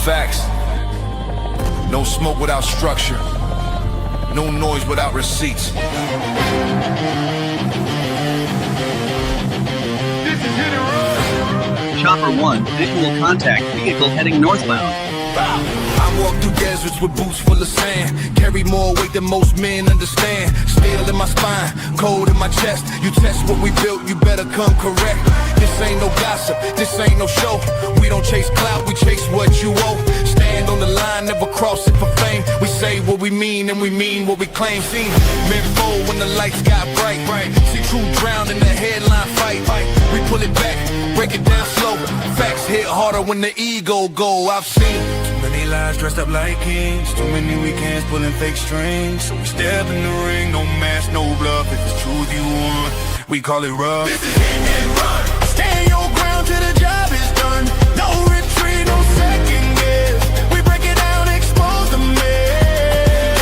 Facts. No smoke without structure. No noise without receipts. This is hit and run. Chopper 1, visual contact, vehicle heading northbound. I walk through deserts with boots full of sand. Carry more weight than most men understand. Steel in my spine, cold in my chest. You test what we built, you better come correct. This ain't no gossip, this ain't no show. We don't chase clout, we chase what you owe. Stand on the line, never cross it for fame. We say what we mean and we mean what we claim. Seen men fold when the lights got bright. See true drown in the headline fight. We pull it back, break it down slow. Facts hit harder when the ego go. I've seen too many lies dressed up like kings. Too many weekends pulling fake strings. So we step in the ring, no mask, no bluff. If it's truth you want, we call it rough. This is hit and run. Stand your ground till the job is done. No retreat, no second guess. We break it down, expose the mess.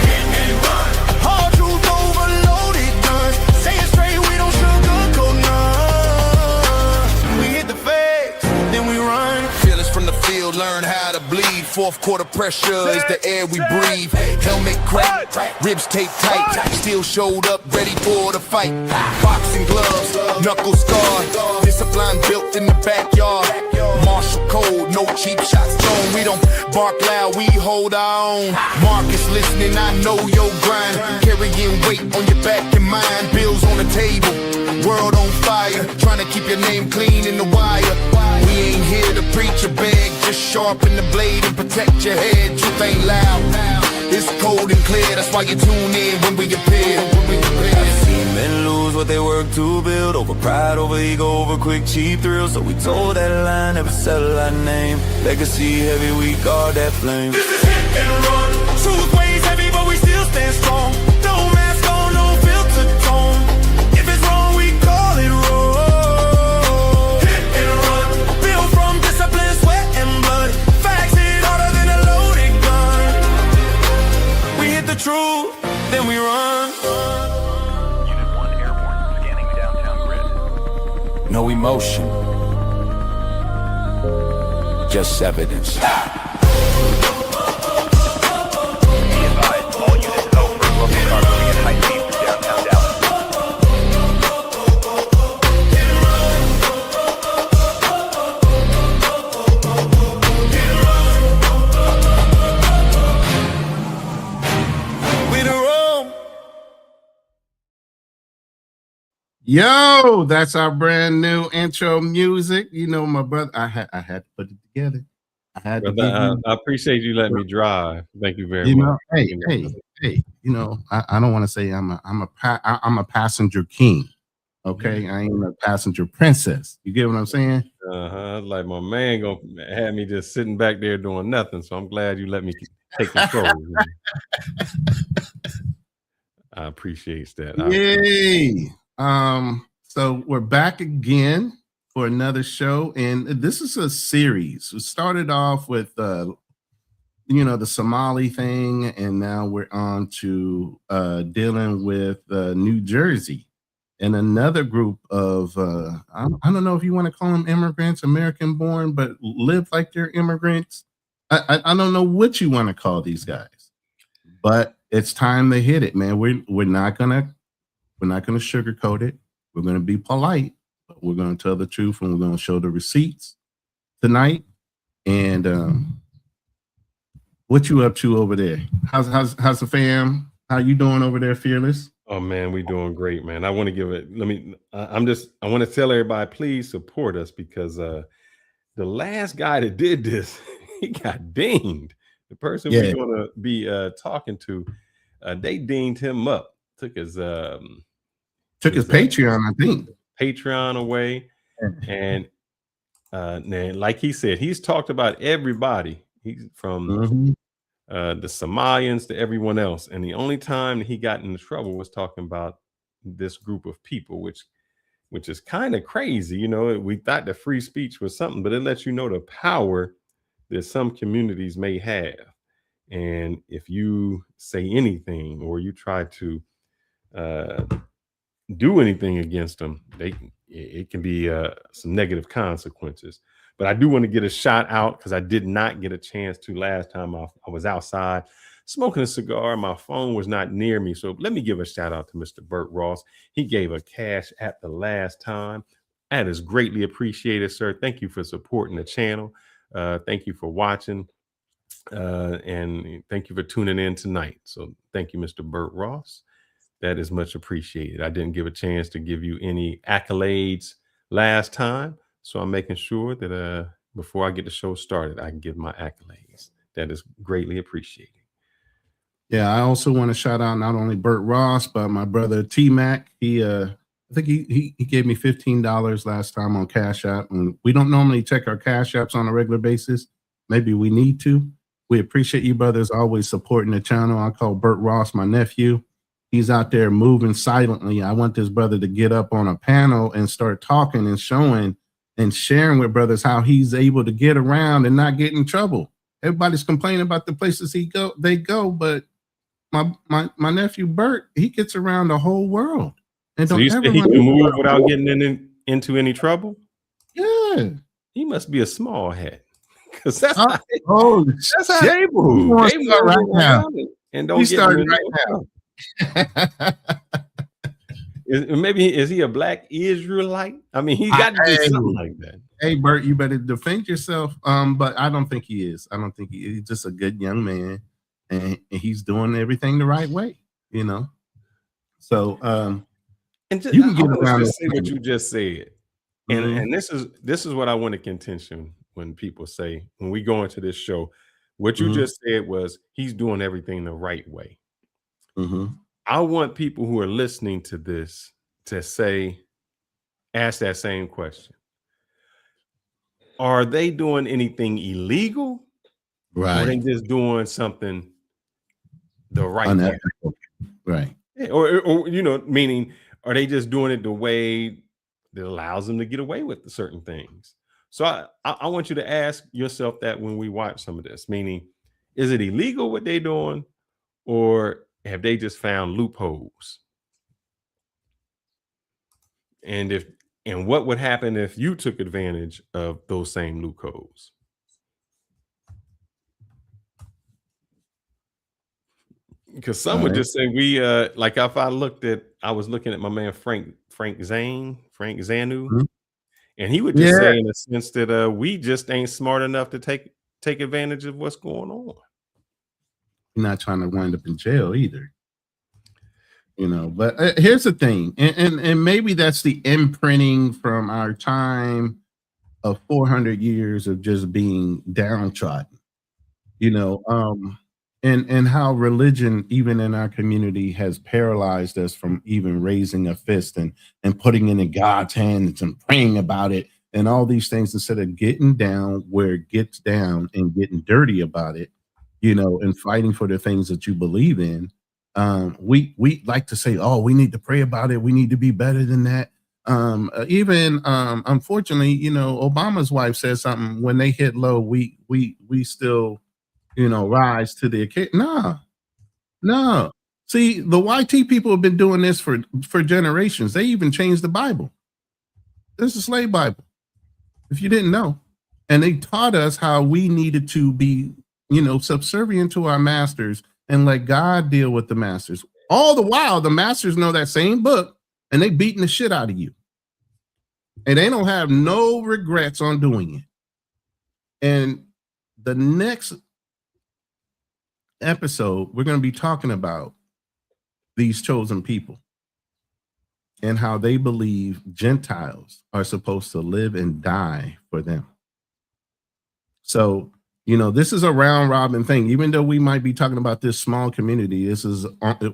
Hit and run. Hard truth overloaded guns. Say it straight, we don't sugarcoat none. We hit the facts, then we run. Feelings from the field, learn how to bleed. Fourth quarter pressure is the air we breathe. Helmet crack, ribs taped tight. Still showed up, ready for the fight. Boxing gloves, knuckle scarred. Discipline built in the backyard. Martial code, no cheap shots thrown. We don't bark loud, we hold our own. Marcus listening, I know your grind. Carrying weight on your back and mind. Bills on the table, world on fire. Trying to keep your name clean in the wire. We ain't here to preach or beg. Just sharpen the blade and protect your head. Truth ain't loud. It's cold and clear, that's why you tune in when we appear. I've seen men lose what they work to build. Over pride, over ego, over quick, cheap thrills. So we told that line, never settle our name. Legacy heavy, we guard that flame. This is hit and run. Truth weighs heavy, but we still stand strong. No mask on, no filter tone. If it's wrong, we call it wrong. Hit and run. Built from discipline, sweat and blood. Facts hit harder than a loaded gun. We hit the truth, then we run. Unit 1 airborne, scanning downtown grid. No emotion, just evidence. Be advised, all units over. Local car moving at high speed through downtown Dallas. We the roam. Yo, that's our brand new intro music. You know, my brother, I had to put it together. I had to. Brother, I appreciate you letting me drive. Thank you very You know, much. hey. You know, I don't want to say I'm a passenger king. Okay, I ain't a passenger princess. You get what I'm saying? Like my man gonna have me just sitting back there doing nothing. So I'm glad you let me take control. I appreciate that. Yay! So we're back again for another show, and this is a series. We started off with the Somali thing, and now we're on to dealing with New Jersey and another group of I don't know if you want to call them immigrants, American born, but live like they're immigrants. I don't know what you want to call these guys, but it's time to hit it, man. We're not gonna sugarcoat it. We're gonna be polite, but we're gonna tell the truth, and we're gonna show the receipts tonight. And what you up to over there? How's the fam? How you doing over there, Fearless? Oh man, we doing great, man. I want to give it. I want to tell everybody, please support us, because the last guy that did this, he got dinged. The person we're going to be talking to, they dinged him up. Took his Patreon, I think. Patreon away, and like he said, he's talked about everybody. He's from the Somalians to everyone else, and the only time he got into trouble was talking about this group of people, which is kind of crazy. You know, we thought the free speech was something, but it lets you know the power that some communities may have, and if you say anything or you try to do anything against them, it can be some negative consequences. But I do want to get a shout out because I did not get a chance to last time I was outside smoking a cigar. My phone was not near me. So let me give a shout out to Mr. Burt Ross. He gave a cash app the last time. That is greatly appreciated, sir. Thank you for supporting the channel. Thank you for watching. And thank you for tuning in tonight. So thank you, Mr. Burt Ross. That is much appreciated. I didn't give a chance to give you any accolades last time. So I'm making sure that before I get the show started, I can give my accolades. That is greatly appreciated. Yeah, I also want to shout out not only Burt Ross, but my brother T-Mac. I think he gave me $15 last time on Cash App. And we don't normally check our Cash Apps on a regular basis. Maybe we need to. We appreciate you brothers always supporting the channel. I call Burt Ross my nephew. He's out there moving silently. I want this brother to get up on a panel and start talking and showing and sharing with brothers how he's able to get around and not get in trouble. Everybody's complaining about the places they go, but my nephew Burt, he gets around the whole world. And so don't you say ever he can move without getting into any trouble? Yeah. He must be a small head. Because that's how they move. They move right now. And don't get right now. Maybe is he a black Israelite? I mean, he got to do something like that. Hey, Bert, you better defend yourself. But I don't think he is. I don't think he's just a good young man, and he's doing everything the right way. You know. So, and just, you can get around. Just say what you just said, and this is what I want to contention when people say when we go into this show. What you just said was he's doing everything the right way. I want people who are listening to this to ask that same question. Are they doing anything illegal? Right. Or are they just doing something the right way? Right. Or you know, meaning, are they just doing it the way that allows them to get away with certain things? So I want you to ask yourself that when we watch some of this, meaning, is it illegal what they're doing, or have they just found loopholes? And what would happen if you took advantage of those same loopholes? Because some would just say like if I was looking at my man Frank Zanu, and he would just say in a sense that we just ain't smart enough to take advantage of what's going on. You're not trying to wind up in jail either. You know, but here's the thing, and maybe that's the imprinting from our time of 400 years of just being downtrodden, you know, and how religion, even in our community, has paralyzed us from even raising a fist and putting it in God's hands and praying about it and all these things, instead of getting down where it gets down and getting dirty about it, you know, and fighting for the things that you believe in. We like to say, oh, we need to pray about it. We need to be better than that. Unfortunately, you know, Obama's wife said something when they hit low, we still, you know, rise to the occasion. No. See, the YT people have been doing this for generations. They even changed the Bible. This is a slave Bible, if you didn't know. And they taught us how we needed to be, you know, subservient to our masters and let God deal with the masters. All the while, the masters know that same book and they beating the shit out of you. And they don't have no regrets on doing it. And the next episode, we're going to be talking about these chosen people and how they believe Gentiles are supposed to live and die for them. So, you know, this is a round robin thing. Even though we might be talking about this small community,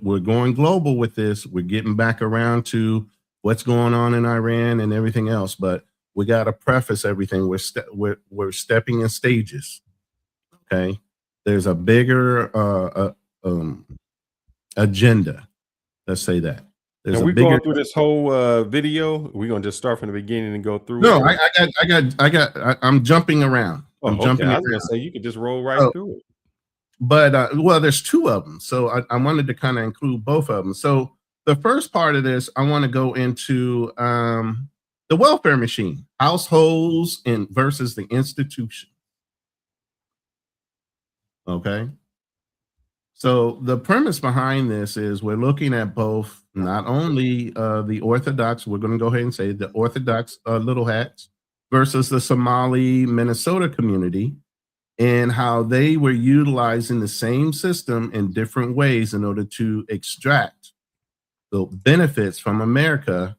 we're going global with this. We're getting back around to what's going on in Iran and everything else. But we got to preface everything. We're stepping in stages. Okay, there's a bigger agenda. Let's say that. Are we going through this whole video? We're gonna just start from the beginning and go through. No, I'm jumping around. I'm jumping. I was gonna say you could just roll right through it. But well, there's two of them, so I wanted to kind of include both of them. So the first part of this, I want to go into The welfare machine, households and versus the institution. Okay. So the premise behind this is we're looking at both, not only the Orthodox, we're going to go ahead and say the Orthodox little hats versus the Somali Minnesota community, and how they were utilizing the same system in different ways in order to extract the benefits from America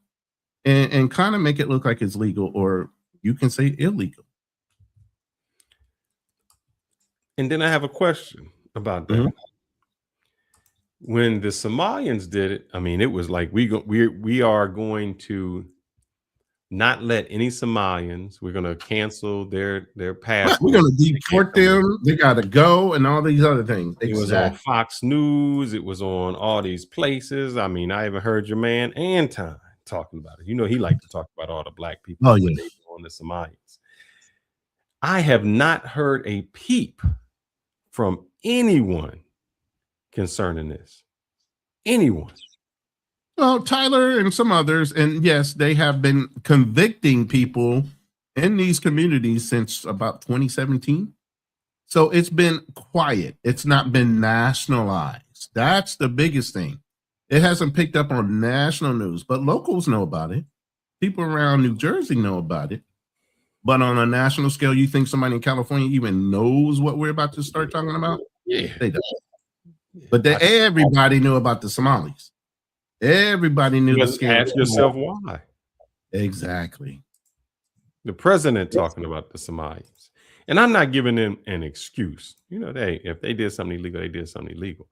and kind of make it look like it's legal, or you can say illegal. And then I have a question about that. Mhm. When the Somalians did it, I mean, it was like we are going to not let any Somalians. We're going to cancel their passport. We're going to deport them. They got to go, and all these other things. It was on Fox News. It was on all these places. I mean, I even heard your man Anton talking about it. You know, he liked to talk about all the black people on the Somalians. I have not heard a peep from anyone concerning this. Anyone. Well, Tyler and some others, and yes, they have been convicting people in these communities since about 2017. So it's been quiet. It's not been nationalized. That's the biggest thing. It hasn't picked up on national news, but locals know about it. People around New Jersey know about it. But on a national scale, you think somebody in California even knows what we're about to start talking about? Yeah. They don't. But everybody knew about the Somalis. Everybody knew the scam. Ask yourself why. Exactly. The president talking about the Somalians. And I'm not giving them an excuse. You know, if they did something illegal, they did something illegal.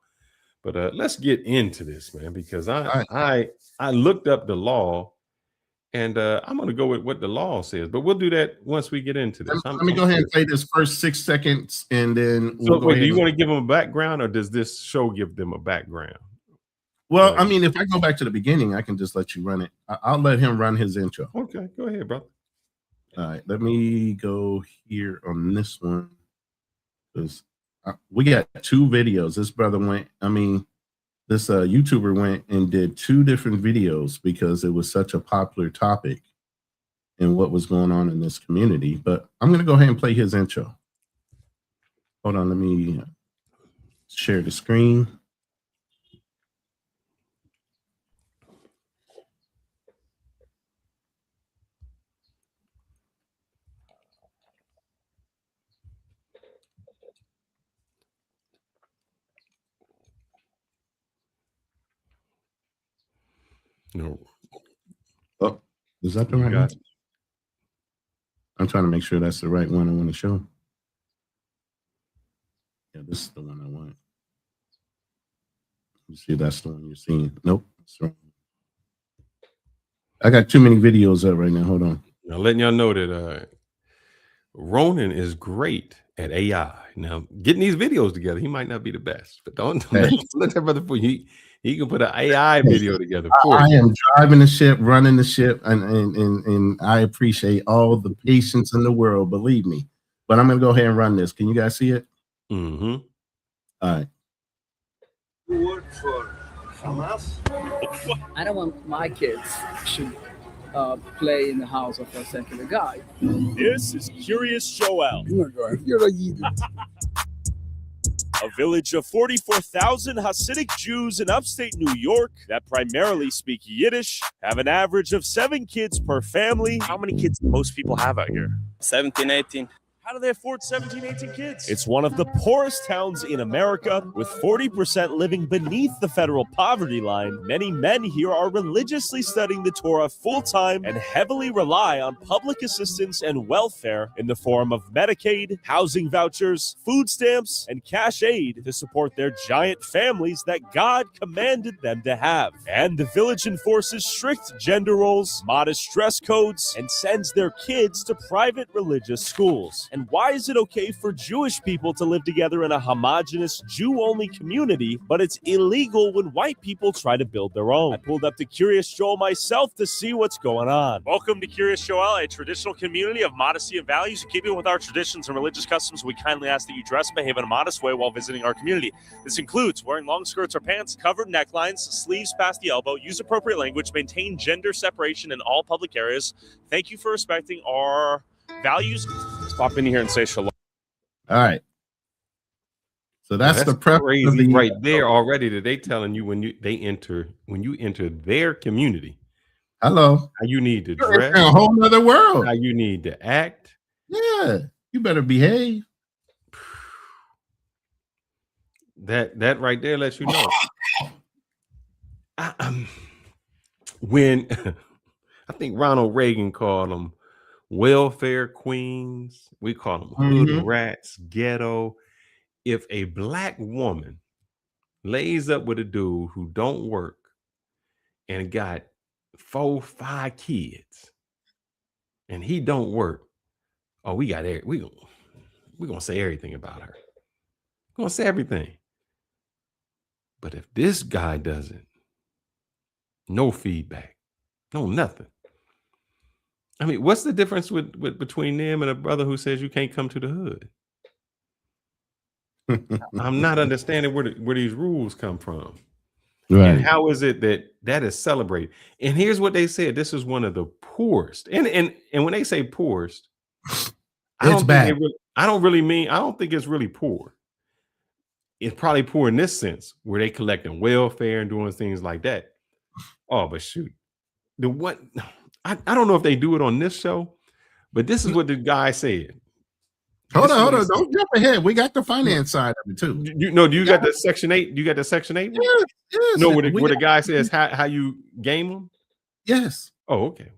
But let's get into this, man, because I looked up the law, and I'm going to go with what the law says. But we'll do that once we get into this. Let me go ahead and play this first 6 seconds, and then we'll do you want to give them a background, or does this show give them a background? Well, I mean, if I go back to the beginning, I can just let you run it. I'll let him run his intro. Okay, go ahead, brother. All right, let me go here on this one, because we got 2 videos. This brother this YouTuber went and did 2 different videos because it was such a popular topic and what was going on in this community. But I'm going to go ahead and play his intro. Hold on, let me share the screen. No. Oh, is that the right one? I'm trying to make sure that's the right one I want to show. Yeah, this is the one I want. You see, that's the one you're seeing. Nope, that's wrong. I got too many videos up right now. Hold on. Now, letting y'all know that Ronan is great at AI. Now, getting these videos together, he might not be the best, but don't let that brother fool you. He can put an AI video together for I am driving the ship, running the ship, and I appreciate all the patience in the world, believe me. But I'm going to go ahead and run this. Can you guys see it? Mm-hmm. All right. You work for Hamas? I don't want my kids should play in the house of a secular guy. This is Curious Joel. A village of 44,000 Hasidic Jews in upstate New York that primarily speak Yiddish have an average of 7 kids per family. How many kids do most people have out here? 17, 18. How do they afford 17, 18 kids? It's one of the poorest towns in America, with 40% living beneath the federal poverty line. Many men here are religiously studying the Torah full-time and heavily rely on public assistance and welfare in the form of Medicaid, housing vouchers, food stamps, and cash aid to support their giant families that God commanded them to have. And the village enforces strict gender roles, modest dress codes, and sends their kids to private religious schools. And why is it okay for Jewish people to live together in a homogenous Jew-only community, but it's illegal when white people try to build their own? I pulled up to Curious Joel myself to see what's going on. Welcome to Curious Joel, a traditional community of modesty and values. In keeping with our traditions and religious customs, we kindly ask that you dress and behave in a modest way while visiting our community. This includes wearing long skirts or pants, covered necklines, sleeves past the elbow, use appropriate language, maintain gender separation in all public areas. Thank you for respecting our values. Let's pop in here and say shalom. All right. So that's the preface crazy right there already, that they telling you when you enter their community. Hello. How you need to You're dress. in a whole nother world. How you need to act. Yeah. You better behave. That right there lets you know. When I think Ronald Reagan called them welfare queens, we call them hood rats, ghetto. If a black woman lays up with a dude who don't work and got 4, 5 kids, and he don't work, oh, we gonna say everything about her. We're gonna say everything. But if this guy doesn't, no feedback, no nothing. I mean, what's the difference with between them and a brother who says you can't come to the hood? I'm not understanding where these rules come from. Right. And how is it that is celebrated? And here's what they said. This is one of the poorest. And when they say poorest, I don't think it's really poor. It's probably poor in this sense, where they collecting welfare and doing things like that. Oh, but shoot. I don't know if they do it on this show, but this is what the guy said. Hold on. Don't jump ahead. We got the finance side of it too. Do you got the Section 8? You got the Section 8? Yes. No, where the guy says how you game them? Yes. Oh, okay.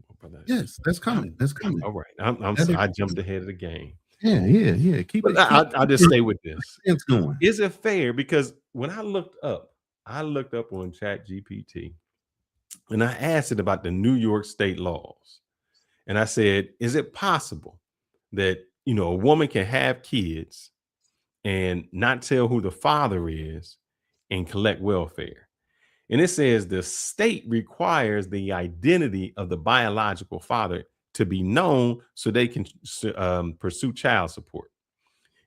Yes, that's coming. That's coming. All right. I'm sorry. I jumped ahead of the game. Yeah. I'll just stay with this. It's going. Is it fair? Because when I looked up on ChatGPT and I asked it about the New York state laws. And I said, is it possible that, a woman can have kids and not tell who the father is and collect welfare? And it says the state requires the identity of the biological father to be known so they can pursue child support.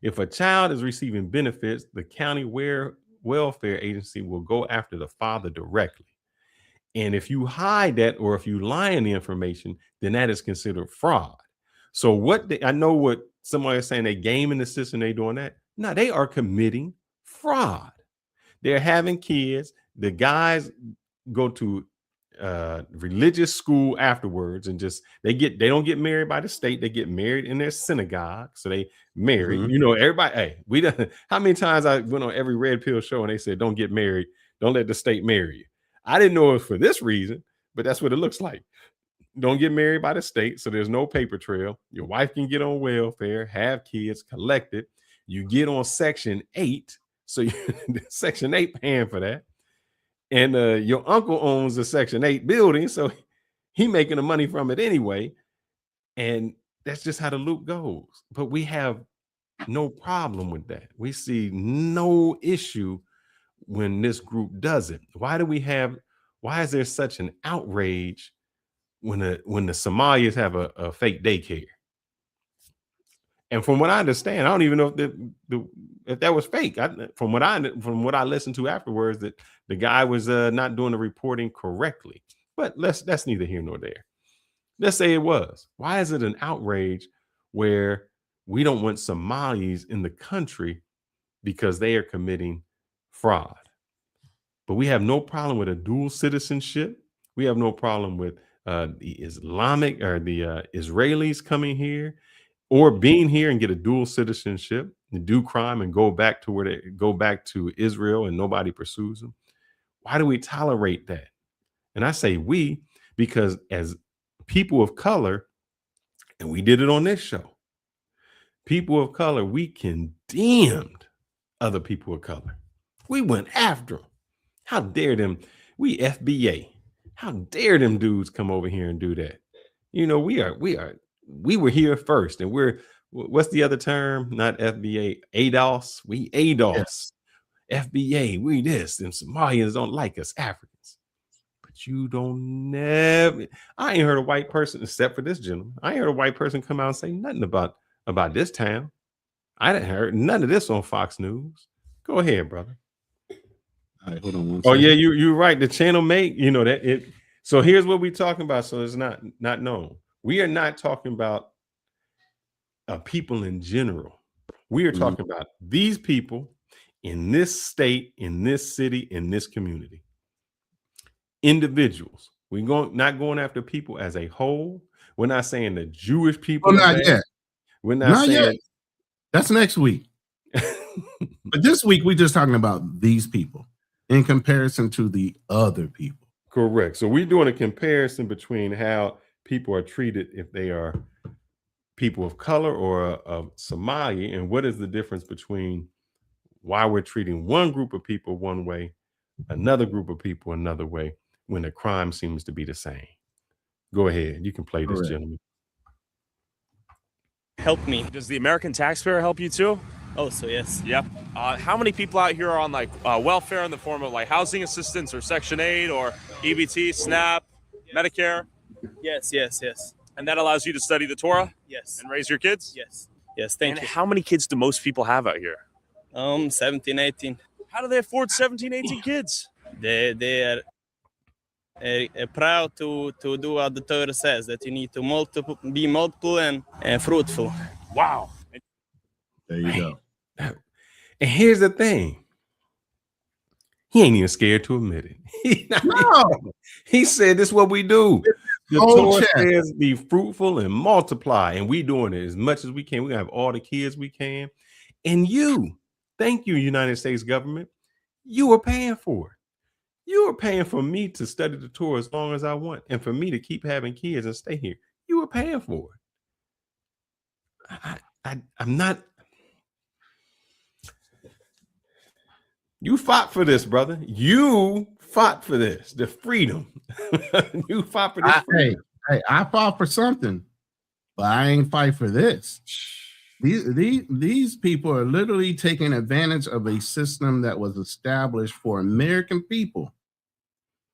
If a child is receiving benefits, the county welfare agency will go after the father directly. And if you hide that, or if you lie in the information, then that is considered fraud. So I know what somebody is saying, they gaming the system, they doing that. No, they are committing fraud. They're having kids. The guys go to religious school afterwards and they don't get married by the state. They get married in their synagogue. So they marry, everybody. Hey, how many times I went on every red pill show and they said, don't get married. Don't let the state marry you. I didn't know it was for this reason, but that's what it looks like. Don't get married by the state, so there's no paper trail. Your wife can get on welfare, have kids, collect it. You get on Section 8, so Section 8 paying for that. And your uncle owns the Section 8 building, so he making the money from it anyway. And that's just how the loop goes. But we have no problem with that. We see no issue when this group does it. Why is there such an outrage when the Somalis have a fake daycare? And from what I understand, I don't even know if that was fake. From what I listened to afterwards, that the guy was not doing the reporting correctly. But that's neither here nor there. Let's say it was. Why is it an outrage where we don't want Somalis in the country because they are committing fraud? But we have no problem with a dual citizenship. We have no problem with the Islamic or the Israelis coming here or being here and get a dual citizenship and do crime and go back to Israel and nobody pursues them. Why do we tolerate that? And I say we, because as people of color, and we did it on this show, people of color, we condemned other people of color. We went after them. How dare them? We FBA. How dare them dudes come over here and do that? We were here first, and we're what's the other term? Not FBA, ADOS. We ADOS. FBA, we this. And Somalians don't like us, Africans. But you don't never. I ain't heard a white person, except for this gentleman. I ain't heard a white person come out and say nothing about this town. I didn't hear none of this on Fox News. Go ahead, brother. All right, hold on one Oh second. yeah, you're right. The channel mate, you know that it. So here's what we're talking about. So it's not known. We are not talking about people in general. We are talking about these people in this state, in this city, in this community. Individuals. We're not going after people as a whole. We're not saying the Jewish people. Well, not yet. We're not saying yet. That's next week. But this week we're just talking about these people in comparison to the other people. Correct. So we're doing a comparison between how people are treated if they are people of color or of Somali, and what is the difference between why we're treating one group of people one way, another group of people another way, when the crime seems to be the same. Go ahead. You can play this, gentleman. Help me. Does the American taxpayer help you too? Also, yes. Yep. How many people out here are on like welfare in the form of like housing assistance or Section 8 or EBT, SNAP, Medicare? Yes. And that allows you to study the Torah? Yes. And raise your kids? Yes. Thank And you. how many kids do most people have out here? 17, 18. How do they afford 17, 18 kids? They are proud to do what the Torah says, that you need to be multiple and fruitful. Wow. There you go. And here's the thing. He ain't even scared to admit it. No. He said this is what we do. The Oh, Torah check. says be fruitful and multiply, and we doing it as much as we can. We have all the kids we can. And you, thank you, United States government, you are paying for it. You are paying for me to study the Torah as long as I want, and for me to keep having kids and stay here. You are paying for it. I'm not. You fought for this, brother. You fought for this, the freedom. You fought for this. Hey, I fought for something, but I ain't fight for this. These people are literally taking advantage of a system that was established for American people.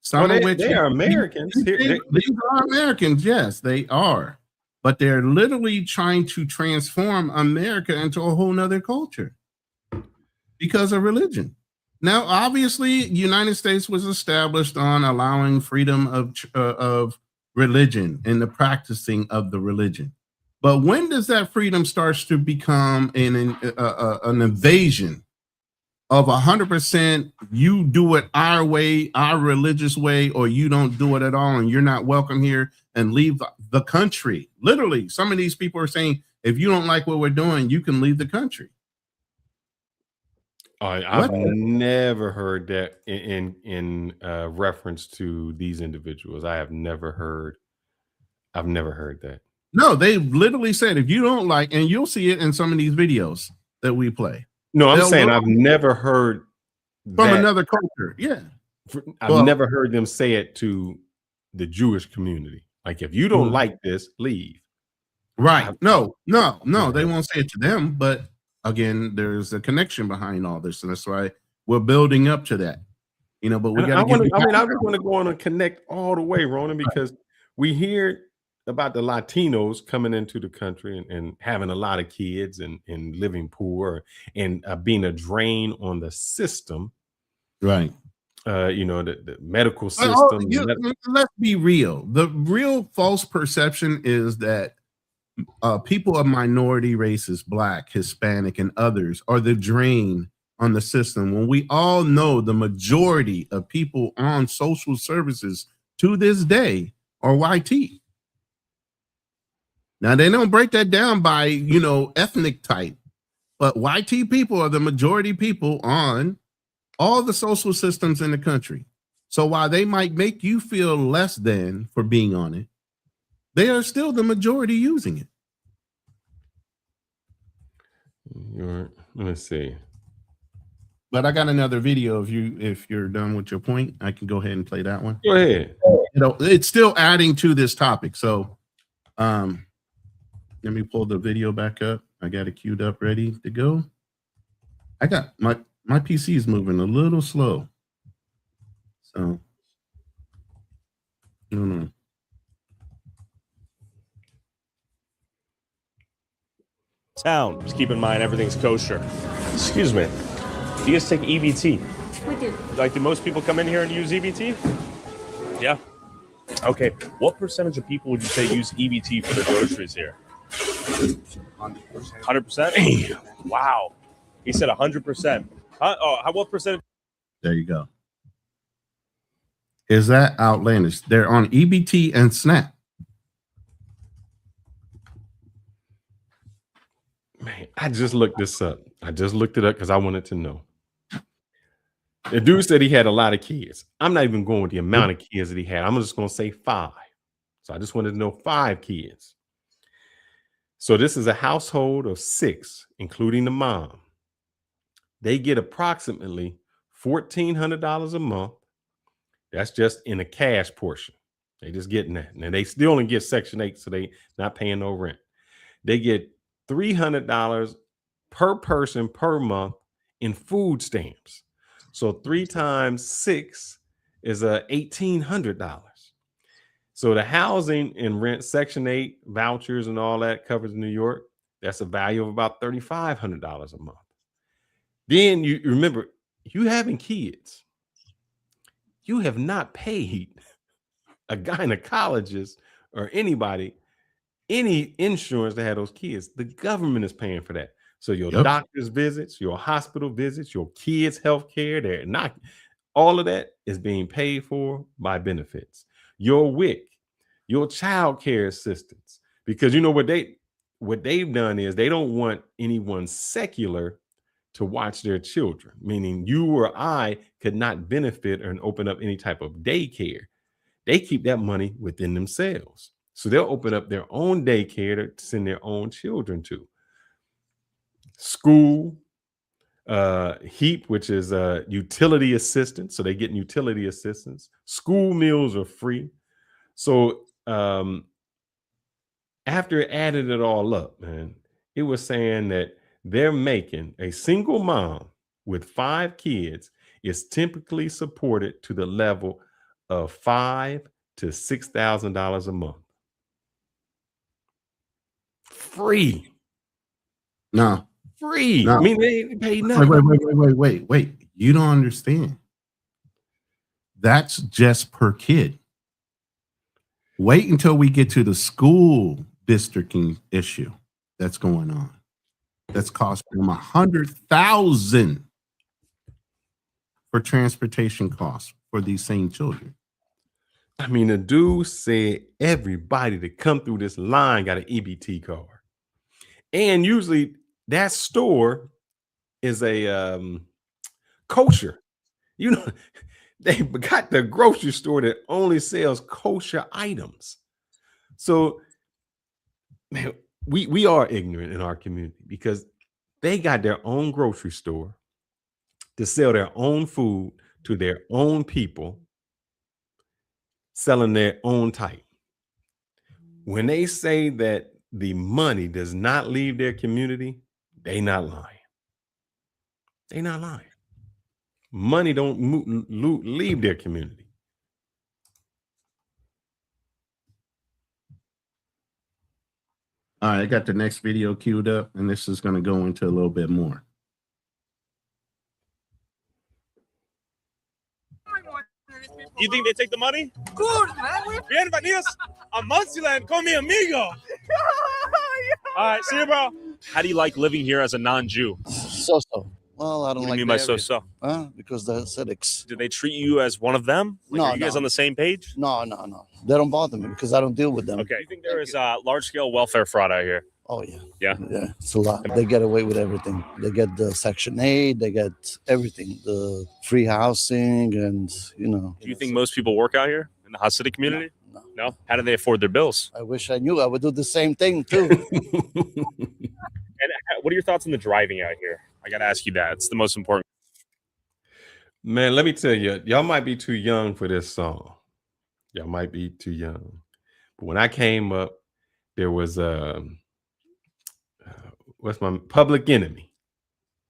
Some of which they are Americans. These are Americans, yes, they are. But they're literally trying to transform America into a whole nother culture because of religion. Now, obviously, the United States was established on allowing freedom of religion and the practicing of the religion. But when does that freedom starts to become an invasion of 100%? You do it our way, our religious way, or you don't do it at all, and you're not welcome here, and leave the country. Literally, some of these people are saying, if you don't like what we're doing, you can leave the country. I've never heard that in reference to these individuals. I've never heard that. No, they literally said, if you don't like, and you'll see it in some of these videos that we play. No, I'm saying I've never heard from another culture. Yeah. I've never heard them say it to the Jewish community. Like, if you don't like this, leave. Right. No, they won't say it to them, but again, there's a connection behind all this, and that's why we're building up to that. You know, but we got to. I just want to go on and connect all the way, Ronan, because we hear about the Latinos coming into the country and having a lot of kids and living poor and being a drain on the system. Right. You know, the medical system. Let's be real. The real false perception is that people of minority races, Black, Hispanic, and others are the drain on the system, when we all know the majority of people on social services to this day are YT. Now, they don't break that down by, you know, ethnic type, but YT people are the majority people on all the social systems in the country. So while they might make you feel less than for being on it, they are still the majority using it. Let's see. But I got another video. If you're done with your point, I can go ahead and play that one. Go ahead. You know, it's still adding to this topic. So let me pull the video back up. I got it queued up, ready to go. I got my PC is moving a little slow. So, no. Town. Just keep in mind everything's kosher. Excuse me. Do you guys take EBT? We do. Like, do most people come in here and use EBT? Yeah. Okay. What percentage of people would you say use EBT for their groceries here? 100%. Wow. He said 100%. What percentage? There you go. Is that outlandish? They're on EBT and SNAP. Man, I just looked this up. I just looked it up because I wanted to know. The dude said he had a lot of kids. I'm not even going with the amount of kids that he had. I'm just going to say 5. So I just wanted to know 5 kids. So this is a household of 6, including the mom. They get approximately $1,400 a month. That's just in a cash portion. They just getting that. And they still only get Section 8, so they not paying no rent. They get $300 per person per month in food stamps. So 3 times 6 is $1,800. So the housing and rent, Section 8 vouchers and all that covers New York. That's a value of about $3,500 a month. Then you remember, you having kids. You have not paid a gynecologist or anybody any insurance to have those kids. The government is paying for that. So your doctor's visits, your hospital visits, your kids' health care, they're not, all of that is being paid for by benefits. Your WIC, your child care assistance, because you know what they've done is they don't want anyone secular to watch their children, meaning you or I could not benefit and open up any type of daycare. They keep that money within themselves. So they'll open up their own daycare to send their own children to. School, HEAP, which is utility assistance. So they're getting utility assistance. School meals are free. So after adding it all up, man, it was saying that they're making a single mom with 5 kids is typically supported to the level of $5,000 to $6,000 a month. Free. No. Free. No. I mean, they pay nothing. Wait. You don't understand. That's just per kid. Wait until we get to the school districting issue that's going on. That's costing them $100,000 for transportation costs for these same children. I mean, the dude said everybody that come through this line got an EBT card. And usually that store is a kosher. You know, they got the grocery store that only sells kosher items. So, man, we are ignorant in our community because they got their own grocery store to sell their own food to their own people, selling their own type. When they say that the money does not leave their community, they not lying. They not lying. Money don't leave their community. All right, I got the next video queued up, and this is going to go into a little bit more. You think they take the money? Good, man. Bienvenidos a Muncie-land. Con mi amigo. All right, see you, bro. How do you like living here as a non-Jew? So-so. Well, I don't What like do you mean by so-so? Because the Hasidics. Do they treat you as one of them? Like, No, are you guys no. on the same page? No. They don't bother me because I don't deal with them. Okay. Do you think there is large-scale welfare fraud out here? Oh, yeah. Yeah? Yeah, it's a lot. They get away with everything. They get the Section 8. They get everything. The free housing and, Do you think most people work out here in the Hasidic community? No. How do they afford their bills? I wish I knew. I would do the same thing, too. And what are your thoughts on the driving out here? I got to ask you that. It's the most important. Man, let me tell you, y'all might be too young for this song. Y'all might be too young. But when I came up, there was what's my Public Enemy.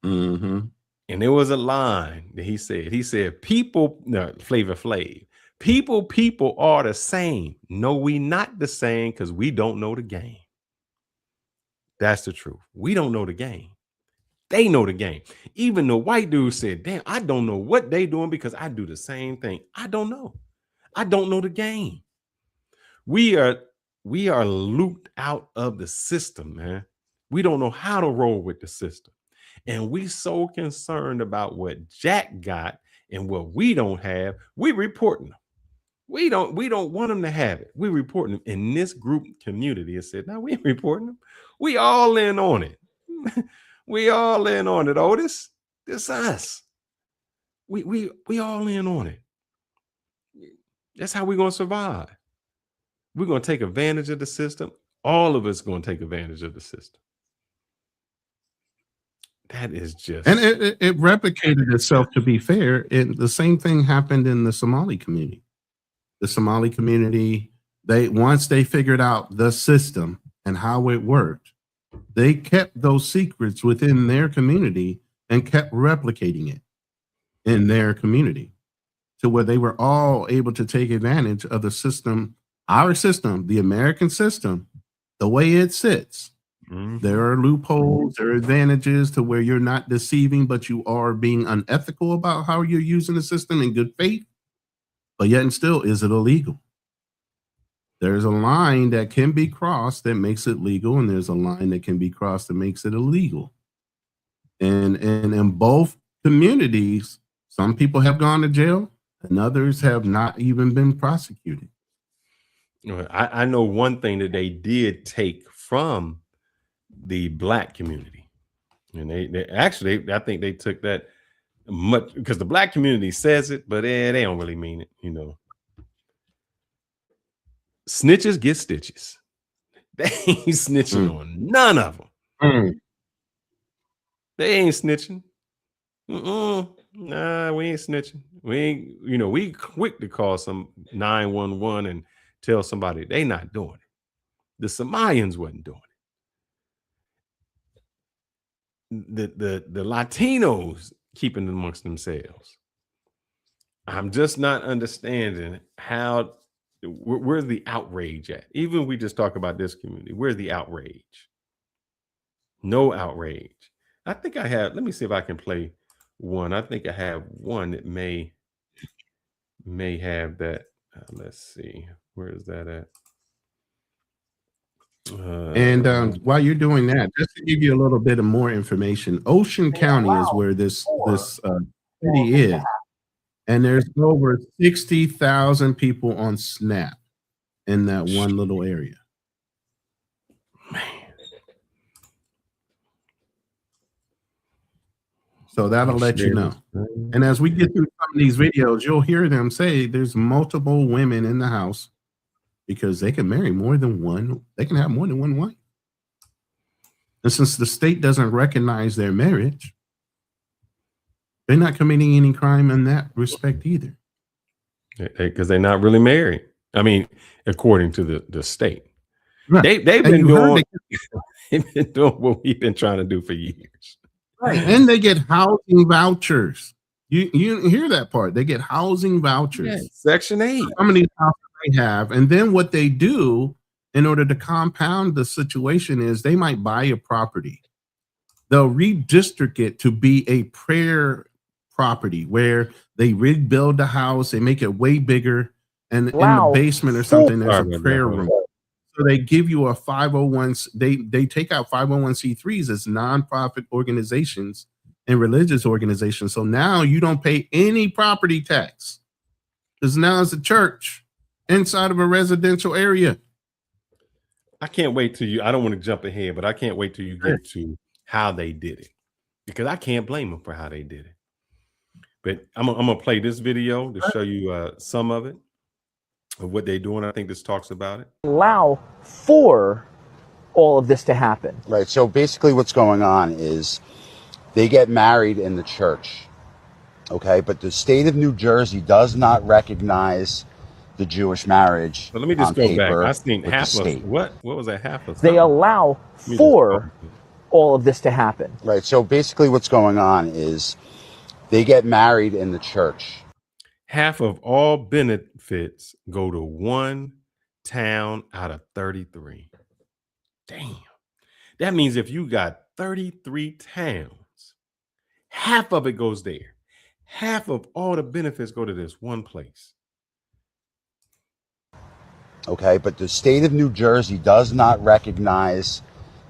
Mm-hmm. And there was a line that he said, people, no, Flavor Flav, people are the same. No, we not the same because we don't know the game. That's the truth. We don't know the game. They know the game. Even the white dude said, damn, I don't know what they doing because I do the same thing. I don't know. I don't know the game. We are looped out of the system, man. We don't know how to roll with the system. And we so concerned about what Jack got and what we don't have, we reporting them. We don't want them to have it. We reporting them. In this group community, it said, now we ain't reporting them. We all in on it. We all in on it, Otis. This us. We all in on it. That's how we're gonna survive. We're gonna take advantage of the system. All of us gonna take advantage of the system. That is just, and it replicated itself. To be fair, the same thing happened in the Somali community. The Somali community, once they figured out the system and how it worked, they kept those secrets within their community and kept replicating it in their community to where they were all able to take advantage of the system, our system, the American system, the way it sits. mm-hmm. There are loopholes, there are advantages to where you're not deceiving, but you are being unethical about how you're using the system in good faith. But yet and still, is it illegal? There's a line that can be crossed that makes it legal, and there's a line that can be crossed that makes it illegal. And in both communities, some people have gone to jail and others have not even been prosecuted. I know one thing that they did take from the Black community, and they actually, I think they took that much because the Black community says it, but they don't really mean it, you know. Snitches get stitches. They ain't snitching on none of them. They ain't snitching. Nah, we ain't snitching. We ain't, you know, we quick to call some 911 and tell somebody they not doing it. The Somalians wasn't doing it. The Latinos keeping it amongst themselves. I'm just not understanding how, where's the outrage at? Even if we just talk about this community, where's the outrage? No outrage. I think I have, let me see if I can play one. I think I have one that may have that. Let's see, where is that at? And while you're doing that, just to give you a little bit of more information, Ocean County is where this city is, and there's over 60,000 people on SNAP in that one little area. Man. So that'll let you know. And as we get through some of these videos, you'll hear them say there's multiple women in the house because they can marry more than one. They can have more than one wife. And since the state doesn't recognize their marriage, they're not committing any crime in that respect either. Because they're not really married. I mean, according to the state. Right. They've been doing what we've been trying to do for years. Right. And they get housing vouchers. You hear that part. They get housing vouchers. Yeah, Section 8. How many houses they have. And then what they do in order to compound the situation is they might buy a property. They'll redistrict it to be a prayer property where they rebuild the house. They make it way bigger. And in the basement or something, there's a prayer room. So they give you a 501. They take out 501c3s as nonprofit organizations and religious organizations. So now you don't pay any property tax because now it's a church inside of a residential area. I can't wait till you. I don't want to jump ahead, but I can't wait till you get to how they did it because I can't blame them for how they did it. But I'm gonna play this video to show you some of it. Of what they're doing. I think this talks about it. Allow for all of this to happen. Right. So basically what's going on is they get married in the church. Okay. But the state of New Jersey does not recognize the Jewish marriage. So let me just go back. I seen half of what was that half of? They allow for all of this to happen? Right. So basically what's going on is they get married in the church. Half of all benefits go to one town out of 33. Damn. That means if you got 33 towns, half of it goes there. Half of all the benefits go to this one place. Okay. But the state of New Jersey does not recognize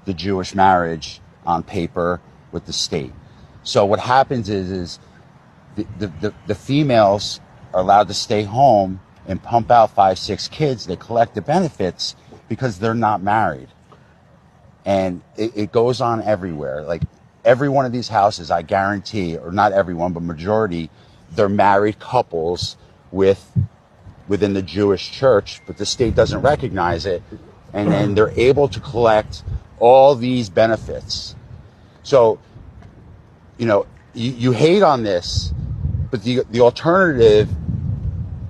the Jewish marriage on paper with the state. So what happens is the females are allowed to stay home and pump out 5-6 kids. They collect the benefits because they're not married. And it goes on everywhere. Like every one of these houses, I guarantee, or not everyone, but majority, they're married couples within the Jewish church, but the state doesn't recognize it. And then they're able to collect all these benefits. So, you know, you hate on this, but the alternative,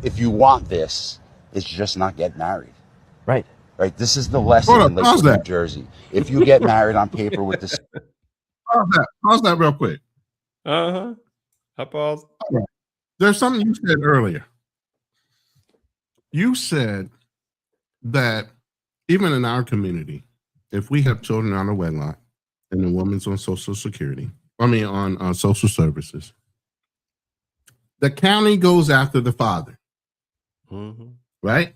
if you want this, is just not get married. Right. Right. This is the lesson in Lakewood, New Jersey. If you get married on paper with this. Pause that real quick. I pause. There's something you said earlier. You said that even in our community, if we have children out of wedlock and the woman's on Social Security, on social services, the county goes after the father, right?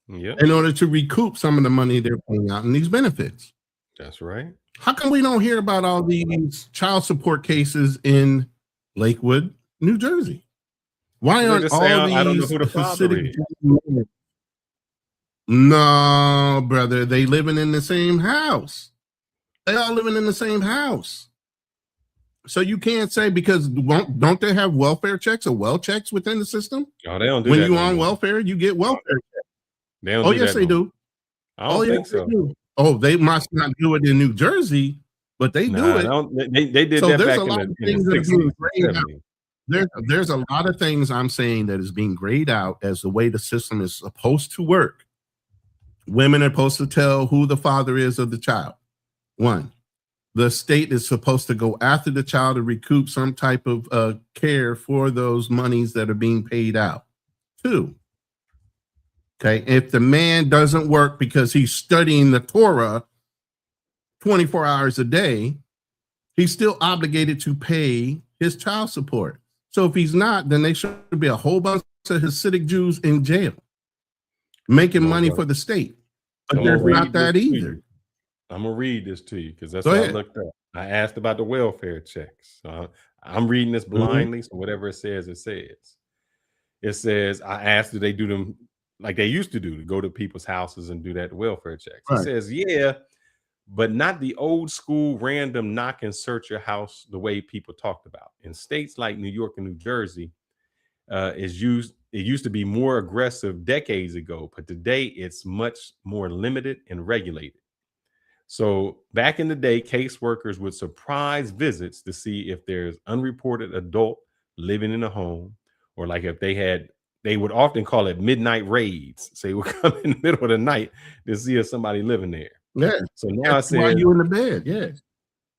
Yeah. In order to recoup some of the money they're paying out in these benefits. That's right. How come we don't hear about all these child support cases in Lakewood, New Jersey? Why aren't all these I don't know who the father Hasidic is. No, brother, they living in the same house. They all living in the same house. So you can't say, because don't they have welfare checks or well checks within the system? Oh, they don't do when that. When you're on welfare, you get welfare checks. They don't oh, do yes, that they do. I don't think so. Oh, they must not do it in New Jersey, but they do it. They did so that there's back a lot of in things the that are being 60s, grayed out. 70s. There's a lot of things I'm saying that is being grayed out as the way the system is supposed to work. Women are supposed to tell who the father is of the child. One, the state is supposed to go after the child to recoup some type of care for those monies that are being paid out. Two, okay, if the man doesn't work because he's studying the Torah 24 hours a day, he's still obligated to pay his child support. So if he's not, then there should be a whole bunch of Hasidic Jews in jail making money for the state. But there's not that either. I'm going to read this to you because that's what I looked up. I asked about the welfare checks. I'm reading this blindly, so whatever it says, it says. It says, I asked, do they do them like they used to do, to go to people's houses and do that welfare checks? Right. It says, yeah, but not the old school random knock and search your house the way people talked about. In states like New York and New Jersey, it used to be more aggressive decades ago, but today it's much more limited and regulated. So back in the day, caseworkers would surprise visits to see if there's unreported adult living in a home, or like if they would often call it midnight raids. So they would come in the middle of the night to see if somebody living there. Yeah. So now it says, why you in the bed? Yeah.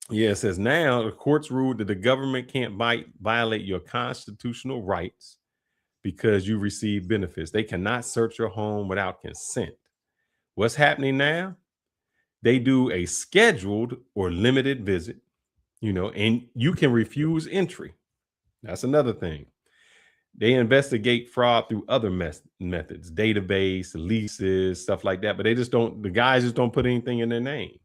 Yeah, it says now the courts ruled that the government can't violate your constitutional rights because you receive benefits. They cannot search your home without consent. What's happening now? They do a scheduled or limited visit, and you can refuse entry. That's another thing. They investigate fraud through other methods, database, leases, stuff like that. But the guys just don't put anything in their name.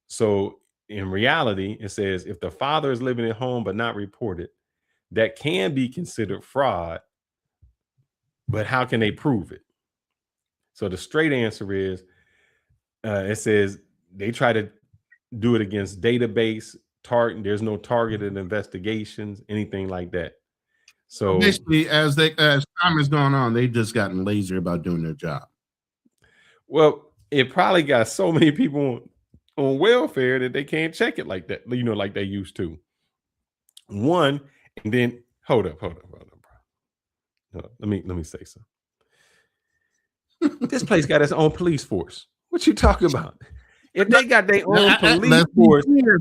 So in reality, it says if the father is living at home but not reported, that can be considered fraud. But how can they prove it? So the straight answer is, it says they try to do it against database, there's no targeted investigations, anything like that. So basically, as time has gone on, they've just gotten lazy about doing their job. Well, it probably got so many people on welfare that they can't check it like that, like they used to. One, and then hold up, bro. Let me say something. This place got its own police force. What you talking about? if they got their own Let's police be force, clear.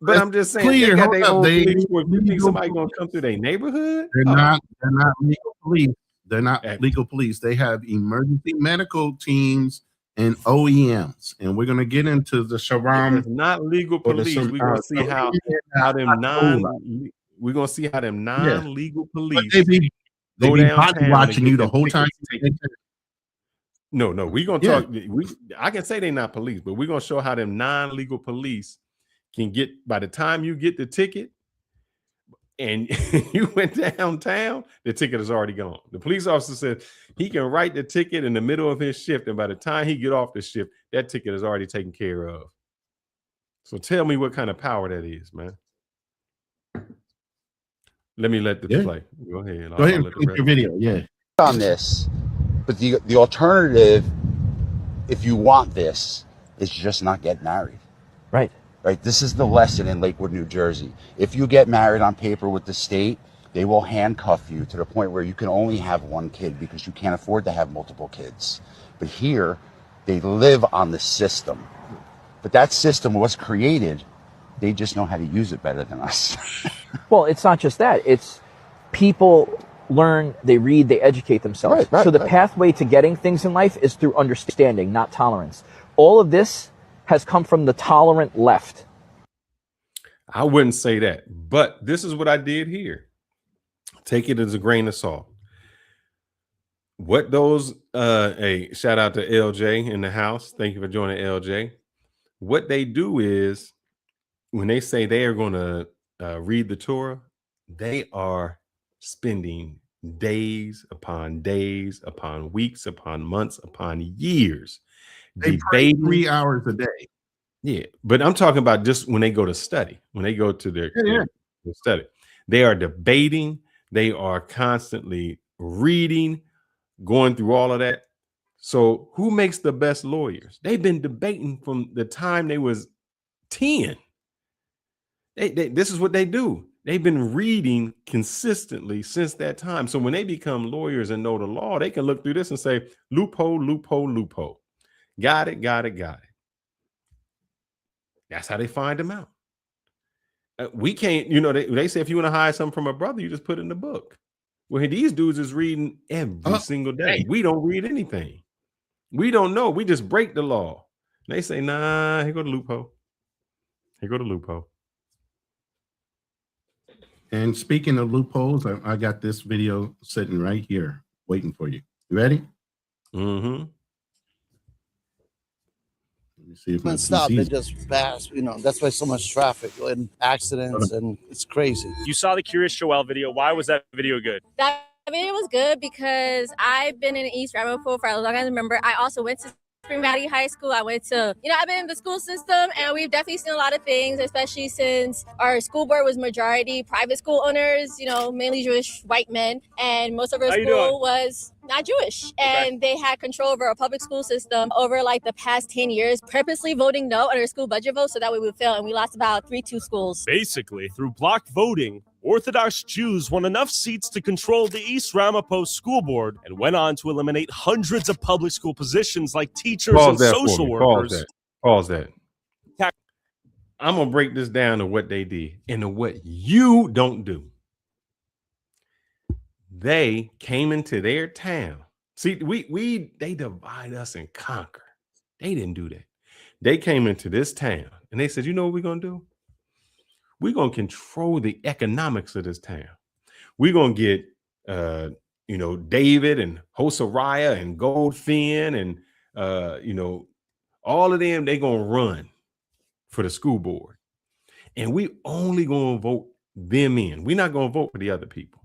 but I'm just saying, Clear. they got Hold their up. own They police force. You think legal somebody gonna come through their neighborhood? They're Oh, not. They're not legal police. They're not At- legal police. They have emergency medical teams and OEMs, and we're gonna get into the It's Sharam. not legal or the police. Sam- We're gonna see how them we're gonna see how them non-legal But police they be go body downtown and watching get you the them whole time. tickets taken. No, we're gonna Yeah. talk. I can say they're not police, but we're gonna show how them non-legal police can get by the time you get the ticket and you went downtown, the ticket is already gone. The police officer said he can write the ticket in the middle of his shift, and by the time he get off the shift, that ticket is already taken care of. So tell me what kind of power that is, man. Let me let this play. Go ahead. Go ahead and finish your video. Yeah. On this, but the alternative, if you want this, is just not get married. Right. Right. This is the lesson in Lakewood, New Jersey. If you get married on paper with the state, they will handcuff you to the point where you can only have one kid because you can't afford to have multiple kids. But here, they live on the system. But that system was created. They just know how to use it better than us. Well, it's not just that. It's people learn, they read, they educate themselves. Right, so the right. pathway to getting things in life is through understanding, not tolerance. All of this has come from the tolerant left. I wouldn't say that, but this is what I did here. Take it as a grain of salt. What those hey, shout out to LJ in the house. Thank you for joining, LJ. What they do is when they say they are going to read the Torah, they are spending days upon weeks upon months upon years They pray debating 3 hours a day. Yeah, but I'm talking about just when they go to study, when they go to their study, they are debating, they are constantly reading, going through all of that. So who makes the best lawyers? They've been debating from the time they was 10. This is what they do. They've been reading consistently since that time. So when they become lawyers and know the law, they can look through this and say, loophole, loophole, loophole. Got it, got it, got it. That's how they find them out. We can't, they say if you want to hide something from a brother, you just put it in the book. Well, these dudes is reading every single day. Hey. We don't read anything. We don't know. We just break the law. They say, nah, here go the loophole. Here go the loophole. And speaking of loopholes, I got this video sitting right here waiting for you. You ready? Mm-hmm. Let me see if my Stop. They PC's just pass. That's why so much traffic and accidents, and it's crazy. You saw the Curious Joel video. Why was that video good? That video was good because I've been in East Ramapo for as long as I remember. I also went to Spring Valley High School. I went to, I've been in the school system, and we've definitely seen a lot of things, especially since our school board was majority private school owners, mainly Jewish white men, and most of our school was not Jewish. And they had control over our public school system over like the past 10 years, purposely voting no on our school budget vote so that way we would fail. And we lost about 3-2 schools. Basically, through block voting, Orthodox Jews won enough seats to control the East Ramapo School Board and went on to eliminate hundreds of public school positions like teachers and social workers. Pause that. I'm going to break this down to what they did and to what you don't do. They came into their town. See, they divide us and conquer. They didn't do that. They came into this town and they said, you know what we're going to do? We're going to control the economics of this town. We're going to get, David and Hosariah and Goldfin and, all of them, they're going to run for the school board. And we only going to vote them in. We're not going to vote for the other people.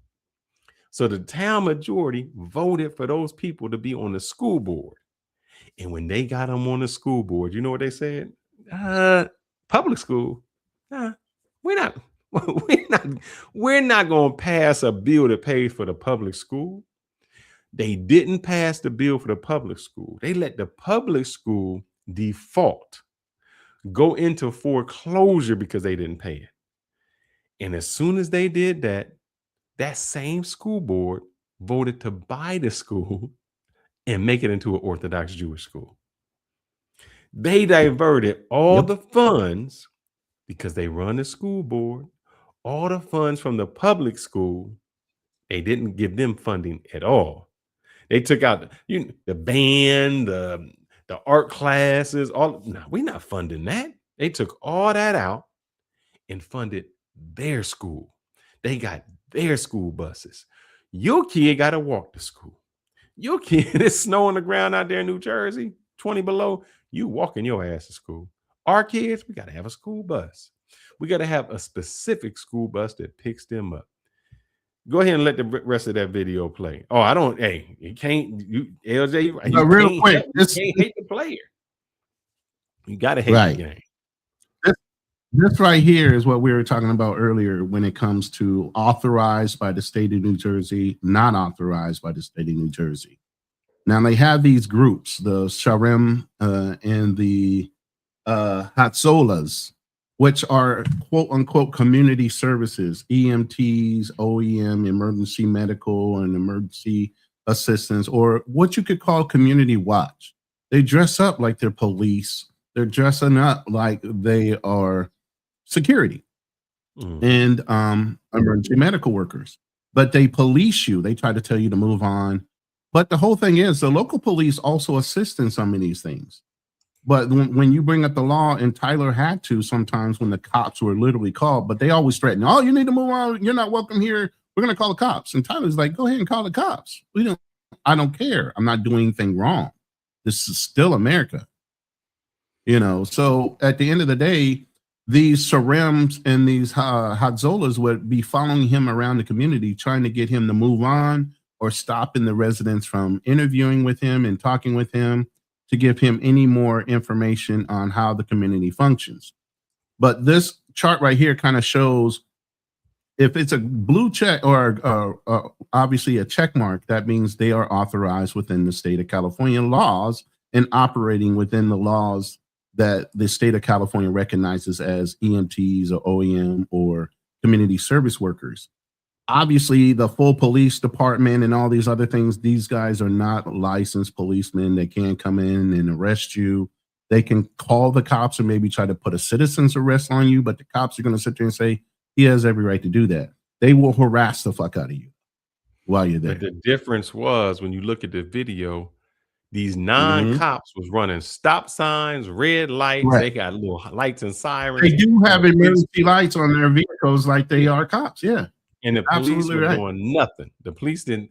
So the town majority voted for those people to be on the school board. And when they got them on the school board, you know what they said? Public school. We're not going to pass a bill that pays for the public school. They didn't pass the bill for the public school. They let the public school default, go into foreclosure because they didn't pay it. And as soon as they did that, that same school board voted to buy the school and make it into an Orthodox Jewish school. They diverted all the funds because they run the school board, all the funds from the public school. They didn't give them funding at all. They took out the band, the art classes, all. No, we're not funding that. They took all that out and funded their school. They got their school buses. Your kid got to walk to school. Your kid is snow on the ground out there in New Jersey, 20 below. You walking your ass to school. Our kids, we got to have a school bus. We got to have a specific school bus that picks them up. Go ahead and let the rest of that video play. Oh, I don't. Hey, you can't. You LJ, you real quick, you can't hate the player. You got to hate the game. This right here is what we were talking about earlier when it comes to authorized by the state of New Jersey, not authorized by the state of New Jersey. Now they have these groups, the Sharem and the Hatzolas, which are quote unquote community services, EMTs, OEM, emergency medical and emergency assistance, or what you could call community watch. They dress up like they're police. They're dressing up like they are security and emergency medical workers, but they police you. They try to tell you to move on. But the whole thing is the local police also assist in some of these things. But when you bring up the law, and Tyler had to sometimes when the cops were literally called, but they always threaten, oh, you need to move on. You're not welcome here. We're going to call the cops. And Tyler's like, go ahead and call the cops. I don't care. I'm not doing anything wrong. This is still America. So at the end of the day, these Sarems and these Hadzolas would be following him around the community, trying to get him to move on or stopping the residents from interviewing with him and talking with him to give him any more information on how the community functions. But this chart right here kind of shows if it's a blue check or obviously a check mark, that means they are authorized within the state of California laws and operating within the laws that the state of California recognizes as EMTs or OEM or community service workers. Obviously, the full police department and all these other things, these guys are not licensed policemen. They can't come in and arrest you. They can call the cops or maybe try to put a citizen's arrest on you, but the cops are going to sit there and say, he has every right to do that. They will harass the fuck out of you while you're there. But the difference was when you look at the video, these non-cops was running stop signs, red lights. Right. They got little lights and sirens. They do have emergency lights on their vehicles like they are cops. Yeah. And the police Absolutely were right. doing nothing. The police didn't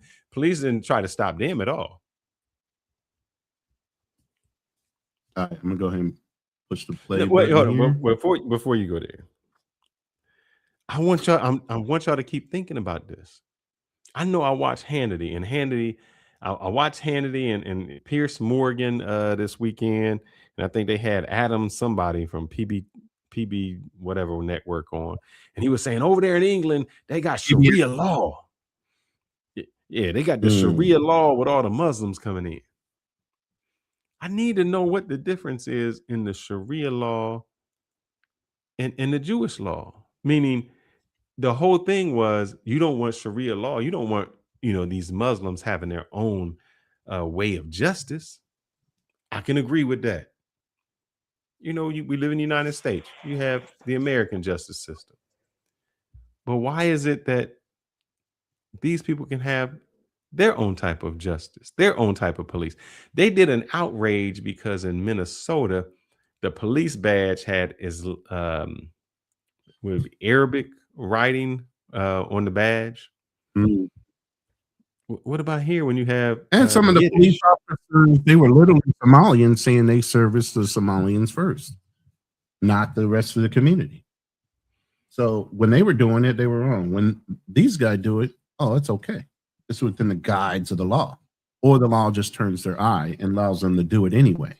try to stop them at all. All right, I'm gonna go ahead and push the play. Wait, hold button on. here. Before you go there, I want y'all to keep thinking about this. I know I watch Hannity, and Hannity, I watched Hannity and Pierce Morgan this weekend, and I think they had Adam somebody from PB whatever network on, and he was saying over there in England they got Sharia law. Yeah, they got the Sharia law with all the Muslims coming in. I need to know what the difference is in the Sharia law and the Jewish law. Meaning, the whole thing was you don't want Sharia law. You don't want these Muslims having their own way of justice. I can agree with that. We live in the United States. You have the American justice system. But why is it that these people can have their own type of justice, their own type of police? They did an outrage because in Minnesota, the police badge had with Arabic writing on the badge. Mm. What about here when you have and some of the police officers, they were literally Somalians saying they serviced the Somalians first, not the rest of the community. So when they were doing it, they were wrong. When these guys do it, oh, it's okay. It's within the guides of the law, or the law just turns their eye and allows them to do it anyway.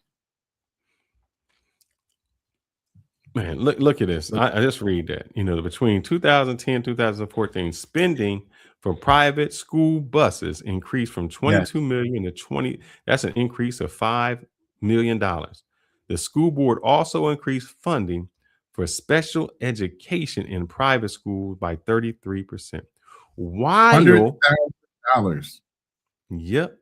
Man, look at this. I just read that. Between 2010 2014, spending for private school buses increased from 22 million to 20. That's an increase of $5 million. The school board also increased funding for special education in private schools by 33%. While $100,000. Yep.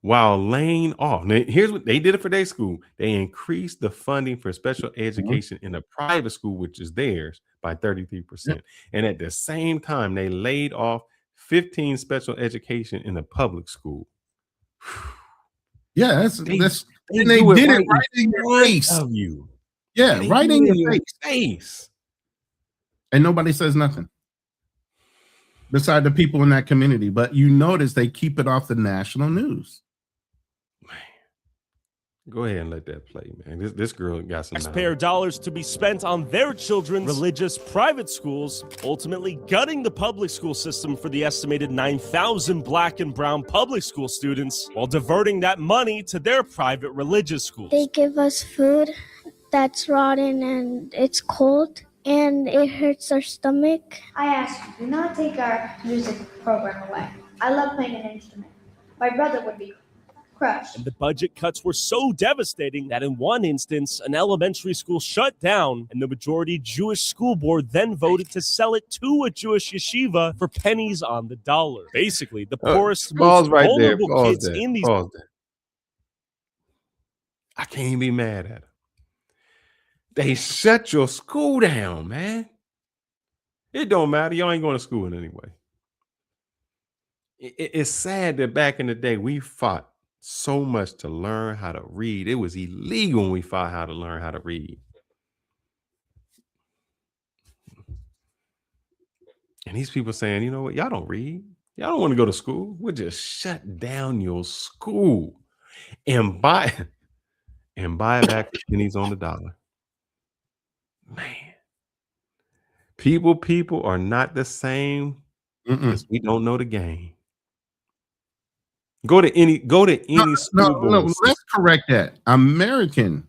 while laying off. Now, here's what they did it for their school. They increased the funding for special education in the private school, which is theirs, by 33%. And at the same time, they laid off 15 special education in the public school. Yeah, They and they do did it right right in your face. of you. Yeah, They right do in it your face. And nobody says nothing beside the people in that community. But you notice they keep it off the national news. Go ahead and let that play, man. This girl got some Taxpayer dollars to be spent on their children's religious private schools, ultimately gutting the public school system for the estimated 9,000 black and brown public school students, while diverting that money to their private religious schools. They give us food that's rotten and it's cold and it hurts our stomach. I ask you, do not take our music program away. I love playing an instrument. My brother would be crushed. And the budget cuts were so devastating that in one instance, an elementary school shut down, and the majority Jewish school board then voted to sell it to a Jewish yeshiva for pennies on the dollar. Basically, the poorest, most vulnerable kids in these... I can't even be mad at them. They shut your school down, man. It don't matter. Y'all ain't going to school in anyway. It's sad that back in the day, we fought so much to learn how to read. It was illegal when we fought how to learn how to read. And these people saying, you know what, y'all don't read. Y'all don't want to go to school. We'll just shut down your school and buy it back for pennies on the dollar. Man. People are not the same because we don't know the game. Go to any school board. No, let's correct that. American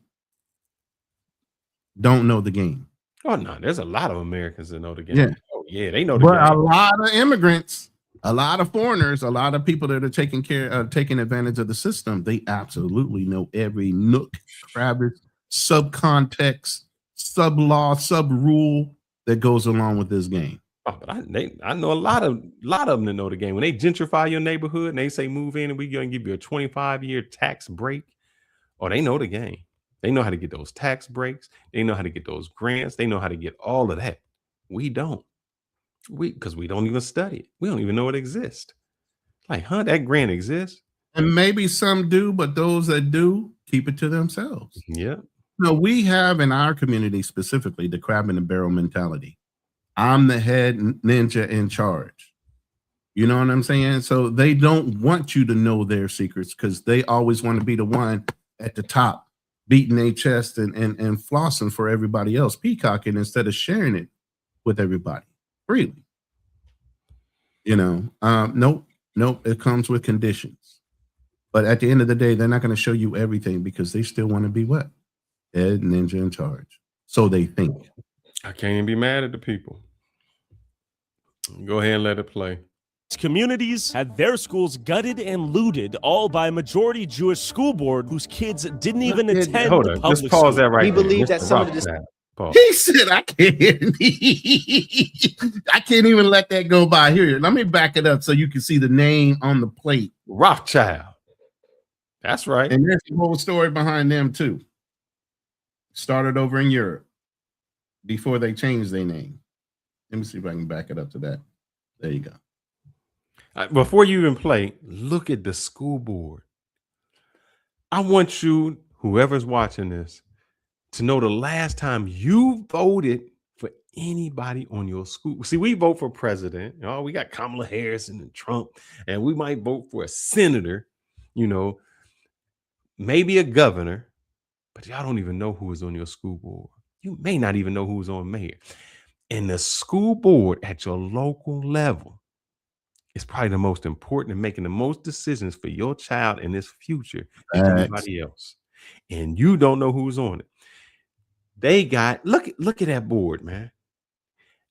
don't know the game. Oh no, there's a lot of Americans that know the game. Yeah. Oh yeah, they know the but game. A lot of immigrants, a lot of foreigners, a lot of people that are taking advantage of the system, they absolutely know every nook, crevice, subcontext, sub law, sub rule that goes along with this game. Oh, but I know a lot of them that know the game. When they gentrify your neighborhood and they say move in and we're going to give you a 25-year tax break, oh, they know the game. They know how to get those tax breaks. They know how to get those grants. They know how to get all of that. We don't. Because we don't even study it. We don't even know it exists. Like, that grant exists? And maybe some do, but those that do keep it to themselves. Yeah. No, we have in our community specifically the crab in the barrel mentality. I'm the head ninja in charge. You know what I'm saying? So they don't want you to know their secrets because they always want to be the one at the top, beating their chest and flossing for everybody else, peacocking instead of sharing it with everybody freely. You know, nope, it comes with conditions. But at the end of the day, they're not going to show you everything because they still want to be what? Head ninja in charge. So they think. I can't even be mad at the people. Go ahead and let it play. Communities had their schools gutted and looted, all by a majority Jewish school board whose kids didn't even attend Hold the on, public just pause school. that right We there. believe that Mr. some of Rock, the pause. He said, I can't even let that go by. Here, let me back it up so you can see the name on the plate. Rothschild. That's right. And there's a whole story behind them too. Started over in Europe before they changed their name. Let me see if I can back it up to that. There you go. Before you even play, look at the school board. I want you, whoever's watching this, to know the last time you voted for anybody on your school. See, we vote for president. You know, we got Kamala Harris and Trump, and we might vote for a senator, you know, maybe a governor, but y'all don't even know who is on your school board. You may not even know who's on mayor. And the school board at your local level is probably the most important in making the most decisions for your child and his future than anybody else. And you don't know who's on it. They got, look at that board, man.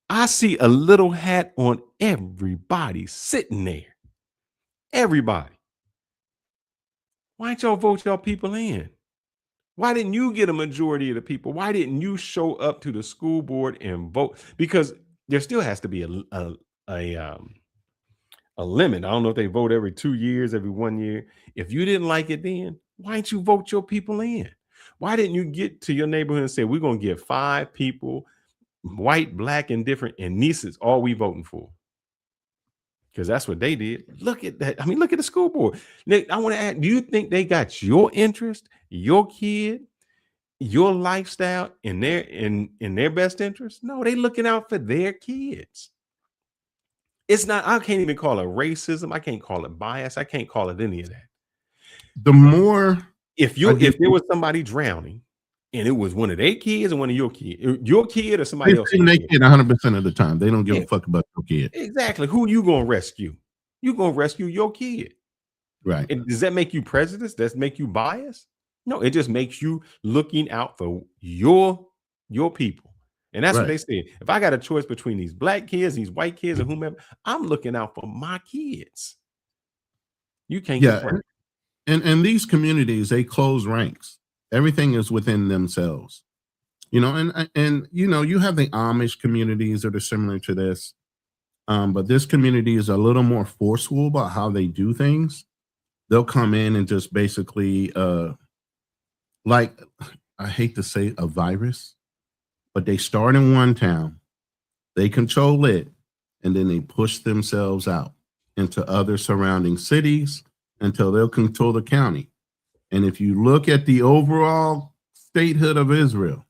I see a little hat on everybody sitting there. Everybody. Why didn't y'all vote y'all people in? Why didn't you get a majority of the people? Why didn't you show up to the school board and vote? Because there still has to be a limit. I don't know if they vote every 2 years, every 1 year. If you didn't like it then, why didn't you vote your people in? Why didn't you get to your neighborhood and say, we're going to give 5 people, white, black, and different, and this is all we voting for? Because that's what they did. Look at that. I mean, look at the school board. Nick, I want to ask, do you think they got your interest, your kid, your lifestyle in their best interest? No, they looking out for their kids. It's not, I can't even call it racism. I can't call it bias. I can't call it any of that. The more if there was somebody drowning and it was one of their kids and one of your kid or somebody else, they kid 100% of the time. They don't give a fuck about your kid. Exactly. Who you gonna rescue? You gonna rescue your kid. Right. And does that make you prejudiced? Does that make you biased? No, it just makes you looking out for your people. And that's what they said. If I got a choice between these black kids, these white kids, or whomever, I'm looking out for my kids. You can't get and these communities, they close ranks. Everything is within themselves. You know, and you know, you have the Amish communities that are similar to this. But this community is a little more forceful about how they do things. They'll come in and just basically like, I hate to say a virus, but they start in one town, they control it, and then they push themselves out into other surrounding cities until they'll control the county. And if you look at the overall statehood of Israel,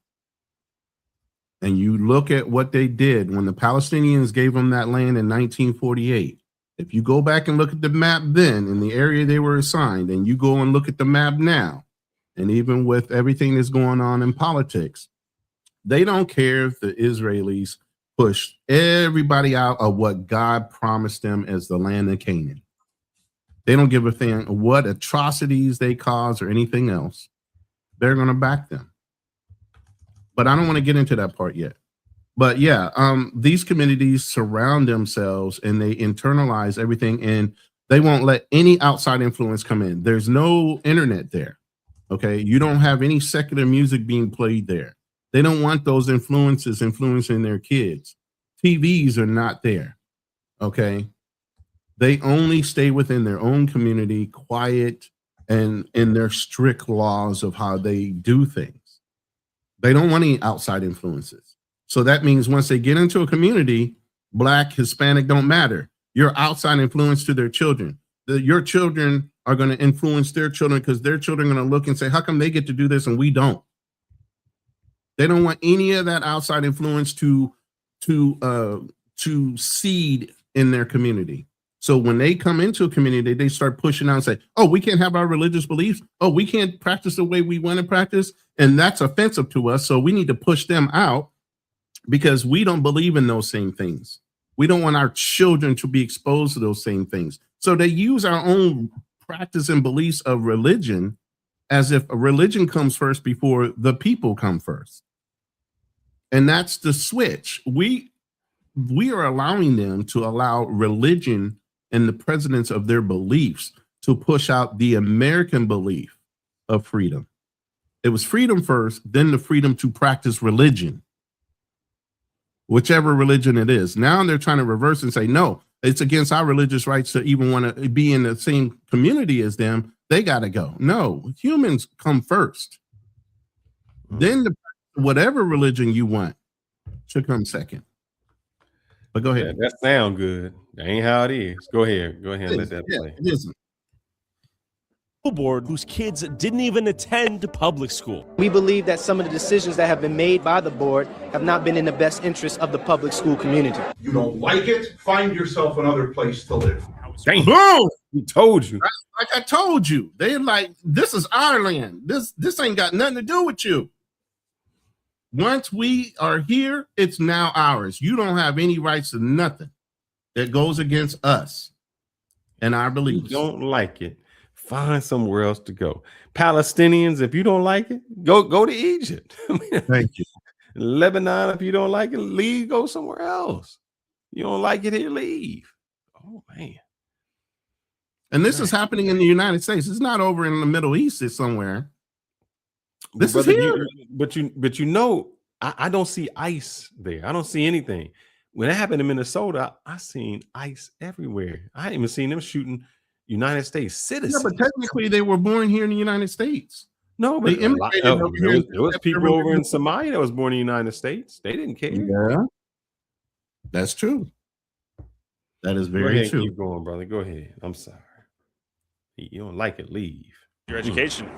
and you look at what they did when the Palestinians gave them that land in 1948, if you go back and look at the map then in the area they were assigned, and you go and look at the map now, and even with everything that's going on in politics, they don't care if the Israelis push everybody out of what God promised them as the land of Canaan. They don't give a thing what atrocities they cause or anything else. They're going to back them. But I don't want to get into that part yet. But yeah, these communities surround themselves and they internalize everything, and they won't let any outside influence come in. There's no internet there. Okay. You don't have any secular music being played there. They don't want those influences influencing their kids. TVs are not there. Okay. They only stay within their own community, quiet, and in their strict laws of how they do things. They don't want any outside influences. So that means once they get into a community, Black, Hispanic don't matter. You're outside influence to their children. Your children are going to influence their children because their children are going to look and say, how come they get to do this and we don't? They don't want any of that outside influence to seed in their community. So when they come into a community, they start pushing out and say, oh, we can't have our religious beliefs. Oh, we can't practice the way we want to practice. And that's offensive to us. So we need to push them out because we don't believe in those same things. We don't want our children to be exposed to those same things. So they use our own practice and beliefs of religion as if a religion comes first before the people come first. And that's the switch. We are allowing them to allow religion and the precedence of their beliefs to push out the American belief of freedom. It was freedom first, then the freedom to practice religion, whichever religion it is. Now they're trying to reverse and say, no, it's against our religious rights to even want to be in the same community as them. They got to go. No, humans come first. Then whatever religion you want should come second. But go ahead. Yeah, that sound good. That ain't how it is. Go ahead. Go ahead and let that play. It isn't. Board whose kids didn't even attend public school. We believe that some of the decisions that have been made by the board have not been in the best interest of the public school community. You don't like it, find yourself another place to live. Dang. Boom! We told you. Like I told you. They're like, this is our land. This ain't got nothing to do with you. Once we are here, it's now ours. You don't have any rights to nothing that goes against us and our beliefs. You don't like it, find somewhere else to go. Palestinians, if you don't like it, go to Egypt. Thank you. Lebanon, if you don't like it, leave, go somewhere else. You don't like it here, leave. Oh man. And this is happening in the United States. It's not over in the Middle East, it's somewhere. This is here. But you know, I don't see ICE there. I don't see anything. when it happened in Minnesota, I seen ICE everywhere. I ain't even seen them shooting United States citizens. Yeah, but technically they were born here in the United States. No, but they immigrated over here. there was people over in Somali that was born in the United States. They didn't care. Yeah, that's true. That is Go very ahead, true. keep going, brother. Go ahead. I'm sorry. You don't like it, leave. Your education.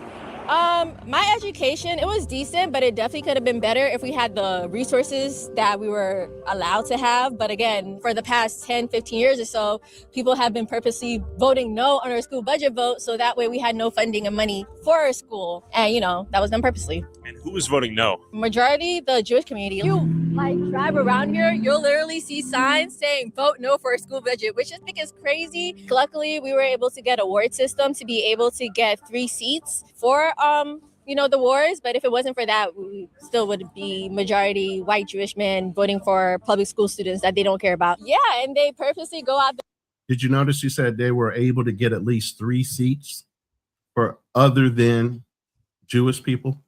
My education, it was decent, but it definitely could have been better if we had the resources that we were allowed to have. But again, for the past 10, 15 years or so, people have been purposely voting no on our school budget vote. So that way we had no funding and money for our school. And, you know, that was done purposely. And who was voting no? Majority, the Jewish community. You like drive around here, you'll literally see signs saying vote no for a school budget, which I think is crazy. Luckily, we were able to get a ward system to be able to get 3 seats for you know, the wars. But if it wasn't for that, we still would be majority white Jewish men voting for public school students that they don't care about. Yeah, and they purposely go out there. Did you notice you said they were able to get at least 3 seats for other than Jewish people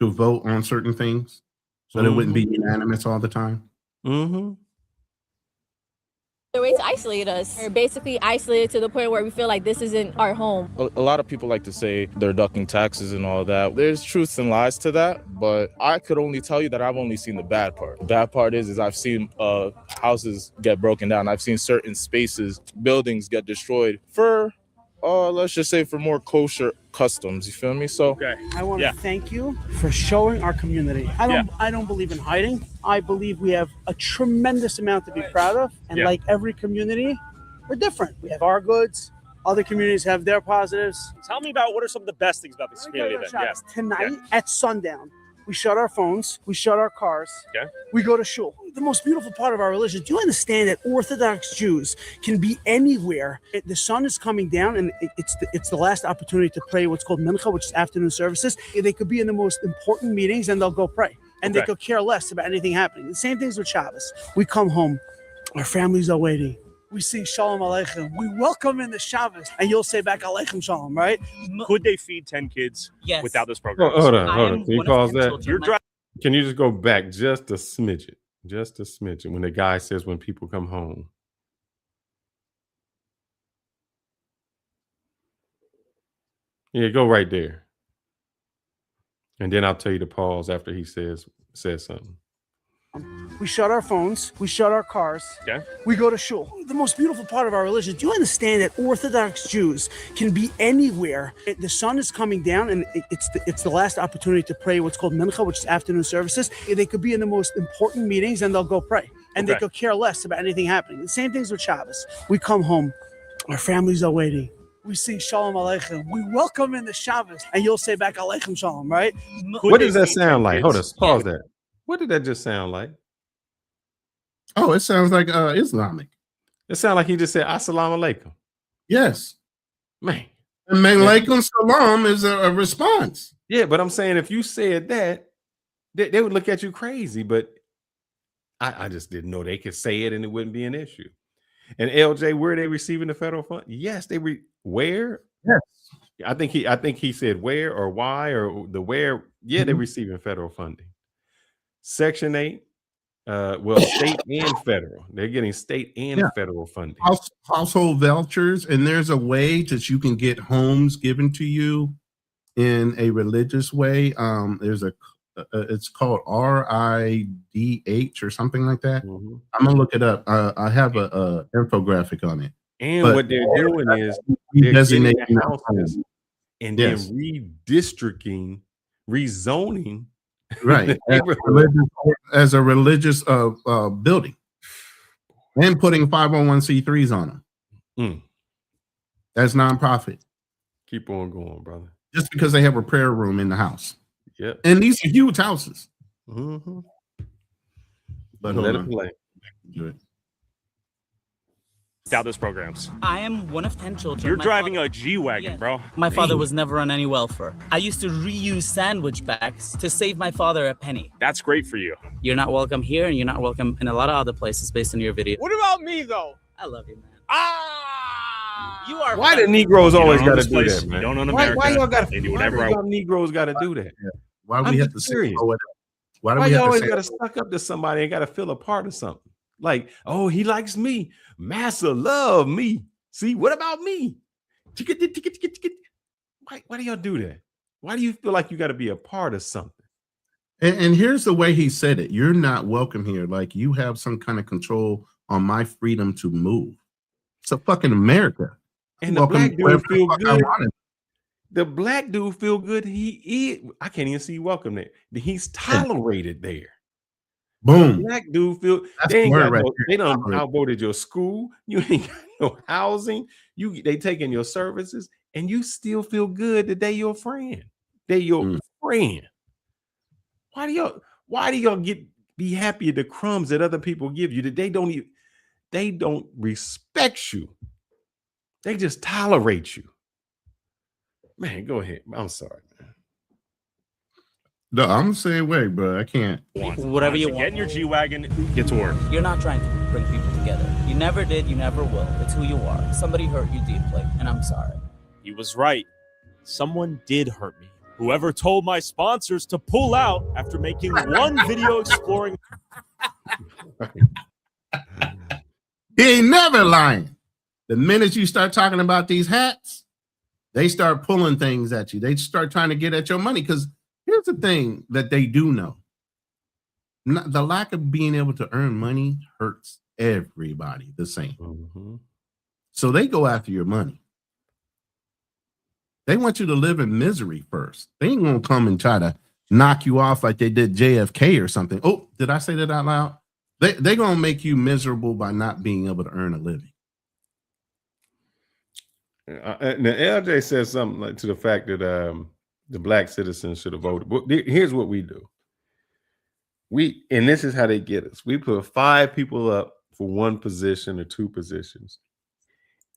to vote on certain things, so that it wouldn't be unanimous all the time? The way to isolate us. We're basically isolated to the point where we feel like this isn't our home. A lot of people like to say they're ducking taxes and all that. There's truths and lies to that, but I could only tell you that I've only seen the bad part. The bad part is I've seen houses get broken down. I've seen certain spaces, buildings get destroyed for, let's just say, for more kosher customs. You feel me? So I want to thank you for showing our community. I don't believe in hiding. I believe we have a tremendous amount to be proud of. And like every community, we're different. We have our goods. Other communities have their positives. Tell me about what are some of the best things about this community then? Tonight at sundown, we shut our phones, we shut our cars, we go to shul. The most beautiful part of our religion, do you understand that Orthodox Jews can be anywhere? The sun is coming down and it's the last opportunity to pray what's called mincha, which is afternoon services. They could be in the most important meetings and they'll go pray. And they could care less about anything happening. The same things with Shabbos. We come home, our families are waiting. We sing Shalom Aleichem. We welcome in the Shabbos, and you'll say back Aleichem Shalom, right? Could they feed 10 kids without this program? Hold on. Can you pause that? Can you just go back just a smidgen? Just a smidgen. When the guy says when people come home. Yeah, go right there. And then I'll tell you to pause after he says something. We shut our phones, we shut our cars, we go to shul. The most beautiful part of our religion, do you understand that Orthodox Jews can be anywhere? The sun is coming down and it's the last opportunity to pray what's called mincha, which is afternoon services. They could be in the most important meetings and they'll go pray. And they could care less about anything happening. The same things with Shabbos. We come home, our families are waiting. We sing Shalom Aleichem. We welcome in the Shabbos, and you'll say back Aleichem Shalom, right? What does that sound like? Hold on, pause that. What did that just sound like? Oh, it sounds like Islamic. It sounds like he just said Assalamu alaikum. Yes. Man. And alaikum salam is a response. Yeah, but I'm saying if you said that, they would look at you crazy. But I just didn't know they could say it and it wouldn't be an issue. And LJ, where are they receiving the federal fund? Yes, where? Yes. I think he said where or why or the where. Yeah, they're receiving federal funding. Section 8, state and federal. They're getting state and federal funding. Household vouchers, and there's a way that you can get homes given to you in a religious way. There's it's called RIDH or something like that. I'm gonna look it up. I have a infographic on it. And what they're doing is they're getting the houses and then redistricting, rezoning. Right, as a religious building, and putting 501c3s on them. That's nonprofit. Keep on going, brother. Just because they have a prayer room in the house. Yeah, and these are huge houses. But let it play. Without those programs. I am one of 10 children. You're driving a G-Wagon, bro. My father was never on any welfare. I used to reuse sandwich bags to save my father a penny. That's great for you. You're not welcome here, and you're not welcome in a lot of other places based on your video. What about me, though? I love you, man. You are. Why the Negroes always got to do that, man? You don't own America. Why y'all got to do whatever? Why Negroes got to do that? Why do we have to say? Why you always got to suck up to somebody and got to feel a part of something? Like, oh, he likes me. Massa love me. See, what about me? Why do y'all do that? Why do you feel like you got to be a part of something? And here's the way he said it. You're not welcome here. Like you have some kind of control on my freedom to move. It's a fucking America. And the black dude feel good. The black dude feel good. I can't even see welcome there. He's tolerated there. Boom. The black dude feel they ain't got they done outvoted your school. You ain't got no housing. They taking your services, and you still feel good that they your friend. They your friend. Why do y'all be happy at the crumbs that other people give you that they don't respect you? They just tolerate you. Man, go ahead. I'm sorry, man. No, I'm the same way, bro. I can't. Whatever you want. Get in your G-Wagon, get to work. You're not trying to bring people together. You never did, you never will. It's who you are. Somebody hurt you deeply, and I'm sorry. He was right. Someone did hurt me. Whoever told my sponsors to pull out after making one video exploring. He ain't never lying. The minute you start talking about these hats, they start pulling things at you. They start trying to get at your money. Because here's the thing that they do know. The lack of being able to earn money hurts everybody the same. Mm-hmm. So they go after your money. They want you to live in misery first. They ain't gonna come and try to knock you off like they did JFK or something. Oh, did I say that out loud? They're gonna make you miserable by not being able to earn a living. Now, LJ says something like to the fact that the black citizens should have voted. But here's what we do. And this is how they get us. We put 5 people up for one position or 2 positions,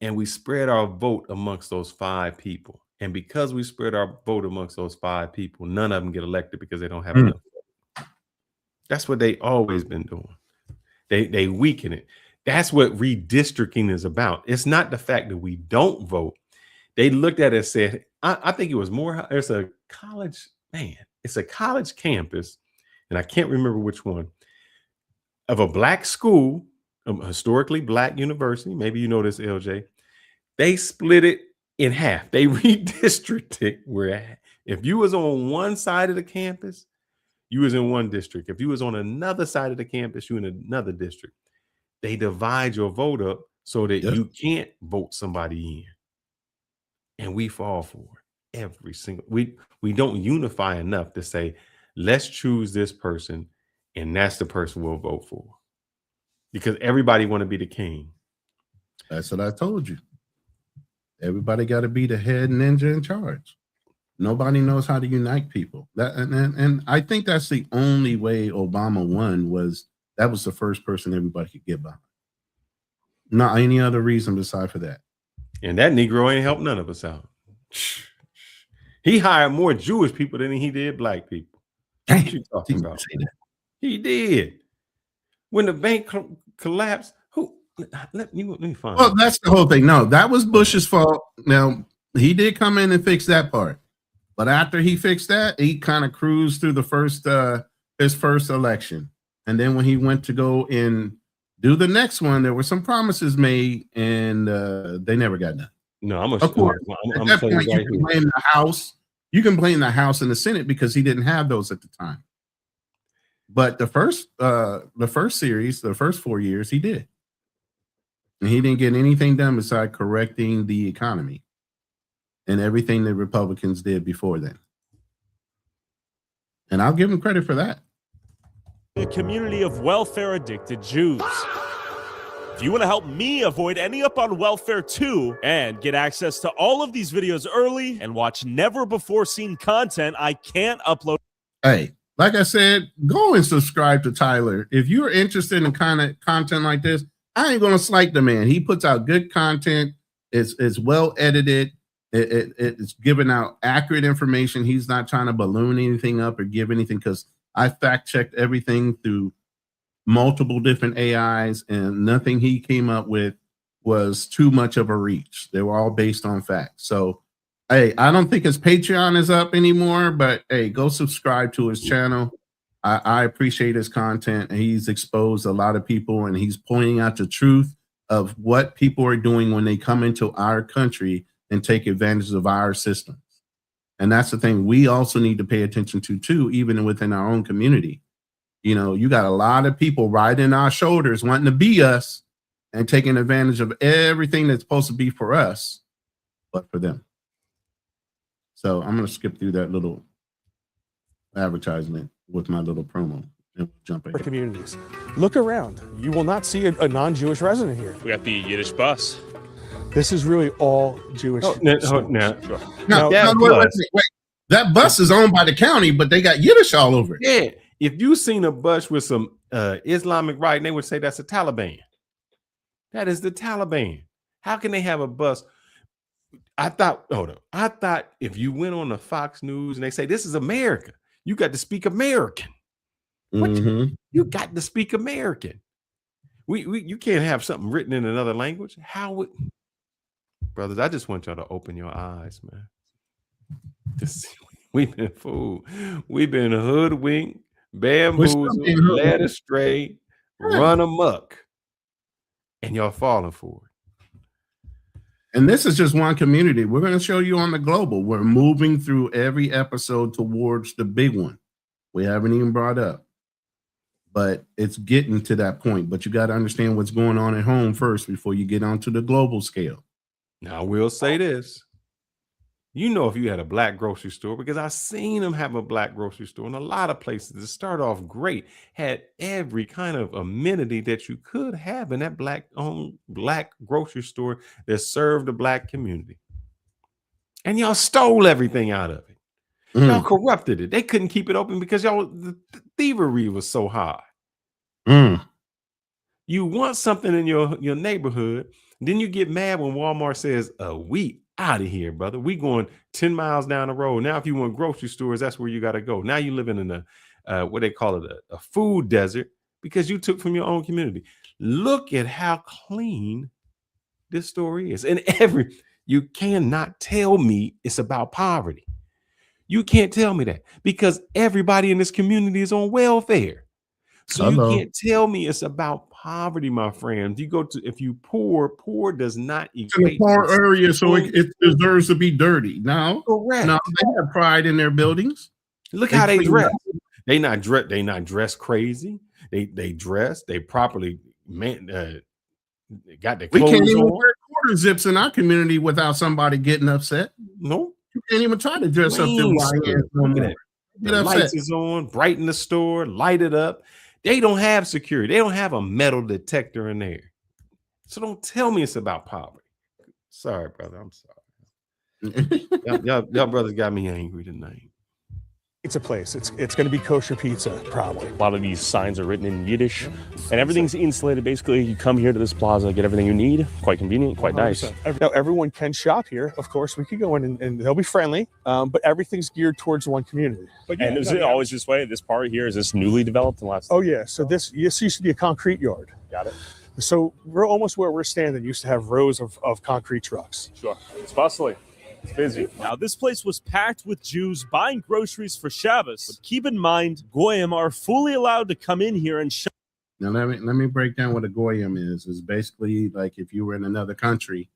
and we spread our vote amongst those 5 people. And because we spread our vote amongst those 5 people, none of them get elected because they don't have enough vote. That's what they always been doing. They weaken it. That's what redistricting is about. It's not the fact that we don't vote. They looked at it and said, I think it was more, it's a college campus, and I can't remember which one, of a black school, a historically black university. Maybe you know this, LJ. They split it in half. They redistricted where if you was on one side of the campus, you was in one district. If you was on another side of the campus, you in another district. They divide your vote up so that you can't vote somebody in. And we fall for it every single. We don't unify enough to say, let's choose this person, and that's the person we'll vote for. Because everybody want to be the king. That's what I told you. Everybody got to be the head ninja in charge. Nobody knows how to unite people. And I think that's the only way Obama won was that was the first person everybody could get behind. Not any other reason beside for that. And that Negro ain't helped none of us out. He hired more Jewish people than he did black people. What you talking about? He did. When the bank collapsed, let me find. Well, that's the whole thing. No, that was Bush's fault. Now he did come in and fix that part, but after he fixed that, he kind of cruised through the his first election, and then when he went to go and do the next one, there were some promises made, and they never got done. No, of course. At that point, you can blame the House. You can blame the House and the Senate because he didn't have those at the time. But the first series, the first 4 years, he did. And he didn't get anything done besides correcting the economy and everything the Republicans did before then. And I'll give him credit for that. A community of welfare-addicted Jews. If you want to help me avoid ending up on welfare too and get access to all of these videos early and watch never-before-seen content I can't upload. Hey, like I said, go and subscribe to Tyler. If you're interested in kind of content like this, I ain't gonna slight the man. He puts out good content. It's well edited. It's giving out accurate information. He's not trying to balloon anything up or give anything, because I fact checked everything through multiple different AIs, and nothing he came up with was too much of a reach. They were all based on facts. So, hey, I don't think his Patreon is up anymore, but hey, go subscribe to his channel. I appreciate his content. He's exposed a lot of people, and he's pointing out the truth of what people are doing when they come into our country and take advantage of our systems. And that's the thing we also need to pay attention to too, even within our own community. You know, you got a lot of people riding our shoulders, wanting to be us and taking advantage of everything that's supposed to be for us, but for them. So I'm going to skip through that little advertisement with my little promo and jump ahead. Communities. Look around. You will not see a non-Jewish resident here. We got the Yiddish bus. This is really all Jewish. Wait. That bus is owned by the county, but they got Yiddish all over it. Yeah. If you seen a bus with some Islamic writing, they would say that's the Taliban. That is the Taliban. How can they have a bus? I thought if you went on the Fox News and they say this is America, you got to speak American. You got to speak American. You can't have something written in another language. How would, brothers? I just want y'all to open your eyes, man. We've been fooled. We've been hoodwinked, bamboozled, led astray, run amok, and y'all falling for it. And this is just one community. We're going to show you on the global. We're moving through every episode towards the big one. We haven't even brought up, but it's getting to that point. But you got to understand what's going on at home first before you get onto the global scale. Now, I will say this. You know, if you had a black grocery store, because I've seen them have a black grocery store in a lot of places that start off great, had every kind of amenity that you could have in that black grocery store that served the black community. And y'all stole everything out of it. Y'all corrupted it. They couldn't keep it open because the thievery was so high. You want something in your neighborhood, then you get mad when Walmart says, we out of here, brother. We going 10 miles down the road. Now, if you want grocery stores, that's where you got to go. Now you're living in what they call it, a food desert, because you took from your own community. Look at how clean this story is. And you cannot tell me it's about poverty. You can't tell me that because everybody in this community is on welfare. So you can't tell me it's about poverty, my friend. If you poor does not equate in a poor area, so it deserves to be dirty. Now, correct. Now they have pride in their buildings. Look how they dress. They not dressed crazy. They dress. They properly got their clothes. We can't even on. wear quarter zips in our community without somebody getting upset. No, you can't even try to dress up your the lights is on, brighten the store, light it up. They don't have security. They don't have a metal detector in there. So don't tell me it's about poverty. Sorry, brother. I'm sorry. y'all brothers got me angry tonight. Pizza place. It's going to be kosher pizza, probably. A lot of these signs are written in Yiddish, and everything's insulated. Basically, you come here to this plaza, get everything you need. Quite convenient, quite nice. Now, everyone can shop here. Of course, we could go in and they'll be friendly, but everything's geared towards one community. But yeah, and is it always this way? This part here, is this newly developed in the last? Oh, yeah. So this used to be a concrete yard. Got it. So we're almost where we're standing. Used to have rows of concrete trucks. Sure. It's bustling. It's busy. Now, this place was packed with Jews buying groceries for Shabbos. But keep in mind, Goyim are fully allowed to come in here and shop. Now, let me break down what a Goyim is. It's basically like if you were in another country,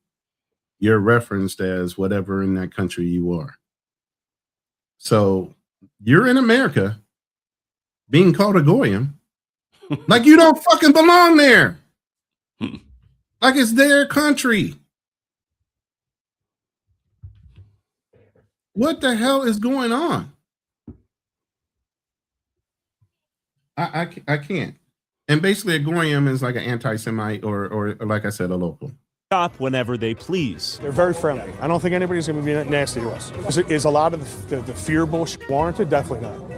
you're referenced as whatever in that country you are. So you're in America being called a Goyim like you don't fucking belong there. Like it's their country. What the hell is going on? I can't. And basically, a Goyim is like an anti-Semite or like I said, a local. Shop whenever they please. They're very friendly. I don't think anybody's going to be nasty to us. Is a lot of the fear bullshit warranted? Definitely not.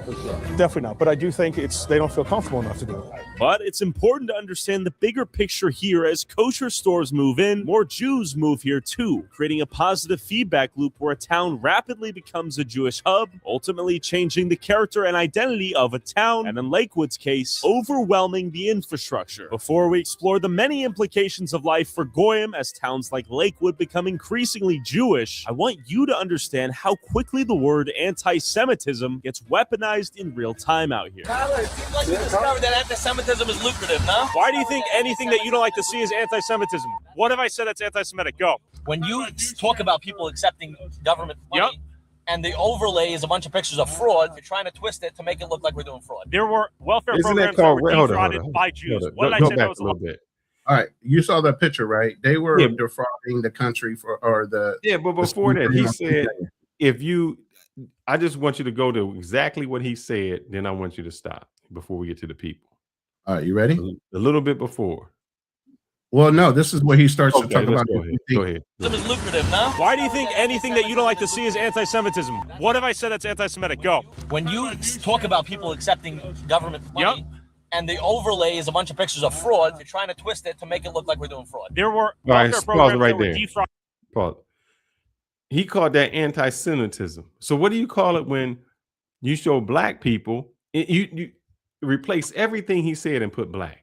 Definitely not. But I do think they don't feel comfortable enough to do it. But it's important to understand the bigger picture here. As kosher stores move in, more Jews move here too, creating a positive feedback loop where a town rapidly becomes a Jewish hub, ultimately changing the character and identity of a town, and in Lakewood's case, overwhelming the infrastructure. Before we explore the many implications of life for Goyim as towns like Lakewood become increasingly Jewish, I want you to understand how quickly the word anti-Semitism gets weaponized recognized in real time out here. Tyler, it seems like you discovered that anti-Semitism is lucrative, no? Why do you think anything that you don't like to see is anti-Semitism? What have I said that's anti-Semitic? Go. When you talk about people accepting government money, and the overlay is a bunch of pictures of fraud, you're trying to twist it to make it look like we're doing fraud. There were welfare Isn't that programs that called? were Hold defrauded on. by Jews. What did I Go say back that was a little bit. All right, you saw that picture, right? They were defrauding the country but before that, he said, I just want you to go to exactly what he said, then I want you to stop before we get to the people. All right, you ready? A little bit before. Well, no, this is where he starts to talk about. Go ahead. Is lucrative, no? Why do you think anything that you don't like to see is anti-Semitism? What have I said that's anti-Semitic? Go. When you talk about people accepting government money, and the overlay is a bunch of pictures of fraud, you're trying to twist it to make it look like we're doing fraud. There were welfare programs that were defrauded. Pause. He called that anti-Semitism. So what do you call it when you show black people? You replace everything he said and put black.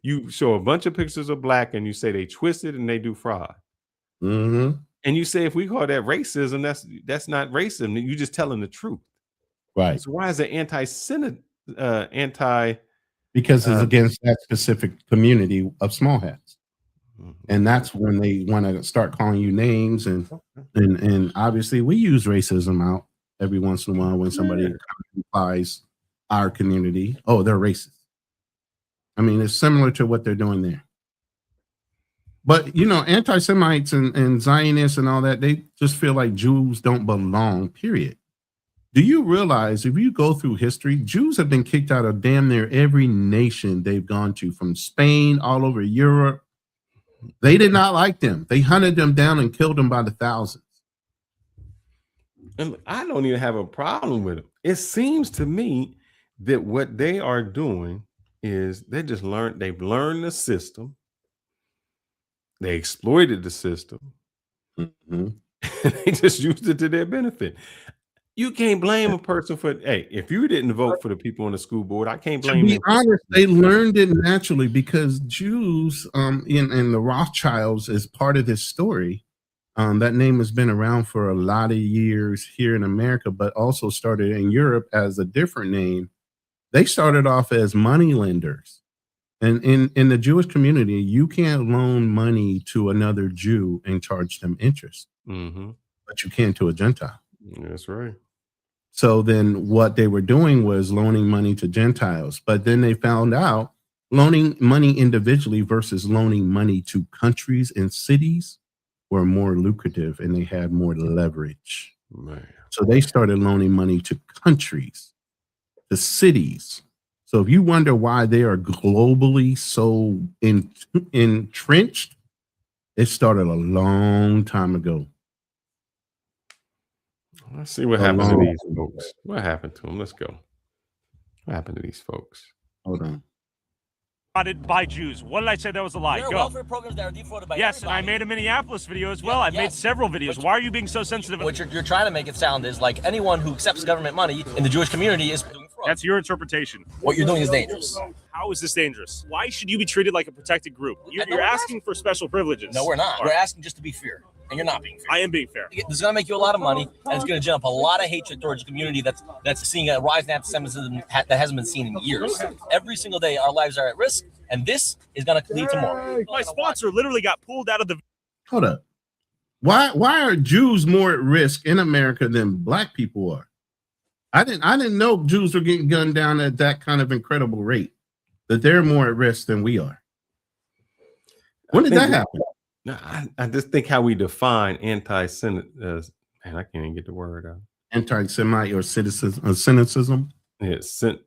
You show a bunch of pictures of black and you say they twisted and they do fraud. Mm-hmm. And you say if we call that racism, that's not racism. You're just telling the truth. Right. So why is it because it's against that specific community of small hats. And that's when they want to start calling you names and obviously we use racism out every once in a while when somebody implies our community, oh, they're racist. I mean, it's similar to what they're doing there. But, anti-Semites and Zionists and all that, they just feel like Jews don't belong, period. Do you realize if you go through history, Jews have been kicked out of damn near every nation they've gone to, from Spain all over Europe. They did not like them. They hunted them down and killed them by the thousands. And I don't even have a problem with it. It seems to me that what they are doing is they've learned the system. They exploited the system. Mm-hmm. They just used it to their benefit. You can't blame a person for, hey, if you didn't vote for the people on the school board, I can't blame them. To be honest, they learned it naturally because Jews in the Rothschilds is part of this story. That name has been around for a lot of years here in America, but also started in Europe as a different name. They started off as money lenders. And in the Jewish community, you can't loan money to another Jew and charge them interest. Mm-hmm. But you can to a Gentile. That's right. So then what they were doing was loaning money to Gentiles. But then they found out loaning money individually versus loaning money to countries and cities were more lucrative and they had more leverage. Man. So they started loaning money to countries, to cities. So if you wonder why they are globally so entrenched, it started a long time ago. Let's see what happened to these folks. What happened to them? Let's go. What happened to these folks? Hold on. By Jews. What did I say that was a lie? There are Go. welfare programs that are defrauded by Yes, everybody. and I made a Minneapolis video as well. I've made several videos. Why are you being so sensitive? What you're trying to make it sound is like anyone who accepts government money in the Jewish community is doing fraud. That's your interpretation. What you're doing is dangerous. How is this dangerous? Why should you be treated like a protected group? You're asking for special privileges. No, we're not. We're asking just to be fair. And you're not being fair. I am being fair. This is going to make you a lot of money, and it's going to gin up a lot of hatred towards a community that's seeing a rise in anti-Semitism that hasn't been seen in years. Every single day, our lives are at risk, and this is going to lead to more. My sponsor literally got pulled out of the... Hold up. Why are Jews more at risk in America than black people are? I didn't know Jews were getting gunned down at that kind of incredible rate, that they're more at risk than we are. When did that happen? No, I just think how we define anti-Semite, man, I can't even get the word out. Anti-Semite or cynicism? Yeah, Semitism,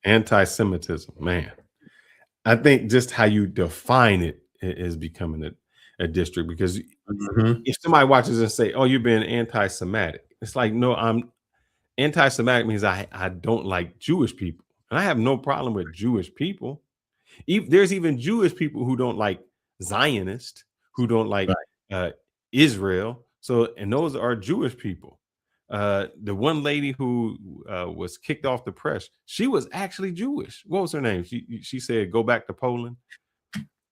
anti-Semitism, man. I think just how you define it is becoming a district, because if somebody watches and say, oh, you're being anti-Semitic, it's like, no, I'm anti-Semitic means I don't like Jewish people. And I have no problem with Jewish people. There's even Jewish people who don't like Zionists, who don't like Israel. So, and those are Jewish people. The one lady who was kicked off the press, she was actually Jewish. What was her name? She said, go back to Poland.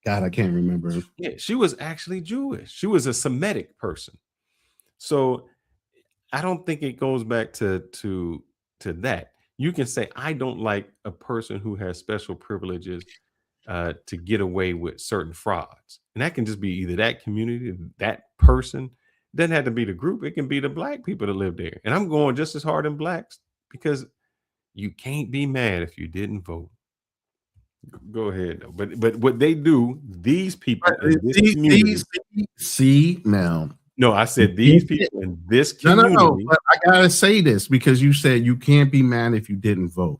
God, I can't remember. Yeah, she was actually Jewish. She was a Semitic person. So I don't think it goes back to that. You can say, I don't like a person who has special privileges to get away with certain frauds. And that can just be either that community, that person. It doesn't have to be the group. It can be the black people that live there. And I'm going just as hard in blacks because you can't be mad if you didn't vote. Go ahead. But what they do, these people in this community. See now. No, I said these people in this community. No. But I gotta say this because you said you can't be mad if you didn't vote.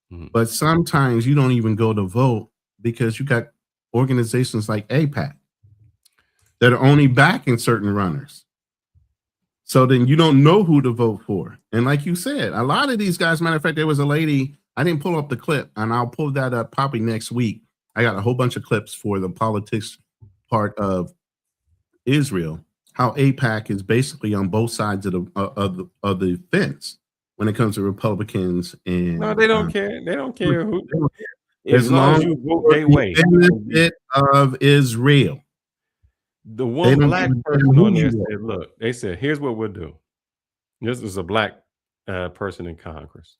But sometimes you don't even go to vote because you got organizations like AIPAC that are only backing certain runners. So then you don't know who to vote for. And like you said, a lot of these guys, matter of fact, there was a lady, I didn't pull up the clip, and I'll pull that up probably next week. I got a whole bunch of clips for the politics part of Israel, how AIPAC is basically on both sides of the fence when it comes to Republicans. And no, they don't care. They don't care who. As long as you vote their way. Benefit of Israel. The one black person on there said, look, they said, here's what we'll do. This is a black person in Congress.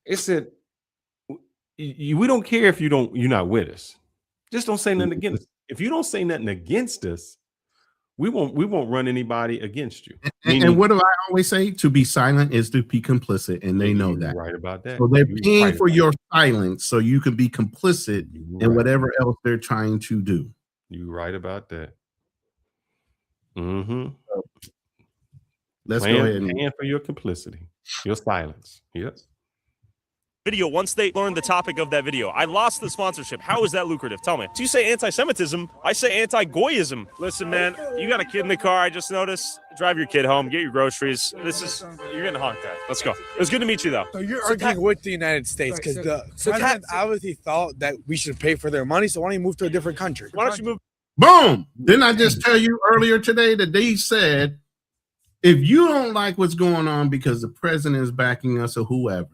It said, we don't care if you're not with us. Just don't say nothing against us. If you don't say nothing against us, we won't run anybody against you. And what do I always say? To be silent is to be complicit, and they know that. Right about that. So they're paying for your silence so you can be complicit in whatever else they're trying to do. You're right about that. Let's go ahead and paying for your complicity, your silence. Yep. Video, once they learned the topic of that video, I lost the sponsorship. How is that lucrative? Tell me. So you say anti-Semitism, I say anti-Goyism. Listen, man, you got a kid in the car, I just noticed. Drive your kid home, get your groceries. You're getting honked at. Let's go. It was good to meet you, though. So you're arguing with the United States because the president obviously thought that we should pay for their money, so why don't you move to a different country? Why don't you move? Boom! Didn't I just tell you earlier today that they said, if you don't like what's going on because the president is backing us or whoever,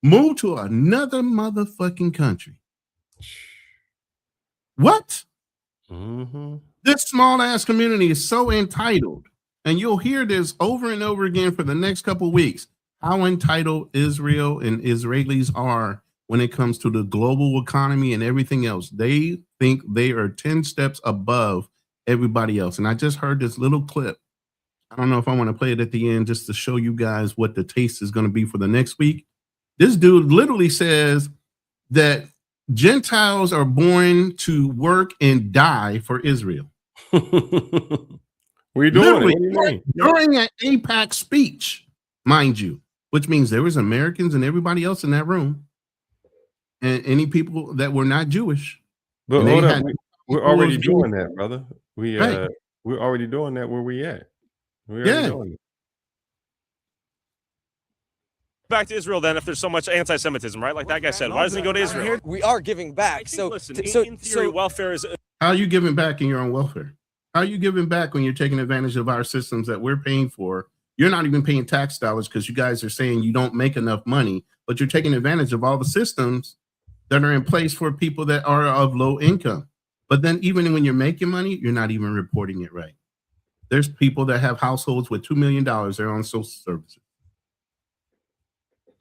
move to another motherfucking country. What? This small ass community is so entitled, and you'll hear this over and over again for the next couple of weeks. How entitled Israel and Israelis are when it comes to the global economy and everything else. They think they are 10 steps above everybody else. And I just heard this little clip. I don't know if I want to play it at the end just to show you guys what the taste is going to be for the next week. This dude literally says that Gentiles are born to work and die for Israel. We're doing literally, it. What do you mean? During an AIPAC speech, mind you, which means there was Americans and everybody else in that room, and any people that were not Jewish. But hold up, we're already doing that, brother. We're already doing that where we at. We're already doing it. Back to Israel then, if there's so much anti-Semitism, right? Like that guy said, why doesn't he go to Israel? We are giving back. Listen, in theory, welfare is... How are you giving back in your own welfare? How are you giving back when you're taking advantage of our systems that we're paying for? You're not even paying tax dollars because you guys are saying you don't make enough money, but you're taking advantage of all the systems that are in place for people that are of low income. But then even when you're making money, you're not even reporting it right. There's people that have households with $2 million. They're on social services,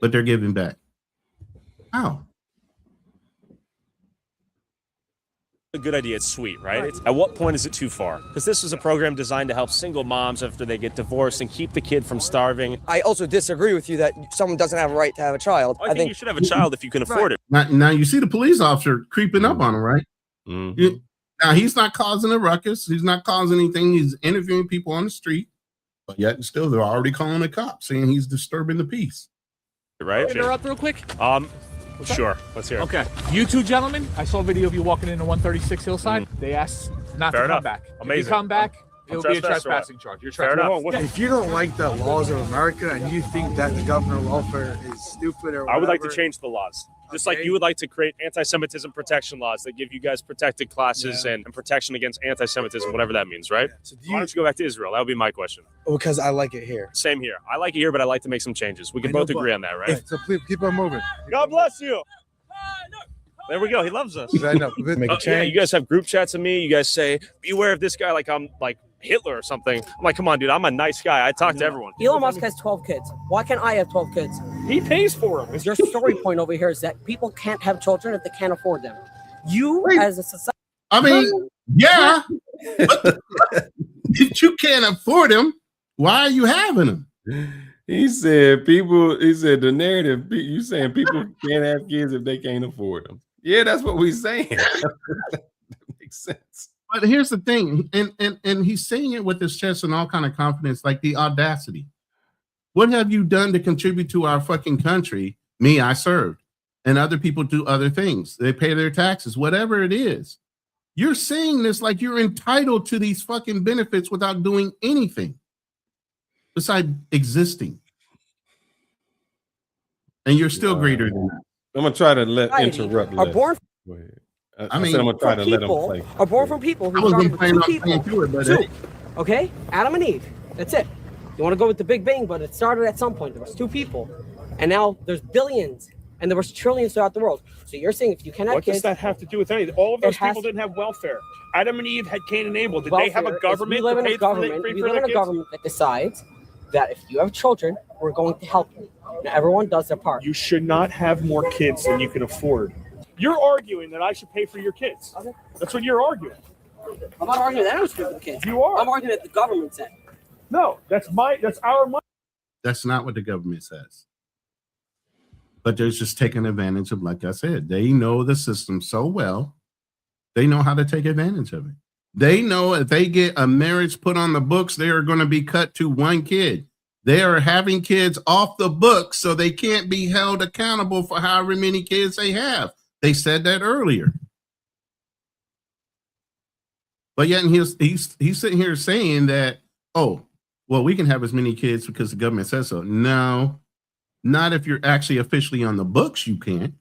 but they're giving back. How? A good idea. It's sweet, right? At what point is it too far? Because this is a program designed to help single moms after they get divorced and keep the kid from starving. I also disagree with you that someone doesn't have a right to have a child. I think you should have a child if you can afford it. Now you see the police officer creeping up on him, right? Now he's not causing a ruckus. He's not causing anything. He's interviewing people on the street, but yet still they're already calling the cops saying he's disturbing the peace. Right? Can I interrupt real quick? Sure. Let's hear it. Okay. You two gentlemen, I saw a video of you walking into 136 Hillside. They asked not to come back. Amazing. If you come back, it'll be a trespassing charge. You're trespassing. If you don't like the laws of America and you think that the government welfare is stupid or whatever, I would like to change the laws. Just like you would like to create anti-Semitism protection laws that give you guys protected classes and protection against anti-Semitism, whatever that means, right? So why don't you go back to Israel? That would be my question. Because I like it here. Same here. I like it here, but I'd like to make some changes. We can both agree on that, right? So please keep on moving. God bless you. There we go. He loves us. I know. Make a change. Yeah, you guys have group chats of me. You guys say, beware of this guy. Like I'm like Hitler or something. I'm like, come on, dude, I'm a nice guy. I talk to everyone. Elon Musk has 12 kids. Why can't I have 12 kids? He pays for them. Your story point over here is that people can't have children if they can't afford them. You, as a society... I mean, yeah. If you can't afford them, why are you having them? He said the narrative, you saying people can't have kids if they can't afford them. Yeah, that's what we're saying. That makes sense. But here's the thing, and he's saying it with his chest and all kind of confidence, like the audacity. What have you done to contribute to our fucking country? Me, I served. And other people do other things. They pay their taxes, whatever it is. You're saying this like you're entitled to these fucking benefits without doing anything besides existing. And you're still greater than that. I'm going to try to interrupt. Are born... Go ahead. I'm going to try to let him play. Are born from people who started with two people. Okay? Adam and Eve. That's it. You want to go with the Big Bang, but it started at some point. There was two people. And now there's billions. And there was trillions throughout the world. So you're saying if you can have what kids... does that have to do with anything? All of those people didn't have welfare. Adam and Eve had Cain and Abel. Did they have a government that paid for their kids? We live in a government that decides that if you have children, we're going to help you. Now, everyone does their part. You should not have more kids than you can afford. You're arguing that I should pay for your kids. Okay. That's what you're arguing. I'm not arguing that I was for the kids. You are. I'm arguing that the government said. No, that's our money. That's not what the government says. But they're just taking advantage of, like I said, they know the system so well, they know how to take advantage of it. They know if they get a marriage put on the books, they are going to be cut to one kid. They are having kids off the books so they can't be held accountable for however many kids they have. They said that earlier. But yet he's sitting here saying that, oh, well, we can have as many kids because the government says so. No, not if you're actually officially on the books, you can't.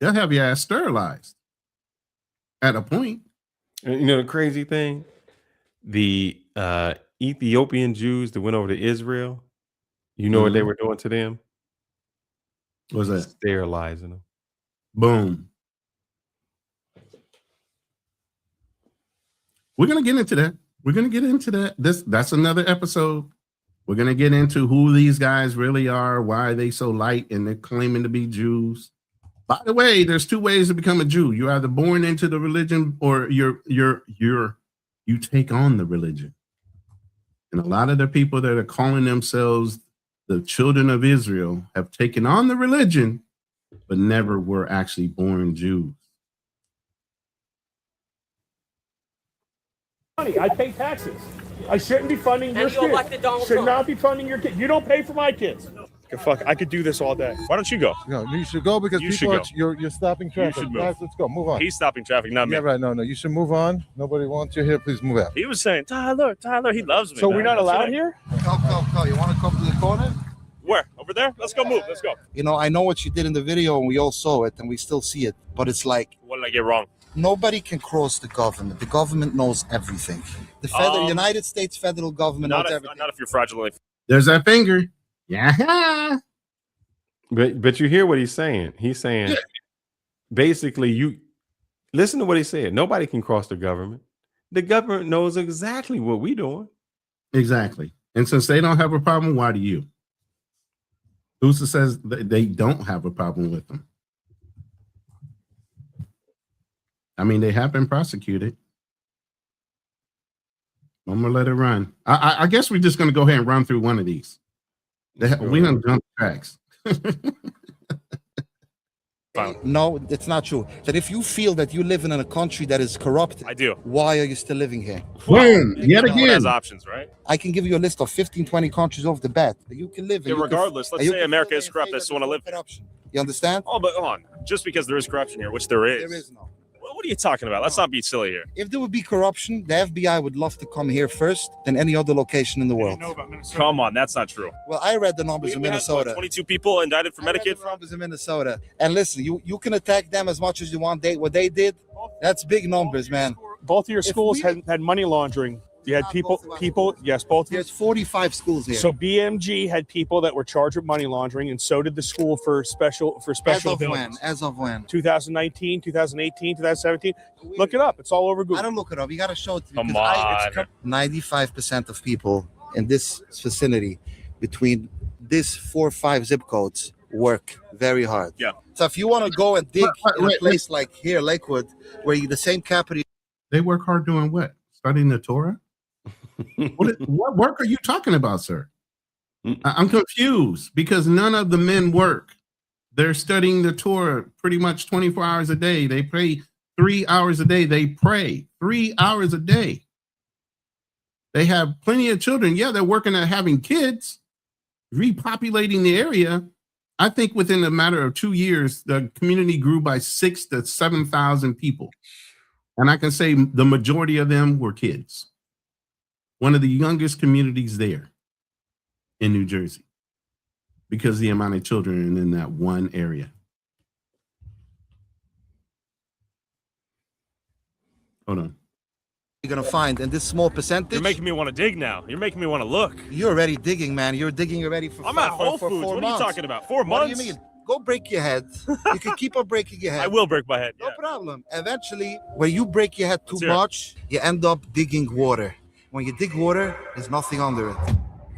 They'll have your ass sterilized at a point. And you know the crazy thing? The Ethiopian Jews that went over to Israel, you know what they were doing to them? What was that? Sterilizing them. Boom. We're going to get into that. We're going to get into that. That's another episode. We're going to get into who these guys really are, why are they so light, and they're claiming to be Jews. By the way, there's two ways to become a Jew. You're either born into the religion or you take on the religion. And a lot of the people that are calling themselves the children of Israel have taken on the religion, but never were actually born Jews. I pay taxes. I shouldn't be funding your kids. Should not be funding your kids. You don't pay for my kids. Fuck, I could do this all day. Why don't you go? No, you should go because you're stopping traffic. Guys, let's go. Move on. He's stopping traffic, not me. Yeah, right. No, you should move on. Nobody wants you here. Please move out. He was saying, Tyler, he loves me. So we're not allowed here? Go. You want to come to the corner? Where? Over there? Let's go move. Let's go. You know, I know what you did in the video and we all saw it and we still see it. But it's like... What did I get wrong? Nobody can cross the government. The government knows everything. The United States federal government knows everything. Not if you're fraudulent. There's that finger. Yeah. But you hear what he's saying. He's saying, basically, you listen to what he said. Nobody can cross the government. The government knows exactly what we're doing. Exactly. And since they don't have a problem, why do you? Who's to says they don't have a problem with them? I mean, they have been prosecuted. I'm gonna let it run. I guess we're just gonna go ahead and run through one of these. We don't jump tracks. No, it's not true. That if you feel that you live in a country that is corrupt, I do. Why are you still living here? Boom! Yet again. Has options, right? I can give you a list of 15, 20 countries off the bat that you can live in. Regardless, let's say America is corrupt. I still want to live there. You understand? Oh, but hold on. Just because there is corruption here, which there is. There is no. What are you talking about? Let's not be silly here. If there would be corruption, the FBI would love to come here first than any other location in the world. Come on, that's not true. Well, I read the numbers in Minnesota. Had, 22 people indicted for Medicaid fraud? Numbers in Minnesota. And listen, you can attack them as much as you want. What they did, that's big numbers, man. Both of your schools had money laundering You had people. Yes, both. There's 45 schools here. So BMG had people that were charged with money laundering, and so did the school for special abilities. As of when? 2019, 2018, 2017. Look it up. It's all over Google. I don't look it up. You got to show it to me. Come on. 95% of people in this vicinity, between these 4 or 5 zip codes, work very hard. Yeah. So if you want to go and dig in a place like here, Lakewood, where the same capital. They work hard doing what? Studying the Torah? What work are you talking about, sir? I'm confused because none of the men work. They're studying the Torah pretty much 24 hours a day. They pray 3 hours a day. They pray 3 hours a day. They have plenty of children. Yeah, they're working at having kids, repopulating the area. I think within a matter of 2 years, the community grew by 6,000 to 7,000 people. And I can say the majority of them were kids. One of the youngest communities there in New Jersey because of the amount of children in that one area. Hold on. You're going to find in this small percentage. You're making me want to dig now. You're making me want to look. You're already digging, man. You're digging already for I'm at Whole Foods. 4 What months. are you talking about? 4 months? What do you mean? Go break your head. You can keep on breaking your head. I will break my head. No problem. Eventually, when you break your head too Let's hear it. much, you end up digging water. When you dig water, there's nothing under it.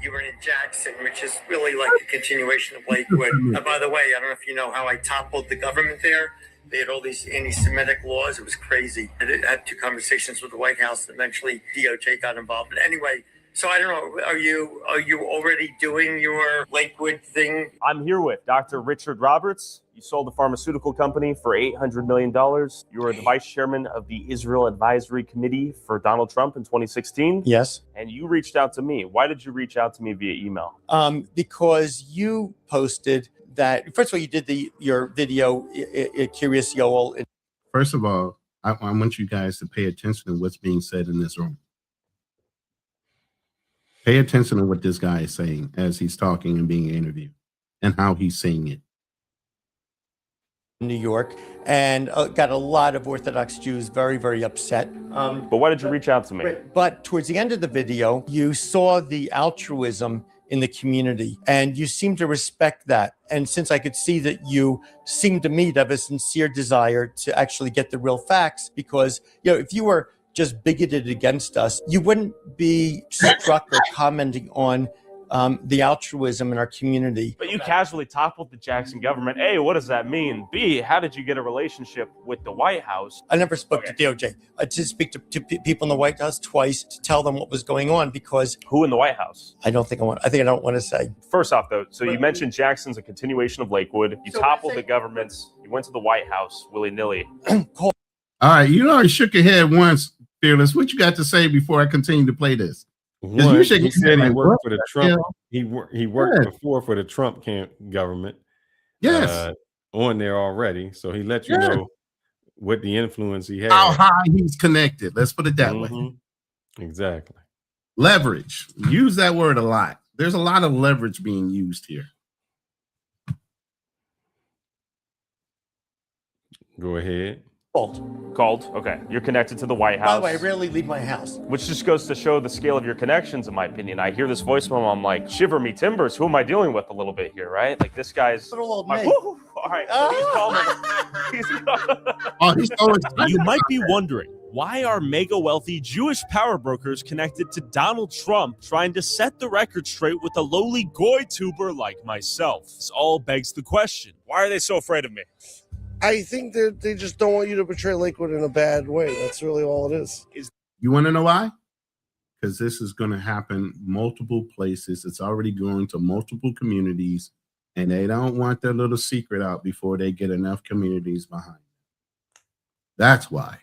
You were in Jackson, which is really like a continuation of Lakewood. By the way, I don't know if you know how I toppled the government there. They had all these anti-Semitic laws. It was crazy. I had 2 conversations with the White House, and eventually DOJ got involved. But anyway, so I don't know. Are you already doing your Lakewood thing? I'm here with Dr. Richard Roberts. You sold the pharmaceutical company for $800 million. You were the vice chairman of the Israel Advisory Committee for Donald Trump in 2016. Yes. And you reached out to me. Why did you reach out to me via email? Because you posted that, first of all, you did your video, Curious Yoel. First of all, I want you guys to pay attention to what's being said in this room. Pay attention to what this guy is saying as he's talking and being interviewed and how he's saying it. New York, and got a lot of Orthodox Jews very, very upset. But why did you reach out to me? But towards the end of the video, you saw the altruism in the community, and you seem to respect that. And since I could see that you seem to me to have a sincere desire to actually get the real facts, because if you were just bigoted against us, you wouldn't be struck or commenting on the altruism in our community. But you casually toppled the Jackson government. A, what does that mean? B, how did you get a relationship with the White House? I never spoke to DOJ. I did speak to people in the White House twice to tell them what was going on, because who in the White House? I think I don't want to say. First off, though, so you mentioned Jackson's a continuation of Lakewood. You toppled the governments. You went to the White House willy-nilly. All right, you already shook your head once, Fearless. What you got to say before I continue to play this? One, You he said he worked for the Trump. Yeah. He worked before for the Trump government. Yes, on there already. So he let you know what the influence he had. how high he's connected. Let's put it that way. Exactly. Leverage. Use that word a lot. There's a lot of leverage being used here. Go ahead. Called. Okay. You're connected to the White House. By the way, I rarely leave my house. Which just goes to show the scale of your connections, in my opinion. I hear this voicemail, I'm like, shiver me timbers. Who am I dealing with a little bit here, right? Like, this guy's... Little old my, me. all right. So he's calling. He's so excited. You might be wondering, why are mega wealthy Jewish power brokers connected to Donald Trump trying to set the record straight with a lowly goy tuber like myself? This all begs the question, why are they so afraid of me? I think they just don't want you to portray Lakewood in a bad way. That's really all it is. You want to know why? Because this is going to happen multiple places. It's already going to multiple communities, and they don't want their little secret out before they get enough communities behind. That's why.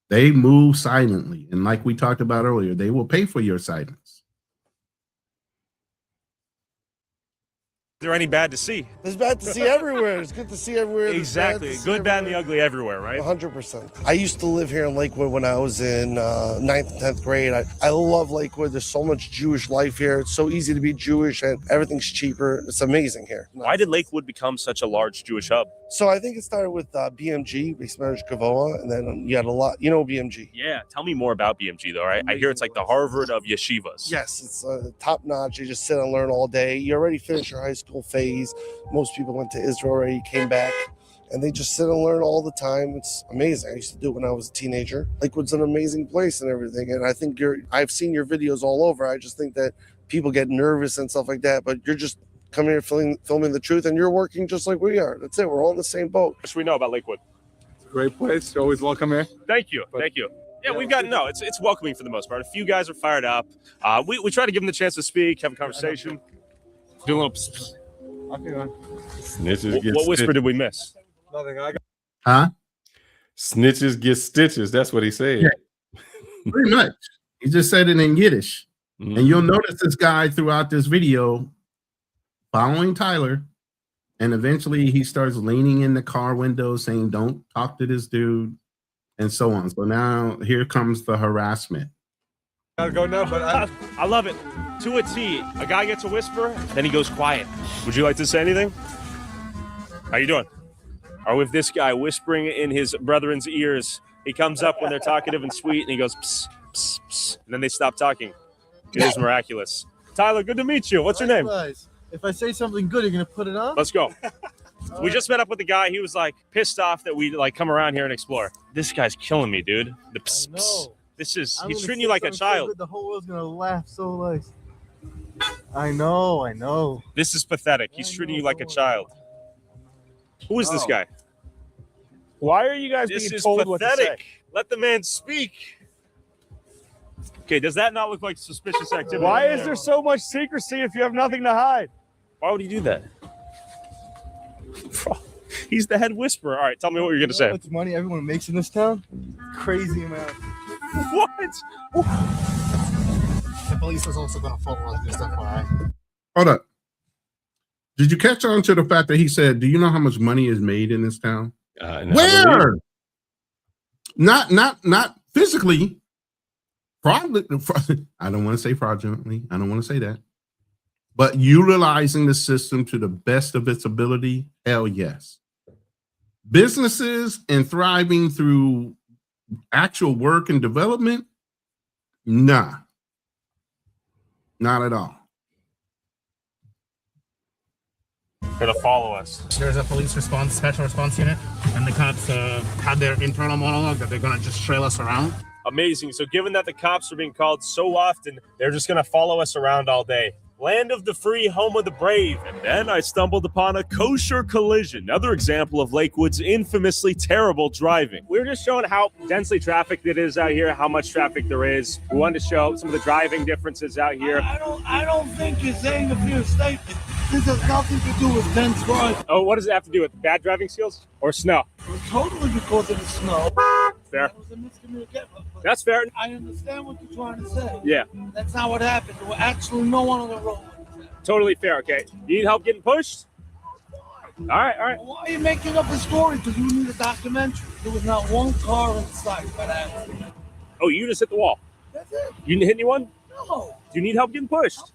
They move silently. And like we talked about earlier, they will pay for your silence. there any bad to see? There's bad to see everywhere. It's good to see everywhere. Exactly. Good, bad, and the ugly everywhere, right? 100%. I used to live here in Lakewood when I was in 9th and 10th grade. I love Lakewood. There's so much Jewish life here. It's so easy to be Jewish and everything's cheaper. It's amazing here. Why did Lakewood become such a large Jewish hub? So I think it started with BMG, Beis Medrash Gavoa, and then you had a lot, BMG. Yeah, tell me more about BMG though. I hear it's like the Harvard of yeshivas. Yes, it's top notch. You just sit and learn all day. You already finished your high school phase. Most people went to Israel already, came back, and they just sit and learn all the time. It's amazing. I used to do it when I was a teenager. Lakewood's an amazing place and everything. And I think I've seen your videos all over. I just think that people get nervous and stuff like that, but you're just coming here filming the truth, and you're working just like we are. That's it. We're all in the same boat. What should we know about Lakewood? It's a great place. You're always welcome here. Thank you. Thank you. Yeah, we've got it's welcoming for the most part. A few guys are fired up. We try to give them the chance to speak, have a conversation. Do a little. Snitches get what whisper stitches. did we miss? Nothing. I got. Huh? Snitches get stitches. That's what he said. Yeah. Pretty much. He just said it in Yiddish. Mm-hmm. And you'll notice this guy throughout this video following Tyler. And eventually he starts leaning in the car window saying, don't talk to this dude, and so on. So now here comes the harassment. Gotta go now, but I love it. To a T. A guy gets a whisper, then he goes quiet. Would you like to say anything? How you doing? Or with this guy whispering in his brethren's ears, he comes up when they're talkative and sweet, and he goes, psst, psst, psst, and then they stop talking. It is miraculous. Tyler, good to meet you. What's your name? If I say something good, you're gonna put it on? Let's go. We just met up with the guy. He was like pissed off that we like come around here and explore. This guy's killing me, dude. The psst, psst. He's treating you like a child. So the whole world's gonna laugh so nice. I know. This is pathetic. He's treating you like a child. Who is this guy? Why are you guys This being is told what to say? pathetic. Let the man speak. Okay, does that not look like suspicious activity? Why is there so much secrecy if you have nothing to hide? Why would he do that? He's the head whisperer. All right, tell me what you're going to say. What's money everyone makes in this town? Crazy amount. What? The police is also going to follow us, just FYI. Hold up. Did you catch on to the fact that he said, do you know how much money is made in this town? Where? Not physically. Probably, I don't want to say fraudulently. I don't want to say that. But utilizing the system to the best of its ability, hell yes. Businesses and thriving through actual work and development, nah. Not at all. Gonna follow us. There's a police response, special response unit, and the cops had their internal monologue that they're gonna just trail us around. Amazing. So given that the cops are being called so often, they're just going to follow us around all day. Land of the free, home of the brave. And then I stumbled upon a kosher collision. Another example of Lakewood's infamously terrible driving. We were just showing how densely trafficked it is out here, how much traffic there is. We wanted to show some of the driving differences out here. I don't think you're saying a fair statement. This has nothing to do with dense driving. Oh, what does it have to do with bad driving skills or snow? Totally because of the snow. Fair. That was a miscommunication. That's fair. I understand what you're trying to say. Yeah. That's not what happened. There were actually no one on the road. Totally fair, okay. You need help getting pushed? All right. Why are you making up a story? Because you need a documentary. There was not one car in sight by that. Oh, you just hit the wall. That's it. You didn't hit anyone? No. Do you need help getting pushed?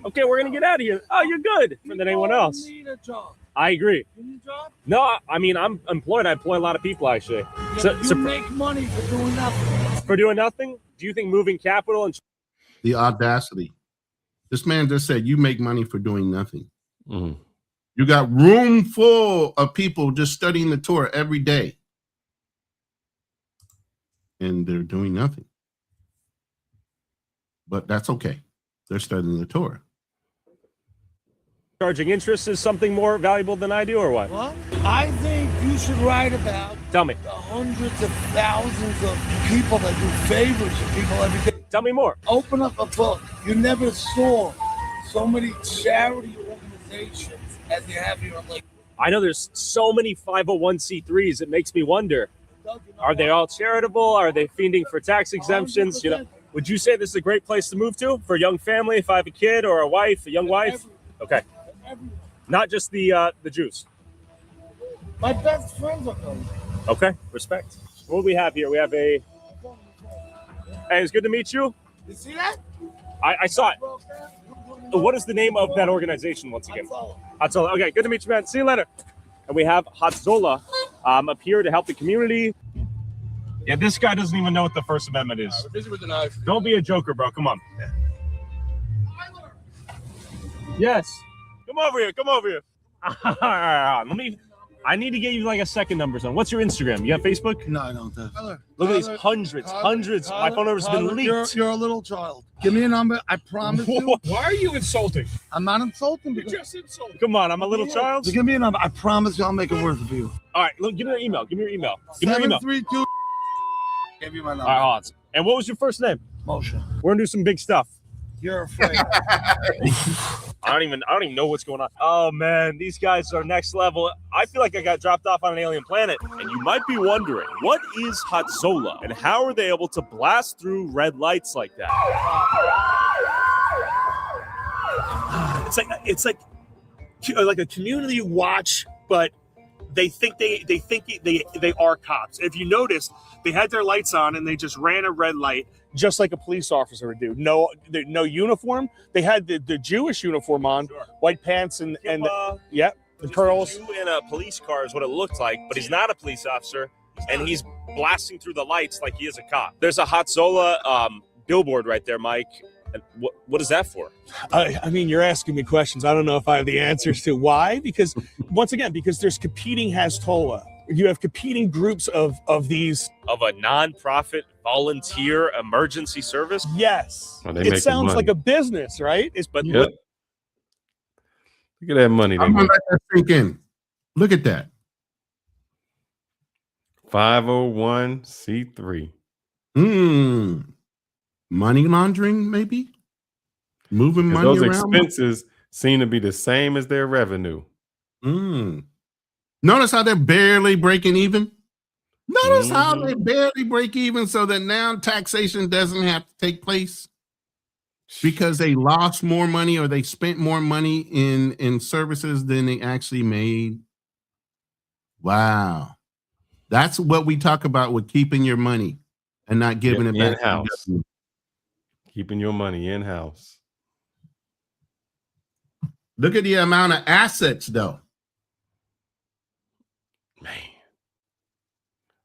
Okay, we're going to get out of here. Oh, you're good. Better than anyone else. You need a job. I agree. You need a job? No, I mean, I'm employed. I employ a lot of people, actually. Yeah, you make money for doing nothing. For doing nothing? Do you think moving capital and... The audacity. This man just said, you make money for doing nothing. Mm-hmm. You got room full of people just studying the Torah every day. And they're doing nothing. But that's okay. They're studying the Torah. Charging interest is something more valuable than I do, or what? What? I think you should write about Tell me. the hundreds of thousands of people that do favors to people every day. Tell me more. Open up a book. You never saw so many charity organizations as you have here in Lakewood. I know there's so many 501c3s. It makes me wonder, are they all charitable? Are they fiending for tax exemptions? 100%. Would you say this is a great place to move to for a young family? If I have a kid or a wife, a young wife? Okay. Not just the Jews. My best friends are going. Okay, respect. What do we have here? We have a. Hey, it's good to meet you. You see that? I saw it. What is the name of that organization once again? Hatzola. Okay, good to meet you, man. See you later. And we have Hatzola up here to help the community. Yeah, this guy doesn't even know what the First Amendment is. We're busy with the knife. Don't be a joker, bro. Come on. Yes. Come over here. Come over here. All right. I need to get you like a second number. Son. What's your Instagram? You have Facebook? No, I don't. Look at these hundreds. My phone number's been leaked. You're a little child. Give me a number. I promise you. Why are you insulting? I'm not insulting. You just insulted. Come on, I'm a little child. So give me a number. I promise you I'll make it worth it for you. All right, look, give me your email. Give me your email. Give me your email. 732. Give you my number. All right, odds. And what was your first name? Moshe. We're gonna do some big stuff. You're afraid. I don't even know what's going on. Oh man, these guys are next level. I feel like I got dropped off on an alien planet. And you might be wondering, what is Hatzola and how are they able to blast through red lights like that? It's like a community watch, but they think they are cops. If you notice, they had their lights on and they just ran a red light, just like a police officer would do. No uniform. They had the Jewish uniform on, white pants and the curls. Jew in a police car is what it looked like, but he's not a police officer, and he's blasting through the lights like he is a cop. There's a Hatzola billboard right there, Mike. What is that for? I mean, you're asking me questions. I don't know if I have the answers to why. Because once again, because there's competing Hatzola. You have competing groups of these. Of a nonprofit volunteer emergency service? Yes. Oh, it sounds like a business, right? But yep. Look at that money. I'm gonna let that sink in. Look at that. 501c3. Money laundering, maybe? Moving money those around? Expenses seem to be the same as their revenue. Notice how they're barely breaking even? Notice how they barely break even so that now taxation doesn't have to take place because they lost more money or they spent more money in services than they actually made. Wow. That's what we talk about with keeping your money and not giving it back in-house. Keeping your money in-house. Look at the amount of assets, though. Man.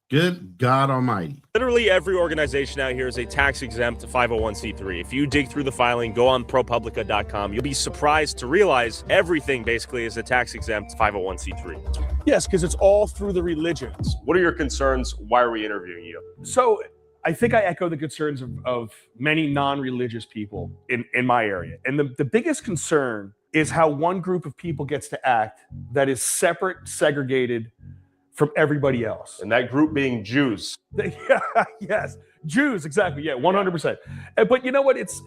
Good God Almighty. Literally every organization out here is a tax-exempt 501c3. If you dig through the filing, go on ProPublica.com. You'll be surprised to realize everything basically is a tax-exempt 501c3. Yes, because it's all through the religions. What are your concerns? Why are we interviewing you? So I think I echo the concerns of many non-religious people in my area. And the biggest concern is how one group of people gets to act that is separate, segregated from everybody else. And that group being Jews. Yes, Jews, exactly. Yeah, 100%. But you know what? It's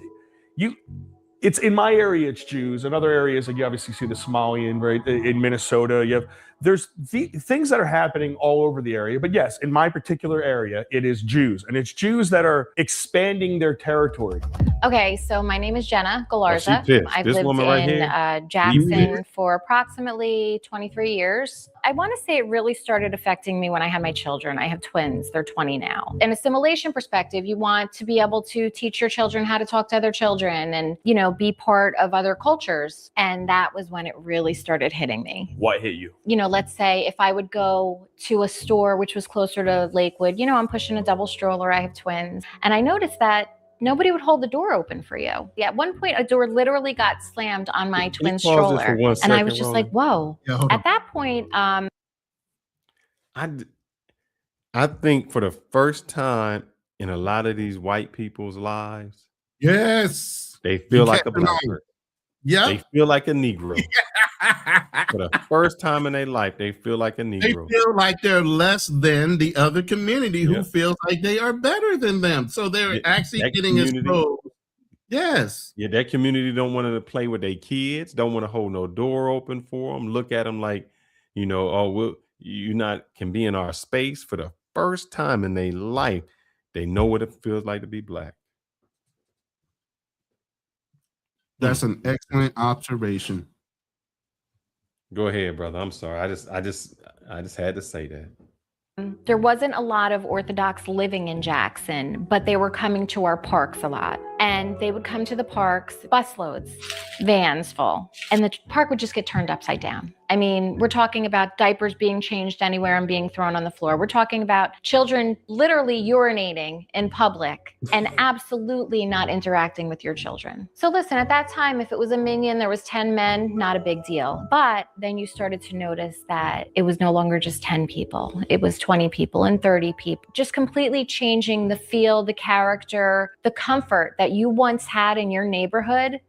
in my area, it's Jews. In other areas, like you obviously see the Somali right in Minnesota. There's things that are happening all over the area. But yes, in my particular area, it is Jews. And it's Jews that are expanding their territory. Okay, so my name is Jenna Galarza. I've lived in Jackson for approximately 23 years. I want to say it really started affecting me when I had my children. I have twins. They're 20 now. In a assimilation perspective, you want to be able to teach your children how to talk to other children and, be part of other cultures. And that was when it really started hitting me. What hit you? Let's say if I would go to a store which was closer to Lakewood, I'm pushing a double stroller, I have twins. And I noticed that nobody would hold the door open for you. Yeah, at one point, a door literally got slammed on my twin stroller. And I was just like, whoa. Yeah, at that point, I think for the first time in a lot of these white people's lives, yes, they feel like a black person. Yeah. They feel like a Negro. For the first time in their life, they feel like a Negro. They feel like they're less than the other community who feels like they are better than them. So they're actually getting exposed. Yes. Yeah, that community don't want to play with their kids, don't want to hold no door open for them, look at them like, you not can be in our space. For the first time in their life, they know what it feels like to be black. That's an excellent observation. Go ahead, brother. I'm sorry. I just had to say that. There wasn't a lot of Orthodox living in Jackson, but they were coming to our parks a lot. And they would come to the parks, busloads, vans full, and the park would just get turned upside down. I mean, we're talking about diapers being changed anywhere and being thrown on the floor. We're talking about children literally urinating in public and absolutely not interacting with your children. So listen, at that time, if it was a minion, there was 10 men, not a big deal. But then you started to notice that it was no longer just 10 people. It was 20 people and 30 people, just completely changing the feel, the character, the comfort that you once had in your neighborhood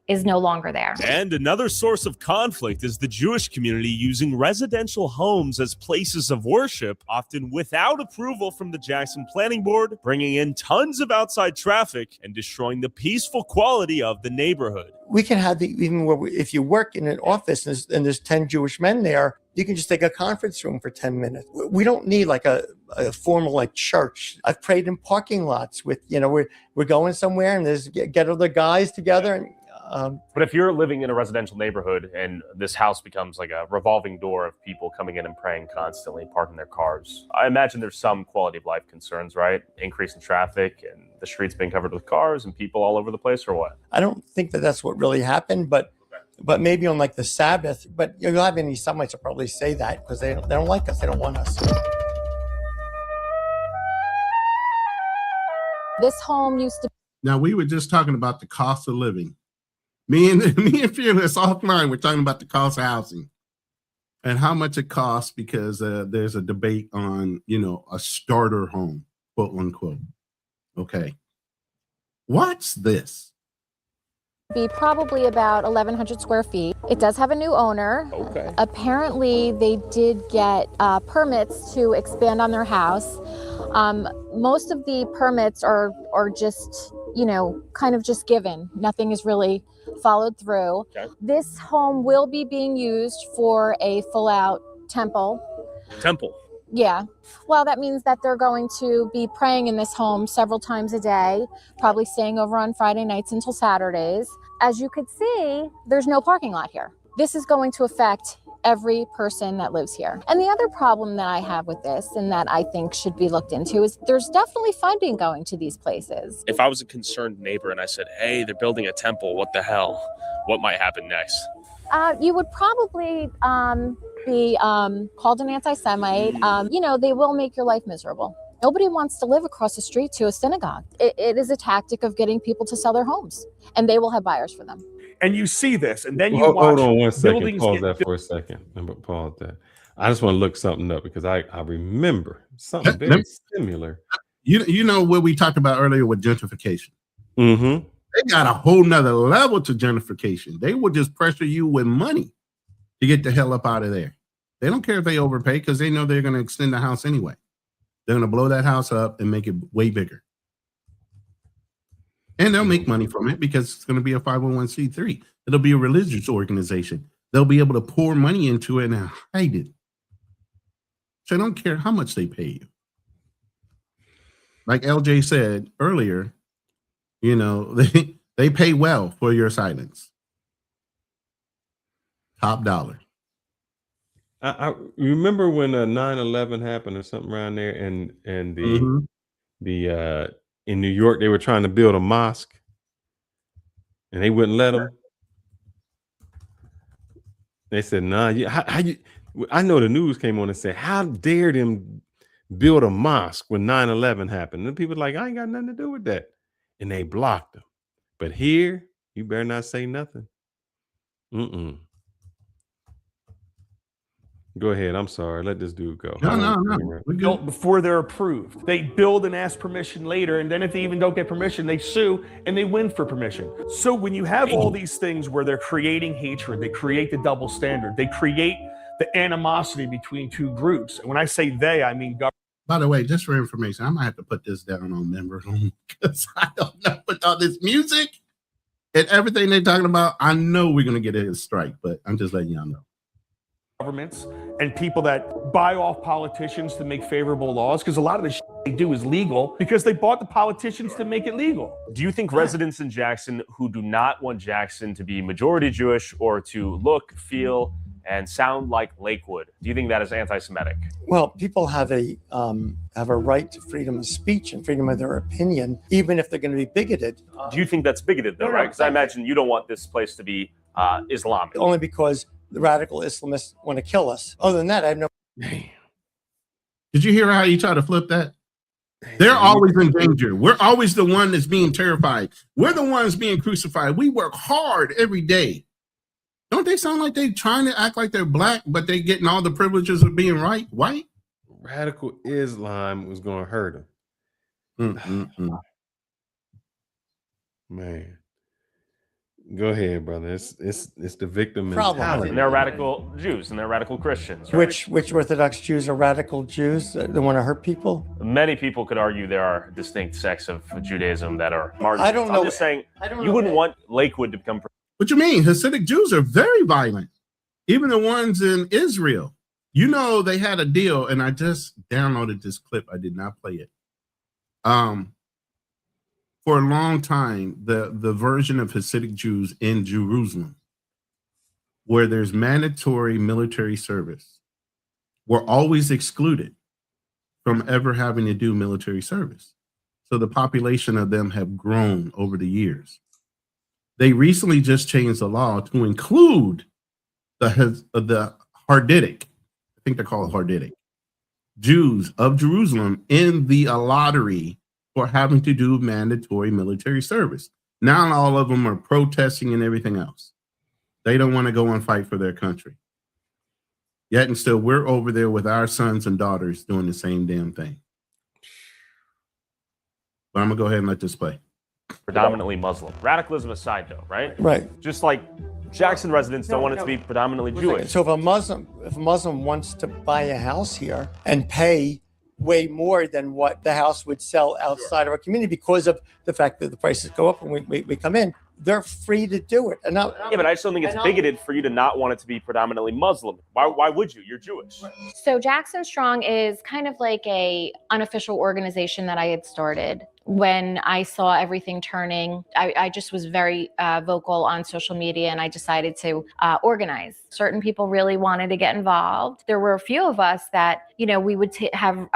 is no longer there. And another source of conflict is the Jewish community using residential homes as places of worship, often without approval from the Jackson Planning Board, bringing in tons of outside traffic and destroying the peaceful quality of the neighborhood. We can have even where if you work in an office and there's 10 Jewish men there, you can just take a conference room for 10 minutes. We don't need like a formal like church. I've prayed in parking lots with, we're going somewhere and there's get other guys together and but if you're living in a residential neighborhood and this house becomes like a revolving door of people coming in and praying constantly, parking their cars, I imagine there's some quality of life concerns, right? Increase in traffic and the streets being covered with cars and people all over the place, or what? I don't think that that's what really happened, but maybe on like the Sabbath. But you'll have any Somites will probably say that because they don't like us. They don't want us. This home used to. Now we were just talking about the cost of living. Me and Fearless offline, we're talking about the cost of housing and how much it costs because there's a debate on, a starter home, quote unquote. Okay. What's this? Be probably about 1,100 square feet. It does have a new owner. Okay. Apparently, they did get permits to expand on their house. Most of the permits are just, kind of just given. Nothing is really followed through. Okay. This home will be being used for a full-out temple. Temple. Yeah. Well, that means that they're going to be praying in this home several times a day, probably staying over on Friday nights until Saturdays. As you could see, there's no parking lot here. This is going to affect every person that lives here. And the other problem that I have with this and that I think should be looked into is there's definitely funding going to these places. If I was a concerned neighbor and I said, hey, they're building a temple, what the hell? What might happen next? You would probably be called an anti-Semite. They will make your life miserable. Nobody wants to live across the street to a synagogue. It is a tactic of getting people to sell their homes, and they will have buyers for them. And you see this, and then you watch. Hold on 1 second. buildings Pause get that for a second. Pause that. I just want to look something up because I remember something very similar. You know what we talked about earlier with gentrification. Mm-hmm. They got a whole nother level to gentrification. They will just pressure you with money to get the hell up out of there. They don't care if they overpay because they know they're going to extend the house anyway. They're going to blow that house up and make it way bigger. And they'll make money from it because it's going to be a 501c3. It'll be a religious organization. They'll be able to pour money into it and hide it. So I don't care how much they pay you. Like LJ said earlier, they pay well for your silence. Top dollar. I remember when 9/11 happened or something around there, and the in New York they were trying to build a mosque, and they wouldn't let them. They said, "Nah, how you?" I know the news came on and said, "How dare them build a mosque when 9/11 happened?" And people were like, "I ain't got nothing to do with that," and they blocked them. But here, you better not say nothing. Go ahead. I'm sorry. Let this dude go. No. We built before they're approved. They build and ask permission later, and then if they even don't get permission, they sue and they win for permission. So when you have all these things where they're creating hatred, they create the double standard, they create the animosity between two groups. And when I say they, I mean government. By the way, just for information, I might have to put this down on members only because I don't know with all this music and everything they're talking about. I know we're going to get a strike, but I'm just letting y'all know. Governments and people that buy off politicians to make favorable laws, because a lot of the shit they do is legal because they bought the politicians to make it legal. Do you think residents in Jackson who do not want Jackson to be majority Jewish or to look, feel, and sound like Lakewood. Do you think that is anti-Semitic? Well, people have a right to freedom of speech and freedom of their opinion, even if they're going to be bigoted. Do you think that's bigoted, though, right? Because I imagine you don't want this place to be Islamic. Only because the radical Islamists want to kill us. Other than that, I have no. Did you hear how you try to flip that? They're always in danger. We're always the one that's being terrified. We're the ones being crucified. We work hard every day. Don't they sound like they're trying to act like they're black, but they're getting all the privileges of being white? Radical Islam was going to hurt them. Man. Go ahead, brother. It's the victim mentality. And they're radical Jews and they're radical Christians. Right? Which Orthodox Jews are radical Jews that want to hurt people? Many people could argue there are distinct sects of Judaism that are marginalized. I don't know. I'm just saying you wouldn't want Lakewood to become. What you mean? Hasidic Jews are very violent. Even the ones in Israel. You know, they had a deal, and I just downloaded this clip. I did not play it. For a long time, the version of Hasidic Jews in Jerusalem, where there's mandatory military service, were always excluded from ever having to do military service. So the population of them have grown over the years. They recently just changed the law to include the Hasidic, I think they're called Hasidic, Jews of Jerusalem in the lottery for having to do mandatory military service. Now all of them are protesting and everything else. They don't want to go and fight for their country. Yet and still, we're over there with our sons and daughters doing the same damn thing. But I'm going to go ahead and let this play. Predominantly Muslim. Radicalism aside, though, right? Right. Just like Jackson residents don't want it to be predominantly Jewish. So if a Muslim wants to buy a house here and pay way more than what the house would sell outside of our community because of the fact that the prices go up when we come in, they're free to do it. Yeah, but I just don't think it's bigoted for you to not want it to be predominantly Muslim. Why would you? You're Jewish. So Jackson Strong is kind of like a unofficial organization that I had started. When I saw everything turning, I just was very vocal on social media, and I decided to organize. Certain people really wanted to get involved. There were a few of us that, we would have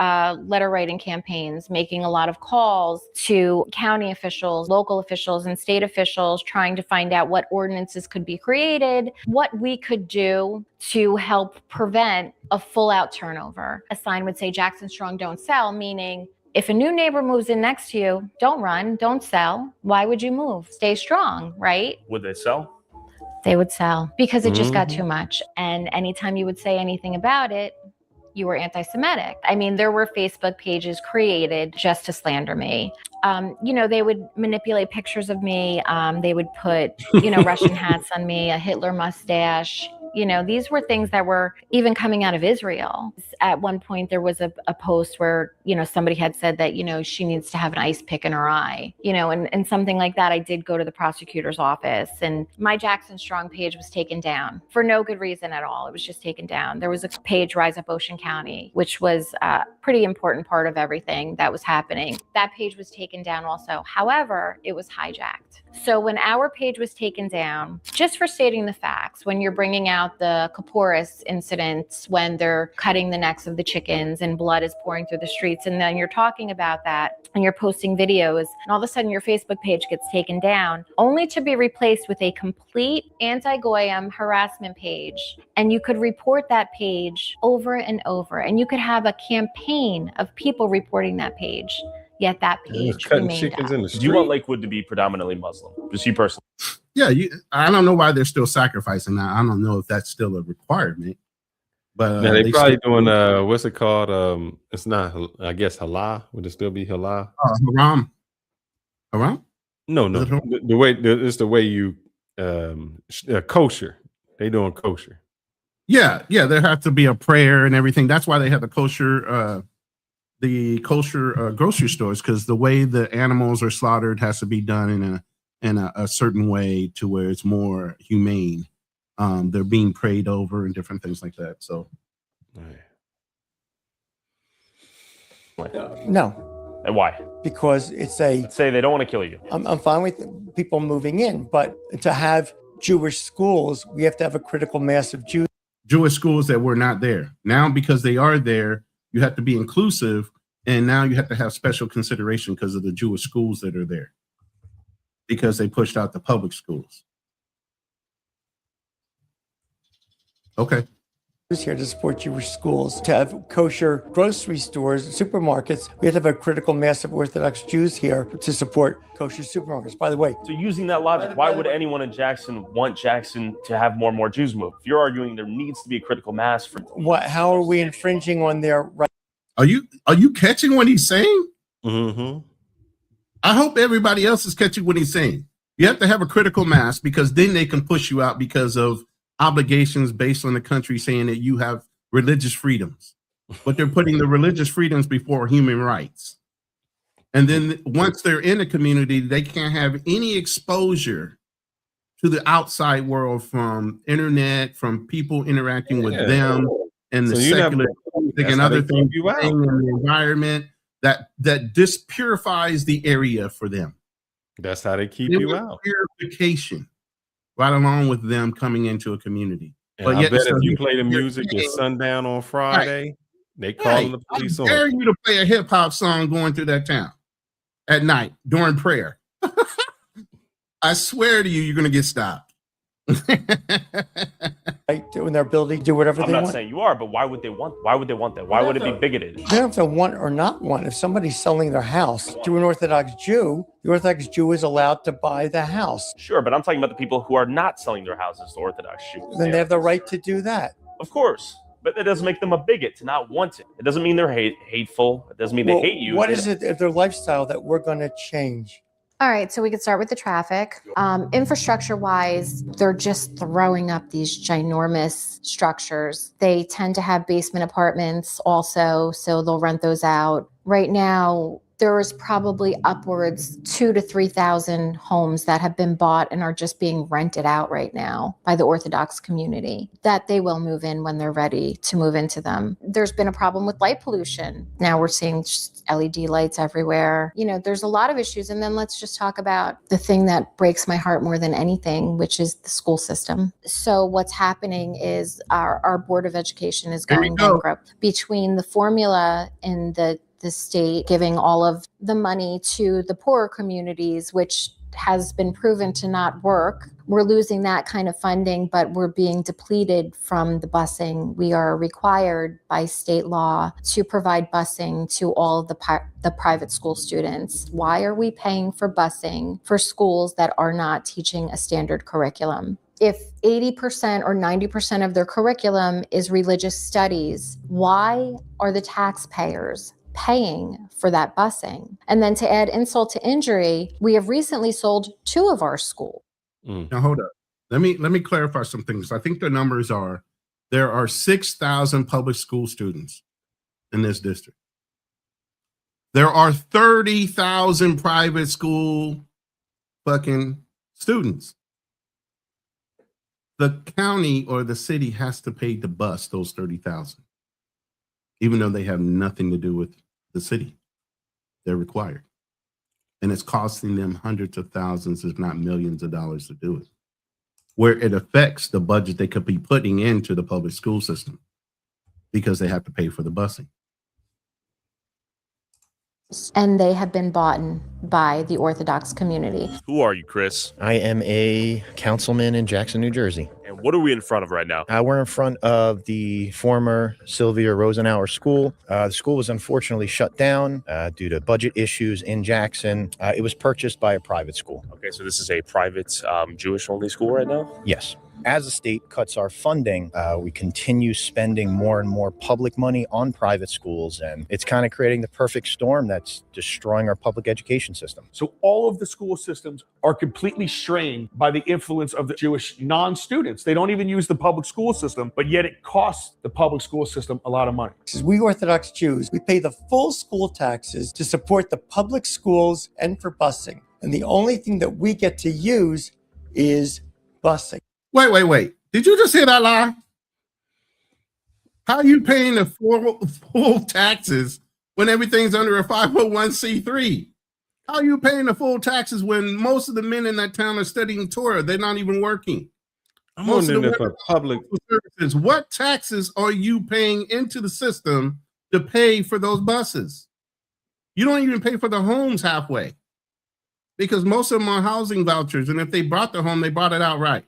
letter writing campaigns, making a lot of calls to county officials, local officials, and state officials, trying to find out what ordinances could be created, what we could do to help prevent a full-out turnover. A sign would say, Jackson Strong, don't sell, meaning if a new neighbor moves in next to you, don't run, don't sell. Why would you move? Stay strong, right? Would they sell? They would sell because it just got too much. And anytime you would say anything about it, you were anti-Semitic. I mean, there were Facebook pages created just to slander me. They would manipulate pictures of me. They would put, Russian hats on me, a Hitler mustache. These were things that were even coming out of Israel. At one point, there was a post where, somebody had said that, she needs to have an ice pick in her eye, and something like that. I did go to the prosecutor's office, and my Jackson Strong page was taken down for no good reason at all. It was just taken down. There was a page, Rise Up Ocean County, which was a pretty important part of everything that was happening. That page was taken down also. However, it was hijacked. So when our page was taken down, just for stating the facts, when you're bringing out the Kaporis incidents, when they're cutting the necks of the chickens and blood is pouring through the streets, and then you're talking about that and you're posting videos, and all of a sudden your Facebook page gets taken down, only to be replaced with a complete anti-Goyim harassment page. And you could report that page over and over, and you could have a campaign of people reporting that page. Yet that page remained up. Do you want Lakewood to be predominantly Muslim? Just you personally? Yeah, I don't know why they're still sacrificing that. I don't know if that's still a requirement. But they probably doing what's it called? It's not, I guess, halal. Would it still be halal? Haram. Haram? No. The way it's the way you kosher. They doing kosher. Yeah. There has to be a prayer and everything. That's why they have the kosher grocery stores, because the way the animals are slaughtered has to be done in a certain way to where it's more humane. They're being prayed over and different things like that. So, no. And why? Because it's Let's say they don't want to kill you. I'm fine with people moving in, but to have Jewish schools, we have to have a critical mass of Jews. Jewish schools that were not there. Now, because they are there, you have to be inclusive, and now you have to have special consideration because of the Jewish schools that are there, because they pushed out the public schools. Okay. Here to support Jewish schools, to have kosher grocery stores, supermarkets. We have to have a critical mass of Orthodox Jews here to support kosher supermarkets. By the way, so using that logic, why would anyone in Jackson want Jackson to have more and more Jews move? If you're arguing there needs to be a critical mass for what? How are we infringing on their right? Are you catching what he's saying? Mm-hmm. I hope everybody else is catching what he's saying. You have to have a critical mass because then they can push you out because of obligations based on the country saying that you have religious freedoms, but they're putting the religious freedoms before human rights. And then once they're in a community, they can't have any exposure to the outside world from internet, from people interacting with them, and the secular and other things in the environment that dispurifies the area for them. That's how they keep you out. Purification. Right along with them coming into a community. And but I bet if you play the music at sundown on Friday, they calling the police on. I dare you to play a hip hop song going through that town at night during prayer. I swear to you, you're going to get stopped. In their ability to do whatever they want. I'm not saying you are, but why would they want? Why would they want that? Why would it be bigoted? They don't have to want or not want. If somebody's selling their house to an Orthodox Jew, the Orthodox Jew is allowed to buy the house. Sure, but I'm talking about the people who are not selling their houses to Orthodox Jews. Then they have the right to do that. Of course, but that doesn't make them a bigot to not want it. It doesn't mean they're hateful. It doesn't mean they hate you. What is it of their lifestyle that we're going to change? All right, so we could start with the traffic. Infrastructure-wise, they're just throwing up these ginormous structures. They tend to have basement apartments also, so they'll rent those out. Right now, there is probably upwards 2,000 to 3,000 homes that have been bought and are just being rented out right now by the Orthodox community that they will move in when they're ready to move into them. There's been a problem with light pollution. Now we're seeing just LED lights everywhere. You know, there's a lot of issues. And then let's just talk about the thing that breaks my heart more than anything, which is the school system. So what's happening is our Board of Education is going bankrupt. Between the formula and the state giving all of the money to the poorer communities, which has been proven to not work. We're losing that kind of funding, but we're being depleted from the busing. We are required by state law to provide busing to all of the private school students. Why are we paying for busing for schools that are not teaching a standard curriculum? If 80% or 90% of their curriculum is religious studies, why are the taxpayers paying for that busing? And then to add insult to injury, we have recently sold 2 of our schools. Now hold up. Let me clarify some things. I think the numbers are there are 6,000 public school students in this district. There are 30,000 private school fucking students. The county or the city has to pay to bus those 30,000, even though they have nothing to do with the city. They're required. And it's costing them hundreds of thousands, if not millions of dollars to do it, where it affects the budget they could be putting into the public school system because they have to pay for the busing. And they have been bought by the Orthodox community. Who are you, Chris? I am a councilman in Jackson, New Jersey. And what are we in front of right now? We're in front of the former Sylvia Rosenauer School. The school was unfortunately shut down due to budget issues in Jackson. It was purchased by a private school. Okay, so this is a private Jewish-only school right now? Yes. As the state cuts our funding, we continue spending more and more public money on private schools, and it's kind of creating the perfect storm that's destroying our public education system. So all of the school systems are completely strained by the influence of the Jewish non-students. They don't even use the public school system, but yet it costs the public school system a lot of money. We Orthodox Jews, we pay the full school taxes to support the public schools and for busing. And the only thing that we get to use is busing. Wait. Did you just hear that lie? How are you paying the full taxes when everything's under a 501c3? How are you paying the full taxes when most of the men in that town are studying Torah? They're not even working. I'm wondering if a public services, what taxes are you paying into the system to pay for those buses? You don't even pay for the homes halfway, because most of them are housing vouchers, and if they bought the home, they bought it outright.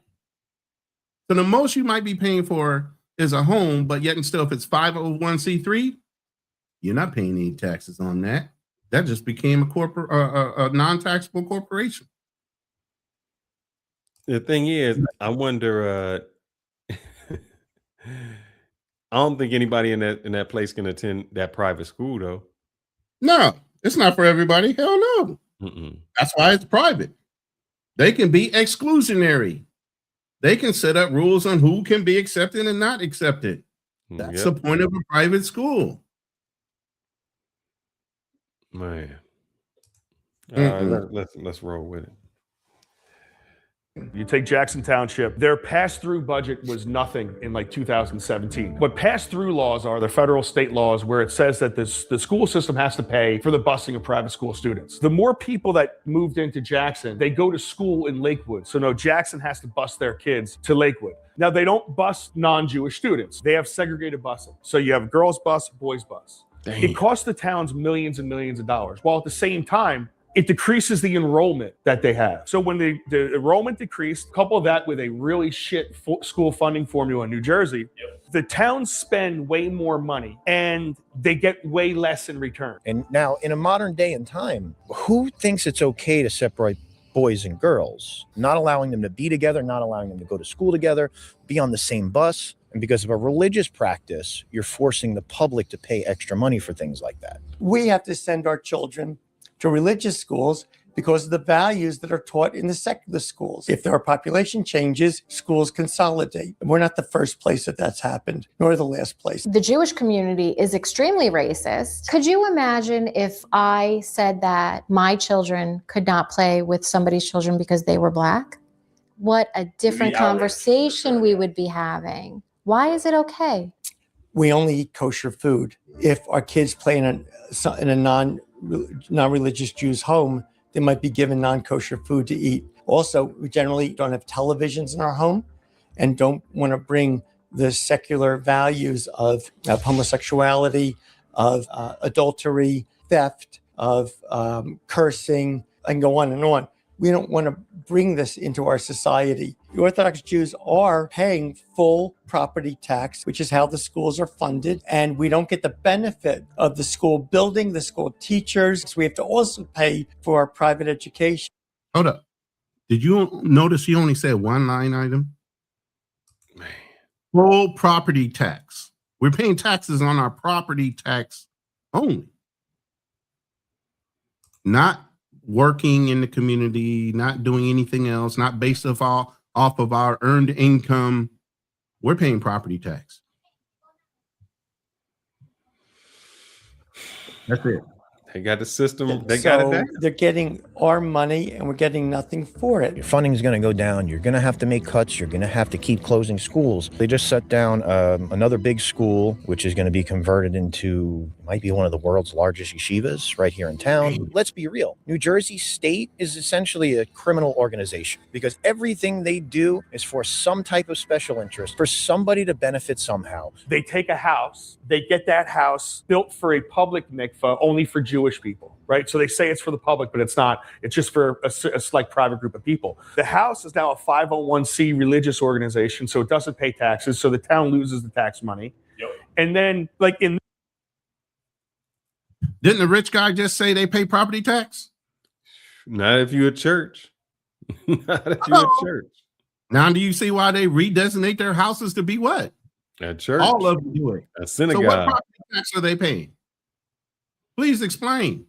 So the most you might be paying for is a home, but yet and still, if it's 501c3, you're not paying any taxes on that. That just became a non-taxable corporation. The thing is, I wonder. I don't think anybody in that place can attend that private school, though. No, it's not for everybody. Hell no. That's why it's private. They can be exclusionary. They can set up rules on who can be accepted and not accepted. That's the point of a private school. Man. All right, let's roll with it. You take Jackson Township, their pass-through budget was nothing in like 2017. What pass-through laws are, they're federal state laws where it says that the school system has to pay for the busing of private school students. The more people that moved into Jackson, they go to school in Lakewood. So no, Jackson has to bus their kids to Lakewood. Now they don't bus non-Jewish students. They have segregated busing. So you have girls bus, boys bus. Dang. It costs the towns millions and millions of dollars, while at the same time, it decreases the enrollment that they have. So when the enrollment decreased, couple that with a really shit school funding formula in New Jersey, the towns spend way more money and they get way less in return. And now in a modern day and time, who thinks it's okay to separate boys and girls, not allowing them to be together, not allowing them to go to school together, be on the same bus? And because of a religious practice, you're forcing the public to pay extra money for things like that. We have to send our children to religious schools because of the values that are taught in the secular schools. If there are population changes, schools consolidate. We're not the first place that's happened, nor the last place. The Jewish community is extremely racist. Could you imagine if I said that my children could not play with somebody's children because they were Black? What a different conversation we would be having. Why is it okay? We only eat kosher food. If our kids play in a non-religious Jew's home, they might be given non-kosher food to eat. Also, we generally don't have televisions in our home and don't want to bring the secular values of homosexuality, of adultery, theft, of cursing, and go on and on. We don't want to bring this into our society. The Orthodox Jews are paying full property tax, which is how the schools are funded, and we don't get the benefit of the school building, the school teachers. So we have to also pay for our private education. Hold up. Did you notice you only said one line item? Man. Full property tax. We're paying taxes on our property tax only. Not working in the community, not doing anything else, not based off of our earned income. We're paying property tax. That's it. They got the system. They got it there. They're getting our money and we're getting nothing for it. Your funding is going to go down. You're going to have to make cuts. You're going to have to keep closing schools. They just shut down another big school, which is going to be converted into, might be one of the world's largest yeshivas right here in town. Let's be real. New Jersey State is essentially a criminal organization because everything they do is for some type of special interest, for somebody to benefit somehow. They take a house, they get that house built for a public mikvah only for Jewish people, right? So they say it's for the public, but it's not. It's just for a select private group of people. The house is now a 501c religious organization, so it doesn't pay taxes. So the town loses the tax money. Yep. And then, like in... Didn't the rich guy just say they pay property tax? Not if you're a church. Not if you're a church. Now do you see why they redesignate their houses to be what? A church. All of them do it. A synagogue. So what property tax are they paying? Please explain.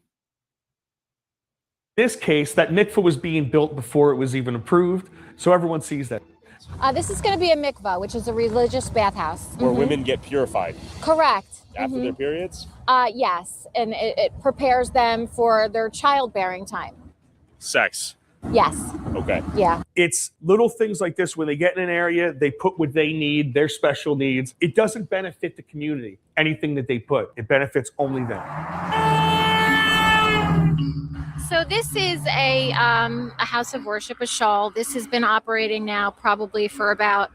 In this case, that mikvah was being built before it was even approved, so everyone sees that. This is going to be a mikvah, which is a religious bathhouse. Where women get purified. Correct. After their periods? Yes, and it prepares them for their childbearing time. Sex. Yes. Okay. Yeah. It's little things like this. When they get in an area, they put what they need, their special needs. It doesn't benefit the community, anything that they put. It benefits only them. So this is a house of worship, a shawl. This has been operating now probably for about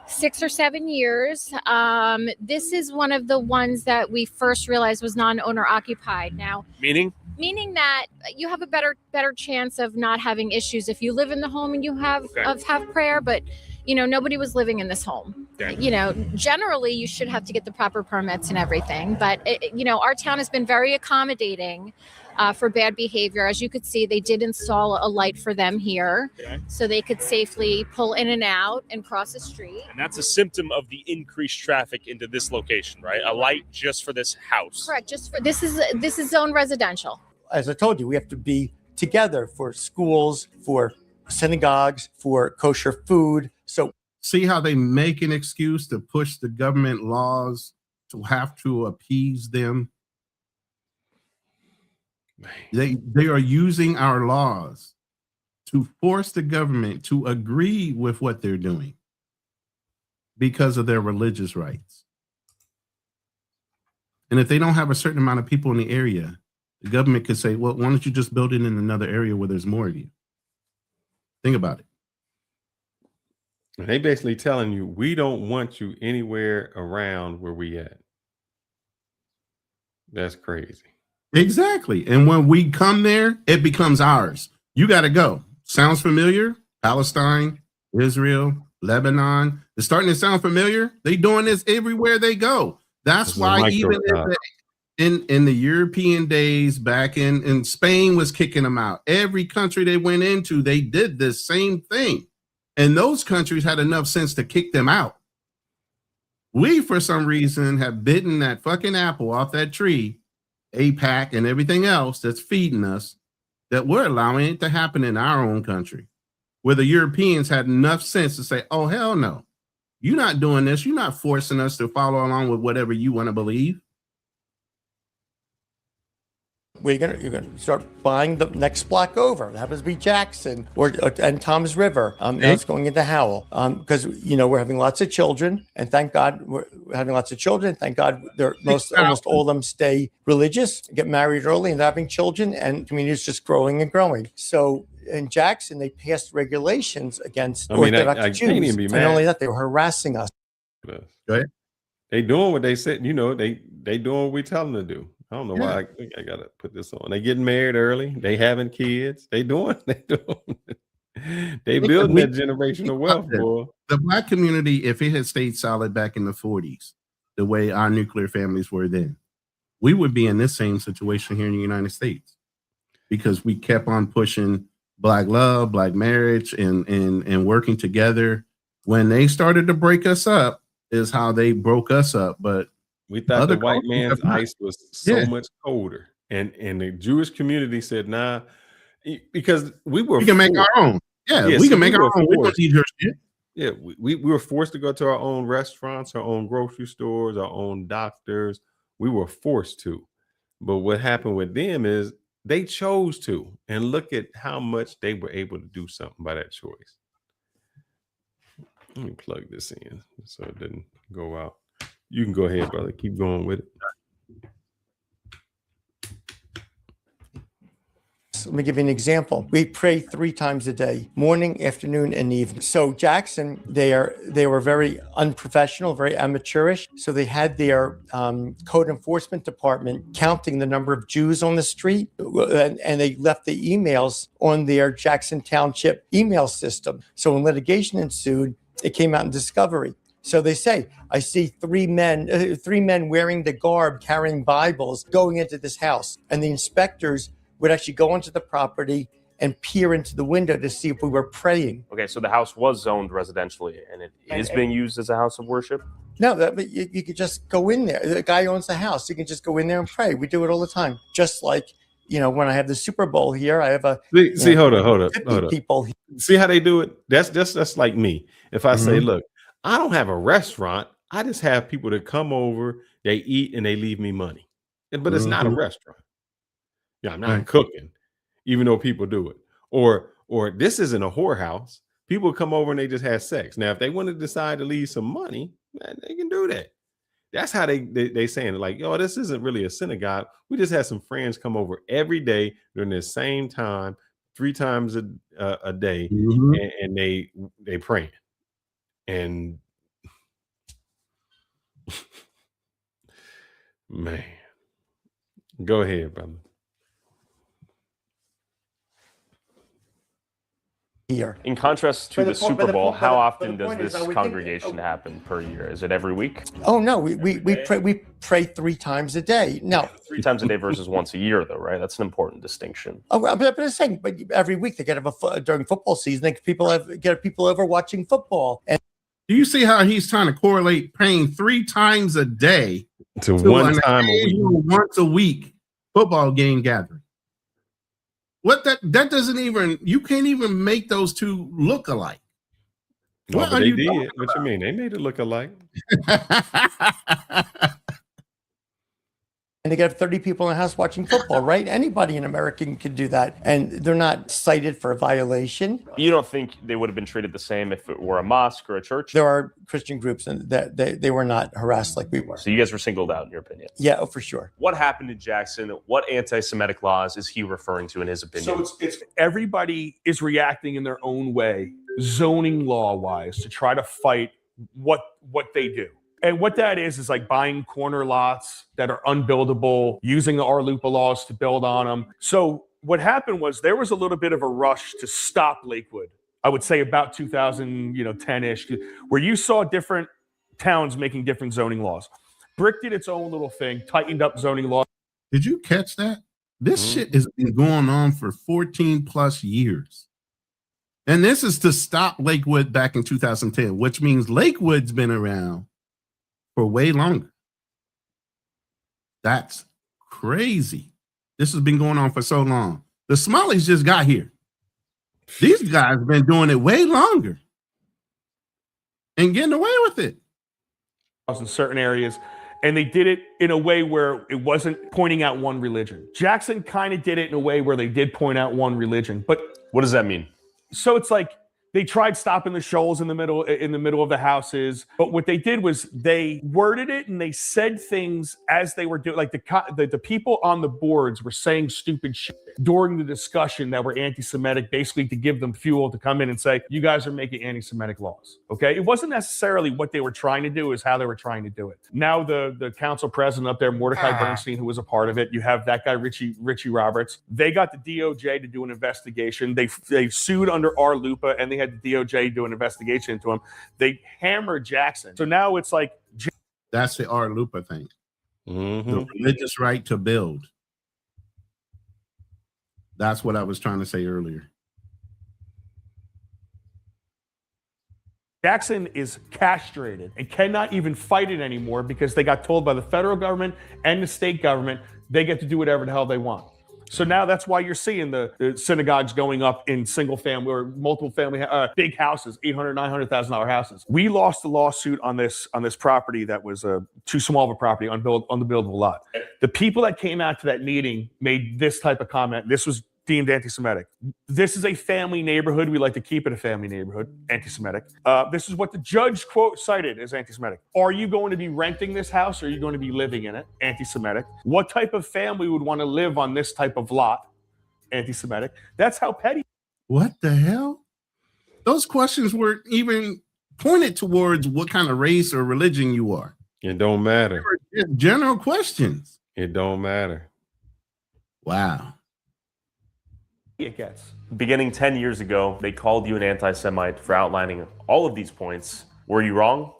6 or 7 years. This is one of the ones that we first realized was non-owner occupied. Now, Meaning that you have a better chance of not having issues if you live in the home and you have prayer, but nobody was living in this home. Okay. Generally you should have to get the proper permits and everything, but our town has been very accommodating for bad behavior. As you could see, they did install a light for them here, so they could safely pull in and out and cross the street. And that's a symptom of the increased traffic into this location, right? A light just for this house. Correct. This is zone residential. As I told you, we have to be together for schools, for synagogues, for kosher food. So see how they make an excuse to push the government laws to have to appease them. They are using our laws to force the government to agree with what they're doing because of their religious rights. And if they don't have a certain amount of people in the area, the government could say, well, why don't you just build it in another area where there's more of you? Think about it. And they basically telling you, we don't want you anywhere around where we at. That's crazy. Exactly. And when we come there, it becomes ours. You got to go. Sounds familiar? Palestine, Israel, Lebanon. It's starting to sound familiar. They doing this everywhere they go. That's why even in the European days back in Spain was kicking them out. Every country they went into, they did this same thing. And those countries had enough sense to kick them out. We, for some reason, have bitten that fucking apple off that tree, APAC and everything else that's feeding us, that we're allowing it to happen in our own country, where the Europeans had enough sense to say, oh, hell no, you're not doing this. You're not forcing us to follow along with whatever you want to believe. You're gonna start buying the next block over. That happens to be Jackson and Tom's River. It's going into Howell because we're having lots of children, and thank God we're having lots of children. Thank God almost all of them stay religious, get married early, and having children, and the community is just growing and growing. So in Jackson, they passed regulations against Orthodox Jews, and not only that, they were harassing us. Go ahead. They doing what they said. They doing what we tell them to do. I don't know why I think I gotta put this on. They getting married early. They having kids. They building that generational wealth, boy. The Black community, if it had stayed solid back in the 40s, the way our nuclear families were then, we would be in this same situation here in the United States, because we kept on pushing Black love, Black marriage, and working together. When they started to break us up, is how they broke us up. But we thought the white man's ice was so much colder, and the Jewish community said, "Nah," because we can make our own. Yeah, we can make our own. We don't need your shit. Yeah, we were forced to go to our own restaurants, our own grocery stores, our own doctors. We were forced to. But what happened with them is they chose to, and look at how much they were able to do something by that choice. Let me plug this in so it didn't go out. You can go ahead, brother. Keep going with it. Let me give you an example. We pray 3 times a day, morning, afternoon, and evening. So Jackson, they were very unprofessional, very amateurish. So they had their code enforcement department counting the number of Jews on the street, and they left the emails on their Jackson Township email system. So when litigation ensued, it came out in discovery. So they say, I see 3 men wearing the garb, carrying Bibles, going into this house. And the inspectors would actually go onto the property and peer into the window to see if we were praying. Okay, so the house was zoned residentially, and it is being used as a house of worship? No, but you could just go in there. The guy owns the house. You can just go in there and pray. We do it all the time. Just like, when I have the Super Bowl here, I have hold up. People here. See how they do it? That's like me. If I say, look, I don't have a restaurant. I just have people that come over, they eat, and they leave me money. But it's not a restaurant. Yeah, I'm not cooking, even though people do it. Or this isn't a whorehouse. People come over and they just have sex. Now, if they want to decide to leave some money, man, they can do that. That's how they saying it, like, yo, this isn't really a synagogue. We just had some friends come over every day during the same time, 3 times a day, and they praying. And man, go ahead, brother. Here. In contrast to the Super Bowl, how often does this congregation happen per year? Is it every week? Oh no, we pray 3 times a day. No, 3 times a day versus once a year, though, right? That's an important distinction. Oh, but I'm saying, but every week they get during football season, get people over watching football. And do you see how he's trying to correlate praying 3 times a day to one time a week, once a week football game gathering? What that doesn't even, you can't even make those two look alike. No, what they did. What you mean? They made it look alike. And they got 30 people in the house watching football, right? Anybody in America can do that. And they're not cited for a violation. You don't think they would have been treated the same if it were a mosque or a church? There are Christian groups and that they were not harassed like we were. So you guys were singled out in your opinion? Yeah, for sure. What happened in Jackson? What anti-Semitic laws is he referring to in his opinion? So it's everybody is reacting in their own way, zoning law-wise, to try to fight what they do. And what that is like buying corner lots that are unbuildable, using the RLUPA laws to build on them. So what happened was there was a little bit of a rush to stop Lakewood. I would say about 2010-ish, where you saw different towns making different zoning laws. Brick did its own little thing, tightened up zoning laws. Did you catch that? This shit has been going on for 14 plus years. And this is to stop Lakewood back in 2010, which means Lakewood's been around for way longer. That's crazy. This has been going on for so long. The Somalis just got here. These guys have been doing it way longer and getting away with it. In certain areas, and they did it in a way where it wasn't pointing out one religion. Jackson kind of did it in a way where they did point out one religion. But what does that mean? So it's like they tried stopping the shoals in the middle of the houses, but what they did was they worded it and they said things as they were doing. Like the people on the boards were saying stupid shit during the discussion that were anti-Semitic, basically to give them fuel to come in and say, you guys are making anti-Semitic laws. Okay, it wasn't necessarily what they were trying to do; is how they were trying to do it. Now the council president up there, Mordecai Bernstein, who was a part of it. You have that guy Richie Roberts. They got the DOJ to do an investigation. They sued under RLUPA, and they had the DOJ do an investigation into him. They hammered Jackson. So now it's like that's the RLUPA thing. The religious right to build. That's what I was trying to say earlier. Jackson is castrated and cannot even fight it anymore because they got told by the federal government and the state government they get to do whatever the hell they want. So now that's why you're seeing the synagogues going up in single family or multiple family, big houses, $800,000, $900,000 houses. We lost a lawsuit on this property that was too small of a property, unbuildable lot. The people that came out to that meeting made this type of comment. This was deemed anti-Semitic. This is a family neighborhood. We like to keep it a family neighborhood, anti-Semitic. This is what the judge, quote, cited as anti-Semitic. Are you going to be renting this house or are you going to be living in it? Anti-Semitic. What type of family would want to live on this type of lot? Anti-Semitic. That's how petty. What the hell? Those questions weren't even pointed towards what kind of race or religion you are. It don't matter. They were just general questions. It don't matter. Wow. It gets. Beginning 10 years ago, they called you an anti-Semite for outlining all of these points. Were you wrong?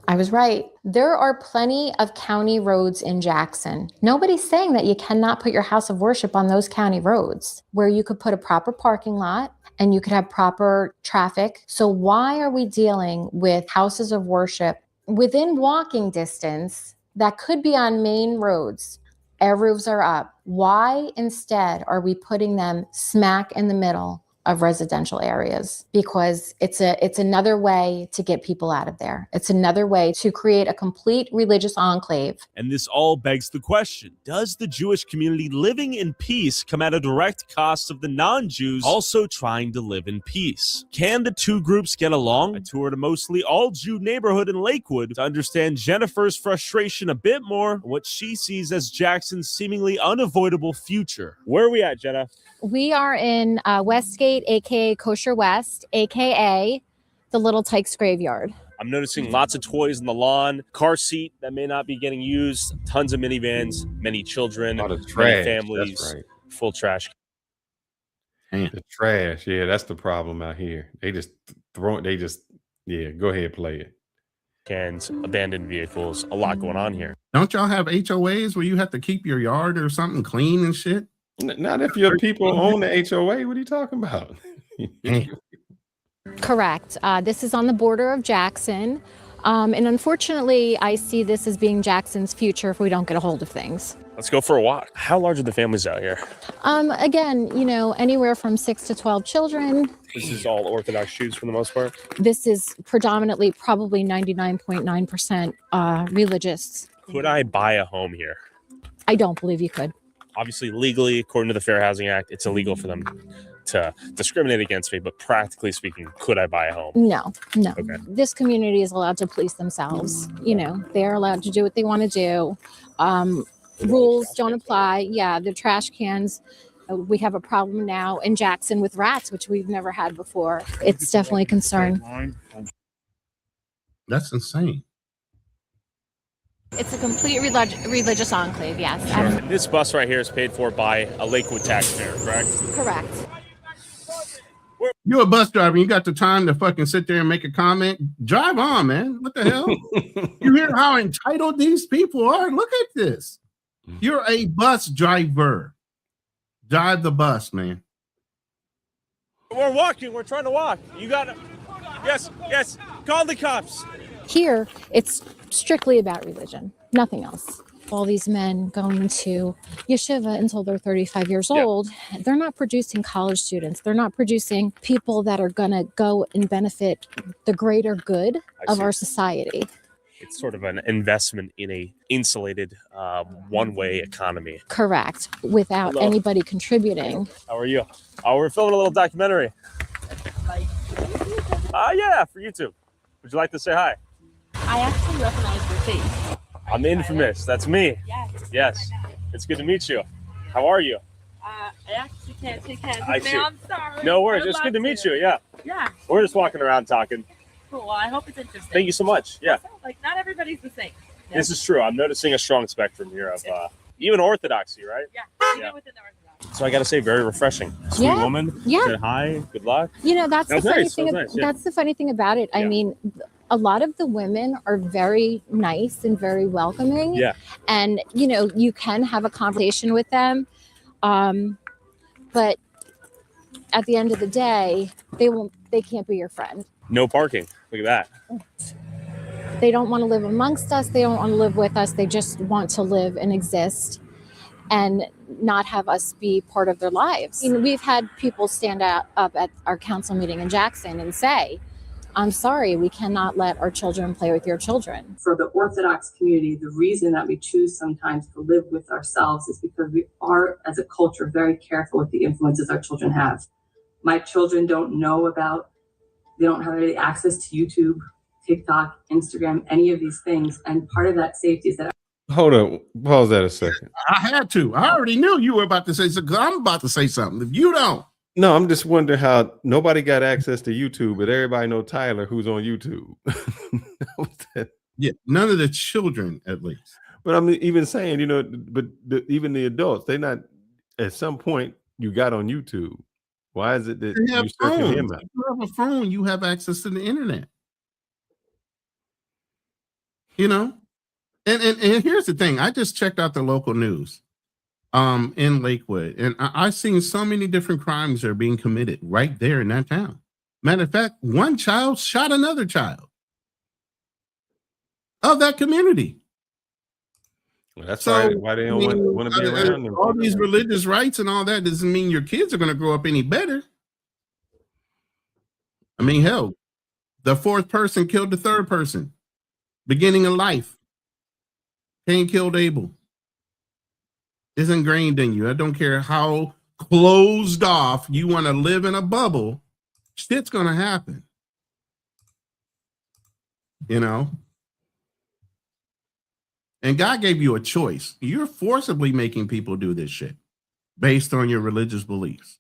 I was right. There are plenty of county roads in Jackson. Nobody's saying that you cannot put your house of worship on those county roads where you could put a proper parking lot and you could have proper traffic. So why are we dealing with houses of worship within walking distance that could be on main roads? Air roofs are up. Why instead are we putting them smack in the middle of residential areas, because it's another way to get people out of there. It's another way to create a complete religious enclave. And this all begs the question, does the Jewish community living in peace come at a direct cost of the non-Jews also trying to live in peace? Can the two groups get along? I toured a mostly all-Jew neighborhood in Lakewood to understand Jennifer's frustration a bit more, and what she sees as Jackson's seemingly unavoidable future. Where are we at, Jenna? We are in Westgate, aka Kosher West, aka the Little Tykes Graveyard. I'm noticing lots of toys on the lawn, car seat that may not be getting used, tons of minivans, many children, many families, That's right. Full trash. The trash, yeah, that's the problem out here. They just go ahead, play it. And abandoned vehicles, a lot going on here. Don't y'all have HOAs where you have to keep your yard or something clean and shit? Not if your people own the HOA. What are you talking about? Correct. This is on the border of Jackson. And unfortunately, I see this as being Jackson's future if we don't get a hold of things. Let's go for a walk. How large are the families out here? Again, anywhere from 6 to 12 children. This is all Orthodox Jews for the most part? This is predominantly probably 99.9% religious. Could I buy a home here? I don't believe you could. Obviously, legally, according to the Fair Housing Act, it's illegal for them to discriminate against me, but practically speaking, could I buy a home? No. Okay. This community is allowed to police themselves. They're allowed to do what they want to do. Rules don't apply. Yeah, the trash cans. We have a problem now in Jackson with rats, which we've never had before. It's definitely a concern. That's insane. It's a complete religious enclave, yes. Sure. This bus right here is paid for by a Lakewood taxpayer, correct? Correct. You're a bus driver. You got the time to fucking sit there and make a comment. Drive on, man. What the hell? You hear how entitled these people are? Look at this. You're a bus driver. Drive the bus, man. We're walking. We're trying to walk. You got to. Yes. Call the cops. Here, it's strictly about religion, nothing else. All these men going to yeshiva until they're 35 years old, they're not producing college students. They're not producing people that are going to go and benefit the greater good of our society. It's sort of an investment in a insulated one-way economy. Correct, without anybody contributing. How are you? Oh, we're filming a little documentary. Yeah, for YouTube. Would you like to say hi? I actually recognize your face. I'm infamous. That's me. Yes. It's good to meet you. How are you? I actually can't shake hands I with see. you. I'm sorry. No worries. It's good to meet you. Yeah. Yeah. We're just walking around talking. Cool. Well, I hope it's interesting. Thank you so much. Yeah. Like, not everybody's the same. Yeah. This is true. I'm noticing a strong spectrum here of even orthodoxy, right? Yeah. Even within the Orthodox. So I got to say, very refreshing. Sweet woman. Yeah. Said hi. Good luck. That's the funny thing. Nice. That's the funny thing about it. I mean, a lot of the women are very nice and very welcoming. Yeah. And you can have a conversation with them, but at the end of the day, they can't be your friend. No parking. Look at that. They don't want to live amongst us. They don't want to live with us. They just want to live and exist and not have us be part of their lives. We've had people stand up at our council meeting in Jackson and say, I'm sorry, we cannot let our children play with your children. For the Orthodox community, the reason that we choose sometimes to live with ourselves is because we are, as a culture, very careful with the influences our children have. My children don't they don't have any access to YouTube, TikTok, Instagram, any of these things. And part of that safety is that. Hold on. Pause that a second. I had to. I already knew you were about to say something. I'm about to say something. If you don't. No, I'm just wondering how nobody got access to YouTube, but everybody know Tyler who's on YouTube. Yeah, none of the children, at least. But I'm even saying, even the adults, they not, at some point, you got on YouTube. Why is it that you're searching him out? If you have a phone, you have access to the internet. And here's the thing. I just checked out the local news in Lakewood, and I've seen so many different crimes that are being committed right there in that town. Matter of fact, one child shot another child of that community. Well, that's why they don't want to be around them. All these religious rights and all that doesn't mean your kids are going to grow up any better. I mean, hell, the fourth person killed the third person. Beginning of life. Cain killed Abel. It's ingrained in you. I don't care how closed off you want to live in a bubble. Shit's going to happen. You know? And God gave you a choice. You're forcibly making people do this shit based on your religious beliefs.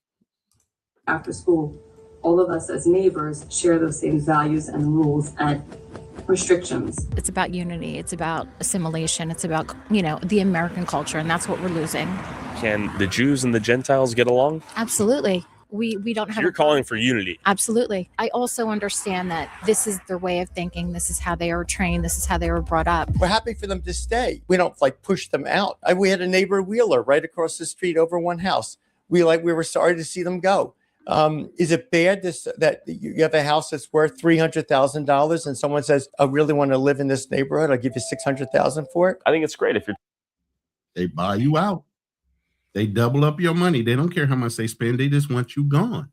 After school, all of us as neighbors share those same values and rules and restrictions. It's about unity. It's about assimilation. It's about, the American culture, and that's what we're losing. Can the Jews and the Gentiles get along? Absolutely. We don't have. You're calling for unity. Absolutely. I also understand that this is their way of thinking. This is how they are trained. This is how they were brought up. We're happy for them to stay. We don't push them out. We had a neighbor Wheeler right across the street over one house. We were sorry to see them go. Is it bad that you have a house that's worth $300,000 and someone says, I really want to live in this neighborhood, I'll give you $600,000 for it? I think it's great if they buy you out. They double up your money. They don't care how much they spend. They just want you gone.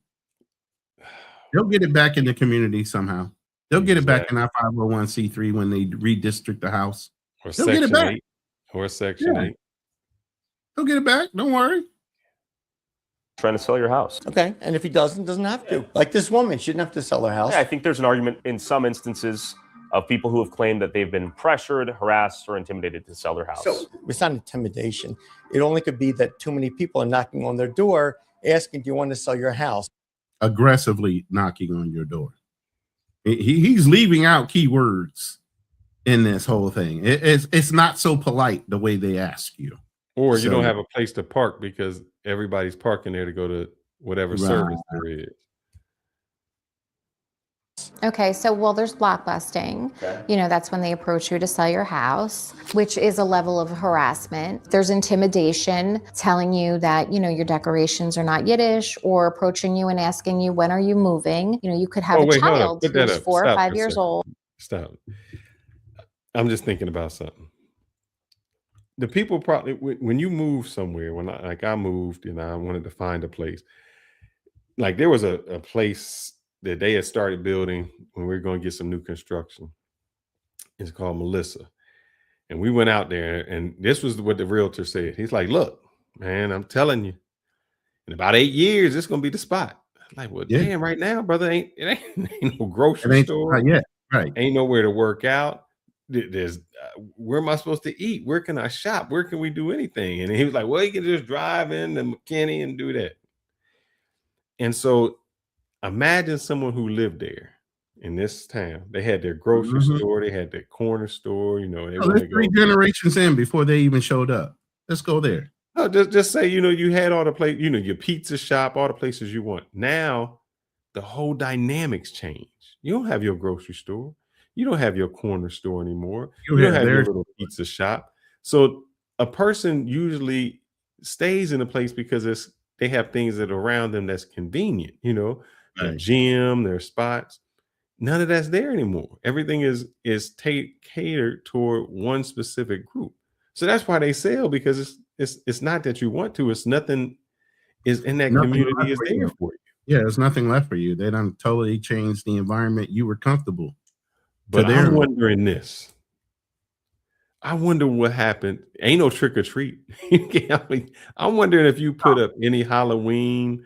They'll get it back in the community somehow. They'll get it back in our 501c3 when they redistrict the house. Or They'll get it back. 8. Or Section 8. They'll get it back. Don't worry. Trying to sell your house. Okay. And if he doesn't have to. Like this woman, she didn't have to sell her house. Yeah, I think there's an argument in some instances of people who have claimed that they've been pressured, harassed, or intimidated to sell their house. So it's not intimidation. It only could be that too many people are knocking on their door asking, do you want to sell your house? Aggressively knocking on your door. He's leaving out key words in this whole thing. It's not so polite the way they ask you. Or you don't have a place to park because everybody's parking there to go to whatever service there is. Okay, so there's blockbusting. Okay. That's when they approach you to sell your house, which is a level of harassment. There's intimidation, telling you that, your decorations are not Yiddish, or approaching you and asking you, when are you moving? You could have a child who's 4 or 5 years old. Stop. I'm just thinking about something. The people probably, when you move somewhere, I moved and I wanted to find a place, there was a place that they had started building when we were going to get some new construction. It's called Melissa. And we went out there, and this was what the realtor said. He's like, look, man, I'm telling you, in about 8 years, it's going to be the spot. I'm like, well, damn, right now, brother, it ain't no grocery store. Not yet. Right. Ain't nowhere to work out. There's where am I supposed to eat? Where can I shop? Where can we do anything? And he was like, well, you can just drive in to McKinney and do that. And so imagine someone who lived there in this town. They had their grocery store, they had their corner store, There's 3 generations in before they even showed up. Let's go there. No, just say, you had all the place, your pizza shop, all the places you want. Now the whole dynamics change. You don't have your grocery store. You don't have your corner store anymore. You don't have your little pizza shop. So a person usually stays in a place because they have things that are around them that's convenient, their gym, their spots. None of that's there anymore. Everything is catered toward one specific group. So that's why they sell, because it's not that you want to. It's nothing is in that community is there for you. Yeah, there's nothing left for you. They done totally changed the environment you were comfortable. But I'm wondering this. I wonder what happened. Ain't no trick or treat. I'm wondering if you put up any Halloween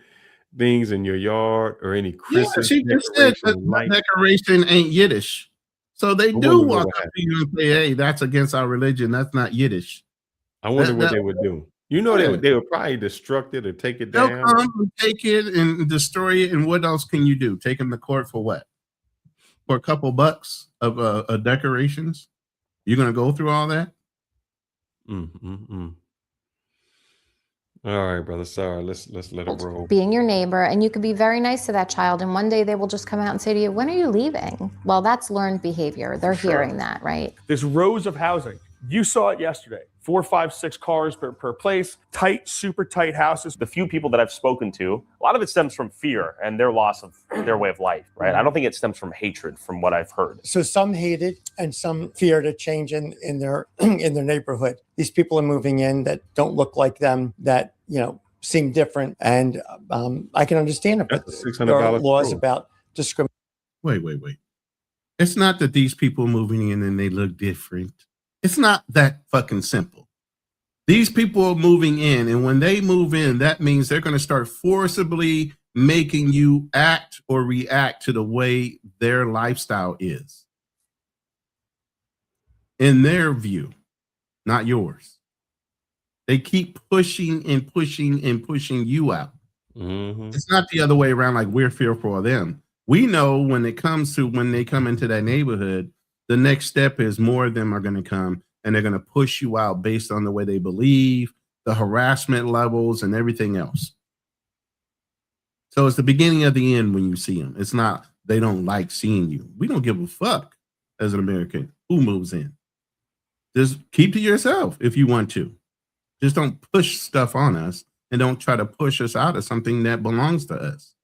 things in your yard or any Christmas she just said that decoration ain't Yiddish. So they do walk up to you and say, hey, that's against our religion. That's not Yiddish. I wonder what they would do. They would probably destruct it or take it down. They'll come and take it and destroy it. And what else can you do? Take them to court for what? For a couple bucks of decorations? You're going to go through all that? All right, brother. Sorry. Let's let it roll. Being your neighbor, and you could be very nice to that child, and one day they will just come out and say to you, when are you leaving? Well, that's learned behavior. They're hearing that, right? There's rows of housing. You saw it yesterday. 4, 5, 6 cars per place, tight, super tight houses. The few people that I've spoken to, a lot of it stems from fear and their loss of their way of life, right? I don't think it stems from hatred, from what I've heard. So some hate it and some feared a change in their in their neighborhood. These people are moving in that don't look like them, that seem different, and I can understand it. But there are laws about discrimination. Wait. It's not that these people moving in and they look different. It's not that fucking simple. These people are moving in, and when they move in, that means they're going to start forcibly making you act or react to the way their lifestyle is. In their view, not yours. They keep pushing and pushing and pushing you out. Mm-hmm. It's not the other way around, like we're fearful of them. We know when it comes to when they come into that neighborhood, the next step is more of them are going to come and they're going to push you out based on the way they believe, the harassment levels, and everything else. So it's the beginning of the end when you see them. It's not they don't like seeing you. We don't give a fuck as an American who moves in. Just keep to yourself if you want to. Just don't push stuff on us and don't try to push us out of something that belongs to us.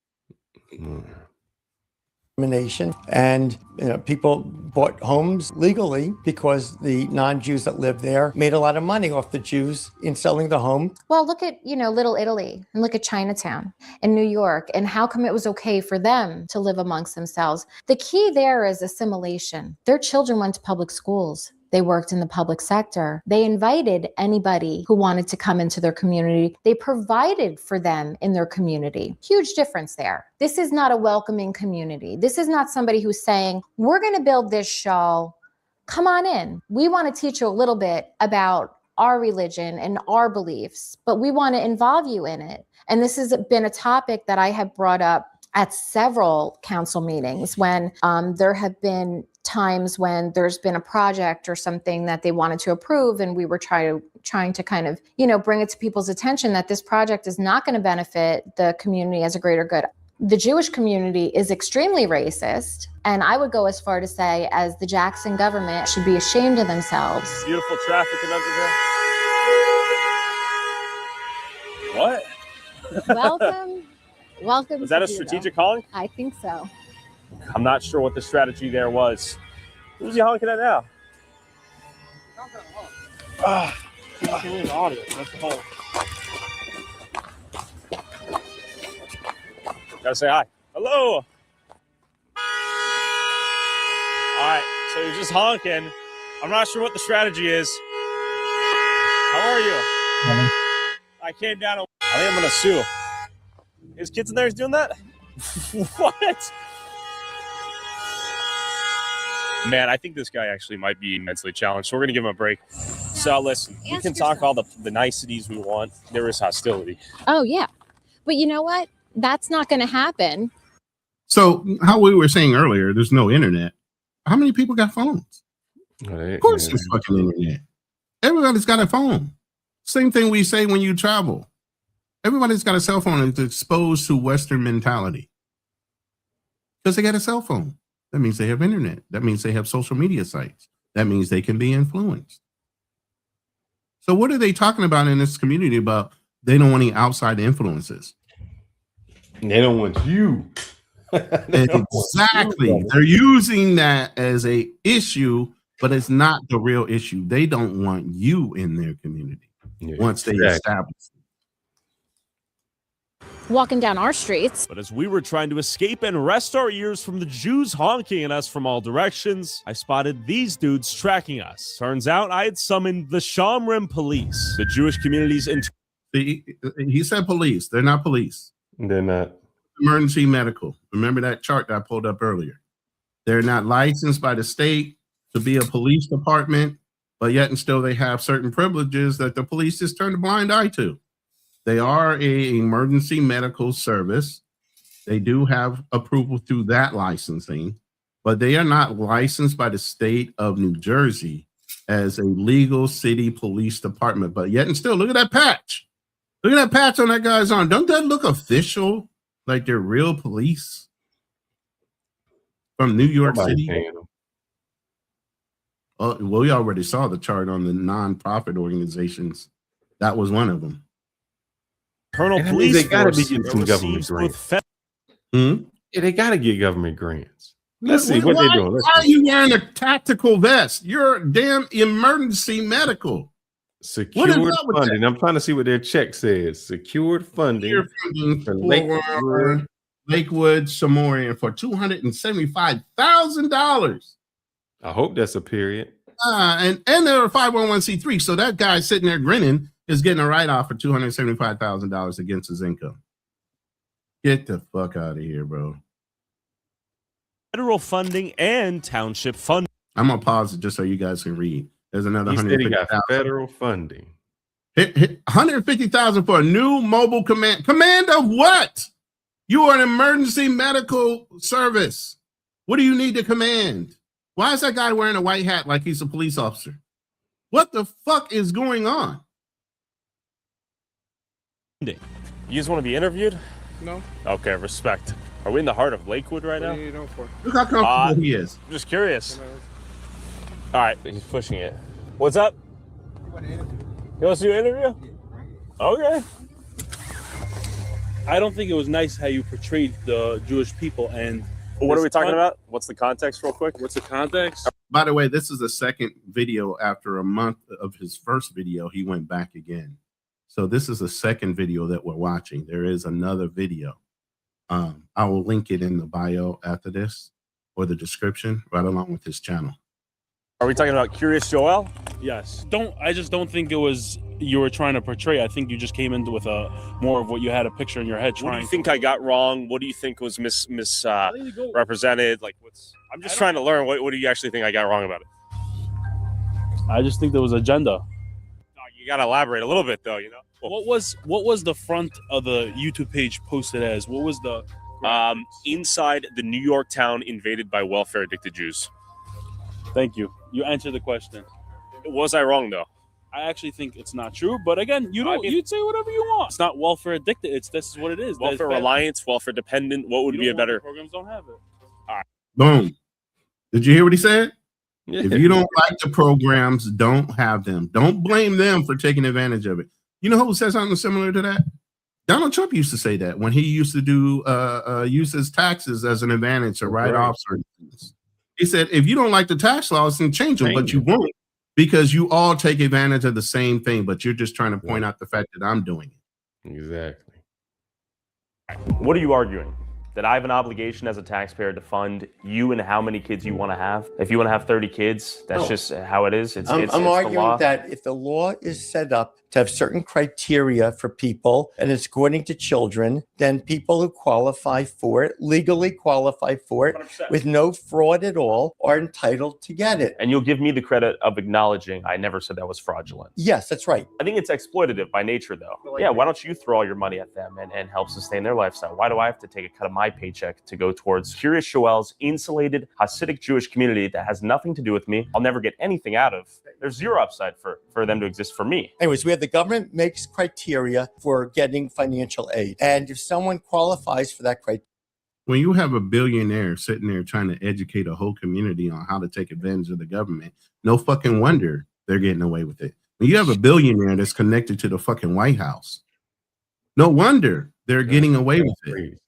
And people bought homes legally because the non-Jews that lived there made a lot of money off the Jews in selling the home. Well, look at, Little Italy and look at Chinatown and New York and how come it was okay for them to live amongst themselves. The key there is assimilation. Their children went to public schools. They worked in the public sector. They invited anybody who wanted to come into their community. They provided for them in their community. Huge difference there. This is not a welcoming community. This is not somebody who's saying, we're going to build this show. Come on in. We want to teach you a little bit about our religion and our beliefs, but we want to involve you in it. And this has been a topic that I have brought up at several council meetings when there have been times when there's been a project or something that they wanted to approve and we were trying to kind of, bring it to people's attention that this project is not going to benefit the community as a greater good. The Jewish community is extremely racist, and I would go as far to say as the Jackson government should be ashamed of themselves. Beautiful traffic in under here. What? Welcome. Was that a strategic honk? I think so. I'm not sure what the strategy there was. Who's he honking at now? Gotta say hi. Hello. All right, so he's just honking. I'm not sure what the strategy is. How are you? I came down. I think I'm gonna sue. His kids in there is doing that? What? Man, I think this guy actually might be mentally challenged, so we're going to give him a break. So listen, we can talk all the niceties we want. There is hostility. Oh, yeah. But you know what? That's not going to happen. So how we were saying earlier, there's no internet. How many people got phones? Of course there's fucking internet. Everybody's got a phone. Same thing we say when you travel. Everybody's got a cell phone and is exposed to Western mentality. Because they got a cell phone. That means they have internet. That means they have social media sites. That means they can be influenced. So what are they talking about in this community about they don't want any outside influences? They don't want you. Exactly. They're using that as a issue, but it's not the real issue. They don't want you in their community once they establish it. Walking down our streets. But as we were trying to escape and rest our ears from the Jews honking at us from all directions, I spotted these dudes tracking us. Turns out I had summoned the Shamrim police, the Jewish community's He said police. They're not police. They're not. Emergency medical. Remember that chart that I pulled up earlier? They're not licensed by the state to be a police department, but yet and still they have certain privileges that the police just turn a blind eye to. They are an emergency medical service. They do have approval through that licensing, but they are not licensed by the state of New Jersey as a legal city police department. But yet and still, look at that patch. Look at that patch on that guy's arm. Don't that look official? Like they're real police from New York City? Well, we already saw the chart on the nonprofit organizations. That was one of them. Colonel Police they gotta be Force getting some government grants. Yeah, they gotta get government grants. Let's see what they're doing. Why are you wearing a tactical vest? You're damn emergency medical. Secured funding. I'm trying to see what their check says. Secured funding for Lake Lakewood Samorian for $275,000. I hope that's a period. And they're a 501c3. So that guy sitting there grinning is getting a write-off for $275,000 against his income. Get the fuck out of here, bro. Federal funding and township funding. I'm gonna pause it just so you guys can read. There's another He said he got 150,000. federal funding. 150,000 for a new mobile command. Command of what? You are an emergency medical service. What do you need to command? Why is that guy wearing a white hat like he's a police officer? What the fuck is going on? You just want to be interviewed? No. Okay, respect. Are we in the heart of Lakewood right now? What do you know for? Look how comfortable he is. I'm just curious. All right, he's pushing it. What's up? You want to do an interview? Okay. I don't think it was nice how you portrayed the Jewish people. And what are we talking about? What's the context, real quick? What's the context? By the way, this is the second video. After a month of his first video, he went back again. So this is the second video that we're watching. There is another video. I will link it in the bio after this, or the description, right along with his channel. Are we talking about Curious Joel? Yes. I just don't think it was you were trying to portray. I think you just came into with a more of what you had a picture in your head. What do you think I got wrong? What do you think was misrepresented? Like, I'm just trying to learn. What do you actually think I got wrong about it? I just think there was agenda. You got to elaborate a little bit, though. You know. What was the front of the YouTube page posted as? What was the inside the New York town invaded by welfare addicted Jews? Thank you. You answered the question. Was I wrong though? I actually think it's not true, but again, you'd say whatever you want. It's not welfare addicted. This is what it is. Welfare reliance, welfare dependent. What would be a better? Programs don't have it. All right. Boom. Did you hear what he said? Yeah. If you don't like the programs, don't have them. Don't blame them for taking advantage of it. You know who said something similar to that? Donald Trump used to say that when he used to do use his taxes as an advantage to write off certain things. He said, if you don't like the tax laws, then change them, but you won't, because you all take advantage of the same thing, but you're just trying to point out the fact that I'm doing it. Exactly. What are you arguing? That I have an obligation as a taxpayer to fund you and how many kids you want to have? If you want to have 30 kids, that's just how it is. I'm arguing that if the law is set up to have certain criteria for people and it's according to children, then people who qualify for it, legally qualify for it, 100%. with no fraud at all, are entitled to get it. And you'll give me the credit of acknowledging I never said that was fraudulent. Yes, that's right. I think it's exploitative by nature, though. Yeah, why don't you throw all your money at them and help sustain their lifestyle? Why do I have to take a cut of my paycheck to go towards Curious Joel's insulated Hasidic Jewish community that has nothing to do with me? I'll never get anything out of. There's zero upside for them to exist for me. Anyways, we have the government makes criteria for getting financial aid. And if someone qualifies for that criteria, when you have a billionaire sitting there trying to educate a whole community on how to take advantage of the government, no fucking wonder they're getting away with it. When you have a billionaire that's connected to the fucking White House, no wonder they're getting away with it.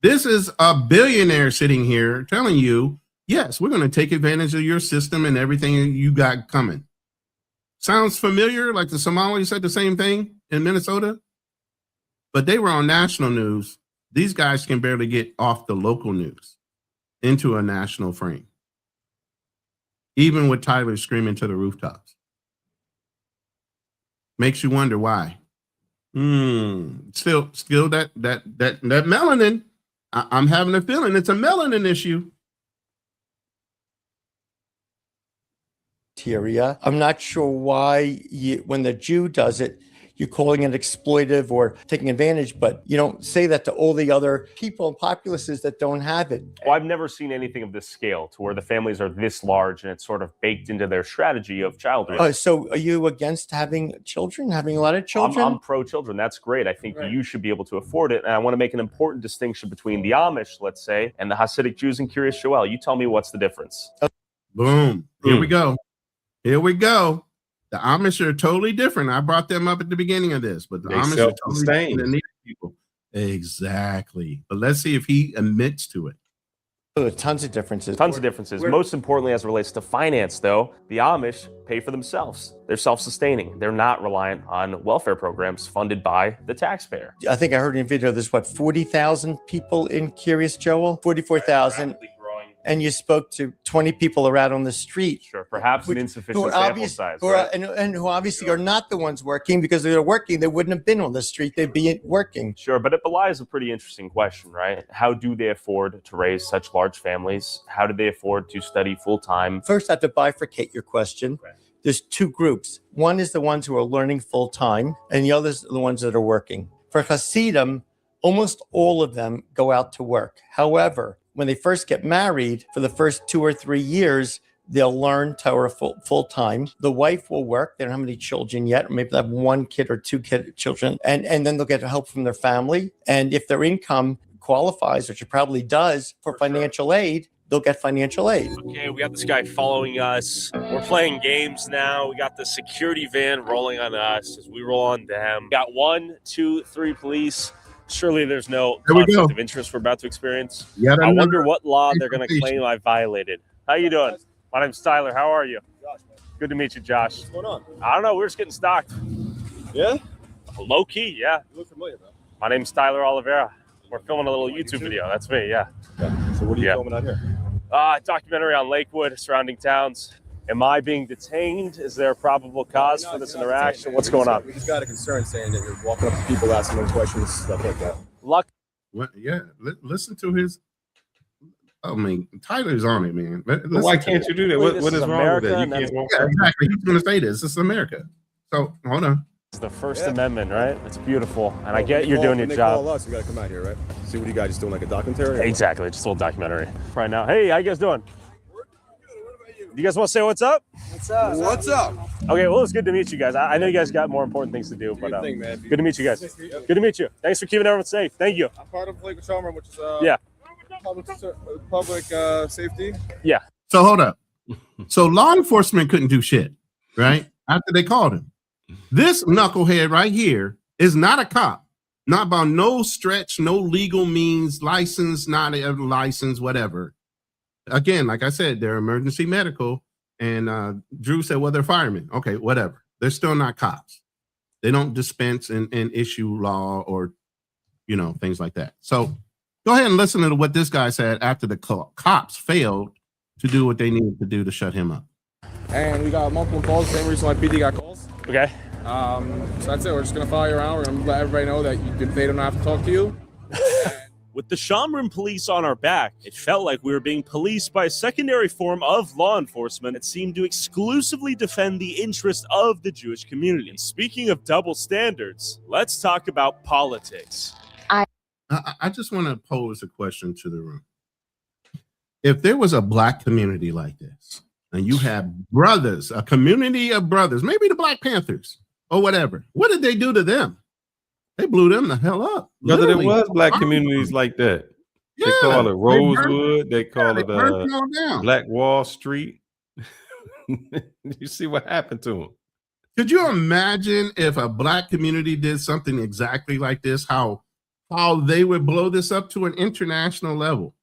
This is a billionaire sitting here telling you, yes, we're going to take advantage of your system and everything you got coming. Sounds familiar, like the Somali said the same thing in Minnesota, but they were on national news. These guys can barely get off the local news into a national frame, even with Tyler screaming to the rooftops. Makes you wonder why. Still that melanin. I'm having a feeling it's a melanin issue. I'm not sure why when the Jew does it, you're calling it exploitive or taking advantage, but you don't say that to all the other people and populaces that don't have it. Well, I've never seen anything of this scale to where the families are this large and it's sort of baked into their strategy of child raising. So are you against having children, having a lot of children? I'm pro-children. That's great. I think you should be able to afford it. And I want to make an important distinction between the Amish, let's say, and the Hasidic Jews and Curious Joel. You tell me what's the difference. Boom. Here we go. Here we go. The Amish are totally different. I brought them up at the beginning of this, but the Amish are totally different than these people. Exactly. But let's see if he admits to it. Oh, tons of differences. Tons of differences. Most importantly, as it relates to finance, though, the Amish pay for themselves. They're self-sustaining. They're not reliant on welfare programs funded by the taxpayer. I think I heard in a video there's 40,000 people in Curious Joel? 44,000. And you spoke to 20 people around on the street. Sure, perhaps an insufficient sample size. And who obviously are not the ones working, because if they're working, they wouldn't have been on the street. They'd be working. Sure, but it belies a pretty interesting question, right? How do they afford to raise such large families? How do they afford to study full-time? First, I have to bifurcate your question. Right. There's two groups. One is the ones who are learning full-time, and the others are the ones that are working. For Hasidim, almost all of them go out to work. However, when they first get married, for the first 2 or 3 years, they'll learn Torah full time. The wife will work. They don't have any children yet, or maybe they have 1 kid or 2 children. And then they'll get help from their family. And if their income qualifies, which it probably does, for financial aid, they'll get financial aid. Okay, we got this guy following us. We're playing games now. We got the security van rolling on us as we roll on them. We got 1, 2, 3 police. Surely there's no conflict of interest we're about to experience. I wonder what law they're going to claim I violated. How you doing? My name's Tyler. How are you? Good to meet you, Josh. What's going on? I don't know. We're just getting stalked. Yeah? Low key, yeah. You look familiar, though. My name's Tyler Oliveira. We're filming a little YouTube video. That's me, yeah. So what are you filming out here? Documentary on Lakewood, surrounding towns. Am I being detained? Is there a probable cause for this interaction? What's going on? We just got a concern saying that you're walking up to people, asking them questions, stuff like that. Luck. What? Yeah. Listen to his. I mean, Tyler's on it, man. Why can't you do that? What is wrong with that? You can't walk. Yeah, exactly. He's going to say this. This is America. So hold on. It's the First Amendment, right? It's beautiful. And I get you're doing your job. Call us, we got to come out here, right? See what you guys just doing, like a documentary? Exactly. Just a little documentary. Right now. Hey, how you guys doing? You guys want to say what's up? What's up? What's up? Okay, well, it's good to meet you guys. I know you guys got more important things to do, but good to meet you guys. Good to meet you. Thanks for keeping everyone safe. Thank you. I'm part of Lakewood Charmer, which is public safety. Yeah. So hold up. So law enforcement couldn't do shit, right? After they called him. This knucklehead right here is not a cop. Not by no stretch, no legal means, license, not a license, whatever. Again, like I said, they're emergency medical. And Drew said, well, they're firemen. Okay, whatever. They're still not cops. They don't dispense and issue law or, things like that. So go ahead and listen to what this guy said after the cops failed to do what they needed to do to shut him up. And we got multiple calls. Same reason why PD got calls. Okay. So that's it. We're just going to follow you around. We're going to let everybody know that they don't have to talk to you. With the Shamrim police on our back, it felt like we were being policed by a secondary form of law enforcement that seemed to exclusively defend the interest of the Jewish community. And speaking of double standards, let's talk about politics. I just want to pose a question to the room. If there was a black community like this, and you have brothers, a community of brothers, maybe the Black Panthers or whatever, what did they do to them? They blew them the hell up. Whether there was black communities like that. Yeah, they call it Rosewood. They call it Black Wall Street. You see what happened to them. Could you imagine if a black community did something exactly like this, how they would blow this up to an international level?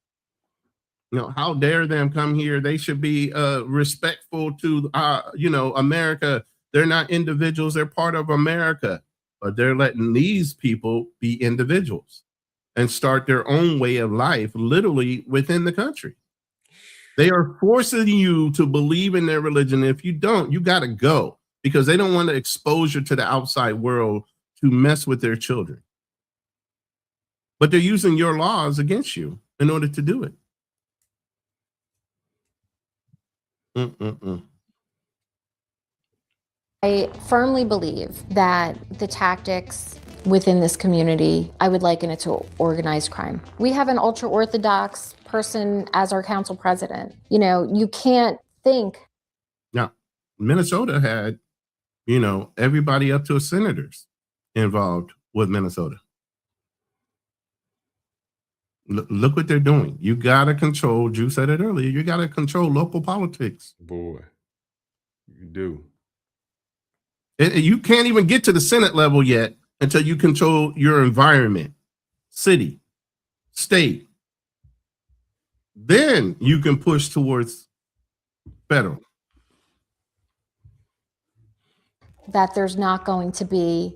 How dare them come here? They should be respectful to, America. They're not individuals. They're part of America. But they're letting these people be individuals and start their own way of life, literally within the country. They are forcing you to believe in their religion. If you don't, you got to go, because they don't want to expose you to the outside world to mess with their children. But they're using your laws against you in order to do it. I firmly believe that the tactics within this community, I would liken it to organized crime. We have an ultra-Orthodox person as our council president. You can't think. Now, Minnesota had, everybody up to senators involved with Minnesota. Look what they're doing. You got to control, Drew said it earlier, you got to control local politics. Boy, you do. You can't even get to the Senate level yet until you control your environment, city, state. Then you can push towards federal. That there's not going to be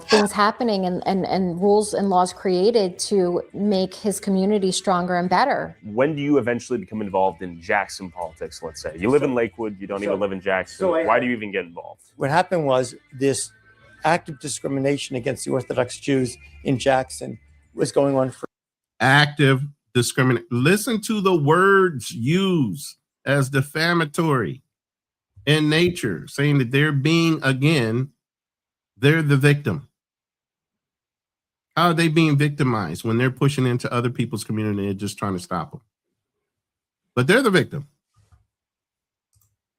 things happening and rules and laws created to make his community stronger and better. When do you eventually become involved in Jackson politics, let's say? You live in Lakewood, you don't even live in Jackson. Why do you even get involved? What happened was this active discrimination against the Orthodox Jews in Jackson was going on for active discrimination. Listen to the words used as defamatory in nature, saying that they're being, again, they're the victim. How are they being victimized when they're pushing into other people's community and just trying to stop them? But they're the victim.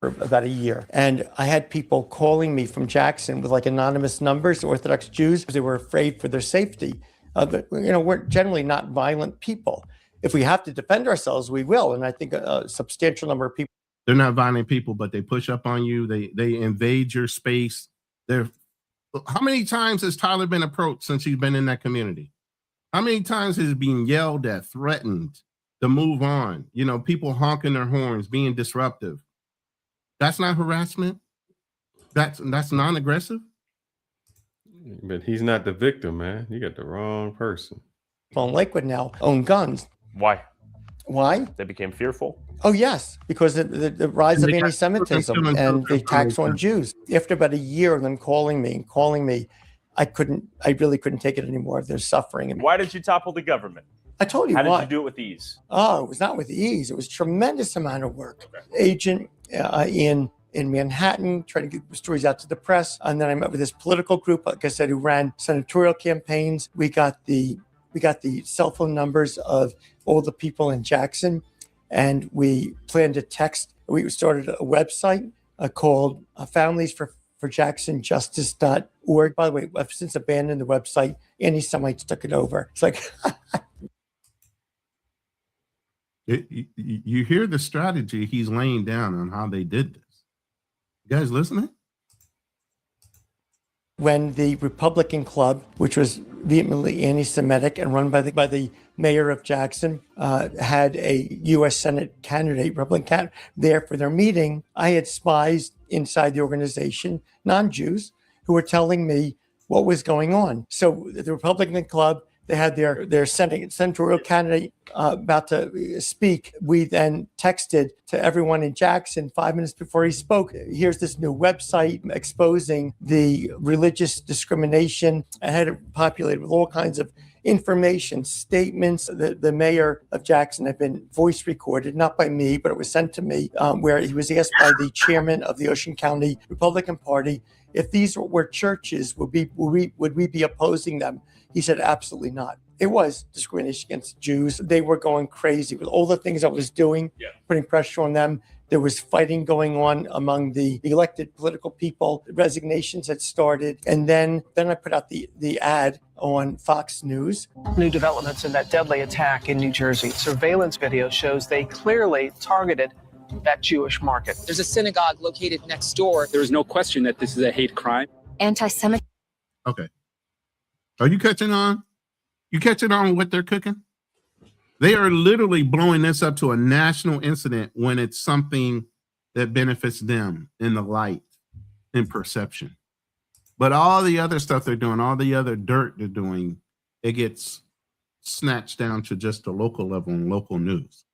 for about a year. And I had people calling me from Jackson with like anonymous numbers, Orthodox Jews, because they were afraid for their safety. But, you know, we're generally not violent people. If we have to defend ourselves, we will. And I think a substantial number of people. They're not violent people, but they push up on you. They invade your space. How many times has Tyler been approached since he's been in that community? How many times has he been yelled at, threatened to move on? You know, people honking their horns, being disruptive. That's not harassment. That's non-aggressive. But he's not the victim, man. You got the wrong person. People in Lakewood now own guns. Why? Why? They became fearful. Oh, yes, because the rise of anti-Semitism and the attacks on Jews. After about a year of them calling me, I really couldn't take it anymore. They're suffering. Why did you topple the government? I told you why. How did you do it with ease? Oh, it was not with ease. It was a tremendous amount of work. Agent in Manhattan, trying to get stories out to the press. And then I met with this political group, like I said, who ran senatorial campaigns. We got the cell phone numbers of all the people in Jackson, and we planned to text. We started a website called familiesforjacksonjustice.org. By the way, I've since abandoned the website. Anti-Semites took it over. It's like... You hear the strategy he's laying down on how they did this. You guys listening? When the Republican Club, which was vehemently anti-Semitic and run by the mayor of Jackson, had a U.S. Senate candidate, Republican candidate, there for their meeting, I had spies inside the organization, non-Jews, who were telling me what was going on. So the Republican Club, they had their senatorial candidate about to speak. We then texted to everyone in Jackson 5 minutes before he spoke. Here's this new website exposing the religious discrimination. I had it populated with all kinds of information, statements. The mayor of Jackson had been voice recorded, not by me, but it was sent to me, where he was asked by the chairman of the Ocean County Republican Party if these were churches, would we be opposing them? He said, absolutely not. It was discrimination against Jews. They were going crazy with all the things I was doing, putting pressure on them. There was fighting going on among the elected political people. Resignations had started. And then I put out the ad on Fox News. New developments in that deadly attack in New Jersey. Surveillance video shows they clearly targeted that Jewish market. There's a synagogue located next door. There is no question that this is a hate crime. Anti-Semitic. Okay. Are you catching on? You catching on what they're cooking? They are literally blowing this up to a national incident when it's something that benefits them in the light and perception. But all the other stuff they're doing, all the other dirt they're doing, it gets snatched down to just the local level and local news,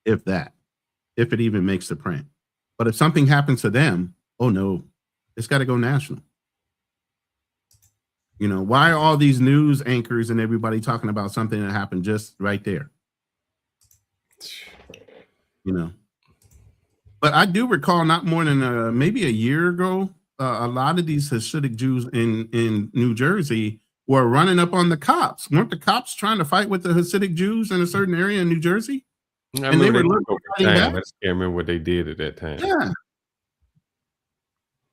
if it even makes the print. But if something happens to them, oh no, it's got to go national. You know, why are all these news anchors and everybody talking about something that happened just right there? You know, but I do recall not more than maybe a year ago, a lot of these Hasidic Jews in New Jersey were running up on the cops. Weren't the cops trying to fight with the Hasidic Jews in a certain area in New Jersey? And they were looking I can't remember what they did at that time. Yeah.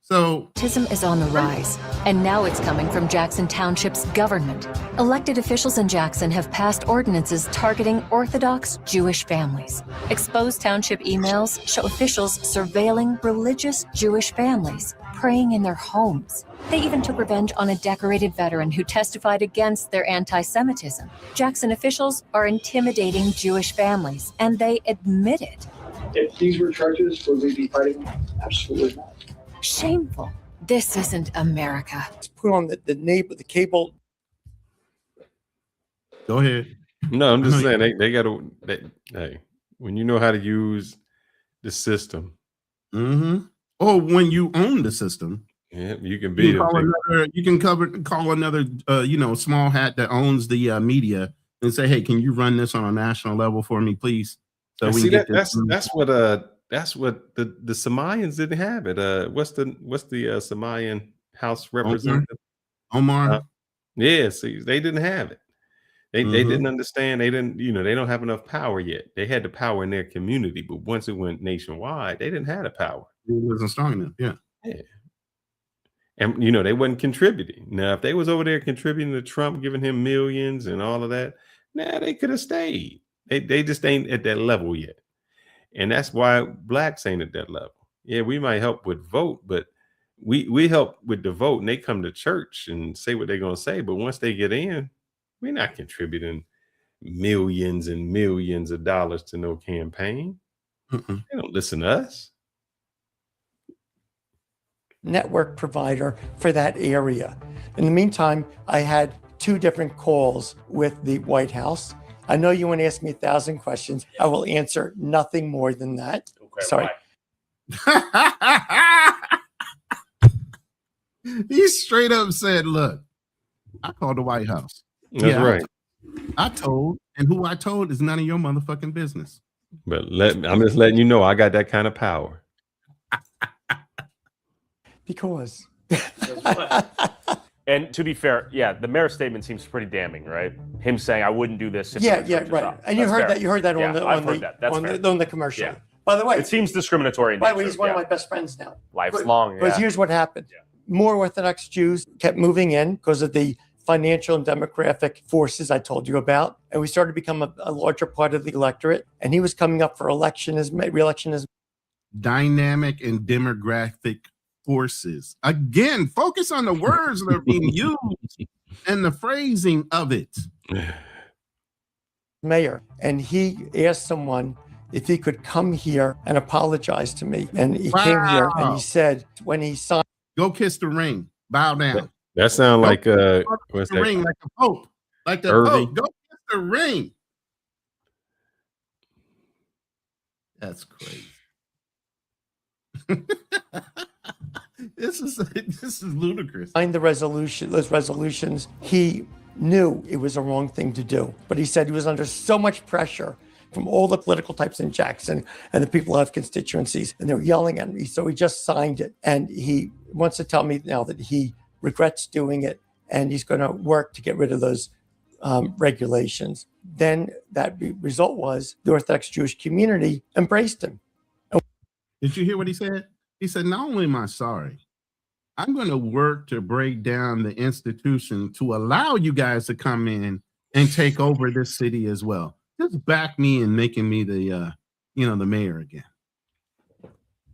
So Autism is on the rise, and now it's coming from Jackson Township's government. Elected officials in Jackson have passed ordinances targeting Orthodox Jewish families. Exposed township emails show officials surveilling religious Jewish families, praying in their homes. They even took revenge on a decorated veteran who testified against their anti-Semitism. Jackson officials are intimidating Jewish families, and they admit it. If these were churches, would we be fighting? Absolutely not. Shameful. This isn't America. Put on the cable. Go ahead. No, I'm just saying they got to. Hey, when you know how to use the system, or when you own the system, yeah, you can be. You can call another, small hat that owns the media and say, "Hey, can you run this on a national level for me, please?" So we see get that's what the Somalians didn't have it. What's the Somalian House representative? Omar. Yeah, see, they didn't have it. They didn't understand. They didn't, they don't have enough power yet. They had the power in their community, but once it went nationwide, they didn't have the power. It wasn't strong enough. Yeah. And they wasn't contributing. Now, if they was over there contributing to Trump, giving him millions and all of that, they could have stayed. They just ain't at that level yet. And that's why blacks ain't at that level. Yeah, we might help with vote, but we help with the vote, and they come to church and say what they're gonna say. But once they get in, we're not contributing millions and millions of dollars to no campaign. They don't listen to us. Network provider for that area. In the meantime, I had 2 different calls with the White House. I know you want to ask me 1,000 questions. I will answer nothing more than that. Okay, sorry. He straight up said, "Look, I called the White House." That's right. I told, and who I told is none of your motherfucking business. But I'm just letting you know I got that kind of power. Because. And to be fair, the mayor's statement seems pretty damning, right? Him saying, "I wouldn't do this." Right. And you heard that on the commercial. Yeah. By the way, it seems discriminatory. By the way, he's one of my best friends now. Lifelong. But here's what happened. More Orthodox Jews kept moving in because of the financial and demographic forces I told you about. And we started to become a larger part of the electorate. And he was coming up for re-election as dynamic and demographic forces. Again, focus on the words that are being used and the phrasing of it. Mayor. And he asked someone if he could come here and apologize to me. And he came here and he said, when he signed, "Go kiss the ring, bow down." That sounds like what's that? Ring, like the Pope, like the Irving. Pope. Go kiss the ring. That's crazy. This is ludicrous. Signed those resolutions. He knew it was a wrong thing to do, but he said he was under so much pressure from all the political types in Jackson and the people who have constituencies, and they were yelling at me. So he just signed it, and he wants to tell me now that he regrets doing it, and he's going to work to get rid of those regulations. Then that result was the Orthodox Jewish community embraced him. Did you hear what he said? He said, "Not only am I sorry, I'm going to work to break down the institution to allow you guys to come in and take over this city as well. Just back me in making me the mayor again.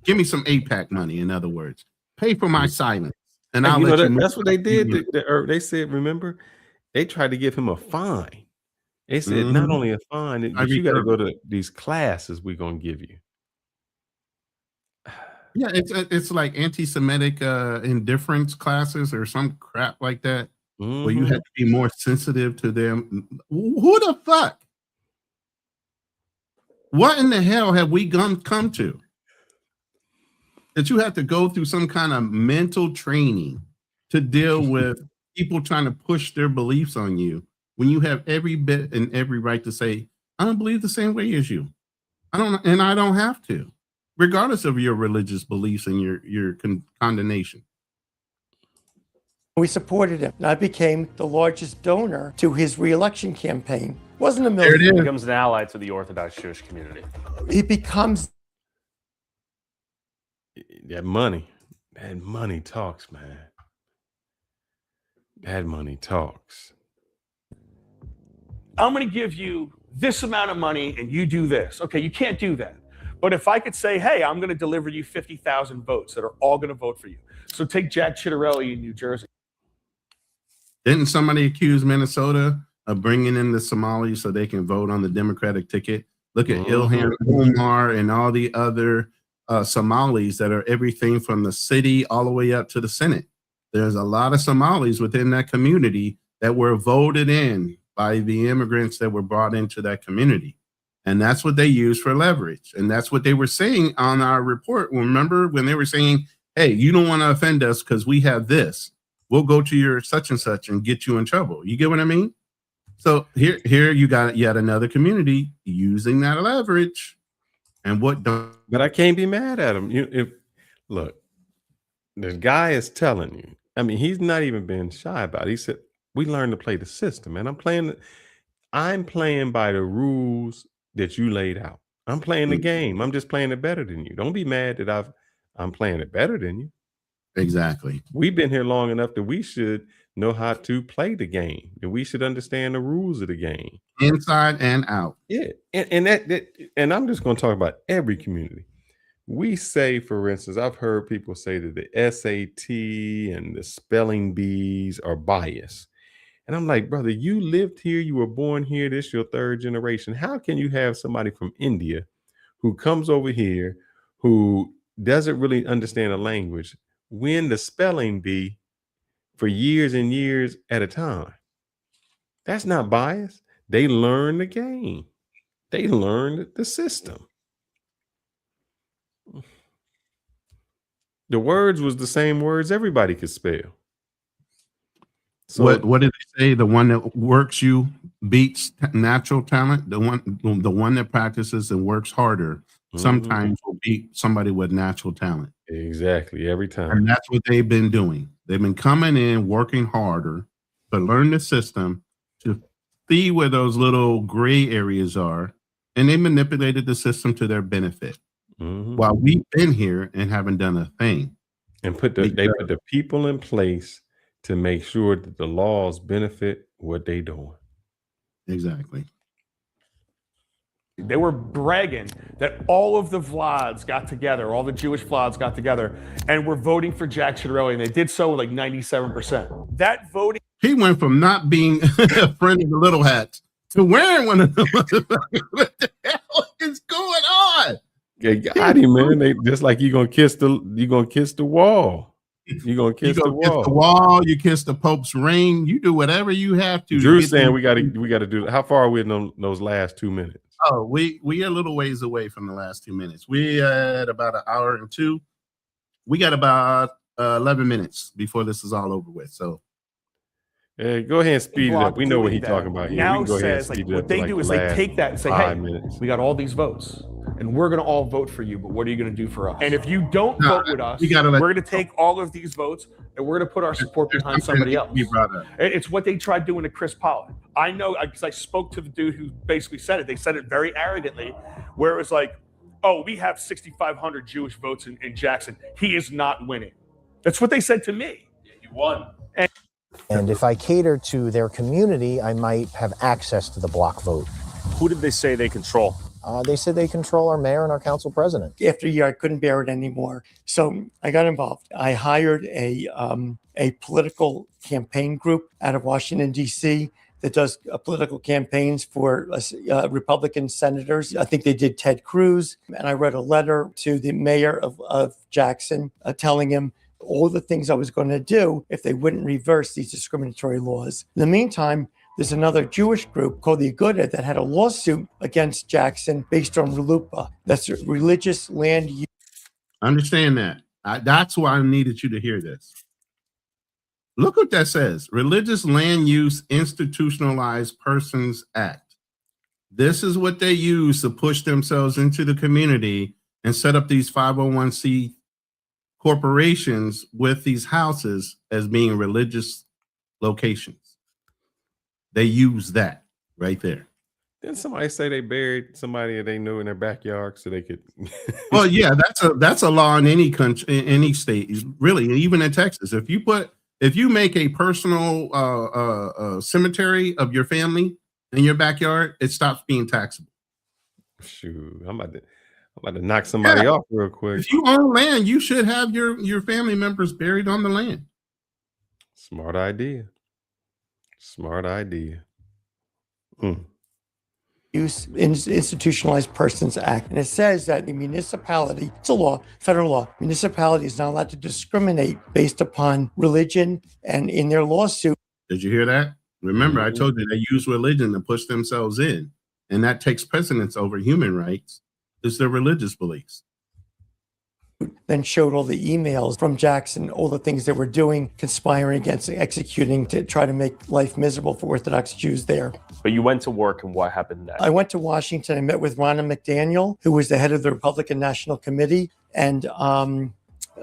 Give me some AIPAC money, in other words. Pay for my silence. And I'll let you that's what they did. They said, remember, they tried to give him a fine. They said, not only a fine, but you got to go to these classes we're going to give you. Yeah, it's like anti-Semitic indifference classes or some crap like that, where you have to be more sensitive to them. Who the fuck? What in the hell have we come to? That you have to go through some kind of mental training to deal with people trying to push their beliefs on you when you have every bit and every right to say, "I don't believe the same way as you. I don't have to," regardless of your religious beliefs and your condemnation. We supported him. And I became the largest donor to his re-election campaign. Wasn't a million. He becomes an ally to the Orthodox Jewish community. He becomes. That money talks, man. That money talks. I'm going to give you this amount of money and you do this. Okay, you can't do that. But if I could say, hey, I'm going to deliver you 50,000 votes that are all going to vote for you. So take Jack Ciattarelli in New Jersey. Didn't somebody accuse Minnesota of bringing in the Somalis so they can vote on the Democratic ticket? Look at Ilhan Omar and all the other Somalis that are everything from the city all the way up to the Senate. There's a lot of Somalis within that community that were voted in by the immigrants that were brought into that community. And that's what they use for leverage. And that's what they were saying on our report. Remember when they were saying, hey, you don't want to offend us because we have this. We'll go to your such and such and get you in trouble. You get what I mean? So here you got yet another community using that leverage. And but I can't be mad at him. Look, the guy is telling you. I mean, he's not even being shy about it. He said, we learned to play the system, and I'm playing by the rules that you laid out. I'm playing the game. I'm just playing it better than you. Don't be mad that I'm playing it better than you. Exactly. We've been here long enough that we should know how to play the game, and we should understand the rules of the game, inside and out. Yeah, and I'm just going to talk about every community. We say, for instance, I've heard people say that the SAT and the spelling bees are biased. And I'm like, brother, you lived here, you were born here, this is your third generation. How can you have somebody from India who comes over here, who doesn't really understand a language, win the spelling bee for years and years at a time? That's not bias. They learn the game. They learned the system. The words was the same words everybody could spell. So what did they say? The one that works you beats natural talent. The one that practices and works harder sometimes will beat somebody with natural talent. Exactly, every time. And that's what they've been doing. They've been coming in, working harder to learn the system, to see where those little gray areas are, and they manipulated the system to their benefit. While we've been here and haven't done a thing. And they put the people in place to make sure that the laws benefit what they doing. Exactly. They were bragging that all of the Vlads got together, all the Jewish Vlads got together, and were voting for Jack Ciattarelli, and they did so with like 97%. That voting. He went from not being a friend of the Little Hats to wearing one of them. What the hell is going on? Yeah, got him, man. They just like you're gonna kiss the wall. You're gonna kiss the wall. Kiss the wall. You kiss the Pope's ring. You do whatever you have to. Drew's saying we gotta do. How far are we in those last 2 minutes? Oh, we are a little ways away from the last 2 minutes. We at about an hour and 2. We got about 11 minutes before this is all over with. So go ahead and speed it up. We know what he's talking about here. Now we can go ahead and says like speed it what up they to, do like, is the they last take that and say, 5 hey, minutes. we got all these votes, and we're going to all vote for you. But what are you going to do for us? And if you don't vote with us, we're going to take all of these votes and we're going to put our support behind somebody else. It's what they tried doing to Chris Pollock. I know because I spoke to the dude who basically said it. They said it very arrogantly, where it was like, "Oh, we have 6,500 Jewish votes in Jackson. He is not winning." That's what they said to me. Yeah, he won. And if I cater to their community, I might have access to the block vote. Who did they say they control? They said they control our mayor and our council president. After a year, I couldn't bear it anymore. So I got involved. I hired a political campaign group out of Washington, D.C. that does political campaigns for Republican senators. I think they did Ted Cruz. And I wrote a letter to the mayor of Jackson telling him all the things I was going to do if they wouldn't reverse these discriminatory laws. In the meantime, there's another Jewish group called the Aguda that had a lawsuit against Jackson based on RLUIPA. That's religious land use. Understand that. That's why I needed you to hear this. Look what that says. Religious Land Use Institutionalized Persons Act. This is what they use to push themselves into the community and set up these 501c corporations with these houses as being religious locations. They use that right there. Didn't somebody say they buried somebody that they knew in their backyard so they could? Well, yeah, that's a law in any country, in any state, really, even in Texas. If you make a personal cemetery of your family in your backyard, it stops being taxable. Shoot, I'm about to knock somebody off real quick. If you own land, you should have your family members buried on the land. Smart idea. Smart idea. Institutionalized Persons Act. And it says that the municipality, it's a law, federal law, municipality is not allowed to discriminate based upon religion. And in their lawsuit. Did you hear that? Remember, I told you they use religion to push themselves in. And that takes precedence over human rights. It's their religious beliefs. Then showed all the emails from Jackson, all the things they were doing, conspiring against executing to try to make life miserable for Orthodox Jews there. But you went to work, and what happened next? I went to Washington. I met with Ronna McDaniel, who was the head of the Republican National Committee, and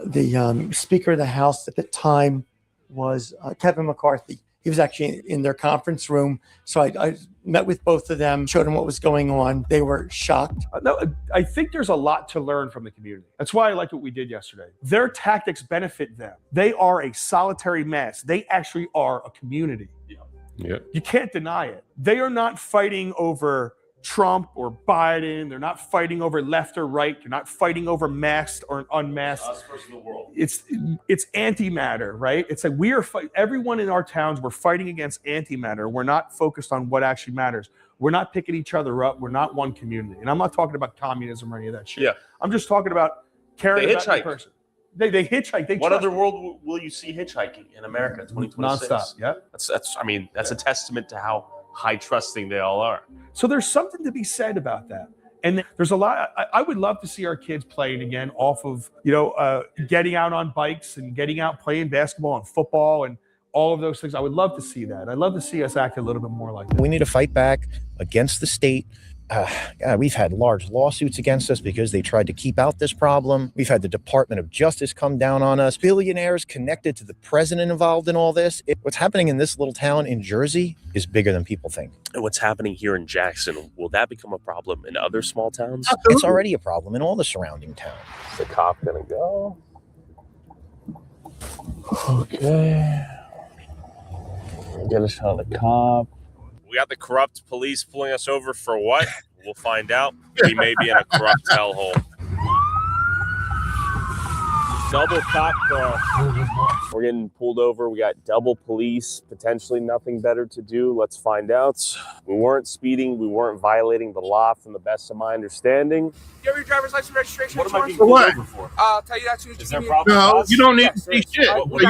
the Speaker of the House at the time was Kevin McCarthy. He was actually in their conference room. So I met with both of them, showed them what was going on. They were shocked. No, I think there's a lot to learn from the community. That's why I like what we did yesterday. Their tactics benefit them. They are a solitary mass. They actually are a community. Yeah. You can't deny it. They are not fighting over Trump or Biden. They're not fighting over left or right. They're not fighting over masked or unmasked. Us versus the world. It's antimatter, right? It's like we are everyone in our towns, we're fighting against antimatter. We're not focused on what actually matters. We're not picking each other up. We're not one community. And I'm not talking about communism or any of that shit. Yeah. I'm just talking about caring about the person. They hitchhike. What other world will you see hitchhiking in America in 2026? Nonstop. Yeah. That's a testament to how high trusting they all are. So there's something to be said about that. And there's a lot. I would love to see our kids playing again off of, getting out on bikes and getting out playing basketball and football and all of those things. I would love to see that. I'd love to see us act a little bit more like that. We need to fight back against the state. We've had large lawsuits against us because they tried to keep out this problem. We've had the Department of Justice come down on us. Billionaires connected to the president involved in all this. What's happening in this little town in Jersey is bigger than people think. And what's happening here in Jackson, will that become a problem in other small towns? Absolutely. It's already a problem in all the surrounding towns. Is the cop gonna go? Okay. Get a shot of the cop. We got the corrupt police pulling us over for what? We'll find out. We may be in a corrupt hellhole. Double cop car. We're getting pulled over. We got double police, potentially nothing better to do. Let's find out. We weren't speeding. We weren't violating the law from the best of my understanding. You have your driver's license registration? What am I being for pulled over for? I'll tell you that soon as you give me No, you don't need to see shit. We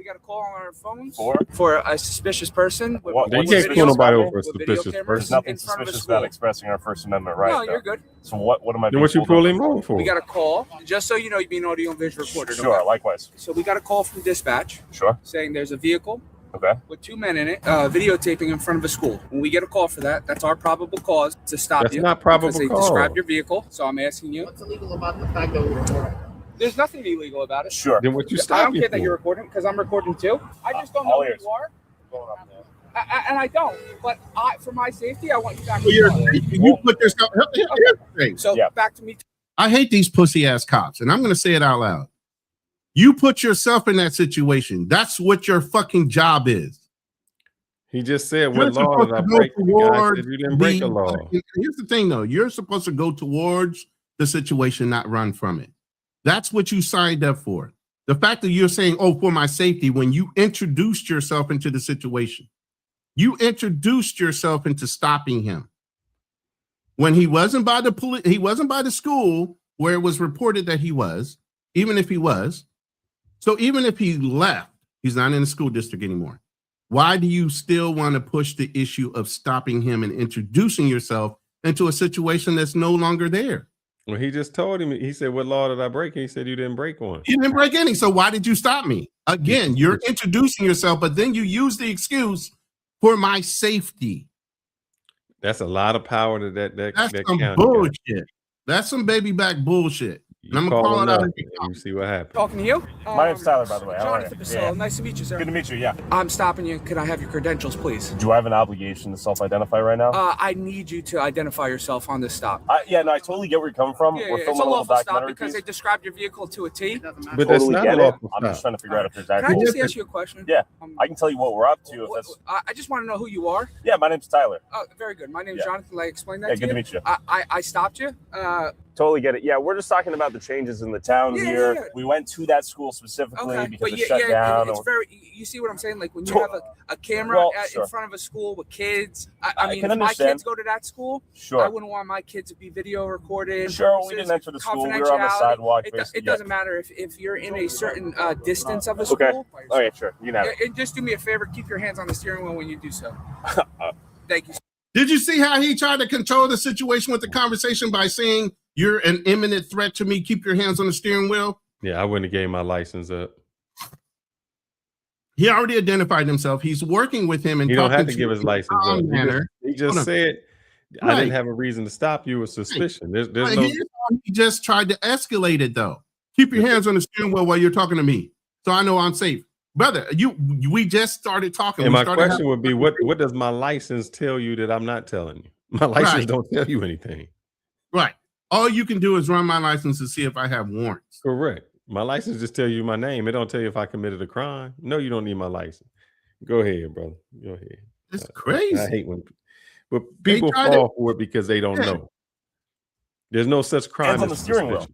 got a call on our phones for a suspicious person. You can't pull nobody over a suspicious person. There's nothing suspicious about expressing our First Amendment right. No, you're good. So what am I Then being what you pulled pull him over for? We got a call, just so you know, you're being audio and visual recorded. Sure, okay? likewise. So we got a call from dispatch. Sure. Saying there's a vehicle. Okay. With two men in it, videotaping in front of a school. When we get a call for that, that's our probable cause to stop you. That's not probable because they cause. described your vehicle. So I'm asking you. What's illegal about the fact that we're recording? There's nothing illegal about it. Sure. Then what you I stop don't you care that for? you're recording because I'm recording too. I just don't know all who ears. you are. And I don't. But for my safety, I want you back. For your safety, you put yourself. Here's the thing. So back to me. I hate these pussy ass cops, and I'm going to say it out loud. You put yourself in that situation. That's what your fucking job is. He just said, what law did I break? The guy said you didn't break a law. Here's the thing, though. You're supposed to go towards the situation, not run from it. That's what you signed up for. The fact that you're saying, oh, for my safety, when you introduced yourself into the situation, you introduced yourself into stopping him. When he wasn't by the police, he wasn't by the school where it was reported that he was, even if he was. So even if he left, he's not in the school district anymore. Why do you still want to push the issue of stopping him and introducing yourself into a situation that's no longer there? Well, he just told him, he said, what law did I break? And he said, you didn't break one. You didn't break any. So why did you stop me? Again, you're introducing yourself, but then you use the excuse for my safety. That's a lot of power to that That's that some county bullshit. guy. That's some baby back bullshit. And I'm gonna call call him it out. up and you see what happens. Talking to you? My name's Tyler, by the way. How are Jonathan you? Basil. Nice to meet you, sir. Good to meet you, yeah. I'm stopping you. Could I have your credentials, please? Do I have an obligation to self-identify right now? I need you to identify yourself on this stop. Yeah, no, I totally get where you're coming from. Yeah, We're it's filming a a little lawful stop documentary because piece. they described your vehicle to a T. But that's Totally not get a it. lawful I'm just stop. trying to figure out if there's Can I actual... just ask you a question? Yeah, I can tell you what we're up to if that's... I just want to know who you are. Yeah, my name's Tyler. Oh, very good. My name's Yeah. Jonathan. Like, explain that Yeah, to good you. to meet you. I stopped you totally get it. Yeah, we're just talking about the changes in the town here. Yeah. We went to that school specifically because it shut down. It's very. You see what I'm saying? Like when you have a camera in front of a school with kids. I mean, if my kids go to that school, I wouldn't want my kids to be video recorded. Sure, we didn't enter the school. We were on the sidewalk. It doesn't matter if you're in a certain distance of a school. Okay, sure. You know. And just do me a favor. Keep your hands on the steering wheel when you do so. Thank you. Did you see how he tried to control the situation with the conversation by saying you're an imminent threat to me? Keep your hands on the steering wheel. Yeah, I wouldn't have gave my license up. He already identified himself. He's working with him, and you don't have to give his license up. He just said, Right. "I didn't have a reason to stop you with suspicion." There's no. He just tried to escalate it, though. Keep your hands on the steering wheel while you're talking to me, so I know I'm safe, brother. We just started talking. And my question would be, what does my license tell you that I'm not telling you? My license don't tell you anything. Right. All you can do is run my license to see if I have warrants. Correct. My license just tell you my name. It don't tell you if I committed a crime. No, you don't need my license. Go ahead, brother. Go ahead. It's crazy. I hate when people fall for it because they don't know. There's no such crime as on the steering wheel.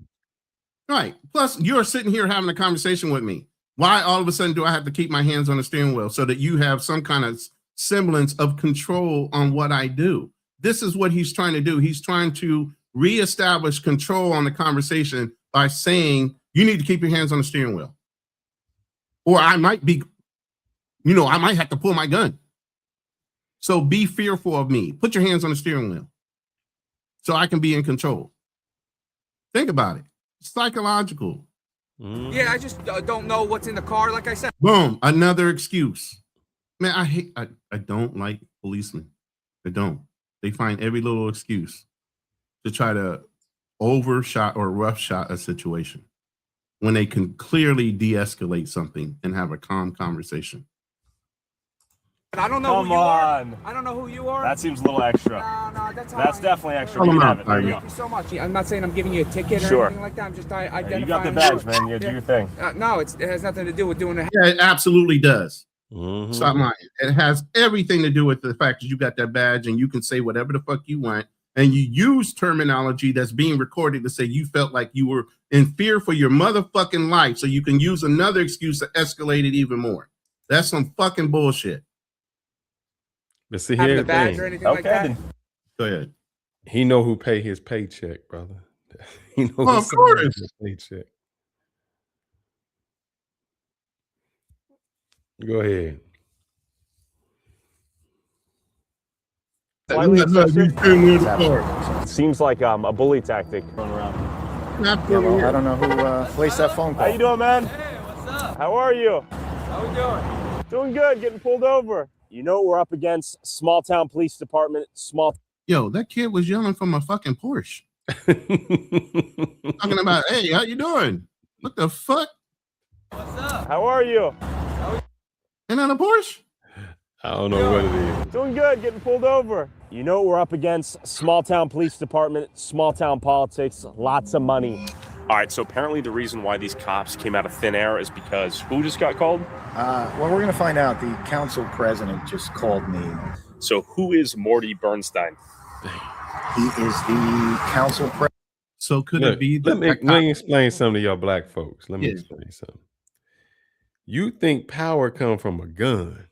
Right. Plus, you're sitting here having a conversation with me. Why all of a sudden do I have to keep my hands on the steering wheel so that you have some kind of semblance of control on what I do? This is what he's trying to do. He's trying to reestablish control on the conversation by saying, you need to keep your hands on the steering wheel. Or I might be, I might have to pull my gun. So be fearful of me. Put your hands on the steering wheel so I can be in control. Think about it. It's psychological. Yeah, I just don't know what's in the car. Like I said. Boom. Another excuse. Man, I don't like policemen. I don't. They find every little excuse to try to overshot or roughshot a situation when they can clearly de-escalate something and have a calm conversation. I don't know who you are. I don't know who you are. That seems a little extra. No, that's definitely extra. You can have it. There you go. Thank you so much. I'm not saying I'm giving you a ticket or anything like that. I'm just identifying. You got the badge, man. You do your thing. No, it has nothing to do with doing it. Yeah, it absolutely does. Stop lying. It has everything to do with the fact that you got that badge and you can say whatever the fuck you want. And you use terminology that's being recorded to say you felt like you were in fear for your motherfucking life. So you can use another excuse to escalate it even more. That's some fucking bullshit. But see here, the badge or anything like that. Go ahead. He know who pay his paycheck, brother. He know of course. His paycheck. Go ahead. Seems like a bully tactic going around. I don't know who placed that phone call. How you doing, man? Hey, what's up? How are you? How we doing? Doing good. Getting pulled over. You know what we're up against? Small town police department. Yo, that kid was yelling from a fucking Porsche. Talking about, hey, how you doing? What the fuck? What's up? How are you? Ain't that a Porsche? I don't know what it is. Doing good. Getting pulled over. You know what we're up against? Small town police department, small town politics, lots of money. All right, so apparently the reason why these cops came out of thin air is because who just got called? Well, we're going to find out. The council president just called me. So who is Morty Bernstein? He is the council president. So could it be? Let me explain something to y'all black folks. Let me explain something. You think power come from a gun?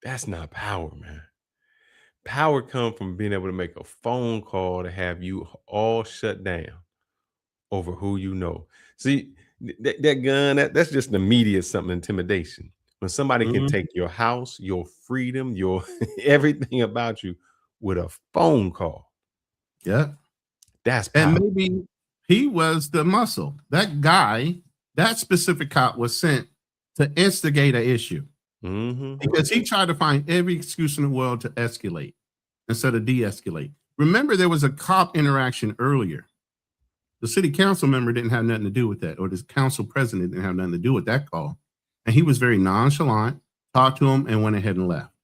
That's not power, man. Power come from being able to make a phone call to have you all shut down over who you know. See, that gun, that's just the media, something intimidation. When somebody can take your house, your freedom, your everything about you with a phone call. Yeah. That's power. And maybe he was the muscle. That guy, that specific cop was sent to instigate an issue. Because he tried to find every excuse in the world to escalate instead of de-escalate. Remember, there was a cop interaction earlier. The city council member didn't have nothing to do with that, or the council president didn't have nothing to do with that call. And he was very nonchalant, talked to him, and went ahead and left.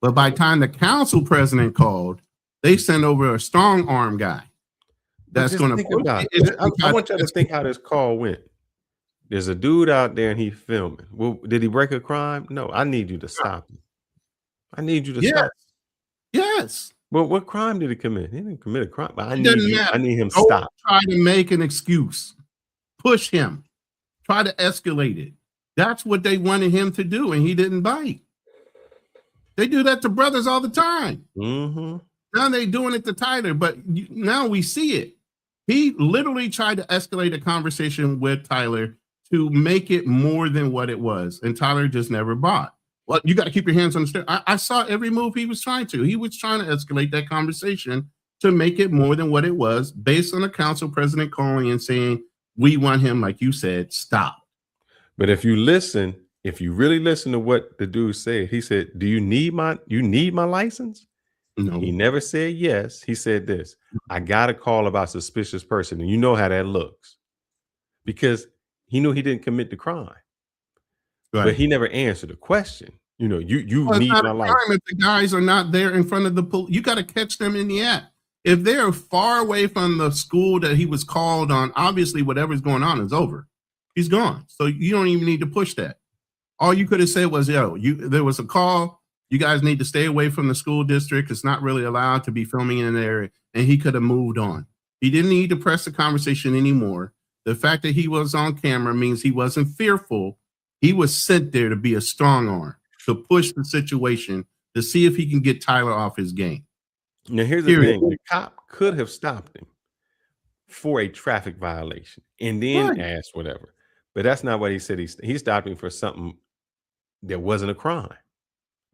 But by the time the council president called, they sent over a strong arm guy. That's going to. I want you to think how this call went. There's a dude out there and he's filming. Well, did he break a crime? No, I need you to stop him. I need you to stop. Yes. But what crime did he commit? He didn't commit a crime. But I It doesn't matter. I need him Don't stop. try to make an excuse. Push him. Try to escalate it. That's what they wanted him to do, and he didn't bite. They do that to brothers all the time. Mm-hmm. Now they're doing it to Tyler, but now we see it. He literally tried to escalate a conversation with Tyler to make it more than what it was, and Tyler just never bought. Well, you got to keep your hands on the steering. I saw every move he was trying to. He was trying to escalate that conversation to make it more than what it was, based on the council president calling and saying, we want him, like you said, stop. But if you really listen to what the dude said, he said, do you need my license? No. He never said yes. He said this, I got a call about suspicious person. And you know how that looks, because he knew he didn't commit the crime. Right. But he never answered the question. You know, you need my license. If the guys are not there in front of the police, you got to catch them in the act. If they're far away from the school that he was called on, obviously whatever's going on is over. He's gone. So you don't even need to push that. All you could have said was, there was a call. You guys need to stay away from the school district. It's not really allowed to be filming in there. And he could have moved on. He didn't need to press the conversation anymore. The fact that he was on camera means he wasn't fearful. He was sent there to be a strong arm, to push the situation, to see if he can get Tyler off his game. Now, here's the thing. The cop could have stopped him for a traffic violation and then asked whatever. But that's not what he said. He stopped him for something that wasn't a crime.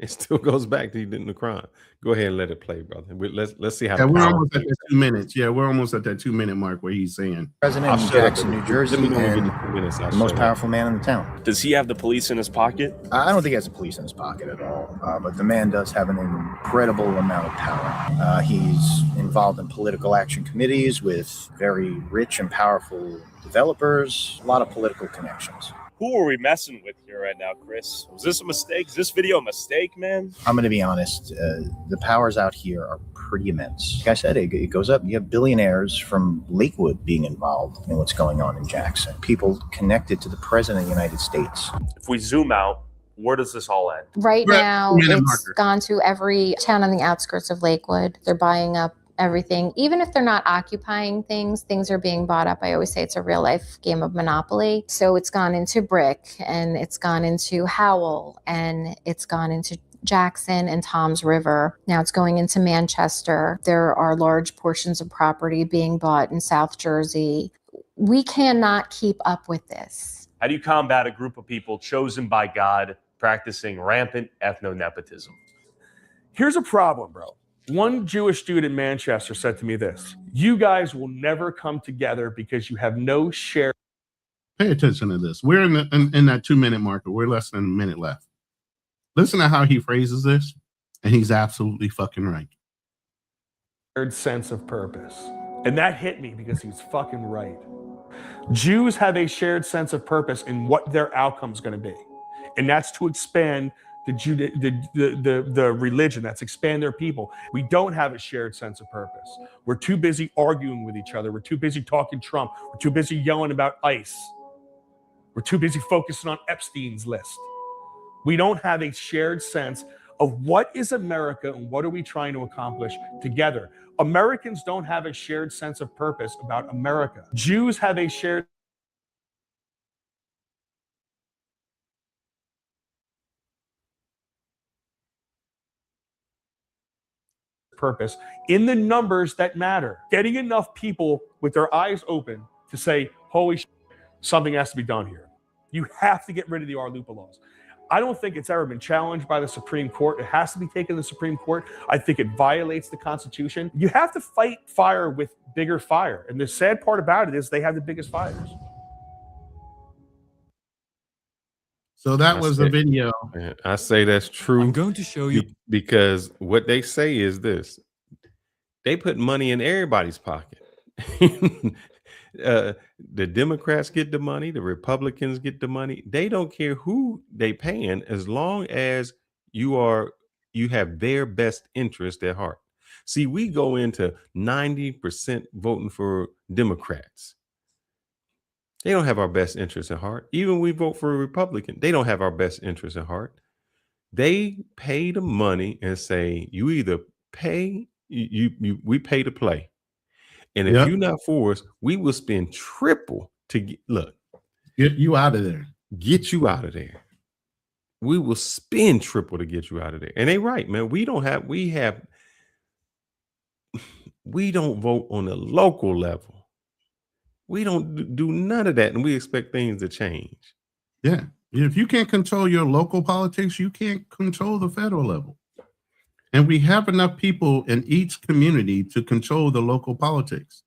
It still goes back to he didn't a crime. Go ahead and let it play, brother. Let's see how. Yeah, we're almost at that 2 minutes. Yeah, we're almost at that 2 minute mark where he's saying President of Jackson, New Jersey, and the most powerful man in the town. Does he have the police in his pocket? I don't think he has the police in his pocket at all, but the man does have an incredible amount of power. He's involved in political action committees with very rich and powerful developers, a lot of political connections. Who are we messing with here right now, Chris? Was this a mistake? Is this video a mistake, man? I'm going to be honest. The powers out here are pretty immense. Like I said, it goes up. You have billionaires from Lakewood being involved in what's going on in Jackson. People connected to the president of the United States. If we zoom out, where does this all end? Right now, it's gone to every town on the outskirts of Lakewood. They're buying up everything. Even if they're not occupying things are being bought up. I always say it's a real life game of Monopoly. So it's gone into Brick, and it's gone into Howell, and it's gone into Jackson and Toms River. Now it's going into Manchester. There are large portions of property being bought in South Jersey. We cannot keep up with this. How do you combat a group of people chosen by God practicing rampant ethno-nepotism? Here's a problem, bro. One Jewish dude in Manchester said to me this: you guys will never come together because you have no shared. Pay attention to this. We're in that 2 minute marker. We're less than a minute left. Listen to how he phrases this, and he's absolutely fucking right. Shared sense of purpose. And that hit me because he's fucking right. Jews have a shared sense of purpose in what their outcome's going to be. And that's to expand the religion, that's expand their people. We don't have a shared sense of purpose. We're too busy arguing with each other. We're too busy talking Trump. We're too busy yelling about ICE. We're too busy focusing on Epstein's list. We don't have a shared sense of what is America and what are we trying to accomplish together. Americans don't have a shared sense of purpose about America. Jews have a shared purpose in the numbers that matter. Getting enough people with their eyes open to say, holy shit, something has to be done here. You have to get rid of the RLUIPA laws. I don't think it's ever been challenged by the Supreme Court. It has to be taken to the Supreme Court. I think it violates the Constitution. You have to fight fire with bigger fire. And the sad part about it is they have the biggest fires. So that was the video. I say that's true. I'm going to show you because what they say is this: they put money in everybody's pocket. The Democrats get the money, the Republicans get the money. They don't care who they paying as long as you have their best interest at heart. See, we go into 90% voting for Democrats. They don't have our best interest at heart. Even we vote for a Republican, they don't have our best interest at heart. They pay the money and say, you either pay we pay to play. And if you're not for us, we will spend triple to get you out of there. Get you out of there. We will spend triple to get you out of there. And they right, man. We don't vote on the local level. We don't do none of that, and we expect things to change. Yeah. If you can't control your local politics, you can't control the federal level. And we have enough people in each community to control the local politics.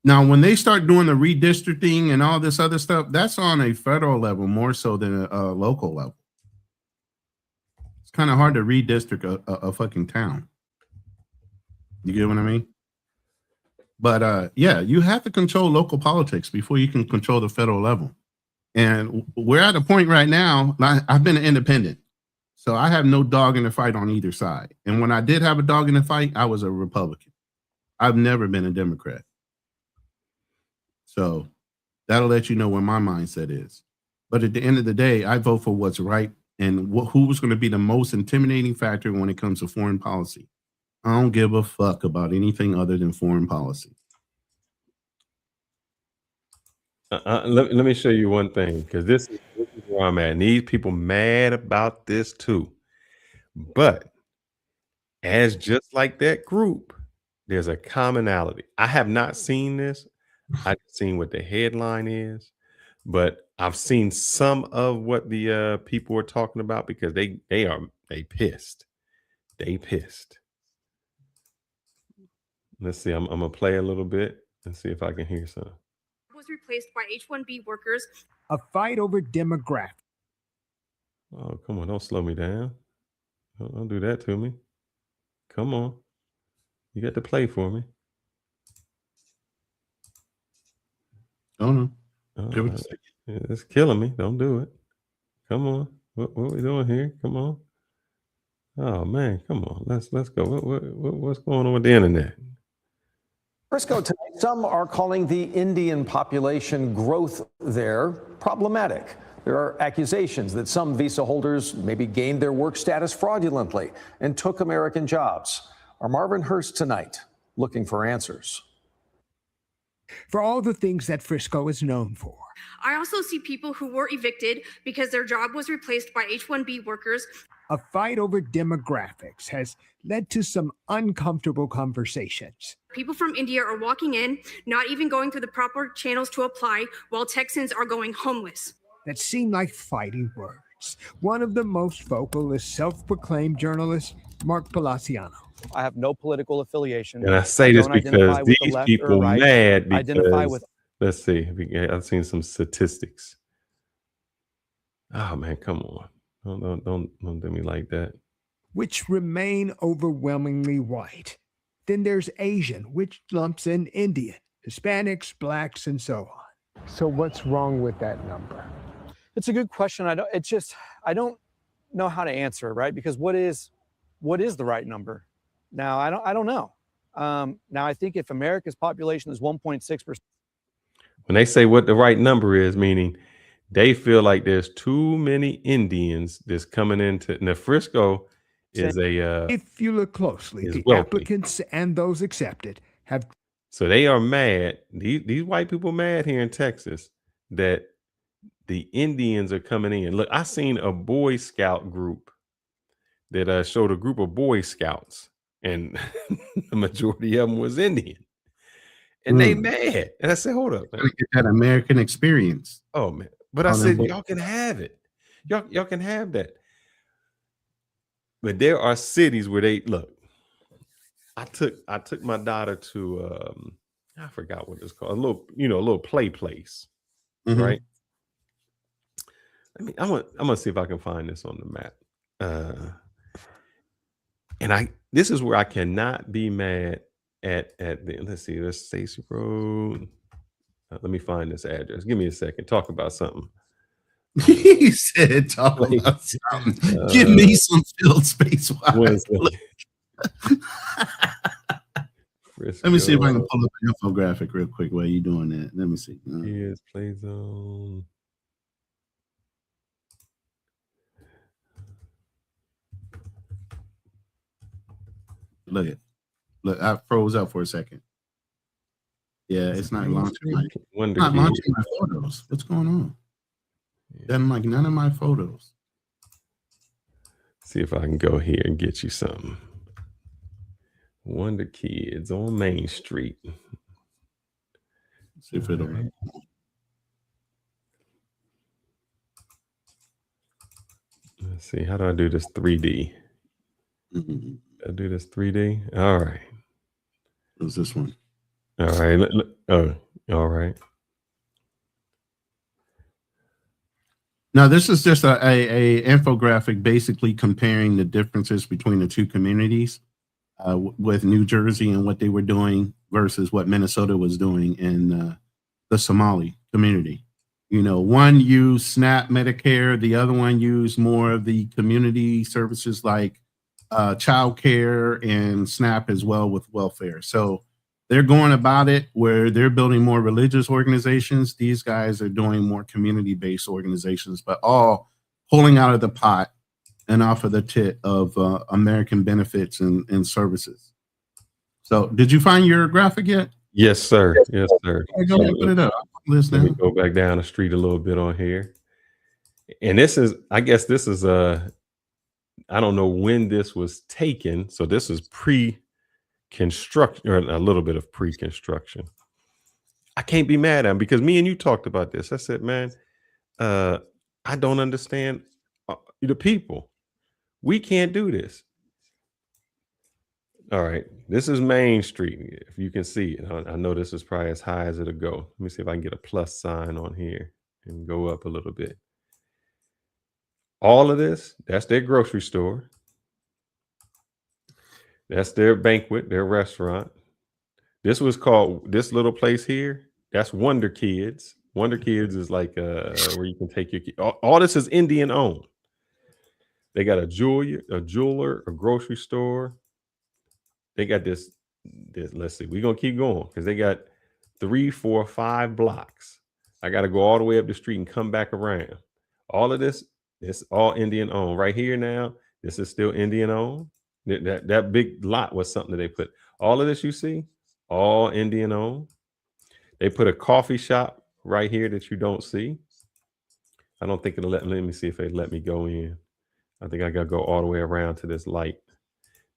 Now, when they start doing the redistricting and all this other stuff, that's on a federal level more so than a local level. It's kind of hard to redistrict a fucking town. You get what I mean? But yeah, you have to control local politics before you can control the federal level. And we're at a point right now, I've been an independent. So I have no dog in the fight on either side. And when I did have a dog in the fight, I was a Republican. I've never been a Democrat. So that'll let you know where my mindset is. But at the end of the day, I vote for what's right and who's going to be the most intimidating factor when it comes to foreign policy. I don't give a fuck about anything other than foreign policy. Let me show you one thing, because this is where I'm at. And these people mad about this too. But as just like that group, there's a commonality. I have not seen this. I've seen what the headline is, but I've seen some of what the people are talking about, because they pissed. They pissed. Let's see. I'm gonna play a little bit and see if I can hear some. Was replaced by H-1B workers. A fight over demographics. Oh, come on. Don't slow me down. Don't do that to me. Come on. You got to play for me. Oh, no. It's killing me. Don't do it. Come on. What are we doing here? Come on. Oh, man. Come on. Let's go. What's going on with the internet? Frisco tonight, some are calling the Indian population growth there problematic. There are accusations that some visa holders maybe gained their work status fraudulently and took American jobs. Our Marvin Hurst tonight looking for answers. For all the things that Frisco is known for. I also see people who were evicted because their job was replaced by H-1B workers. A fight over demographics has led to some uncomfortable conversations. People from India are walking in, not even going through the proper channels to apply, while Texans are going homeless. That seem like fighting words. One of the most vocal is self-proclaimed journalist Mark Palaciano. I have no political affiliation. And I say this because these people mad because, let's see, I've seen some statistics. Oh man, come on. Don't do me like that. Which remain overwhelmingly white. Then there's Asian, which lumps in Indian, Hispanics, blacks, and so on. So what's wrong with that number? It's a good question. I don't know how to answer, right? Because what is the right number? Now I don't know. Now I think if America's population is 1.6%. When they say what the right number is, meaning they feel like there's too many Indians that's coming into Frisco is if you look closely, the wealthy. Applicants and those accepted have. So they are mad. These white people mad here in Texas that the Indians are coming in. Look, I seen a Boy Scout group that showed a group of Boy Scouts, and the majority of them was Indian. And they mad. And I said, hold up, man. Get that American experience. Oh man. But I said, y'all can have it. Y'all can have that. But there are cities where they look. I took my daughter to I forgot what it's called, a little play place. Mm-hmm. Right. I'm gonna see if I can find this on the map. And this is where I cannot be mad at the, let's see, there's Stacy Road. Let me find this address. Give me a second. Talk about something. He said, talk about something. Give me some field space. Let me see if I can pull up an infographic real quick while you're doing that. Let me see. Here's Play Zone. Look, I froze up for a second. Yeah, it's not launching my photos. What's going on? Doesn't like none of my photos. See if I can go here and get you something. Wonder Kids on Main Street. See if it'll. Right. Let's see. How do I do this 3D? I do this 3D. All right. What's this one? All right. Oh, all right. Now, this is just a infographic basically comparing the differences between the two communities with New Jersey and what they were doing versus what Minnesota was doing in the Somali community. You know, one used SNAP Medicare, the other one used more of the community services like childcare and SNAP as well with welfare. So they're going about it where they're building more religious organizations. These guys are doing more community-based organizations, but all pulling out of the pot and off of the tit of American benefits and services. So did you find your graphic yet? Yes, sir. Yes, sir. Go ahead, put it up. Let me go back down the street a little bit on here. And this is, I guess this is I don't know when this was taken. So this is pre-construction, or a little bit of pre-construction. I can't be mad at him because me and you talked about this. I said, man, I don't understand the people. We can't do this. All right, this is Main Street. If you can see it, I know this is probably as high as it'll go. Let me see if I can get a plus sign on here and go up a little bit. All of this, that's their grocery store. That's their banquet, their restaurant. This was called, this little place here, that's Wonder Kids. Wonder Kids is like where you can take your kids. All this is Indian owned. They got a jeweler, a grocery store. They got this, let's see, we're going to keep going because they got 3, 4, 5 blocks. I got to go all the way up the street and come back around. All of this, it's all Indian owned. Right here now, this is still Indian owned. That big lot was something that they put. All of this you see, all Indian owned. They put a coffee shop right here that you don't see. I don't think it'll let me see if they let me go in. I think I got to go all the way around to this light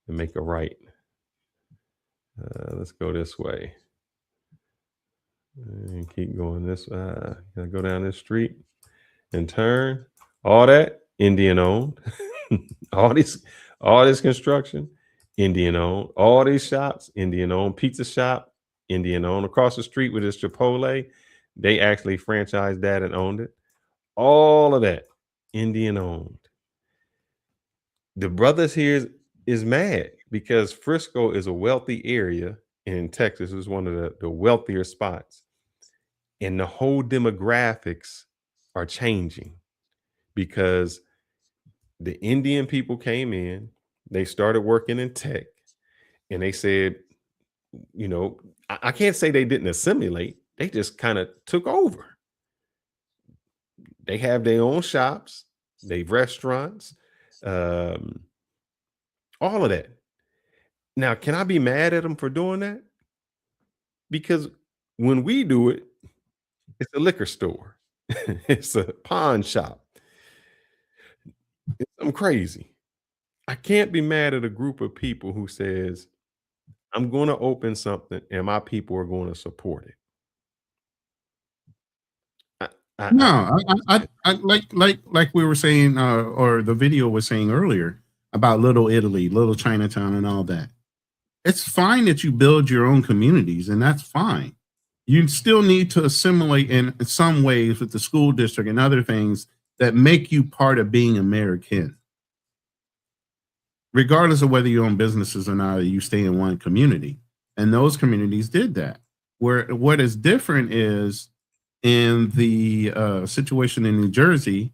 and make a right. Let's go this way and keep going this way. Gotta go down this street and turn. All that Indian owned. all this construction, Indian owned. All these shops, Indian owned. Pizza shop, Indian owned. Across the street with this Chipotle, they actually franchised that and owned it. All of that Indian owned. The brothers here is mad because Frisco is a wealthy area in Texas. Is one of the wealthier spots. And the whole demographics are changing because the Indian people came in, they started working in tech, and they said, you know, I can't say they didn't assimilate. They just kind of took over. They have their own shops, they restaurants, all of that. Now, can I be mad at them for doing that? Because when we do it, it's a liquor store. It's a pawn shop. It's something crazy. I can't be mad at a group of people who says, I'm going to open something and my people are going to support it. I like we were saying, or the video was saying earlier about Little Italy, Little Chinatown, and all that. It's fine that you build your own communities, and that's fine. You still need to assimilate in some ways with the school district and other things that make you part of being American. Regardless of whether you own businesses or not, or you stay in one community. And those communities did that. Where what is different is in the situation in New Jersey,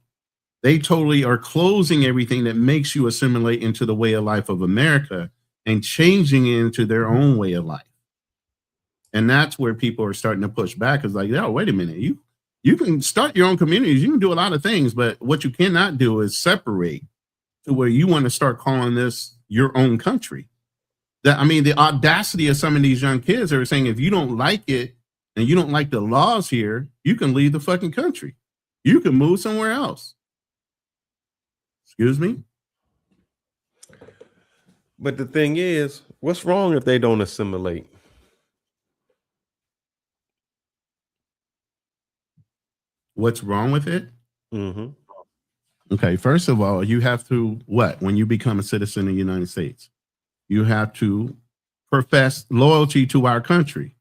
they totally are closing everything that makes you assimilate into the way of life of America and changing it into their own way of life. And that's where people are starting to push back. It's like, oh, wait a minute. You can start your own communities. You can do a lot of things, but what you cannot do is separate to where you want to start calling this your own country. The audacity of some of these young kids are saying, if you don't like it and you don't like the laws here, you can leave the fucking country. You can move somewhere else. Excuse me? But the thing is, what's wrong if they don't assimilate? What's wrong with it? Mm-hmm. Okay, first of all, you have to, when you become a citizen of the United States, you have to profess loyalty to our country.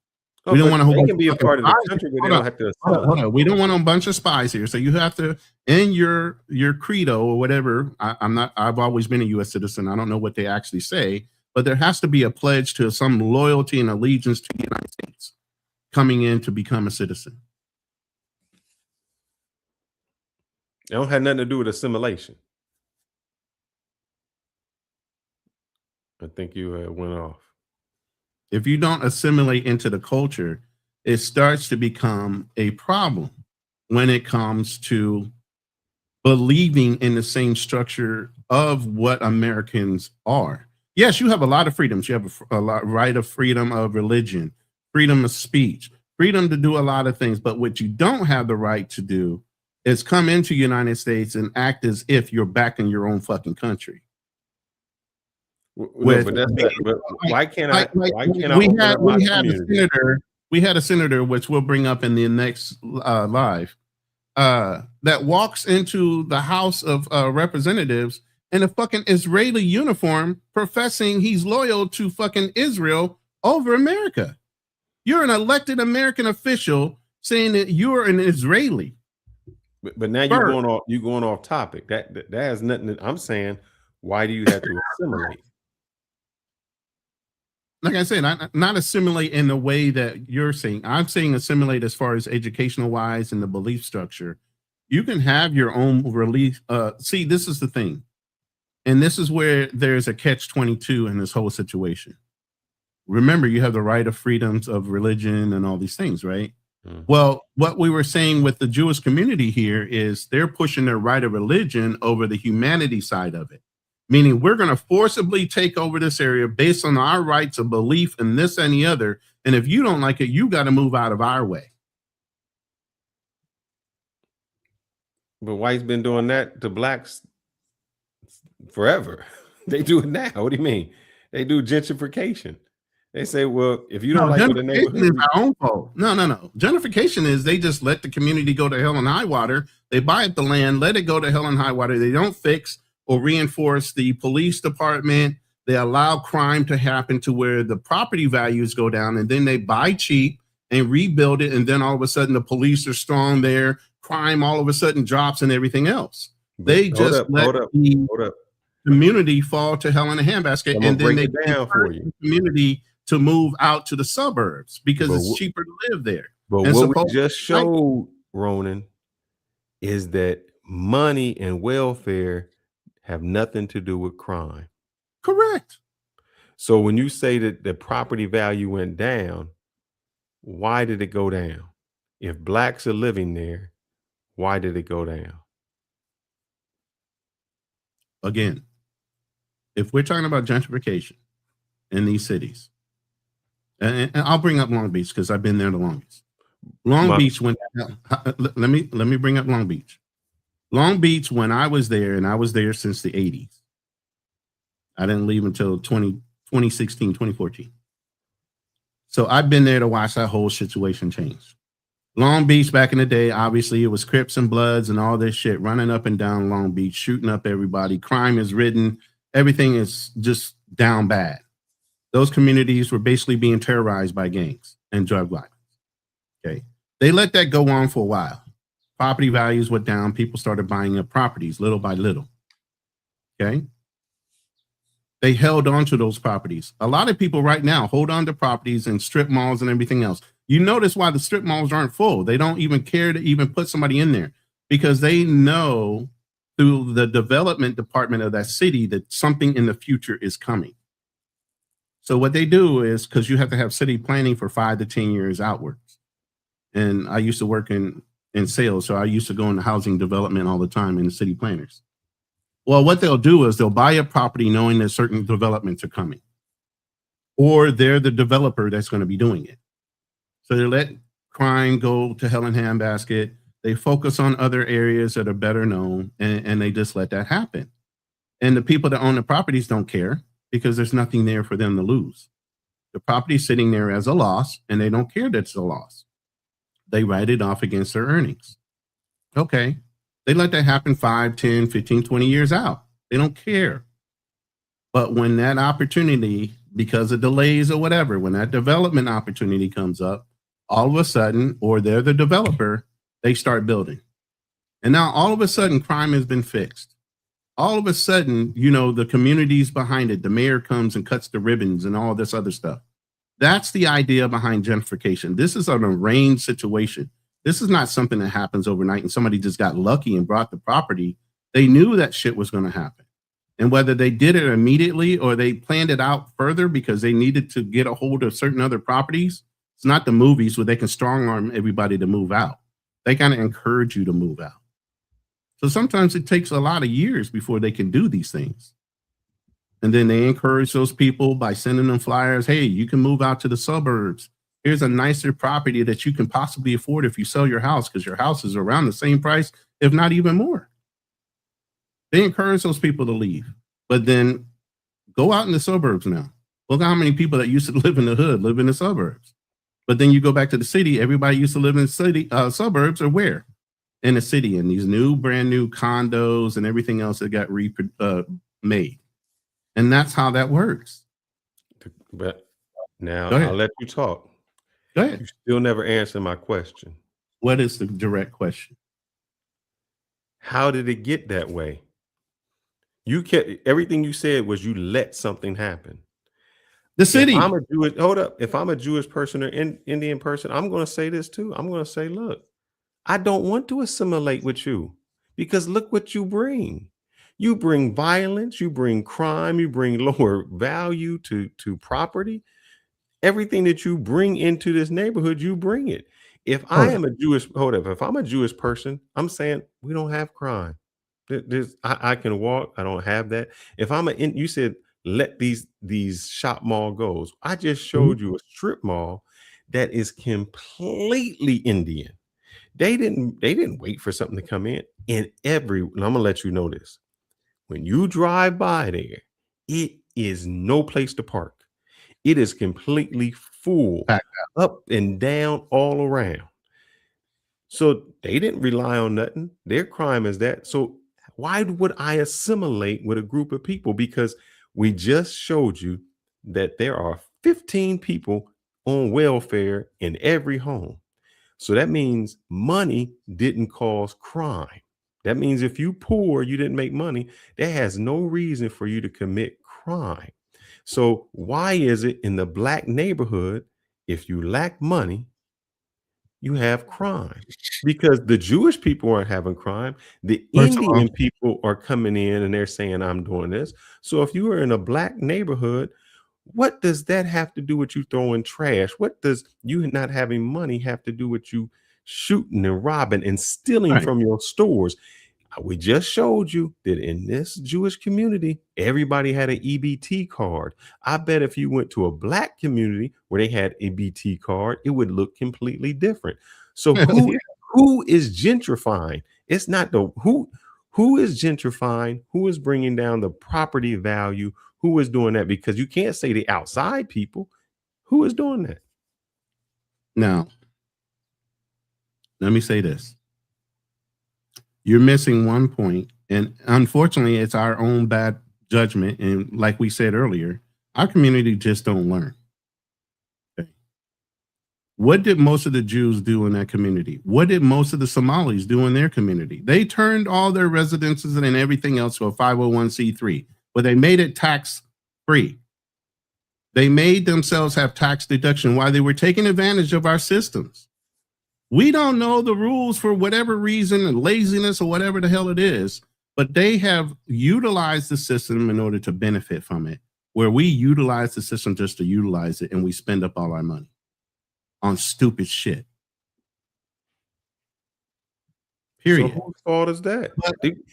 Oh, we don't want to they can be a part of the country, but they don't have to. Hold on. We don't want a bunch of spies here. So you have to, in your credo or whatever. I've always been a U.S. citizen. I don't know what they actually say, but there has to be a pledge to some loyalty and allegiance to the United States coming in to become a citizen. It don't have nothing to do with assimilation. I think you went off. If you don't assimilate into the culture, it starts to become a problem when it comes to believing in the same structure of what Americans are. Yes, you have a lot of freedoms. You have a right of freedom of religion, freedom of speech, freedom to do a lot of things. But what you don't have the right to do is come into the United States and act as if you're back in your own fucking country. Why can't I? We had a senator, which we'll bring up in the next live, that walks into the House of Representatives in a fucking Israeli uniform, professing he's loyal to fucking Israel over America. You're an elected American official saying that you're an Israeli. But now you're going off topic. That has nothing. I'm saying, why do you have to assimilate? Like I said, not assimilate in the way that you're saying. I'm saying assimilate as far as educational wise and the belief structure. You can have your own relief. See, this is the thing. And this is where there's a catch-22 in this whole situation. Remember, you have the right of freedoms of religion and all these things, right? Mm. Well, what we were saying with the Jewish community here is they're pushing their right of religion over the humanity side of it. Meaning we're going to forcibly take over this area based on our rights of belief in this and the other. And if you don't like it, you got to move out of our way. But white's been doing that to blacks forever. They do it now. What do you mean? They do gentrification. They say, well, if you don't like what the neighborhood is our own fault. No. Gentrification is they just let the community go to hell and high water. They buy up the land, let it go to hell and high water. They don't fix or reinforce the police department. They allow crime to happen to where the property values go down, and then they buy cheap and rebuild it. And then all of a sudden the police are strong there. Crime all of a sudden drops and everything else. They just let the community fall to hell in a handbasket. And then they encourage the community to move out to the suburbs because it's cheaper to live there. But what we just showed, Ronan, is that money and welfare have nothing to do with crime. Correct. So when you say that the property value went down, why did it go down? If blacks are living there, why did it go down? Again, if we're talking about gentrification in these cities, and I'll bring up Long Beach because I've been there the longest. Long Beach went down. Let me bring up Long Beach. Long Beach, when I was there, and I was there since the 80s. I didn't leave until 2016, 2014. So I've been there to watch that whole situation change. Long Beach back in the day, obviously, it was Crips and Bloods and all this shit running up and down Long Beach, shooting up everybody. Crime is ridden. Everything is just down bad. Those communities were basically being terrorized by gangs and drug violence. Okay. They let that go on for a while. Property values went down. People started buying up properties little by little. Okay. They held on to those properties. A lot of people right now hold on to properties and strip malls and everything else. You notice why the strip malls aren't full. They don't even care to even put somebody in there because they know through the development department of that city that something in the future is coming. So what they do is, because you have to have city planning for 5 to 10 years outwards. And I used to work in sales, so I used to go into housing development all the time in the city planners. Well, what they'll do is they'll buy a property knowing that certain developments are coming. or they're the developer that's going to be doing it. So they let crime go to hell in handbasket. They focus on other areas that are better known, and they just let that happen. And the people that own the properties don't care because there's nothing there for them to lose. The property's sitting there as a loss, and they don't care that it's a loss. They write it off against their earnings. Okay. They let that happen 5, 10, 15, 20 years out. They don't care. But when that opportunity, because of delays or whatever, when that development opportunity comes up, all of a sudden, or they're the developer, they start building. And now all of a sudden, crime has been fixed. All of a sudden, you know, the community's behind it. The mayor comes and cuts the ribbons and all this other stuff. That's the idea behind gentrification. This is an arranged situation. This is not something that happens overnight and somebody just got lucky and brought the property. They knew that shit was going to happen. And whether they did it immediately or they planned it out further because they needed to get a hold of certain other properties, it's not the movies where they can strong arm everybody to move out. They kind of encourage you to move out. So sometimes it takes a lot of years before they can do these things. And then they encourage those people by sending them flyers. Hey, you can move out to the suburbs. Here's a nicer property that you can possibly afford if you sell your house, because your house is around the same price, if not even more. They encourage those people to leave. But then go out in the suburbs now. Look how many people that used to live in the hood live in the suburbs. But then you go back to the city, everybody used to live in the city, suburbs, or where? In the city, in these brand new condos and everything else that got made. And that's how that works. But now I'll let you talk. Go ahead. You still never answer my question. What is the direct question? How did it get that way? You kept everything you said was you let something happen. The city. If I'm a Jewish person or Indian person, I'm going to say this too. I'm going to say, look, I don't want to assimilate with you because look what you bring. You bring violence, you bring crime, you bring lower value to property. Everything that you bring into this neighborhood, you bring it. If I'm a Jewish person, I'm saying we don't have crime. I can walk. I don't have that. If you said let these shop mall goes. I just showed you a strip mall that is completely Indian. They didn't wait for something to come in. And I'm gonna let you know this. When you drive by there, it is no place to park. It is completely full, up and down, all around. So they didn't rely on nothing. Their crime is that. So why would I assimilate with a group of people? Because we just showed you that there are 15 people on welfare in every home. So that means money didn't cause crime. That means if you poor, you didn't make money, that has no reason for you to commit crime. So why is it in the Black neighborhood, if you lack money, you have crime? Because the Jewish people aren't having crime. The Indian people are coming in and they're saying, I'm doing this. So if you are in a Black neighborhood, what does that have to do with you throwing trash? What does you not having money have to do with you shooting and robbing and stealing from your stores? We just showed you that in this Jewish community, everybody had an EBT card. I bet if you went to a Black community where they had a EBT card, it would look completely different. So who is gentrifying? It's not who is gentrifying, who is bringing down the property value, who is doing that? Because you can't say the outside people. Who is doing that? Now, let me say this. You're missing one point, and unfortunately, it's our own bad judgment. And like we said earlier, our community just don't learn. Okay. What did most of the Jews do in that community? What did most of the Somalis do in their community? They turned all their residences and everything else to a 501c3, but they made it tax-free. They made themselves have tax deduction while they were taking advantage of our systems. We don't know the rules for whatever reason and laziness or whatever the hell it is, but they have utilized the system in order to benefit from it, where we utilize the system just to utilize it and we spend up all our money on stupid shit. Period. So whose fault is that?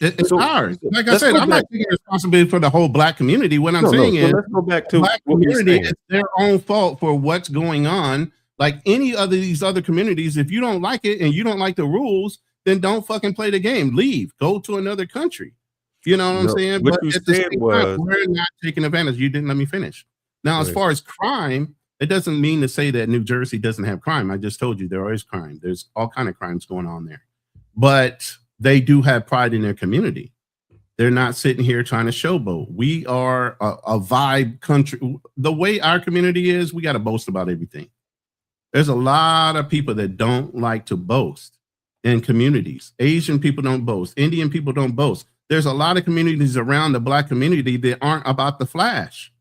It's ours. Like I said, I'm not taking responsibility for the whole black community. What I'm saying is, let's go back to black what we're community saying. is their own fault for what's going on. Like any other these other communities, if you don't like it and you don't like the rules, then don't fucking play the game. Leave. Go to another country. You know what I'm saying? What But you at the said same was time, we're not taking advantage. You didn't let me finish. Now, as far as crime, it doesn't mean to say that New Jersey doesn't have crime. I just told you there is crime. There's all kind of crimes going on there. But they do have pride in their community. They're not sitting here trying to showboat. We are a vibe country. The way our community is, we got to boast about everything. There's a lot of people that don't like to boast in communities. Asian people don't boast. Indian people don't boast. There's a lot of communities around the black community that aren't about the flash.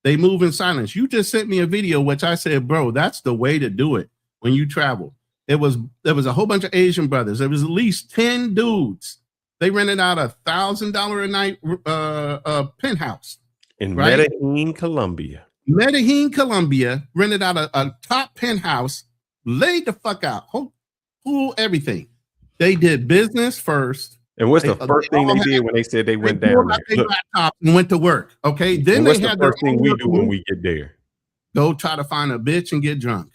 They move in silence. You just sent me a video, which I said, bro, that's the way to do it when you travel. There was a whole bunch of Asian brothers. There was at least 10 dudes. They rented out $1,000 a night penthouse. In Medellin, Colombia. Medellin, Colombia, rented out a top penthouse, laid the fuck out, pool, everything. They did business first. And what's the first thing they did when they said they went down there? They laptop and went to work. Okay, then what's they the had first their thing we do when we get there? Go try to find a bitch and get drunk.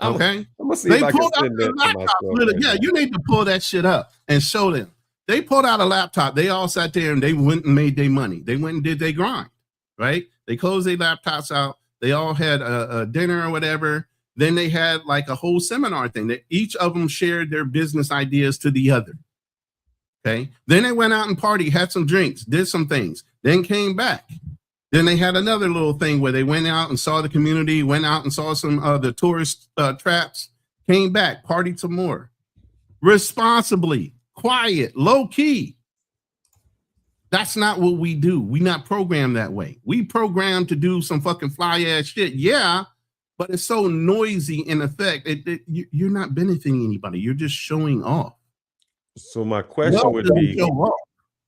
Okay, they pulled out their laptop. Yeah, you need to pull that shit up and show them. They pulled out a laptop. They all sat there and they went and made their money. They went and did their grind. Right? They closed their laptops out. They all had a dinner or whatever. Then they had like a whole seminar thing that each of them shared their business ideas to the other. Okay. Then they went out and party, had some drinks, did some things, then came back. Then they had another little thing where they went out and saw the community, went out and saw some of the tourist traps, came back, partied some more. Responsibly, quiet, low key. That's not what we do. We not programmed that way. We programmed to do some fucking fly ass shit. Yeah, but it's so noisy in effect. You're not benefiting anybody. You're just showing off. So my question would be,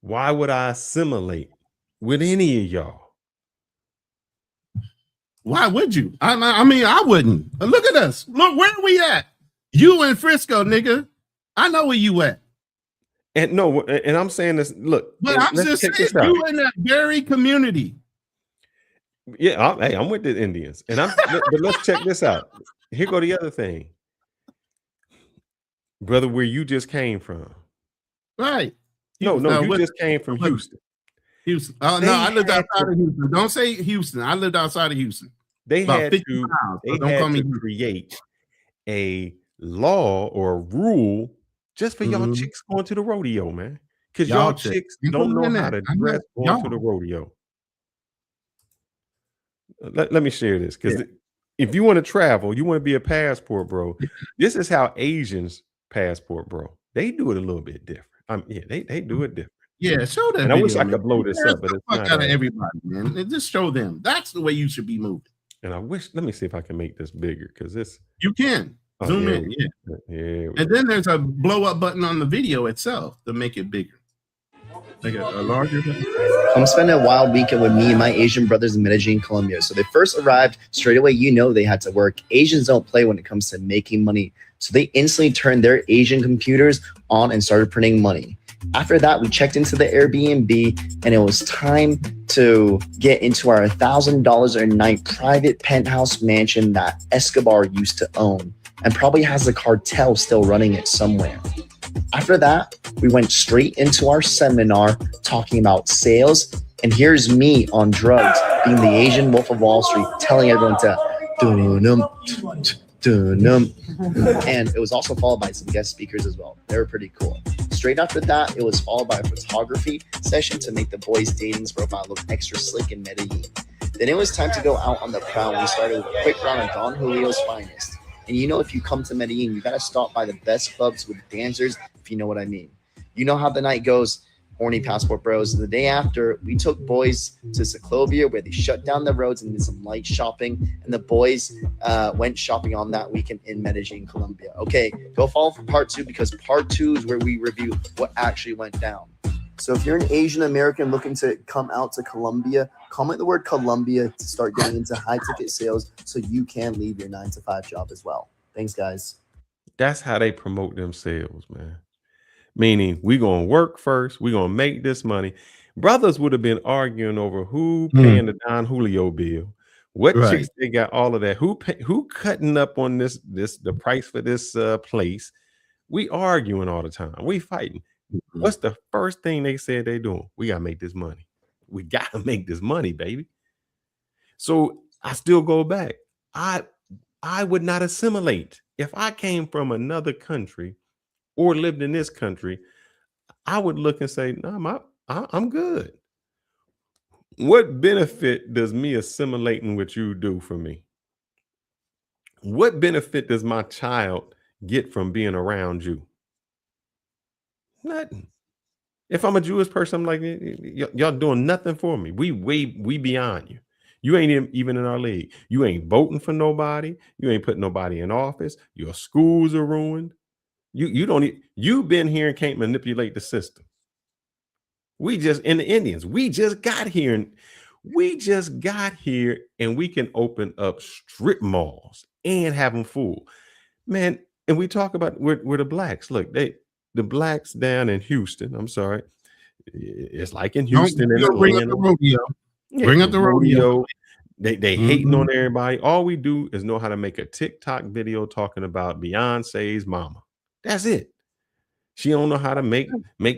why would I assimilate with any of y'all? Why would you? I mean, I wouldn't. Look at us. Look, where are we at? You in Frisco, nigga. I know where you at. And no, and I'm saying this. Look, but I'm just saying you in that very community. Yeah, I'm with the Indians, and but let's check this out. Here go the other thing, brother. Where you just came from, right? You just came from Houston. Houston. Oh no, I lived outside of Houston. Don't say Houston. I lived outside of Houston. They had to create a law or a rule just for y'all chicks going to the rodeo, man. Because y'all chicks don't know how to dress going to the rodeo. Let me share this, because if you want to travel, you want to be a passport, bro. This is how Asians passport, bro. They do it a little bit different. They do it different. Yeah, show them. And I wish I could blow this up, but it's not out of everybody, man. And just show them. That's the way you should be moving. And I wish. Let me see if I can make this bigger, because this. You can zoom in. Yeah. And then there's a blow up button on the video itself to make it bigger. Like a larger. I'm spending a wild weekend with me and my Asian brothers in Medellin, Colombia. So they first arrived straight away. They had to work. Asians don't play when it comes to making money. So they instantly turned their Asian computers on and started printing money. After that, we checked into the Airbnb and it was time to get into our $1,000 a night private penthouse mansion that Escobar used to own and probably has a cartel still running it somewhere. After that, we went straight into our seminar talking about sales. And here's me on drugs, being the Asian Wolf of Wall Street, telling everyone to and it was also followed by some guest speakers as well. They were pretty cool. Straight after that, it was followed by a photography session to make the boys' dating profile look extra slick in Medellin. Then it was time to go out on the prowl. We started with a quick round of Don Julio's finest. And if you come to Medellin, you got to stop by the best clubs with dancers, if you know what I mean. You know how the night goes. Horny passport bros. The day after, we took boys to Ciclovia where they shut down the roads and did some light shopping. And the boys went shopping on that weekend in Medellin, Colombia. Okay, go follow for part 2 because part 2 is where we review what actually went down. So if you're an Asian American looking to come out to Colombia, comment the word Colombia to start getting into high ticket sales so you can leave your 9-to-5 job as well. Thanks, guys. That's how they promote themselves, man. Meaning we gonna work first, we gonna make this money. Brothers would have been arguing over who paying the Don Julio bill, what Right. chicks they got, all of that. Who cutting up on the price for this place? We arguing all the time. We fighting. What's the first thing they said they doing? We gotta make this money. We gotta make this money, baby. So I still go back. I would not assimilate if I came from another country or lived in this country. I would look and say, no, I'm good. What benefit does me assimilating what you do for me? What benefit does my child get from being around you? Nothing. If I'm a Jewish person, I'm like, y'all doing nothing for me. We beyond you. You ain't even in our league. You ain't voting for nobody. You ain't putting nobody in office. Your schools are ruined. You've been here and can't manipulate the system. We just in the Indians. We just got here and we can open up strip malls and have them full, man. And we talk about we're the blacks. Look, the blacks down in Houston. I'm sorry, it's like in Houston and Atlanta. Bring up the rodeo. Bring up the rodeo. They hating on everybody. All we do is know how to make a TikTok video talking about Beyonce's mama. That's it. She don't know how to make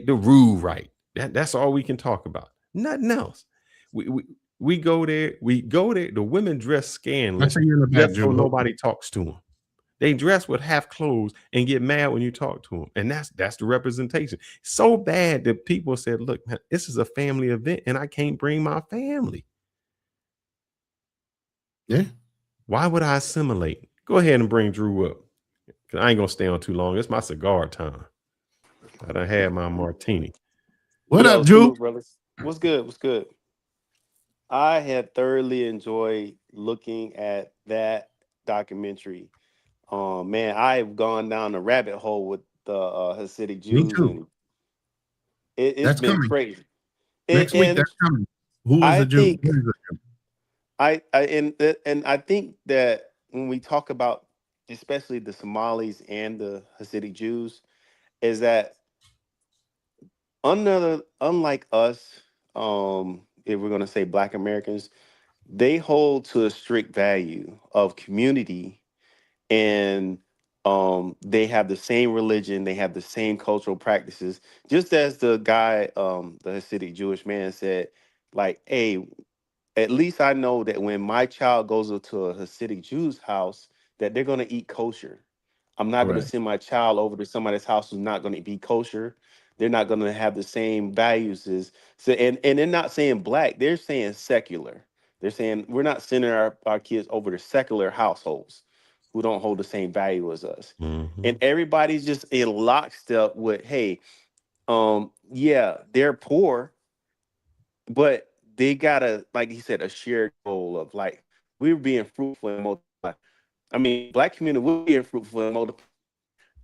the rule right. That's all we can talk about. Nothing else. We go there. The women dress scandalous just so nobody talks to them. They dress with half clothes and get mad when you talk to them. And that's the representation. So bad that people said, look, man, this is a family event and I can't bring my family. Yeah. Why would I assimilate? Go ahead and bring Drew up. Because I ain't going to stay on too long. It's my cigar time. I done had my martini. What up, Drew? Brothers? What's good? What's good? I had thoroughly enjoyed looking at that documentary. Man, I've gone down a rabbit hole with the Hasidic Jews. Me too. It's been coming. Crazy. Next week, that's coming. Who is the Jew? I think that when we talk about especially the Somalis and the Hasidic Jews, is that unlike us, if we're going to say Black Americans, they hold to a strict value of community, and they have the same religion, they have the same cultural practices. Just as the guy, the Hasidic Jewish man said, like, hey, at least I know that when my child goes to a Hasidic Jew's house, that they're going to eat kosher. I'm not going to send my child over to somebody's house who's not going to be kosher. They're not going to have the same values as, so, and they're not saying black, they're saying secular. They're saying we're not sending our kids over to secular households who don't hold the same value as us. Mm-hmm. And everybody's just in lockstep with, hey, yeah, they're poor, but they gotta, like he said, a shared goal of like, we're being fruitful and multiply. I mean, Black community will be fruitful and multiply.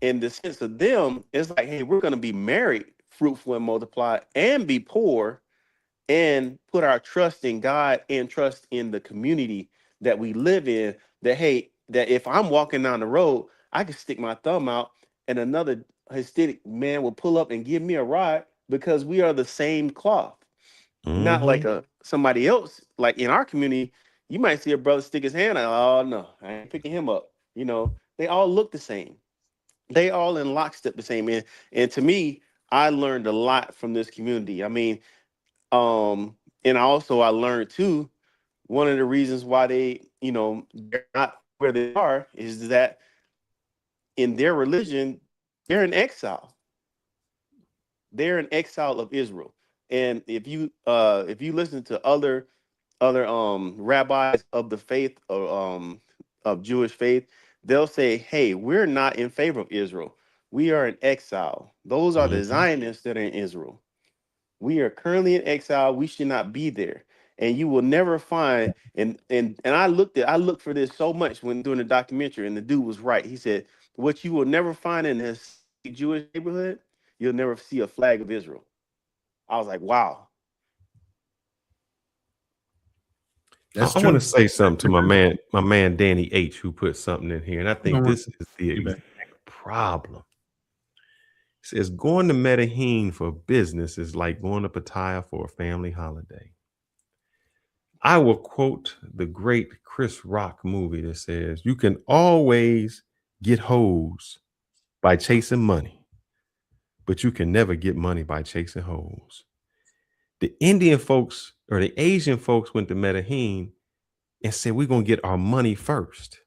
In the sense of them, it's like, hey, we're going to be married, fruitful and multiply, and be poor, and put our trust in God and trust in the community that we live in. That, hey, that if I'm walking down the road, I can stick my thumb out and another Hasidic man will pull up and give me a ride because we are the same cloth. Mm-hmm. Not like somebody else. Like in our community, you might see a brother stick his hand out. Oh, no, I ain't picking him up. You know, they all look the same. They all in lockstep the same. And to me, I learned a lot from this community. I mean, and I learned too, one of the reasons why they're not where they are is that in their religion, they're in exile. They're in exile of Israel. And if you listen to other rabbis of the faith of Jewish faith, they'll say, hey, we're not in favor of Israel. We are in exile. Those are the Zionists that are in Israel. We are currently in exile. We should not be there. And you will never find, and I looked for this so much when doing the documentary, and the dude was right. He said, what you will never find in this Jewish neighborhood, you'll never see a flag of Israel. I was like, wow. I want to say something to my man Danny H, who put something in here, and I think this is the exact problem. It says going to Medellin for business is like going to Pattaya for a family holiday. I will quote the great Chris Rock movie that says, you can always get hoes by chasing money, but you can never get money by chasing hoes. The Indian folks or the Asian folks went to Medellin and said, we're going to get our money first.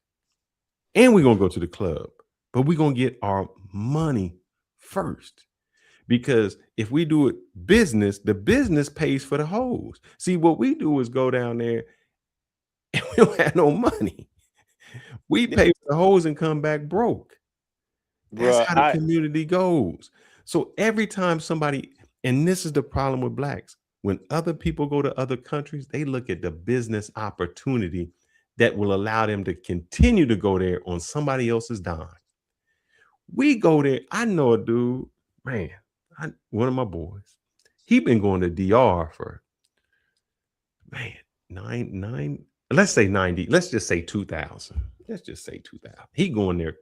And we're going to go to the club, but we're going to get our money first. Because if we do it business, the business pays for the hoes. See, what we do is go down there and we don't have no money. We pay for the hoes and come back broke. That's how the community goes. So every time somebody, and this is the problem with blacks, when other people go to other countries, they look at the business opportunity that will allow them to continue to go there on somebody else's dime. We go there. I know a dude, man, one of my boys, he been going to DR for, man, let's say 90, let's just say 2000. Let's just say 2000. He going there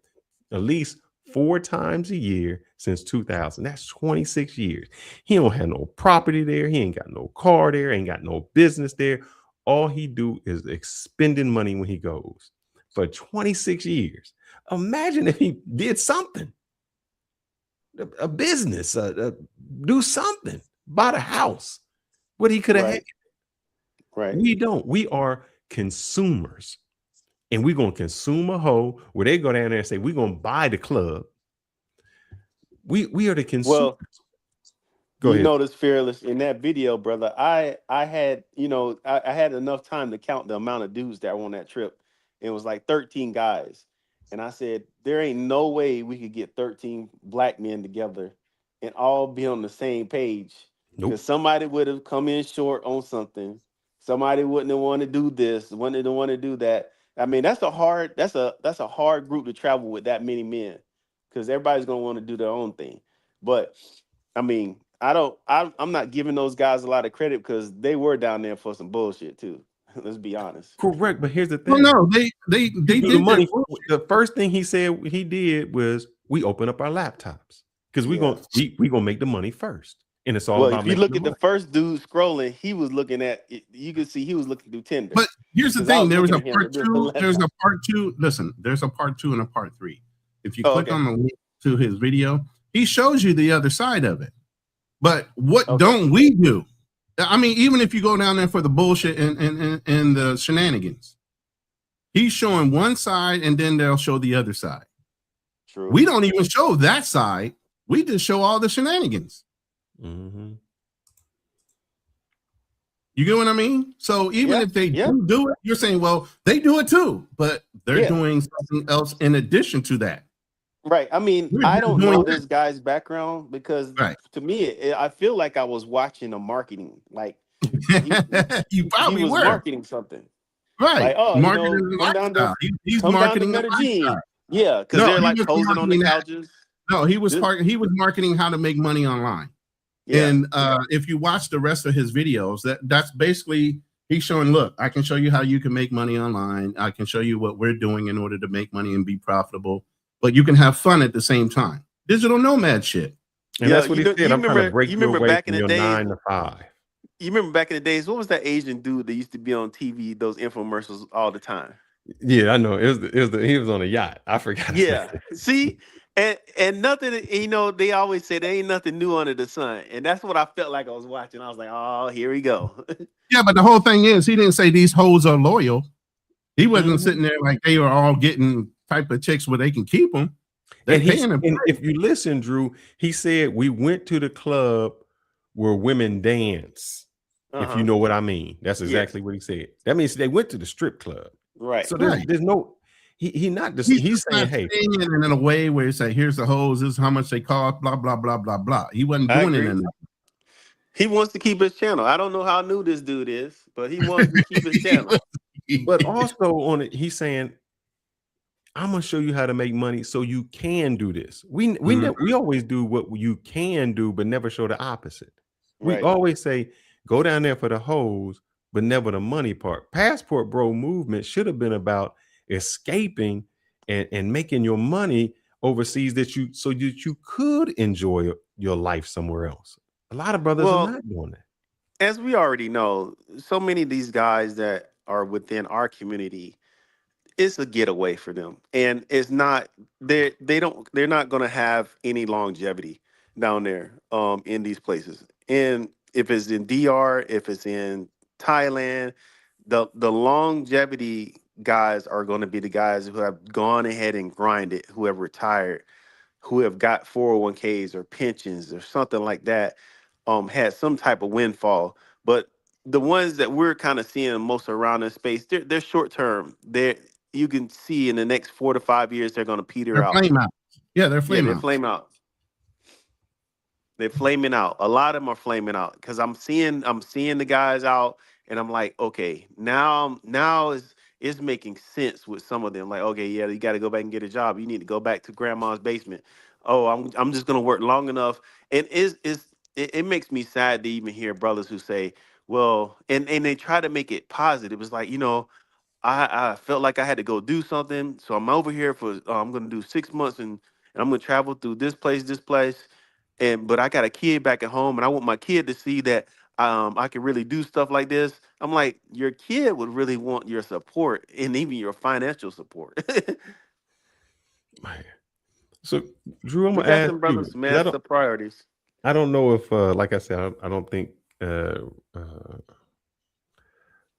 at least 4 times a year since 2000. That's 26 years. He don't have no property there. He ain't got no car there. Ain't got no business there. All he do is expending money when he goes for 26 years. Imagine if he did something, a business, do something, bought a house, what he could have had. Right. We don't. We are consumers. And we're going to consume a hoe where they go down there and say, we're going to buy the club. We are the consumers. Well, go ahead. Notice, Fearless, in that video, brother, I had, I had enough time to count the amount of dudes that were on that trip. It was like 13 guys. And I said, there ain't no way we could get 13 black men together and all be on the same page. Because somebody would have come in short on something. Somebody wouldn't have wanted to do this, wouldn't have wanted to do that. I mean, that's a hard group to travel with, that many men, because everybody's gonna want to do their own thing. But I mean, I'm not giving those guys a lot of credit because they were down there for some bullshit too. Let's be honest. Correct, but here's the thing. Well, no, they did the money. The first thing he said he did was we open up our laptops because we gonna make the money first. And it's all about. If you look at the first dude scrolling, he was looking at it. You could see he was looking through Tinder. But here's the thing: there was a part 2. There's a part 2. Listen, there's a part 2 and a part 3. If you click on the link to his video, he shows you the other side of it. But what don't we do? I mean, even if you go down there for the bullshit and the shenanigans, he's showing one side, and then they'll show the other side. True. We don't even show that side. We just show all the shenanigans. Mm-hmm. You get what I mean? So even if they do it, you're saying, well, they do it too, but they're doing something else in addition to that. Right. I mean, I don't know this guy's background because to me, I feel like I was watching a marketing. Like you probably was were marketing something. Right. Like, marketing he's marketing Medellin. Yeah, because they're like posing on the couches. No, he was marketing how to make money online. Yeah. And if you watch the rest of his videos, that's basically he's showing, look, I can show you how you can make money online. I can show you what we're doing in order to make money and be profitable, but you can have fun at the same time. Digital nomad shit. And that's what he said. I'm trying to break you away back from in the your days, 9 to 5. You remember back in the days, what was that Asian dude that used to be on TV, those infomercials all the time? Yeah, I know. He was on a yacht. I forgot. Yeah. See? And nothing, they always say there ain't nothing new under the sun. And that's what I felt like I was watching. I was like, oh, here we go. Yeah, but the whole thing is he didn't say these hoes are loyal. He wasn't sitting there like they were all getting type of chicks where they can keep them. And if you listen, Drew, he said we went to the club where women dance. If you know what I mean. That's exactly what he said. That means they went to the strip club. Right. So there's no he's saying, hey, in a way where it's like, here's the hoes, this is how much they cost, blah, blah, blah, blah, blah. He wasn't doing it in that. He wants to keep his channel. I don't know how new this dude is, but he wants to keep his channel. But also on it, he's saying, I'm gonna show you how to make money so you can do this. We always do what you can do, but never show the opposite. We always say, go down there for the hoes, but never the money part. Passport Bro movement should have been about escaping and making your money overseas so that you could enjoy your life somewhere else. A lot of brothers are not doing that. As we already know, so many of these guys that are within our community, it's a getaway for them, and it's not they're not going to have any longevity down there in these places. And if it's in DR, if it's in Thailand, the longevity guys are going to be the guys who have gone ahead and grinded, who have retired, who have got 401ks or pensions or something like that, had some type of windfall. But the ones that we're kind of seeing most around in space, they're short term. You can see in the next 4 to 5 years they're going to peter They're out. flame out. Yeah, they're flame they're out. flame out. They're flaming out. A lot of them are flaming out because I'm seeing the guys out, and I'm like, okay, now it's making sense with some of them. Like, okay, yeah, you got to go back and get a job. You need to go back to grandma's basement. Oh, I'm just gonna work long enough, and it makes me sad to even hear brothers who say, well, and they try to make it positive. It's like, I felt like I had to go do something, so I'm over here for I'm gonna do 6 months, and I'm gonna travel through this place, but I got a kid back at home, and I want my kid to see that I can really do stuff like this. I'm like, your kid would really want your support and even your financial support. Man. So, Drew, I'm We gonna got ask some brothers, you. man. That's the priorities. I don't know if, like I said, I don't think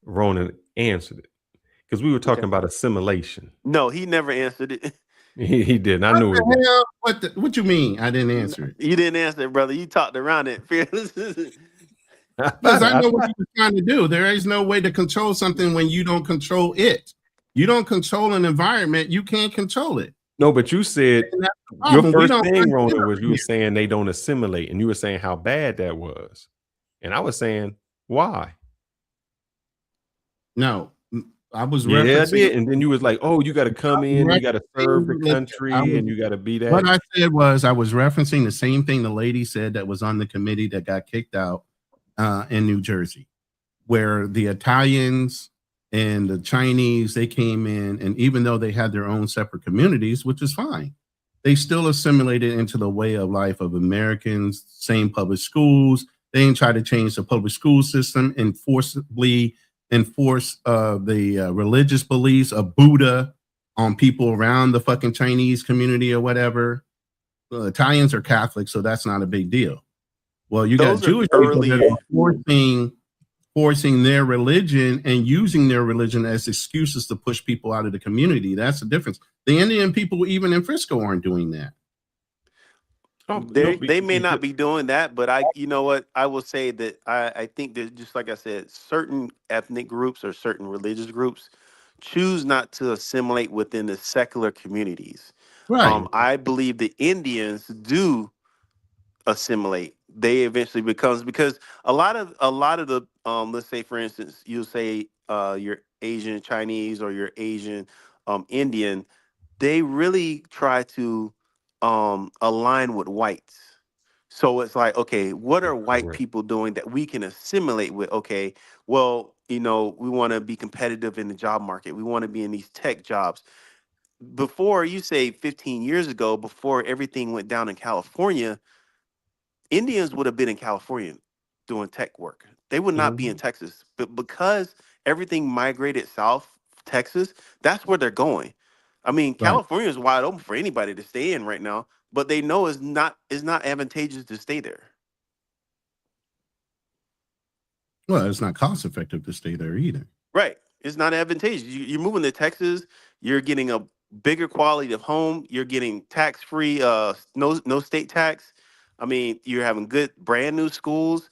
Ronan answered it because we were talking about assimilation. No, he never answered it. He didn't. I knew it. What you mean? I didn't answer it. You didn't answer it, brother. You talked around it, Fearless. Because I know what you were trying to do. There is no way to control something when you don't control it. You don't control an environment, you can't control it. No, but you said your first thing, Ronan, was you were saying they don't assimilate, and you were saying how bad that was. And I was saying, why? No, I was referencing. I did. And then you was like, oh, you got to come in, you got to serve the country, and you got to be that. What I said was I was referencing the same thing the lady said that was on the committee that got kicked out in New Jersey, where the Italians and the Chinese, they came in, and even though they had their own separate communities, which is fine, they still assimilated into the way of life of Americans, same public schools. They didn't try to change the public school system and forcibly enforce the religious beliefs of Buddha on people around the fucking Chinese community or whatever. Italians are Catholic, so that's not a big deal. Well, you got Jewish people that are forcing their religion and using their religion as excuses to push people out of the community. That's the difference. The Indian people, even in Frisco, aren't doing that. They may not be doing that, but you know what? I will say that I think that, just like I said, certain ethnic groups or certain religious groups choose not to assimilate within the secular communities. Right. I believe the Indians do assimilate. They eventually because a lot of the let's say, for instance, you say your Asian Chinese or your Asian Indian, they really try to align with whites. So it's like, okay, what are white people doing that we can assimilate with? Okay, well, we want to be competitive in the job market. We want to be in these tech jobs. Before, you say 15 years ago, before everything went down in California, Indians would have been in California doing tech work. They would not be in Texas. But because everything migrated south, Texas, that's where they're going. I mean, California is wide open for anybody to stay in right now, but they know it's not advantageous to stay there. Well, it's not cost effective to stay there either. Right. It's not advantageous. You're moving to Texas, you're getting a bigger quality of home, you're getting tax-free, no state tax. I mean, you're having good brand new schools.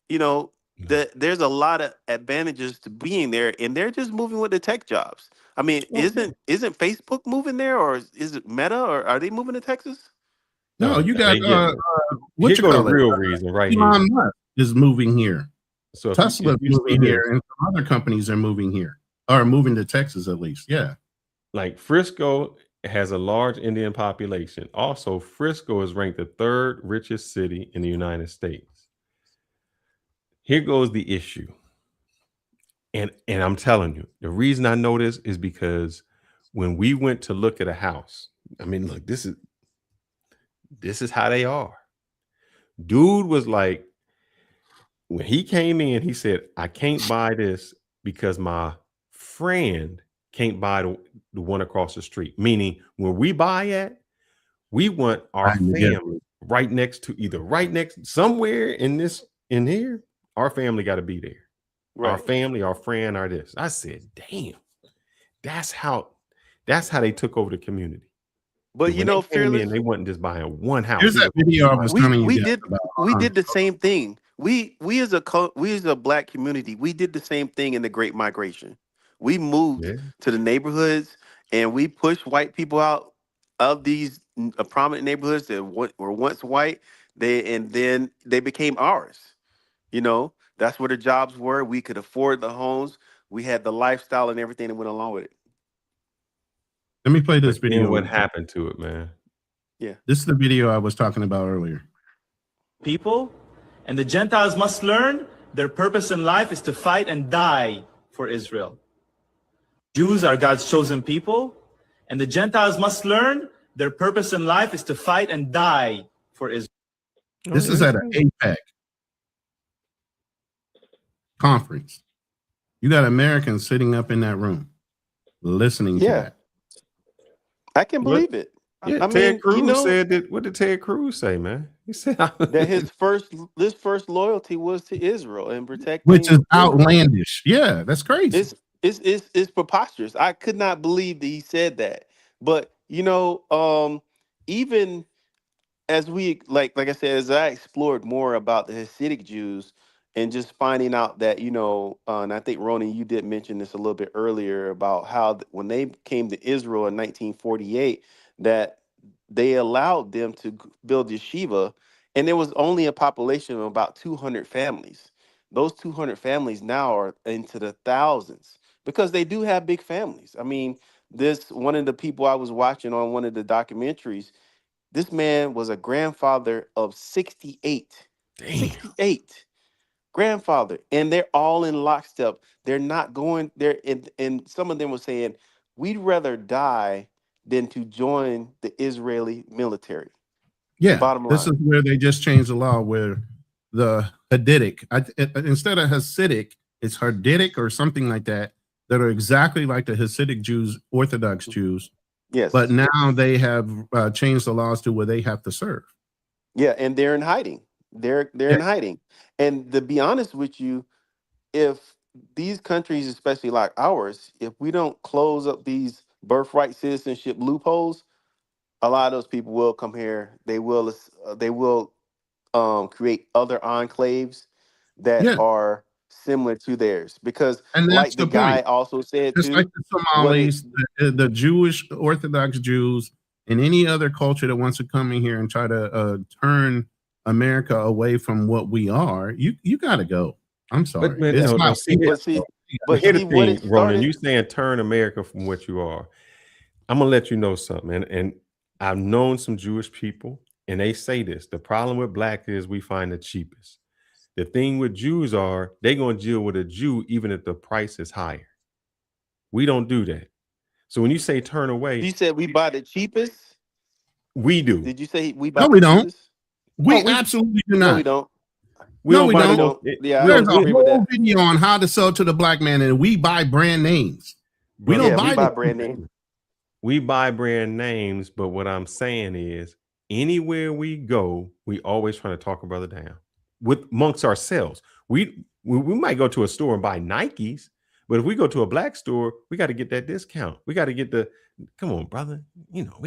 There's a lot of advantages to being there, and they're just moving with the tech jobs. I mean, isn't Facebook moving there, or is it Meta, or are they moving to Texas? No, you got what you call the real reason right Elon Musk is moving here. So Tesla is moving here, and some other companies are moving here, or moving to Texas at least. Yeah, like Frisco has a large Indian population. Also, Frisco is ranked the 3rd richest city in the United States. Here goes the issue. And I'm telling you, the reason I know this is because when we went to look at a house, I mean, look, this is this is how they are. Dude was like, when he came in, he said, I can't buy this because my friend can't buy the one across the street. Meaning when we buy at, we want our family right next to somewhere in here, our family got to be there. Right. Our family, our friend, our this. I said, damn, that's how they took over the community. But you know, Fearless, they wasn't just buying one house. Here's that video I was telling you. We did the same thing. We as a black community, we did the same thing in the Great Migration. We moved to the neighborhoods and we pushed white people out of these prominent neighborhoods that were once white. Then they became ours. You know, that's where the jobs were. We could afford the homes. We had the lifestyle and everything that went along with it. Let me play this video. What happened to it, man? Yeah. This is the video I was talking about earlier. People, and the Gentiles must learn their purpose in life is to fight and die for Israel. Jews are God's chosen people, and the Gentiles must learn their purpose in life is to fight and die for Israel. This is at an APEC conference. You got Americans sitting up in that room listening to that. I can believe it. Yeah, Ted Cruz said that. What did Ted Cruz say, man? He said that his first loyalty was to Israel and protecting, which is outlandish. Yeah, that's crazy. It's preposterous. I could not believe that he said that. But you know, even as we like I said, as I explored more about the Hasidic Jews and just finding out that, you know, and I think Ronan, you did mention this a little bit earlier about how when they came to Israel in 1948, that they allowed them to build yeshiva, and there was only a population of about 200 families. Those 200 families now are into the thousands because they do have big families. I mean, one of the people I was watching on one of the documentaries, this man was a grandfather of 68. Damn. 68. Grandfather, and they're all in lockstep. They're not going there, and some of them were saying, we'd rather die than to join the Israeli military. Yeah, bottom line. This is where they just changed the law where the Hasidic, instead of Hasidic, it's Hasidic or something like that are exactly like the Hasidic Jews, Orthodox Jews. Yes. But now they have changed the laws to where they have to serve. Yeah, and they're in hiding. They're in hiding. And to be honest with you, if these countries, especially like ours, if we don't close up these birthright citizenship loopholes, a lot of those people will come here. They will create other enclaves that are similar to theirs. Because like the guy also said, just like the Somalis, the Jewish Orthodox Jews, and any other culture that wants to come in here and try to turn America away from what we are, you got to go. I'm sorry. But man, here's the thing, Ronan, you saying turn America from what you are. I'm gonna let you know something, and I've known some Jewish people, and they say this: the problem with black is we find the cheapest. The thing with Jews are they're gonna deal with a Jew even if the price is higher. We don't do that. So when you say turn away, you said we buy the cheapest. We do. Did you say we buy? No, the we don't. cheapest? We absolutely do not. No, we don't. We don't. Yeah, there's a whole video on how to sell to the black man, and we buy brand names. We don't buy brand names. We buy brand names, but what I'm saying is, anywhere we go, we always trying to talk a brother down amongst ourselves. We might go to a store and buy Nikes, but if we go to a black store, we got to get that discount. We got to get come on, brother. You know,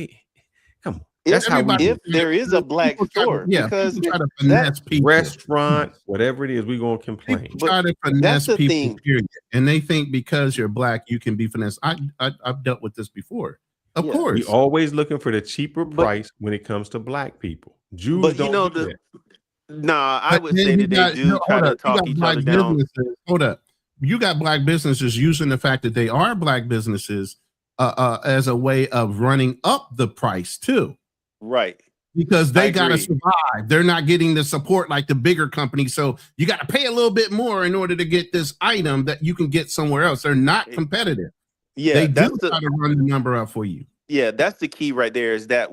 come on. That's if there is a black store, because that restaurant, whatever it is, we're gonna complain. People try to finesse people, period. And they think because you're black, you can be finessed. I've dealt with this before. Of course, we're always looking for the cheaper price when it comes to black people. Jews don't do that. Nah, I would say that they do try to talk each other down. Hold up, you got black businesses using the fact that they are black businesses as a way of running up the price too. Right. Because they got to survive. They're not getting the support like the bigger companies. So you got to pay a little bit more in order to get this item that you can get somewhere else. They're not competitive. Yeah, they do try to run the number up for you. Yeah, that's the key right there, is that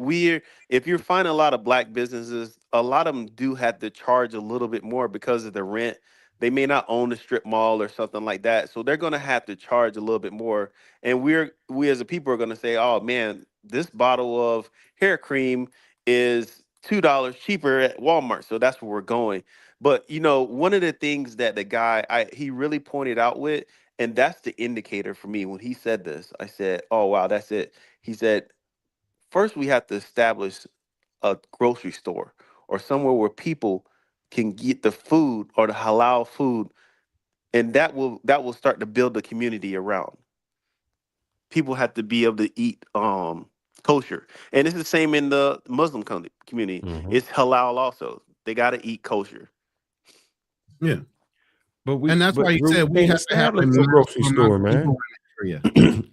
if you're finding a lot of black businesses, a lot of them do have to charge a little bit more because of the rent. They may not own the strip mall or something like that. So they're going to have to charge a little bit more. And we as a people are going to say, oh man, this bottle of hair cream is $2 cheaper at Walmart. So that's where we're going. But one of the things that the guy he really pointed out with, and that's the indicator for me when he said this, I said, oh wow, that's it. He said, first we have to establish a grocery store or somewhere where people can get the food or the halal food, and that will start to build the community around. People have to be able to eat kosher, and it's the same in the Muslim community. It's halal also. They got to eat kosher. Yeah, and that's why he said we have to have a grocery store, man. Yeah.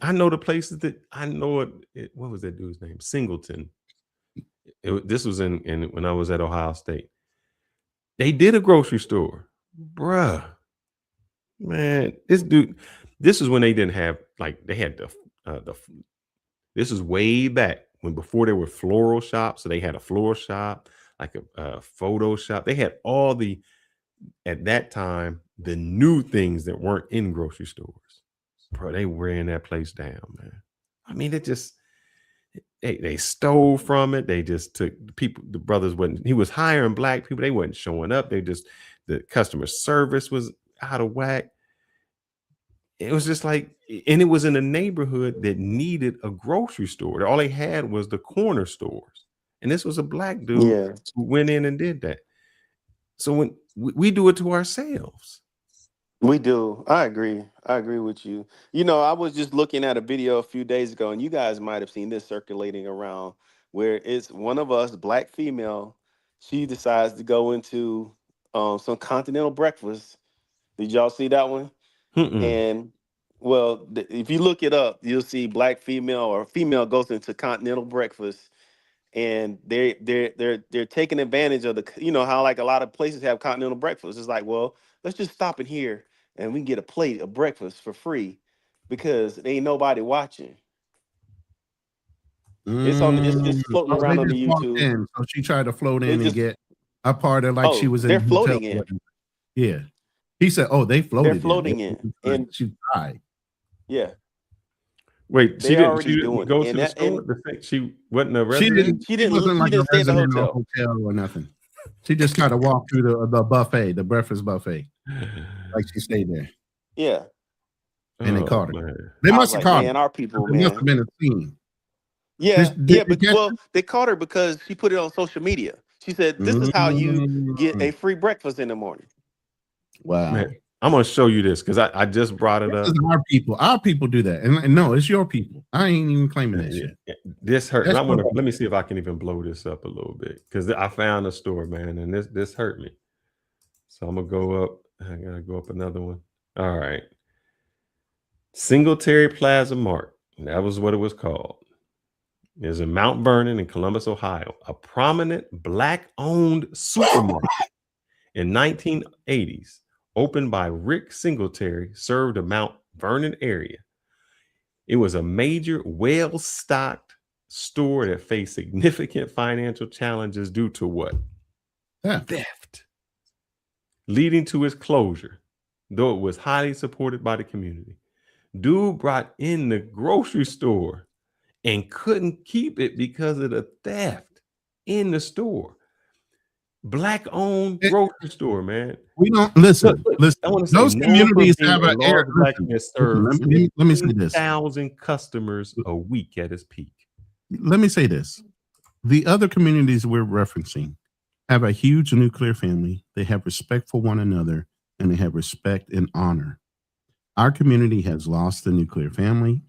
I know the places that I know it. What was that dude's name? Singleton. This was in when I was at Ohio State. They did a grocery store, bruh. Man, this is when they didn't have, like, they had the. This is way back before there were floral shops. So they had a floral shop, like a photo shop. They had all at that time, the new things that weren't in grocery stores. Bro, they wearing that place down, man. I mean, they stole from it. They just took the brothers he was hiring black people. They wasn't showing up. The customer service was out of whack. It was just like, and it was in a neighborhood that needed a grocery store. All they had was the corner stores. And this was a black dude who went in and did that. So when we do it to ourselves. We do. I agree. I agree with you. I was just looking at a video a few days ago, and you guys might have seen this circulating around, where it's one of us, black female. She decides to go into some continental breakfast. Did y'all see that one? And well, if you look it up, you'll see black female or female goes into continental breakfast, and they're taking advantage of how like a lot of places have continental breakfast. It's like, well, let's just stop in here and we can get a plate of breakfast for free because there ain't nobody watching. It's floating around on the YouTube. So she tried to float in and get a part of, like, she was in. They're floating in. Yeah, he said, "Oh, they floated. They're floating in, and she died." Yeah. Wait, she didn't go to the store? She wasn't a resident? She wasn't like a resident in a hotel or nothing. She just kind of walked through the buffet, the breakfast buffet. Like she stayed there. Yeah. And they caught her. Man. They must have caught her. Man, our people, It man. must have been a scene. Yeah, but they caught her because she put it on social media. She said, "This is how you get a free breakfast in the morning." Wow. Man, I'm gonna show you this because I just brought it up. This is our people. Our people do that. And no, it's your people. I ain't even claiming that shit. This hurt. Let me see if I can even blow this up a little bit, because I found a store, man, and this hurt me. So I'm gonna go up. I gotta go up another one. All right. Singletary Plaza Mart. That was what it was called. It's in Mount Vernon in Columbus, Ohio. A prominent black-owned supermarket in 1980s, opened by Rick Singletary, served the Mount Vernon area. It was a major, well-stocked store that faced significant financial challenges due to what? Theft. Leading to its closure, though it was highly supported by the community. Dude brought in the grocery store and couldn't keep it because of the theft in the store. Black-owned grocery store, man. We don't listen. Listen. I want to Those say, communities have an an air. serves Let me say this: 1,000 customers a week at its peak. Let me say this: the other communities we're referencing have a huge nuclear family. They have respect for one another, and they have respect and honor. Our community has lost the nuclear family.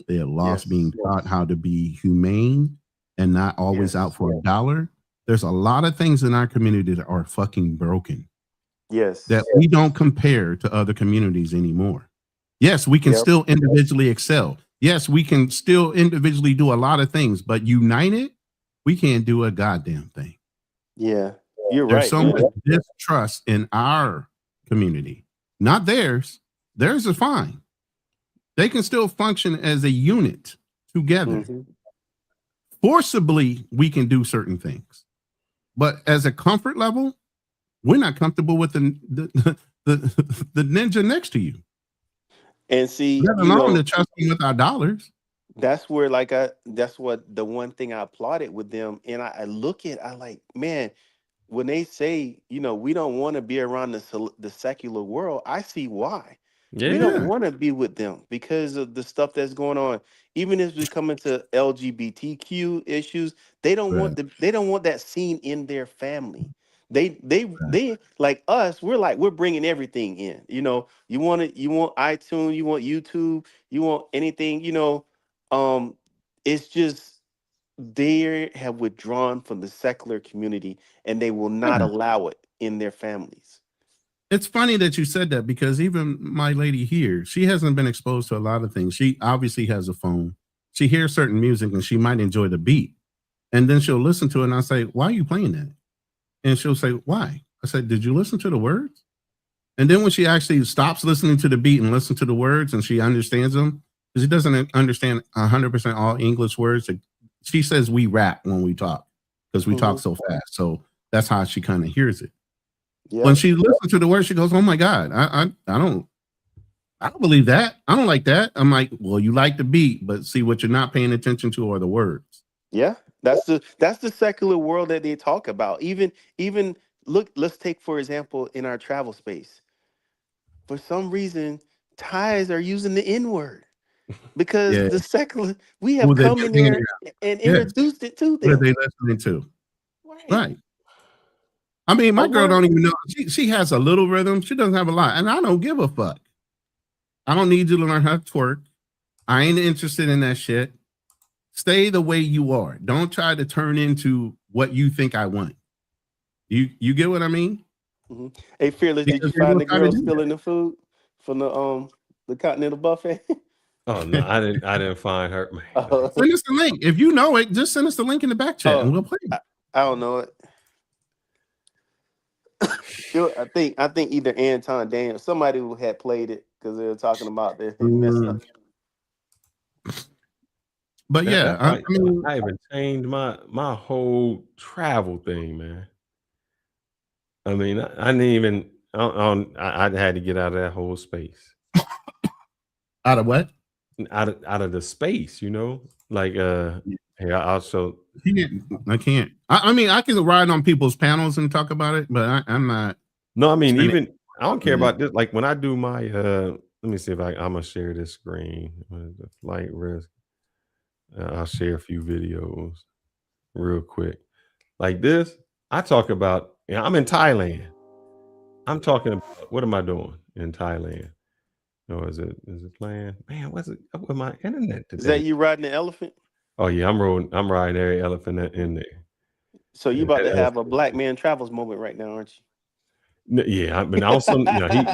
They have lost being taught how to be humane and not always out for a dollar. There's a lot of things in our community that are fucking broken. Yes. That we don't compare to other communities anymore. Yes, we can still individually excel. Yes, we can still individually do a lot of things, but united, we can't do a goddamn thing. Yeah, you're There's right. so much distrust in our community, not theirs. Theirs is fine. They can still function as a unit together. forcibly we can do certain things, but as a comfort level, we're not comfortable with the ninja next to you. And see, let alone to trust him with our dollars. That's where that's what the one thing I applauded with them. And I look at, I like, man, when they say, we don't want to be around the secular world, I see why. Yeah. We don't want to be with them because of the stuff that's going on. Even as we come into LGBTQ issues, they don't want that seen in their family. They like us. We're bringing everything in. You want iTunes, you want YouTube, you want anything. It's just they have withdrawn from the secular community, and they will not allow it in their families. It's funny that you said that, because even my lady here, she hasn't been exposed to a lot of things. She obviously has a phone. She hears certain music and she might enjoy the beat. And then she'll listen to it and I'll say, why are you playing that? And she'll say, why? I said, did you listen to the words? And then when she actually stops listening to the beat and listens to the words and she understands them, because she doesn't understand 100% all English words. She says we rap when we talk because we talk so fast. So that's how she kind of hears it. Yep. When she listens to the words, she goes, oh my God, I don't believe that. I don't like that. I'm like, well, you like the beat, but see, what you're not paying attention to are the words. Yeah, that's the secular world that they talk about. Even look, let's take, for example, in our travel space. For some reason, Thais are using the N-word because the secular, we have come in there and introduced it to them. What are they listening to? Right. I mean, my girl don't even know. She has a little rhythm. She doesn't have a lot. And I don't give a fuck. I don't need you to learn how to twerk. I ain't interested in that shit. Stay the way you are. Don't try to turn into what you think I want. You get what I mean? Mm-hmm. Hey, Fearless, did you find the girl spilling the food from the continental buffet? Oh no, I didn't find her. Send us the link. If you know it, just send us the link in the back chat and we'll play it. I don't know it. I think either Anton Daniel, somebody who had played it because they were talking about this messing up. But yeah, I mean, I even changed my whole travel thing, man. I mean, I didn't even. I had to get out of that whole space. Out of what? Out of the space, like here I'll show. I can't. I mean, I can ride on people's panels and talk about it, but I'm not. No, I mean, even I don't care about this. Like when I do my let me see if I'm gonna share this screen. The flight risk. I'll share a few videos real quick. Like this, I talk about. I'm in Thailand. I'm talking about what am I doing in Thailand? Or is it playing? Man, what's it up with my internet today? Is that you riding the elephant? Oh yeah, I'm riding every elephant in there. So you about to have a black man travels moment right now, aren't you? Yeah, but also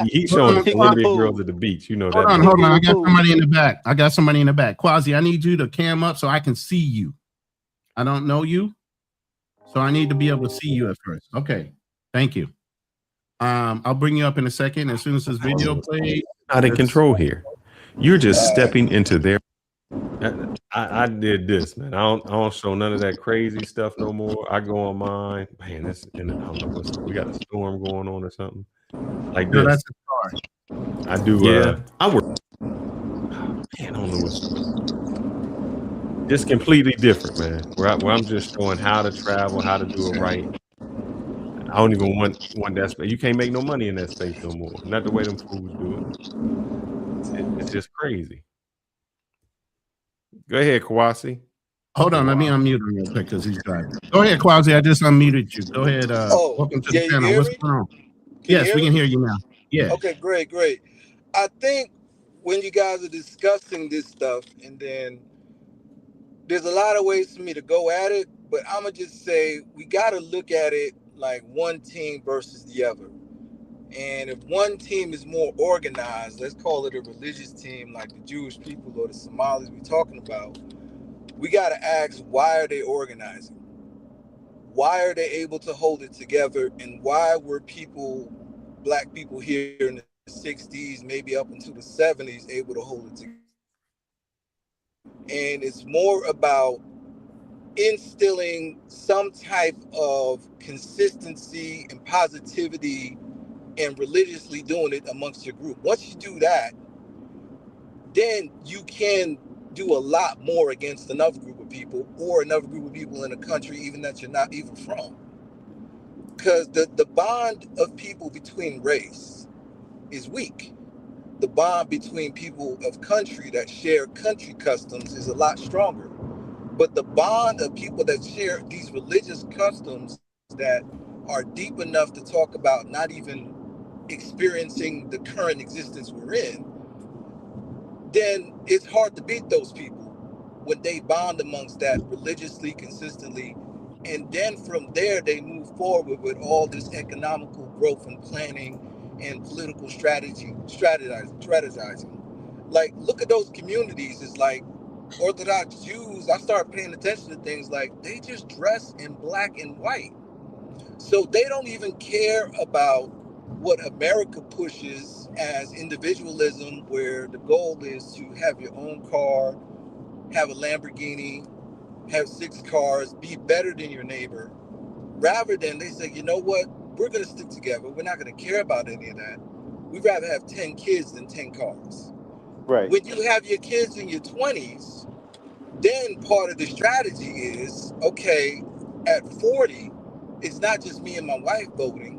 he's showing Colombian girls at the beach. Hold on. I got somebody in the back. Quasi, I need you to cam up so I can see you. I don't know you, so I need to be able to see you at first. Okay, thank you. I'll bring you up in a second as soon as this video plays. Not in control here. You're just stepping into their. I did this, man. I don't show none of that crazy stuff no more. I go on mine, man. I don't know we got a storm going on or something like this. That's a car. I do. Yeah, I work. Man, I don't know what's just completely different, man. Where I'm just showing how to travel, how to do it right. I don't even want that space. You can't make no money in that space no more. Not the way them fools do it. It's just crazy. Go ahead, Kwasi. Hold on, let me unmute him real quick because he's driving. Go ahead, Kwasi. I just unmuted you. Go ahead. Welcome to the channel. What's going on? Yes, we can hear you now. Yeah. Okay, great. I think when you guys are discussing this stuff, and then there's a lot of ways for me to go at it, but I'm gonna just say we got to look at it like one team versus the other. And if one team is more organized, let's call it a religious team like the Jewish people or the Somalis we're talking about, we got to ask, why are they organizing? Why are they able to hold it together? And why were black people here in the 60s, maybe up into the 70s, able to hold it together? And it's more about instilling some type of consistency and positivity and religiously doing it amongst your group. Once you do that, then you can do a lot more against another group of people or another group of people in a country even that you're not even from. Because the bond of people between race is weak. The bond between people of country that share country customs is a lot stronger. But the bond of people that share these religious customs that are deep enough to talk about not even experiencing the current existence we're in, then it's hard to beat those people when they bond amongst that religiously, consistently. And then from there, they move forward with all this economical growth and planning and political strategizing. Like, look at those communities. It's like Orthodox Jews, I start paying attention to things like they just dress in black and white. So they don't even care about what America pushes as individualism, where the goal is to have your own car, have a Lamborghini, have 6 cars, be better than your neighbor. Rather than they say, you know what, we're going to stick together. We're not going to care about any of that. We'd rather have 10 kids than 10 cars. Right. When you have your kids in your 20s, then part of the strategy is, okay, at 40, it's not just me and my wife voting.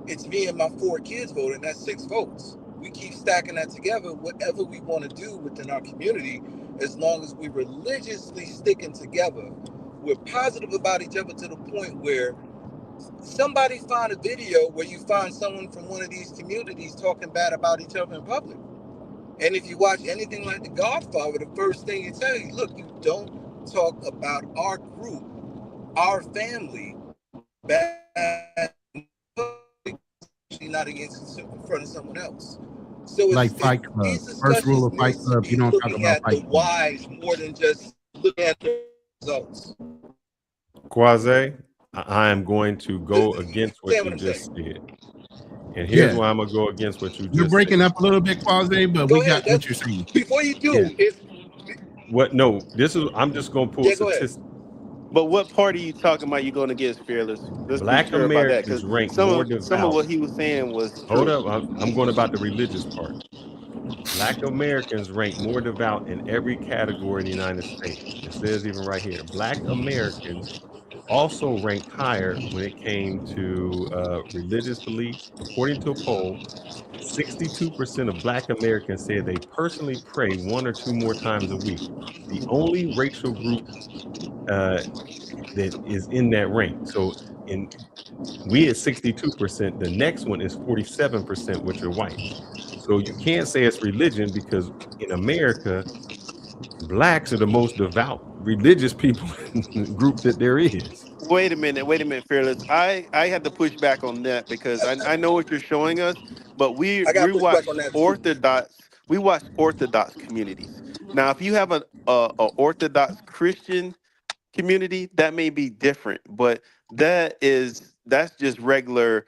It's me and my 4 kids voting. That's 6 votes. We keep stacking that together, whatever we want to do within our community, as long as we're religiously sticking together. We're positive about each other to the point where somebody find a video where you find someone from one of these communities talking bad about each other in public. And if you watch anything like The Godfather, the first thing you tell you, look, you don't talk about our group, our family, bad, not against in front of someone else. So it's like Fight Club. First rule of Fight Club, you don't talk about Fight Club. Whys more than just looking at the results. Quasi, I am going to go against what you just said. And here's why I'm going to go against what you just You're breaking said. up a little bit, Quasi, but we got what you're saying. Before you do, what? No, I'm just going to pull statistics. But what part are you talking about? You're going against Fearless? Let's Black be sure Americans about that, rank some more of devout. what he was saying was true. Hold up, I'm going about the religious part. Black Americans rank more devout in every category in the United States. It says even right here, Black Americans also ranked higher when it came to religious beliefs. According to a poll, 62% of Black Americans said they personally pray 1 or 2 more times a week. The only racial group that is in that rank. So we at 62%, the next one is 47%, which are white. So you can't say it's religion, because in America, Blacks are the most devout religious people group that there is. Wait a minute, Fearless. I had to push back on that because I know what you're showing us, but we watch Orthodox. We watch Orthodox communities. Now, if you have a Orthodox Christian community, that may be different, but that's just regular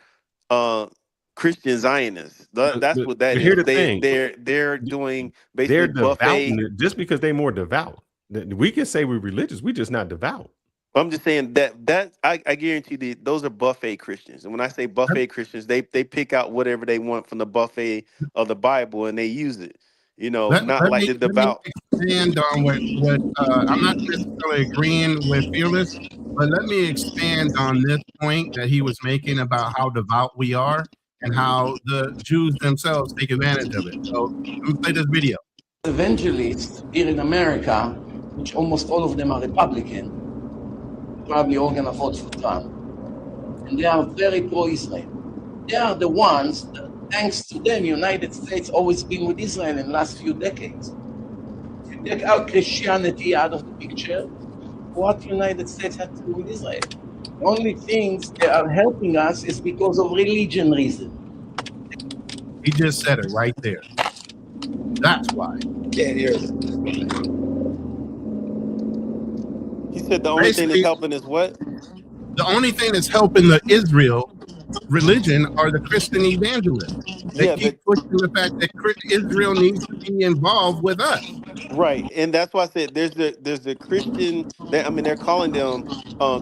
Christian Zionists. That's what that is. They're doing basically buffet. Just because they're more devout. We can say we're religious, we just not devout. I'm just saying that I guarantee those are buffet Christians. And when I say buffet Christians, they pick out whatever they want from the buffet of the Bible and they use it. You know, not like the devout. Let me expand on what I'm not necessarily agreeing with Fearless, but let me expand on this point that he was making about how devout we are and how the Jews themselves take advantage of it. So let me play this video. Evangelists here in America, which almost all of them are Republican, probably all gonna vote for Trump, and they are very pro-Israel. They are the ones that, thanks to them, United States always been with Israel in the last few decades. If you take out Christianity out of the picture, what United States has to do with Israel? The only things that are helping us is because of religion reason. He just said it right there. That's why. Can't hear it. He said the only thing that's helping is what? The only thing that's helping the Israel religion are the Christian evangelists. They keep pushing the fact that Israel needs to be involved with us. Right, and that's why I said there's the Christian that I mean they're calling them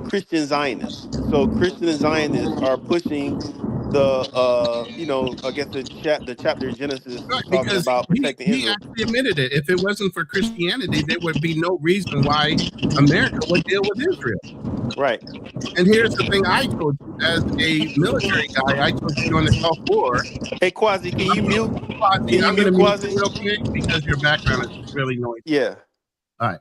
Christian Zionists. So Christian Zionists are pushing the I guess the chapter in Genesis Right, talking because about protecting he Israel. actually admitted it. If it wasn't for Christianity, there would be no reason why America would deal with Israel. Right. And here's the thing I told you as a military guy, I told you during the Gulf War. Hey Quasi, can you mute? Quasi, I'm going to mute you real quick because your background is really noisy. Yeah. All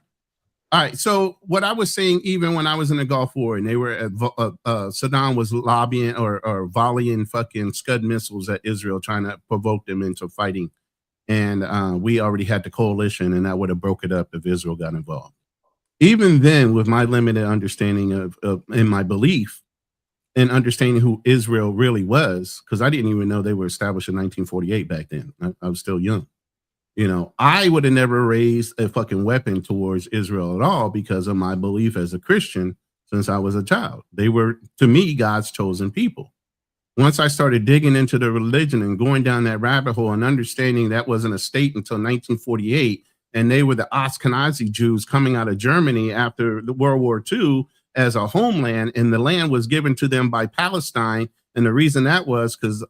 right. So what I was saying, even when I was in the Gulf War and they were at Saddam was lobbying or volleying fucking Scud missiles at Israel, trying to provoke them into fighting. And we already had the coalition, and that would have broke it up if Israel got involved. Even then, with my limited understanding of in my belief and understanding who Israel really was, because I didn't even know they were established in 1948 back then. I was still young. You know, I would have never raised a fucking weapon towards Israel at all because of my belief as a Christian since I was a child. They were, to me, God's chosen people. Once I started digging into the religion and going down that rabbit hole and understanding that wasn't a state until 1948, and they were the Ashkenazi Jews coming out of Germany after the World War II as a homeland, and the land was given to them by Palestine. And the reason that was because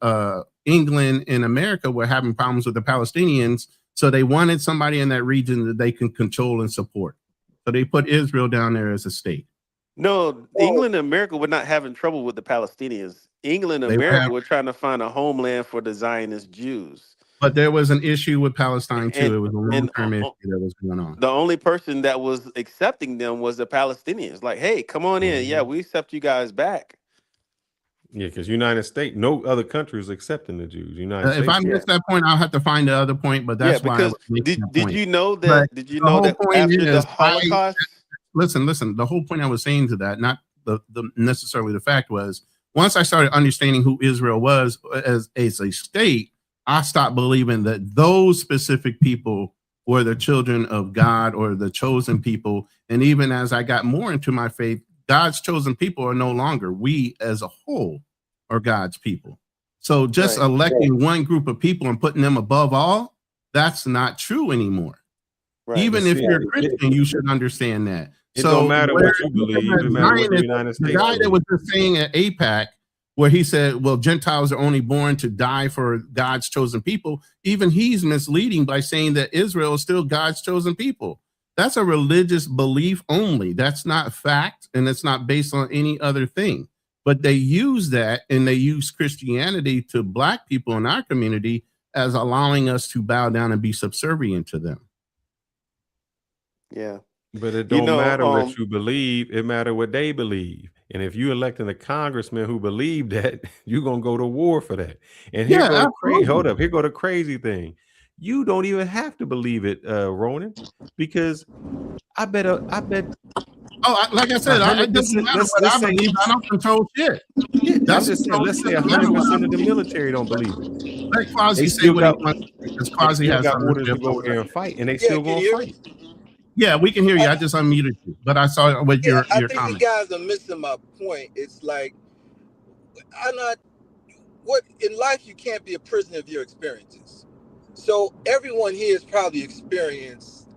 England and America were having problems with the Palestinians, so they wanted somebody in that region that they can control and support. So they put Israel down there as a state. No, England and America were not having trouble with the Palestinians. England and America were trying to find a homeland for the Zionist Jews. But there was an issue with Palestine too. It was a long-term issue that was going on. The only person that was accepting them was the Palestinians. Like, hey, come on in. Yeah, we accept you guys back. Yeah, because United States, no other country is accepting the Jews. If I miss that point, I'll have to find the other point. But that's why. Did you know that? Did you know that after the Holocaust? Listen. The whole point I was saying to that, not the necessarily the fact, was once I started understanding who Israel was as a state, I stopped believing that those specific people were the children of God or the chosen people. And even as I got more into my faith, God's chosen people are no longer. We as a whole are God's people. So just electing one group of people and putting them above all, that's not true anymore. Right. Even if you're a Christian, you should understand that. It don't matter what you believe. It matters what the United States. The guy that was just saying at AIPAC, where he said, well, Gentiles are only born to die for God's chosen people. Even he's misleading by saying that Israel is still God's chosen people. That's a religious belief only. That's not fact, and it's not based on any other thing. But they use that, and they use Christianity to Black people in our community as allowing us to bow down and be subservient to them. Yeah. But it don't matter what you believe. It matters what they believe. And if you electing a congressman who believe that, you're going to go to war for that. And here go the crazy thing. You don't even have to believe it, Ronan, because I bet. Oh, like I said, it doesn't matter what I believe. I don't control shit. Yeah, let's say 100% of the military don't believe it. Let Quasi say what he wants, because Quasi has got orders to go there and fight, and they still going to fight. Yeah, we can hear you. I just unmuted you, but I saw what your comment. I think you guys are missing my point. It's like in life you can't be a prisoner of your experiences. So everyone here has probably experienced,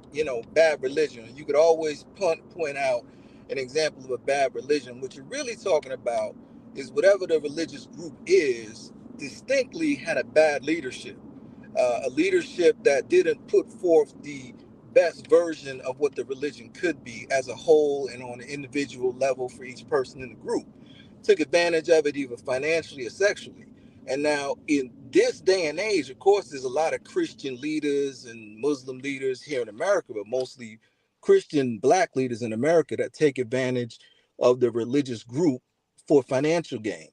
bad religion. You could always point out an example of a bad religion. What you're really talking about is whatever the religious group is distinctly had a bad leadership, a leadership that didn't put forth the best version of what the religion could be as a whole and on an individual level for each person in the group. Took advantage of it either financially or sexually. And now in this day and age, of course, there's a lot of Christian leaders and Muslim leaders here in America, but mostly Christian Black leaders in America that take advantage of the religious group for financial gain.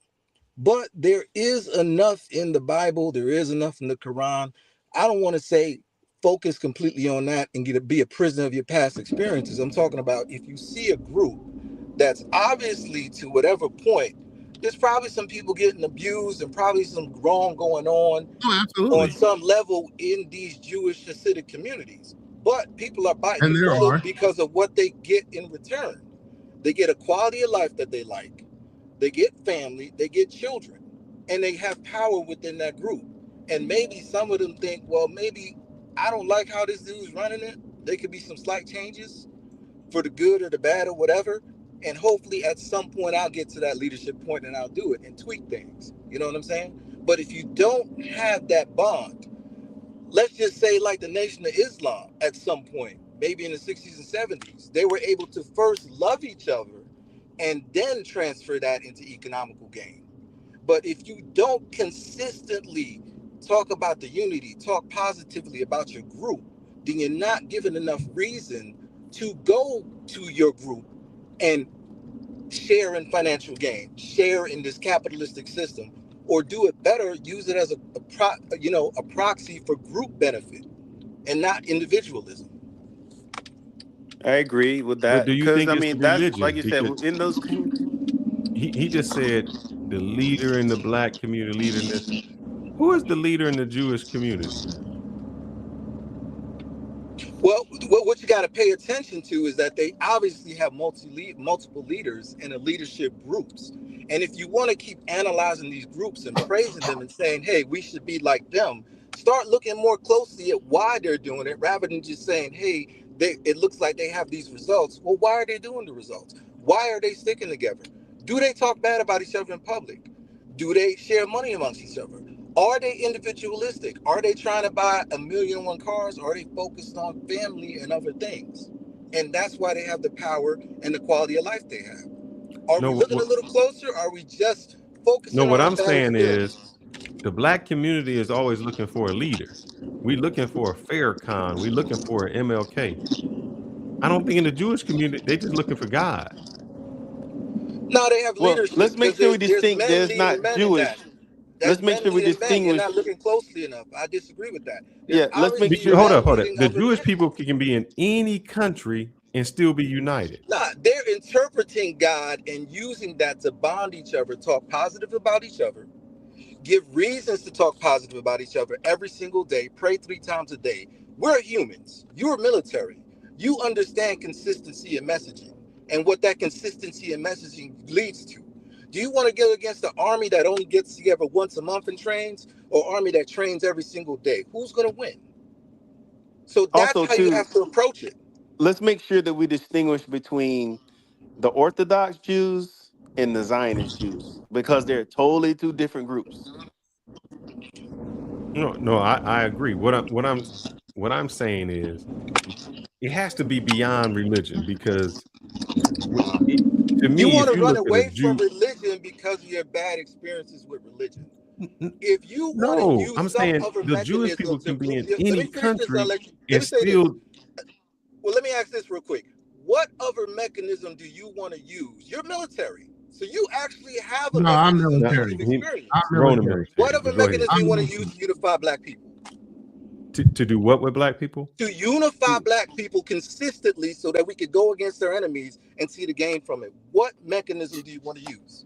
But there is enough in the Bible, there is enough in the Quran. I don't want to say focus completely on that and be a prisoner of your past experiences. I'm talking about if you see a group that's obviously, to whatever point, there's probably some people getting abused and probably some wrong going on on some level in these Jewish Hasidic communities. But people are biting the bullet because of what they get in return. They get a quality of life that they like. They get family, they get children, and they have power within that group. And maybe some of them think, well, maybe I don't like how this dude's running it. There could be some slight changes for the good or the bad or whatever. And hopefully at some point I'll get to that leadership point and I'll do it and tweak things. You know what I'm saying? But if you don't have that bond, let's just say like the Nation of Islam at some point, maybe in the 60s and 70s, they were able to first love each other and then transfer that into economical gain. But if you don't consistently talk about the unity, talk positively about your group, then you're not given enough reason to go to your group and share in financial gain, share in this capitalistic system, or do it better, use it as a proxy for group benefit and not individualism. I agree with But that. do you Because think I it's mean, the that's religion? like you said, Because in those. he just said the leader in the black community, leader in this. Who is the leader in the Jewish community? Well, what you got to pay attention to is that they obviously have multiple leaders in the leadership groups. And if you want to keep analyzing these groups and praising them and saying, hey, we should be like them, start looking more closely at why they're doing it rather than just saying, hey, it looks like they have these results. Well, why are they doing the results? Why are they sticking together? Do they talk bad about each other in public? Do they share money amongst each other? Are they individualistic? Are they trying to buy 1,000,001 cars? Or are they focused on family and other things? And that's why they have the power and the quality of life they have. Are we looking a little closer? Or are we just focusing on what the I'm saying battlefield? is the black community is always looking for a leader. We looking for a Farrakhan. We looking for an MLK. I don't think in the Jewish community, they just looking for God. No, they have leadership. Let's make sure we There's distinct. men There's leading not men in Jewish. that. Let's That's make men sure we leading men. You're distinguish. not looking closely enough. I disagree with that. Yeah, let's make sure. Hold up. The Jewish people can be in any country and still be united. Nah, they're interpreting God and using that to bond each other, talk positive about each other, give reasons to talk positive about each other every single day, pray 3 times a day. We're humans. You're military. You understand consistency in messaging and what that consistency in messaging leads to. Do you want to go against the army that only gets together once a month and trains, or army that trains every single day? Who's going to win? So that's Also, how you have to approach it. Let's make sure that we distinguish between the Orthodox Jews and the Zionist Jews, because they're totally 2 different groups. No, I agree. What I'm saying is it has to be beyond religion, because to me, You want to run look at away a Jew, from religion because of your bad experiences with religion. If you want to use I'm some saying other the Jewish mechanism people to can be in let any me finish this. country Let me and say this. still. Well, let me ask this real quick. What other mechanism do you want to use? You're military, so you actually have a I'm mechanism that military. you've experienced. I'm military. What other Go ahead. mechanism do you want to use to unify black people? To do what with black people? To unify black people consistently so that we could go against their enemies and see the gain from it. What mechanism do you want to use?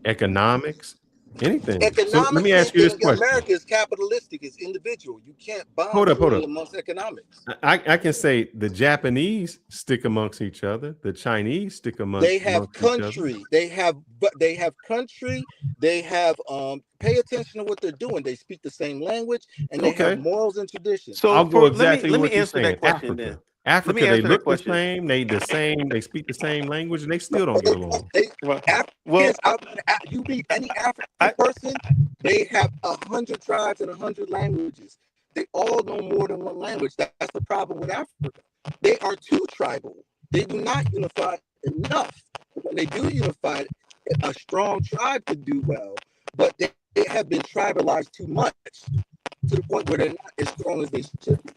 Economics, anything. Economics, So let me ask you this question. America is capitalistic, it's individual. You can't bond Hold up. amongst economics. I can say the Japanese stick amongst each other. The Chinese stick amongst They have country. They have country. They have pay attention to what they're doing. They speak the same language and they have morals and traditions. So I'll go exactly let me what you're answer saying. that question then. Africa, they look the same. They the same. They speak the same language, and they still don't get along. Africans, you meet any African person, they have 100 tribes and 100 languages. They all know more than one language. That's the problem with Africa. They are too tribal. They do not unify enough. When they do unify, a strong tribe could do well, but they have been tribalized too much to the point where they're not as strong as they should be.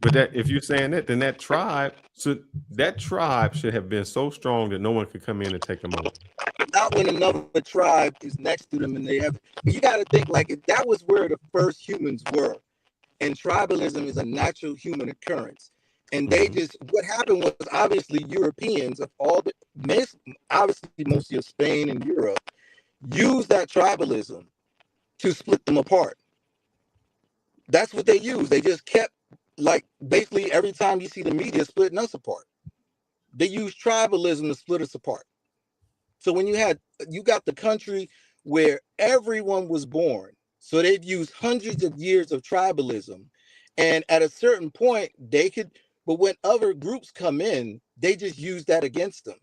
But if you're saying that, then that tribe should have been so strong that no one could come in and take them over. Not when another tribe is next to them and they have. You got to think like if that was where the first humans were, and tribalism is a natural human occurrence. And they just, what happened was obviously Europeans of all the, obviously mostly of Spain and Europe, used that tribalism to split them apart. That's what they used. They just kept, like, basically every time you see the media splitting us apart, they use tribalism to split us apart. So when you got the country where everyone was born So they've used hundreds of years of tribalism. And at a certain point, they could, but when other groups come in, they just use that against them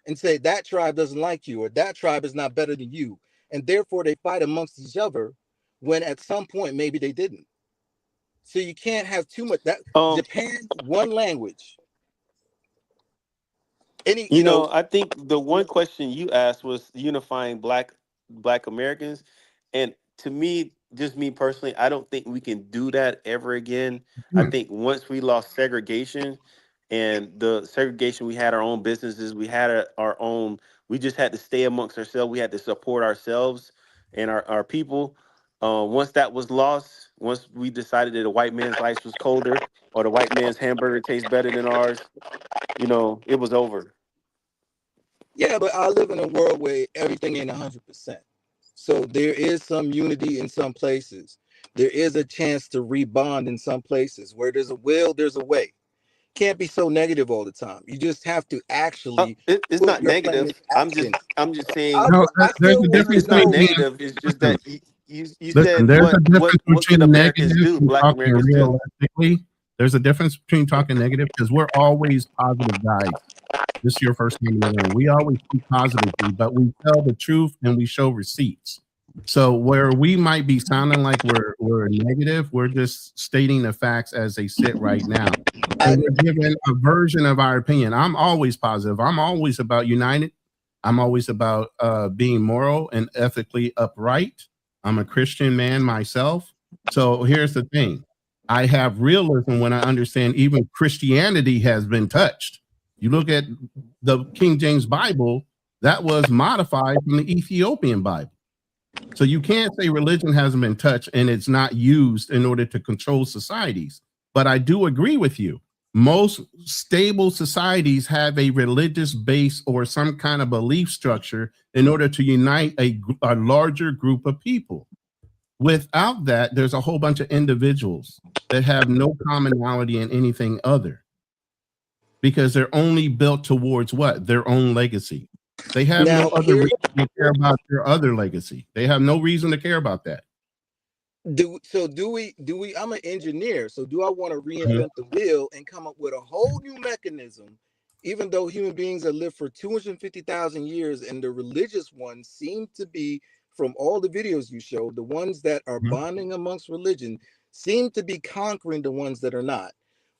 and say that tribe doesn't like you or that tribe is not better than you. And therefore they fight amongst each other when at some point maybe they didn't. So you can't have too much. That Japan, one language. You know, I think the one question you asked was unifying Black Americans, and to me, just me personally, I don't think we can do that ever again. I think once we lost segregation, and the segregation, we had our own businesses, we had our own. We just had to stay amongst ourselves. We had to support ourselves and our people. Once that was lost, once we decided that a white man's ice was colder or the white man's hamburger tastes better than ours, you know, it was over. Yeah, but I live in a world where everything ain't 100%. So there is some unity in some places. There is a chance to rebond in some places. Where there's a will, there's a way. Can't be so negative all the time. You just have to actually. It's not negative. I'm just saying. No, there's a difference It's not between negative. It's just that you listen, said there's a difference what between can Americans negative do? and Black talking Americans do. realistically. There's a difference between talking negative because we're always positive guys. This is your first time in the room. We always speak positively, but we tell the truth and we show receipts. So where we might be sounding like we're negative, we're just stating the facts as they sit right now. And we're giving a version of our opinion. I'm always positive. I'm always about united. I'm always about being moral and ethically upright. I'm a Christian man myself. So here's the thing. I have realism when I understand even Christianity has been touched. You look at the King James Bible, that was modified from the Ethiopian Bible. So you can't say religion hasn't been touched and it's not used in order to control societies. But I do agree with you. Most stable societies have a religious base or some kind of belief structure in order to unite a larger group of people. Without that, there's a whole bunch of individuals that have no commonality in anything other because they're only built towards what? Their own legacy. They have no other reason to care about their other legacy. They have no reason to care about that. Do we, I'm an engineer, so do I want to reinvent the wheel and come up with a whole new mechanism, even though human beings have lived for 250,000 years and the religious ones seem to be, from all the videos you showed, the ones that are bonding amongst religion seem to be conquering the ones that are not.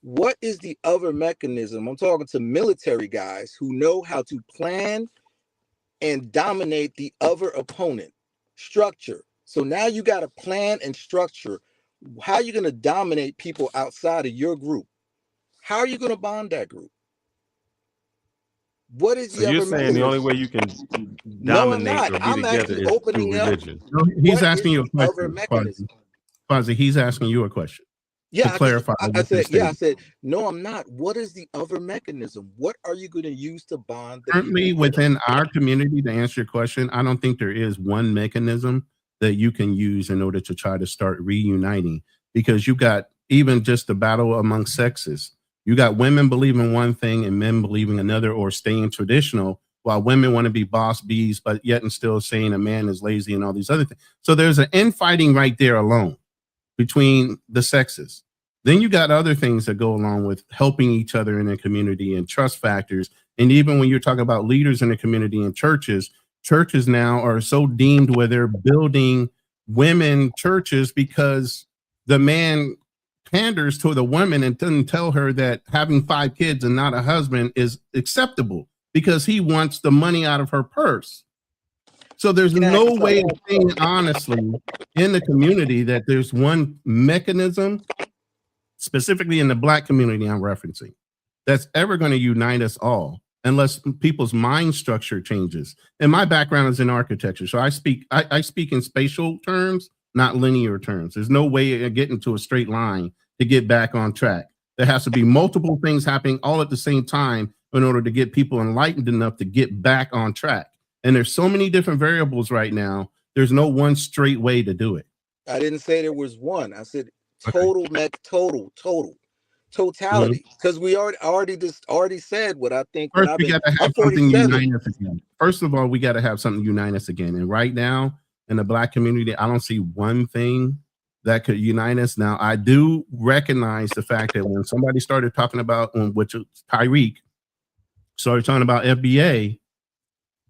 What is the other mechanism? I'm talking to military guys who know how to plan and dominate the other opponent. Structure. So now you got a plan and structure. How are you going to dominate people outside of your group? How are you going to bond that group? What is the so you're other saying the mechanism? only way you can No, I'm dominate not. or be I'm together actually is through opening up. religion? No, he's What asking is you a the other question. mechanism? Quasi, he's asking you a question. Yeah, to clarify. I said, no, I'm not. What is the other mechanism? What are you going to use to bond the Currently, people? within our community, to answer your question, I don't think there is one mechanism that you can use in order to try to start reuniting, because you got even just the battle among sexes. You got women believing one thing and men believing another, or staying traditional, while women want to be boss bees, but yet and still saying a man is lazy and all these other things. So there's an infighting right there alone between the sexes. Then you got other things that go along with helping each other in the community and trust factors. And even when you're talking about leaders in the community and churches now are so deemed where they're building women churches because the man panders to the woman and doesn't tell her that having 5 kids and not a husband is acceptable because he wants the money out of her purse. So there's no way of saying honestly in the community that there's one mechanism, specifically in the Black community I'm referencing, that's ever going to unite us all unless people's mind structure changes. And my background is in architecture. So I speak in spatial terms, not linear terms. There's no way of getting to a straight line to get back on track. There has to be multiple things happening all at the same time in order to get people enlightened enough to get back on track. And there's so many different variables right now. There's no one straight way to do it. I didn't say there was one. I said total, totality. Because we already said what I think. First, we got to have something unite us again. First of all, we got to have something unite us again. And right now, in the Black community, I don't see one thing that could unite us. Now, I do recognize the fact that when somebody started talking about, which was Tyreek, started talking about FBA,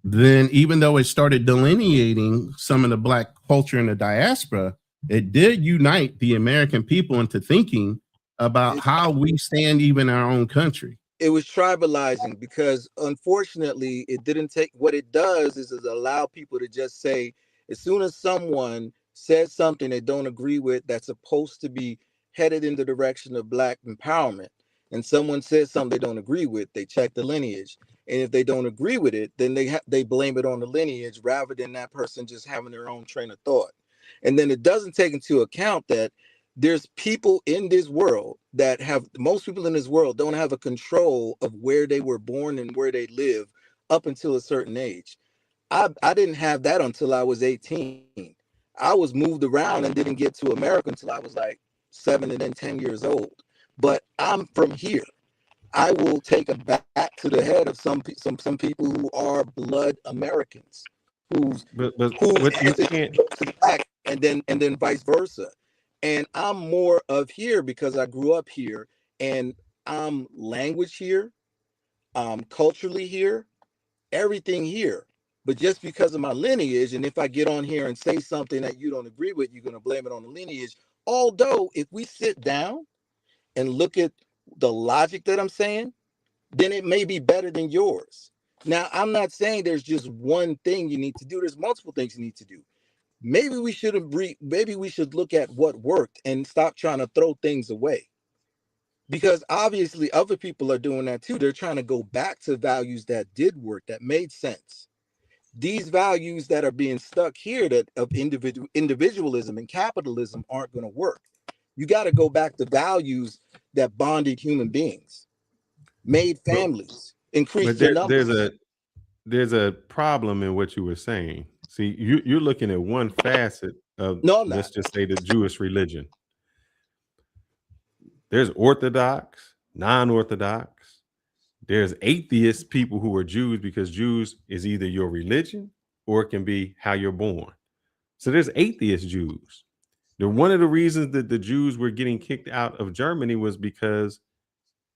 then even though it started delineating some of the Black culture in the diaspora, it did unite the American people into thinking about how we stand even in our own country. It was tribalizing because unfortunately it didn't take, what it does is allow people to just say, as soon as someone says something they don't agree with that's supposed to be headed in the direction of Black empowerment, and someone says something they don't agree with, they check the lineage. And if they don't agree with it, then they blame it on the lineage rather than that person just having their own train of thought. And then it doesn't take into account that there's people in this world that most people in this world don't have a control of where they were born and where they live up until a certain age. I didn't have that until I was 18. I was moved around and didn't get to America until I was like 7 and then 10 years old. But I'm from here. I will take a back to the head of some people who are blood Americans, who's back, and then vice versa. And I'm more of here because I grew up here, and I'm language here, culturally here, everything here. But just because of my lineage, and if I get on here and say something that you don't agree with, you're going to blame it on the lineage. Although if we sit down and look at the logic that I'm saying, then it may be better than yours. Now, I'm not saying there's just one thing you need to do. There's multiple things you need to do. Maybe we should look at what worked and stop trying to throw things away. Because obviously other people are doing that too. They're trying to go back to values that did work, that made sense. These values that are being stuck here that of individualism and capitalism aren't going to work. You got to go back to values that bonded human beings, made families, increased the numbers. There's a problem in what you were saying. See, you're looking at one facet of, let's just say, the Jewish religion. There's Orthodox, non-Orthodox. There's atheist people who are Jews, because Jews is either your religion or it can be how you're born. So there's atheist Jews. One of the reasons that the Jews were getting kicked out of Germany was because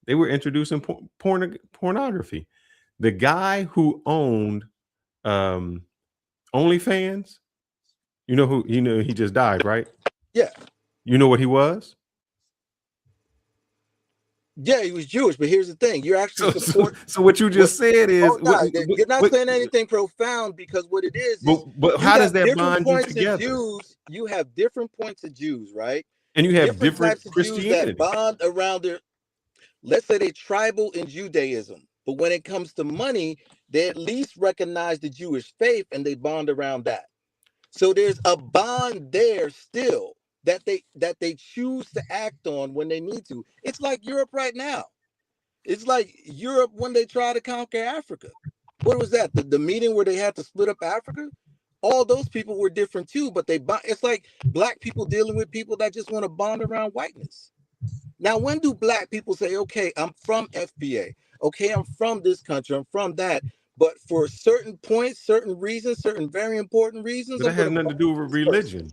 they were introducing pornography. The guy who owned OnlyFans, he just died, right? Yeah. You know what he was? Yeah, he was Jewish, but here's the thing: you're actually so what you just said is you're not saying anything profound, because what it is but how does that bond you together? Jews, you have different points of Jews, right? And you have different types of Christianity Jews that bond around their. Let's say they tribal in Judaism, but when it comes to money, they at least recognize the Jewish faith and they bond around that. So there's a bond there still that they choose to act on when they need to. It's like Europe right now. It's like Europe when they try to conquer Africa. What was that? The meeting where they had to split up Africa? All those people were different too, but it's like Black people dealing with people that just want to bond around whiteness. Now, when do Black people say, okay, I'm from FBA. Okay, I'm from this country. I'm from that. But for certain points, certain reasons, certain very important reasons. But that has nothing to do with religion.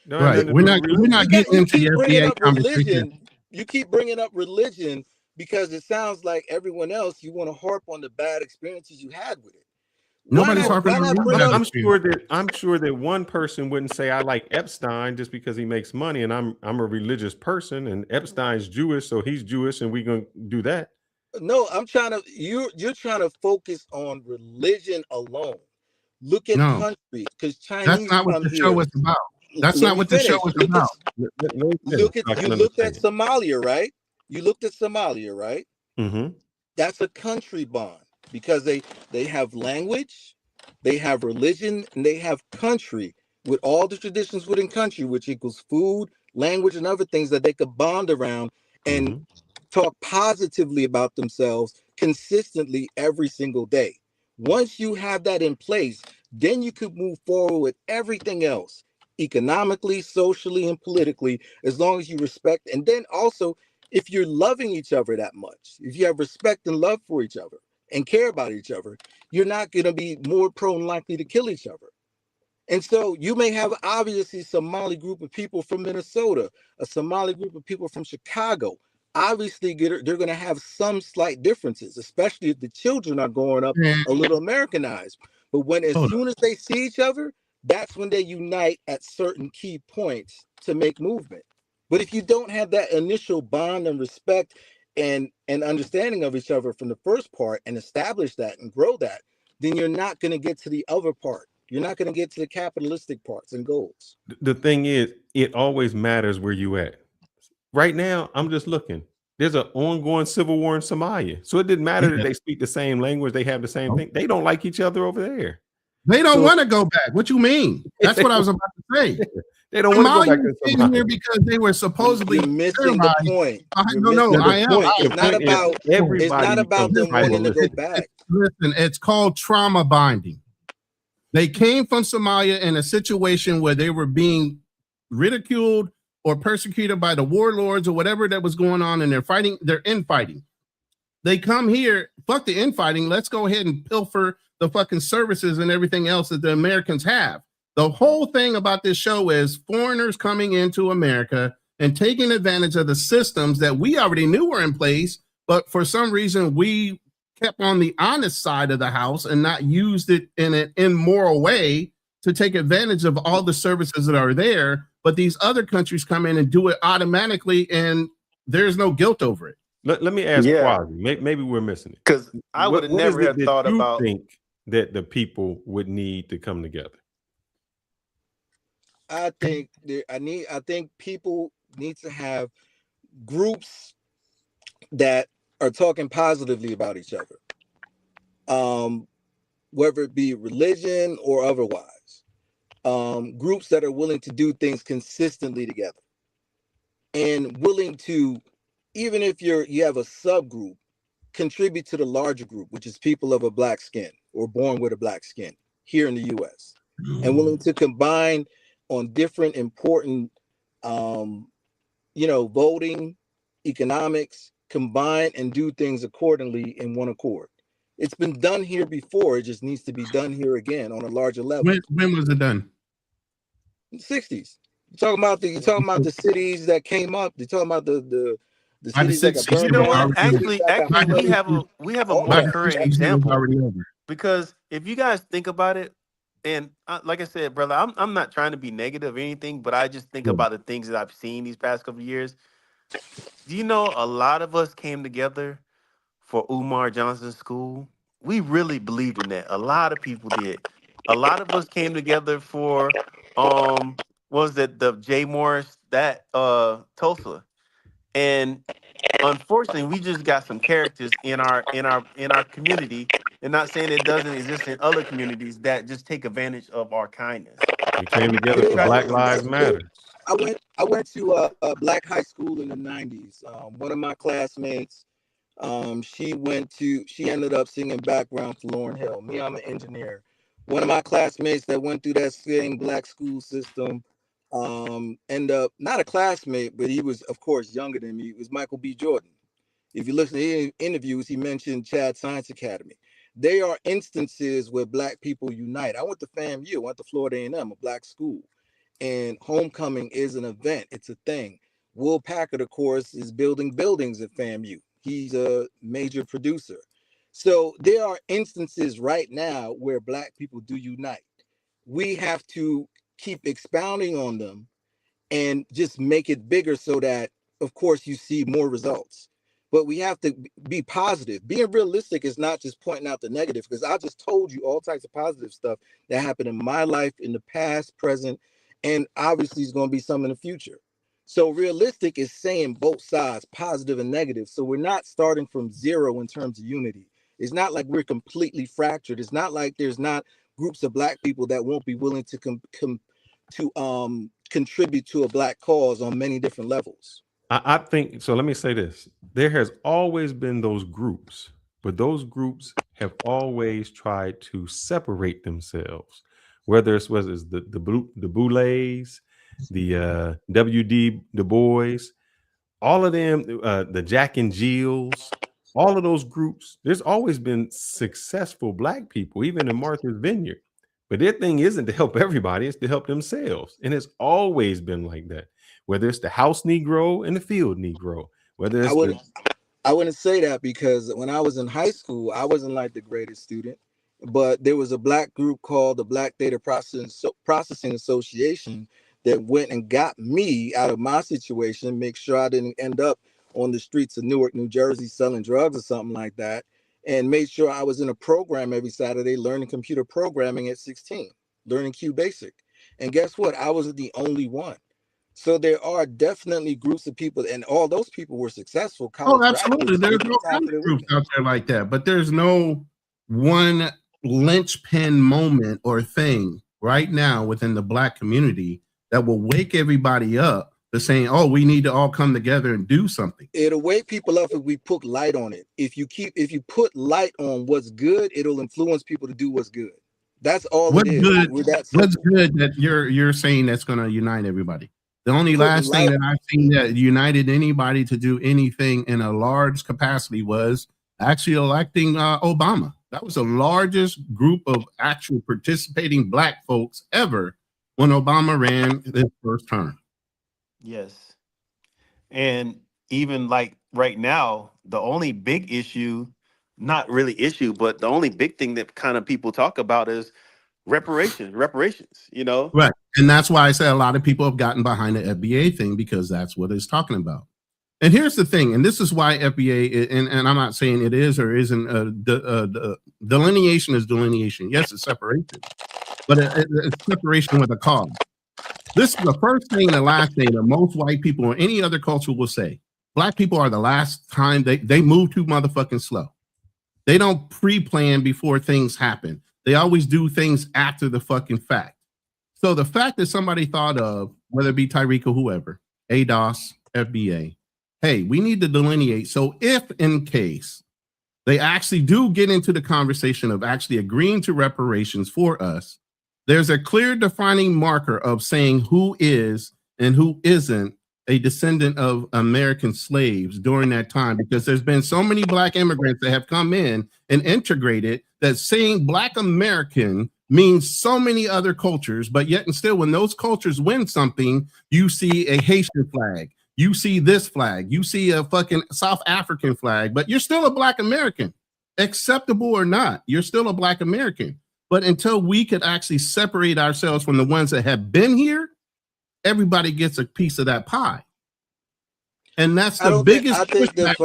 Right. We're not getting into the FBA conversation. You keep bringing up religion because it sounds like everyone else, you want to harp on the bad experiences you had with it. Nobody's harping on religion. I'm sure that one person wouldn't say I like Epstein just because he makes money, and I'm a religious person, and Epstein's Jewish, so he's Jewish, and we're gonna do that. No, you're trying to focus on religion alone. Look at countries, because Chinese. That's not what the show was about. That's not what the show was about. You looked at Somalia, right? You looked at Somalia, right? Mm-hmm. That's a country bond, because they have language, they have religion, and they have country, with all the traditions within country, which equals food, language, and other things that they could bond around and talk positively about themselves consistently every single day. Once you have that in place, then you could move forward with everything else, economically, socially, and politically, as long as you respect. And then also, if you're loving each other that much, if you have respect and love for each other and care about each other, you're not going to be more prone likely to kill each other. And so you may have obviously Somali group of people from Minnesota, a Somali group of people from Chicago. Obviously, they're going to have some slight differences, especially if the children are growing up a little Americanized. But when as soon as they see each other, that's when they unite at certain key points to make movement. But if you don't have that initial bond and respect and understanding of each other from the first part and establish that and grow that, then you're not going to get to the other part. You're not going to get to the capitalistic parts and goals. The thing is, it always matters where you at. Right now, I'm just looking. There's an ongoing civil war in Somalia. So it didn't matter that they speak the same language, they have the same thing. They don't like each other over there. They don't want to go back. What you mean? That's what I was about to say. They don't want to go back to Somalia here because they were supposedly missing the point. I am. It's not about everybody. It's not about them wanting to go back. Listen, it's called trauma bonding. They came from Somalia in a situation where they were being ridiculed or persecuted by the warlords or whatever that was going on, and they're infighting. They come here, fuck the infighting, let's go ahead and pilfer the fucking services and everything else that the Americans have. The whole thing about this show is foreigners coming into America and taking advantage of the systems that we already knew were in place, but for some reason we kept on the honest side of the house and not used it in an immoral way to take advantage of all the services that are there. But these other countries come in and do it automatically, and there's no guilt over it. Let me ask Quasi. Maybe we're missing it. Because I would have never have thought about think that the people would need to come together. I think people need to have groups that are talking positively about each other, whether it be religion or otherwise. Groups that are willing to do things consistently together and willing to, even if you have a subgroup, contribute to the larger group, which is people of a black skin or born with a black skin here in the U.S. and willing to combine on different important, voting, economics, combine and do things accordingly in one accord. It's been done here before. It just needs to be done here again on a larger level. When was it done? In the 60s. You're talking about the cities that came up. You're talking about the cities that got burned. You know what? Actually, we have a more current example. Because if you guys think about it, and like I said, brother, I'm not trying to be negative or anything, but I just think about the things that I've seen these past couple of years. Do you know a lot of us came together for Umar Johnson's school? We really believed in that. A lot of people did. A lot of us came together for the Jay Morris, that Tulsa. And unfortunately, we just got some characters in our community, and not saying it doesn't exist in other communities, that just take advantage of our kindness. We came together for Black Lives Matter. I went to a black high school in the 90s. One of my classmates, she ended up singing background for Lauryn Hill. Me, I'm an engineer. One of my classmates that went through that same black school system, end up not a classmate, but he was, of course, younger than me. It was Michael B. Jordan. If you listen to his interviews, he mentioned Chad Science Academy. They are instances where black people unite. I went to FAMU, I went to Florida A&M, a black school, and homecoming is an event. It's a thing. Will Packard, of course, is building buildings at FAMU. He's a major producer. So there are instances right now where black people do unite. We have to keep expounding on them and just make it bigger so that, of course, you see more results. But we have to be positive. Being realistic is not just pointing out the negative, because I just told you all types of positive stuff that happened in my life in the past, present, and obviously is going to be some in the future. So realistic is saying both sides, positive and negative. So we're not starting from zero in terms of unity. It's not like we're completely fractured. It's not like there's not groups of black people that won't be willing to contribute to a black cause on many different levels. I think so. Let me say this: there has always been those groups, but those groups have always tried to separate themselves. Whether it's the Boulets, the W.D. Du Bois, all of them, the Jack and Jills, all of those groups. There's always been successful black people, even in Martha's Vineyard. But their thing isn't to help everybody, it's to help themselves. And it's always been like that. Whether it's the house Negro and the field Negro, whether it's I wouldn't say that, because when I was in high school, I wasn't like the greatest student, but there was a black group called the Black Data Processing Association that went and got me out of my situation, make sure I didn't end up on the streets of Newark, New Jersey, selling drugs or something like that, and made sure I was in a program every Saturday learning computer programming at 16, learning Q Basic. And guess what? I wasn't the only one. So there are definitely groups of people, and all those people were successful. Oh, absolutely. There's no kind of groups out there like that, but there's no one linchpin moment or thing right now within the Black community that will wake everybody up to saying, "Oh, we need to all come together and do something." It'll wake people up if we put light on it. If you put light on what's good, it'll influence people to do what's good. That's all What's it is. good? What's good that you're saying that's going to unite everybody? The only last thing that I've seen that united anybody to do anything in a large capacity was actually electing Obama. That was the largest group of actual participating Black folks ever when Obama ran his first term. Yes. And even like right now, the only big issue, not really issue, but the only big thing that kind of people talk about is reparations, you know? Right. And that's why I say a lot of people have gotten behind the FBA thing, because that's what it's talking about. And here's the thing, and this is why FBA, and I'm not saying it is or isn't, delineation is delineation. Yes, it's separation, but it's separation with a cause. This is the first thing and the last thing that most white people or any other culture will say. Black people are the last time they move too motherfucking slow. They don't pre-plan before things happen. They always do things after the fucking fact. So the fact that somebody thought of, whether it be Tyreek or whoever, ADOS, FBA, hey, we need to delineate. So if in case they actually do get into the conversation of actually agreeing to reparations for us, there's a clear defining marker of saying who is and who isn't a descendant of American slaves during that time, because there's been so many Black immigrants that have come in and integrated that saying Black American means so many other cultures, but yet and still when those cultures win something, you see a Haitian flag, you see this flag, you see a fucking South African flag, but you're still a Black American. Acceptable or not, you're still a Black American. But until we could actually separate ourselves from the ones that have been here, everybody gets a piece of that pie. And that's the biggest pushback.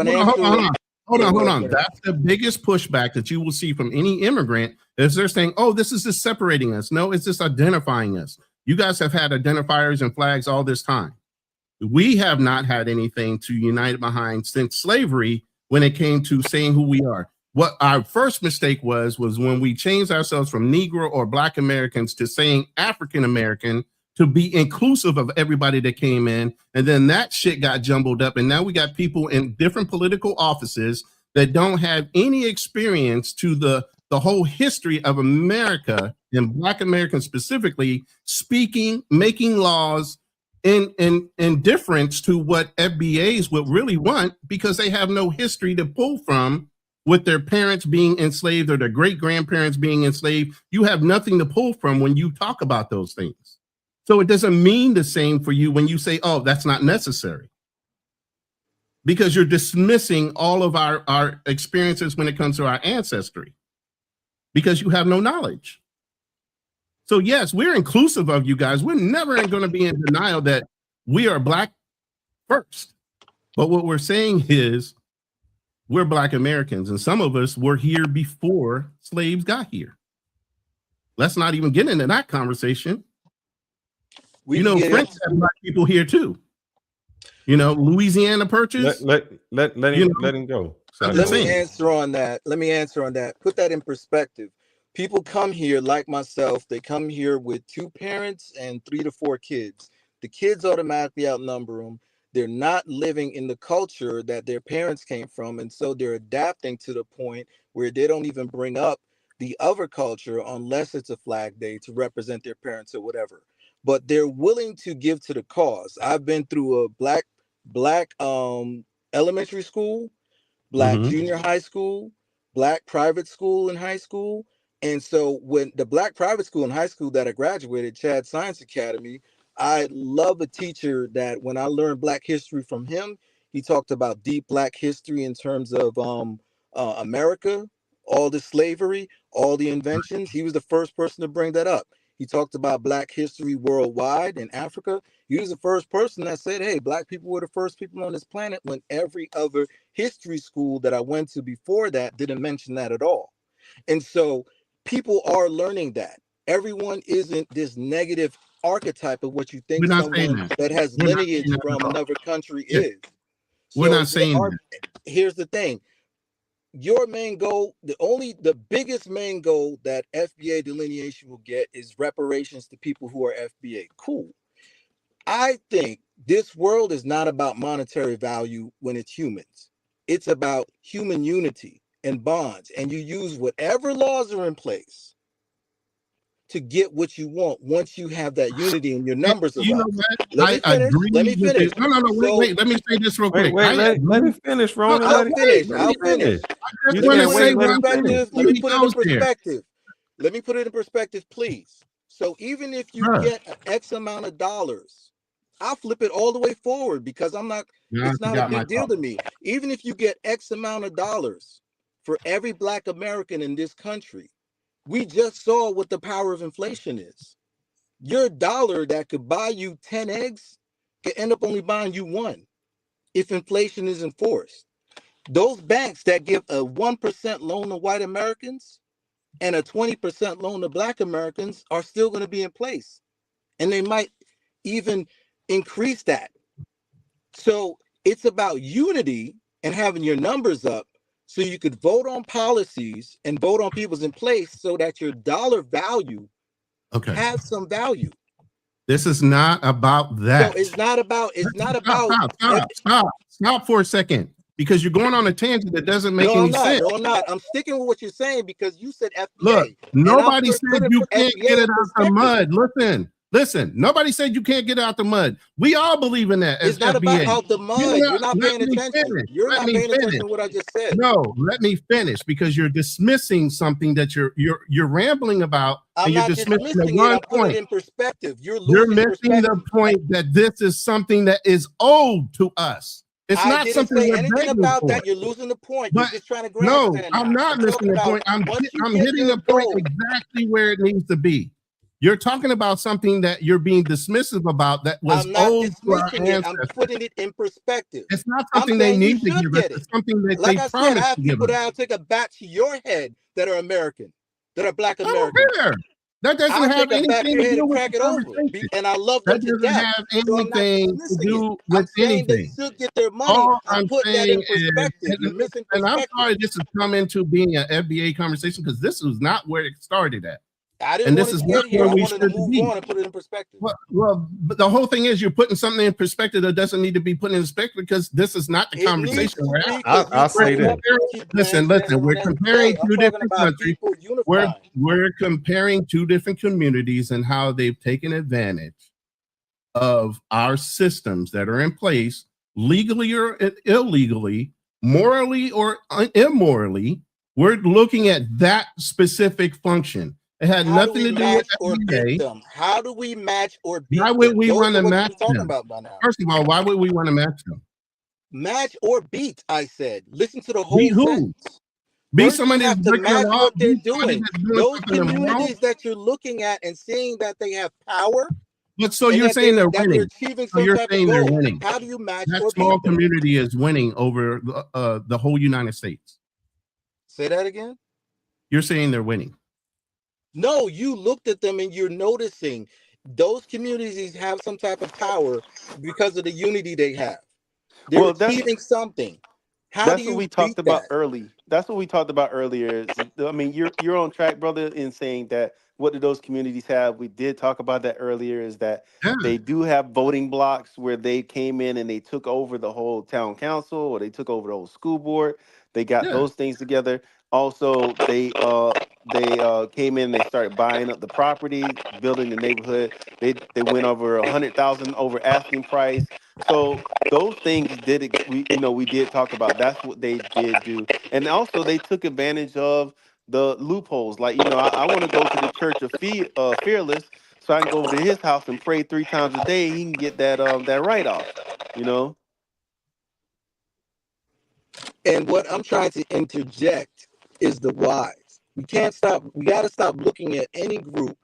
Hold on. That's the biggest pushback that you will see from any immigrant, is they're saying, oh, this is just separating us. No, it's just identifying us. You guys have had identifiers and flags all this time. We have not had anything to unite behind since slavery when it came to saying who we are. What our first mistake was when we changed ourselves from Negro or Black Americans to saying African American, to be inclusive of everybody that came in. And then that shit got jumbled up. And now we got people in different political offices that don't have any experience to the whole history of America, and Black Americans specifically, speaking, making laws in difference to what FBAs would really want, because they have no history to pull from with their parents being enslaved or their great-grandparents being enslaved. You have nothing to pull from when you talk about those things. So it doesn't mean the same for you when you say, oh, that's not necessary. Because you're dismissing all of our experiences when it comes to our ancestry, because you have no knowledge. So yes, we're inclusive of you guys. We're never going to be in denial that we are Black first. But what we're saying is we're Black Americans, and some of us were here before slaves got here. Let's not even get into that conversation. French have Black people here too. Louisiana Purchase. Let him go. Let me answer on that. Put that in perspective. People come here like myself. They come here with 2 parents and 3 to 4 kids. The kids automatically outnumber them. They're not living in the culture that their parents came from, and so they're adapting to the point where they don't even bring up the other culture unless it's a flag day to represent their parents or whatever. But they're willing to give to the cause. I've been through a black elementary school, Black junior high school, Black private school in high school, And so when the black private school in high school that I graduated, Chad Science Academy, I love a teacher that when I learned black history from him, he talked about deep black history in terms of America, all the slavery, all the inventions. He was the first person to bring that up. He talked about black history worldwide in Africa. He was the first person that said, hey, black people were the first people on this planet, when every other history school that I went to before that didn't mention that at all. And so people are learning that. Everyone isn't this negative archetype of what you think someone that has lineage from another country is. We're not saying that. Here's the thing. Your main goal, the biggest main goal that FBA delineation will get is reparations to people who are FBA. Cool. I think this world is not about monetary value when it's humans. It's about human unity and bonds. And you use whatever laws are in place to get what you want once you have that unity and your numbers are up. Let me finish. No, wait. Let me say this real quick. Let me finish, Ron. I'll finish. Let me put it in perspective. Let me put it in perspective, please. So even if you get an X amount of dollars, I'll flip it all the way forward because it's not a big deal to me. Even if you get X amount of dollars for every black American in this country, we just saw what the power of inflation is. Your dollar that could buy you 10 eggs could end up only buying you 1 if inflation is enforced. Those banks that give a 1% loan to white Americans and a 20% loan to black Americans are still going to be in place. And they might even increase that. So it's about unity and having your numbers up, so you could vote on policies and vote on people's in place so that your dollar value has some value. This is not about that. So it's not about. Stop for a second, because you're going on a tangent that doesn't make any sense. No, I'm not. I'm sticking with what you're saying because you said FBA. Look, nobody said you can't get it out the mud. Listen, nobody said you can't get out the mud. We all believe in that. It's not about out the mud. You're not paying attention. You're not paying attention to what I just said. No, let me finish, because you're dismissing something that you're rambling about. I'm not dismissing it. I'm putting it in perspective. You're missing the point that this is something that is owed to us. It's not something we're anything about that. You're losing the point. You're just trying to grandstand. No, I'm not missing the point. I'm hitting the point exactly where it needs to be. You're talking about something that you're being dismissive about that was owed to our ancestors. I'm putting it in perspective. It's not something they need to give us. It's something that they promised to give us. Like I said, I have people that'll take a bat to your head that are American, that are black American. That doesn't have anything to do with the conversation. And I love that. Doesn't have anything to do with anything. They should get their money. All I'm put that in perspective. And I'm sorry this has come into being an FBA conversation, because this was not where it started at. And this is not where we should be. And put it in perspective. Well, but the whole thing is you're putting something in perspective that doesn't need to be put in perspective, because this is not the conversation we're at. I'll say that. Listen. We're comparing two different countries. We're comparing two different communities and how they've taken advantage of our systems that are in place, legally or illegally, morally or immorally. We're looking at that specific function. It had nothing to do with FBA. How do we match or beat them? Why would we want to match them? First of all, why would we want to match them? Match or beat, I said. Listen to the whole beat who? Beat somebody that's breaking the law. What they're doing. Those communities that you're looking at and seeing that they have power. But so you're saying they're winning. So you're saying they're winning. How do you match that small community is winning over the whole United States? Say that again? You're saying they're winning. No, you looked at them and you're noticing those communities have some type of power because of the unity they have. They're achieving something. That's what we talked about early. That's what we talked about earlier. I mean, you're on track, brother, in saying that what do those communities have? We did talk about that earlier, is that they do have voting blocks where they came in and they took over the whole town council, or they took over the whole school board. They got those things together. Also, they came in, they started buying up the property, building the neighborhood. They went over 100,000 over asking price. So those things we did talk about. That's what they did do. And also they took advantage of the loopholes. Like, I want to go to the Church of Fearless, so I can go over to his house and pray 3 times a day. He can get that write off. And what I'm trying to interject is the whys. We got to stop looking at any group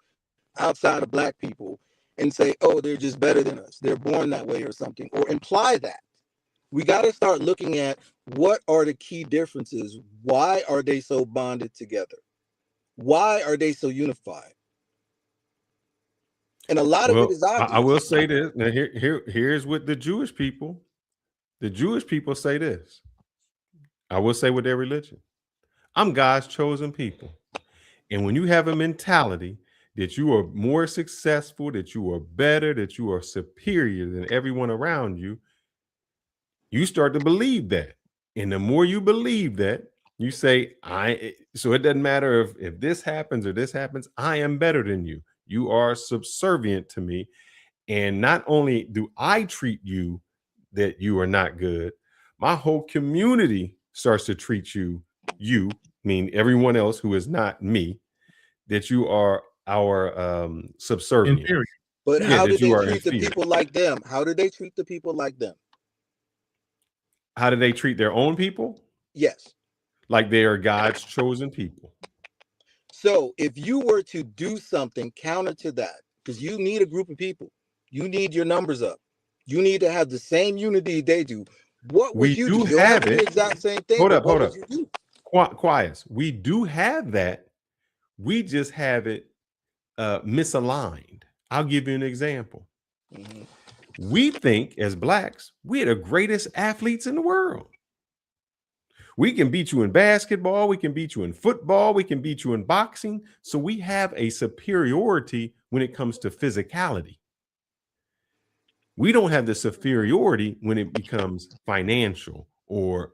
outside of Black people and say, oh, they're just better than us. They're born that way or something, or imply that. We got to start looking at what are the key differences. Why are they so bonded together? Why are they so unified? And a lot of it is obvious. I will say this. Now, here's what the Jewish people say this. I will say with their religion, I'm God's chosen people. And when you have a mentality that you are more successful, that you are better, that you are superior than everyone around you, you start to believe that. And the more you believe that, you say, so it doesn't matter if this happens or this happens, I am better than you. You are subservient to me. And not only do I treat you that you are not good, my whole community starts to treat you, mean everyone else who is not me, that you are our subservient. Inferior. But how do they treat the people like them? How do they treat the people like them? How do they treat their own people? Yes. Like they are God's chosen people. So if you were to do something counter to that, because you need a group of people, you need your numbers up, you need to have the same unity they do. What would you do? Have it. The exact same thing. Hold up. Quiet. We do have that. We just have it misaligned. I'll give you an example. Mm-hmm. We think as Blacks, we're the greatest athletes in the world. We can beat you in basketball. We can beat you in football. We can beat you in boxing. So we have a superiority when it comes to physicality. We don't have the superiority when it becomes financial or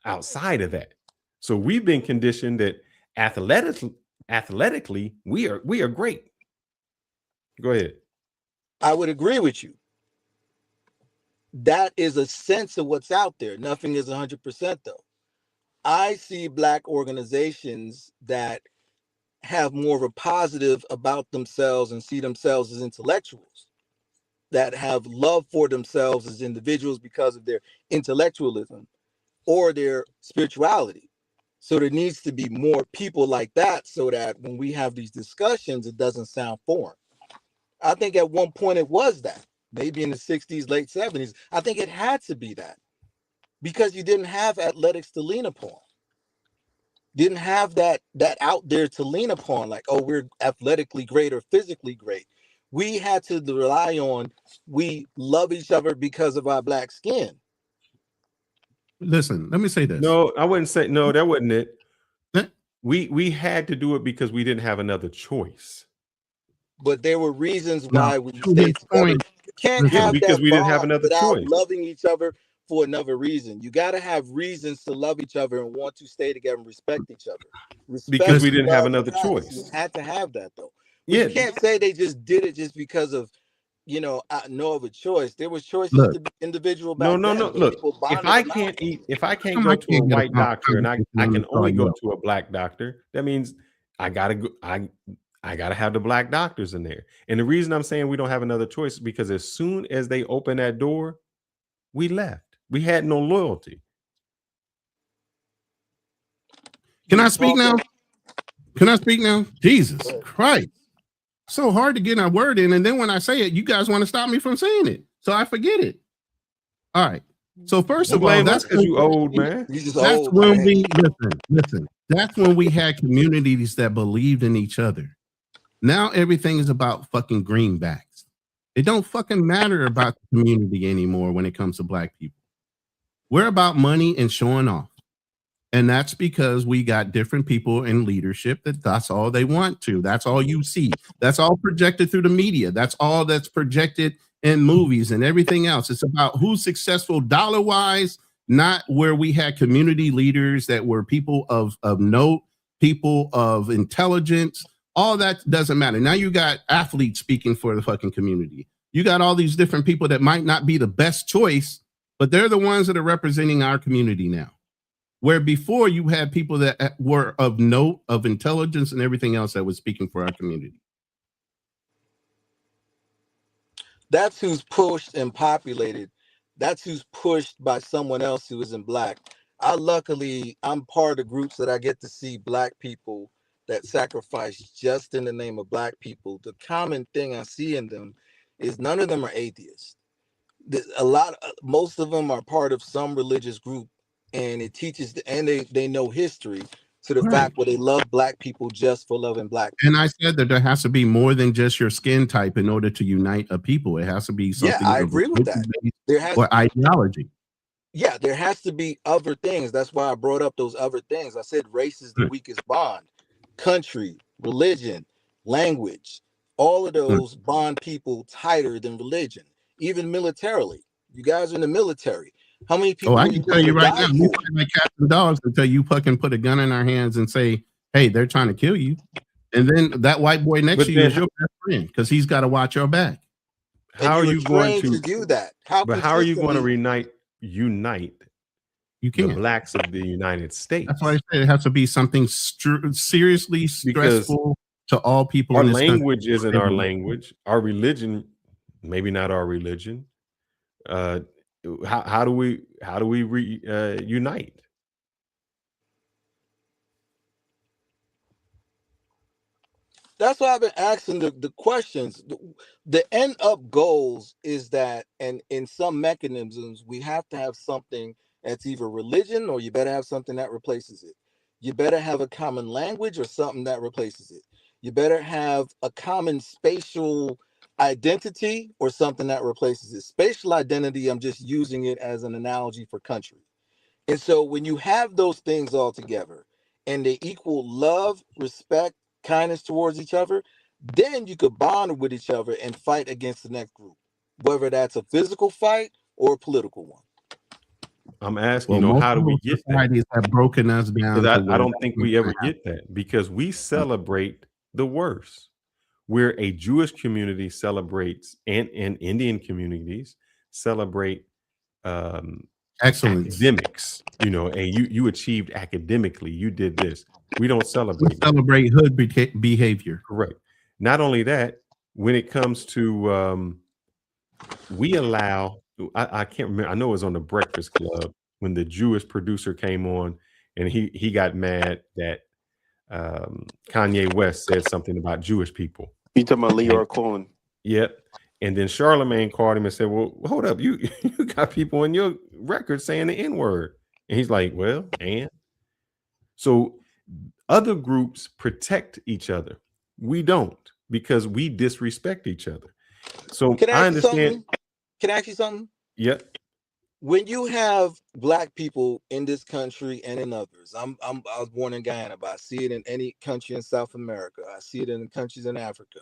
outside of that. So we've been conditioned that athletically, we are great. Go ahead. I would agree with you. That is a sense of what's out there. Nothing is 100% though. I see Black organizations that have more of a positive about themselves and see themselves as intellectuals, that have love for themselves as individuals because of their intellectualism or their spirituality. So there needs to be more people like that so that when we have these discussions, it doesn't sound foreign. I think at one point it was that, maybe in the 60s, late 70s. I think it had to be that because you didn't have athletics to lean upon. Didn't have that out there to lean upon, like, oh, we're athletically great or physically great. We had to rely on, we love each other because of our Black skin. Listen, let me say this. No, I wouldn't say, no, that wasn't it. We had to do it because we didn't have another choice. But there were reasons why we stayed together. You can't have because that we didn't have another without choice. loving each other for another reason. You got to have reasons to love each other and want to stay together and respect each other. Because we didn't have another choice. You had to have that though. You can't say they just did it just because of, no other choice. There was choices to be individual. No. Look, if I can't go to a white doctor and I can only go to a Black doctor, that means I gotta go. I gotta have the Black doctors in there. And the reason I'm saying we don't have another choice is because as soon as they opened that door, we left. We had no loyalty. Can I speak now? Jesus Christ. So hard to get a word in. And then when I say it, you guys want to stop me from saying it. So I forget it. All right. So first of all, that's because you old, man. That's when we listen. That's when we had communities that believed in each other. Now everything is about fucking greenbacks. It don't fucking matter about the community anymore when it comes to Black people. We're about money and showing off. And that's because we got different people in leadership that's all they want to. That's all you see. That's all projected through the media. That's all that's projected in movies and everything else. It's about who's successful dollar-wise, not where we had community leaders that were people of note, people of intelligence. All that doesn't matter. Now you got athletes speaking for the fucking community. You got all these different people that might not be the best choice, but they're the ones that are representing our community now. where before you had people that were of note, of intelligence and everything else that was speaking for our community. That's who's pushed and populated. That's who's pushed by someone else who isn't black. I'm part of groups that I get to see black people that sacrifice just in the name of black people. The common thing I see in them is none of them are atheists. Most of them are part of some religious group, and it teaches, and they know history to the fact where they love black people just for loving black people. And I said that there has to be more than just your skin type in order to unite a people. It has to be something. Yeah, I agree with that. There has or ideology. Yeah, there has to be other things. That's why I brought up those other things. I said race is the weakest bond. Country, religion, language, all of those bond people tighter than religion, even militarily. You guys are in the military. How many people? Oh, I can tell you right now, we fight like cats and dogs until you fucking put a gun in our hands and say, hey, they're trying to kill you. And then that white boy next to you is your best friend because he's got to watch your back. How are you going to do that? But how are you going to unite you can't. The blacks of the United States? That's why I said it has to be something seriously stressful to all people. Our in this language country. isn't our language. Our religion, maybe not our religion. How do we unite? That's why I've been asking the questions. The end up goals is that, and in some mechanisms, we have to have something that's either religion, or you better have something that replaces it. You better have a common language or something that replaces it. You better have a common spatial identity or something that replaces it. Spatial identity, I'm just using it as an analogy for country. And so when you have those things all together and they equal love, respect, kindness towards each other, then you could bond with each other and fight against the next group, whether that's a physical fight or a political one. I'm asking, how do we get that? Have broken us down. I don't think we ever get that because we celebrate the worst. Where a Jewish community celebrates and Indian communities celebrate excellence, academics, and you achieved academically, you did this. We don't celebrate. We celebrate hood behavior. Correct. Not only that, when it comes to we allow, I can't remember, I know it was on the Breakfast Club when the Jewish producer came on and he got mad that Kanye West said something about Jewish people. You talking about Leora Cohen? Yep. And then Charlemagne called him and said, well, hold up, you got people in your record saying the N-word. And he's like, well, and so other groups protect each other. We don't, because we disrespect each other. So I understand. Can I ask you something? Yep. When you have black people in this country and in others, I was born in Guyana, but I see it in any country in South America. I see it in countries in Africa,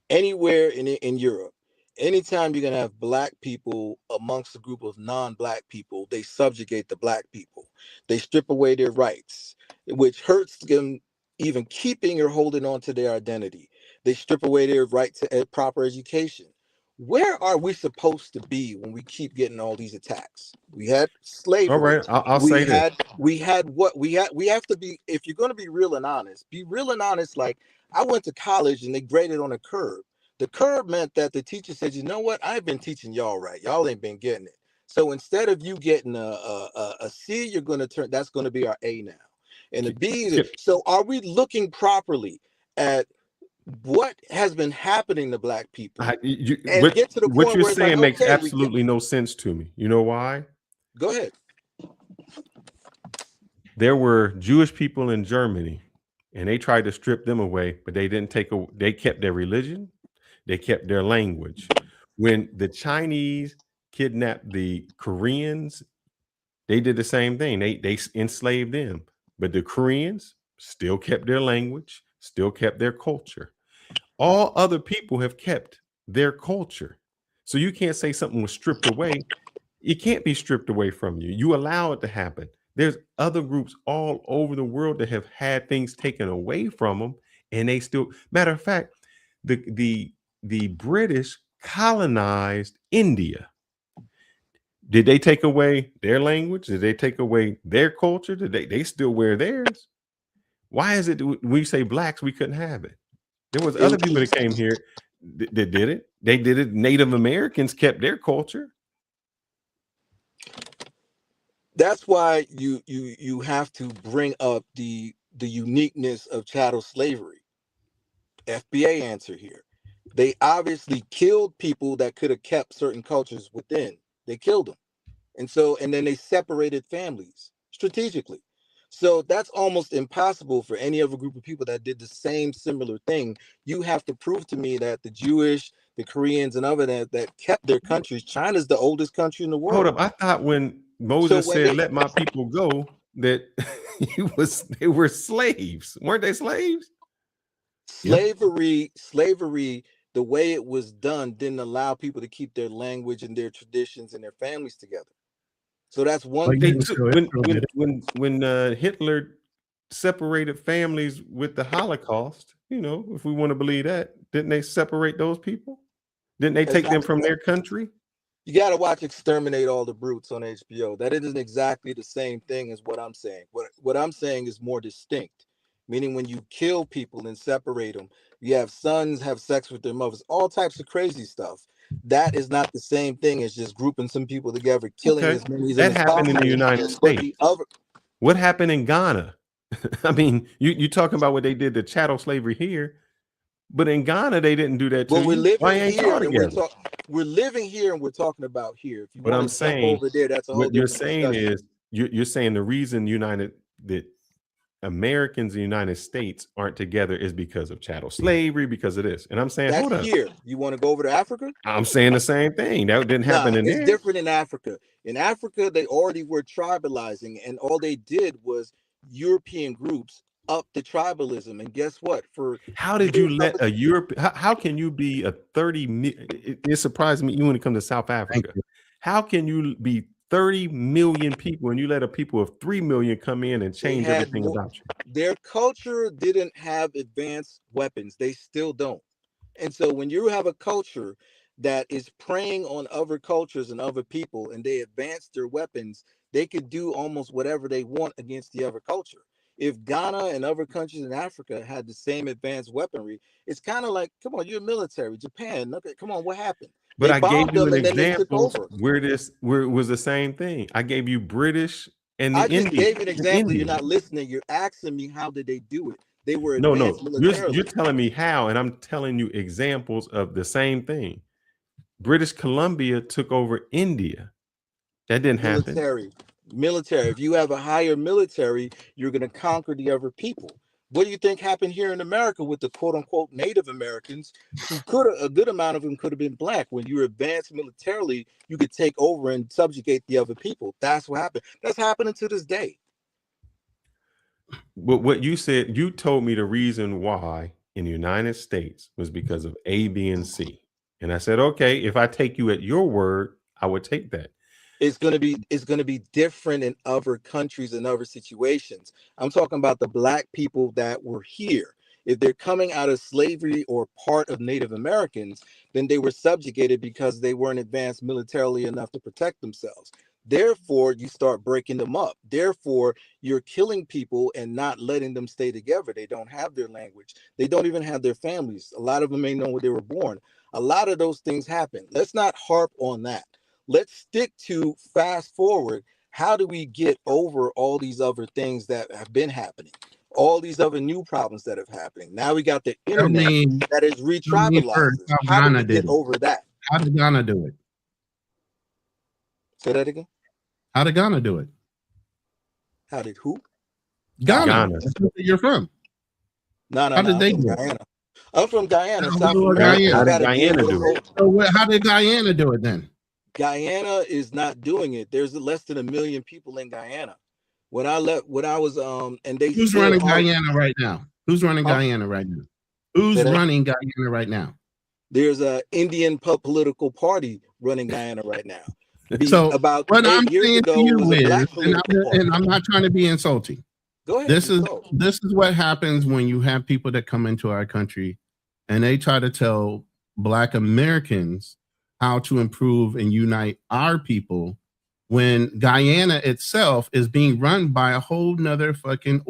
anywhere in Europe. Anytime you're gonna have black people amongst a group of non-black people, they subjugate the black people. They strip away their rights, which hurts them even keeping or holding on to their identity. They strip away their right to proper education. Where are we supposed to be when we keep getting all these attacks? We had slavery. All right, I'll say that. We had what we had. We have to be, if you're going to be real and honest, be real and honest. Like, I went to college and they graded on a curve. The curve meant that the teacher said, you know what? I've been teaching y'all right. Y'all ain't been getting it. So instead of you getting a C, you're going to turn, that's going to be our A now. And the B, so are we looking properly at what has been happening to black people? Get to the what you're saying makes absolutely no sense to me. You know why? Go ahead. There were Jewish people in Germany, and they tried to strip them away, but they didn't take away. They kept their religion, they kept their language. When the Chinese kidnapped the Koreans, they did the same thing. They enslaved them, but the Koreans still kept their language, still kept their culture. All other people have kept their culture. So you can't say something was stripped away. It can't be stripped away from you. You allow it to happen. There's other groups all over the world that have had things taken away from them, and they still, matter of fact, the British colonized India. Did they take away their language? Did they take away their culture? Did they still wear theirs? Why is it when we say blacks, we couldn't have it? There was other people that came here that did it. They did it. Native Americans kept their culture. That's why you have to bring up the uniqueness of chattel slavery. FBA answer here. They obviously killed people that could have kept certain cultures within. They killed them. And then they separated families strategically. So that's almost impossible for any other group of people that did the same similar thing. You have to prove to me that the Jewish, the Koreans, and other that kept their countries. China's the oldest country in the world. Hold up. I thought when Moses said, let my people go, that they were slaves. Weren't they slaves? Slavery, the way it was done didn't allow people to keep their language and their traditions and their families together. So that's one thing. When Hitler separated families with the Holocaust, if we want to believe that, didn't they separate those people? Didn't they take them from their country? You got to watch Exterminate All the Brutes on HBO. That isn't exactly the same thing as what I'm saying. What I'm saying is more distinct, meaning when you kill people and separate them, you have sons have sex with their mothers, all types of crazy stuff. That is not the same thing as just grouping some people together, killing as many as that happened in the United States. What happened in Ghana? I mean, you talking about what they did to chattel slavery here, but in Ghana they didn't do that. But we're living here, and we're living here, and we're talking about here. If you what want I'm to saying, over there, that's a whole what you're different saying discussion. is you're saying the reason that Americans in the United States aren't together is because of chattel slavery, because of this. And I'm saying, that's hold up. Here. You want to go over to Africa? I'm saying the same thing. That didn't happen in there. It's different in Africa. In Africa, they already were tribalizing, and all they did was European groups up the tribalism. And guess what? How did you let a Europe? How can you be a 30? It surprised me when it comes to South Africa. How can you be 30 million people and you let a people of 3 million come in and change everything about you? Their culture didn't have advanced weapons. They still don't. And so when you have a culture that is preying on other cultures and other people, and they advance their weapons, they could do almost whatever they want against the other culture. If Ghana and other countries in Africa had the same advanced weaponry, it's kind of like, come on, you're military. Japan, look at, come on, what happened? But I gave you an example where it was the same thing. I gave you British and the Indian. I just gave an example. You're not listening. You're asking me, how did they do it? They were advanced militarily. You're telling me how, and I'm telling you examples of the same thing. British Columbia took over India. That didn't happen. Military. If you have a higher military, you're going to conquer the other people. What do you think happened here in America with the quote unquote Native Americans, who a good amount of them could have been black? When you're advanced militarily, you could take over and subjugate the other people. That's what happened. That's happening to this day. But what you said, you told me the reason why in the United States was because of A, B, and C. And I said, okay, if I take you at your word, I would take that. It's going to be different in other countries and other situations. I'm talking about the black people that were here. If they're coming out of slavery or part of Native Americans, then they were subjugated because they weren't advanced militarily enough to protect themselves. Therefore, you start breaking them up. Therefore, you're killing people and not letting them stay together. They don't have their language. They don't even have their families. A lot of them may know where they were born. A lot of those things happen. Let's not harp on that. Let's stick to fast forward. How do we get over all these other things that have been happening? All these other new problems that have happened. Now we got the internet that is re-tribalized. How do we get over that? How did Ghana do it? Say that again. How did Ghana do it? How did who? Ghana. That's where you're from. No. How did they do it? Guyana. I'm from Guyana, South America. How did Guyana do it? So how did Guyana do it then? Guyana is not doing it. There's less than 1 million people in Guyana. When I was and they who's running Guyana right now? Who's running Guyana right now? Who's running Guyana right now? There's a Indian political party running Guyana right now. So about what I'm saying to you is, and I'm not trying to be insulting. Go ahead. This is what happens when you have people that come into our country and they try to tell Black Americans how to improve and unite our people when Guyana itself is being run by a whole nother fucking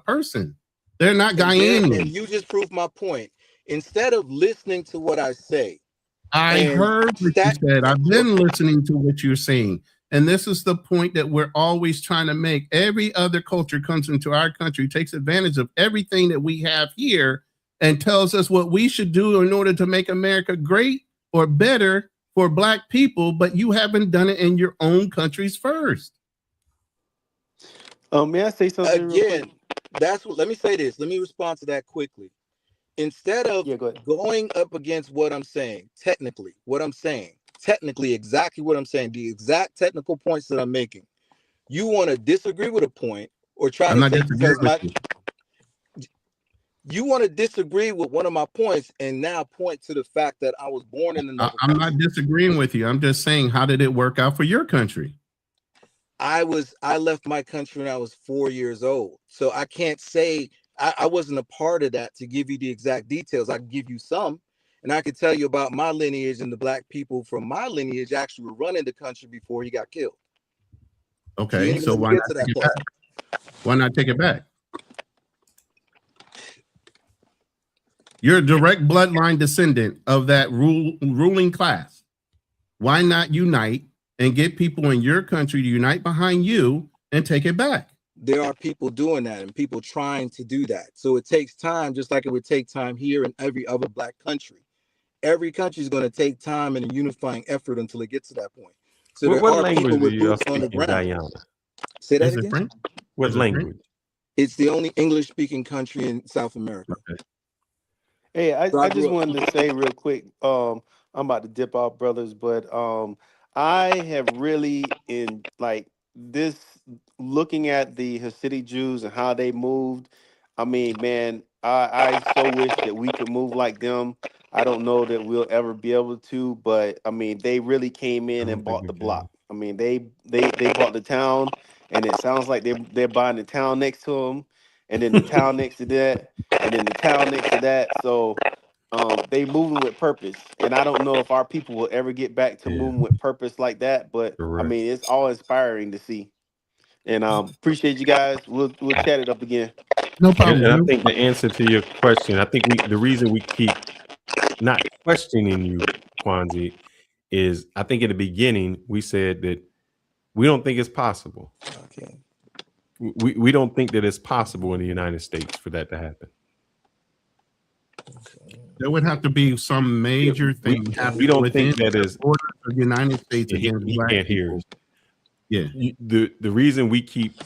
person. They're not Guyanese. And you just proved my point. Instead of listening to what I say, I heard what you said. I've been listening to what you're saying. And this is the point that we're always trying to make. Every other culture comes into our country, takes advantage of everything that we have here, and tells us what we should do in order to make America great or better for Black people, but you haven't done it in your own countries first. May I say something again? That's what. Let me say this. Let me respond to that quickly. Instead of going up against what I'm saying, technically, exactly what I'm saying, the exact technical points that I'm making, you want to disagree with a point or try to say because you want to disagree with one of my points and now point to the fact that I was born in another country. I'm not disagreeing with you. I'm just saying, how did it work out for your country? I left my country when I was 4 years old, so I can't say I wasn't a part of that to give you the exact details. I can give you some, and I can tell you about my lineage and the Black people from my lineage actually were running the country before he got killed. Okay, so why not take it back? Why not take it back? You're a direct bloodline descendant of that ruling class. Why not unite and get people in your country to unite behind you and take it back? There are people doing that and people trying to do that. So it takes time, just like it would take time here in every other Black country. Every country is going to take time and a unifying effort until it gets to that point. So what language do you speak in Guyana? Say that again? What language? It's the only English-speaking country in South America. Okay. Hey, I just wanted to say real quick, I'm about to dip off, brothers, but I have really looking at the Hasidic Jews and how they moved. I mean, man, I so wish that we could move like them. I don't know that we'll ever be able to, but I mean, they really came in and bought the block. I mean, they bought the town, and it sounds like they're buying the town next to them, and then the town next to that, and then the town next to that. So they moving with purpose, and I don't know if our people will ever get back to moving with purpose like that. But I mean, it's all inspiring to see. And appreciate you guys. We'll chat it up again. No problem. And I think the answer to your question, I think the reason we keep not questioning you, Kwanzi, is I think at the beginning we said that we don't think it's possible. Okay. We don't think that it's possible in the United States for that to happen. There would have to be some major thing happening. We don't think that is order of the United States against Black can't people. hear. Yeah. The reason we keep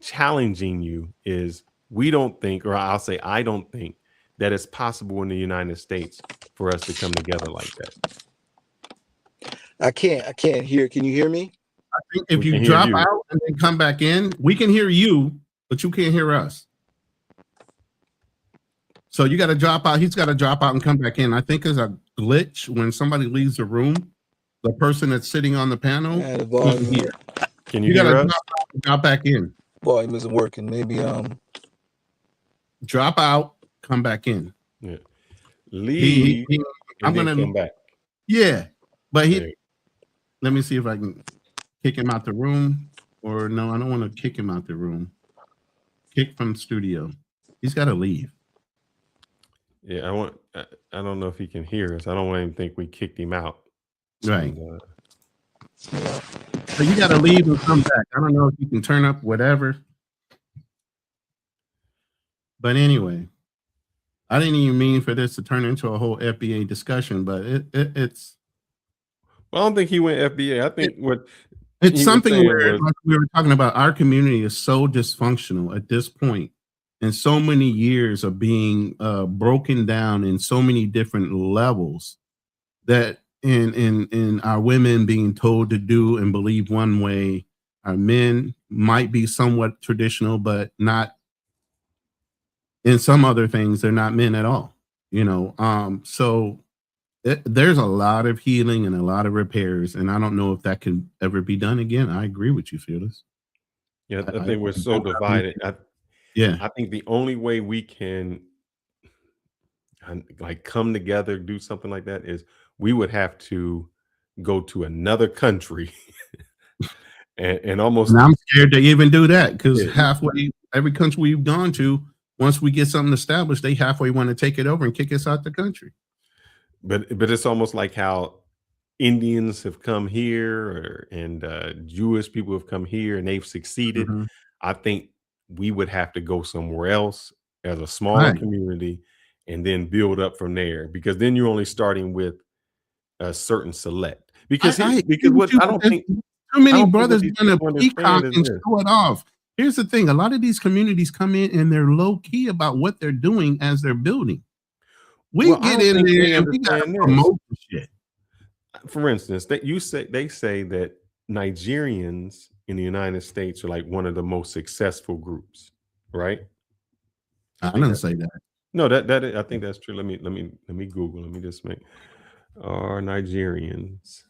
challenging you is we don't think, or I'll say I don't think, that it's possible in the United States for us to come together like that. I can't hear. Can you hear me? I think if you drop out and then come back in, we can hear you, but you can't hear us. So you got to drop out. He's got to drop out and come back in. I think there's a glitch when somebody leaves the room. The person that's sitting on the panel. Can you got hear to us? drop back in. Volume isn't working. Maybe drop out, come back in. Yeah. Leave. I'm gonna come back. Yeah, but let me see if I can kick him out the room, or no, I don't want to kick him out the room. Kick from studio. He's got to leave. Yeah, I don't know if he can hear us. I don't want him to think we kicked him out. Right. So you got to leave and come back. I don't know if you can turn up whatever. But anyway, I didn't even mean for this to turn into a whole FBA discussion, but it's. Well, I don't think he went FBA. I think it's something where, like we were talking about, our community is so dysfunctional at this point, and so many years of being broken down in so many different levels, that in our women being told to do and believe one way, our men might be somewhat traditional, but not in some other things. They're not men at all, so there's a lot of healing and a lot of repairs, and I don't know if that can ever be done again. I agree with you, Fearless. Yeah, I think we're so divided. I think the only way we can come together, do something like that, is we would have to go to another country and almost. And I'm scared to even do that because halfway, every country we've gone to, once we get something established, they halfway want to take it over and kick us out the country. But it's almost like how Indians have come here, and Jewish people have come here, and they've succeeded. Mm-hmm. I think we would have to go somewhere else as a smaller community, and then build up from there. Because then you're only starting with a certain select. Because I don't think too many brothers gonna peacock and show it off. Here's the thing: a lot of these communities come in and they're low key about what they're doing as they're building. We get in there and we gotta promote the shit. For instance, they say that Nigerians in the United States are like one of the most successful groups, right? I didn't say that. No, that I think that's true. Let me Google. Let me just make are Nigerians.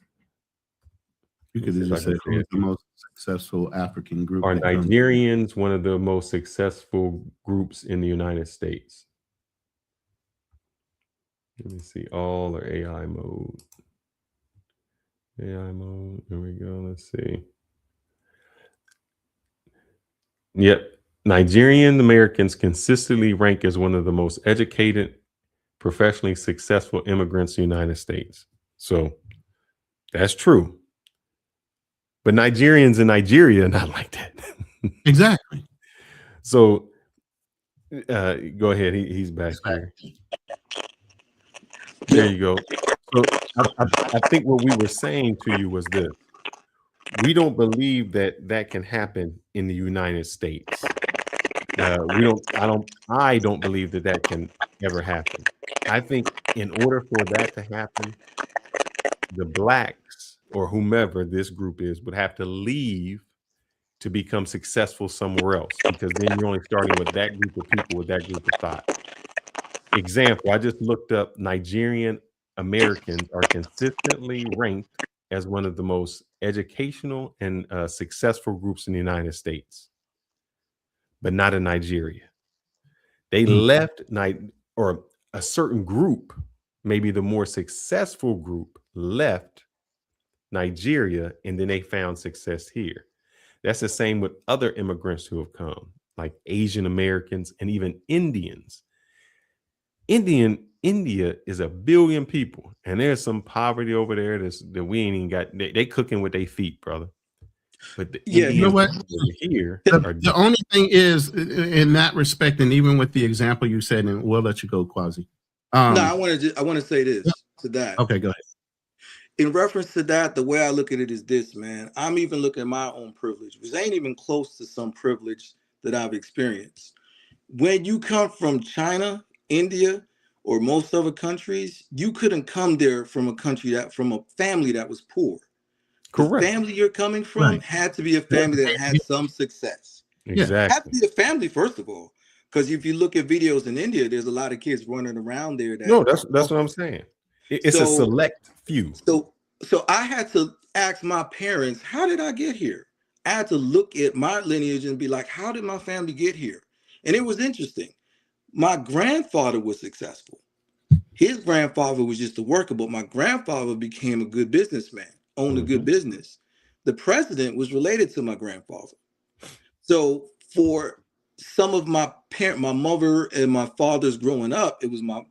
You could just say who's the most successful African group. Are Nigerians one of the most successful groups in the United States? Let me see. All or AI mode. AI mode. There we go. Let's see. Yep. Nigerian Americans consistently rank as one of the most educated, professionally successful immigrants in the United States. So that's true. But Nigerians in Nigeria are not like that. Exactly. So go ahead. He's back here. There you go. So I think what we were saying to you was this. We don't believe that can happen in the United States. I don't believe that can ever happen. I think in order for that to happen, the blacks or whomever this group is would have to leave to become successful somewhere else, because then you're only starting with that group of people with that group of thought. Example, I just looked up Nigerian Americans are consistently ranked as one of the most educational and successful groups in the United States, but not in Nigeria. They left or a certain group, maybe the more successful group, left Nigeria, and then they found success here. That's the same with other immigrants who have come, like Asian Americans and even Indians. India is 1 billion people, and there's some poverty over there that we ain't even got. They cooking with their feet, brother. But you know what? Here, the only thing is, in that respect, and even with the example you said, and we'll let you go, Quasi. No, I want to say this to that. Okay, go ahead. In reference to that, the way I look at it is this, man. I'm even looking at my own privilege, which ain't even close to some privilege that I've experienced. When you come from China, India, or most other countries, you couldn't come there from a family that was poor. Correct. The family you're coming from had to be a family that had some success. Exactly. Had to be a family, first of all, because if you look at videos in India, there's a lot of kids running around there. That's what I'm saying. It's a select few. So I had to ask my parents, how did I get here? I had to look at my lineage and be like, how did my family get here? And it was interesting. My grandfather was successful. His grandfather was just a worker, but my grandfather became a good businessman, owned a good business. The president was related to my grandfather. So for some of my mother and my father's growing up, it was my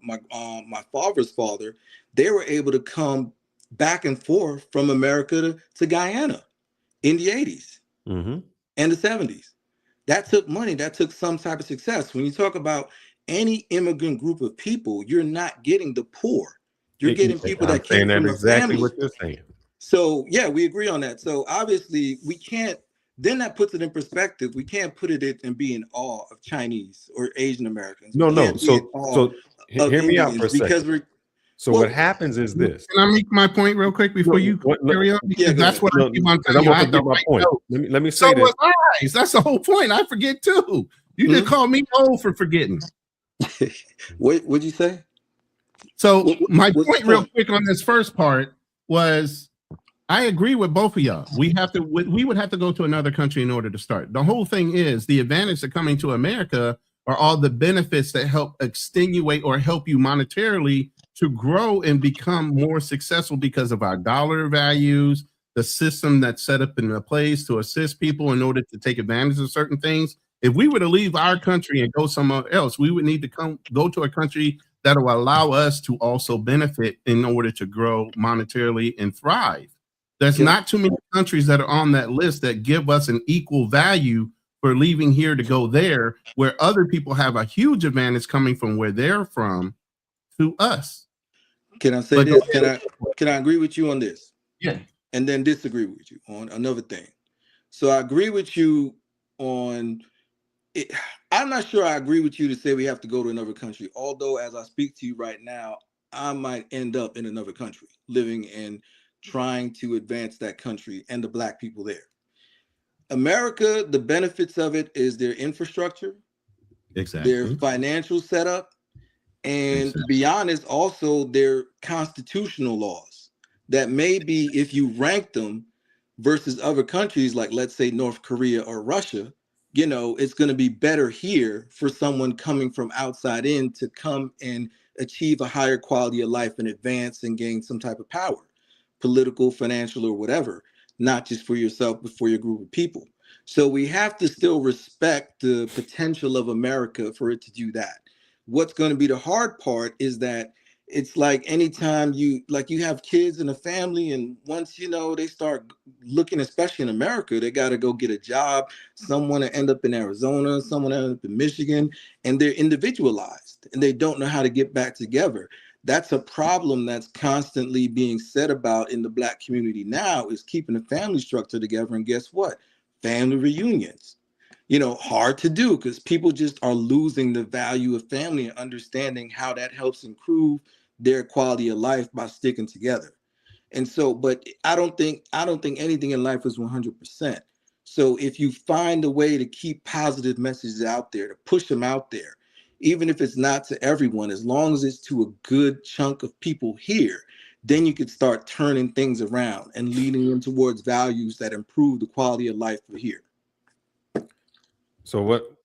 father's father. They were able to come back and forth from America to Guyana in the 80s and the 70s. That took money. That took some type of success. When you talk about any immigrant group of people, you're not getting the poor. You're getting people that came from a family. What you're saying. So yeah, we agree on that. So obviously we can't, then that puts it in perspective. We can't put it and be in awe of Chinese or Asian Americans. No. So hear me out for a second. What happens is this. Can I make my point real quick before you carry on? Because that's what I keep on telling you. I have my point. Let me say so this. That's the whole point. I forget too. You just call me old for forgetting. What'd you say? So my point real quick on this first part was, I agree with both of y'all. We would have to go to another country in order to start. The whole thing is the advantage of coming to America are all the benefits that help extenuate or help you monetarily to grow and become more successful because of our dollar values, the system that's set up in a place to assist people in order to take advantage of certain things. If we were to leave our country and go somewhere else, we would need to go to a country that will allow us to also benefit in order to grow monetarily and thrive. There's not too many countries that are on that list that give us an equal value for leaving here to go there, where other people have a huge advantage coming from where they're from to us. Can I say this? Can I agree with you on this? Yeah. And then disagree with you on another thing. So I agree with you on it. I'm not sure I agree with you to say we have to go to another country. Although as I speak to you right now, I might end up in another country, living and trying to advance that country and the Black people there. America, the benefits of it is their infrastructure, their financial setup, and to be honest, also their constitutional laws that maybe if you rank them versus other countries like, let's say, North Korea or Russia, you know, it's going to be better here for someone coming from outside in to come and achieve a higher quality of life and advance and gain some type of power, political, financial, or whatever, not just for yourself, but for your group of people. So we have to still respect the potential of America for it to do that. What's going to be the hard part is that it's like anytime you have kids in a family, and once, you know, they start looking, especially in America, they got to go get a job. Some want to end up in Arizona, someone end up in Michigan, and they're individualized and they don't know how to get back together. That's a problem that's constantly being said about in the Black community now, is keeping the family structure together. And guess what? Family reunions. You know, hard to do because people just are losing the value of family and understanding how that helps improve their quality of life by sticking together. And so, but I don't think anything in life is 100%. So if you find a way to keep positive messages out there, to push them out there, even if it's not to everyone, as long as it's to a good chunk of people here, then you could start turning things around and leading them towards values that improve the quality of life for here. So what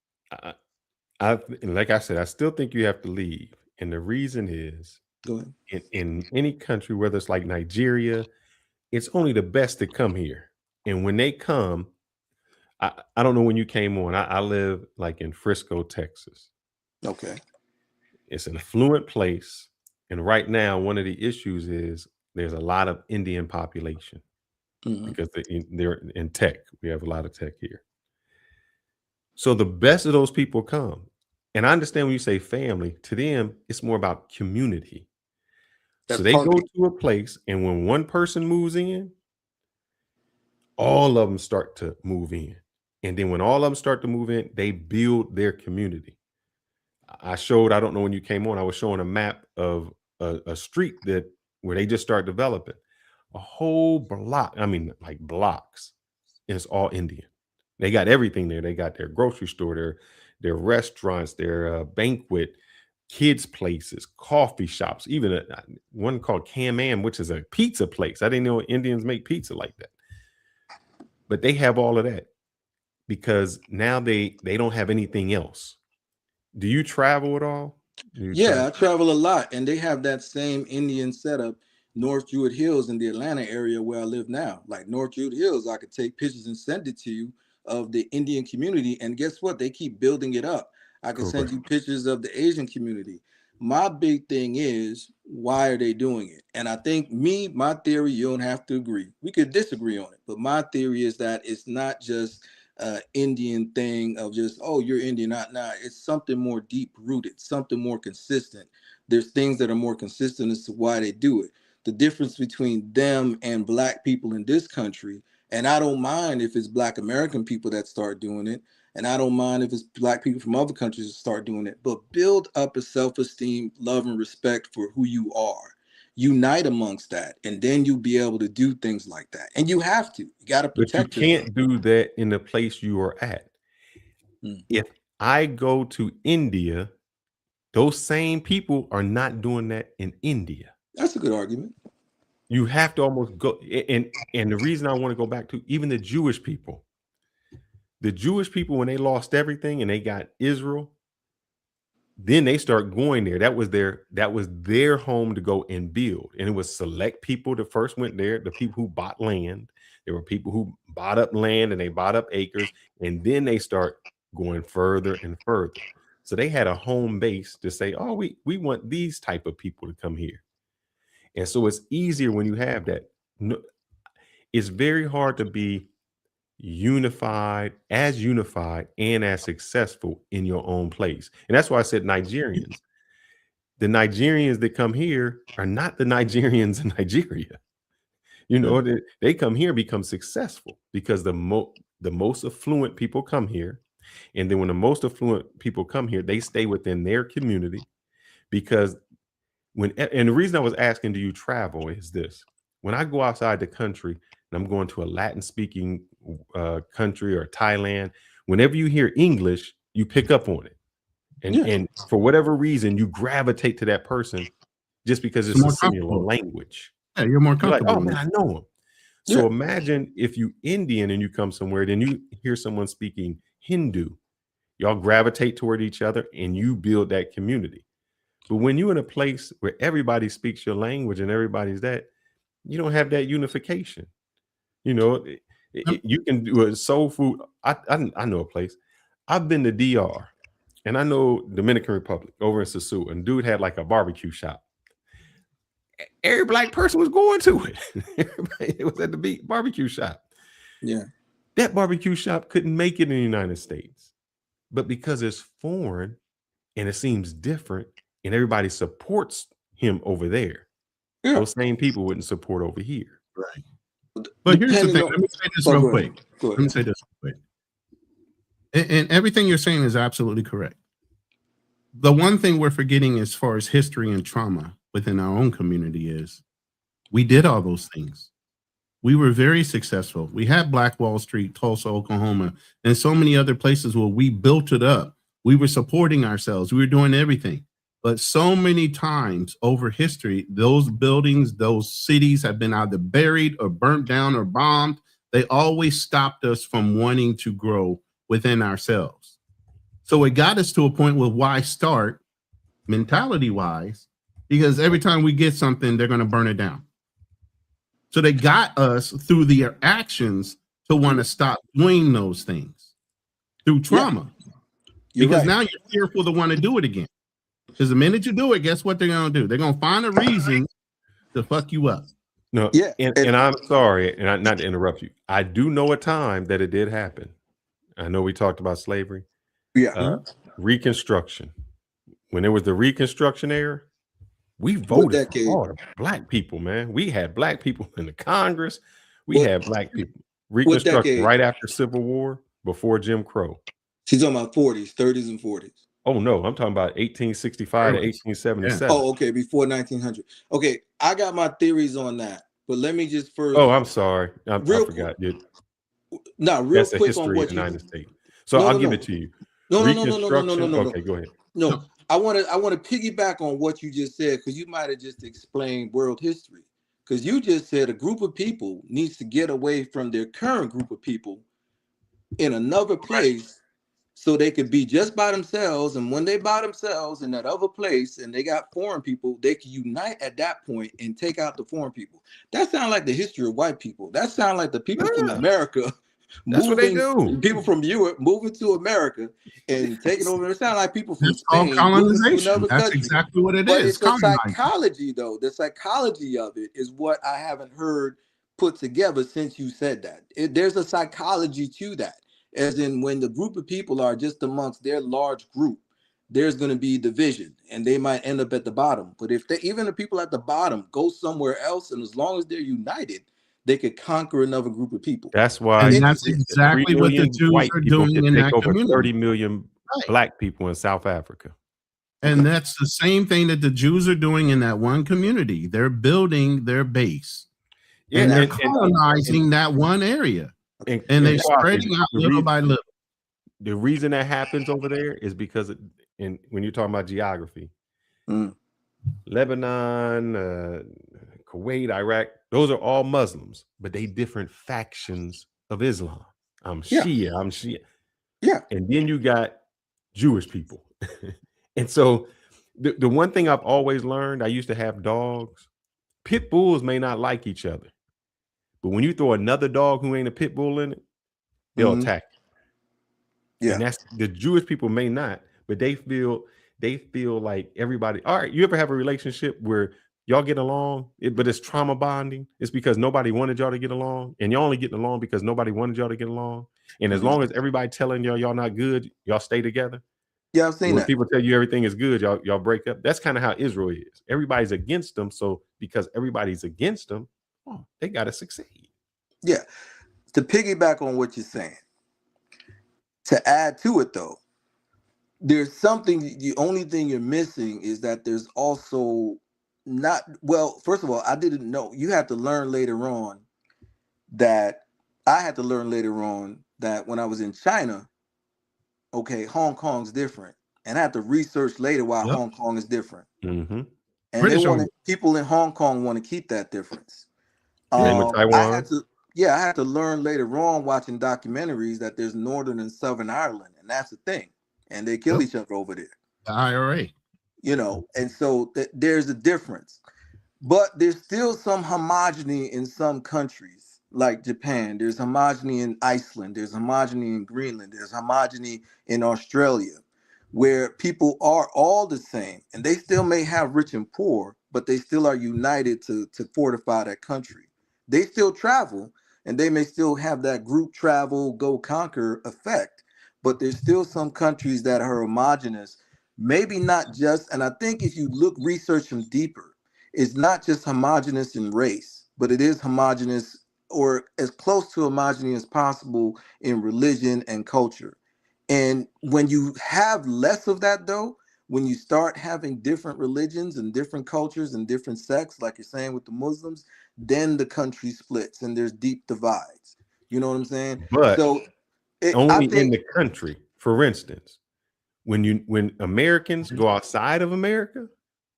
I like I said, I still think you have to leave. And the reason is, go ahead. In any country, whether it's like Nigeria, it's only the best that come here. And when they come, I don't know when you came on. I live like in Frisco, Texas. Okay. It's an affluent place. And right now, one of the issues is there's a lot of Indian population because they're in tech. We have a lot of tech here. So the best of those people come. And I understand when you say family, to them, it's more about community. So they go to a place, and when one person moves in, all of them start to move in. And then when all of them start to move in, they build their community. I don't know when you came on, I was showing a map of a street where they just start developing a whole block. I mean, like blocks. And it's all Indian. They got everything there. They got their grocery store, their restaurants, their banquet, kids' places, coffee shops, even one called Cam Am, which is a pizza place. I didn't know Indians make pizza like that. But they have all of that because now they don't have anything else. Do you travel at all? I travel a lot, and they have that same Indian setup. North Druid Hills in the Atlanta area where I live now, like North Druid Hills, I could take pictures and send it to you of the Indian community. And guess what? They keep building it up. I can send you pictures of the Asian community. My big thing is, why are they doing it? And I think my theory, you don't have to agree. We could disagree on it. But my theory is that it's not just Indian thing of just, oh, you're Indian, not. It's something more deep rooted, something more consistent. There's things that are more consistent as to why they do it. The difference between them and Black people in this country, and I don't mind if it's Black American people that start doing it, and I don't mind if it's Black people from other countries that start doing it, but build up a self-esteem, love, and respect for who you are. Unite amongst that, and then you'll be able to do things like that. And you have to. You got to protect But you can't do that in the place you are at. If I go to India, those same people are not doing that in India. That's a good argument. You have to almost go, and the reason I want to go back to even the Jewish people, when they lost everything and they got Israel, then they start going there. That was their home to go and build. And it was select people that first went there, the people who bought land, There were people who bought up land and they bought up acres, and then they start going further and further. So they had a home base to say, oh, we want these type of people to come here. And so it's easier when you have that. No, it's very hard to be unified and as successful in your own place. And that's why I said Nigerians. The Nigerians that come here are not the Nigerians in Nigeria. You know, they come here, become successful because the most affluent people come here. And then when the most affluent people come here, they stay within their community because and the reason I was asking, do you travel is this. When I go outside the country and I'm going to a Latin speaking country or Thailand, whenever you hear English, you pick up on it. And for whatever reason, you gravitate to that person just because it's a similar language. Yeah, you're more comfortable. Like, oh man, I know him. So imagine if you Indian and you come somewhere, then you hear someone speaking Hindu. Y'all gravitate toward each other and you build that community. But when you're in a place where everybody speaks your language and everybody's that, you don't have that unification. You know, you can do a soul food. I know a place. I've been to DR and I know Dominican Republic over in Sasua, and dude had like a barbecue shop. Every black person was going to it. It was at the barbecue shop. Yeah. That barbecue shop couldn't make it in the United States. But because it's foreign and it seems different and everybody supports him over there, those same people wouldn't support over here. Right. But here's the thing. Let me say this real quick. Let me say this real quick. And everything you're saying is absolutely correct. The one thing we're forgetting as far as history and trauma within our own community is we did all those things. We were very successful. We had Black Wall Street, Tulsa, Oklahoma, and so many other places where we built it up. We were supporting ourselves. We were doing everything. But so many times over history, those buildings, those cities have been either buried or burnt down or bombed. They always stopped us from wanting to grow within ourselves. So it got us to a point with why start mentality-wise, because every time we get something, they're going to burn it down. So they got us through their actions to want to stop doing those things through trauma. Because now you're fearful to want to do it again. Because the minute you do it, guess what they're going to do? They're going to find a reason to fuck you up. No, and I'm sorry, and not to interrupt you. I do know a time that it did happen. I know we talked about slavery. Reconstruction. When there was the Reconstruction era, we voted for all the black people, man. We had black people in the Congress. We had black people. Reconstruction right after Civil War, before Jim Crow. She's talking about 40s, 30s, and 40s. Oh, no, I'm talking about 1865 to 1877. Oh, okay, before 1900. Okay, I got my theories on that, but let me just first. Oh, I'm sorry. I forgot. No, real That's the quick history on of what the you. United States. So I'll give it to you. No. Okay, go ahead. No, I want to piggyback on what you just said, because you might have just explained world history. Because you just said a group of people needs to get away from their current group of people in another place so they could be just by themselves. And when they by themselves in that other place and they got foreign people, they can unite at that point and take out the foreign people. That sounds like the history of white people. That sounds like the people from America. That's what they do. People from Europe moving to America and taking over. It sounds like people from Spain. Colonization. That's exactly what it but is. It's the psychology, though. The psychology of it is what I haven't heard put together since you said that. There's a psychology to that. As in, when the group of people are just amongst their large group, there's going to be division, and they might end up at the bottom. But if even the people at the bottom go somewhere else, and as long as they're united, they could conquer another group of people. That's why. And that's exactly what the Jews are doing in that over community. 30 million black people in South Africa. And that's the same thing that the Jews are doing in that one community. They're building their base. And they're colonizing that one area. And they're spreading out little by little. The reason that happens over there is because, when you're talking about geography, Lebanon, Kuwait, Iraq, those are all Muslims, but they different factions of Islam. I'm Shia. Yeah. And then you got Jewish people. And so the one thing I've always learned, I used to have dogs. Pit bulls may not like each other, But when you throw another dog who ain't a pit bull in it, they'll attack you. Yeah. And that's the Jewish people may not, but they feel like everybody. All right, you ever have a relationship where y'all get along, but it's trauma bonding? It's because nobody wanted y'all to get along, and y'all only getting along because nobody wanted y'all to get along. And as long as everybody telling y'all not good, y'all stay together. Yeah, I've seen when that. people tell you everything is good, y'all break up. That's kind of how Israel is. Everybody's against them, so because everybody's against them, they gotta succeed. Yeah. To piggyback on what you're saying, to add to it though, there's something, the only thing you're missing is that there's also not, well, first of all, I didn't know. You had to learn later on that I had to learn later on that when I was in China, okay, Hong Kong's different. And I had to research later why Hong Kong is different. And people in Hong Kong want to keep that difference. I had to learn later on watching documentaries that there's Northern and Southern Ireland, and that's the thing. And they kill each other over there. The IRA. You know, and so there's a difference. But there's still some homogeny in some countries, like Japan. There's homogeny in Iceland. There's homogeny in Greenland. There's homogeny in Australia, where people are all the same. And they still may have rich and poor, but they still are united to fortify that country. They still travel, and they may still have that group travel, go conquer effect. But there's still some countries that are homogenous, maybe not just, and I think if you research them deeper, it's not just homogenous in race, but it is homogenous or as close to homogeny as possible in religion and culture. And when you have less of that though, when you start having different religions and different cultures and different sects, like you're saying with the Muslims, then the country splits and there's deep divides. You know what I'm saying? But so only in the country. For instance, when Americans go outside of America,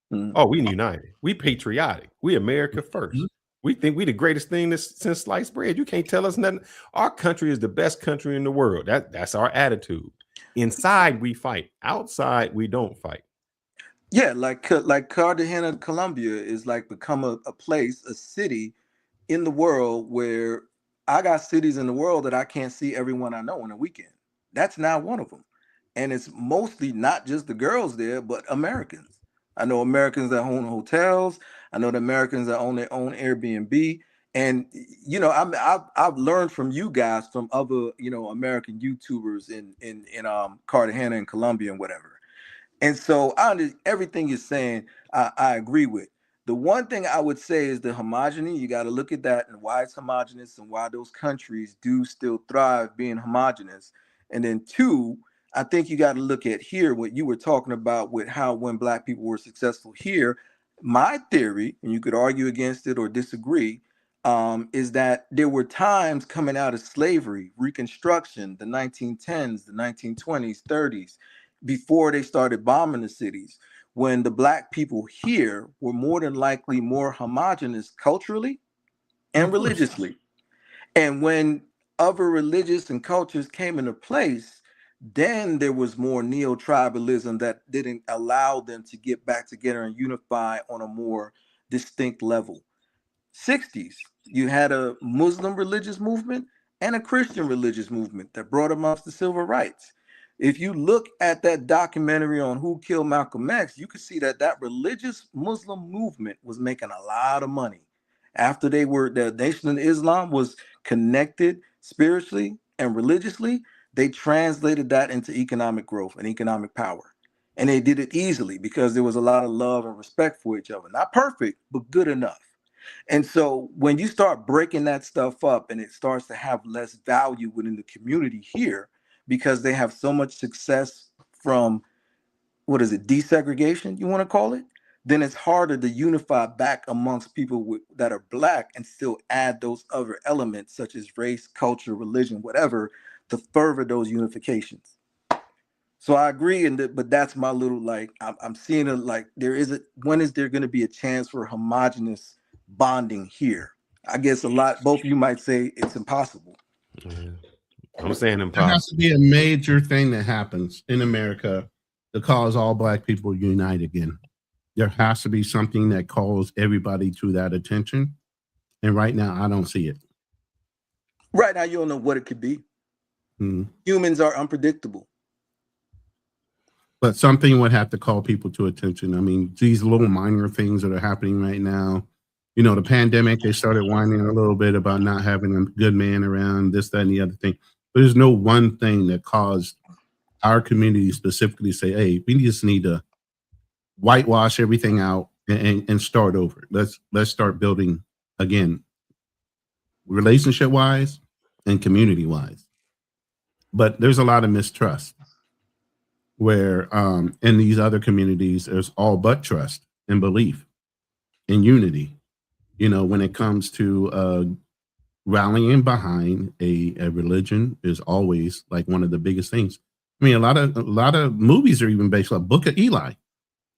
we united. We patriotic. We America first. We think we the greatest thing since sliced bread. You can't tell us nothing. Our country is the best country in the world. That's our attitude. Inside we fight. Outside we don't fight. Yeah, like Cartagena, Colombia is like become a place, a city in the world where I got cities in the world that I can't see everyone I know on a weekend. That's now one of them. And it's mostly not just the girls there, but Americans. I know Americans that own hotels. I know the Americans that own their own Airbnb. And, you know, I've learned from you guys, from other, you know, American YouTubers in Cartagena and Colombia and whatever. And so everything you're saying, I agree with. The one thing I would say is the homogeny. You got to look at that and why it's homogenous and why those countries do still thrive being homogenous. And then two, I think you got to look at here what you were talking about with how when Black people were successful here. My theory, and you could argue against it or disagree, is that there were times coming out of slavery, Reconstruction, the 1910s, the 1920s, 30s, before they started bombing the cities, when the Black people here were more than likely more homogenous culturally and religiously. And when other religious and cultures came into place, then there was more neo-tribalism that didn't allow them to get back together and unify on a more distinct level. 60s, you had a Muslim religious movement and a Christian religious movement that brought amongst the civil rights. If you look at that documentary on Who Killed Malcolm X, you can see that religious Muslim movement was making a lot of money. After the Nation of Islam was connected spiritually and religiously, they translated that into economic growth and economic power. And they did it easily because there was a lot of love and respect for each other. Not perfect, but good enough. And so when you start breaking that stuff up and it starts to have less value within the community here, because they have so much success from, desegregation, you want to call it, then it's harder to unify back amongst people that are Black and still add those other elements such as race, culture, religion, whatever, to further those unifications. So I agree, but that's my little, I'm seeing it like when is there going to be a chance for homogenous bonding here? I guess both of you might say it's impossible. Yeah. I'm saying impossible. There has to be a major thing that happens in America to cause all Black people to unite again. There has to be something that calls everybody to that attention. And right now, I don't see it. Right now, you don't know what it could be. Mm. Humans are unpredictable. But something would have to call people to attention. I mean, these little minor things that are happening right now. You know, the pandemic, they started whining a little bit about not having a good man around, this, that, and the other thing. But there's no one thing that caused our community specifically to say, hey, we just need to whitewash everything out and start over. Let's start building again, relationship wise and community wise. But there's a lot of mistrust where in these other communities there's all but trust and belief and unity. You know, when it comes to rallying behind a religion is always like one of the biggest things. I mean, a lot of movies are even based on Book of Eli.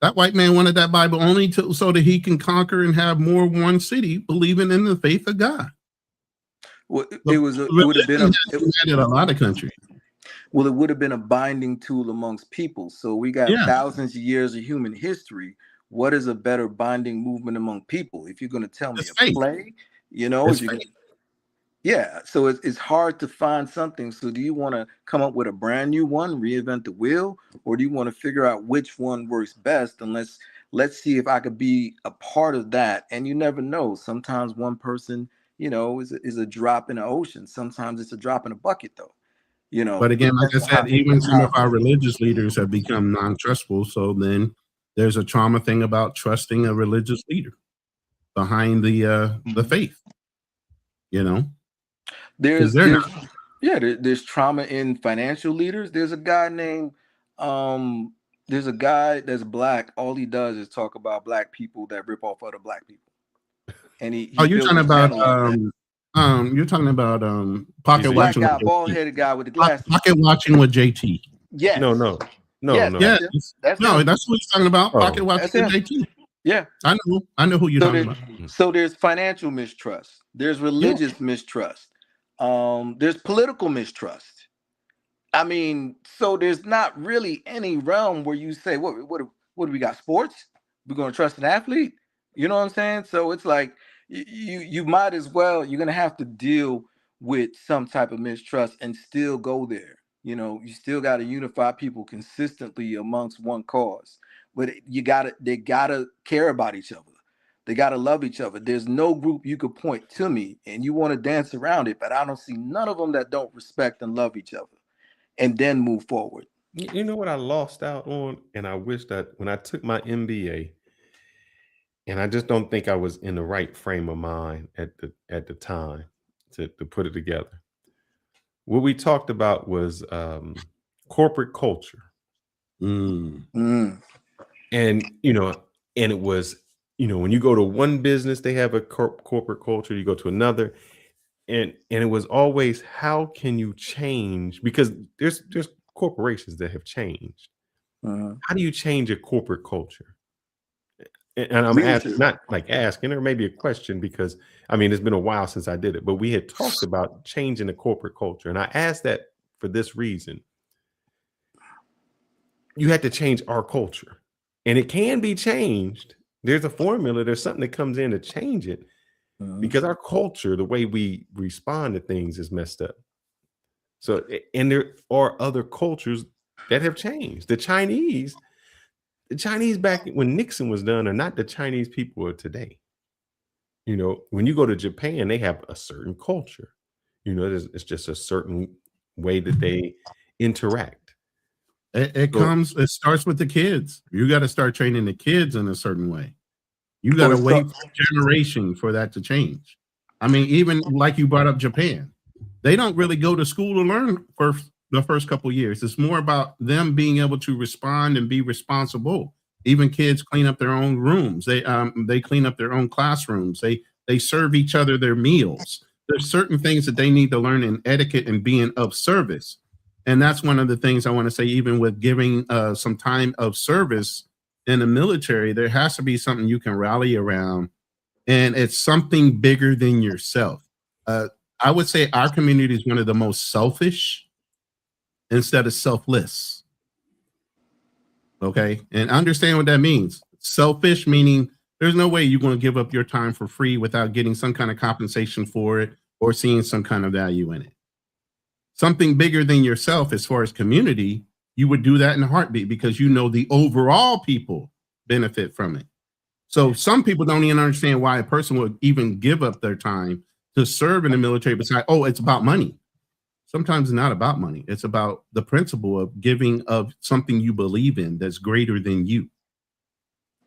That white man wanted that Bible only so that he can conquer and have more one city believing in the faith of God. Well, it would have been a lot of countries. Well, it would have been a binding tool amongst people. So we got thousands of years of human history. What is a better binding movement among people? If you're going to tell me a play, you know, so it's hard to find something. So do you want to come up with a brand new one, reinvent the wheel, or do you want to figure out which one works best? And let's see if I could be a part of that. And you never know. Sometimes one person, you know, is a drop in the ocean. Sometimes it's a drop in a bucket, though. You know, but again, like I said, even some of our religious leaders have become non-trustful. So then there's a trauma thing about trusting a religious leader behind the faith. You know, there's trauma in financial leaders. There's a guy named there's a guy that's black. All he does is talk about black people that rip off other black people. And you're talking about you're talking about pocket watching. Black guy, bald-headed guy with the glasses. Pocket watching with JT. Yes. No. That's what he's talking about. Pocket watching with JT. Yeah. I know who you're talking about. So there's financial mistrust. There's religious mistrust. There's political mistrust. I mean, so there's not really any realm where you say, what do we got? Sports? We're going to trust an athlete? You know what I'm saying? So it's like, you might as well, you're going to have to deal with some type of mistrust and still go there. You know, you still got to unify people consistently amongst one cause, but they gotta care about each other. They got to love each other. There's no group you could point to me and you want to dance around it, but I don't see none of them that don't respect and love each other and then move forward. You know what I lost out on? And I wish that when I took my MBA, and I just don't think I was in the right frame of mind at the time to put it together. What we talked about was corporate culture. And, you know, and it was, you know, when you go to one business, they have a corporate culture, you go to another. And it was always, how can you change? Because there's corporations that have changed. How do you change a corporate culture? And I'm asking, not like asking, or maybe a question, because I mean, it's been a while since I did it, but we had talked about changing the corporate culture. And I asked that for this reason. You had to change our culture, and it can be changed. There's a formula, there's something that comes in to change it, because our culture, the way we respond to things is messed up. So, and there are other cultures that have changed. The Chinese back when Nixon was done are not the Chinese people of today. You know, when you go to Japan, they have a certain culture. You know, it's just a certain way that they interact. It starts with the kids. You got to start training the kids in a certain way. You got to wait for a generation for that to change. I mean, even like you brought up Japan, they don't really go to school to learn for the first couple of years. It's more about them being able to respond and be responsible. Even kids clean up their own rooms. They clean up their own classrooms. They serve each other their meals. There's certain things that they need to learn in etiquette and being of service. And that's one of the things I want to say, even with giving some time of service in the military, there has to be something you can rally around. And it's something bigger than yourself. I would say our community is one of the most selfish instead of selfless. Okay. And understand what that means. Selfish meaning there's no way you're going to give up your time for free without getting some kind of compensation for it, or seeing some kind of value in it. Something bigger than yourself as far as community, you would do that in a heartbeat because you know the overall people benefit from it. So some people don't even understand why a person would even give up their time to serve in the military besides, oh, it's about money. Sometimes it's not about money. It's about the principle of giving of something you believe in that's greater than you.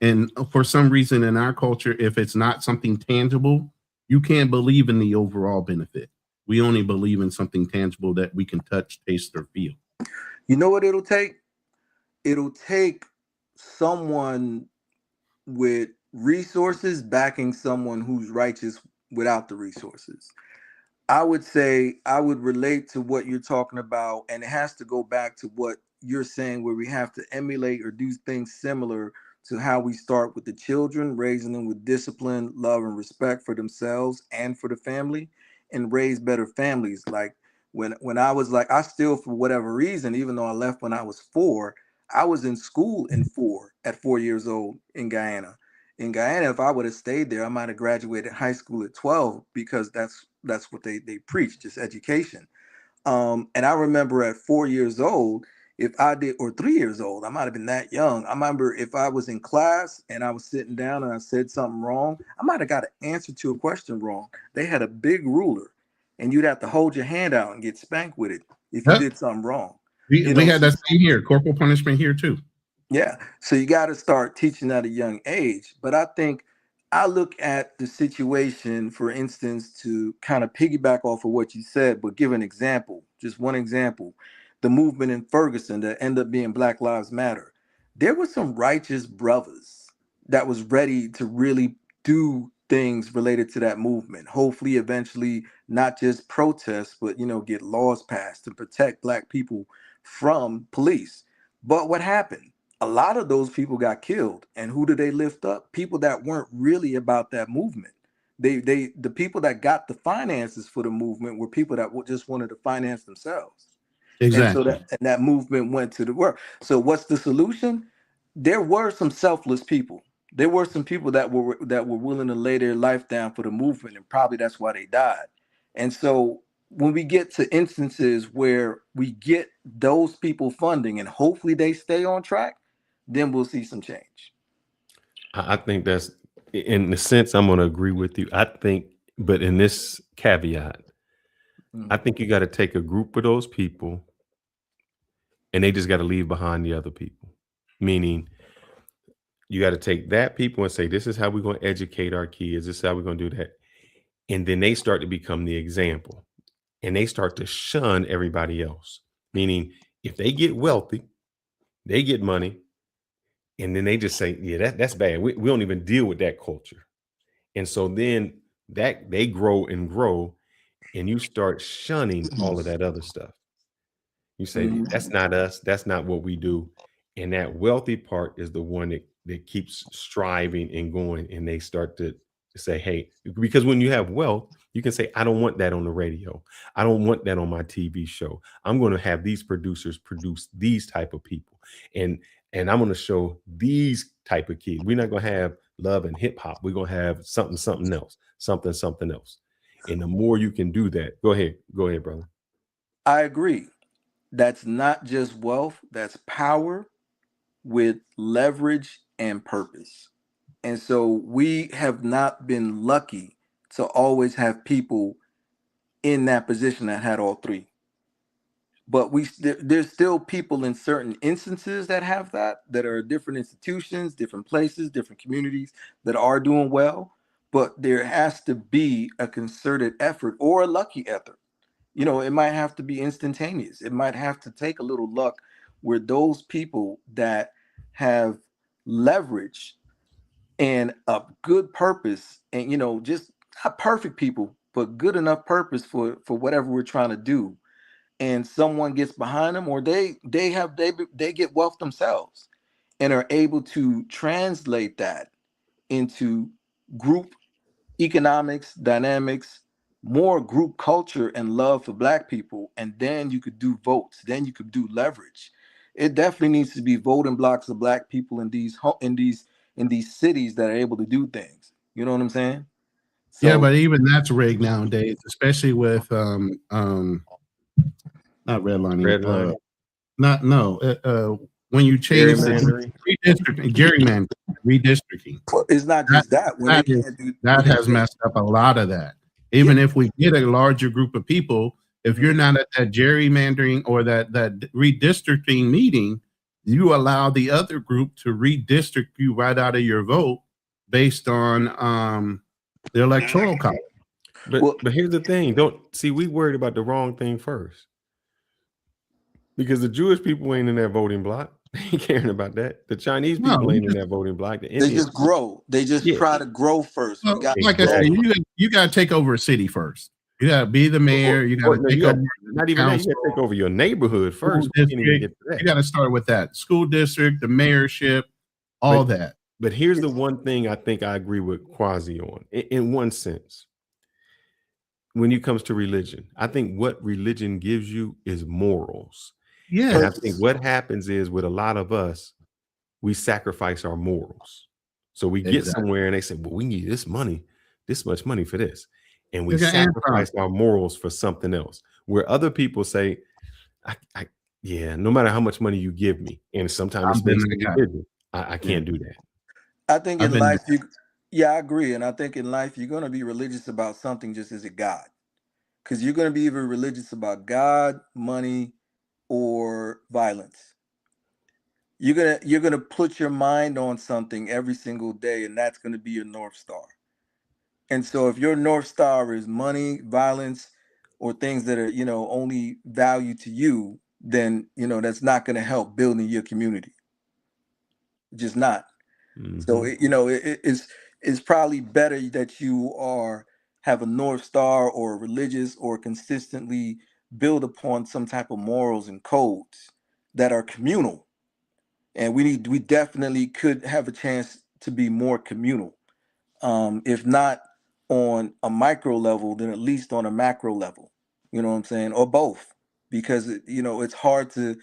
And for some reason in our culture, if it's not something tangible, you can't believe in the overall benefit. We only believe in something tangible that we can touch, taste, or feel. You know what it'll take? It'll take someone with resources backing someone who's righteous without the resources. I would say I would relate to what you're talking about, and it has to go back to what you're saying, where we have to emulate or do things similar to how we start with the children, raising them with discipline, love, and respect for themselves and for the family, and raise better families. Like when I was like, I still, for whatever reason, even though I left when I was 4, I was in school at 4 years old in Guyana. In Guyana, if I would have stayed there, I might have graduated high school at 12 because that's what they preach, just education. And I remember at 4 years old, if I did, or 3 years old, I might have been that young. I remember if I was in class and I was sitting down and I said something wrong, I might have got an answer to a question wrong. They had a big ruler and you'd have to hold your hand out and get spanked with it if you did something wrong. We had that same here, corporal punishment here too. Yeah. So you got to start teaching at a young age. But I think I look at the situation, for instance, to kind of piggyback off of what you said, but give an example, just one example. The movement in Ferguson that ended up being Black Lives Matter. There were some righteous brothers that was ready to really do things related to that movement. Hopefully, eventually, not just protest, but, get laws passed to protect Black people from police. But what happened? A lot of those people got killed, and who did they lift up? People that weren't really about that movement. The people that got the finances for the movement were people that just wanted to finance themselves. Exactly. And so that movement went to the work. So what's the solution? There were some selfless people. There were some people that were willing to lay their life down for the movement, and probably that's why they died. And so when we get to instances where we get those people funding and hopefully they stay on track, then we'll see some change. I think that's, in the sense, I'm going to agree with you. I think, but in this caveat, I think you got to take a group of those people and they just got to leave behind the other people. Meaning, you got to take that people and say, this is how we're going to educate our kids. This is how we're going to do that. And then they start to become the example. And they start to shun everybody else. Meaning, if they get wealthy, they get money, and then they just say, yeah, that's bad. We don't even deal with that culture. And so then that they grow, and you start shunning all of that other stuff. You say, that's not us. That's not what we do. And that wealthy part is the one that keeps striving and going. And they start to say, hey, because when you have wealth, you can say, I don't want that on the radio. I don't want that on my TV show. I'm going to have these producers produce these type of people. And I'm going to show these type of kids. We're not going to have love and hip hop. We're going to have something else, something else. And the more you can do that, go ahead, brother. I agree. That's not just wealth, that's power with leverage and purpose. And so we have not been lucky to always have people in that position that had all three. But there's still people in certain instances that have that are different institutions, different places, different communities that are doing well. But there has to be a concerted effort or a lucky effort. It might have to be instantaneous. It might have to take a little luck where those people that have leverage and a good purpose and, just not perfect people, but good enough purpose for whatever we're trying to do. And someone gets behind them, or they get wealth themselves and are able to translate that into group economics, dynamics, more group culture and love for Black people. And then you could do votes, then you could do leverage. It definitely needs to be voting blocks of Black people in these cities that are able to do things. You know what I'm saying? So, yeah, but even that's rigged nowadays, especially with not redlining. When you change the redistricting. It's not just that. When they can't do that has messed up a lot of that. Even if we get a larger group of people, if you're not at that gerrymandering or that redistricting meeting, you allow the other group to redistrict you right out of your vote based on the electoral college. But here's the thing: we worried about the wrong thing first, because the Jewish people ain't in that voting block. They ain't caring about that. The Chinese people ain't in that voting block. The Indians, they just grow. They just try to grow first. Well, like I said, you got to take over a city first. You got to be the mayor. You got to take over. Not even that. You got to take over your neighborhood first. You got to start with that school district, the mayorship, all that. But here's the one thing I think I agree with Quasi on, in one sense. When it comes to religion, I think what religion gives you is morals. Yeah. And I think what happens is with a lot of us, we sacrifice our morals. So we get somewhere and they say, well, we need this much money for this. And we sacrifice our morals for something else. Where other people say, no matter how much money you give me, and sometimes I can't do that. I think in life, I agree. And I think in life, you're going to be religious about something just as a God. Because you're going to be either religious about God, money, or violence. You're gonna put your mind on something every single day, and that's going to be your North Star. And so if your North Star is money, violence, or things that are, only value to you, then, that's not going to help building your community. Just not. Mm-hmm. So, it's probably better that you have a North Star or religious or consistently build upon some type of morals and codes that are communal. And we definitely could have a chance to be more communal. If not on a micro level, then at least on a macro level, you know what I'm saying? Or both, because it's hard to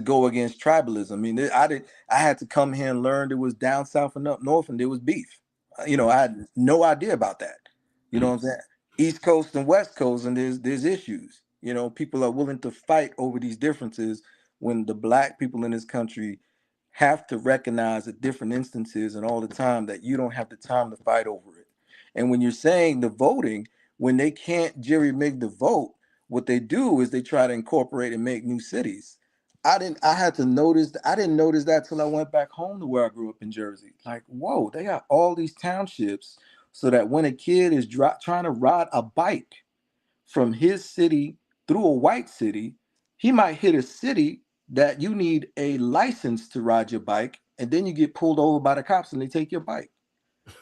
go against tribalism. I mean, I had to come here and learn there was down south and up north and there was beef. I had no idea about that. You know what I'm saying? East Coast and West Coast, and there's issues. People are willing to fight over these differences when the Black people in this country have to recognize at different instances and all the time that you don't have the time to fight over it. And when you're saying the voting, when they can't gerrymander the vote, what they do is they try to incorporate and make new cities. I didn't notice that till I went back home to where I grew up in Jersey. Like, whoa, they got all these townships so that when a kid is trying to ride a bike from his city through a white city, he might hit a city that you need a license to ride your bike, and then you get pulled over by the cops and they take your bike.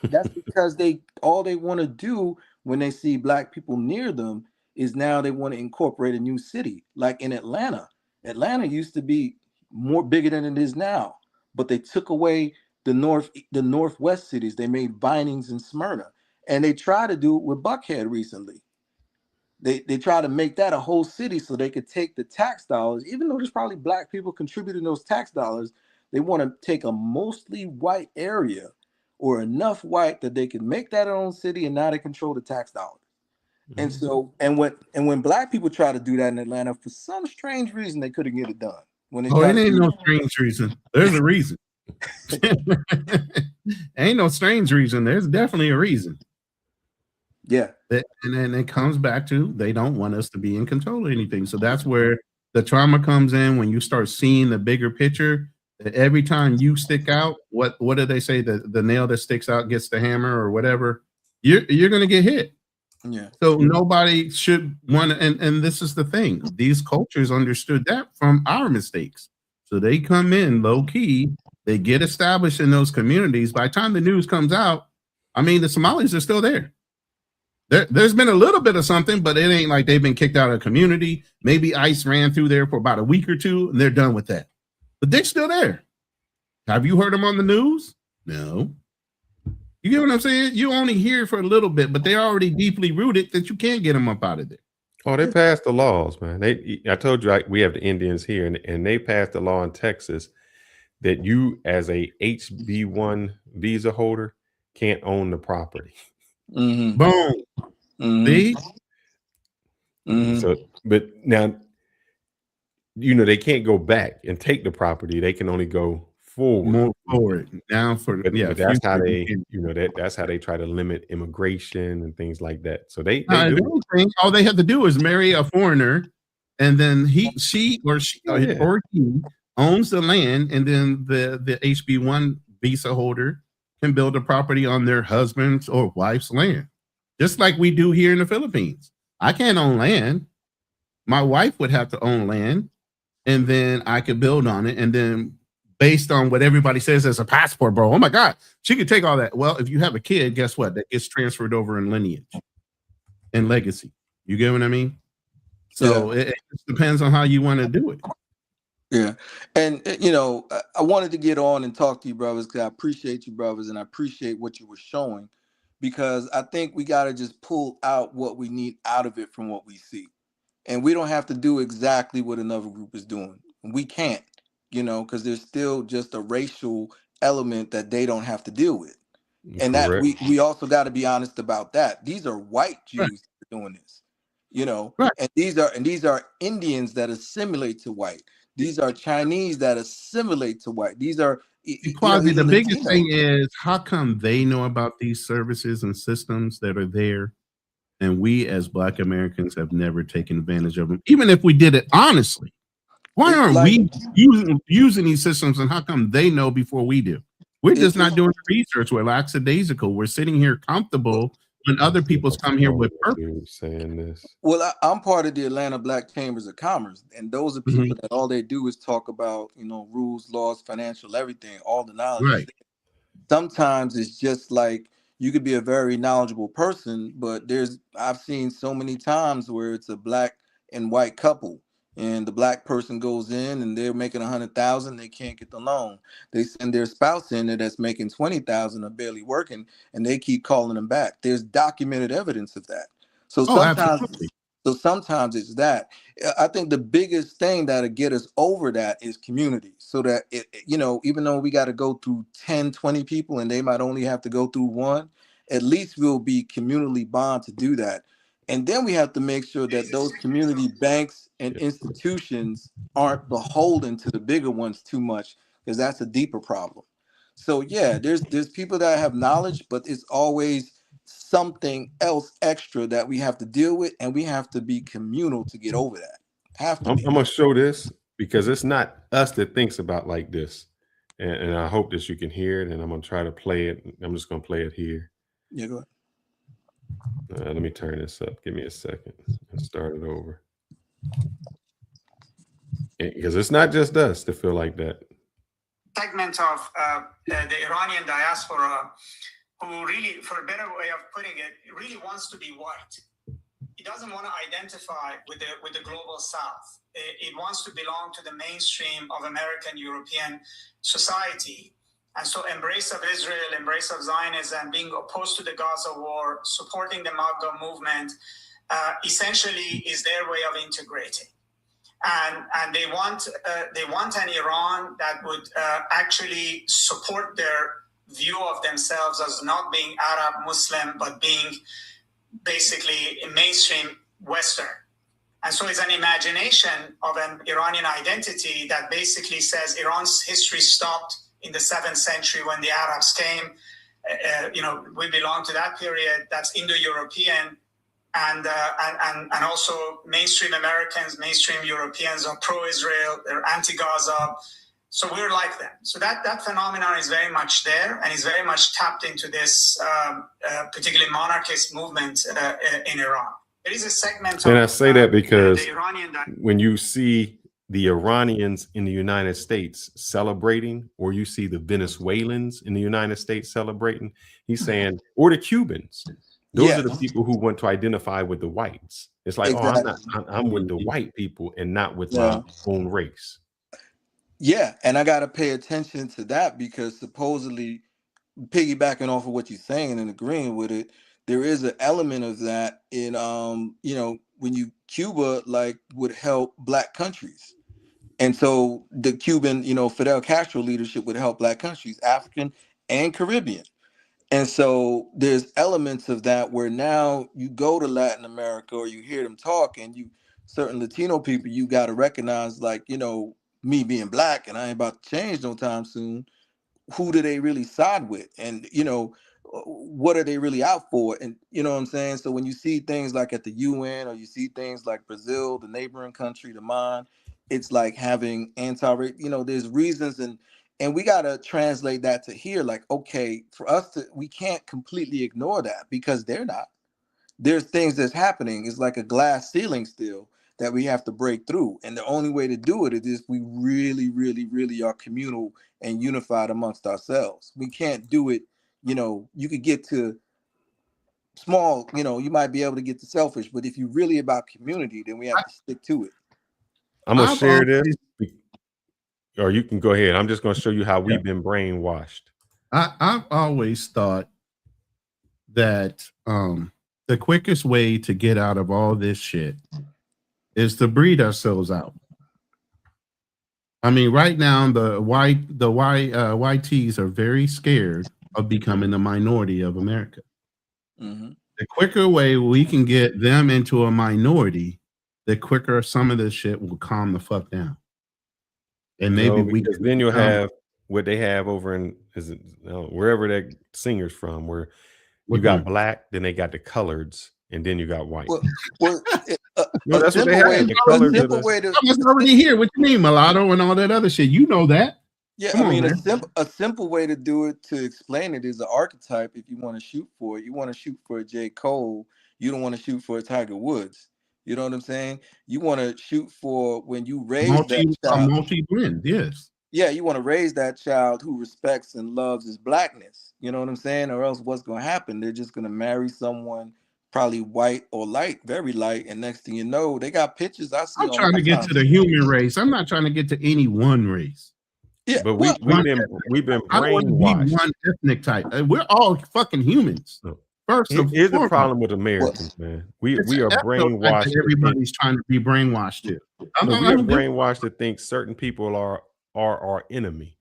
That's because all they want to do when they see Black people near them is now they want to incorporate a new city. Like in Atlanta. Atlanta used to be more bigger than it is now, but they took away the northwest cities. They made Vinings and Smyrna, and they tried to do it with Buckhead recently. They try to make that a whole city so they could take the tax dollars, even though there's probably Black people contributing those tax dollars. They want to take a mostly white area or enough white that they can make that their own city, and now they control the tax dollars. Mm-hmm. And so, when Black people try to do that in Atlanta, for some strange reason, they couldn't get it done. When it ain't no strange reason. There's a reason. Ain't no strange reason. There's definitely a reason. Yeah. And then it comes back to they don't want us to be in control of anything. So that's where the trauma comes in, when you start seeing the bigger picture. Every time you stick out, what do they say? The nail that sticks out gets the hammer or whatever. You're going to get hit. Yeah. So nobody should want to, and this is the thing. These cultures understood that from our mistakes. So they come in low key, they get established in those communities. By the time the news comes out, I mean, the Somalis are still there. There's been a little bit of something, but it ain't like they've been kicked out of the community. Maybe ICE ran through there for about a week or two, and they're done with that. But they're still there. Have you heard them on the news? No. You get what I'm saying? You only hear for a little bit, but they're already deeply rooted that you can't get them up out of there. Oh, they passed the laws, man. I told you we have the Indians here, and they passed the law in Texas that you, as a HB1 visa holder, can't own the property. Mm-hmm. Boom. Mm-hmm. See? Mm-hmm. So, but now, they can't go back and take the property. They can only go forward. Move forward. Down for But that's how future. that's how they try to limit immigration and things like that. So they The do. only thing, all they have to do is marry a foreigner, and then she or he owns the land, and then the HB1 visa holder can build a property on their husband's or wife's land, just like we do here in the Philippines. I can't own land. My wife would have to own land, and then I could build on it, and then based on what everybody says as a passport, bro. Oh my God, she could take all that. Well, if you have a kid, guess what? That gets transferred over in lineage and legacy. You get what I mean? So it just depends on how you want to do it. Yeah. And, I wanted to get on and talk to you, brothers, because I appreciate you, brothers, and I appreciate what you were showing, because I think we got to just pull out what we need out of it from what we see. And we don't have to do exactly what another group is doing. We can't, because there's still just a racial element that they don't have to deal with. And that we also got to be honest about that. These are white Jews that are doing this, and these are Indians that assimilate to white. These are Chinese that assimilate to white. These are Quasi, the biggest thing is, how come they know about these services and systems that are there, and we as Black Americans have never taken advantage of them? Even if we did it honestly, why aren't we using these systems, and how come they know before we do? We're just not doing the research. We're lackadaisical. We're sitting here comfortable when other people's come here with purpose. Saying this. Well, I'm part of the Atlanta Black Chambers of Commerce, and those are people that all they do is talk about, rules, laws, financial, everything, all the knowledge. Right. Sometimes it's just like you could be a very knowledgeable person, but I've seen so many times where it's a black and white couple, and the black person goes in and they're making 100,000, they can't get the loan. They send their spouse in there that's making 20,000 or barely working, and they keep calling them back. There's documented evidence of that. So sometimes it's that. I think the biggest thing that'll get us over that is community. So that even though we got to go through 10, 20 people and they might only have to go through one, at least we'll be communally bond to do that. And then we have to make sure that those community banks and institutions aren't beholden to the bigger ones too much, because that's a deeper problem. So yeah, there's people that have knowledge, but it's always something else extra that we have to deal with, and we have to be communal to get over that. I'm gonna show this because it's not us that thinks about like this, and I hope that you can hear it, and I'm gonna try to play it. I'm just gonna play it here. Yeah, go ahead. Let me turn this up. Give me a second and start it over. Because it's not just us that feel like that. Segment of the Iranian diaspora who really, for a better way of putting it, really wants to be white. It doesn't want to identify with the global South. It wants to belong to the mainstream of American European society. And so embrace of Israel, embrace of Zionism, being opposed to the Gaza war, supporting the MAGA movement, essentially is their way of integrating. And they want an Iran that would actually support their view of themselves as not being Arab Muslim, but being basically mainstream Western. And so it's an imagination of an Iranian identity that basically says Iran's history stopped in the 7th century when the Arabs came. We belong to that period. That's Indo-European, and also mainstream Americans, mainstream Europeans are pro-Israel. They're anti-Gaza. So we're like them. So that phenomenon is very much there, and is very much tapped into this particularly monarchist movement in Iran. There is a segment. And I say that because when you see the Iranians in the United States celebrating, or you see the Venezuelans in the United States celebrating, he's saying, or the Cubans, those are the people who want to identify with the whites. It's like, I'm with the white people and not with my own race. Yeah, and I got to pay attention to that, because supposedly, piggybacking off of what you're saying and agreeing with it, there is an element of that in when Cuba would help black countries. And so the Cuban, Fidel Castro leadership would help black countries, African and Caribbean. And so there's elements of that where now you go to Latin America or you hear them talk, and you certain Latino people, you got to recognize, like, you know, me being black and I ain't about to change no time soon. Who do they really side with? And, you know, what are they really out for? And you know what I'm saying? So when you see things like at the UN, or you see things like Brazil, the neighboring country to mine, it's like having you know, there's reasons, and we got to translate that to here. Like, okay, for us to, we can't completely ignore that because they're not. There's things that's happening. It's like a glass ceiling still that we have to break through. And the only way to do it is if we really, really, really are communal and unified amongst ourselves. We can't do it, you know, you could get to small, you know, you might be able to get to selfish, but if you're really about community, then we have to stick to it. I'm going to share this, or you can go ahead. I'm just going to show you how we've been brainwashed. I've always thought that the quickest way to get out of all this shit is to breed ourselves out. I mean, right now the YTs are very scared of becoming the minority of America. Mm-hmm. The quicker way we can get them into a minority, the quicker some of this shit will calm the fuck down. And maybe because then you'll have what they have over in wherever that singer's from, where you got black, then they got the coloreds, and then you got white. No, that's what they have. It's already here. What you mean, mulatto and all that other shit? You know that. Yeah, I mean, a simple way to do it, to explain it, is an archetype. If you want to shoot for it, you want to shoot for a J. Cole. You don't want to shoot for a Tiger Woods. You know what I'm saying? You want to shoot for when you raise that child. Multi-blend, yes. Yeah, you want to raise that child who respects and loves his blackness. You know what I'm saying? Or else what's going to happen? They're just going to marry someone probably white or light, very light, and next thing you know, they got pictures I see. I'm trying to get to the human race. I'm not trying to get to any one race. Yeah, but we've been brainwashed. One ethnic type. We're all fucking humans. First, here's the problem with Americans, man. We are brainwashed. Everybody's trying to be brainwashed too. We are brainwashed to think certain people are our enemy,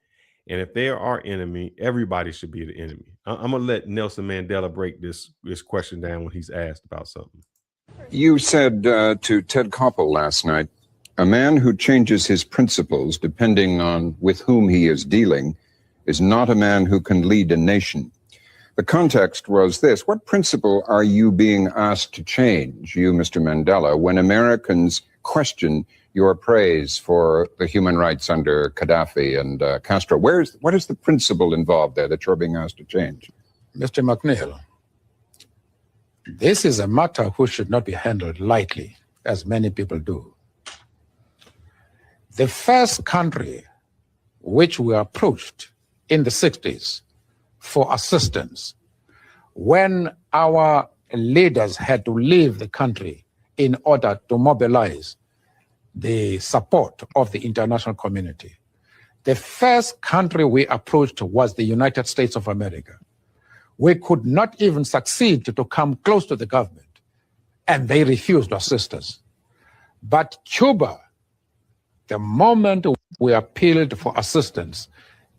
and if they are our enemy, everybody should be the enemy. I'm gonna let Nelson Mandela break this question down when he's asked about something. You said to Ted Koppel last night, a man who changes his principles depending on with whom he is dealing is not a man who can lead a nation. The context was this: what principle are you being asked to change, you, Mr. Mandela, when Americans question your praise for the human rights under Gaddafi and Castro? What is the principle involved there that you're being asked to change? Mr. McNeil, this is a matter which should not be handled lightly, as many people do. The first country which we approached in the 60s for assistance when our leaders had to leave the country in order to mobilize the support of the international community. The first country we approached was the United States of America. We could not even succeed to come close to the government, and they refused to assist us. But Cuba, the moment we appealed for assistance,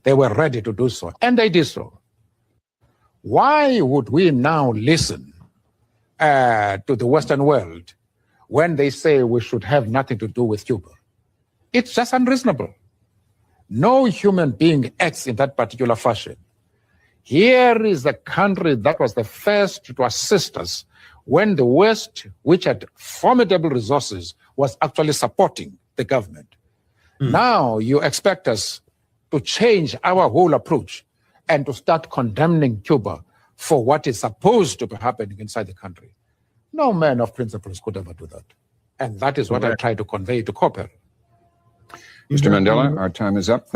they were ready to do so, and they did so. Why would we now listen to the Western world when they say we should have nothing to do with Cuba? It's just unreasonable. No human being acts in that particular fashion. Here is the country that was the first to assist us when the West, which had formidable resources, was actually supporting the government. Now you expect us to change our whole approach and to start condemning Cuba for what is supposed to be happening inside the country. No man of principles could ever do that. And that is what I try to convey to Koppel. Mr. Mandela, our time is up.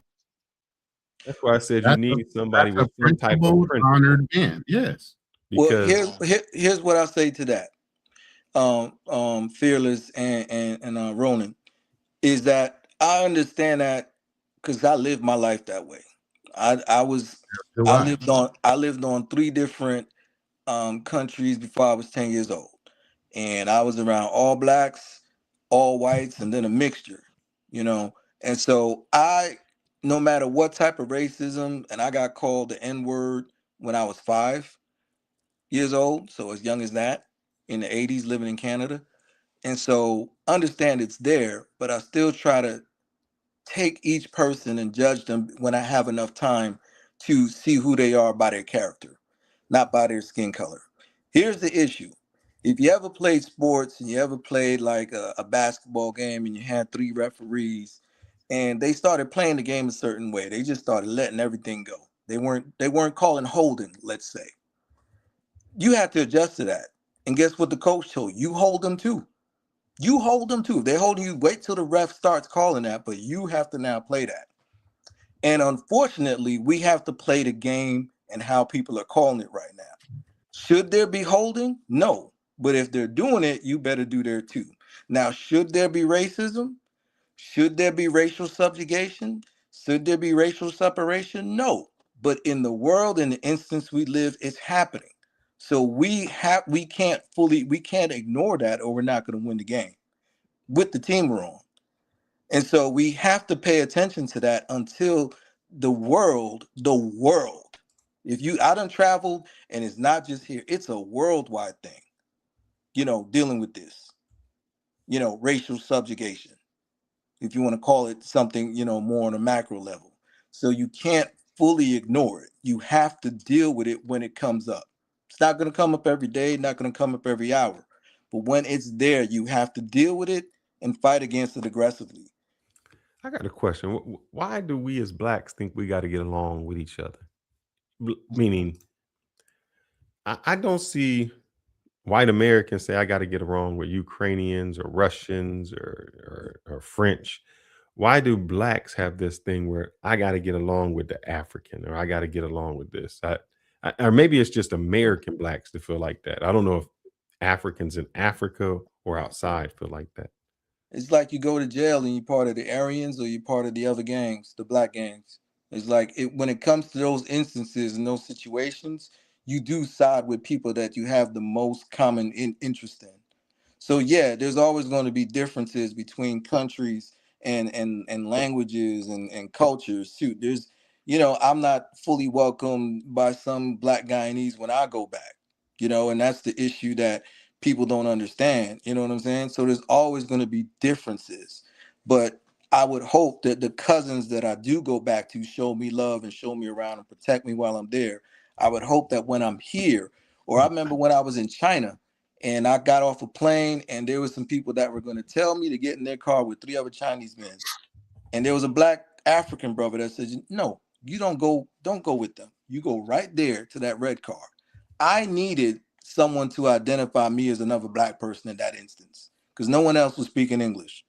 That's why I said you need somebody with some type of honored man. Yes. Because here's what I say to that, Fearless and Ronan, is that I understand that because I lived my life that way. I lived on 3 different countries before I was 10 years old, and I was around all blacks, all whites, and then a mixture, you know. And so no matter what type of racism, and I got called the N-word when I was 5 years old, so as young as that, in the 80s, living in Canada. And so understand it's there, but I still try to take each person and judge them when I have enough time to see who they are by their character, not by their skin color. Here's the issue. If you ever played sports and you ever played like a basketball game and you had 3 referees and they started playing the game a certain way, they just started letting everything go. They weren't calling holding, let's say. You had to adjust to that. And guess what the coach told you? You hold them too. You hold them too. If they're holding you, wait till the ref starts calling that, but you have to now play that. And unfortunately, we have to play the game and how people are calling it right now. Should there be holding? No. But if they're doing it, you better do there too. Now, should there be racism? Should there be racial subjugation? Should there be racial separation? No. But in the world, in the instance we live, it's happening. So we can't ignore that, or we're not going to win the game with the team we're on. And so we have to pay attention to that until the world, I done traveled, and it's not just here, it's a worldwide thing, dealing with this, racial subjugation, if you want to call it something, more on a macro level. So you can't fully ignore it. You have to deal with it when it comes up. It's not going to come up every day, not going to come up every hour. But when it's there, you have to deal with it and fight against it aggressively. I got a question. Why do we as blacks think we got to get along with each other? Meaning, I don't see white Americans say I got to get along with Ukrainians or Russians or French. Why do blacks have this thing where I got to get along with the African, or I got to get along with this? Or maybe it's just American blacks that feel like that. I don't know if Africans in Africa or outside feel like that. It's like you go to jail and you're part of the Aryans or you're part of the other gangs, the black gangs. It's like when it comes to those instances and those situations, you do side with people that you have the most common interest in. So yeah, there's always going to be differences between countries and languages and cultures too. There's, I'm not fully welcomed by some black Guyanese when I go back, and that's the issue that people don't understand. You know what I'm saying? So there's always going to be differences, but I would hope that the cousins that I do go back to show me love and show me around and protect me while I'm there. I would hope that when I'm here, or I remember when I was in China and I got off a plane and there was some people that were going to tell me to get in their car with 3 other Chinese men. And there was a black African brother that said, no, you don't go with them. You go right there to that red car. I needed someone to identify me as another black person in that instance because no one else was speaking English.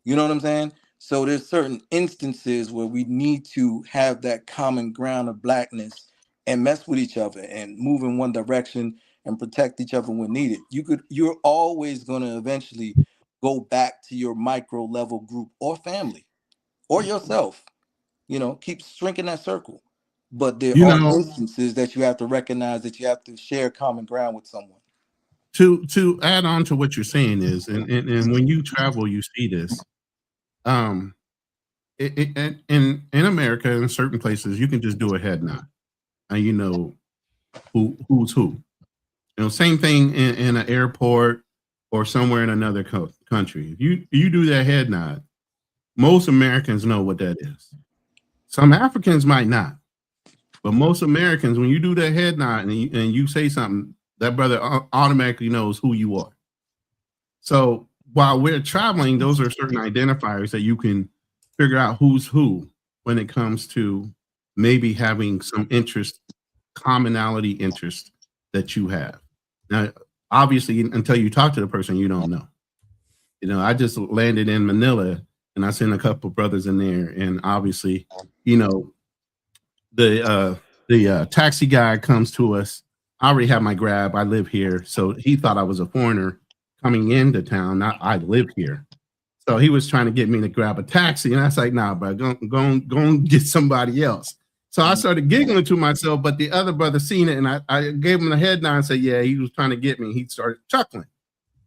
You know what I'm saying? So there's certain instances where we need to have that common ground of blackness and mess with each other and move in one direction and protect each other when needed. You're always going to eventually go back to your micro level group or family or yourself, keep shrinking that circle. But there are instances that you have to recognize that you have to share common ground with someone. To add on to what you're saying is, and when you travel, you see this. In America, in certain places, you can just do a head nod, and you know who's who. Same thing in an airport or somewhere in another country. If you do that head nod, most Americans know what that is. Some Africans might not, but most Americans, when you do that head nod and you say something, that brother automatically knows who you are. So while we're traveling, those are certain identifiers that you can figure out who's who when it comes to maybe having some commonality interest that you have. Now, obviously, until you talk to the person, you don't know. I just landed in Manila and I sent a couple brothers in there, and obviously, the taxi guy comes to us. I already have my grab. I live here, so he thought I was a foreigner coming into town. Not I live here, so he was trying to get me to grab a taxi, and I was like, "Nah, bro, go and get somebody else." So I started giggling to myself, but the other brother seen it, and I gave him the head nod and said, "Yeah, he was trying to get me." He started chuckling,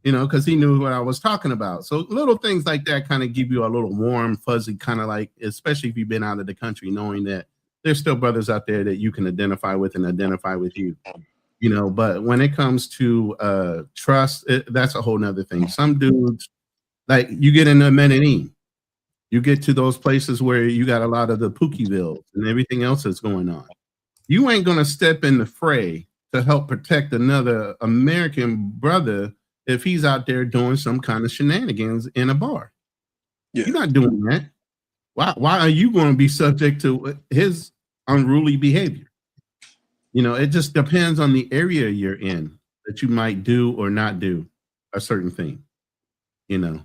because he knew what I was talking about. So little things like that kind of give you a little warm, fuzzy kind of like, especially if you've been out of the country, knowing that there's still brothers out there that you can identify with and identify with you. You know, but when it comes to trust, that's a whole nother thing. Some dudes, like you get into Medellin, you get to those places where you got a lot of the Pookievilles and everything else that's going on. You ain't gonna step in the fray to help protect another American brother if he's out there doing some kind of shenanigans in a bar. Yeah. You're not doing that. Why are you going to be subject to his unruly behavior? You know, it just depends on the area you're in that you might do or not do a certain thing, you know.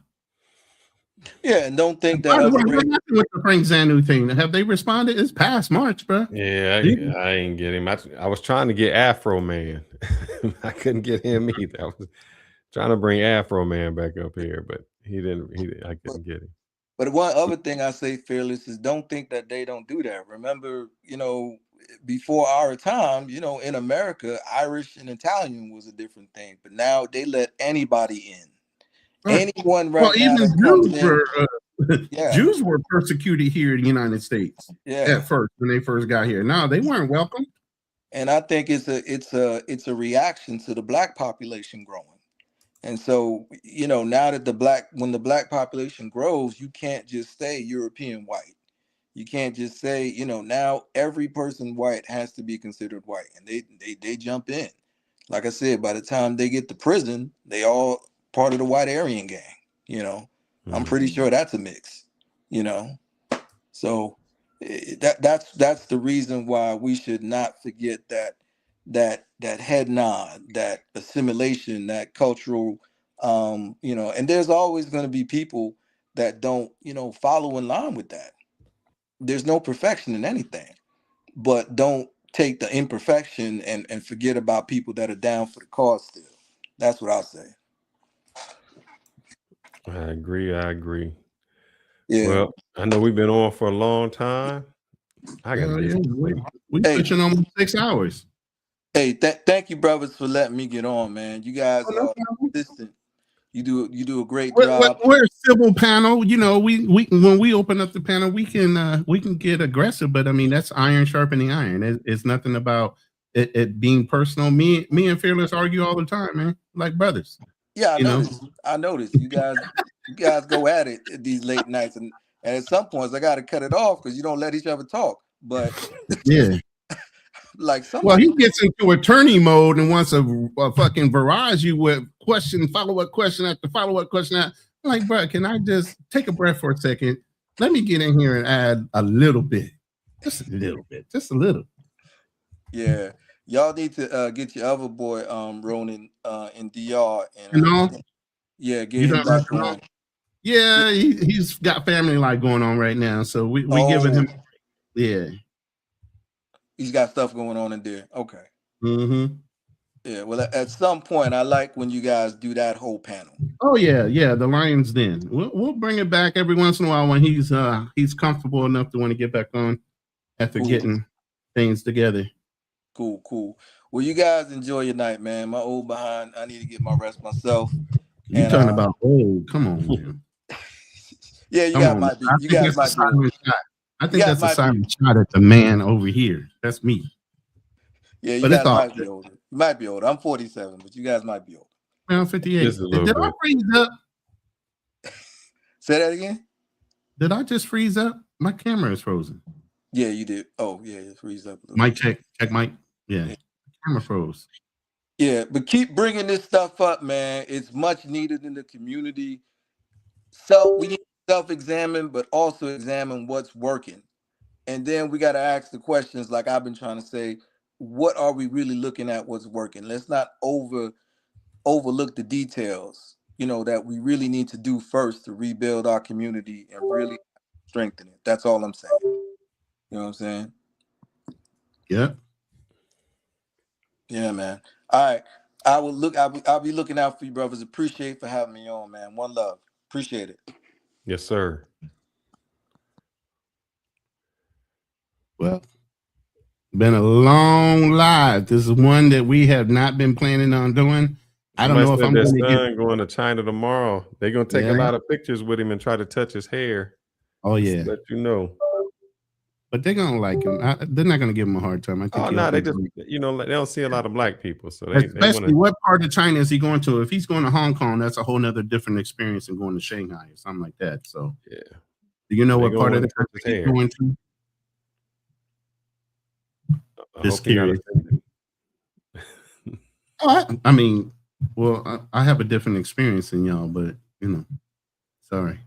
Yeah, and don't think that what happened with the Frank Zanu thing? Have they responded? It's past March, bro. Yeah, I ain't get him. I was trying to get Afro Man. I couldn't get him either. I was trying to bring Afro Man back up here, but I couldn't get him. But one other thing I say, Fearless, is don't think that they don't do that. Remember, you know, before our time, you know, in America, Irish and Italian was a different thing. But now they let anybody in. Right. Anyone right now even that comes Jews were persecuted here in the United States at first when they first got here. No, they weren't welcome. And I think it's a reaction to the black population growing. And so, you know, now that when the black population grows, you can't just say European white. You can't just say, you know, now every person white has to be considered white, and they jump in. Like I said, by the time they get to prison, they all part of the white Aryan gang, you know. I'm pretty sure that's a mix, you know. So that's the reason why we should not forget that head nod, that assimilation, that cultural, you know. And there's always going to be people that don't, you know, follow in line with that. There's no perfection in anything, but don't take the imperfection and forget about people that are down for the cause still. That's what I'll say. I agree. Yeah. Well, I know we've been on for a long time. We pushing on 6 hours. Hey, thank you, brothers, for letting me get on, man. You guys are consistent. You do a great job. We're a civil panel. You know, we when we open up the panel, we can get aggressive, but I mean that's iron sharpening iron. It's nothing about it being personal. Me and Fearless argue all the time, man, like brothers. Yeah, I noticed. You guys go at it at these late nights, and at some points I got to cut it off because you don't let each other talk. But yeah. Like he gets into attorney mode and wants to fucking barrage you with follow-up question after follow-up question. I'm like, bro, can I just take a breath for a second? Let me get in here and add a little bit. Just a little. Yeah. Y'all need to get your other boy, Ronan, in DR. And get him back on. Yeah, he's got family life going on right now. So we giving him, He's got stuff going on in there. Okay. Mm-hmm. Yeah. Well, at some point, I like when you guys do that whole panel. Oh yeah. The Lions Den. We'll bring it back every once in a while when he's comfortable enough to want to get back on after getting things together. Cool. Well, you guys enjoy your night, man. My old behind. I need to get my rest myself. You talking about old? Come on, man. Yeah, you guys might be. You guys might be. I think that's a silent shot at the man over here. That's me. Yeah, you guys might be older. You might be older. I'm 47, but you guys might be older. I'm 58. Did I freeze up? Say that again? Did I just freeze up? My camera is frozen. Yeah, you did. Oh, yeah, it freeze up. Mic check. Check mic. Yeah. Camera froze. Yeah, but keep bringing this stuff up, man. It's much needed in the community. So we need to self-examine, but also examine what's working. And then we got to ask the questions like I've been trying to say, what are we really looking at what's working? Let's not overlook the details, that we really need to do first to rebuild our community and really strengthen it. That's all I'm saying. You know what I'm saying? Yeah. Yeah, man. All right. I'll be looking out for you, brothers. Appreciate for having me on, man. One love. Appreciate it. Yes, sir. Well, been a long live. This is one that we have not been planning on doing. I don't know if I'm going to China tomorrow. They're going to take a lot of pictures with him and try to touch his hair. Oh yeah. Just let you know. but they're gonna like him. They're not gonna give him a hard time. I think. Oh no, they just they don't see a lot of black people, so especially what part of China is he going to? If he's going to Hong Kong, that's a whole nother different experience than going to Shanghai or something like that. So yeah, do you know what part of the country he's going to? Just curious. I mean, well, I have a different experience than y'all, but sorry.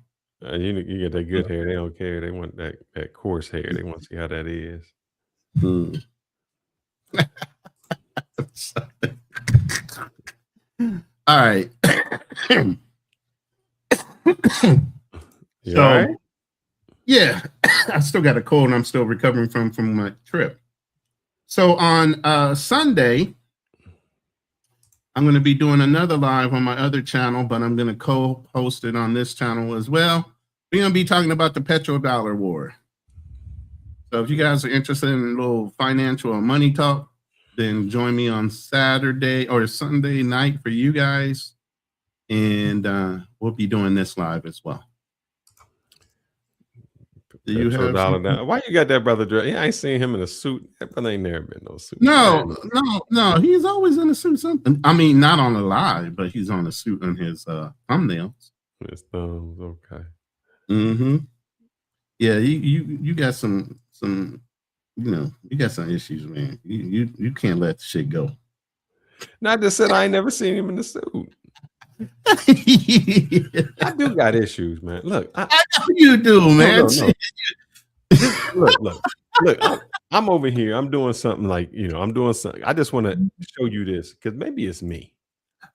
You get that good hair. They don't care. They want that coarse hair. They want to see how that is. All right. So, right? Yeah, I still got a cold and I'm still recovering from my trip. So on Sunday, I'm going to be doing another live on my other channel, but I'm going to co-host it on this channel as well. We're going to be talking about the petrodollar war. So if you guys are interested in a little financial or money talk, then join me on Saturday or Sunday night for you guys. And we'll be doing this live as well. Do you have $1 Why you got that brother dressed? Yeah, I ain't seen him in a suit. That brother ain't never been no suit. No. He's always in a suit. Something. I mean, not on the live, but he's on a suit on his thumbnails. His thumbs, okay. Mm-hmm. Yeah, you got some you got some issues, man. You can't let the shit go. No, I just said I ain't never seen him in a suit. I do got issues, man. Look, I know you do, man. No. Look. I'm over here. I'm doing something like, I'm doing something. I just want to show you this because maybe it's me.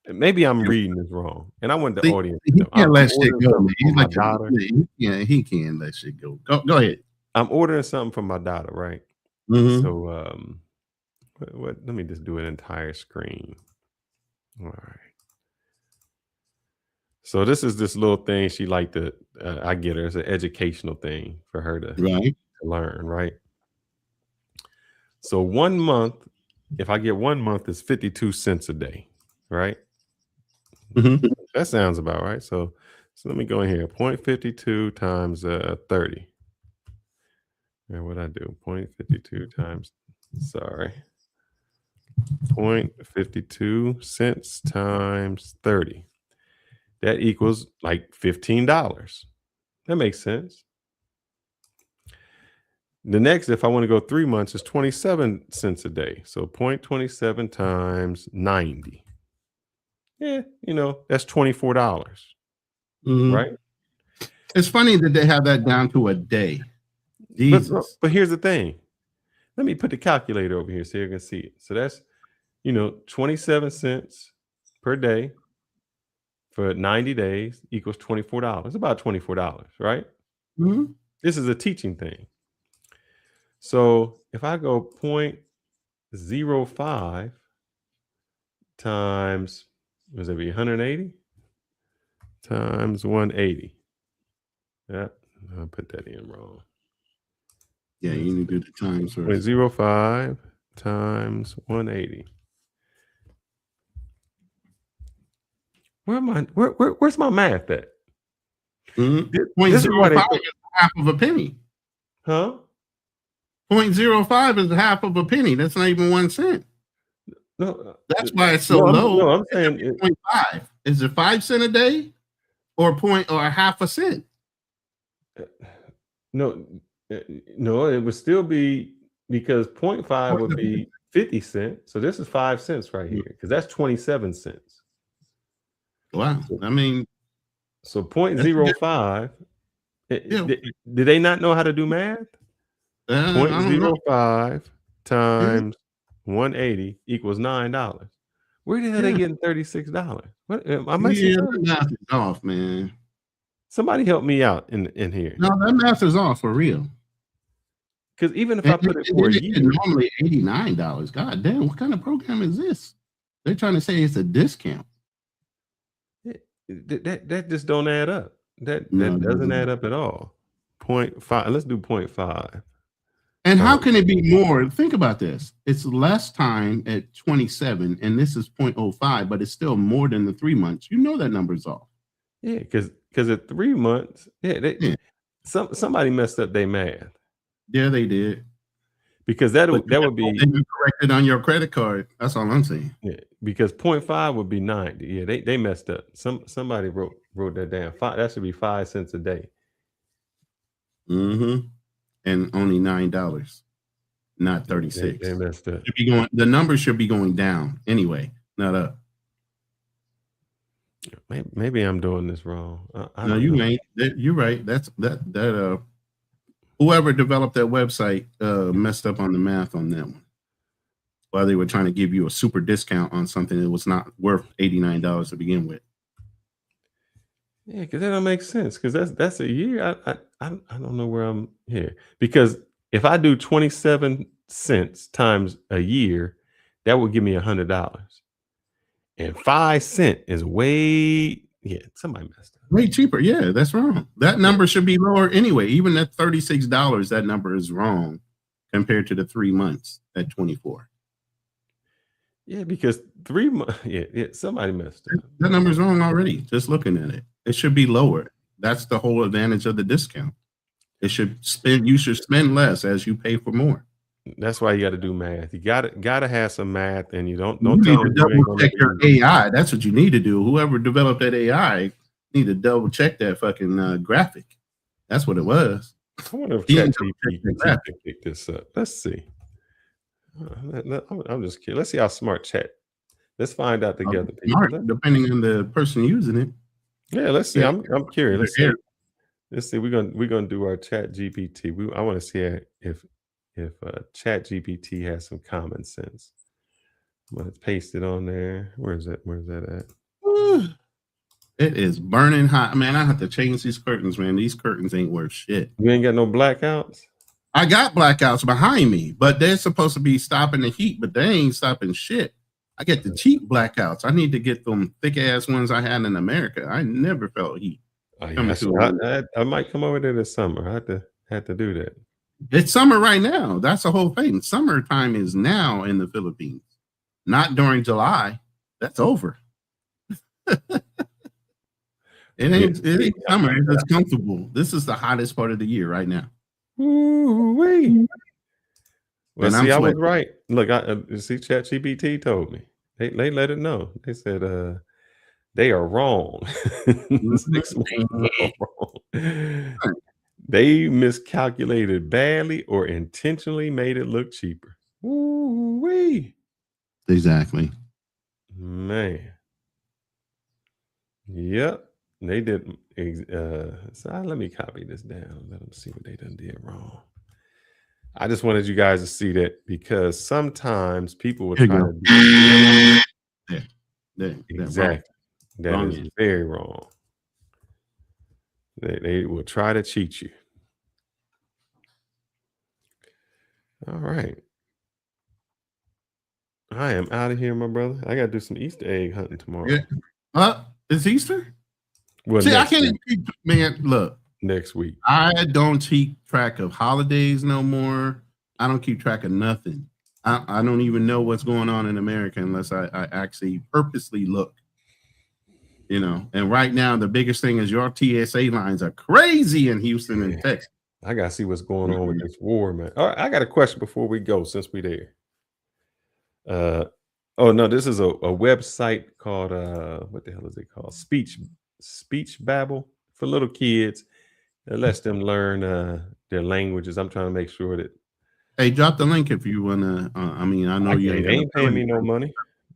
Maybe I'm reading this wrong, and I want the audience. He can't let shit go, man. He's like daughter. He can't let shit go. Go ahead. I'm ordering something from my daughter, right? Mm-hmm. So, let me just do an entire screen. All right. So this is this little thing she like to. I get her. It's an educational thing for her to learn, right? So 1 month, if I get 1 month, it's 52 cents a day, right? Mm-hmm. That sounds about right. So let me go in here. 0.52 times 30. And what I do? 0.52 times. 0.52 cents times 30. That equals like $15. That makes sense. The next, if I want to go 3 months, is 27 cents a day. So 0.27 times 90. Yeah, that's $24. Right? It's funny that they have that down to a day. Jesus. But here's the thing. Let me put the calculator over here so you can see it. So that's, 27 cents per day for 90 days equals $24. It's about $24, right? Mm-hmm. This is a teaching thing. So if I go 0.05 times, was it 180? Times 180. Yeah, I put that in wrong. Yeah, you need to do the times first. 0.05 times 180. Where's my math at? Mm-hmm. 0.05 is half of a penny. Huh? 0.05 is half of a penny. That's not even 1 cent. No, that's why it's so low. No, I'm saying 0.5. Is it 5 cents a day, or a half a cent? No, it would still be because 0.5 would be 50 cents. So this is 5 cents right here because that's 27 cents. Wow. I mean, so 0.05. Did they not know how to do math? 0.05 times 180 equals $9. Where the hell are they getting $36? What am I missing? That math is off, man. Somebody help me out in here. No, that math is off for real. Because even if I put it for a year, normally $89. God damn, what kind of program is this? They're trying to say it's a discount. That just don't add up. That doesn't add up at all. 0.5. Let's do 0.5. And how can it be more? Think about this. It's less time at 27, and this is 0.05, but it's still more than the 3 months. You know that number's off. Yeah, because at 3 months, somebody messed up their math. Yeah, they did. Because that would be corrected on your credit card. That's all I'm saying. Yeah, because 0.5 would be 90. Yeah, they messed up. Somebody wrote that down. That should be 5 cents a day. Mm-hmm. And only $9, not 36. They messed up. The number should be going down anyway, not up. Maybe I'm doing this wrong. No, you ain't. You're right. That whoever developed that website messed up on the math on that one. While they were trying to give you a super discount on something that was not worth $89 to begin with. Yeah, because that don't make sense. Because that's a year. I don't know where I'm here. Because if I do 27 cents times a year, that would give me $100. And 5 cents is somebody messed up. Way cheaper. Yeah, that's wrong. That number should be lower anyway. Even at $36, that number is wrong compared to the 3 months at 24. Yeah, because 3 months. Yeah, somebody messed up. That number's wrong already. Just looking at it, it should be lower. That's the whole advantage of the discount. You should spend less as you pay for more. That's why you got to do math. You gotta have some math, and you don't You tell need them to double check your AI. That's what you need to do. Whoever developed that AI need to double check that fucking graphic. That's what it was. I wonder if ChatGPT can pick this up. Let's see. I'm just kidding. Let's see how smart Chat. Let's find out together. Smart, depending on the person using it. Yeah, let's see. I'm curious. Let's see. We're gonna do our Chat GPT. I want to see if Chat GPT has some common sense. I'm gonna paste it on there. Where's that at? It is burning hot, man. I have to change these curtains, man. These curtains ain't worth shit. You ain't got no blackouts? I got blackouts behind me, but they're supposed to be stopping the heat, but they ain't stopping shit. I get the cheap blackouts. I need to get them thick ass ones I had in America. I never felt heat. Oh, yeah, I might come over there this summer. I had to do that. It's summer right now. That's the whole thing. Summertime is now in the Philippines, not during July. That's over. It ain't summer. It's comfortable. This is the hottest part of the year right now. Ooh-wee. Well, And see, I was sweating. right. Look, see, ChatGPT told me. They let it know. They said they are wrong. 6 months are wrong. They miscalculated badly or intentionally made it look cheaper. Ooh-wee. Exactly. Man. Yep. They did. So let me copy this down. Let them see what they done did wrong. I just wanted you guys to see that because sometimes people will try to do exactly. That is very wrong. They will try to cheat you. All right. I am out of here, my brother. I got to do some Easter egg hunting tomorrow. Yeah. It's Easter? Well, see, I can't keep, man, look. Next week. I don't keep track of holidays no more. I don't keep track of nothing. I don't even know what's going on in America unless I actually purposely look. You know, and right now the biggest thing is your TSA lines are crazy in Houston and Texas. I gotta see what's going on with this war, man. All right, I got a question before we go, since we're there. Oh no, this is a website called what the hell is it called? Speech Babble for little kids. It lets them learn their languages. I'm trying to make sure that. Hey, drop the link if you wanna. I mean, I know you ain't paying me no money.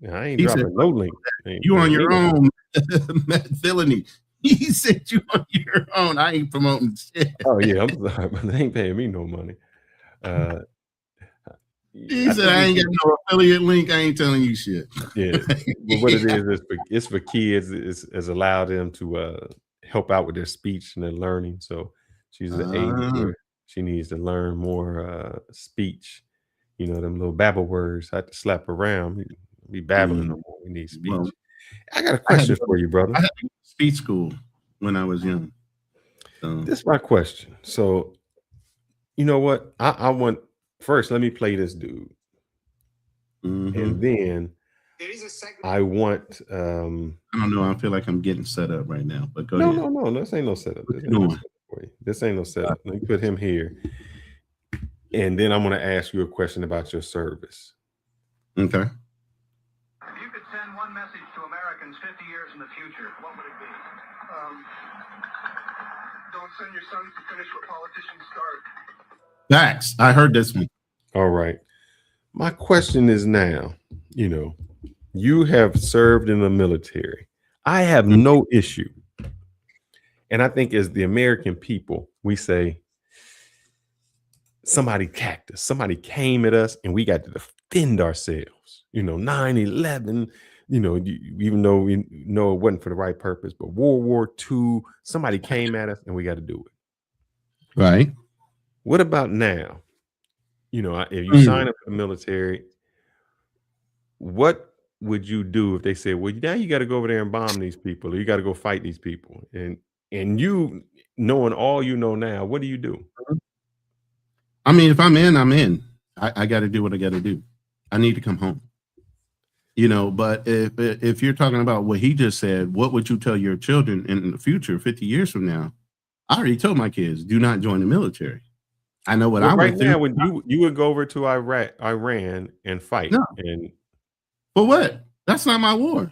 I ain't dropping no link. You on your own, Matt Villainy. He said you on your own. I ain't promoting shit. Oh yeah, I'm sorry, but they ain't paying me no money. He said I ain't got no affiliate link. I ain't telling you shit. Yeah, but what it is it's for kids. It's allowed them to help out with their speech and their learning. So she's at the age where she needs to learn more speech. You know, them little babble words. I have to slap her around. We babbling no more. We need speech. Well, I got a question for you, brother. I had speech school when I was young. So. This is my question. So, you know what? I want first. Let me play this dude, and then I want. I don't know. I feel like I'm getting set up right now. But go ahead. No. This ain't no setup. This ain't no setup. Let me put him here. and then I'm going to ask you a question about your service. Okay. If you could send one message to Americans 50 years in the future, what would it be? Don't send your sons to finish what politicians start. Facts. I heard this one. All right. My question is now, you have served in the military. I have no issue. And I think as the American people, we say, somebody attacked us. Somebody came at us and we got to defend ourselves. 9/11, even though we know it wasn't for the right purpose, but World War II, somebody came at us and we got to do it. Right. What about now? If you sign up for the military, what would you do if they said, well, now you got to go over there and bomb these people, or you got to go fight these people? And you knowing all you know now, what do you do? I mean, if I'm in, I'm in. I got to do what I got to do. I need to come home. But if you're talking about what he just said, what would you tell your children in the future, 50 years from now? I already told my kids, do not join the military. I know what I right went now, through. when you would go over to Iran and fight. No. And for what? That's not my war.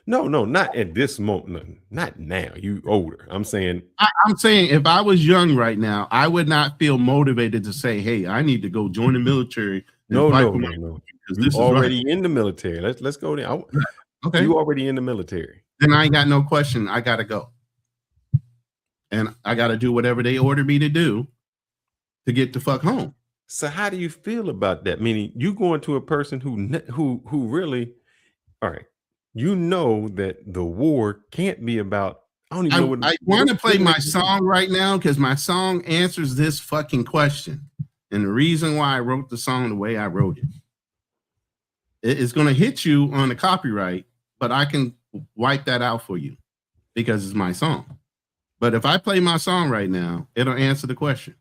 No, not at this moment. Not now. You older. I'm saying. I'm saying if I was young right now, I would not feel motivated to say, "Hey, I need to go join the military." No. You already in the military. Let's go there. Okay. You already in the military. Then I ain't got no question. I gotta go, and I gotta do whatever they order me to do to get the fuck home. So how do you feel about that? Meaning you going to a person who really, all right, that the war can't be about. I don't even know what. I want to play my song right now because my song answers this fucking question, and the reason why I wrote the song the way I wrote it. It's going to hit you on the copyright, but I can wipe that out for you because it's my song. But if I play my song right now, it'll answer the question.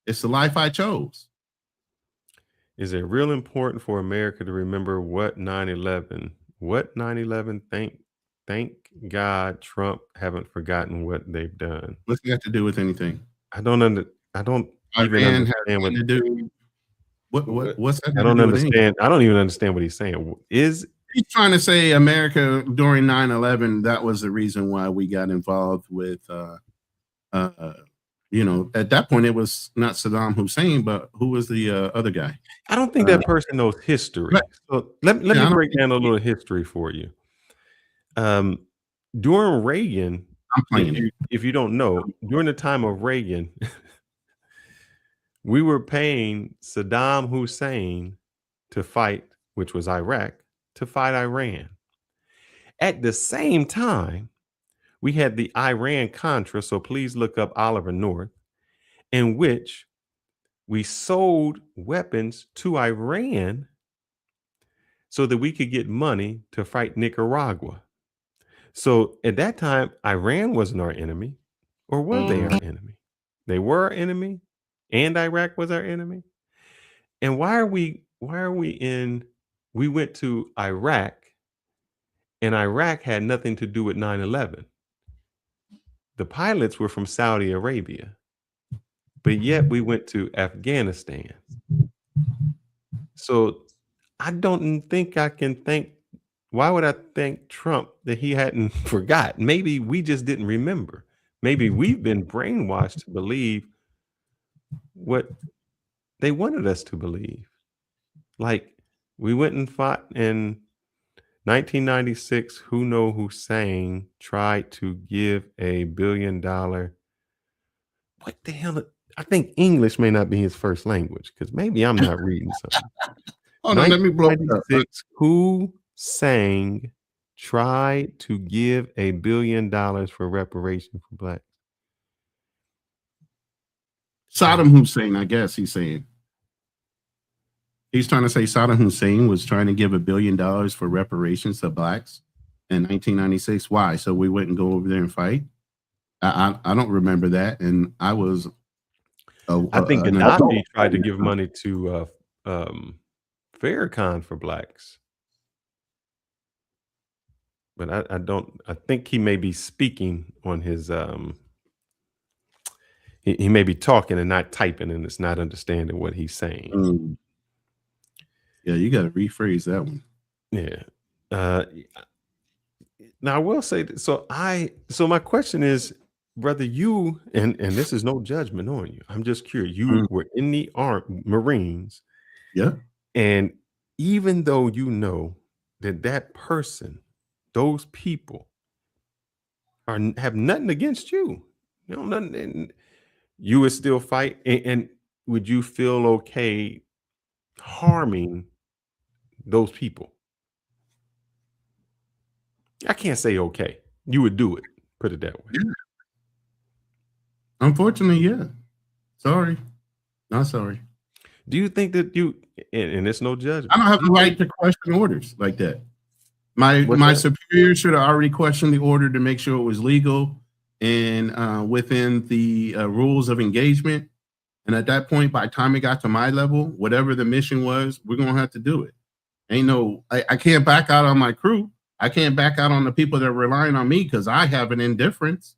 It's the life I chose. Is it real important for America to remember what 9/11? What 9/11? Thank God Trump haven't forgotten what they've done. What's it got to do with anything? I don't even understand what to do. What's that? I don't understand. I don't even understand what he's saying. He's trying to say America during 9/11, that was the reason why we got involved with at that point it was not Saddam Hussein, but who was the other guy? I don't think that person knows history. So let me break down a little history for you. During Reagan, if you don't know, during the time of Reagan, we were paying Saddam Hussein to fight, which was Iraq, to fight Iran. At the same time, we had the Iran-Contra, so please look up Oliver North, in which we sold weapons to Iran so that we could get money to fight Nicaragua. So at that time, Iran wasn't our enemy, or were they our enemy? They were our enemy, and Iraq was our enemy. And we went to Iraq, and Iraq had nothing to do with 9/11. The pilots were from Saudi Arabia, but yet we went to Afghanistan. So I don't think I can thank. Why would I thank Trump that he hadn't forgot? Maybe we just didn't remember. Maybe we've been brainwashed to believe what they wanted us to believe. Like we went and fought in 1996. Hussein tried to give $1 billion. What the hell? I think English may not be his first language because maybe I'm not reading something. Oh no, let me blow it up. Hussein tried to give $1 billion for reparation for blacks. Saddam Hussein, I guess he's saying. He's trying to say Saddam Hussein was trying to give $1 billion for reparations to blacks in 1996. Why? So we wouldn't go over there and fight? I don't remember that. And I was. I think Gaddafi tried to give money to Farrakhan for blacks. But I think he may be speaking on his he may be talking and not typing, and it's not understanding what he's saying. Yeah, you got to rephrase that one. Yeah. Now I will say that, so my question is, brother, you and this is no judgment on you. I'm just curious. You were in the Marines. Yeah. And even though you know that person, those people have nothing against you, nothing, and you would still fight. And would you feel okay harming those people? I can't say okay. You would do it. Put it that way. Yeah. Unfortunately, yeah. Sorry. Not sorry. Do you think that and it's no judgment, I don't have the right to question orders like that. My superior should have already questioned the order to make sure it was legal and within the rules of engagement. And at that point, by the time it got to my level, whatever the mission was, we're going to have to do it. I can't back out on my crew. I can't back out on the people that are relying on me because I have an indifference.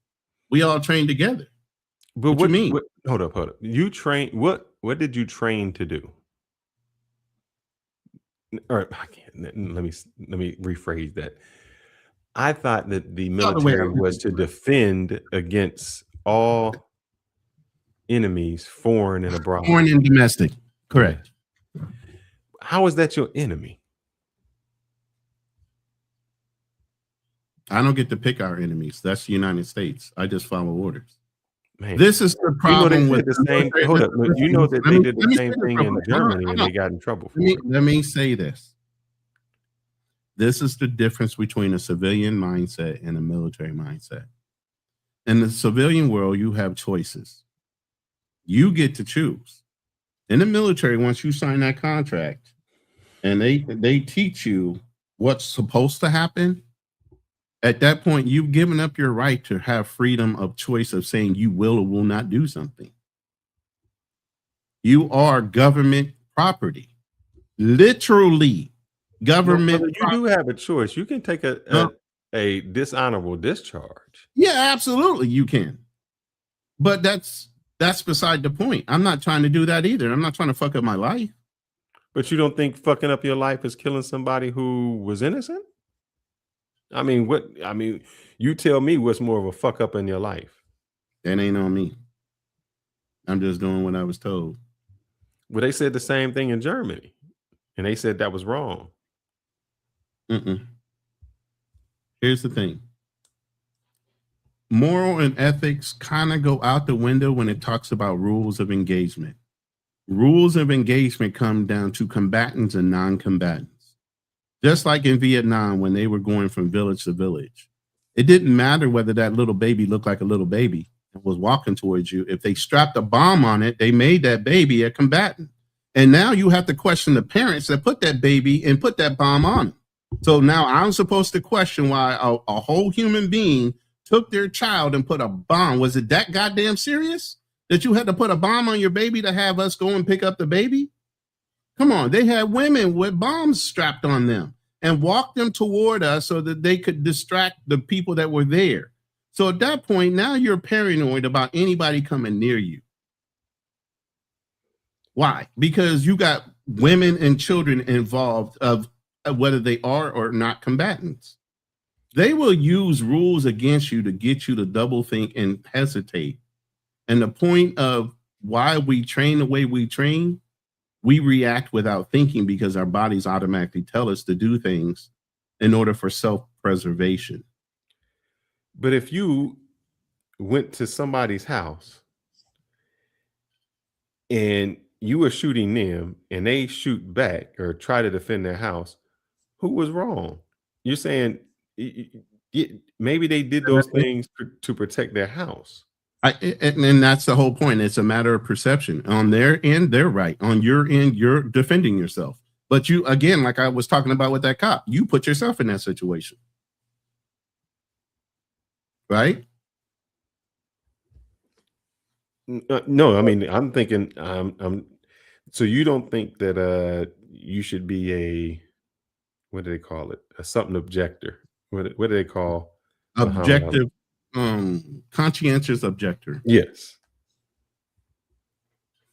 We all train together. But what you mean? Hold up. You train, what did you train to do? Or I can't, let me rephrase that. I thought that the military was to defend against all enemies, foreign and abroad. Foreign and domestic. Correct. How is that your enemy? I don't get to pick our enemies. That's the United States. I just follow orders. Man, this is the problem with the same. Hold up, you know that they did the same thing in Germany and they got in trouble for it. Let me say this. This is the difference between a civilian mindset and a military mindset. In the civilian world, you have choices. You get to choose. In the military, once you sign that contract and they teach you what's supposed to happen, at that point, you've given up your right to have freedom of choice of saying you will or will not do something. You are government property. Literally. Government. You do have a choice. You can take a dishonorable discharge. Yeah, absolutely, you can. But that's beside the point. I'm not trying to do that either. I'm not trying to fuck up my life. But you don't think fucking up your life is killing somebody who was innocent? I mean, you tell me what's more of a fuck up in your life. That ain't on me. I'm just doing what I was told. Well, they said the same thing in Germany, and they said that was wrong. Here's the thing. Moral and ethics kind of go out the window when it talks about rules of engagement. Rules of engagement come down to combatants and non-combatants. Just like in Vietnam when they were going from village to village. It didn't matter whether that little baby looked like a little baby and was walking towards you. If they strapped a bomb on it, they made that baby a combatant. And now you have to question the parents that put that baby and put that bomb on it. So now I'm supposed to question why a whole human being took their child and put a bomb. Was it that goddamn serious that you had to put a bomb on your baby to have us go and pick up the baby? Come on, they had women with bombs strapped on them and walked them toward us so that they could distract the people that were there. So at that point, now you're paranoid about anybody coming near you. Why? Because you got women and children involved of whether they are or not combatants. They will use rules against you to get you to double think and hesitate. And the point of why we train the way we train, we react without thinking because our bodies automatically tell us to do things in order for self-preservation. But if you went to somebody's house and you were shooting them and they shoot back or try to defend their house, who was wrong? You're saying maybe they did those things to protect their house. And that's the whole point. It's a matter of perception. On their end, they're right. On your end, you're defending yourself. But you, again, like I was talking about with that cop, you put yourself in that situation. Right? No, I mean, I'm thinking, so you don't think that you should be a, what do they call it? A something objector. What do they call? Objective, conscientious objector. Yes.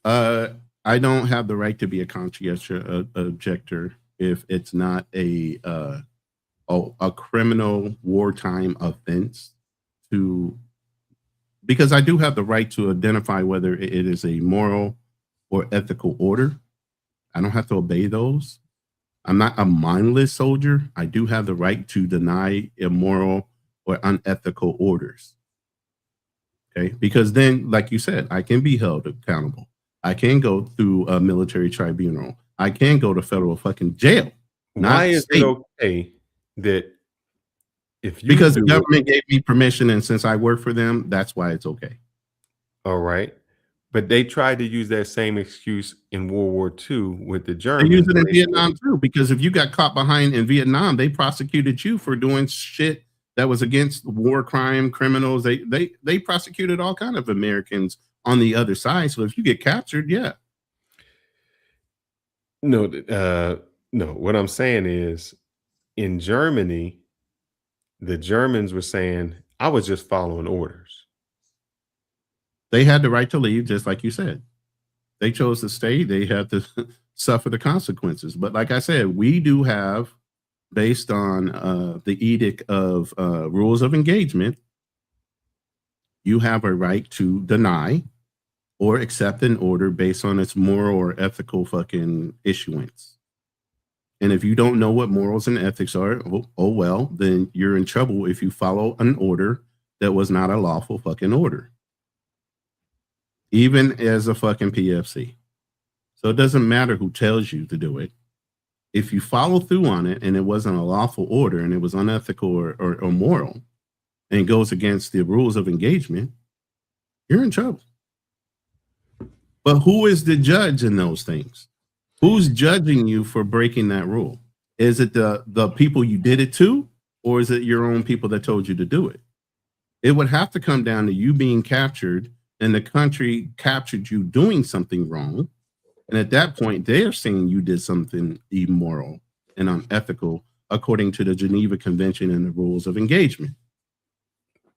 I don't have the right to be a conscientious objector if it's not a criminal wartime offense because I do have the right to identify whether it is a moral or ethical order. I don't have to obey those. I'm not a mindless soldier. I do have the right to deny immoral or unethical orders. Okay, because then, like you said, I can be held accountable. I can go through a military tribunal. I can go to federal fucking jail. Why is it okay that if you because the government gave me permission and since I work for them, that's why it's okay. All right. But they tried to use that same excuse in World War II with the Germans. They used it in Vietnam too, because if you got caught behind in Vietnam, they prosecuted you for doing shit that was against war crime criminals. They prosecuted all kind of Americans on the other side. So if you get captured, yeah. No, what I'm saying is in Germany, the Germans were saying, I was just following orders. They had the right to leave, just like you said. They chose to stay. They had to suffer the consequences. But like I said, we do have, based on the edict of rules of engagement, you have a right to deny or accept an order based on its moral or ethical fucking issuance. And if you don't know what morals and ethics are, oh well, then you're in trouble if you follow an order that was not a lawful fucking order. Even as a fucking PFC. So it doesn't matter who tells you to do it. If you follow through on it and it wasn't a lawful order and it was unethical or moral and goes against the rules of engagement, you're in trouble. But who is the judge in those things? Who's judging you for breaking that rule? Is it the people you did it to, or is it your own people that told you to do it? It would have to come down to you being captured and the country captured you doing something wrong. And at that point, they're saying you did something immoral and unethical according to the Geneva Convention and the rules of engagement.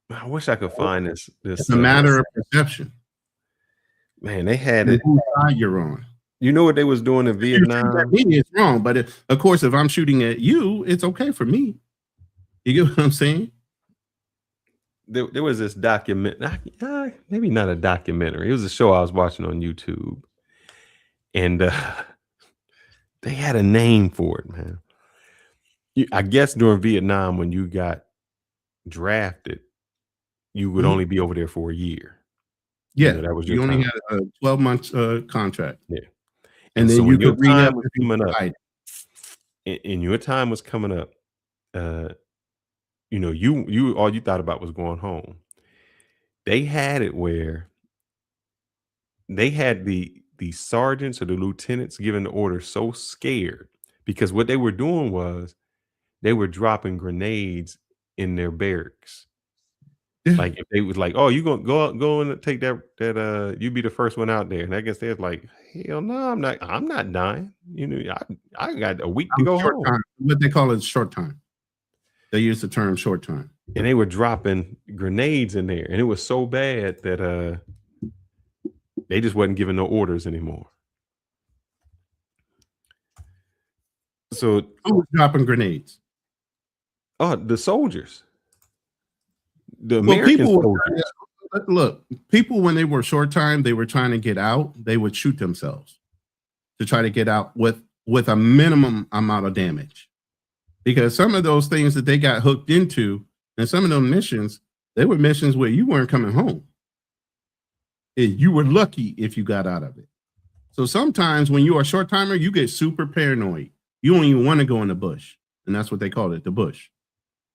I wish I could find this. It's a matter of perception. Man, they had it. Whose side you're on. You know what they was doing in Vietnam? It's wrong, but of course, if I'm shooting at you, it's okay for me. You get what I'm saying? There was this document, maybe not a documentary. It was a show I was watching on YouTube, and they had a name for it, man. I guess during Vietnam, when you got drafted, you would only be over there for a year. Yeah, that was your you only time. had a 12-month contract. Yeah, and then so you when your could read time up was coming up, and your time was coming up. You all you thought about was going home. They had it where they had the sergeants or the lieutenants giving the order so scared because what they were doing was they were dropping grenades in their barracks. Like if they was like, "Oh, you gonna go and take that you be the first one out there," and I guess they're like, "Hell no, I'm not dying." I got a week to go home. Time. What they call it short time. They use the term short time. And they were dropping grenades in there. And it was so bad that they just wasn't giving no orders anymore. So who was dropping grenades? Oh, the soldiers. The American soldiers. Look, people when they were short time, they were trying to get out, they would shoot themselves to try to get out with a minimum amount of damage. Because some of those things that they got hooked into and some of those missions, they were missions where you weren't coming home. You were lucky if you got out of it. So sometimes when you are a short timer, you get super paranoid. You don't even want to go in the bush. And that's what they called it, the bush.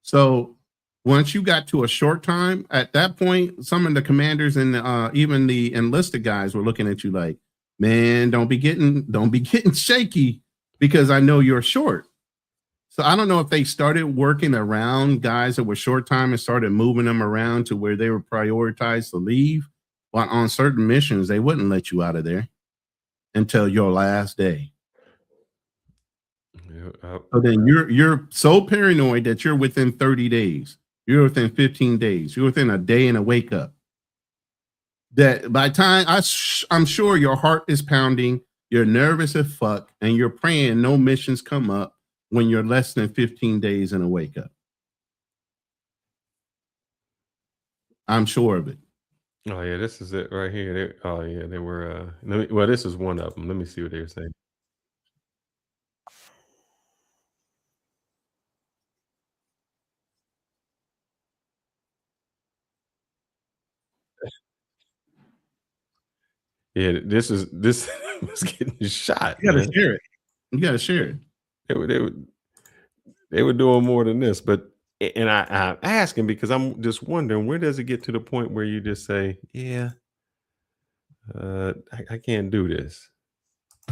So once you got to a short time, at that point, some of the commanders and even the enlisted guys were looking at you like, man, don't be getting shaky because I know you're short. So I don't know if they started working around guys that were short time and started moving them around to where they were prioritized to leave. But on certain missions, they wouldn't let you out of there until your last day. So then you're so paranoid that you're within 30 days. You're within 15 days. You're within a day and a wake up. that by time I'm sure your heart is pounding, you're nervous as fuck, and you're praying no missions come up when you're less than 15 days in a wake up. I'm sure of it. Oh yeah, this is it right here. They were. Well, this is one of them. Let me see what they're saying. Yeah, this was getting shot. You gotta man. share it. You gotta share it. They were doing more than this, but and I'm asking because I'm just wondering, where does it get to the point where you just say, yeah, I can't do this.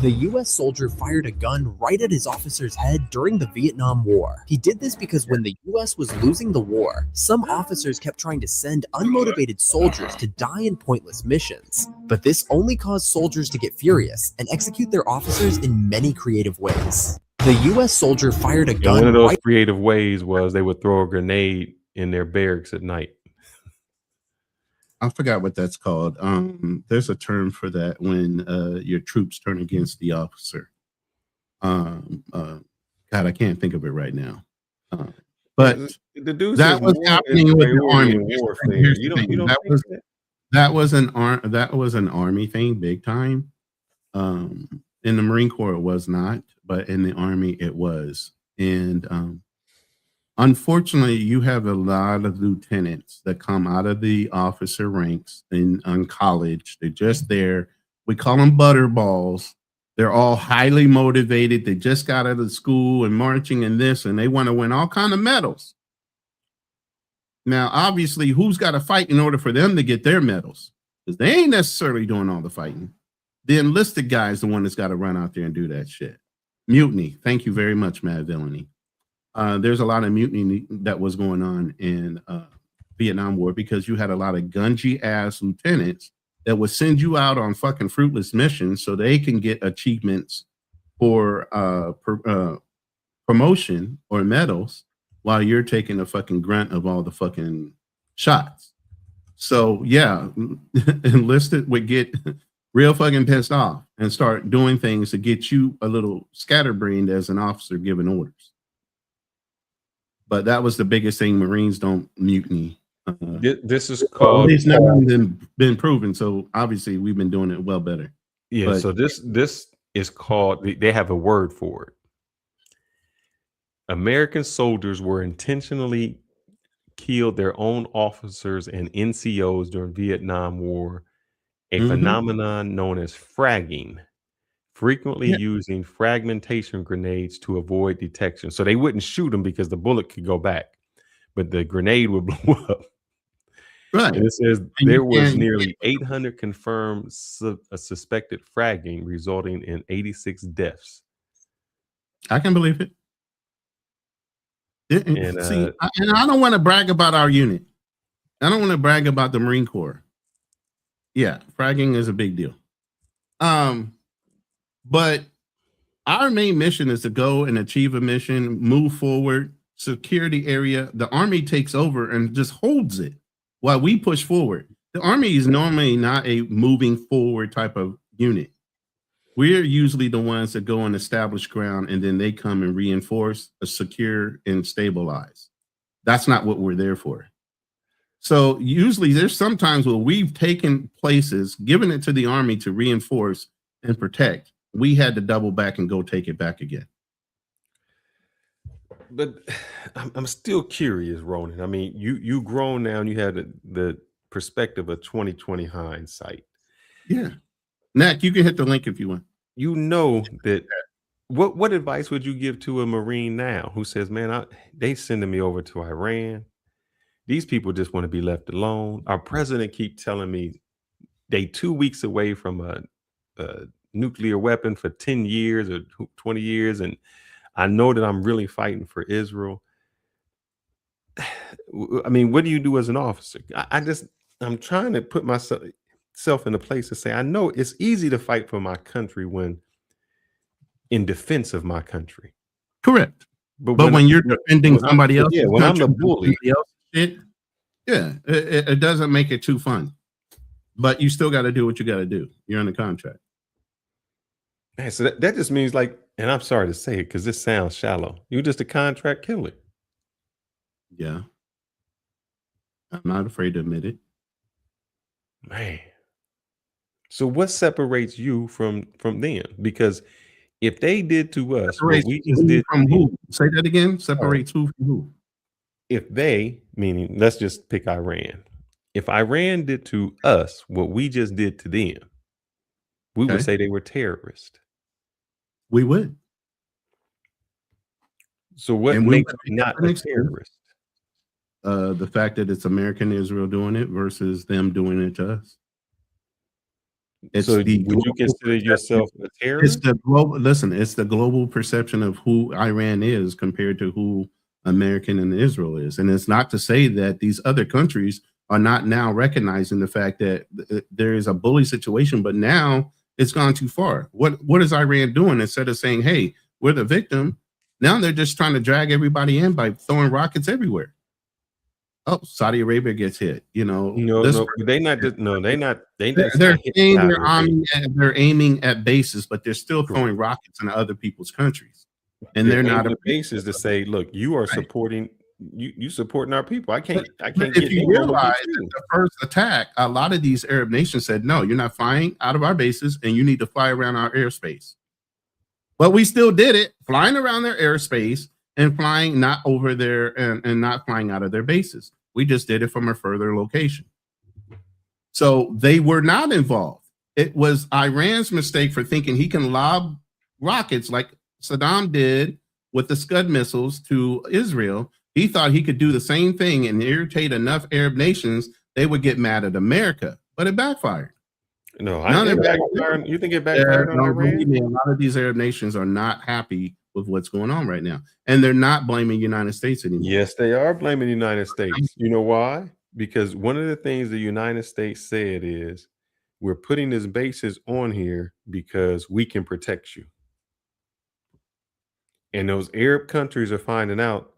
The U.S. soldier fired a gun right at his officer's head during the Vietnam War. He did this because when the U.S. was losing the war, some officers kept trying to send unmotivated soldiers to die in pointless missions. But this only caused soldiers to get furious and execute their officers in many creative ways. The U.S. soldier fired a gun. And one of those creative ways was they would throw a grenade in their barracks at night. I forgot what that's called. There's a term for that when your troops turn against the officer. God, I can't think of it right now. But the dude that was happening with the army. That was an army thing, big time. In the Marine Corps, it was not, but in the Army, it was. And unfortunately, you have a lot of lieutenants that come out of the officer ranks on college. They're just there. We call them butterballs. They're all highly motivated. They just got out of school and marching and this, and they want to win all kind of medals. Now, obviously, who's got to fight in order for them to get their medals? Because they ain't necessarily doing all the fighting. The enlisted guy is the one that's got to run out there and do that shit. Mutiny. Thank you very much, Mad Villainy. There's a lot of mutiny that was going on in Vietnam War because you had a lot of gungy ass lieutenants that would send you out on fucking fruitless missions so they can get achievements for promotion or medals while you're taking the fucking grunt of all the fucking shots. So yeah, enlisted would get real fucking pissed off and start doing things to get you a little scatterbrained as an officer giving orders. But that was the biggest thing. Marines don't mutiny. This is called. At least never been proven. So obviously we've been doing it well better. Yeah. But, so this is called. They have a word for it. American soldiers were intentionally killed their own officers and NCOs during Vietnam War. A phenomenon known as fragging, frequently using fragmentation grenades to avoid detection. So they wouldn't shoot them because the bullet could go back, but the grenade would blow up. Right. And it says there was nearly 800 confirmed suspected fragging, resulting in 86 deaths. I can believe it. And I don't want to brag about our unit. I don't want to brag about the Marine Corps. Yeah, fragging is a big deal. But our main mission is to go and achieve a mission, move forward, secure the area. The Army takes over and just holds it while we push forward. The Army is normally not a moving forward type of unit. We're usually the ones that go and establish ground, and then they come and reinforce, secure, and stabilize. That's not what we're there for. So usually there's sometimes where we've taken places, given it to the Army to reinforce and protect. We had to double back and go take it back again. But I'm still curious, Ronan. I mean, you grown now and you had the perspective of 2020 hindsight. Yeah. Nat, you can hit the link if you want. You know that. What advice would you give to a Marine now who says, man, they sending me over to Iran? These people just want to be left alone. Our president keep telling me they 2 weeks away from a nuclear weapon for 10 years or 20 years. And I know that I'm really fighting for Israel. I mean, what do you do as an officer? I'm trying to put myself in a place to say, I know it's easy to fight for my country when in defense of my country. Correct. But when you're defending somebody else, when I'm the bully, it doesn't make it too fun. but you still got to do what you got to do. You're under contract. Man, so that just means like, and I'm sorry to say it because this sounds shallow. You're just a contract killer. Yeah. I'm not afraid to admit it. Man. So what separates you from them? Because if they did to us what we just did from who? Say that again. Separates who from who? If they, meaning let's just pick Iran. If Iran did to us what we just did to them, we would say they were terrorists. We would. So what makes me not a terrorist? The fact that it's American Israel doing it versus them doing it to us. So would you consider yourself a terrorist? It's the global. Listen, it's the global perception of who Iran is compared to who American and Israel is, and it's not to say that these other countries are not now recognizing the fact that there is a bully situation, but now it's gone too far. What is Iran doing? Instead of saying, "Hey, we're the victim," now they're just trying to drag everybody in by throwing rockets everywhere. Oh, Saudi Arabia gets hit. They're aiming at bases, but they're still throwing rockets into other people's countries, and they're not the bases to say, "Look, you are supporting you supporting our people." I can't. If you realize that the first attack, a lot of these Arab nations said, "No, you're not flying out of our bases, and you need to fly around our airspace." But we still did it, flying around their airspace and flying not over there and not flying out of their bases. We just did it from a further location. So they were not involved. It was Iran's mistake for thinking he can lob rockets like Saddam did with the Scud missiles to Israel. He thought he could do the same thing and irritate enough Arab nations, they would get mad at America, but it backfired. No, I think it backfired. You think it backfired on Iran? A lot of these Arab nations are not happy with what's going on right now, and they're not blaming the United States anymore. Yes, they are blaming the United States. You know why? Because one of the things the United States said is, we're putting these bases on here because we can protect you. And those Arab countries are finding out,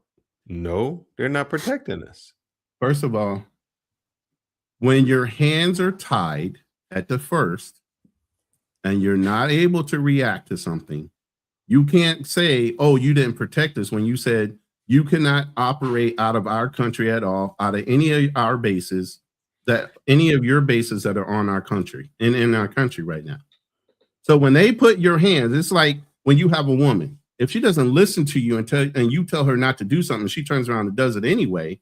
no, they're not protecting us. First of all, when your hands are tied at the first and you're not able to react to something, you can't say, "Oh, you didn't protect us," when you said you cannot operate out of our country at all, out of any of our bases, that any of your bases that are on our country, in our country right now. So when they put your hands, it's like when you have a woman, if she doesn't listen to you and you tell her not to do something, she turns around and does it anyway.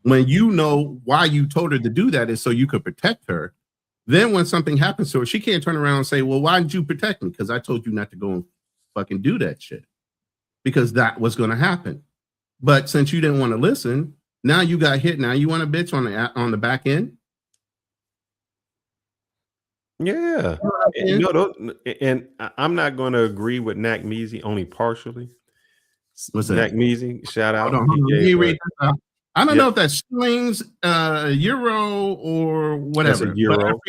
When you know why you told her to do that is so you could protect her. Then when something happens to her, she can't turn around and say, "Well, why did you protect me? Because I told you not to go and fucking do that shit," because that was going to happen. But since you didn't want to listen, now you got hit. Now you want a bitch on the back end. Yeah, and I'm not going to agree with Nac Measy only partially. What's that? Nac Measy, shout out. I don't know if that's shillings, euro, or whatever. That's a euro.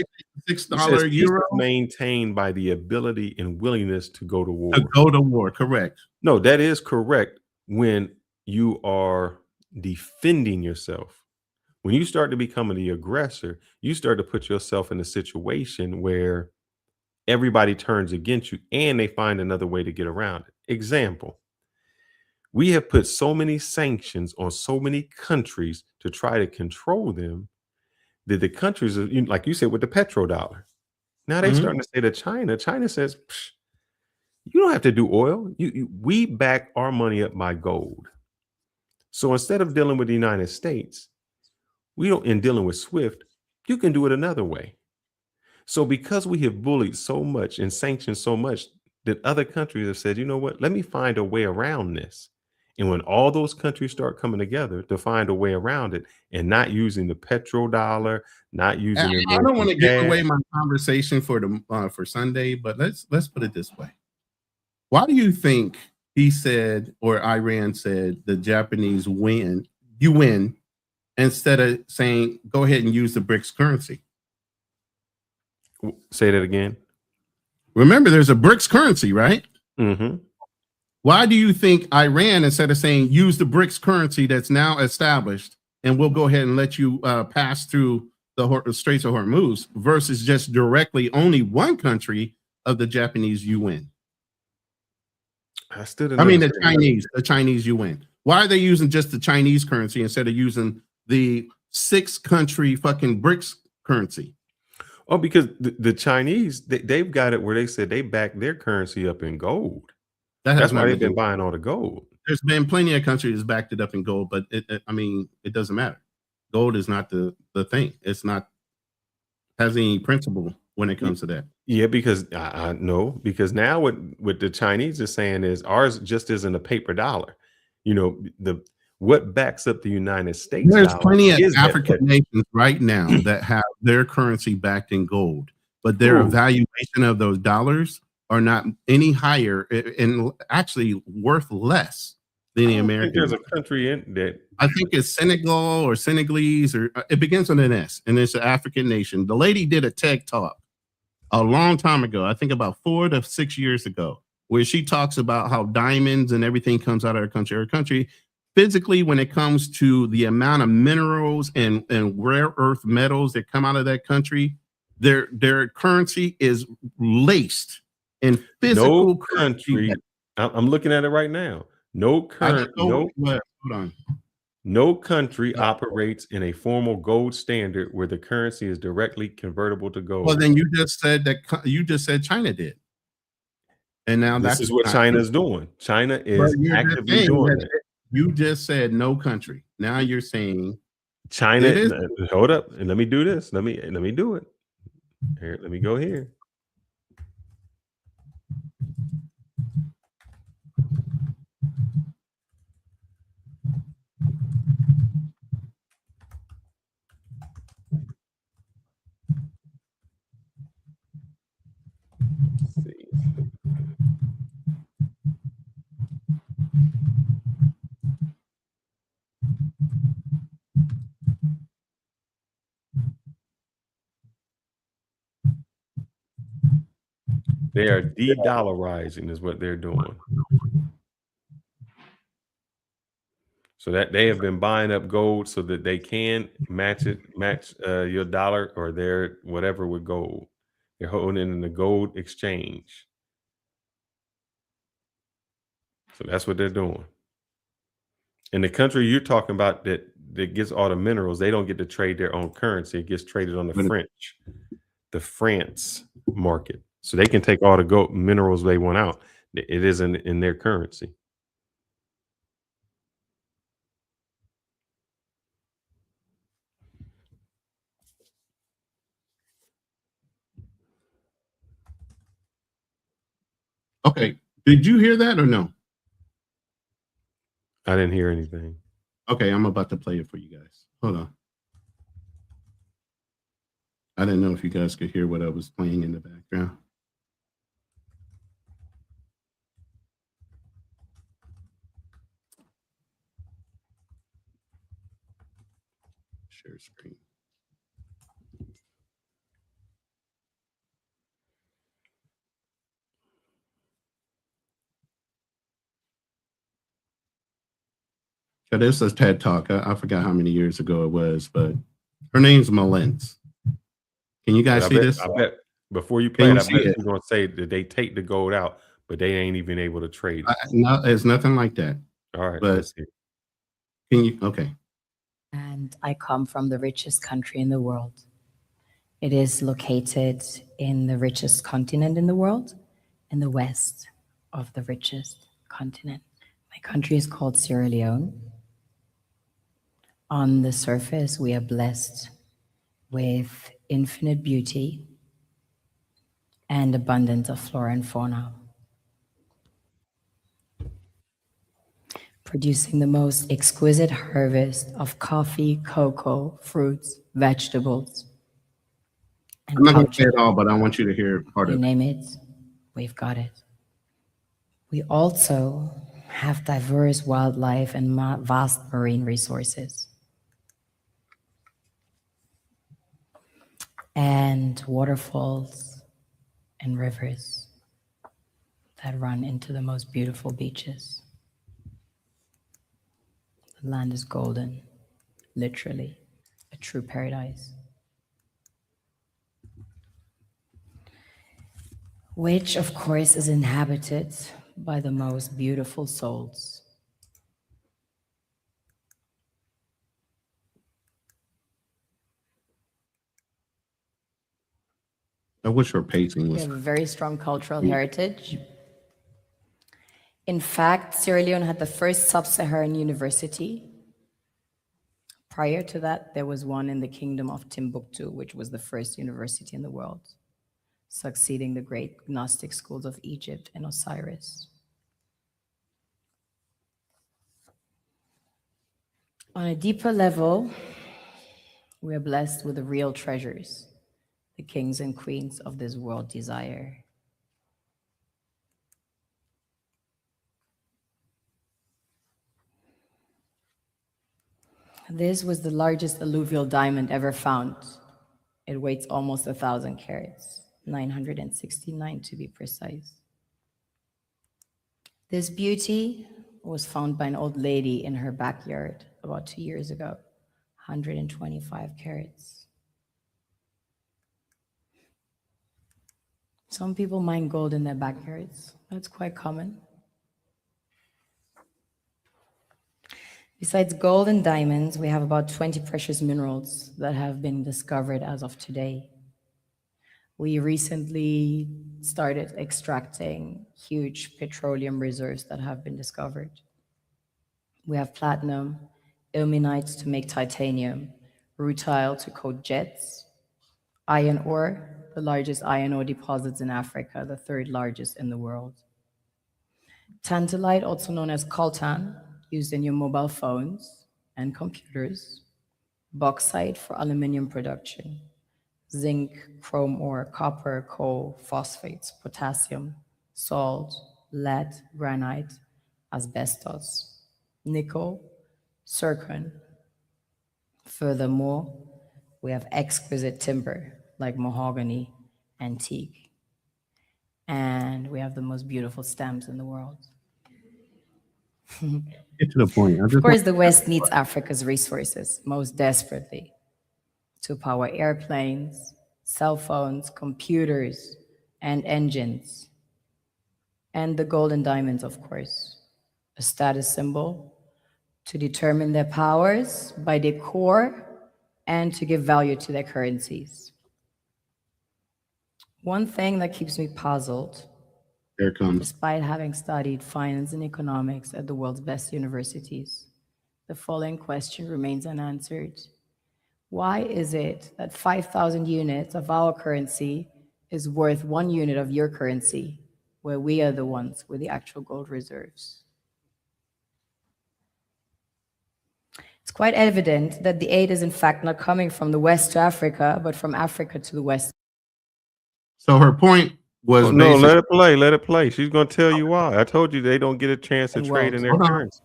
$6 euro maintained by the ability and willingness to go to war. Correct. No, that is correct when you are defending yourself. When you start to become the aggressor, you start to put yourself in a situation where everybody turns against you and they find another way to get around it. Example, we have put so many sanctions on so many countries to try to control them that the countries, are, like you said, with the petrodollar. Now they're starting to say to China. China says, "You don't have to do oil. We back our money up by gold." So instead of dealing with the United States, in dealing with SWIFT, you can do it another way. So because we have bullied so much and sanctioned so much, that other countries have said, "You know what? Let me find a way around this." And when all those countries start coming together to find a way around it and not using the petrodollar, not using I don't want to give away my conversation for Sunday, but let's put it this way. Why do you think he said, or Iran said, the Japanese win, you win, instead of saying, "Go ahead and use the BRICS currency"? Say that again. Remember, there's a BRICS currency, right? Mm-hmm. Why do you think Iran, instead of saying use the BRICS currency that's now established, and we'll go ahead and let you pass through the Straits of Hormuz versus just directly only one country of the Japanese UN. The Chinese UN. Why are they using just the Chinese currency instead of using the 6-country fucking BRICS currency? Oh, because the Chinese, they've got it where they said they back their currency up in gold. That's why they've been buying all the gold. There's been plenty of countries that's backed it up in gold, but it doesn't matter. Gold is not the thing. It's not has any principle when it comes to that. Yeah, because I know, because now what the Chinese are saying is ours just isn't a paper dollar. What backs up the United States? There's plenty of African nations right now that have their currency backed in gold, but their evaluation of those dollars are not any higher and actually worth less than the American. There's a country in that. I think it's Senegal or Senegalese, or it begins with an S, and it's an African nation. The lady did a TED talk a long time ago, I think about 4 to 6 years ago, where she talks about how diamonds and everything comes out of her country. Her country, physically, when it comes to the amount of minerals and rare earth metals that come out of that country, their currency is laced in physical. No country. I'm looking at it right now. No country operates in a formal gold standard where the currency is directly convertible to gold. Well, then you just said China did, and now this is what China's doing. China is actively doing it. You just said no country. Now you're saying China. Hold up, and let me do this. Let me do it. Here, let me go here. They are de-dollarizing is what they're doing. So that they have been buying up gold so that they can match your dollar or their whatever with gold. They're holding it in the gold exchange. So that's what they're doing. In the country you're talking about that gets all the minerals, they don't get to trade their own currency. It gets traded on the France market. So they can take all the gold minerals they want out. It isn't in their currency. Okay. Did you hear that or no? I didn't hear anything. Okay, I'm about to play it for you guys. Hold on. I didn't know if you guys could hear what I was playing in the background. Share screen. So this is a TED Talk. I forgot how many years ago it was, but her name's Malentz. Can you guys see this? I bet before you play it, I bet you're going to say that they take the gold out, but they ain't even able to trade it. No, it's nothing like that. All right. But can you? Okay. And I come from the richest country in the world. It is located in the richest continent in the world, in the west of the richest continent. My country is called Sierra Leone. On the surface, we are blessed with infinite beauty and abundance of flora and fauna, producing the most exquisite harvest of coffee, cocoa, fruits, vegetables. I'm not going to say it all, but I want you to hear part of it. You name it, we've got it. We also have diverse wildlife and vast marine resources. And waterfalls and rivers that run into the most beautiful beaches. The land is golden, literally, a true paradise. which of course is inhabited by the most beautiful souls. I wish her pacing We was. have a very strong cultural heritage. In fact, Sierra Leone had the first sub-Saharan university. Prior to that, there was one in the kingdom of Timbuktu, which was the first university in the world, succeeding the great Gnostic schools of Egypt and Osiris. On a deeper level, we are blessed with the real treasures the kings and queens of this world desire. This was the largest alluvial diamond ever found. It weighs almost 1,000 carats, 969 to be precise. This beauty was found by an old lady in her backyard about 2 years ago, 125 carats. Some people mine gold in their backyards. That's quite common. Besides gold and diamonds, we have about 20 precious minerals that have been discovered as of today. We recently started extracting huge petroleum reserves that have been discovered. We have platinum, ilmenite to make titanium, rutile to coat jets, iron ore, the largest iron ore deposits in Africa, the third largest in the world. Tantalite, also known as coltan, used in your mobile phones and computers. Bauxite for aluminum production. Zinc, chrome ore, copper, coal, phosphates, potassium, salt, lead, granite, asbestos, nickel, zircon. Furthermore, we have exquisite timber like mahogany and teak. And we have the most beautiful stamps in the world. Get to the point. Of course, the West needs Africa's resources most desperately to power airplanes, cell phones, computers, and engines. And the gold and diamonds, of course, a status symbol to determine their powers by their core and to give value to their currencies. One thing that keeps me puzzled, Here it comes. despite having studied finance and economics at the world's best universities, the following question remains unanswered. Why is it that 5,000 units of our currency is worth 1 unit of your currency, where we are the ones with the actual gold reserves? It's quite evident that the aid is in fact not coming from the West to Africa, but from Africa to the West. So her point was no, let it play. Let it play. She's going to tell you why. I told you they don't get a chance to trade in their currency.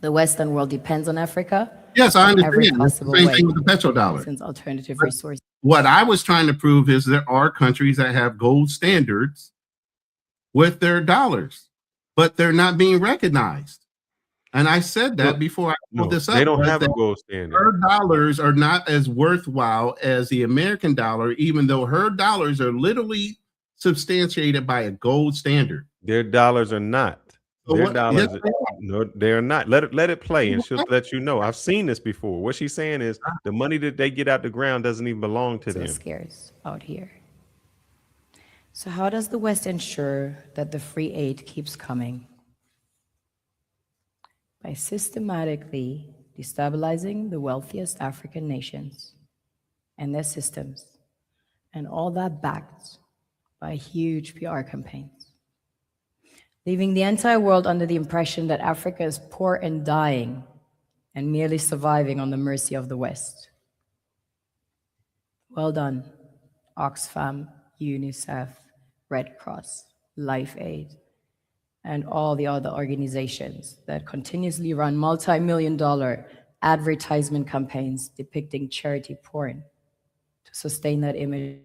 The Western world depends on Africa. Yes, I understand. Every It's the possible same way, thing with the petrodollar. since alternative resources. What I was trying to prove is there are countries that have gold standards with their dollars, but they're not being recognized. And I said that before I pulled this up. They don't have a gold standard. Her dollars are not as worthwhile as the American dollar, even though her dollars are literally substantiated by a gold standard. Their dollars are not. So Their what- dollars, yes, no, they're not. Let it play, and she'll let you know. I've seen this before. What she's saying is the money that they get out the ground doesn't even belong to So them. scarce out here. So how does the West ensure that the free aid keeps coming? By systematically destabilizing the wealthiest African nations and their systems, and all that backed by huge PR campaigns, leaving the entire world under the impression that Africa is poor and dying and merely surviving on the mercy of the West. Well done, Oxfam, UNICEF, Red Cross, Life Aid, and all the other organizations that continuously run multi-million-dollar advertisement campaigns depicting charity porn to sustain that image.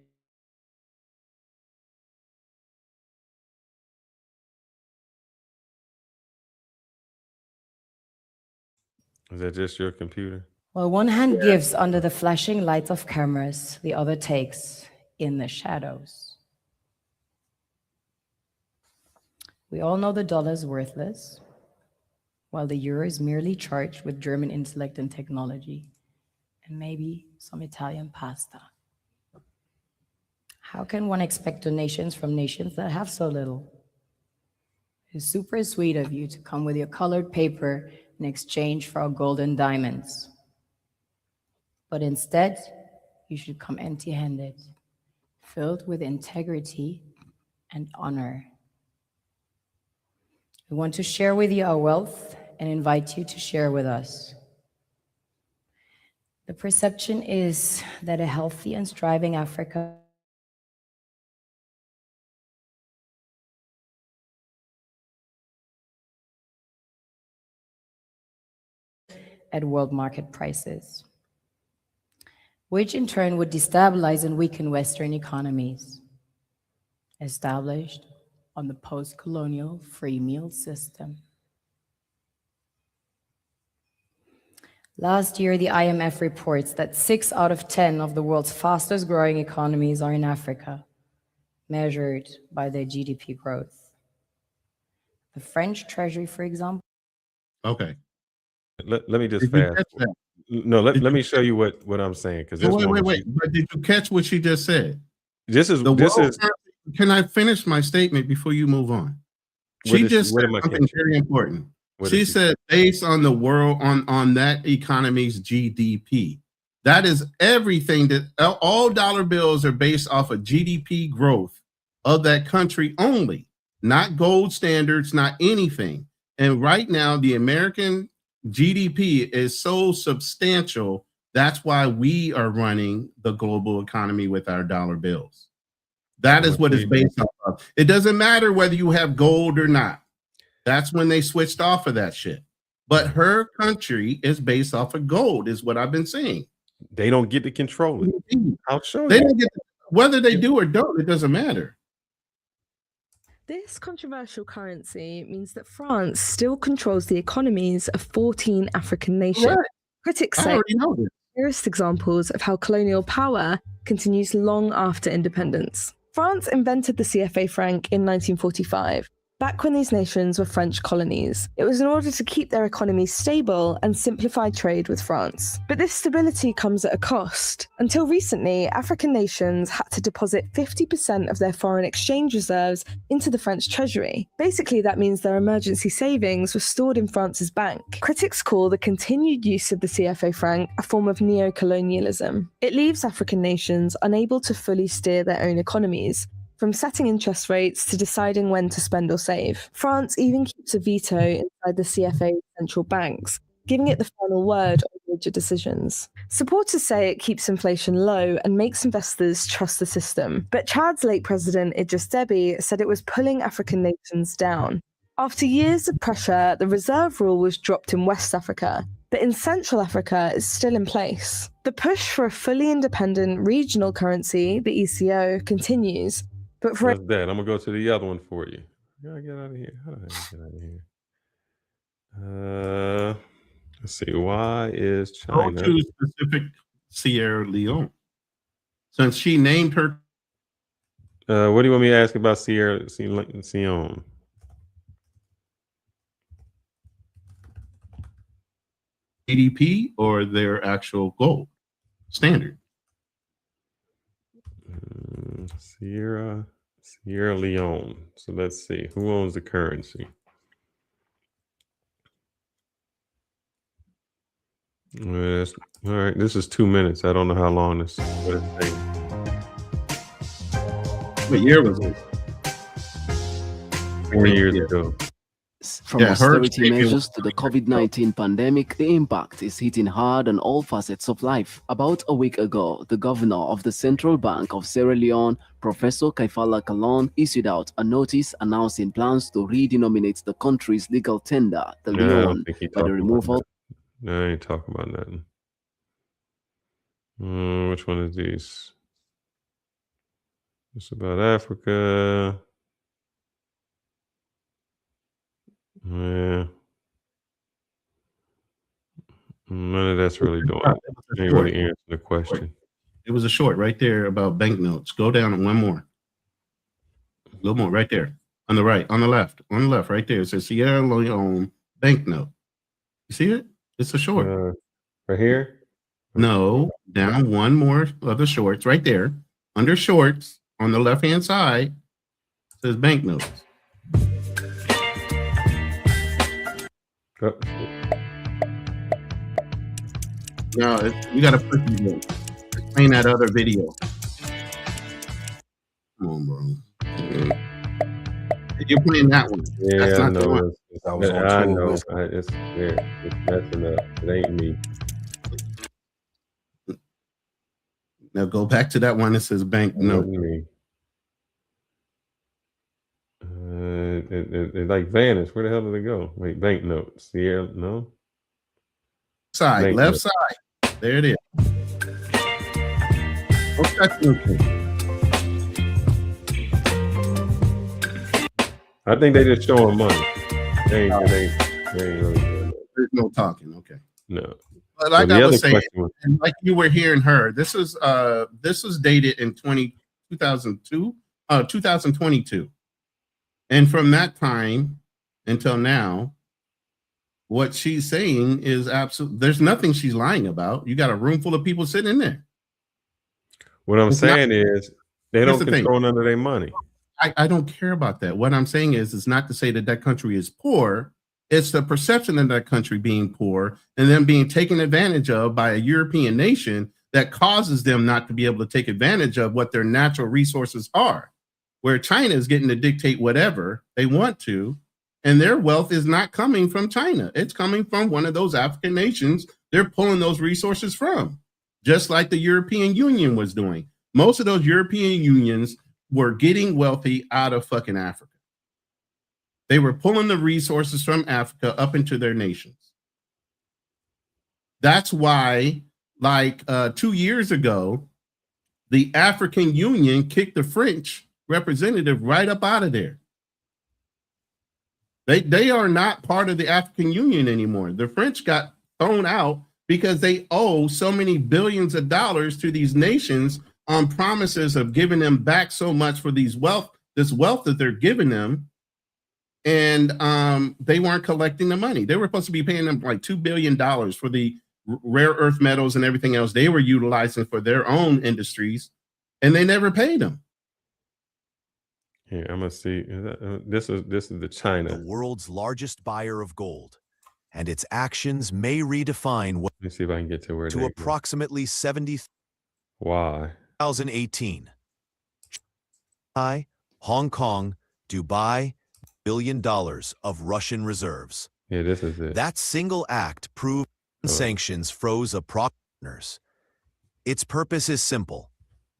Is that just your computer? While one hand gives under the flashing lights of cameras, the other takes in the shadows. We all know the dollar is worthless, while the euro is merely charged with German intellect and technology, and maybe some Italian pasta. How can one expect donations from nations that have so little? It's super sweet of you to come with your colored paper in exchange for our gold and diamonds. But instead, you should come empty-handed, filled with integrity and honor. We want to share with you our wealth and invite you to share with us. The perception is that a healthy and striving Africa at world market prices, which in turn would destabilize and weaken Western economies established on the post-colonial free meal system. Last year, the IMF reports that 6 out of 10 of the world's fastest growing economies are in Africa, measured by their GDP growth. The French Treasury, for example. Okay. Let me just Did you fast. catch that? No, let me show you what I'm saying, because Wait. But did you catch what she just said? This is Can I finish my statement before you move on? She just said something very important. She said based on the world on that economy's GDP. That is everything, that all dollar bills are based off of GDP growth of that country only, not gold standards, not anything. And right now, the American GDP is so substantial. That's why we are running the global economy with our dollar bills. That is what it's based off of. It doesn't matter whether you have gold or not. That's when they switched off of that shit. But her country is based off of gold, is what I've been saying. They don't get to control it. I'll show They you. don't get to, whether they do or don't, it doesn't matter. This controversial currency means that France still controls the economies of 14 African nations. Right. Critics I say already know this. clearest examples of how colonial power continues long after independence. France invented the CFA franc in 1945. Back when these nations were French colonies, it was in order to keep their economies stable and simplify trade with France. But this stability comes at a cost. Until recently, African nations had to deposit 50% of their foreign exchange reserves into the French treasury. Basically, that means their emergency savings were stored in France's bank. Critics call the continued use of the CFA franc a form of neo-colonialism. It leaves African nations unable to fully steer their own economies, from setting interest rates to deciding when to spend or save. France even keeps a veto inside the CFA central banks, giving it the final word on major decisions. Supporters say it keeps inflation low and makes investors trust the system. But Chad's late president, Idris Deby, said it was pulling African nations down. After years of pressure, the reserve rule was dropped in West Africa, but in Central Africa it's still in place. The push for a fully independent regional currency, the ECO, continues. But for What's that? I'm gonna go to the other one for you. Gotta get out of here. How the hell get out of here? Let's see. Why is Go China? to specific Sierra Leone. Since she named her. What do you want me to ask about Sierra Leone? GDP or their actual gold standard? Sierra Leone. So let's see. Who owns the currency? All right. This is 2 minutes. I don't know how long this is. What year was it? 4 years ago. From austerity measures to the COVID-19 pandemic, the impact is hitting hard on all facets of life. About a week ago, the governor of the Central Bank of Sierra Leone, Professor Kaifala Kalon, issued out a notice announcing plans to redenominate the country's legal tender, the Leone, by the removal. No, I ain't talking about nothing. Which one is these? It's about Africa. Yeah. None of that's really doing it. Ain't really answering the question. It was a short right there about banknotes. Go down one more. A little more right there. On the right, on the left, right there. It says Sierra Leone banknote. You see it? It's a short. Right here? No, down one more of the shorts right there. Under shorts on the left-hand side says banknotes. No, we got to put you in. Playing that other video. Come on, bro. You're playing that one. Yeah, that's not I know. the one. I know. It's messing up. It ain't me. Now go back to that one that says banknote. It like vanished. Where the hell did it go? Wait, banknotes. Sierra, no. Side, Bank left note. side. There it is. What's that thing? I think they just showing money. They ain't really doing that. There's no talking. Okay. No. But like So I the was other saying, question was- and like you were hearing her, this was dated in 2022. And from that time until now, what she's saying is absolute. There's nothing she's lying about. You got a room full of people sitting in there. What I'm It's saying not- is they Here's don't the thing. control none of their money. I don't care about that. What I'm saying is, it's not to say that that country is poor. It's the perception of that country being poor and then being taken advantage of by a European nation that causes them not to be able to take advantage of what their natural resources are, where China is getting to dictate whatever they want to, and their wealth is not coming from China. It's coming from one of those African nations they're pulling those resources from, just like the European Union was doing. Most of those European unions were getting wealthy out of fucking Africa. They were pulling the resources from Africa up into their nations. That's why, like 2 years ago, the African Union kicked the French representative right up out of there. They are not part of the African Union anymore. The French got thrown out because they owe so many billions of dollars to these nations on promises of giving them back so much for this wealth that they're giving them. And they weren't collecting the money. They were supposed to be paying them like $2 billion for the rare earth metals and everything else they were utilizing for their own industries, and they never paid them. Here, I'm gonna see. This is the China. The world's largest buyer of gold, and its actions may redefine what. Let me see if I can get to where to they approximately 70. Why? 2018. Hong Kong, Dubai, $1 billion of Russian reserves. Yeah, this is it. That single act proved sanctions froze partners. Its purpose is simple: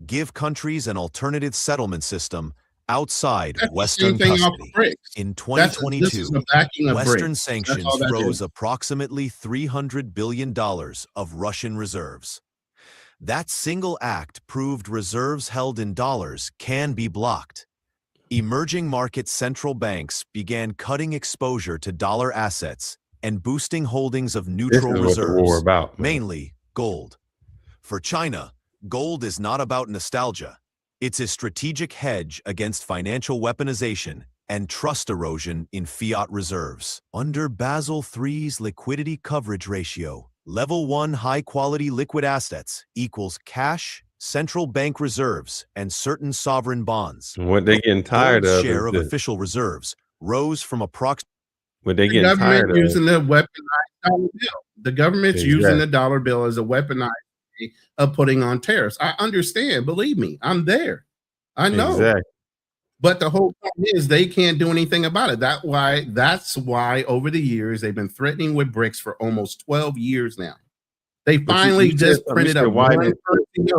give countries an alternative settlement system outside Western custody. In 2022, Western sanctions froze approximately $300 billion of Russian reserves. That single act proved reserves held in dollars can be blocked. Emerging market central banks began cutting exposure to dollar assets and boosting holdings of neutral This is what the war reserves, about, man. mainly gold. For China, gold is not about nostalgia. It's a strategic hedge against financial weaponization and trust erosion in fiat reserves. Under Basel III's liquidity coverage ratio, Level 1 high-quality liquid assets equals cash, central bank reserves, and certain sovereign bonds. And what they getting tired Gold's of share is of this. official reserves rose from approximately. What they The getting tired government of. using the weaponized dollar bill. The government's using the dollar bill as a weaponized way of putting on tariffs. I understand. Believe me, I'm there. I know. Exactly. But the whole point is they can't do anything about it. That's why over the years they've been threatening with BRICS for almost 12 years now. They But finally you just said- printed you said up why one they- currency.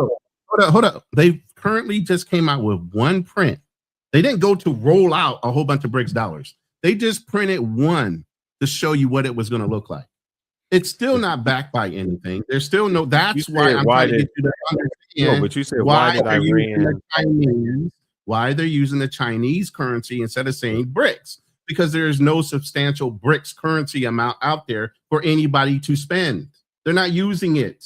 Hold up. They currently just came out with one print. They didn't go to roll out a whole bunch of BRICS dollars. They just printed one to show you what it was going to look like. It's still not backed by anything. There's still no. That's why I'm trying to get you to understand. No, but you said why did they're using the Iran? Chinese, why they're using the Chinese currency instead of saying BRICS, because there's no substantial BRICS currency amount out there for anybody to spend. They're not using it.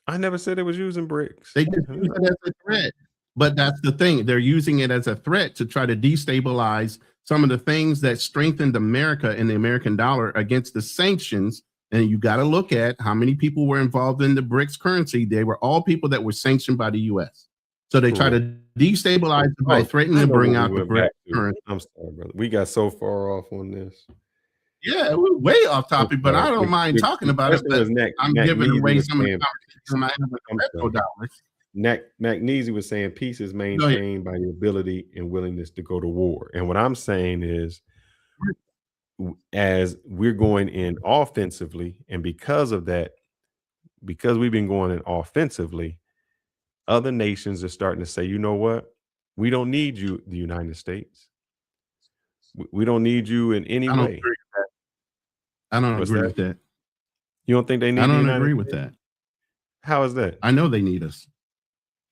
I never said it was using bricks. They just use it as a threat. But that's the thing. They're using it as a threat to try to destabilize some of the things that strengthened America and the American dollar against the sanctions. And you got to look at how many people were involved in the BRICS currency. They were all people that were sanctioned by the U.S. So they try to destabilize it by threatening to bring out the BRICS currency. I'm sorry, brother. We got so far off on this. Yeah, we're way off topic, but I don't mind talking about it. But I'm giving away some of the conversation I have with petrodollars. McNeasy was saying peace is maintained by the ability and willingness to go to war. And what I'm saying is, as we're going in offensively, and because of that, because we've been going in offensively, other nations are starting to say, you know what? We don't need you, the United States. We don't need you in any way. I don't agree with that. You don't think they need? I don't agree with that. How is that? I know they need us.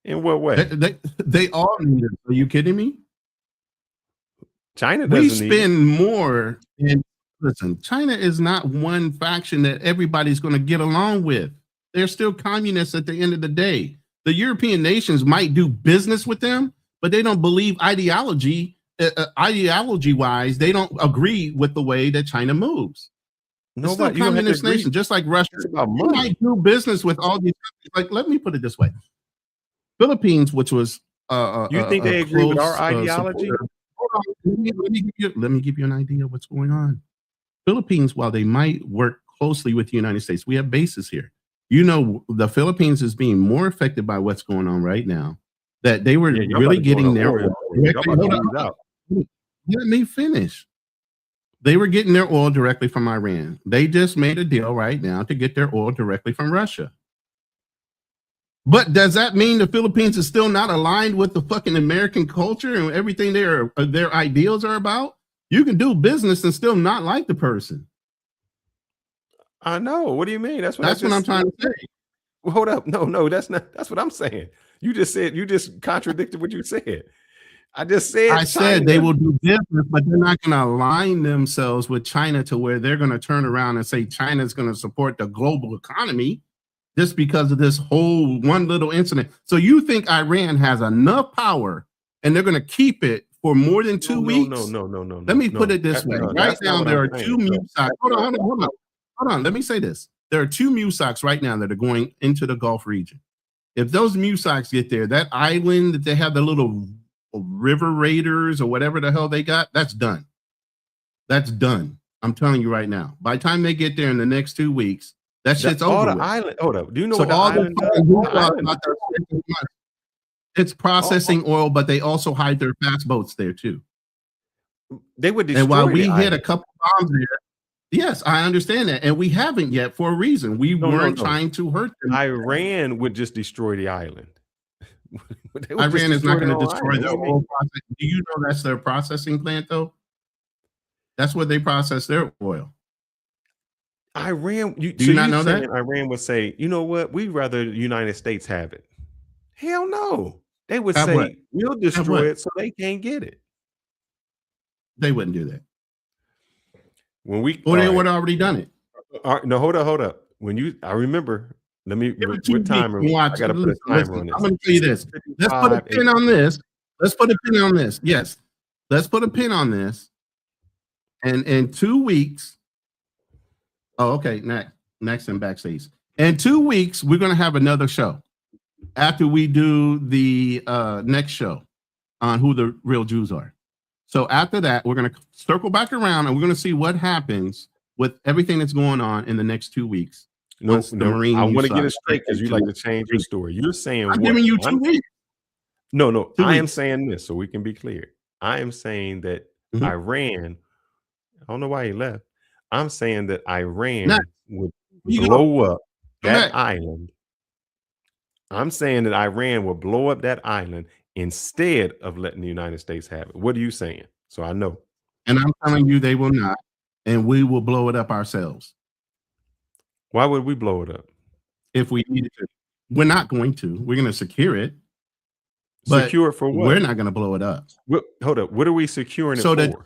In what way? They all need us. Are you kidding me? China doesn't we spend more. Listen, China is not one faction that everybody's going to get along with. They're still communists at the end of the day. The European nations might do business with them, but they don't believe ideology-wise, they don't agree with the way that China moves. It's still a communist nation, just like Russia. You might do business with all these countries. Like, let me put it this way. Philippines, which was you think they agree with our ideology? Hold on, let me give you an idea of what's going on. Philippines, while they might work closely with the United States, we have bases here. You know, the Philippines is being more affected by what's going on right now. That they were really getting their oil. Let me finish. They were getting their oil directly from Iran. They just made a deal right now to get their oil directly from Russia. But does that mean the Philippines is still not aligned with the fucking American culture and everything their ideals are about? You can do business and still not like the person. I know. What do you mean? That's what I'm trying to say. Well, hold up. No, that's what I'm saying. You just contradicted what you said. I said they will do business, but they're not going to align themselves with China to where they're going to turn around and say China's going to support the global economy just because of this whole one little incident. So you think Iran has enough power and they're going to keep it for more than 2 weeks? No. Let me put it this way. Right now, there are two MUSACs. Hold on. Let me say this. There are two MUSACs right now that are going into the Gulf region. If those MUSACs get there, that island that they have the little river raiders or whatever the hell they got, that's done. That's done. I'm telling you right now. By the time they get there in the next 2 weeks, that shit's over with. Island. Hold up. Do you know so what the island? It's processing oil, but they also hide their fast boats there too. They would destroy. And while we hit a couple bombs there, yes, I understand that, and we haven't yet for a reason. We weren't trying to hurt them. Iran would just destroy the island. Iran is not going to destroy their oil process. Do you know that's their processing plant, though? That's where they process their oil. Iran, do you not know that? Iran would say, you know what? We'd rather the United States have it. Hell no. They would say, we'll destroy it so they can't get it. They wouldn't do that. When we, they would have already done it. No, hold up. I remember. Let me. What timer? I gotta put a timer on this. I'm going to tell you this. Let's put a pin on this. Let's put a pin on this. Yes, let's put a pin on this. And in 2 weeks. Oh, okay. Next and backstage. In 2 weeks, we're going to have another show after we do the next show on who the real Jews are. So after that, we're going to circle back around and we're going to see what happens with everything that's going on in the next 2 weeks. No, I want to get it straight because you like to change your story. You're saying I'm giving you 2 weeks. No, I am saying this so we can be clear. I am saying that Iran, I don't know why he left. I'm saying that Iran would blow up that island. I'm saying that Iran will blow up that island instead of letting the United States have it. What are you saying? So I know. And I'm telling you they will not. And we will blow it up ourselves. Why would we blow it up? If we needed to. We're not going to. We're going to secure it. Secure it for what? We're not going to blow it up. Hold up. What are we securing it for?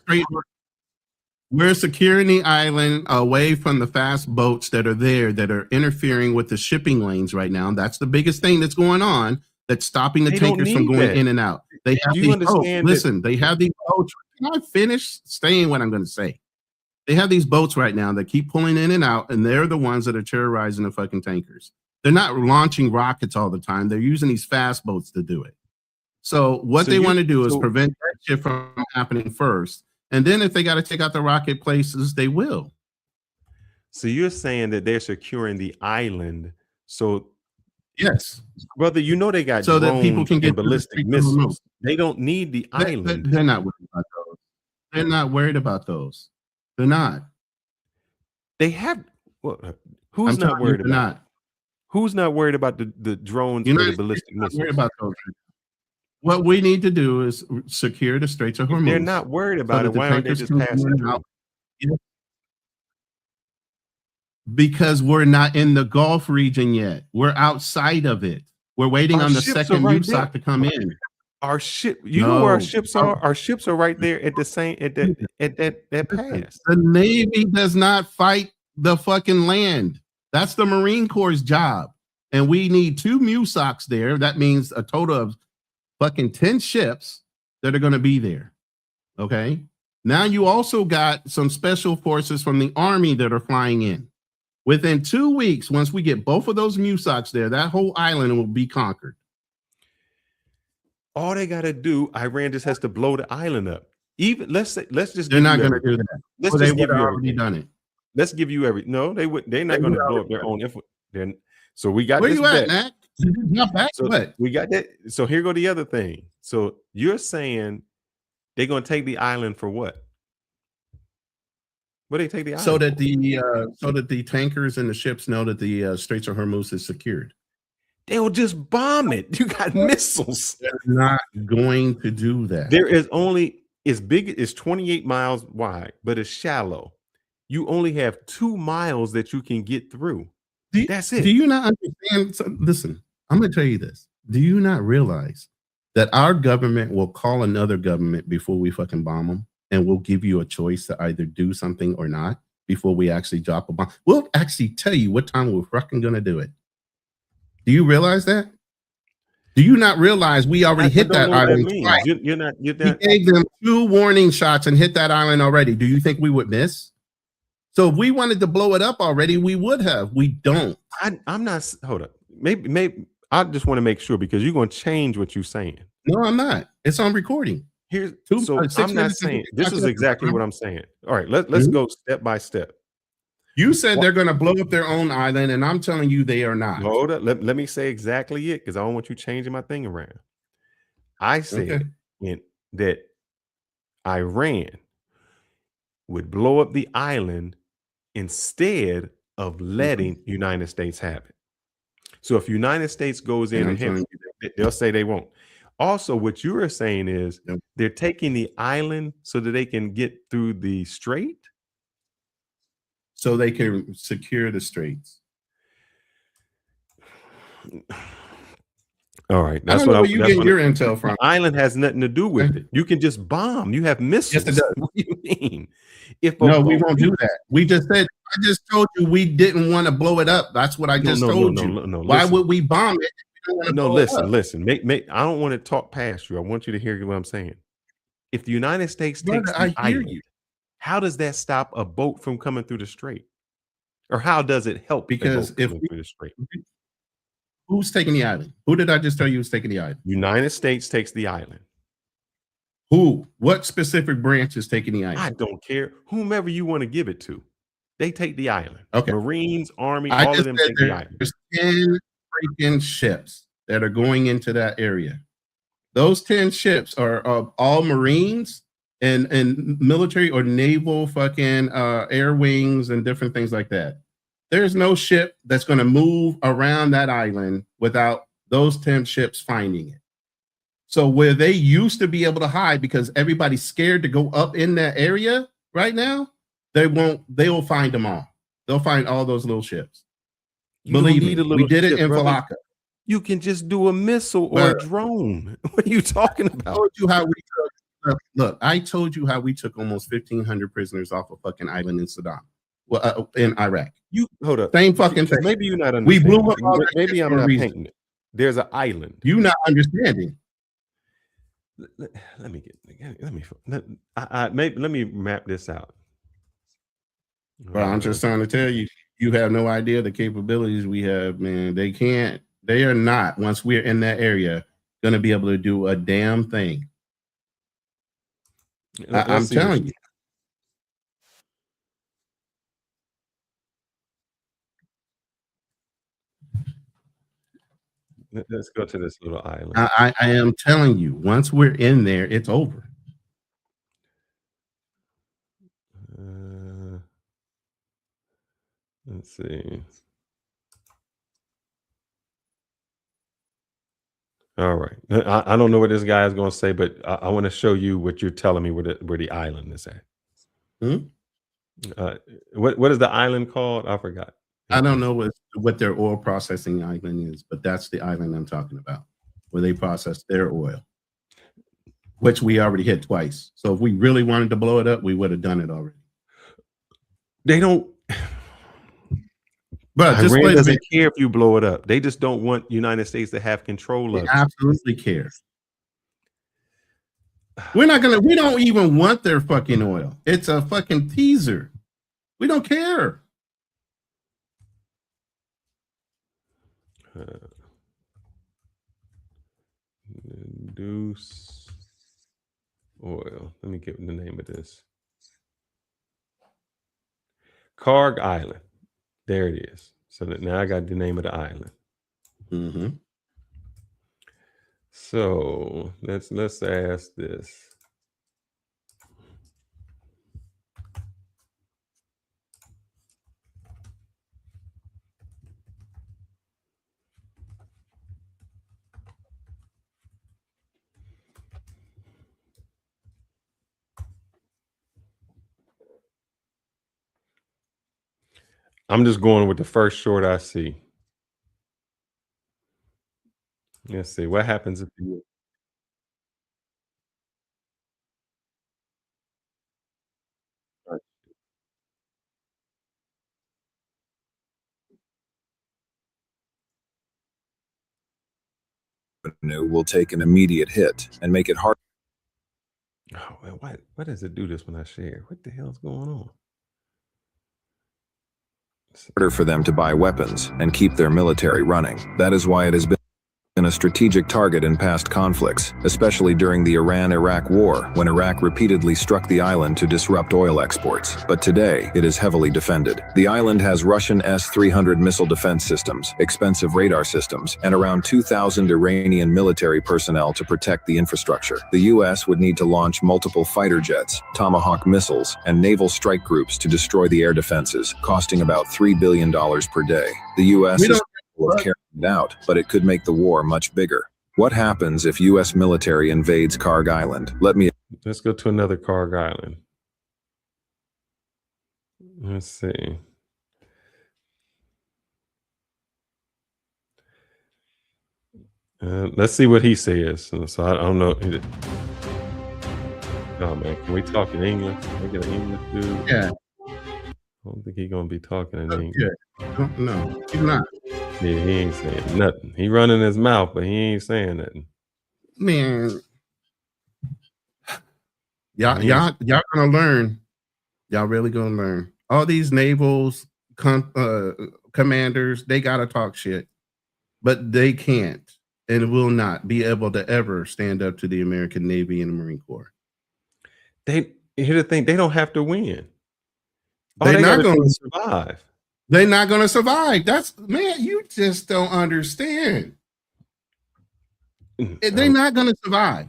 We're securing the island away from the fast boats that are there that are interfering with the shipping lanes right now. That's the biggest thing that's going on. that's stopping the They don't tankers from need going that. in and out. They have Do you these boats. understand that- Listen, they have these boats. Can I finish saying what I'm going to say? They have these boats right now that keep pulling in and out, and they're the ones that are terrorizing the fucking tankers. They're not launching rockets all the time. They're using these fast boats to do it. So what they want to do is prevent that shit from happening first. And then if they got to take out the rocket places, they will. So you're saying that they're securing the island. So yes, brother, you know they got so drones that people can get and ballistic missiles. They don't need the island. They're not worried about those. They're not worried about those. They're not. They have. Well, who's not worried about? Not. Who's not worried about the drones or the ballistic missiles? Worried about those. What we need to do is secure the Straits of Hormuz. They're not worried about it. Why aren't they just passing through? Because we're not in the Gulf region yet. We're outside of it. We're waiting on the second USOC to come in. Our ship, you know where our ships are? Our ships are right there at the same at that pass. The Navy does not fight the fucking land. That's the Marine Corps' job. And we need 2 MUSOCs there. That means a total of fucking 10 ships that are going to be there. Okay. Now you also got some special forces from the Army that are flying in. Within 2 weeks, once we get both of those MUSOCs there, that whole island will be conquered. All they got to do, Iran just has to blow the island up. Even let's just they're not going to do that. Let's well, just they give would you already done it. Let's give you every. No, they would. They're not going to blow up their own. Then so we got. Where this you at, bet. Mac? Not back. So what? We got that. So here go the other thing. So you're saying they're going to take the island for what? What do they take the island? So that the tankers and the ships know that the Straits of Hormuz is secured. They'll just bomb it. You got missiles. They're not going to do that. There is only as big as 28 miles wide, but it's shallow. You only have 2 miles that you can get through. That's it. Do you not understand? So, listen, I'm going to tell you this. Do you not realize that our government will call another government before we fucking bomb them? And we'll give you a choice to either do something or not before we actually drop a bomb. We'll actually tell you what time we're fucking going to do it. Do you realize that? Do you not realize we already hit that island twice? You're not. We gave them 2 warning shots and hit that island already. Do you think we would miss? So if we wanted to blow it up already, we would have. We don't. I'm not. Hold up. Maybe I just want to make sure because you're going to change what you're saying. No, I'm not. It's on recording. Here's so I'm not saying this is exactly what I'm saying. All right, let's go step by step. You said they're going to blow up their own island, and I'm telling you they are not. Hold up. Let me say exactly it because I don't want you changing my thing around. I said that Iran would blow up the island instead of letting United States have it. So if United States goes in and hits, they'll say they won't. Also, what you are saying is they're taking the island so that they can get through the strait? So they can secure the straits. All right. That's what you get your intel from. The island has nothing to do with it. You can just bomb. You have missiles. Yes, it does. What do you mean? No, we won't do that. We just said, I just told you we didn't want to blow it up. That's what I just told you. Why would we bomb it? Listen. I don't want to talk past you. I want you to hear what I'm saying. If the United States takes the island, how does that stop a boat from coming through the strait? Or how does it help? Because if through the strait? Who's taking the island? Who did I just tell you was taking the island? United States takes the island. Who? What specific branch is taking the island? I don't care. Whomever you want to give it to, they take the island. Okay. Marines, Army, all of them take the island. There's 10 freaking ships that are going into that area. Those 10 ships are all Marines and military or naval fucking air wings and different things like that. There's no ship that's going to move around that island without those 10 ships finding it. So where they used to be able to hide because everybody's scared to go up in that area right now, they will find them all. They'll find all those little ships. Believe me, we did it in Falaka. You can just do a missile or a drone. What are you talking about? I told you how we took, look, I told you how we took almost 1,500 prisoners off a fucking island in Saddam. Well, in Iraq. You hold up. Same fucking thing. Maybe you're not We understanding. blew up all that Maybe shit I'm for a not reason. painting it. There's an island. You not understanding. Let me map this out. Well, I'm just trying to tell you, you have no idea the capabilities we have, man. They are not, once we're in that area, going to be able to do a damn thing. I'm telling you. Let's go to this little island. I am telling you, once we're in there, it's over. Let's see. All right. I don't know what this guy is going to say, but I want to show you what you're telling me where the island is at. What is the island called? I forgot. I don't know what their oil processing island is, but that's the island I'm talking about, where they process their oil, which we already hit twice. So if we really wanted to blow it up, we would have done it already. They don't. But Iran doesn't care if you blow it up. They just don't want United States to have control of it. Absolutely care. We don't even want their fucking oil. It's a fucking teaser. We don't care. Deuce oil. Let me get the name of this. Karg Island. There it is. So now I got the name of the island. Mm-hmm. So let's ask this. I'm just going with the first short I see. Let's see what happens if you. Will take an immediate hit and make it hard. Oh, man, why does it do this when I share? What the hell is going on? Harder for them to buy weapons and keep their military running. That is why it has been a strategic target in past conflicts, especially during the Iran-Iraq War, when Iraq repeatedly struck the island to disrupt oil exports. But today, it is heavily defended. The island has Russian S-300 missile defense systems, expensive radar systems, and around 2,000 Iranian military personnel to protect the infrastructure. The U.S. would need to launch multiple fighter jets, Tomahawk missiles, and naval strike groups to destroy the air defenses, costing about $3 billion per day. The U.S. is of carrying it out, but it could make the war much bigger. What happens if U.S. military invades Karg Island? Let's go to another Karg Island. Let's see. Let's see what he says. So I don't know. Oh man, can we talk in English? Can we get an English dude? Yeah. I don't think he's gonna be talking in English. Yeah. No, he's not. Yeah, he ain't saying nothing. He running his mouth, but he ain't saying nothing. Man, y'all gonna learn. Y'all really gonna learn. All these navals, commanders, they gotta talk shit, but they can't and will not be able to ever stand up to the American Navy and the Marine Corps. Here's the thing: they don't have to win. They're not going to survive. They're not going to survive. Man, you just don't understand. They're not going to survive.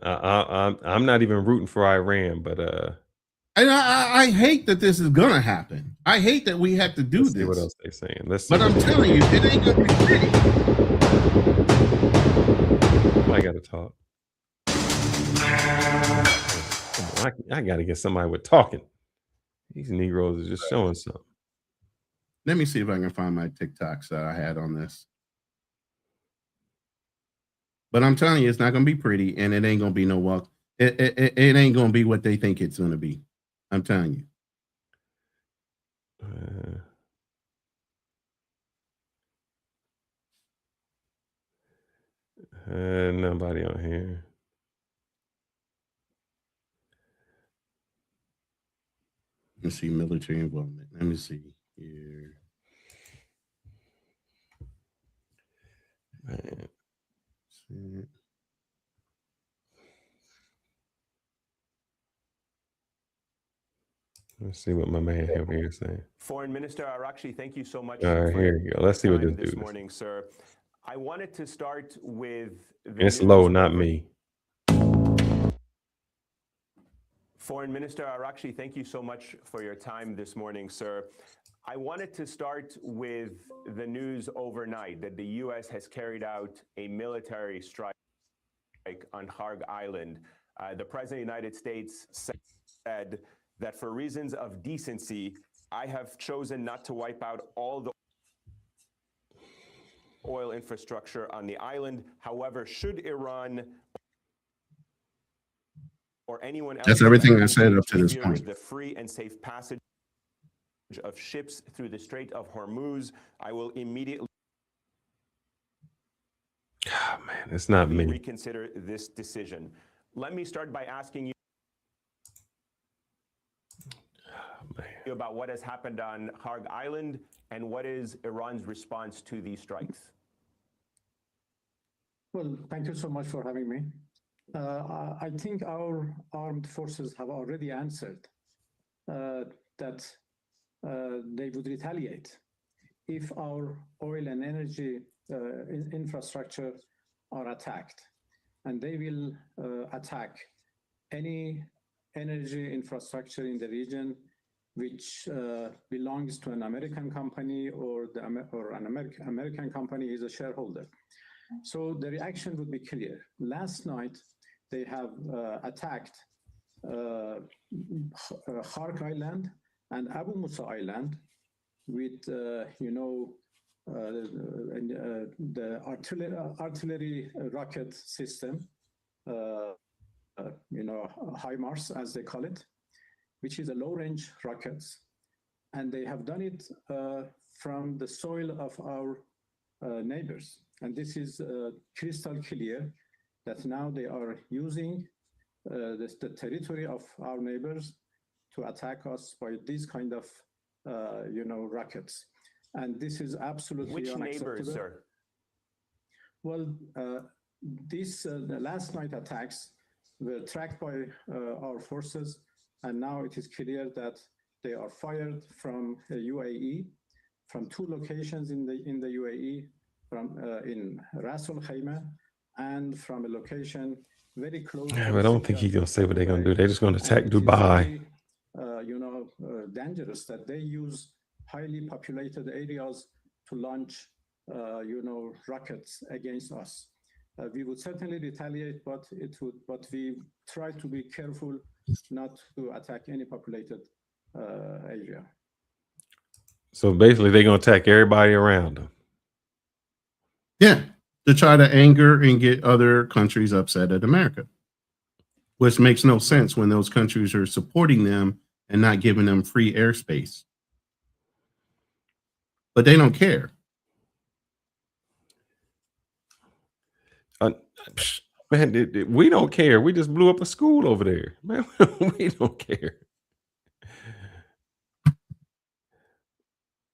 I'm not even rooting for Iran, but and I hate that this is going to happen. I hate that we have to do this. See what else they're saying. But I'm telling you, it ain't going to be pretty. I got to talk. I got to get somebody with talking. These Negroes are just showing something. Let me see if I can find my TikToks that I had on this. But I'm telling you, it's not going to be pretty, and it ain't going to be no walk. It ain't going to be what they think it's going to be. I'm telling you. Nobody on here. Let's see military involvement. Let me see here. Man. Let's see what my man over here is saying. Foreign Minister Arakshi, thank you so much. All right, for here you go. Let's see what time this this dude is. morning, sir. I wanted to start with It's low, not me. Foreign Minister Arakshi, thank you so much for your time this morning, sir. I wanted to start with the news overnight that the U.S. has carried out a military strike on Harg Island. The President of the United States said that for reasons of decency, I have chosen not to wipe out all the oil infrastructure on the island. However, should Iran or anyone else... That's everything I said up to this point. ...with the free and safe passage of ships through the Strait of Hormuz, I will immediately... Oh, man, it's not me. ...reconsider this decision. Let me start by asking you about what has happened on Harg Island and what is Iran's response to these strikes. Well, thank you so much for having me. I think our armed forces have already answered that they would retaliate if our oil and energy infrastructure are attacked. And they will attack any energy infrastructure in the region which belongs to an American company or an American company is a shareholder. So the reaction would be clear. Last night, they have attacked Hark Island and Abu Musa Island with, the artillery rocket system, HIMARS as they call it, which is a low-range rockets. And they have done it from the soil of our neighbors. And this is crystal clear that now they are using the territory of our neighbors to attack us by these kind of, rockets. And this is absolutely unacceptable. Which neighbors, sir? Well, the last night attacks were tracked by our forces, and now it is clear that they are fired from UAE, from two locations in the UAE, from in Ras Al Khaimah, and from a location very close. Yeah, but I don't think he's gonna say what they're gonna do. They're just gonna attack Dubai. Dangerous that they use highly populated areas to launch, rockets against us. We would certainly retaliate, but we try to be careful not to attack any populated area. So basically, they're gonna attack everybody around them. Yeah, to try to anger and get other countries upset at America, which makes no sense when those countries are supporting them and not giving them free airspace. But they don't care. Man, we don't care. We just blew up a school over there. Man, we don't care.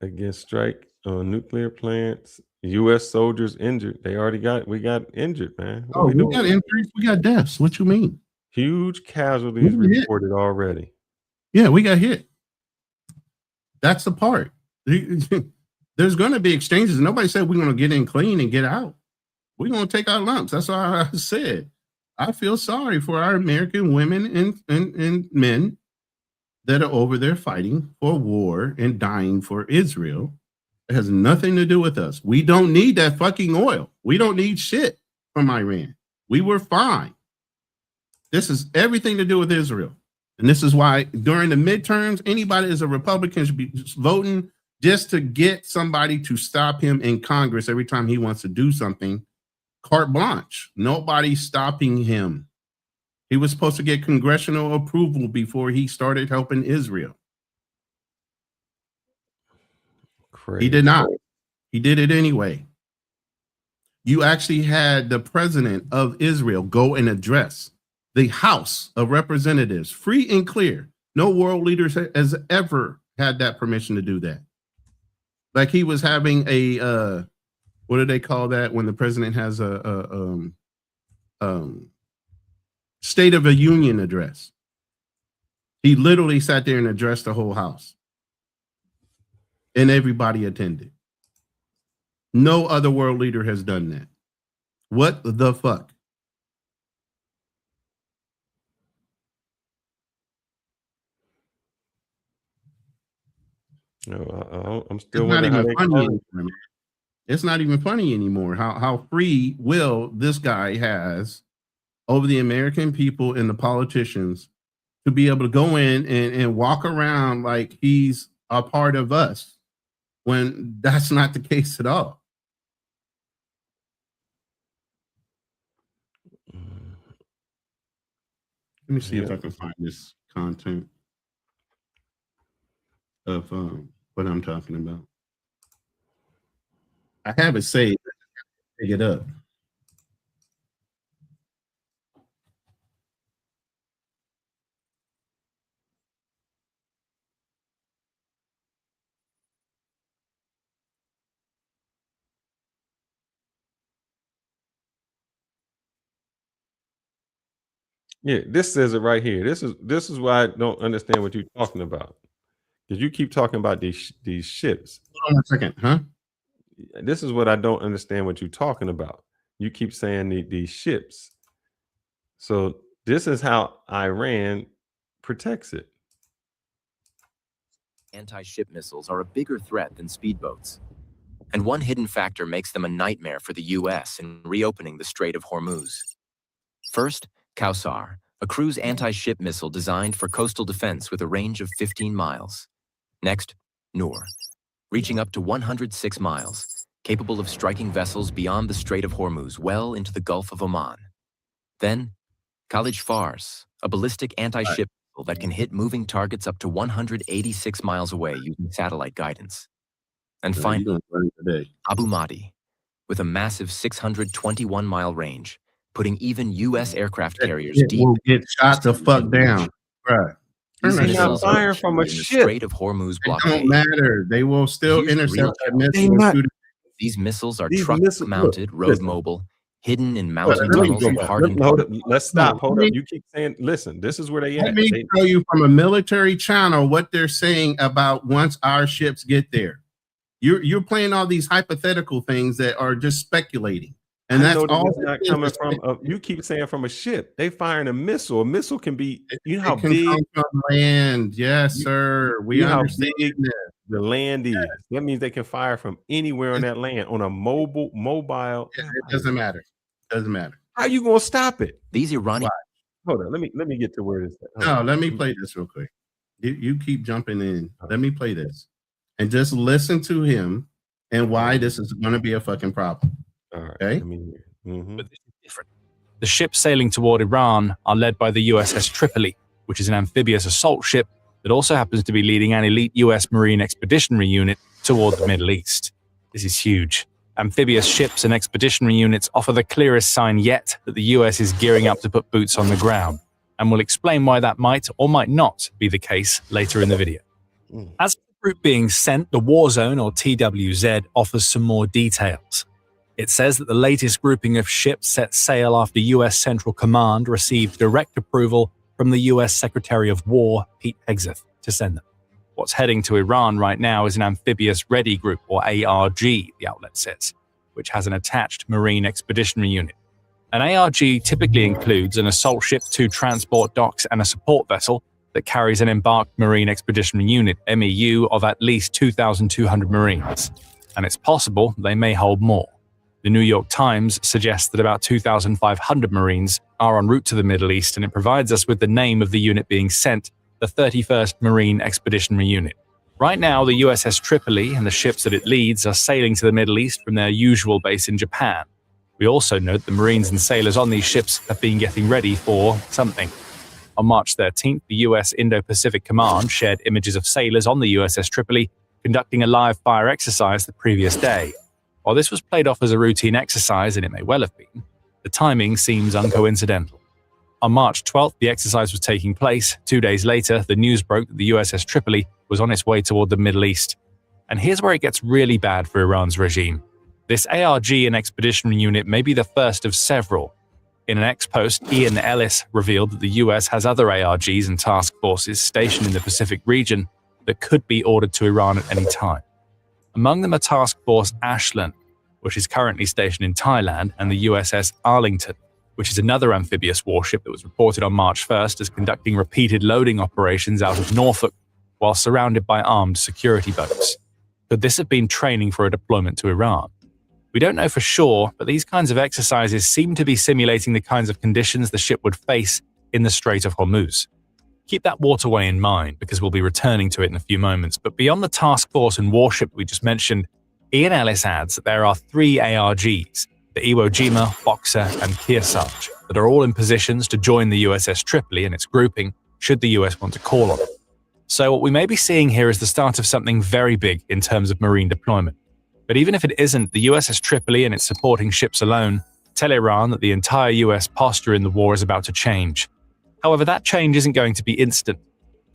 Against strike on nuclear plants. U.S. soldiers injured. We got injured, man. We got injuries. We got deaths. What you mean? Huge casualties reported already. Yeah, we got hit. That's the part. There's going to be exchanges. Nobody said we're going to get in clean and get out. We're going to take our lumps. That's all I said. I feel sorry for our American women and men that are over there fighting for war and dying for Israel. It has nothing to do with us. We don't need that fucking oil. We don't need shit from Iran. We were fine. This is everything to do with Israel. And this is why during the midterms, anybody as a Republican should be voting just to get somebody to stop him in Congress every time he wants to do something. Carte blanche. Nobody's stopping him. He was supposed to get congressional approval before he started helping Israel. Crazy. He did not. He did it anyway. you actually had the president of Israel go and address the House of Representatives, free and clear. No world leader has ever had that permission to do that. Like he was having a, what do they call that when the president has a State of a Union address? He literally sat there and addressed the whole House. And everybody attended. No other world leader has done that. What the fuck? No, I'm still It's not wondering how even they funny call it. anymore, man. It's not even funny anymore. How free will this guy has over the American people and the politicians to be able to go in and walk around like he's a part of us when that's not the case at all. Let me see if I can find this content of what I'm talking about. I have it saved. Pick it up. Yeah, this says it right here. This is why I don't understand what you're talking about. Because you keep talking about these ships. Hold on a second, huh? This is what I don't understand what you're talking about. You keep saying these ships. So this is how Iran protects it. Anti-ship missiles are a bigger threat than speedboats. And one hidden factor makes them a nightmare for the U.S. in reopening the Strait of Hormuz. First, Kausar, a cruise anti-ship missile designed for coastal defense with a range of 15 miles. Next, Noor, reaching up to 106 miles, capable of striking vessels beyond the Strait of Hormuz well into the Gulf of Oman. Then, Khalij Fars, a ballistic anti-ship missile that can hit moving targets up to 186 miles away using satellite guidance. And finally, Abu Mahdi, with a massive 621-mile range, putting even U.S. aircraft carriers It deep. will get shot the fuck down. Right. These They're missiles not are firing from a in the ship. Strait of Hormuz It blockade. don't matter. They will still Here's the real intercept that challenge. missile. And shoot it. These missiles are These truck missiles- mounted, look, road listen. mobile, hidden in Let mountain me tunnels go and back. hardened. Let's stop. Hold Let up. me- You keep saying, listen, this is where they at. Let me They- tell you from a military channel what they're saying about once our ships get there. You're playing all these hypothetical things that are just speculating. And I that's know that all it's not it is. coming from. You keep saying from a ship. They firing a missile. A missile can be. You know how It can big come from land. Yes, sir. We you know how understand big that. the land is. That means they can fire from anywhere on that land on a mobile. It doesn't matter. Doesn't matter. How you gonna stop it? These Iranian. Hold on. Let me get to where this. No, let me play this real quick. You keep jumping in. Let me play this. And just listen to him and why this is going to be a fucking problem. All right. Okay? But this is different. The ships sailing toward Iran are led by the USS Tripoli, which is an amphibious assault ship that also happens to be leading an elite US Marine Expeditionary Unit toward the Middle East. This is huge. Amphibious ships and expeditionary units offer the clearest sign yet that the US is gearing up to put boots on the ground, and we'll explain why that might or might not be the case later in the video. As for the group being sent, the War Zone, or TWZ, offers some more details. It says that the latest grouping of ships set sail after US Central Command received direct approval from the US Secretary of War, Pete Hegseth, to send them. What's heading to Iran right now is an amphibious ready group, or ARG, the outlet says, which has an attached Marine Expeditionary Unit. An ARG typically includes an assault ship, 2 transport docks, and a support vessel that carries an embarked Marine Expeditionary Unit, MEU, of at least 2,200 Marines. And it's possible they may hold more. The New York Times suggests that about 2,500 Marines are en route to the Middle East, and it provides us with the name of the unit being sent, the 31st Marine Expeditionary Unit. Right now, the USS Tripoli and the ships that it leads are sailing to the Middle East from their usual base in Japan. We also note the Marines and sailors on these ships have been getting ready for something. On March 13th, the US Indo-Pacific Command shared images of sailors on the USS Tripoli conducting a live fire exercise the previous day. While this was played off as a routine exercise, and it may well have been, the timing seems uncoincidental. On March 12th, the exercise was taking place. 2 days later, the news broke that the USS Tripoli was on its way toward the Middle East. And here's where it gets really bad for Iran's regime. This ARG and expeditionary unit may be the first of several. In an ex-post, Ian Ellis revealed that the US has other ARGs and task forces stationed in the Pacific region that could be ordered to Iran at any time. Among them are Task Force Ashland, which is currently stationed in Thailand, and the USS Arlington, which is another amphibious warship that was reported on March 1st as conducting repeated loading operations out of Norfolk while surrounded by armed security boats. Could this have been training for a deployment to Iran? We don't know for sure, but these kinds of exercises seem to be simulating the kinds of conditions the ship would face in the Strait of Hormuz. Keep that waterway in mind, because we'll be returning to it in a few moments. But beyond the task force and warship we just mentioned, Ian Ellis adds that there are 3 ARGs, the Iwo Jima, Boxer, and Kearsarge, that are all in positions to join the USS Tripoli and its grouping should the US want to call on it. So what we may be seeing here is the start of something very big in terms of marine deployment. But even if it isn't, the USS Tripoli and its supporting ships alone tell Iran that the entire US posture in the war is about to change. However, that change isn't going to be instant.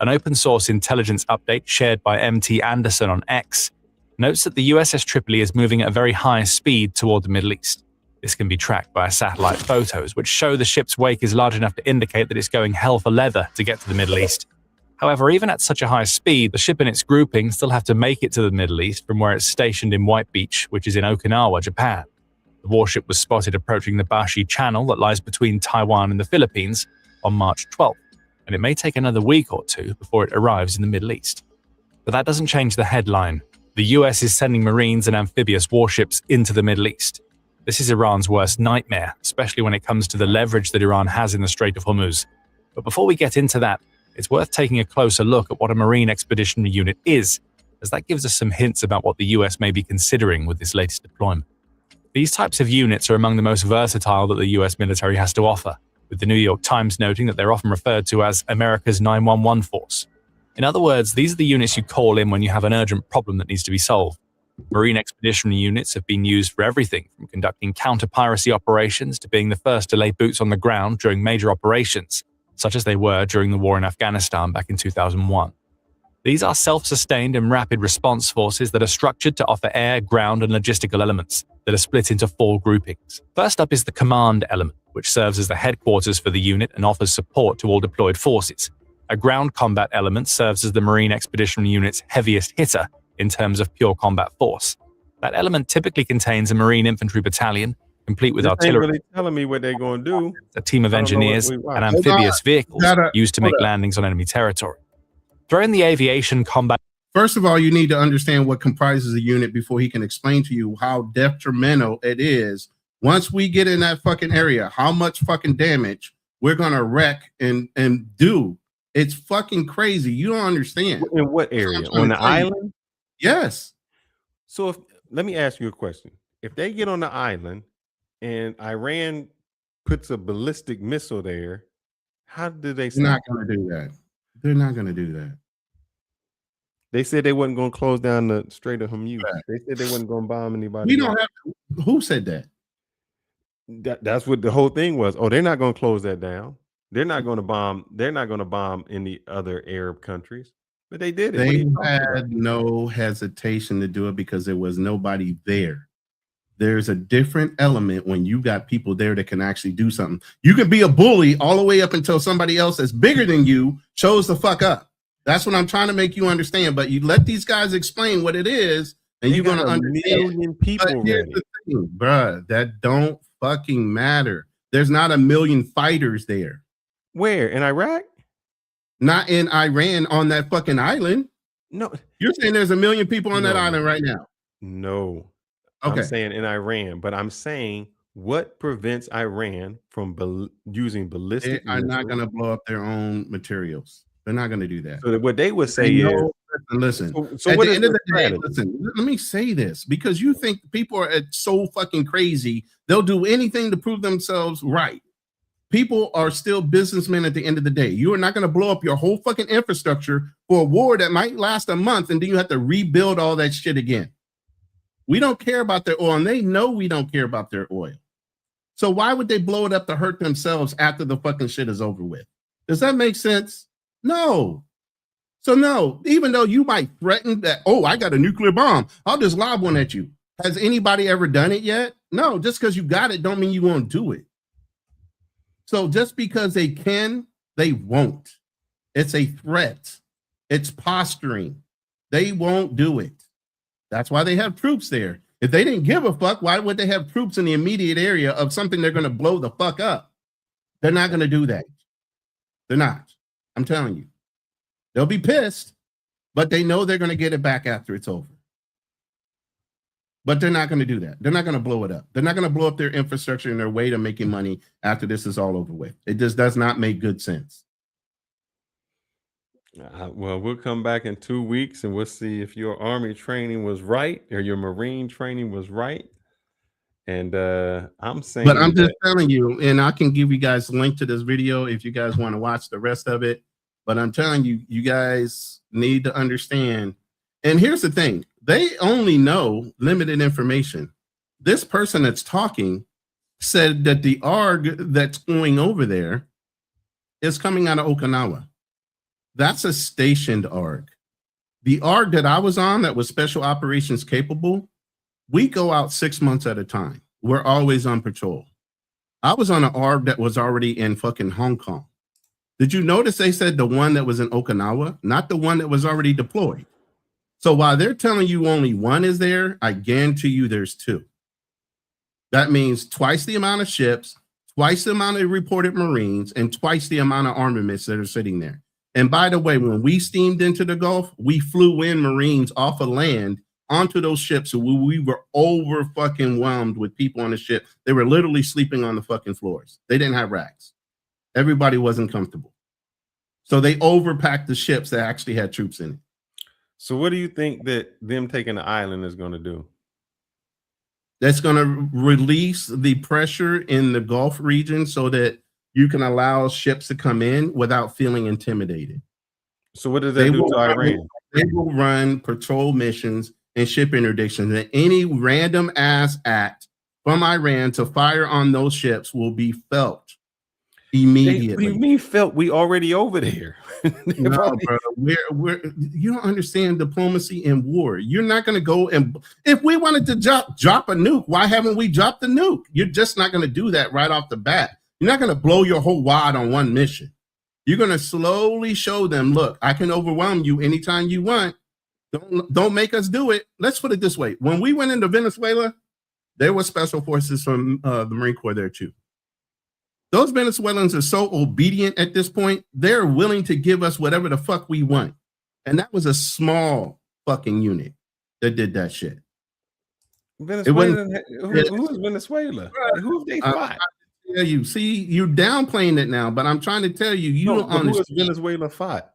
An open-source intelligence update shared by MT Anderson on X notes that the USS Tripoli is moving at a very high speed toward the Middle East. This can be tracked by satellite photos, which show the ship's wake is large enough to indicate that it's going hell for leather to get to the Middle East. However, even at such a high speed, the ship and its grouping still have to make it to the Middle East from where it's stationed in White Beach, which is in Okinawa, Japan. The warship was spotted approaching the Bashi Channel that lies between Taiwan and the Philippines on March 12th, and it may take another week or two before it arrives in the Middle East. But that doesn't change the headline. The US is sending Marines and amphibious warships into the Middle East. This is Iran's worst nightmare, especially when it comes to the leverage that Iran has in the Strait of Hormuz. But before we get into that, it's worth taking a closer look at what a Marine Expeditionary Unit is, as that gives us some hints about what the US may be considering with this latest deployment. These types of units are among the most versatile that the US military has to offer, with the New York Times noting that they're often referred to as America's 911 force. In other words, these are the units you call in when you have an urgent problem that needs to be solved. Marine Expeditionary Units have been used for everything from conducting counter-piracy operations to being the first to lay boots on the ground during major operations, such as they were during the war in Afghanistan back in 2001. These are self-sustained and rapid response forces that are structured to offer air, ground, and logistical elements that are split into 4 groupings. First up is the command element, which serves as the headquarters for the unit and offers support to all deployed forces. A ground combat element serves as the Marine Expeditionary Unit's heaviest hitter in terms of pure combat force. That element typically contains a Marine infantry battalion, complete with artillery, really telling me what they're going to do. A team of engineers, and amphibious vehicles used to make landings on enemy territory. Throw in the aviation combat. First of all, you need to understand what comprises a unit before he can explain to you how detrimental it is. Once we get in that fucking area, how much fucking damage we're going to wreck and do. It's fucking crazy. You don't understand. In what area? On the island? Yes. So let me ask you a question. If they get on the island and Iran puts a ballistic missile there, how do they They're not going to do that. They're not going to do that. They said they wasn't going to close down the Strait of Hormuz. Right. They said they wasn't going to bomb anybody. We don't have to. Who said that? That's what the whole thing was. Oh, they're not going to close that down. They're not going to bomb. They're not going to bomb any other Arab countries. But they did it. They had no hesitation to do it because there was nobody there. There's a different element when you got people there that can actually do something. You can be a bully all the way up until somebody else that's bigger than you shows the fuck up. That's what I'm trying to make you understand. But you let these guys explain what it is, and you're going to understand. Million people, but here's the thing, bruh, that don't fucking matter. There's not 1 million fighters there. Where? In Iraq? Not in Iran on that fucking island. No. You're saying there's 1 million people on that island right now? No. Okay. I'm saying in Iran, but I'm saying what prevents Iran from using ballistic They are not going to blow up their own materials. They're not going to do that. So what they would say is, listen. So at what the is end of the day, strategy? listen. Let me say this because you think people are so fucking crazy. They'll do anything to prove themselves right. People are still businessmen at the end of the day. You are not going to blow up your whole fucking infrastructure for a war that might last a month, and then you have to rebuild all that shit again. We don't care about their oil, and they know we don't care about their oil. So why would they blow it up to hurt themselves after the fucking shit is over with? Does that make sense? No. So no, even though you might threaten that, oh, I got a nuclear bomb, I'll just lob one at you. Has anybody ever done it yet? No, just because you got it don't mean you won't do it. So just because they can, they won't. It's a threat. It's posturing. They won't do it. That's why they have troops there. If they didn't give a fuck, why would they have troops in the immediate area of something they're going to blow the fuck up? They're not going to do that. They're not. I'm telling you. They'll be pissed, but they know they're going to get it back after it's over. But they're not going to do that. They're not going to blow it up. They're not going to blow up their infrastructure and their way to making money after this is all over with. It just does not make good sense. Well, we'll come back in 2 weeks and we'll see if your Army training was right or your Marine training was right. And I'm saying, but I'm just telling you, and I can give you guys a link to this video if you guys want to watch the rest of it. But I'm telling you, you guys need to understand. And here's the thing. They only know limited information. This person that's talking said that the ARG that's going over there is coming out of Okinawa. That's a stationed ARG. The ARG that I was on that was special operations capable, we go out 6 months at a time. We're always on patrol. I was on an ARG that was already in fucking Hong Kong. Did you notice they said the one that was in Okinawa, not the one that was already deployed? So while they're telling you only one is there, I guarantee you there's two. That means twice the amount of ships, twice the amount of reported Marines, and twice the amount of armaments that are sitting there. And by the way, when we steamed into the Gulf, we flew in Marines off of land onto those ships. So we were over fucking whelmed with people on the ship. They were literally sleeping on the fucking floors. They didn't have racks. Everybody wasn't comfortable. So they overpacked the ships that actually had troops in it. So what do you think that them taking the island is going to do? That's going to release the pressure in the Gulf region so that you can allow ships to come in without feeling intimidated. So what does that do to Iran? They will run patrol missions and ship interdictions, and any random ass act from Iran to fire on those ships will be felt immediately. What do you mean felt? We already over there. No, bro, you don't understand diplomacy and war. You're not going to go and if we wanted to drop a nuke, why haven't we dropped the nuke? You're just not going to do that right off the bat. You're not going to blow your whole wad on one mission. You're going to slowly show them, look, I can overwhelm you anytime you want. Don't make us do it. Let's put it this way. When we went into Venezuela, there were special forces from the Marine Corps there too. Those Venezuelans are so obedient at this point, they're willing to give us whatever the fuck we want. And that was a small fucking unit that did that shit. Venezuela, who is Venezuela? Who have they fought? Yeah, you see, you're downplaying it now, but I'm trying to tell you, don't understand. Who has Venezuela fought?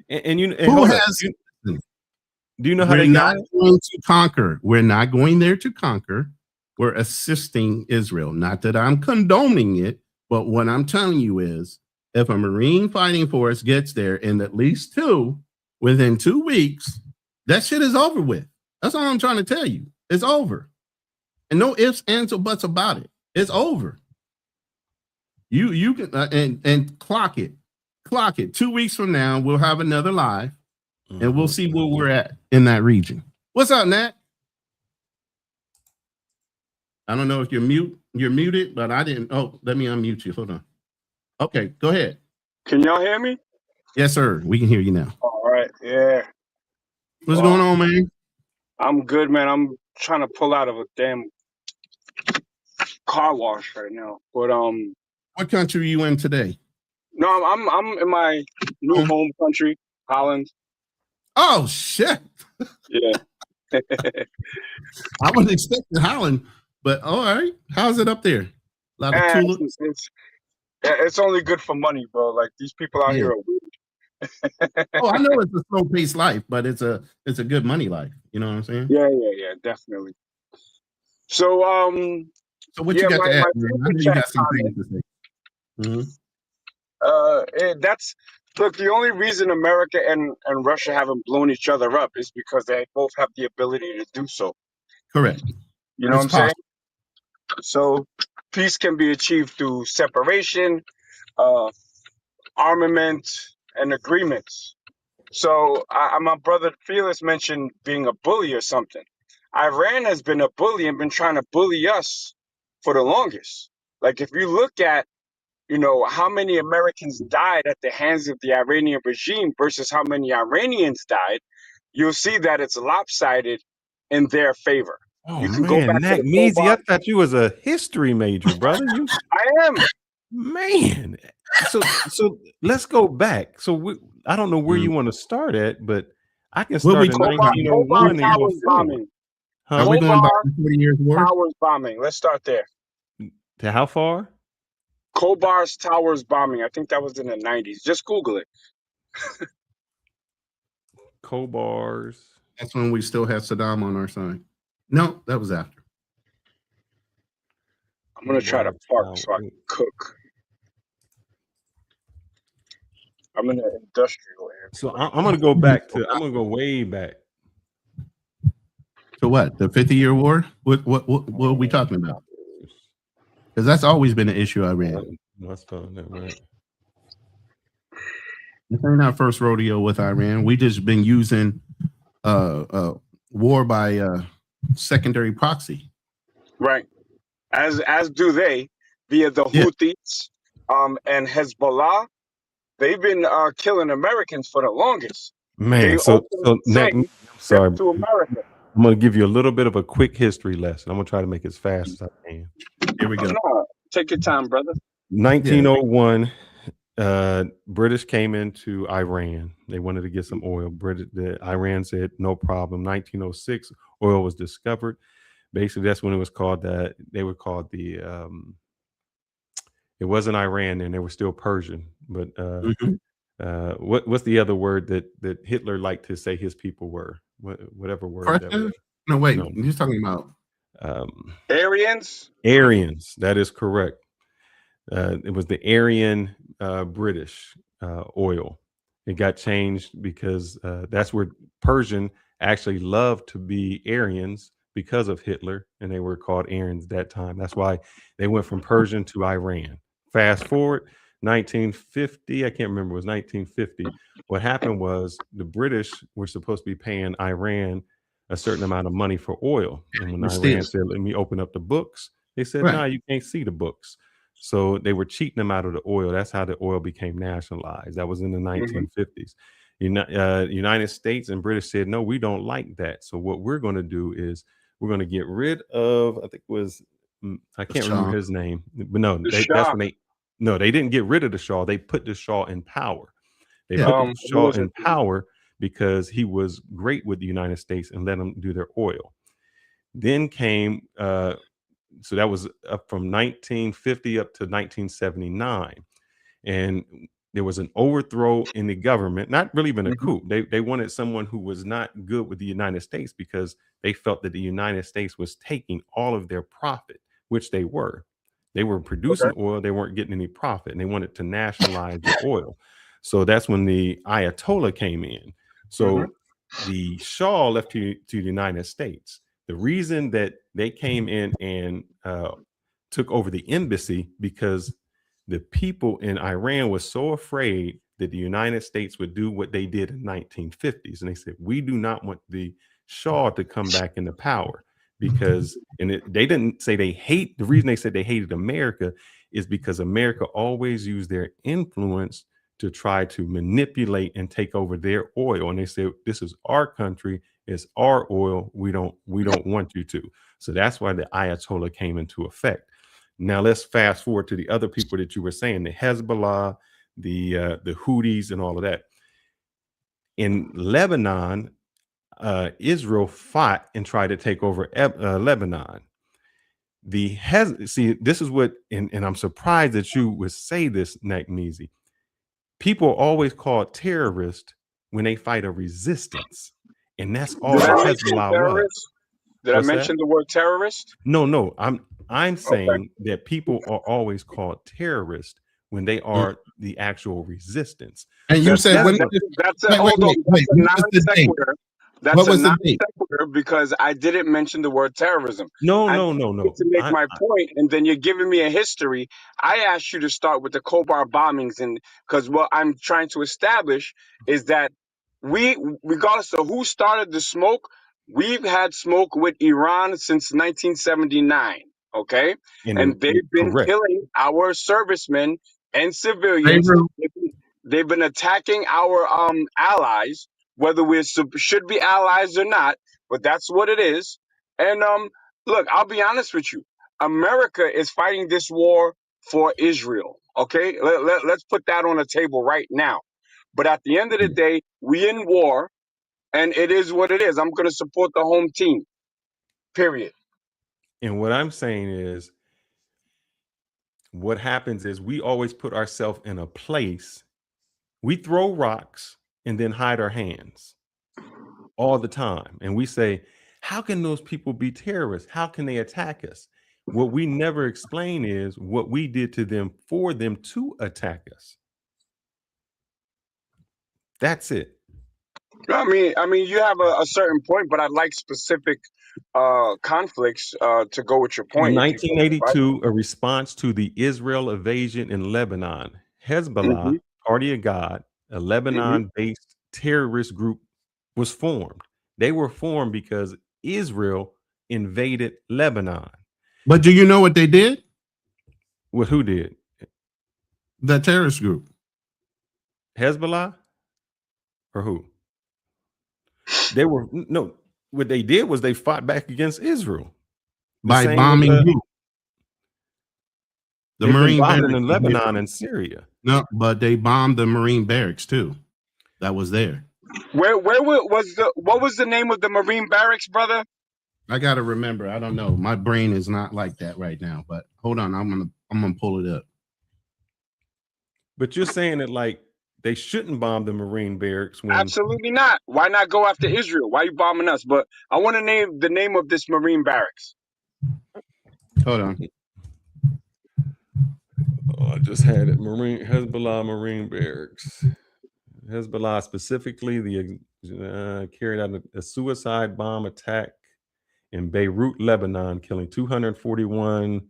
And you, and who has? Do you know how we're they not got going to conquer? We're not going there to conquer. We're assisting Israel. Not that I'm condoning it, but what I'm telling you is, if a Marine fighting force gets there and at least two within 2 weeks, that shit is over with. That's all I'm trying to tell you. It's over, and no ifs, ands, or buts about it. It's over. You can and clock it. 2 weeks from now, we'll have another live, and we'll see where we're at in that region. What's up, Nat? I don't know if you're muted, but I didn't. Oh, let me unmute you. Hold on. Okay, go ahead. Can y'all hear me? Yes, sir. We can hear you now. All right. Yeah. What's going on, man? I'm good, man. I'm trying to pull out of a damn car wash right now. But what country are you in today? No, I'm in my new home country, Holland. Oh shit. Yeah. I wasn't expecting Holland, but all right. How's it up there? A lot of tulips. It's only good for money, bro. Like these people out here are weird. Oh, I know it's a slow-paced life, but it's a good money life. You know what I'm saying? Yeah, definitely. So what you got to add, man? I know you got some things to say. Look, the only reason America and Russia haven't blown each other up is because they both have the ability to do so. Correct. You know It's what I'm saying? possible. So peace can be achieved through separation, armament, and agreements. So my brother Felix mentioned being a bully or something. Iran has been a bully and been trying to bully us for the longest. Like if you look at, how many Americans died at the hands of the Iranian regime versus how many Iranians died, you'll see that it's lopsided in their favor. Oh You can go man, back to Nat the Measy, I Khobar. thought you was a history major, brother. You I am. man. So let's go back. So I don't know where you want to start at, but I can What we start in talking about? Khobar 1901 and go Towers forward. bombing. Huh? Are we going back Khobar to 40 years war? Towers bombing. Let's start there. To how far? Khobar's Towers bombing. I think that was in the 90s. Just Google it. Khobar's. That's when we still had Saddam on our side. No, that was after. I'm going to try to park so I can cook. I'm in an industrial area. So I'm going to go back to. I'm going to go way back. So what? The 50-year war? What are we talking about? Because that's always been an issue I ran. Let's find that right. This ain't our first rodeo with Iran. We just been using war by secondary proxy. Right. As do they via the Houthis and Hezbollah. They've been killing Americans for the longest. Man, They so openly Nat, say sorry. to America. I'm going to give you a little bit of a quick history lesson. I'm going to try to make it as fast as I can. Here we go. No, take your time, brother. 1901, British came into Iran. They wanted to get some oil. Iran said, no problem. 1906, oil was discovered. Basically, that's when it was called that. They were called the, it wasn't Iran then, they were still Persian. But what's the other word that Hitler liked to say his people were? Whatever word that was. No, wait. You're talking about Aryans? Aryans, that is correct. It was the Aryan British oil. It got changed because that's where Persian actually loved to be Aryans because of Hitler, and they were called Aryans at that time. That's why they went from Persian to Iran. Fast forward, 1950, I can't remember, it was 1950. What happened was the British were supposed to be paying Iran a certain amount of money for oil. And when Iran said, let me open up the books, they said, no, you can't see the books. So they were cheating them out of the oil. That's how the oil became nationalized. That was in the 1950s. United States and British said, no, we don't like that. So what we're going to do is we're going to get rid of, I think it was, I can't remember his name, but no, that's when they didn't get rid of the Shah. They put the Shah in power. They put the Shah in power because he was great with the United States and let them do their oil. Then came, so that was up from 1950 up to 1979. And there was an overthrow in the government, not really even a coup. They wanted someone who was not good with the United States because they felt that the United States was taking all of their profit, which they were. They were producing oil, they weren't getting any profit, and they wanted to nationalize the oil. So that's when the Ayatollah came in. So the Shah left to the United States. The reason that they came in and took over the embassy because the people in Iran was so afraid that the United States would do what they did in the 1950s. And they said, we do not want the Shah to come back into power because, they didn't say they hate, the reason they said they hated America is because America always used their influence to try to manipulate and take over their oil. And they said, this is our country, it's our oil, we don't want you to. So that's why the Ayatollah came into effect. Now let's fast forward to the other people that you were saying, the Hezbollah, the Houthis and all of that. In Lebanon, Israel fought and tried to take over Lebanon. See, this is what, and I'm surprised that you would say this, Nakmeezy. People always call terrorists when they fight a resistance. And that's all the Hezbollah was. Did I mention the word terrorist? No, I'm saying that people are always called terrorists when they are the actual resistance. And you said that's a hold on. That's a non sequitur. That's a non sequitur because I didn't mention the word terrorism. No. To make my point, and then you're giving me a history. I asked you to start with the Khobar bombings, and because what I'm trying to establish is that we, regardless of who started the smoke, we've had smoke with Iran since 1979. Okay, and they've been killing our servicemen and civilians. They've been attacking our allies, whether we should be allies or not, but that's what it is. And look, I'll be honest with you. America is fighting this war for Israel. Okay, let's put that on the table right now. But at the end of the day, we in war, and it is what it is. I'm going to support the home team. Period. And what I'm saying is, what happens is we always put ourselves in a place. We throw rocks and then hide our hands all the time. And we say, how can those people be terrorists? How can they attack us? What we never explain is what we did to them for them to attack us. That's it. I mean, you have a certain point, but I'd like specific conflicts to go with your point. In 1982, a response to the Israel invasion in Lebanon, Hezbollah, Party of God, a Lebanon-based terrorist group, was formed. They were formed because Israel invaded Lebanon. But do you know what they did? What? Who did? The terrorist group. Hezbollah? Or who? They were no. What they did was they fought back against Israel by bombing who? The Marine barracks in Lebanon and Syria. No, but they bombed the Marine barracks too. That was there. What was the name of the Marine barracks, brother? I gotta remember. I don't know. My brain is not like that right now. But hold on, I'm gonna pull it up. But you're saying that like they shouldn't bomb the Marine barracks. Absolutely not. Why not go after Israel? Why are you bombing us? But I want to name the name of this Marine barracks. Hold on. Oh, I just had it. Hezbollah Marine barracks. Hezbollah specifically carried out a suicide bomb attack in Beirut, Lebanon, killing 241.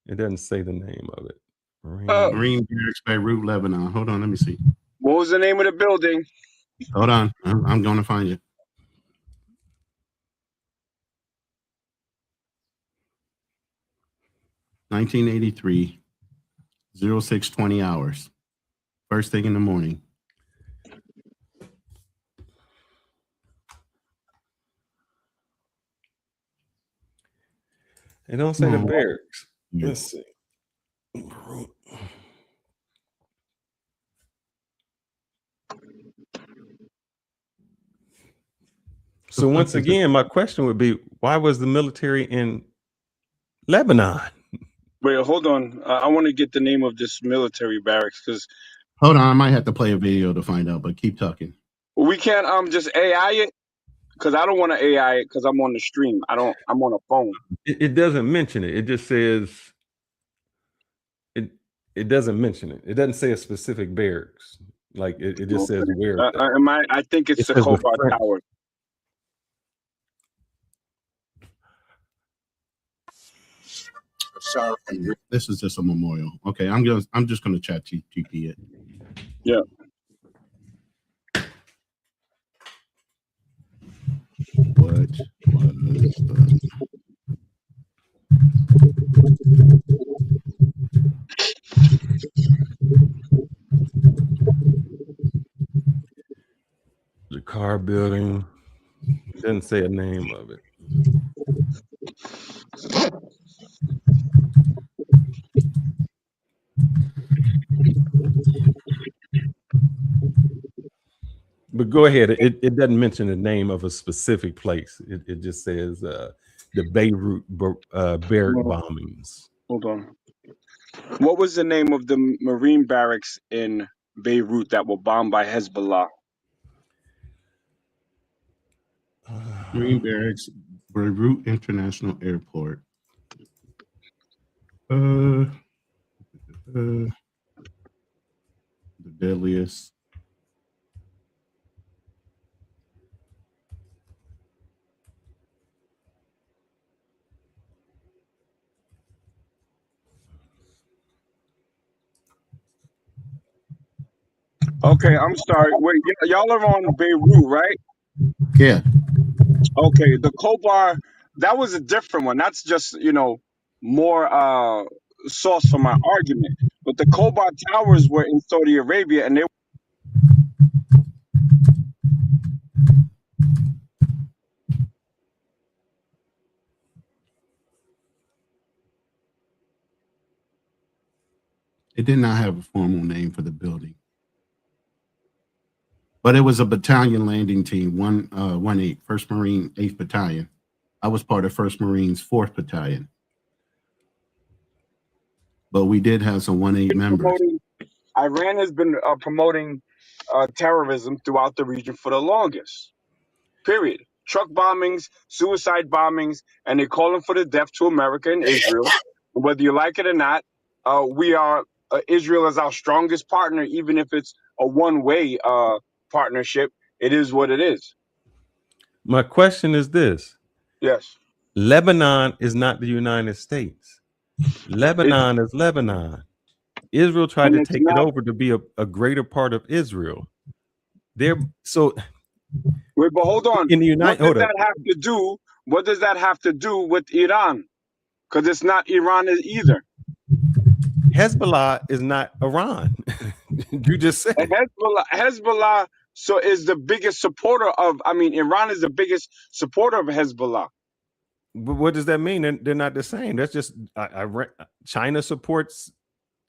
It doesn't say the name of it. Marine barracks, Beirut, Lebanon. Hold on, let me see. What was the name of the building? Hold on, I'm going to find you. $1983, 0620 hours. First thing in the morning. They don't say the barracks. Let's see. So once again, my question would be, why was the military in Lebanon? Wait, hold on. I want to get the name of this military barracks because. Hold on, I might have to play a video to find out, but keep talking. We can't just AI it because I don't want to AI it because I'm on the stream. I'm on a phone. It doesn't mention it. It just says it doesn't mention it. It doesn't say a specific barracks. Like it just says where. I think it's the Khobar Tower. Sorry, this is just a memorial. Okay, I'm just gonna chat GP it. Yeah. What was the car building? It doesn't say a name of it. But go ahead. It doesn't mention the name of a specific place. It just says the Beirut barrack bombings. Hold on. What was the name of the Marine barracks in Beirut that were bombed by Hezbollah? Marine barracks, Beirut International Airport. The deadliest. Okay, I'm sorry. Wait, y'all are on Beirut, right? Yeah. Okay, the Kobar, that was a different one. That's just, more source for my argument. But the Kobar towers were in Saudi Arabia, and they It did not have a formal name for the building, but it was a battalion landing team, 1-8, 1st Marine 8th Battalion. I was part of 1st Marines 4th Battalion, but we did have some 1-8 members. Iran has been promoting terrorism throughout the region for the longest. Period. Truck bombings, suicide bombings, and they're calling for the death to America and Israel. Whether you like it or not, Israel is our strongest partner, even if it's a one-way partnership. It is what it is. My question is this. Yes. Lebanon is not the United States. Lebanon is Lebanon. Israel tried to take it over to be a greater part of Israel. Wait, but hold on. In the United, what does that have to do with Iran? Because it's not Iran either. Hezbollah is not Iran. You just said Hezbollah is the biggest supporter of, Iran is the biggest supporter of Hezbollah. But what does that mean? They're not the same. That's just China supports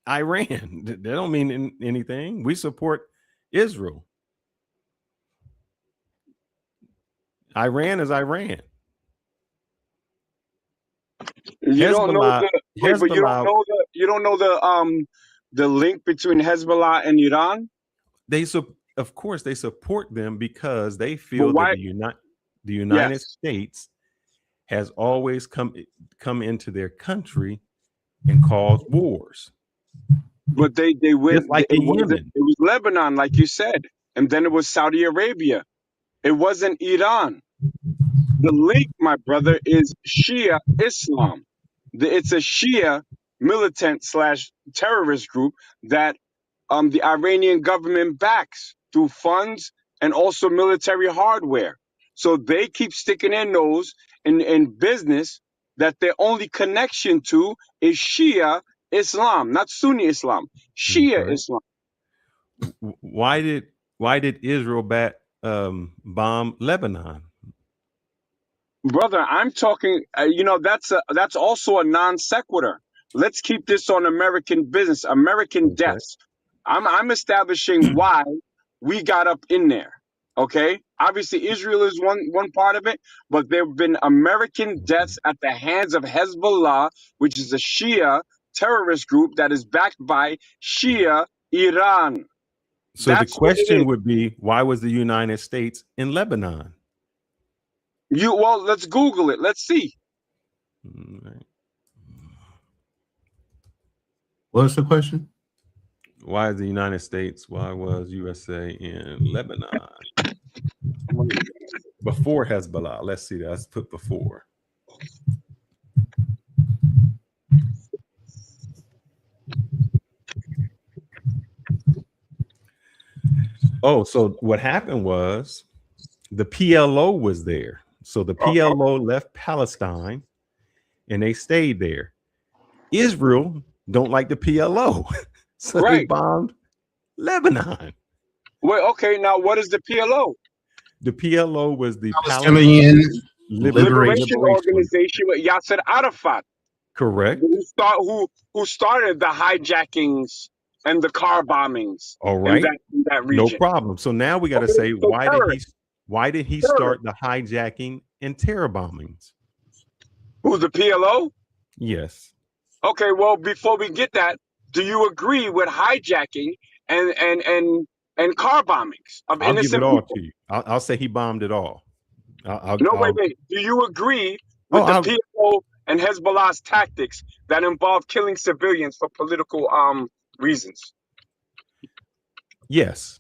Iran. They don't mean anything. We support Israel. Iran is Iran. You don't know the link between Hezbollah and Iran. Of course they support them because they feel that the United States has always come into their country and caused wars. But they went like it was Lebanon, like you said, and then it was Saudi Arabia. It wasn't Iran. The link, my brother, is Shia Islam. It's a Shia militant / terrorist group that the Iranian government backs through funds and also military hardware. So they keep sticking their nose in business that their only connection to is Shia Islam, not Sunni Islam, Shia Islam. Why did Israel bomb Lebanon? Brother, I'm talking, that's also a non sequitur. Let's keep this on American business, American deaths. I'm establishing why we got up in there. Okay. Obviously, Israel is one part of it, but there have been American deaths at the hands of Hezbollah, which is a Shia terrorist group that is backed by Shia Iran. So the question would be, why was the United States in Lebanon? Let's Google it. Let's see. Right. What's the question? Why is the United States? Why was USA in Lebanon before Hezbollah? Let's see. Let's put before. Oh, so what happened was the PLO was there. So the PLO left Palestine and they stayed there. Israel don't like the PLO. So they bombed Lebanon. Wait, okay, now what is the PLO? The PLO was the Palestinian Liberation Organization with Yasser Arafat. Correct. Who started the hijackings and the car bombings? All right. In that region. No problem. So now we got to say, why did he start the hijacking and terror bombings? Who's the PLO? Yes. Okay, well, before we get that, do you agree with hijacking and car bombings of I'll innocent give it all people? to you. I'll say he bombed it all. Wait. Do you agree with the PLO and Hezbollah's tactics that involve killing civilians for political reasons? Yes.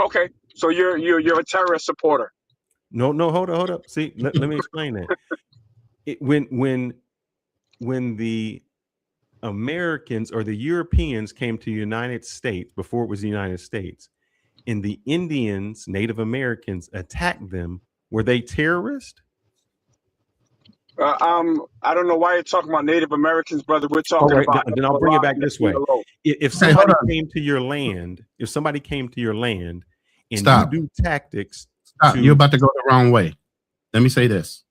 Okay, so you're a terrorist supporter. No, hold up. See, let me explain that. When the Americans or the Europeans came to the United States before it was the United States, and the Indians, Native Americans, attacked them, were they terrorists? I don't know why you're talking about Native Americans, brother. We're All talking right, about then I'll bring it back this way. If somebody came to your land, and Stop. you do tactics, You're about to go the wrong way. Let me say this.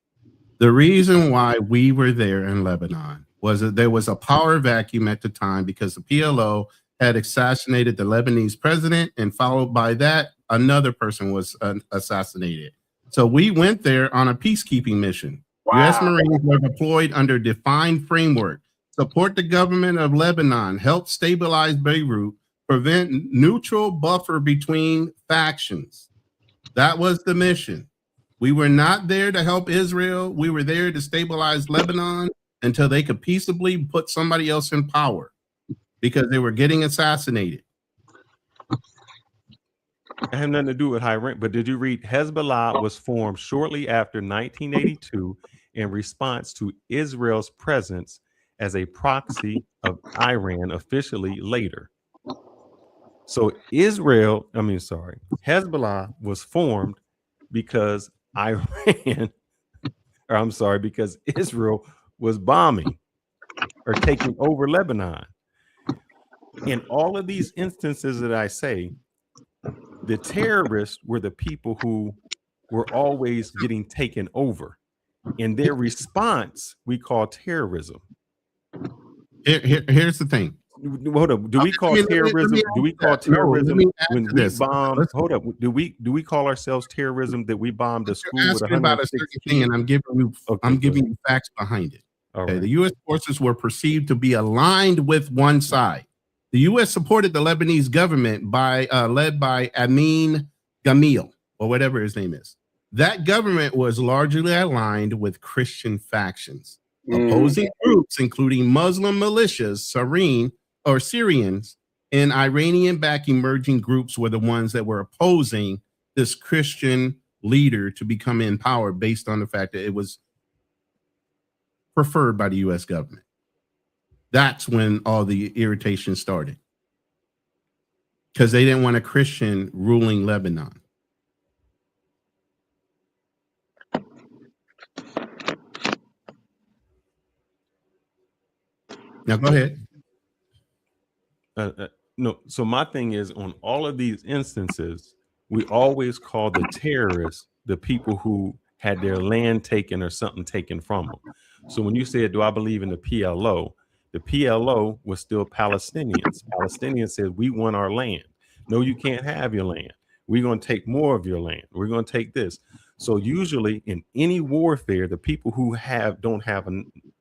The reason why we were there in Lebanon was that there was a power vacuum at the time because the PLO had assassinated the Lebanese president, and followed by that, another person was assassinated. So we went there on a peacekeeping mission. Wow. U.S. Marines were deployed under defined framework, support the government of Lebanon, help stabilize Beirut, prevent neutral buffer between factions. That was the mission. We were not there to help Israel. We were there to stabilize Lebanon until they could peaceably put somebody else in power because they were getting assassinated. It had nothing to do with Iran, but did you read Hezbollah was formed shortly after 1982 in response to Israel's presence as a proxy of Iran officially later. So Hezbollah was formed because because Israel was bombing or taking over Lebanon. In all of these instances that I say, the terrorists were the people who were always getting taken over. In their response, we call terrorism. Here's the thing. Hold up. Do we call terrorism? Do we call terrorism when we bomb? Hold up. Do we call ourselves terrorism that we bombed a school with 106 thing, and I'm giving you facts behind it. Okay. The U.S. forces were perceived to be aligned with one side. The U.S. supported the Lebanese government led by Amin Gamil, or whatever his name is. That government was largely aligned with Christian factions. Opposing groups, including Muslim militias, Syrians, and Iranian-backed emerging groups were the ones that were opposing this Christian leader to become in power based on the fact that it was preferred by the U.S. government. That's when all the irritation started, because they didn't want a Christian ruling Lebanon. Now go ahead. No, so my thing is, on all of these instances, we always call the terrorists the people who had their land taken or something taken from them. So when you said, do I believe in the PLO? The PLO was still Palestinians. Palestinians said, we want our land. No, you can't have your land. We're going to take more of your land. We're going to take this. So usually in any warfare, the people who don't have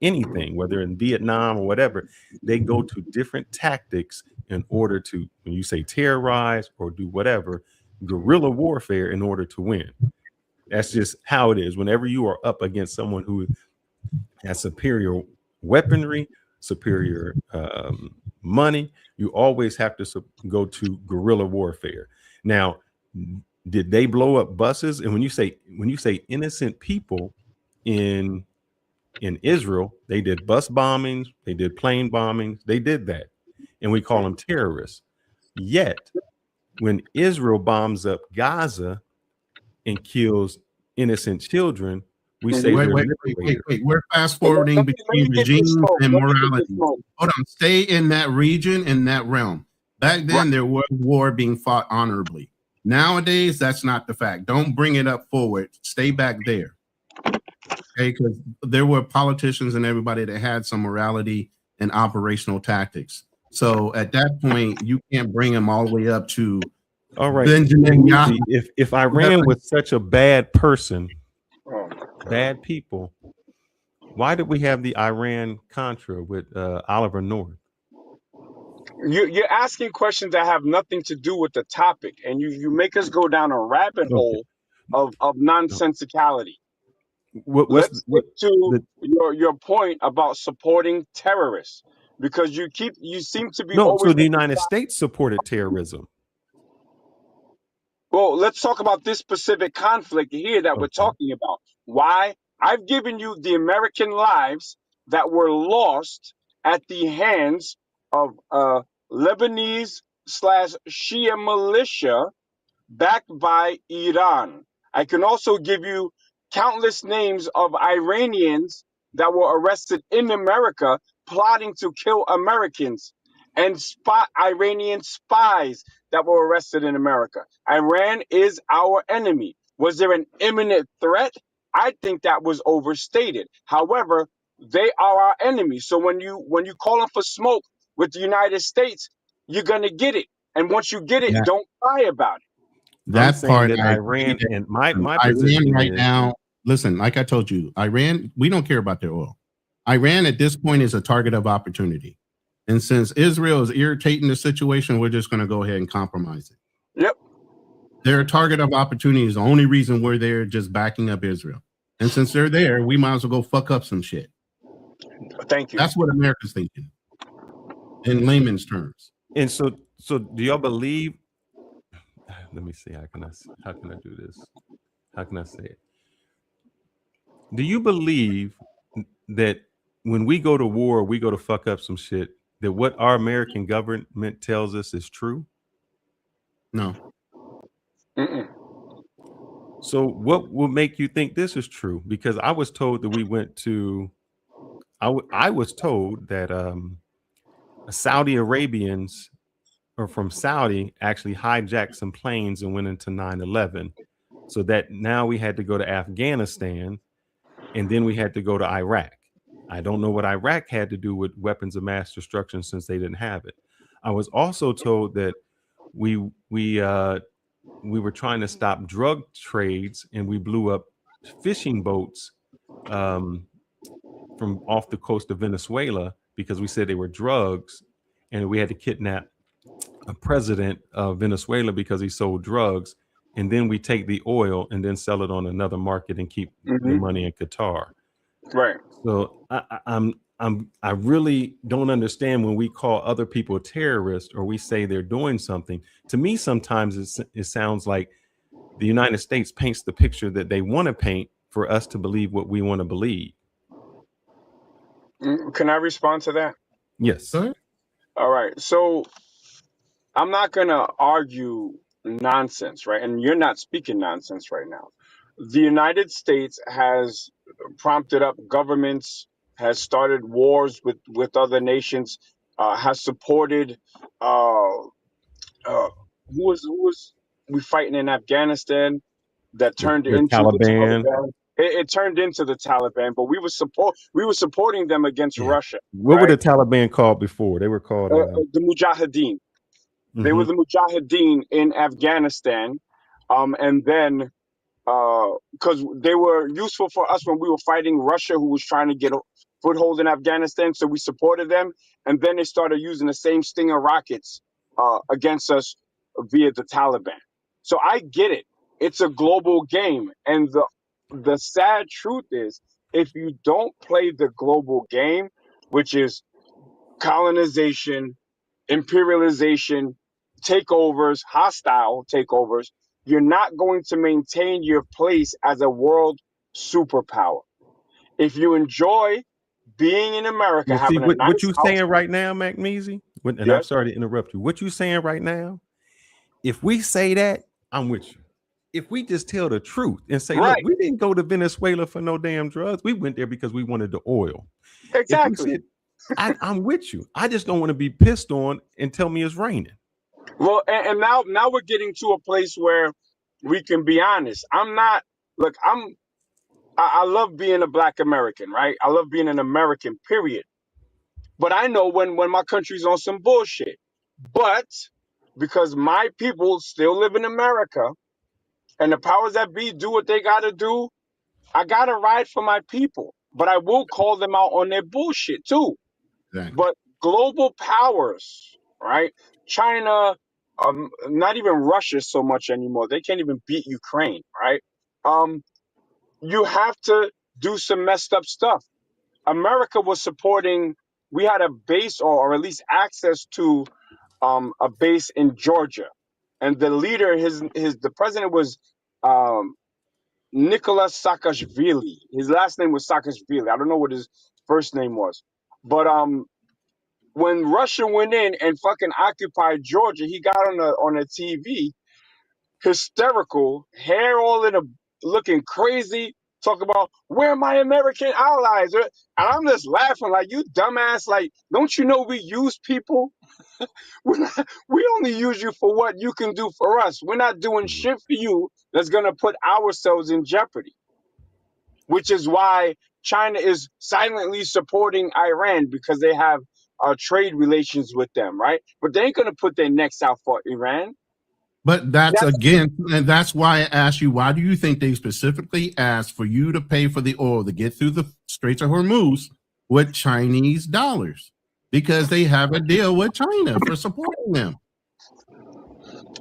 anything, whether in Vietnam or whatever, they go to different tactics in order to, when you say terrorize or do whatever, guerrilla warfare in order to win. That's just how it is. Whenever you are up against someone who has superior weaponry, superior money, you always have to go to guerrilla warfare. Now, did they blow up buses? And when you say innocent people in Israel, they did bus bombings, they did plane bombings, they did that, and we call them terrorists. Yet, when Israel bombs up Gaza and kills innocent children, we say wait. We're fast forwarding between regimes and morality. Hold on, stay in that region, in that realm. Back then, there was war being fought honorably. Nowadays, that's not the fact. Don't bring it up forward. Stay back there. Okay, because there were politicians and everybody that had some morality and operational tactics. So at that point, you can't bring them all the way up to Benjamin. If Iran was such a bad person, bad people, why did we have the Iran-Contra with Oliver North? You're asking questions that have nothing to do with the topic, and you make us go down a rabbit hole of nonsensicality. Let's stick to your point about supporting terrorists, because you seem to be so the United States supported terrorism. Well, let's talk about this specific conflict here that we're talking about. Why? I've given you the American lives that were lost at the hands of Lebanese slash Shia militia backed by Iran. I can also give you countless names of Iranians that were arrested in America plotting to kill Americans, and Iranian spies that were arrested in America. Iran is our enemy. Was there an imminent threat? I think that was overstated. However, they are our enemy. So when you call them for smoke with the United States, you're gonna get it. And once you get it, Yeah. don't cry about it. That saying part, that I Iran agree that- and my Iran position right is, now. Listen, like I told you, Iran. We don't care about their oil. Iran at this point is a target of opportunity, and since Israel is irritating the situation, we're just going to go ahead and compromise it. Yep. They're a target of opportunity. Is the only reason we're there, just backing up Israel. And since they're there, we might as well go fuck up some shit. Thank you. That's what America's thinking, in layman's terms. and so do y'all believe? Let me see. How can I do this? How can I say it? Do you believe that when we go to war, we go to fuck up some shit, that what our American government tells us is true? No. Mm-mm. So what will make you think this is true? Because I was told that we went to, I was told that Saudi Arabians or from Saudi actually hijacked some planes and went into 9/11. So that now we had to go to Afghanistan and then we had to go to Iraq. I don't know what Iraq had to do with weapons of mass destruction since they didn't have it. I was also told that we were trying to stop drug trades and we blew up fishing boats from off the coast of Venezuela because we said they were drugs, and we had to kidnap a president of Venezuela because he sold drugs, and then we take the oil and then sell it on another market and keep the money in Qatar. Right. So I really don't understand when we call other people terrorists or we say they're doing something. To me, sometimes it sounds like the United States paints the picture that they want to paint for us to believe what we want to believe. Can I respond to that? Yes. All right. So I'm not going to argue nonsense, right? And you're not speaking nonsense right now. The United States has prompted up governments, has started wars with other nations, has supported who was we fighting in Afghanistan that turned The into the Taliban. Taliban. It turned into the Taliban, but we were supporting them against Russia. What were Right? the Taliban called before? They were called The Mujahideen. They were the Mujahideen in Afghanistan, and then because they were useful for us when we were fighting Russia, who was trying to get a foothold in Afghanistan, so we supported them, and then they started using the same Stinger rockets against us via the Taliban. So I get it; it's a global game, and the sad truth is, if you don't play the global game, which is colonization, imperialization, takeovers, hostile takeovers, you're not going to maintain your place as a world superpower. If you enjoy being in America, Well, see having a what nice you house, saying right now, McMeasy, and I'm yes, sorry to interrupt you. What you saying right now? If we say that, I'm with you. If we just tell the truth and say, look, right, we didn't go to Venezuela for no damn drugs. We went there because we wanted the oil. exactly. If we said, I'm with you. I just don't want to be pissed on and tell me it's raining. Well, and now we're getting to a place where we can be honest. I'm not. Look, I love being a Black American, right? I love being an American, period. But I know when my country's on some bullshit. But because my people still live in America and the powers that be do what they gotta do, I gotta ride for my people. But I will call them out on their bullshit too. Exactly. But global powers, right? China, not even Russia so much anymore. They can't even beat Ukraine, right? You have to do some messed up stuff. America was supporting, we had a base or at least access to a base in Georgia. and the leader, the president was Nicholas Saakashvili. His last name was Saakashvili. I don't know what his first name was, but when Russia went in and fucking occupied Georgia, he got on a TV, hysterical, hair all in a looking crazy, talk about where are my American allies, and I'm just laughing like, you dumbass, like, don't you know we use people? We only use you for what you can do for us. We're not doing shit for you that's gonna put ourselves in jeopardy. Which is why China is silently supporting Iran, because they have trade relations with them, right? But they ain't gonna put their necks out for Iran. But that's again, and that's why I asked you, why do you think they specifically asked for you to pay for the oil to get through the Straits of Hormuz with Chinese dollars? Because they have a deal with China for supporting them.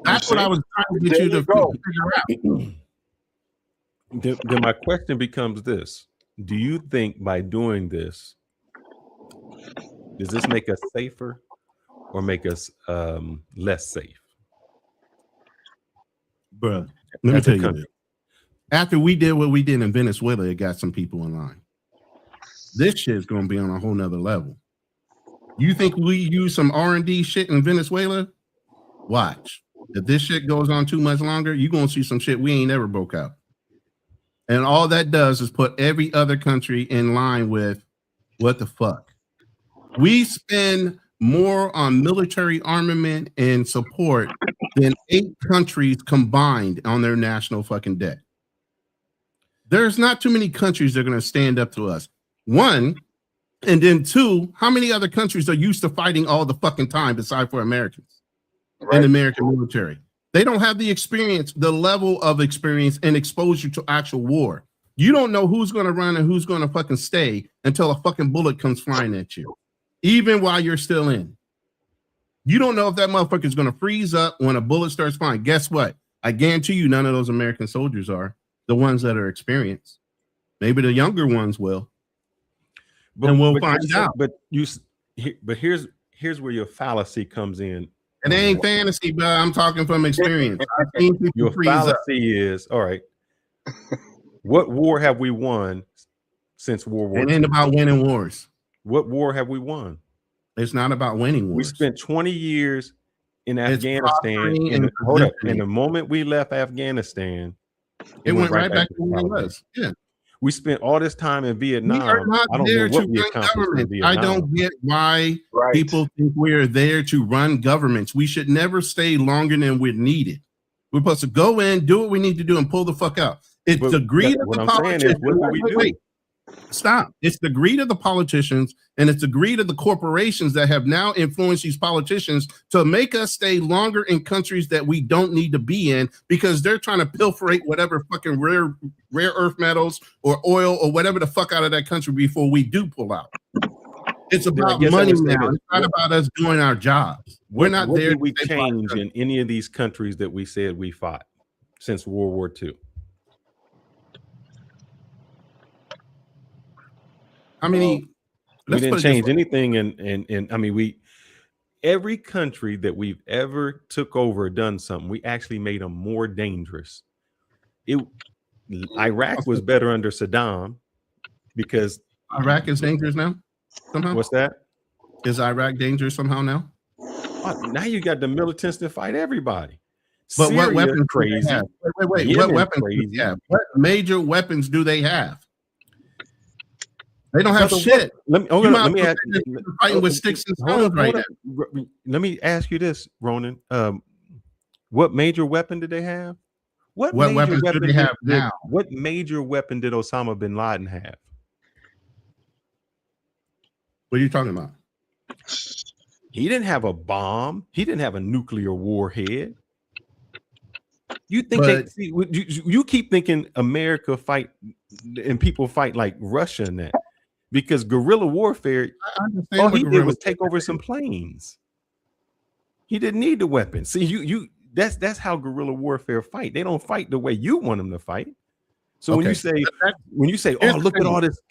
That's what I was trying to get you to figure out. Then my question becomes this: do you think by doing this, does this make us safer or make us less safe? Bro, let me tell you this. After we did what we did in Venezuela, it got some people in line. This shit's gonna be on a whole nother level. You think we use some R&D shit in Venezuela? Watch. If this shit goes on too much longer, you're gonna see some shit we ain't ever broke out. And all that does is put every other country in line with what the fuck. We spend more on military armament and support than 8 countries combined on their national fucking debt. There's not too many countries that are going to stand up to us. 1, and then 2, how many other countries are used to fighting all the fucking time besides for Americans and American military? They don't have the experience, the level of experience and exposure to actual war. You don't know who's going to run and who's going to fucking stay until a fucking bullet comes flying at you, even while you're still in. You don't know if that motherfucker is going to freeze up when a bullet starts flying. Guess what? I guarantee you none of those American soldiers are the ones that are experienced. Maybe the younger ones will. And we'll find out. But here's where your fallacy comes in. It ain't fantasy, but I'm talking from experience. I've seen people your freeze up. fallacy is, all right, what war have we won since World War II? It ain't about winning wars. What war have we won? It's not about winning wars. We spent 20 years in Afghanistan. And the moment we left Afghanistan, it went right back to where it was. Yeah. We spent all this time in Vietnam. We are not there to run governments. I don't get why people think we're there to run governments. We should never stay longer than we're needed. We're supposed to go in, do what we need to do, and pull the fuck out. It's the greed of the politicians. What do we do? Stop. It's the greed of the politicians, and it's the greed of the corporations that have now influenced these politicians to make us stay longer in countries that we don't need to be in, because they're trying to pilferate whatever fucking rare earth metals or oil or whatever the fuck out of that country before we do pull out. It's about money now. It's not about us doing our jobs. We're not there. What did we change in any of these countries that we said we fought since World War II? I mean, we didn't change anything, and I mean, every country that we've ever took over or done something, we actually made them more dangerous. Iraq was better under Saddam because Iraq is dangerous now. Somehow, what's that? Is Iraq dangerous somehow now? Now you got the militants to fight everybody. But Syria, what weapons crazy? Do they have? Wait. What weapons do they have? What major weapons do they have? They don't have shit. Let me ask you, fighting with sticks and stones right now. Let me ask you this, Ronan. What major weapon did they have? What weapons do they have now? What major weapon did Osama bin Laden have? What are you talking about? He didn't have a bomb. He didn't have a nuclear warhead. You think you keep thinking America fight and people fight like Russia and that, because guerrilla warfare, all he did was take over some planes. He didn't need the weapons. See, that's how guerrilla warfare fight. They don't fight the way you want them to fight. So when you say, oh, look at all these.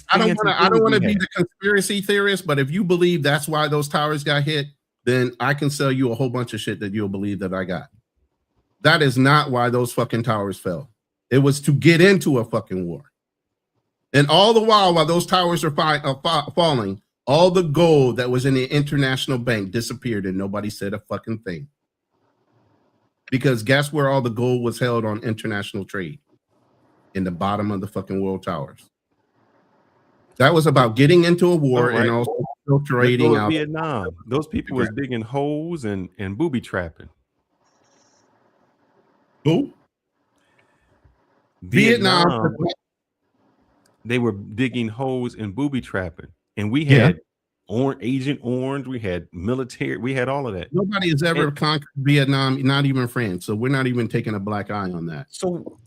I don't want to be the conspiracy theorist, but if you believe that's why those towers got hit, then I can sell you a whole bunch of shit that you'll believe that I got. That is not why those fucking towers fell. It was to get into a fucking war. And all the while those towers are falling, all the gold that was in the international bank disappeared and nobody said a fucking thing. Because guess where all the gold was held on international trade? In the bottom of the fucking world towers. That was about getting into a war and also filtrating out Vietnam. Those people was digging holes and booby trapping. Who? Vietnam. They were digging holes and booby trapping, and we had Agent Orange. We had military. We had all of that. Nobody has ever conquered Vietnam, not even France. So we're not even taking a black eye on that. So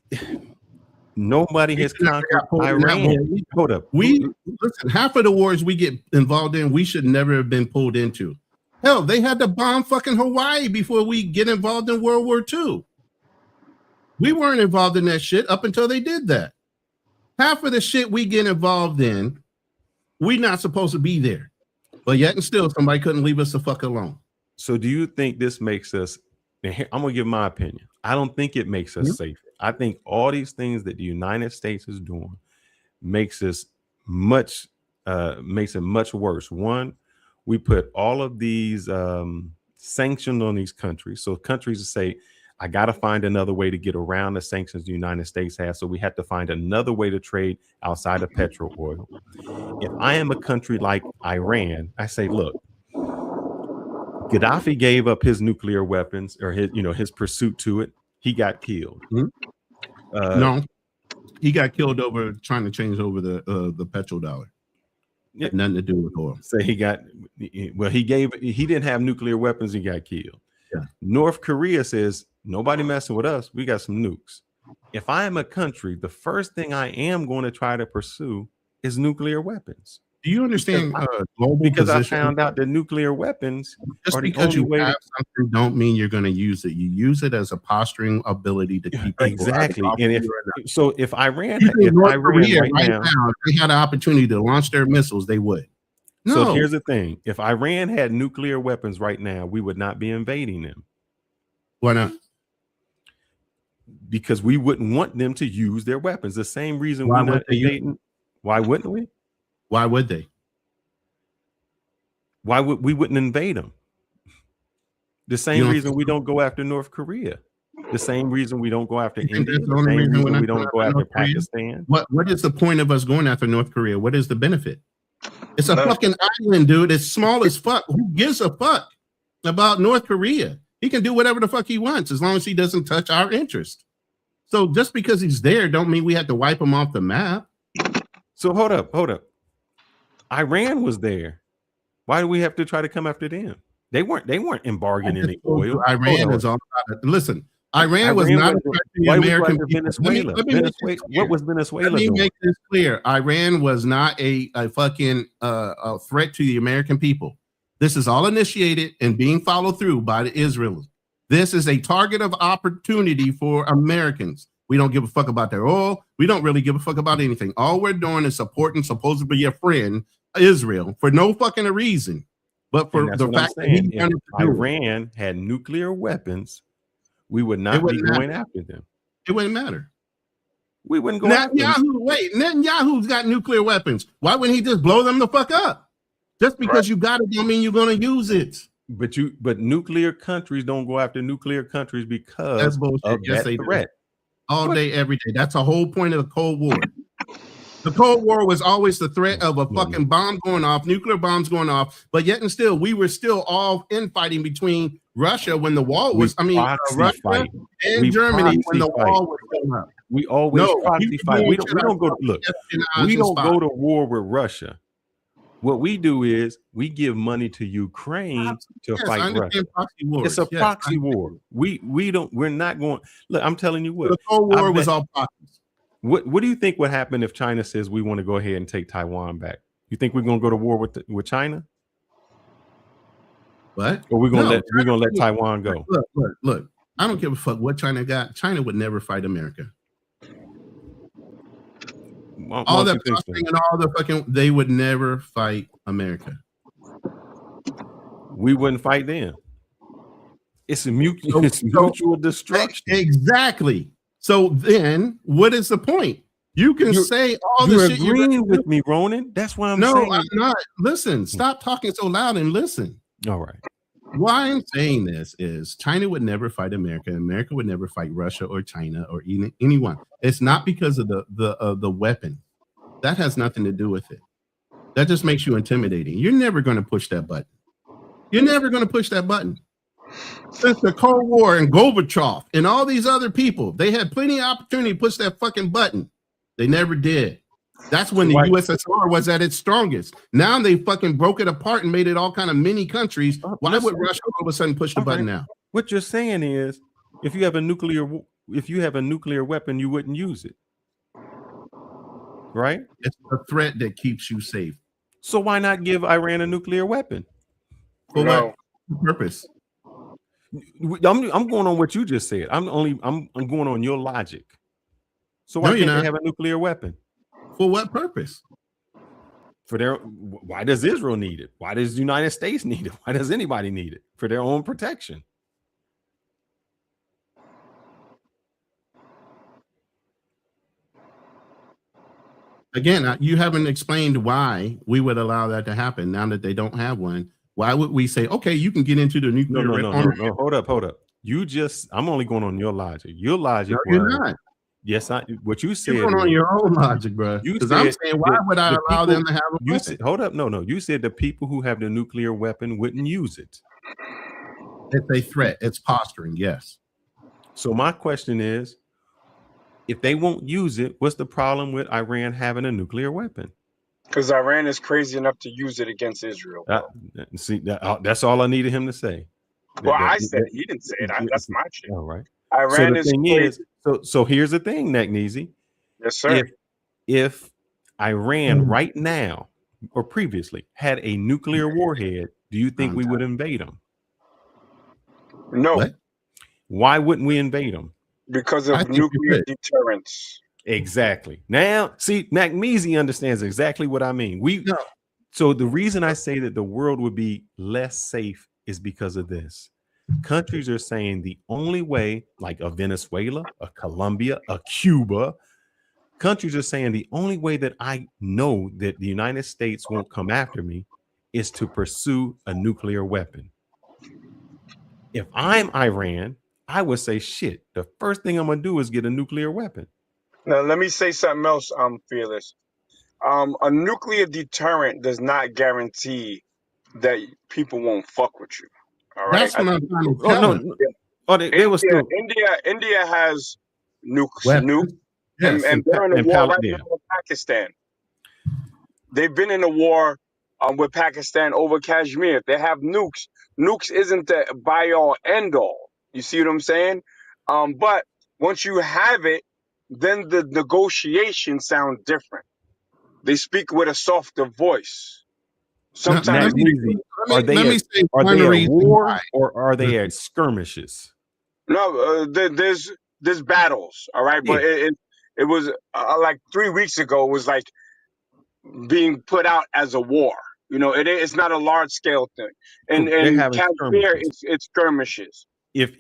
nobody has conquered Iran. Hold up. Listen. Half of the wars we get involved in, we should never have been pulled into. Hell, they had to bomb fucking Hawaii before we get involved in World War II. We weren't involved in that shit up until they did that. Half of the shit we get involved in, we're not supposed to be there. But yet and still, somebody couldn't leave us the fuck alone. So do you think this makes us, I'm going to give my opinion. I don't think it makes us safer. I think all these things that the United States is doing makes it much worse. One, we put all of these sanctions on these countries. So countries say, I got to find another way to get around the sanctions the United States has. So we have to find another way to trade outside of petrol oil. If I am a country like Iran, I say, look, Gaddafi gave up his nuclear weapons or his pursuit to it. He got killed. No, he got killed over trying to change over the petrodollar. Yeah. Nothing to do with oil. So he didn't have nuclear weapons. He got killed. Yeah. North Korea says, nobody messing with us. We got some nukes. If I am a country, the first thing I am going to try to pursue is nuclear weapons. Do you understand global because position? I found out that nuclear weapons just because you have something don't mean you're going to use it. You use it as a posturing ability to keep exactly. And if Iran, right now they had an opportunity to launch their missiles, they would. No. So here's the thing: if Iran had nuclear weapons right now, we would not be invading them. Why not? Because we wouldn't want them to use their weapons. The same reason we're not invading. Why wouldn't we? Why would they? Why would we wouldn't invade them? The same reason we don't go after North Korea. The same reason we don't go after India. The same reason we don't go after Pakistan. What is the point of us going after North Korea? What is the benefit? It's a fucking island, dude. It's small as fuck. Who gives a fuck about North Korea? He can do whatever the fuck he wants as long as he doesn't touch our interest. So just because he's there don't mean we have to wipe him off the map. So hold up. Iran was there. Why do we have to try to come after them? They weren't embargoing any oil. Iran is all about it. Listen, Iran was not a threat to the American people. Venezuela. What was Venezuela doing? Let me make this clear. Iran was not a fucking a threat to the American people. This is all initiated and being followed through by the Israelis. This is a target of opportunity for Americans. We don't give a fuck about their oil. We don't really give a fuck about anything. All we're doing is supporting supposedly your friend, Israel, for no fucking reason. But for the fact that if Iran had nuclear weapons, we would not be going after them. It wouldn't matter. We wouldn't go after them. Netanyahu's got nuclear weapons. Why wouldn't he just blow them the fuck up? Just because you got it don't mean you're going to use it. But nuclear countries don't go after nuclear countries because of that threat. All day, every day. That's the whole point of the Cold War. The Cold War was always the threat of a fucking bomb going off, nuclear bombs going off, but yet and still, we were still all infighting between Russia when the wall was, Russia and Germany when the wall was going up. We always proxy fight. We don't go to war with Russia. What we do is we give money to Ukraine to fight Russia. It's a proxy war. We're not going. Look, I'm telling you what. The Cold War was all proxies. What do you think would happen if China says we want to go ahead and take Taiwan back? You think we're going to go to war with China? What? Or we're going to let Taiwan go? Look. I don't give a fuck what China got. China would never fight America. All that and all the fucking, they would never fight America. We wouldn't fight them. It's mutual destruction. Exactly. So then, what is the point? You can say all the shit you're agreeing with me, Ronan. That's why I'm saying. No, I'm not. Listen, stop talking so loud and listen. All right. Why I'm saying this is China would never fight America. America would never fight Russia or China or even anyone. It's not because of the weapon. That has nothing to do with it. That just makes you intimidating. You're never going to push that button. You're never going to push that button. Since the Cold War and Gorbachev and all these other people, they had plenty of opportunity to push that fucking button. They never did. That's when the USSR was at its strongest. Now they fucking broke it apart and made it all kind of mini countries. Why would Russia all of a sudden push the button now? What you're saying is, if you have a nuclear weapon, you wouldn't use it, right? It's a threat that keeps you safe. So why not give Iran a nuclear weapon? For what purpose? I'm going on what you just said. I'm going on your logic. So why can't they have a nuclear weapon? For what purpose? Why does Israel need it? Why does the United States need it? Why does anybody need it? For their own protection. Again, you haven't explained why we would allow that to happen now that they don't have one. Why would we say, okay, you can get into the nuclear? No. Hold up. I'm only going on your logic. Your logic you're not. Yes, what you said. You're going on your own logic, bro. Because I'm saying, why would I allow them to have a weapon? Hold up. No. You said the people who have the nuclear weapon wouldn't use it. It's a threat. It's posturing, yes. So my question is, if they won't use it, what's the problem with Iran having a nuclear weapon? Because Iran is crazy enough to use it against Israel. That's all I needed him to say. Well, I said it. He didn't say it. That's my shit. All right. Iran is crazy. So here's the thing, Nagneezy. Yes, sir. If Iran right now or previously had a nuclear warhead, do you think we would invade them? No. What? Why wouldn't we invade them? Because of nuclear deterrence. Exactly. Now, see, Nagneezy understands exactly what I mean. So the reason I say that the world would be less safe is because of this. Countries are saying the only way, like a Venezuela, a Colombia, a Cuba, countries are saying the only way that I know that the United States won't come after me is to pursue a nuclear weapon. If I'm Iran, I would say, shit, the first thing I'm going to do is get a nuclear weapon. Now, let me say something else, Fearless. A nuclear deterrent does not guarantee that people won't fuck with you. All right. That's what I'm trying to tell you. India has nukes, yes, and they're in a war right now with Pakistan. They've been in a war with Pakistan over Kashmir. They have nukes. Nukes isn't the by all end all. You see what I'm saying? But once you have it, then the negotiations sound different. They speak with a softer voice. Sometimes are they at war or are they at skirmishes? No, there's battles, all right. But it was like 3 weeks ago. It was like being put out as a war. You know, it's not a large scale thing. And Kashmir, it's skirmishes. If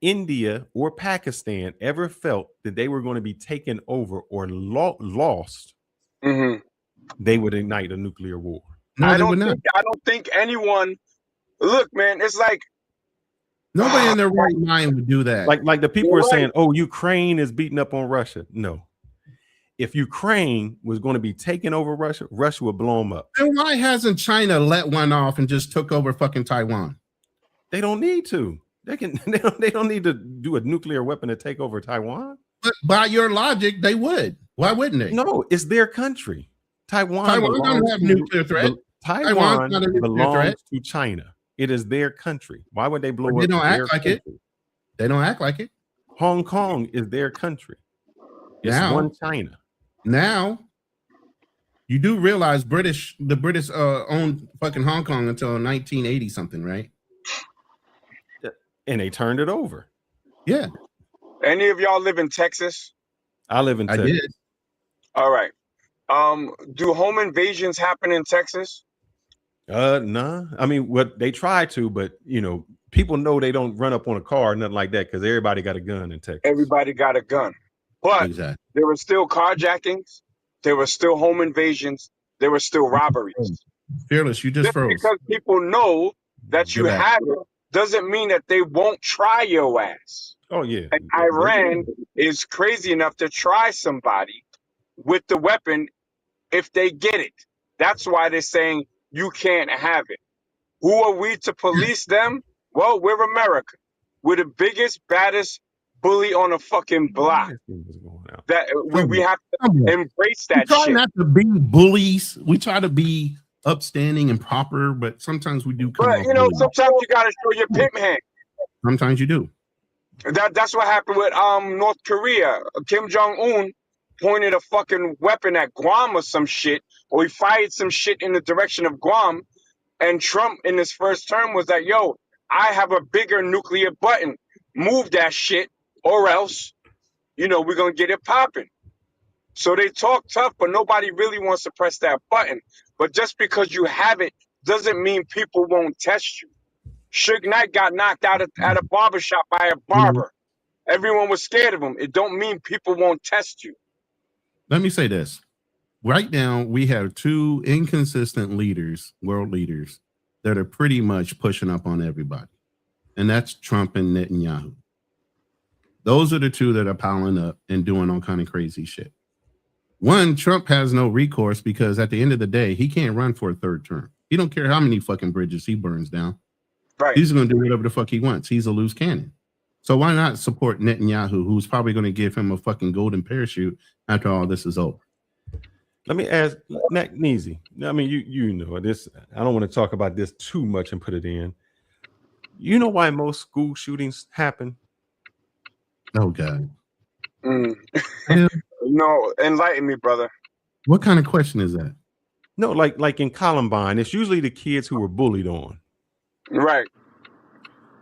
India or Pakistan ever felt that they were going to be taken over or lost, they would ignite a nuclear war. No, I don't think anyone. Look, man, it's like nobody in their right mind would do that. Like the people are saying, "Oh, Ukraine is beating up on Russia." No, if Ukraine was going to be taking over Russia, Russia would blow them up. Then why hasn't China let one off and just took over fucking Taiwan? They don't need to. They don't need to do a nuclear weapon to take over Taiwan. But by your logic, they would. Why wouldn't they? No, it's their country. Taiwan doesn't have nuclear threat. Taiwan belongs to China. It is their country. Why would they blow up? They don't act like it. They don't act like it. Hong Kong is their country. It's one China. Now, you do realize the British owned fucking Hong Kong until 1980 something, right? And they turned it over. Yeah. Any of y'all live in Texas? I live in Texas. I did. All right. Do home invasions happen in Texas? Nah. I mean, what they try to, but you know, people know they don't run up on a car or nothing like that because everybody got a gun in Texas. Everybody got a gun. But Exactly. there were still carjackings, there were still home invasions, there were still robberies. Fearless, you just froze. Because people know that you You're back. have it doesn't mean that they won't try your ass. Oh yeah. And Iran is crazy enough to try somebody with the weapon if they get it. That's why they're saying you can't have it. Who are we to police them? Well, we're America. We're the biggest, baddest bully on a fucking block. That we have to embrace that we try shit. not to be bullies. We try to be upstanding and proper, but sometimes we do come But off you know, bullies. sometimes you gotta show your pimp hand. Sometimes you do. That's what happened with North Korea. Kim Jong-un pointed a fucking weapon at Guam or some shit, or he fired some shit in the direction of Guam. And Trump in his first term was like, yo, I have a bigger nuclear button. Move that shit, or else, you know, we're gonna get it popping. So they talk tough, but nobody really wants to press that button. But just because you have it doesn't mean people won't test you. Suge Knight got knocked out at a barbershop by a barber. Everyone was scared of him. It don't mean people won't test you. Let me say this. Right now, we have two inconsistent leaders, world leaders, that are pretty much pushing up on everybody. And that's Trump and Netanyahu. Those are the two that are piling up and doing all kind of crazy shit. One, Trump has no recourse because at the end of the day, he can't run for a third term. He don't care how many fucking bridges he burns down. Right. He's going to do whatever the fuck he wants. He's a loose cannon. So why not support Netanyahu, who's probably going to give him a fucking golden parachute after all this is over? Let me ask Neezy. I mean, you know this. I don't want to talk about this too much and put it in. You know why most school shootings happen? Oh God. No, enlighten me, brother. What kind of question is that? No, like in Columbine, it's usually the kids who were bullied on. Right.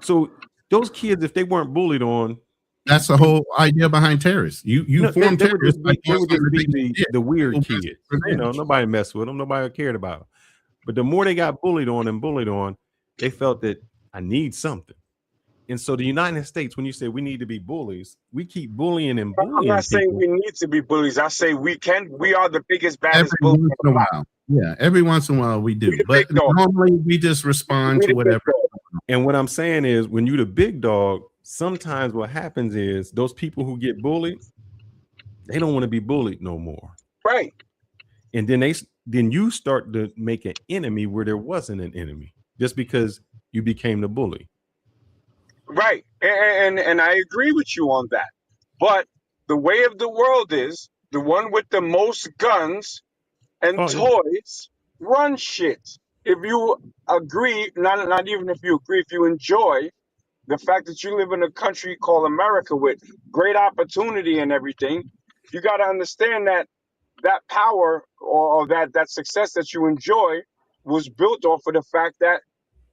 So those kids, if they weren't bullied on, that's the whole idea behind terrorists. You form terrorists. They would just be the weird kids. You know, nobody messed with them. Nobody cared about them. But the more they got bullied on, they felt that I need something. And so the United States, when you say we need to be bullies, we keep bullying and bullying. I'm not saying people. we need to be bullies. I say we can. We are the biggest, baddest Every bullies. once in a while. Yeah, every once in a while we do. But normally we just respond to whatever. And what I'm saying is, when you're the big dog, sometimes what happens is those people who get bullied, they don't want to be bullied no more. Right. And then you start to make an enemy where there wasn't an enemy just because you became the bully. Right. And I agree with you on that. But the way of the world is the one with the most guns and toys run shit. If you agree, not even if you agree, if you enjoy the fact that you live in a country called America with great opportunity and everything, you got to understand that that power or that success that you enjoy was built off of the fact that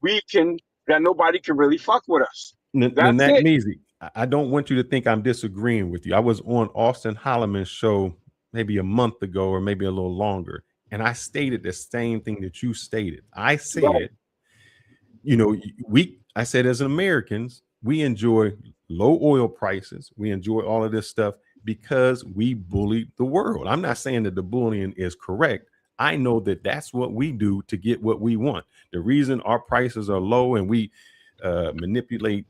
that nobody can really fuck with us. That's it. I don't want you to think I'm disagreeing with you. I was on Austin Holloman's show maybe a month ago or maybe a little longer, and I stated the same thing that you stated. I said, you know, I said as Americans, we enjoy low oil prices. We enjoy all of this stuff because we bullied the world. I'm not saying that the bullying is correct. I know that that's what we do to get what we want. The reason our prices are low and we manipulate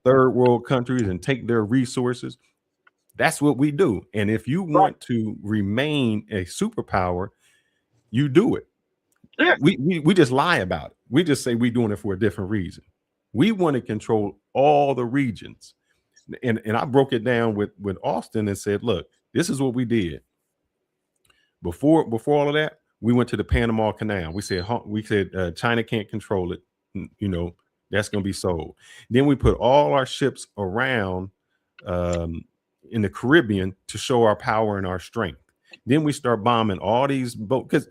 third world countries and take their resources, that's what we do. And if you want to remain a superpower, you do it. Yeah. We just lie about it. We just say we're doing it for a different reason. We want to control all the regions. And I broke it down with Austin and said, look, this is what we did. Before all of that, we went to the Panama Canal. We said China can't control it. You know, that's going to be sold. Then we put all our ships around in the Caribbean to show our power and our strength. Then we start bombing all these boats because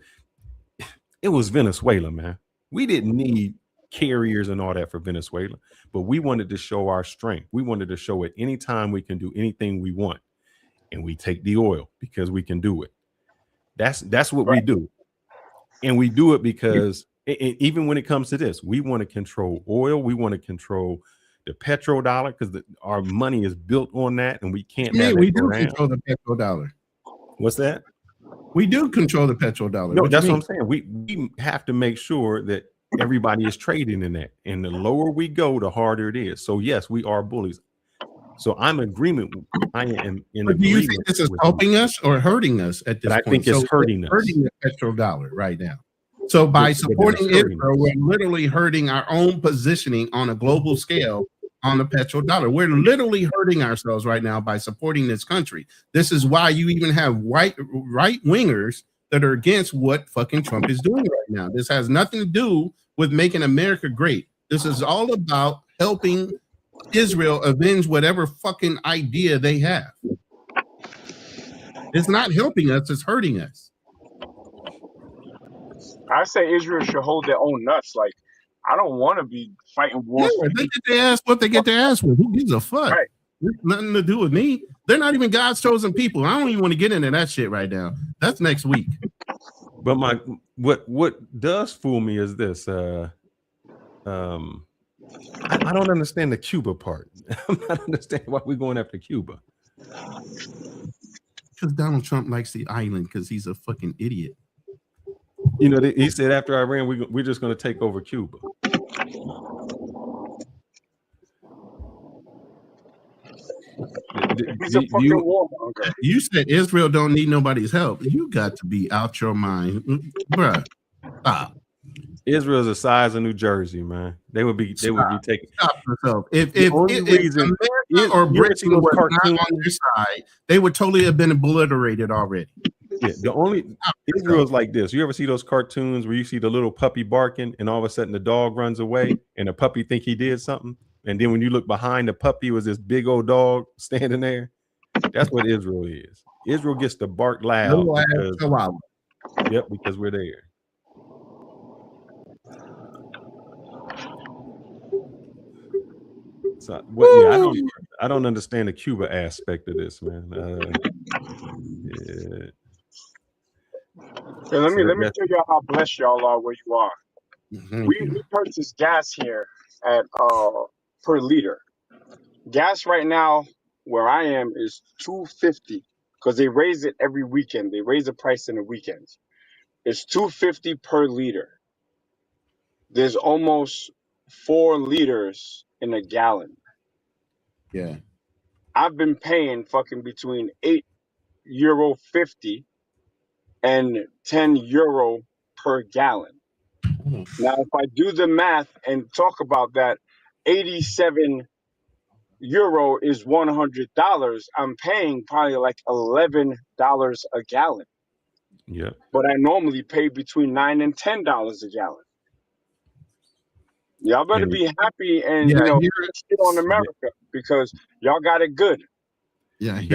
it was Venezuela, man. We didn't need carriers and all that for Venezuela, but we wanted to show our strength. We wanted to show at any time we can do anything we want, and we take the oil because we can do it. That's what we do. And we do it because even when it comes to this, we want to control oil. We want to control the petrodollar because our money is built on that, and we can't have we that do go down. control the petrodollar. What's that? We do control the petrodollar. No, that's what I'm saying. We have to make sure that everybody is trading in that. And the lower we go, the harder it is. So yes, we are bullies. So I'm in agreement. I am in agreement. Do you think this is helping us or hurting us at this point? I think it's hurting us. Hurting the petrodollar right now. So by supporting Israel, we're literally hurting our own positioning on a global scale on the petrodollar. We're literally hurting ourselves right now by supporting this country. This is why you even have right wingers that are against what fucking Trump is doing right now. This has nothing to do with making America great. This is all about helping Israel avenge whatever fucking idea they have. It's not helping us, it's hurting us. I say Israel should hold their own nuts. Like, I don't want to be fighting wars. Yeah, they get their ass what they get their ass with. Who gives a fuck? Right. It's nothing to do with me. They're not even God's chosen people. I don't even want to get into that shit right now. That's next week. But what does fool me is this. I don't understand the Cuba part. I'm not understanding why we're going after Cuba. Because Donald Trump likes the island because he's a fucking idiot. You know, he said after Iran, we're just going to take over Cuba. You said Israel don't need nobody's help. You got to be out your mind, bruh. Stop. Israel's the size of New Jersey, man. They would be taking. Stop yourself. If America or Britain were not on their side, they would totally have been obliterated already. Yeah, the only Israel's like this. You ever see those cartoons where you see the little puppy barking and all of a sudden the dog runs away and the puppy think he did something? And then when you look behind the puppy was this big old dog standing there. That's what Israel is. Israel gets to bark loud. Because we're there. So I don't understand the Cuba aspect of this, man. Hey, let me tell y'all how blessed y'all are where you are. We purchase gas here at per liter. Gas right now where I am is $2.50 because they raise it every weekend. They raise the price in the weekends. It's $2.50 per liter. There's almost 4 liters in a gallon. Yeah. I've been paying fucking between €8.50 and €10 per gallon. Now, if I do the math and talk about that, 87 euro is $100. I'm paying probably like $11 a gallon. Yeah. But I normally pay between $9 and $10 a gallon. Y'all better be happy and shit on America because y'all got it good. Yeah, and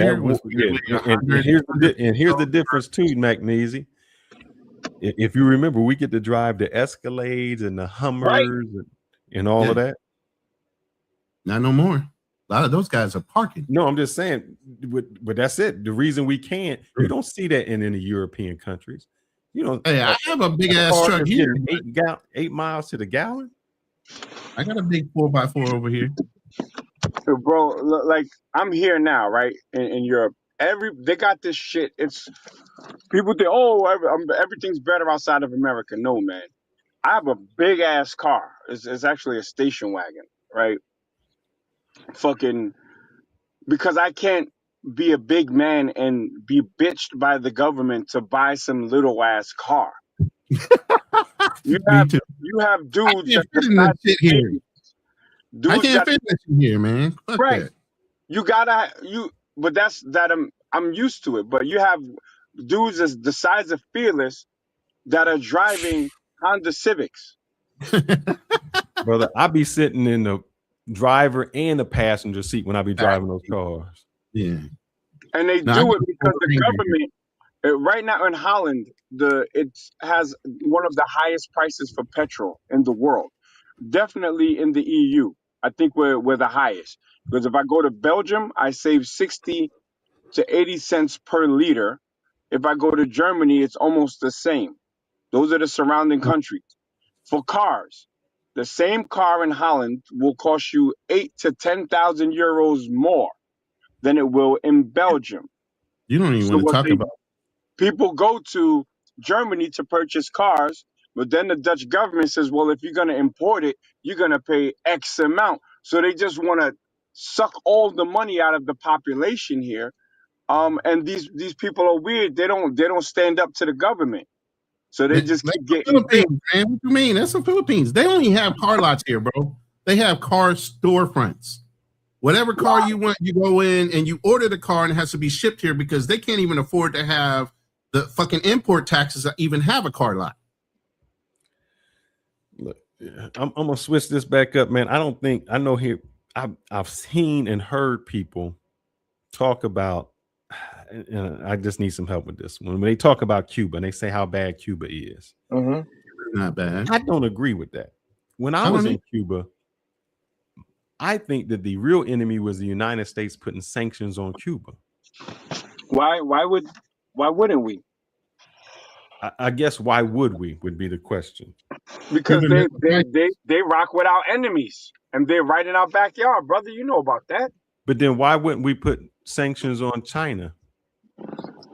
here's the difference too, Magnesia. If you remember, we get to drive the Escalades and the Hummers and all of that. Not no more. A lot of those guys are parking. No, I'm just saying, but that's it. The reason we can't, you don't see that in any European countries. You know, hey, I have a big ass truck here. 8 miles to the gallon. I got a big 4x4 over here. Bro, like I'm here now, right? In Europe. They got this shit. It's people think, everything's better outside of America. No, man. I have a big ass car. It's actually a station wagon, right? Fucking because I can't be a big man and be bitched by the government to buy some little ass car. You have dudes that I can't fit that shit here, man. Fuck right. That. You gotta but that's that I'm used to it. But you have dudes as the size of Fearless that are driving Honda Civics. Brother, I be sitting in the driver and the passenger seat when I be driving those cars. Yeah. And they do it because the government right now in Holland, it has one of the highest prices for petrol in the world. Definitely in the EU. I think we're the highest. Because if I go to Belgium, I save 60 to 80 cents per liter. If I go to Germany, it's almost the same. Those are the surrounding countries. For cars, the same car in Holland will cost you 8 to 10,000 euros more than it will in Belgium. You don't even So want to what talk about. people go to Germany to purchase cars, but then the Dutch government says, well, if you're going to import it, you're going to pay X amount. So they just want to suck all the money out of the population here. And these people are weird. They don't stand up to the government. So they just That's keep the getting big. Philippines, man. What you mean? That's the Philippines. They only have car lots here, bro. They have car storefronts. Whatever car you want, you go in and you order the car and it has to be shipped here because they can't even afford to have the fucking import taxes that even have a car lot. Look, I'm gonna switch this back up, man. I know here I've seen and heard people talk about, and I just need some help with this. When they talk about Cuba and they say how bad Cuba is, Not bad. I don't agree with that. When I was in Cuba, I think that the real enemy was the United States putting sanctions on Cuba. Why wouldn't we? I guess why would we would be the question. Because they rock with our enemies and they're right in our backyard, brother. You know about that. But then why wouldn't we put sanctions on China?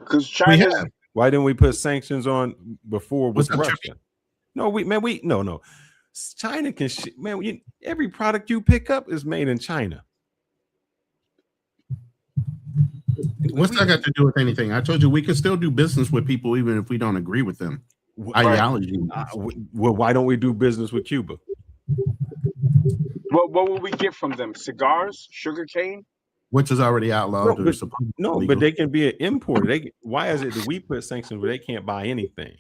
Because China's. Why didn't we put sanctions on before with What's up, Russia? No. China can every product you pick up is made in China. What's that got to do with anything? I told you we can still do business with people even if we don't agree with them. Ideology. Well, why don't we do business with Cuba? What will we get from them? Cigars, sugar cane, which is already outlawed. But they can be an importer. Why is it that we put sanctions where they can't buy anything?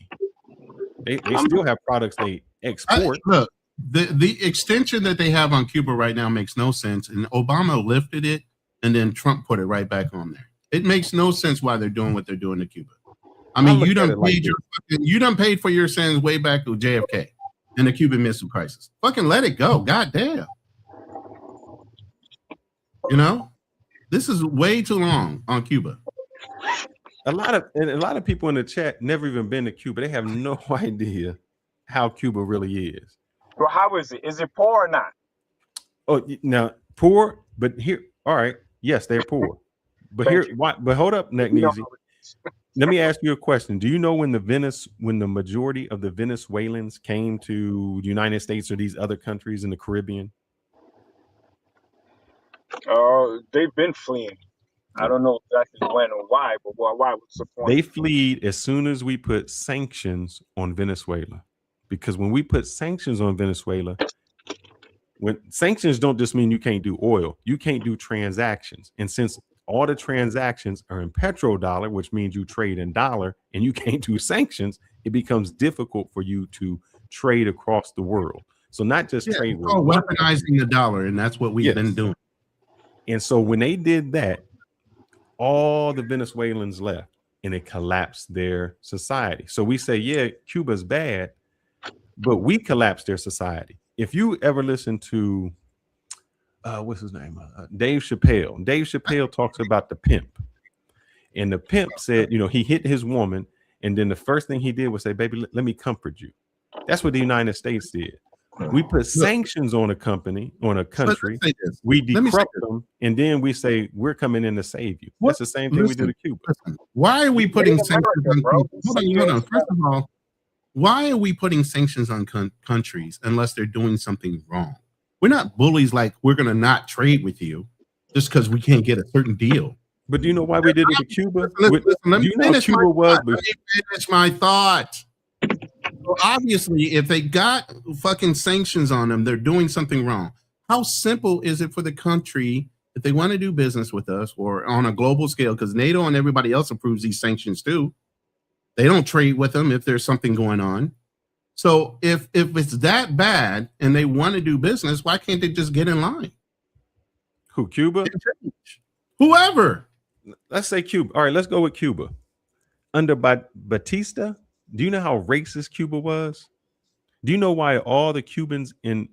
They still have products they export. Look, the extension that they have on Cuba right now makes no sense, and Obama lifted it, and then Trump put it right back on there. It makes no sense why they're doing what they're doing to Cuba. I mean, you done paid for your sins way back to JFK and the Cuban Missile Crisis. Fucking let it go. God damn. You know, this is way too long on Cuba. A lot of people in the chat never even been to Cuba. They have no idea how Cuba really is. Well, how is it? Is it poor or not? Oh, now poor, but here, all right, yes, they're poor. But but hold up, Neckneasy. Let me ask you a question. Do you know when the majority of the Venezuelans came to the United States or these other countries in the Caribbean? They've been fleeing. I don't know exactly when or why, but why? What's the point? They fled as soon as we put sanctions on Venezuela. Because when we put sanctions on Venezuela, when sanctions don't just mean you can't do oil, you can't do transactions. And since all the transactions are in petrodollar, which means you trade in dollar, and you can't do sanctions, it becomes difficult for you to trade across the world. So not just trade. Weaponizing the dollar, and that's what we've been doing. And so when they did that, all the Venezuelans left and it collapsed their society. So we say, yeah, Cuba's bad, but we collapsed their society. If you ever listen to what's his name? Dave Chappelle. Dave Chappelle talks about the pimp. And the pimp said, he hit his woman. And then the first thing he did was say, baby, let me comfort you. That's what the United States did. We put sanctions on a country. We decrypt them. And then we say, we're coming in to save you. That's the same thing we do to Cuba. Why are we putting sanctions on Hold on. First of all, why are we putting sanctions on countries unless they're doing something wrong? We're not bullies like we're going to not trade with you just because we can't get a certain deal. But do you know why we did it to Cuba? Let me finish my thought. So obviously, if they got fucking sanctions on them, they're doing something wrong. How simple is it for the country if they want to do business with us or on a global scale? Because NATO and everybody else approves these sanctions too. They don't trade with them if there's something going on. So if it's that bad and they want to do business, why can't they just get in line? Who, Cuba? Whoever. Let's say Cuba. All right, let's go with Cuba. Under Batista, do you know how racist Cuba was? Do you know why all the Cubans in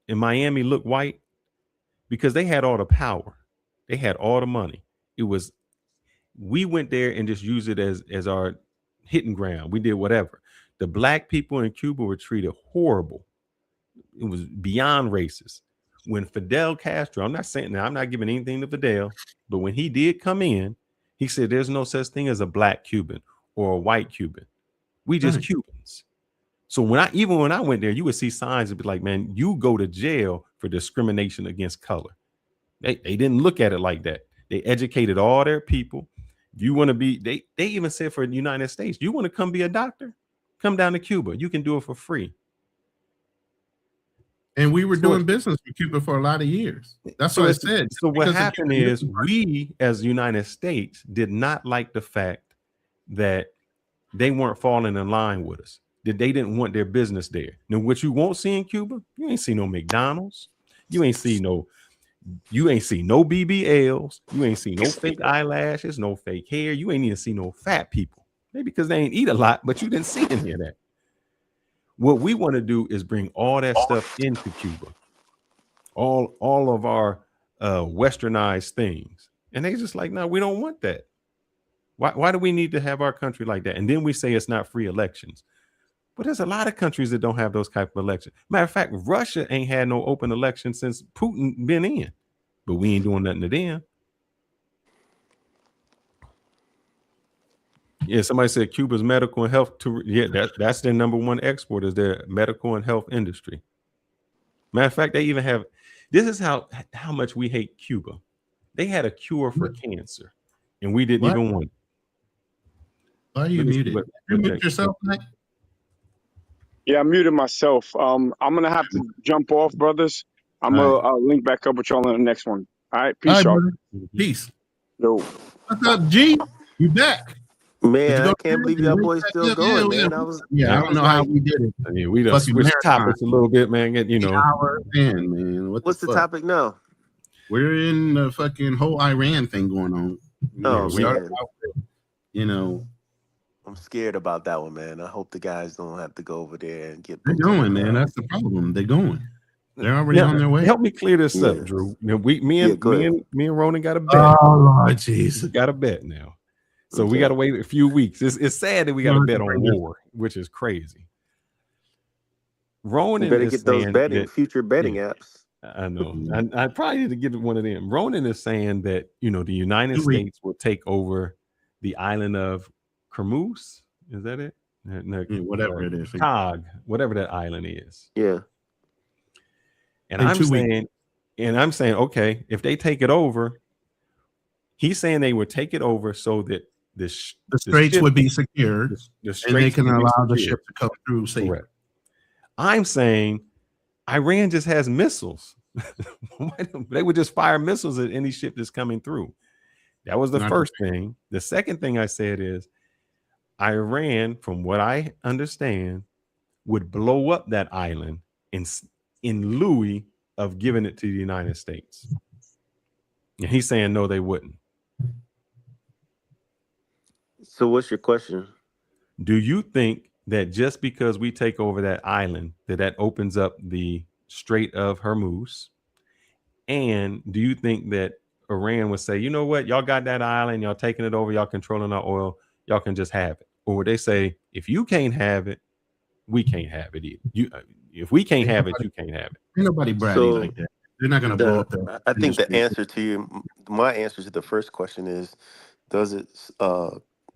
Miami look white? Because they had all the power. They had all the money. We went there and just used it as our hitting ground. We did whatever. The black people in Cuba were treated horrible. It was beyond racist. When Fidel Castro, I'm not saying now, I'm not giving anything to Fidel, but when he did come in, he said there's no such thing as a black Cuban or a white Cuban. We just Cubans. So when I went there, you would see signs that be like, man, you go to jail for discrimination against color. They didn't look at it like that. They educated all their people. If you want to be, they even said for the United States, you want to come be a doctor? Come down to Cuba. You can do it for free. And we were doing business with Cuba for a lot of years. That's what I said. So what happened is we, as the United States, did not like the fact that they weren't falling in line with us, that they didn't want their business there. Now, what you won't see in Cuba, you ain't see no McDonald's. You ain't see no BBLs. You ain't see no fake eyelashes, no fake hair. You ain't even see no fat people. Maybe because they ain't eat a lot, but you didn't see any of that. What we want to do is bring all that stuff into Cuba, all of our westernized things, and they just like, no, we don't want that. Why do we need to have our country like that? And then we say it's not free elections, but there's a lot of countries that don't have those type of elections. Matter of fact, Russia ain't had no open election since Putin been in, but we ain't doing nothing to them. Yeah, somebody said Cuba's medical and health. That's their number one export is their medical and health industry. Matter of fact, they even have. This is how much we hate Cuba. They had a cure for cancer, and we didn't even want it. Why are you muted? You mute yourself, Mike? Yeah, I muted myself. I'm gonna have to jump off, brothers. I'll link back up with y'all on the next one. All right, peace, y'all. Peace. Yo, what's up, G? You back? Man, I can't believe y'all boys still going, man. I don't know how we did it. I mean, we just switched topics a little bit, man. Man. What's the topic now? We're in the fucking whole Iran thing going on. Man. I'm scared about that one, man. I hope the guys don't have to go over there and get. They're going, man. That's the problem. They're going. They're already on their way. Help me clear this up, Drew. Now, me and Ronan got a bet. Oh Lord, Jesus, got a bet now. So we got to wait a few weeks. It's sad that we got to bet on war, which is crazy. Ronan, you better get those future betting apps. I know. I probably need to get one of them. Ronan is saying that the United States will take over the island of Kermuz. Is that it? Whatever it is. Cog, whatever that island is. Yeah. And I'm saying, okay, if they take it over, he's saying they would take it over so that the straits would be secured, and they can allow the ship to come through safely. Correct. I'm saying Iran just has missiles. They would just fire missiles at any ship that's coming through. That was the first thing. The second thing I said is Iran, from what I understand, would blow up that island in lieu of giving it to the United States. And he's saying no, they wouldn't. So what's your question? Do you think that just because we take over that island, that opens up the Strait of Hormuz? And do you think that Iran would say, you know what, y'all got that island, y'all taking it over, y'all controlling our oil, y'all can just have it? Or would they say, if you can't have it, we can't have it either? If we can't have it, you can't have it. Ain't nobody bragging like that. They're not going to blow up the I think the answer to my answer to the first question is, does it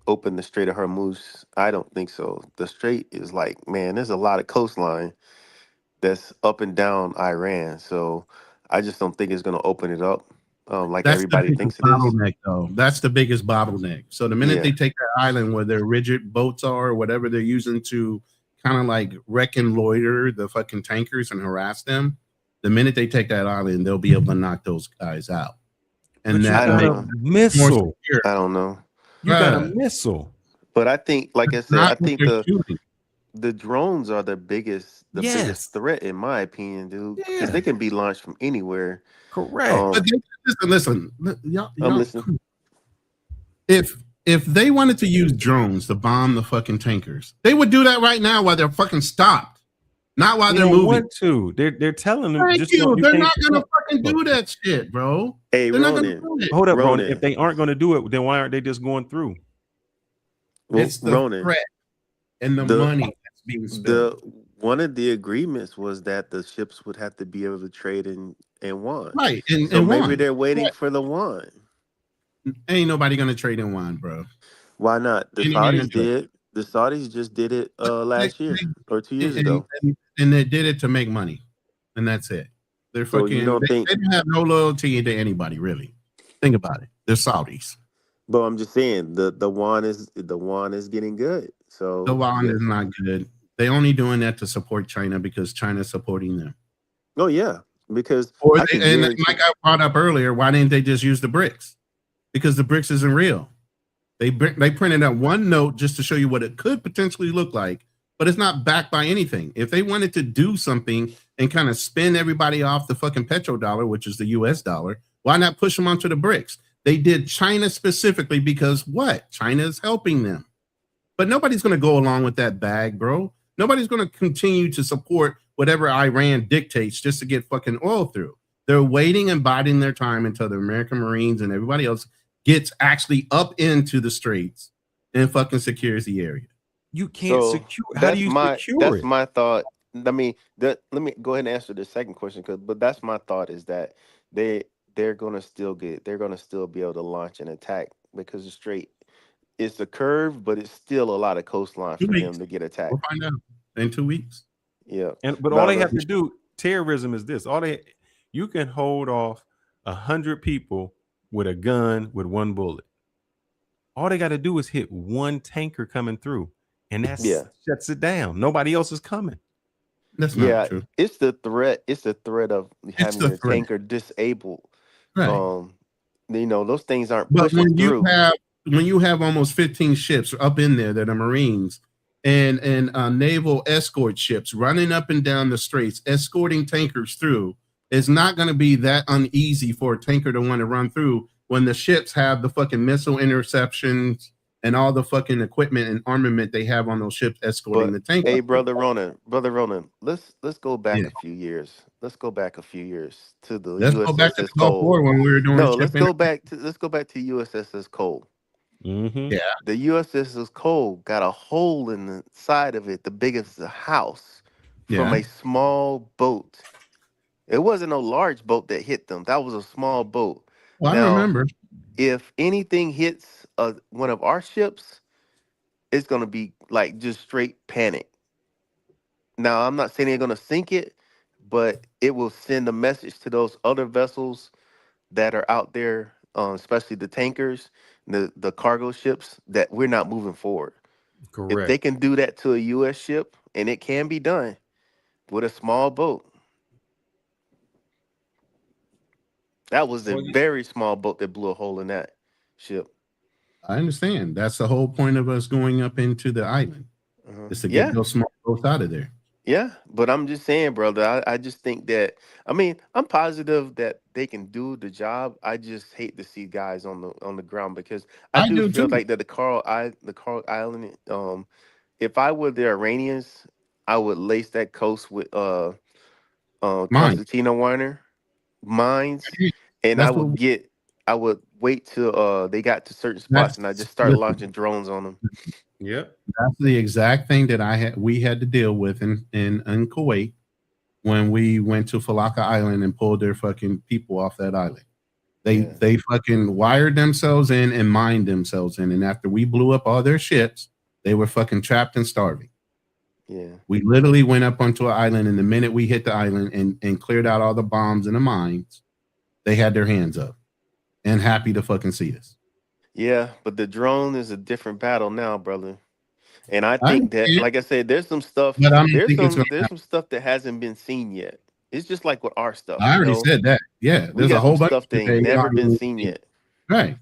open the Strait of Hormuz? I don't think so. The strait is like, man, there's a lot of coastline that's up and down Iran. So I just don't think it's going to open it up like everybody thinks it is. Though. That's the biggest bottleneck. So the minute they take that island where their rigid boats are, or whatever they're using to kind of like wreck and loiter the fucking tankers and harass them, the minute they take that island, they'll be able to knock those guys out. And that missile. I don't know. You got a missile. But I think, like I said, I think the drones are the biggest threat, in my opinion, dude. Because they can be launched from anywhere. Correct. Listen, y'all, I'm listening. If they wanted to use drones to bomb the fucking tankers, they would do that right now while they're fucking stopped. Not while they're moving. Want to. They're telling them. They're not gonna fucking do that shit, bro. Hey, Ronan, hold up, Ronan. If they aren't gonna do it, then why aren't they just going through? Well, It's the Ronan, threat and the money that's being spilled. one of the agreements was that the ships would have to be able to trade in won. Right, So and maybe won. they're waiting for the won. Ain't nobody gonna trade in wine, bro. Why not? The Ain't nobody gonna Saudis trade. did. The Saudis just did it They, last year or 2 years and, ago. and they did it to make money, and that's it. They're So you fucking. don't think? They don't have no loyalty to anybody, really. Think about it. They're Saudis. But I'm just saying the won is getting good. So The wine is not good. They only doing that to support China because China's supporting them. Oh yeah, because And like I brought up earlier, why didn't they just use the BRICS? Because the BRICS isn't real. They printed out one note just to show you what it could potentially look like, but it's not backed by anything. If they wanted to do something and kind of spin everybody off the fucking petrodollar, which is the US dollar, why not push them onto the BRICS? They did China specifically because what? China is helping them. But nobody's going to go along with that bag, bro. Nobody's going to continue to support whatever Iran dictates just to get fucking oil through. They're waiting and biding their time until the American Marines and everybody else gets actually up into the straits and fucking secures the area. You can't secure. How do you secure That's it? my thought. I mean, let me go ahead and answer the second question, but that's my thought is that they're gonna still be able to launch an attack because the strait it's a curve, but it's still a lot of coastline for them to get attacked. We'll find out in 2 weeks. Yeah, But all they have to do, terrorism is this. You can hold off 100 people with a gun with one bullet. All they got to do is hit one tanker coming through, and that shuts it down. Nobody else is coming. That's not true. It's the threat. It's the threat of having your tanker disabled. Right. Those things aren't But pushing through. When you have almost 15 ships up in there that are Marines and naval escort ships running up and down the straits, escorting tankers through, it's not going to be that uneasy for a tanker to want to run through when the ships have the fucking missile interceptions and all the fucking equipment and armament they have on those ships escorting the tanker. Hey, brother Ronan, let's go back a few years. Let's go back a few years to the Let's USS go back to the Cole. Gulf War when we were doing let's go back to USS Cole. Mm-hmm. Yeah, the USS Cole got a hole in the side of it, the biggest of the house, from a small boat. It wasn't a large boat that hit them. That was a small boat. Well, I remember. If anything hits one of our ships, it's gonna be like just straight panic. Now, I'm not saying they're gonna sink it, but it will send a message to those other vessels that are out there, especially the tankers, the cargo ships, that we're not moving forward. Correct. If they can do that to a U.S. ship, and it can be done with a small boat. That was a very small boat that blew a hole in that ship. I understand. That's the whole point of us going up into the island, is to get those small boats out of there. Yeah, but I'm just saying, brother, I just think that, I'm positive that they can do the job. I just hate to see guys on the ground because I do feel like that the Coral Island, if I were the Iranians, I would lace that coast with Constantina Weiner mines, and I would wait till they got to certain spots and I just start launching drones on them. Yep. That's the exact thing that we had to deal with in Kuwait when we went to Falaka Island and pulled their fucking people off that island. They fucking wired themselves in and mined themselves in, and after we blew up all their ships, they were fucking trapped and starving. Yeah. We literally went up onto an island, and the minute we hit the island and cleared out all the bombs and the mines, they had their hands up and happy to fucking see us. Yeah, but the drone is a different battle now, brother. And I think that, like I said, there's some stuff. There's some stuff that hasn't been seen yet. It's just like with our stuff. I already said that. Yeah, there's a whole bunch of stuff that ain't never been seen yet. Right.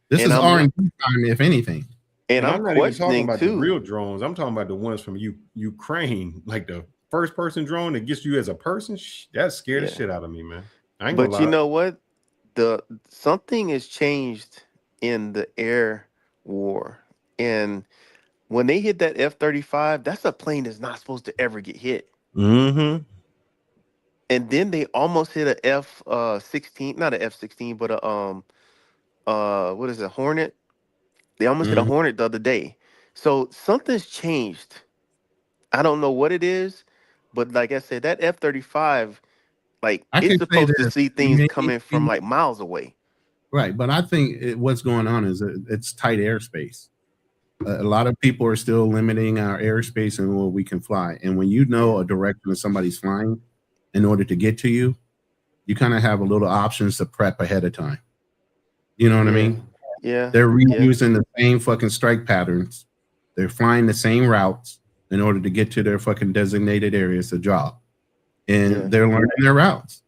This is R&D time, if anything. And I'm not even talking about the real drones. I'm talking about the ones from Ukraine, like the first person drone that gets you as a person. That scared the shit out of me, man. I ain't gonna lie. You know what? Something has changed in the air war, and when they hit that F-35, that's a plane that's not supposed to ever get hit. Mm-hmm. And then they almost hit a F-16, not an F-16, but what is it, Hornet? They almost hit a Hornet the other day. So something's changed. I don't know what it is, but like I said, that F-35, like I it's can say supposed to this. see things coming from like miles away. Right, but I think what's going on is it's tight airspace. A lot of people are still limiting our airspace and what we can fly. And when you know a direction that somebody's flying, in order to get to you, you kind of have a little options to prep ahead of time. You know what I mean? Yeah. They're reusing the same fucking strike patterns. They're flying the same routes in order to get to their fucking designated areas to drop. And they're learning their routes.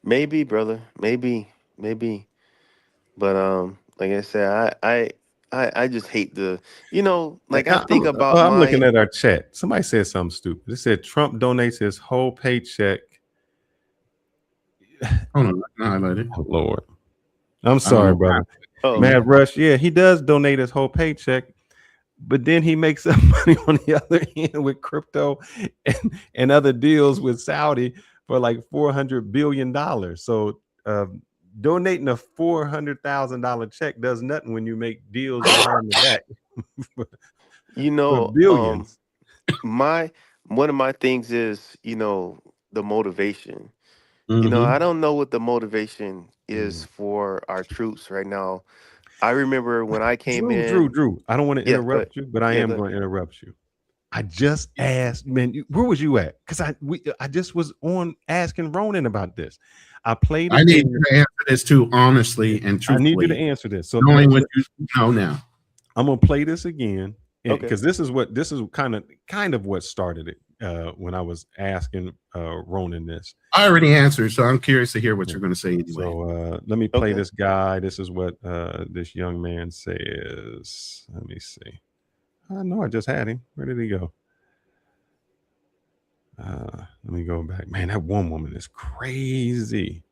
Maybe, brother. Maybe. But like I said, I just hate the, like I think about I'm my looking at our chat. Somebody said something stupid. It said Trump donates his whole paycheck. Hold on, highlighted. Oh, Lord. I'm sorry, brother. Oh. Mad Rush, yeah, he does donate his whole paycheck, but then he makes some money on the other end with crypto and other deals with Saudi for like $400 billion. So donating a $400,000 check does nothing when you make deals behind the back. For billions. One of my things is, the motivation. Mm-hmm. I don't know what the motivation is for our troops right now. I remember when I came in. Drew, I don't want to interrupt you, but I am going to interrupt you. I just asked, man, where was you at? Because I just was on asking Ronan about this. I need you to answer this too, honestly and truthfully. I need you to answer this. So knowing what you know now. I'm gonna play this again because Okay. this is kind of what started it when I was asking Ronan this. I already answered, so I'm curious to hear what you're going to say anyway. So let me play this guy. This is what this young man says. Let me see. I know I just had him. Where did he go? Let me go back. Man, that one woman is crazy.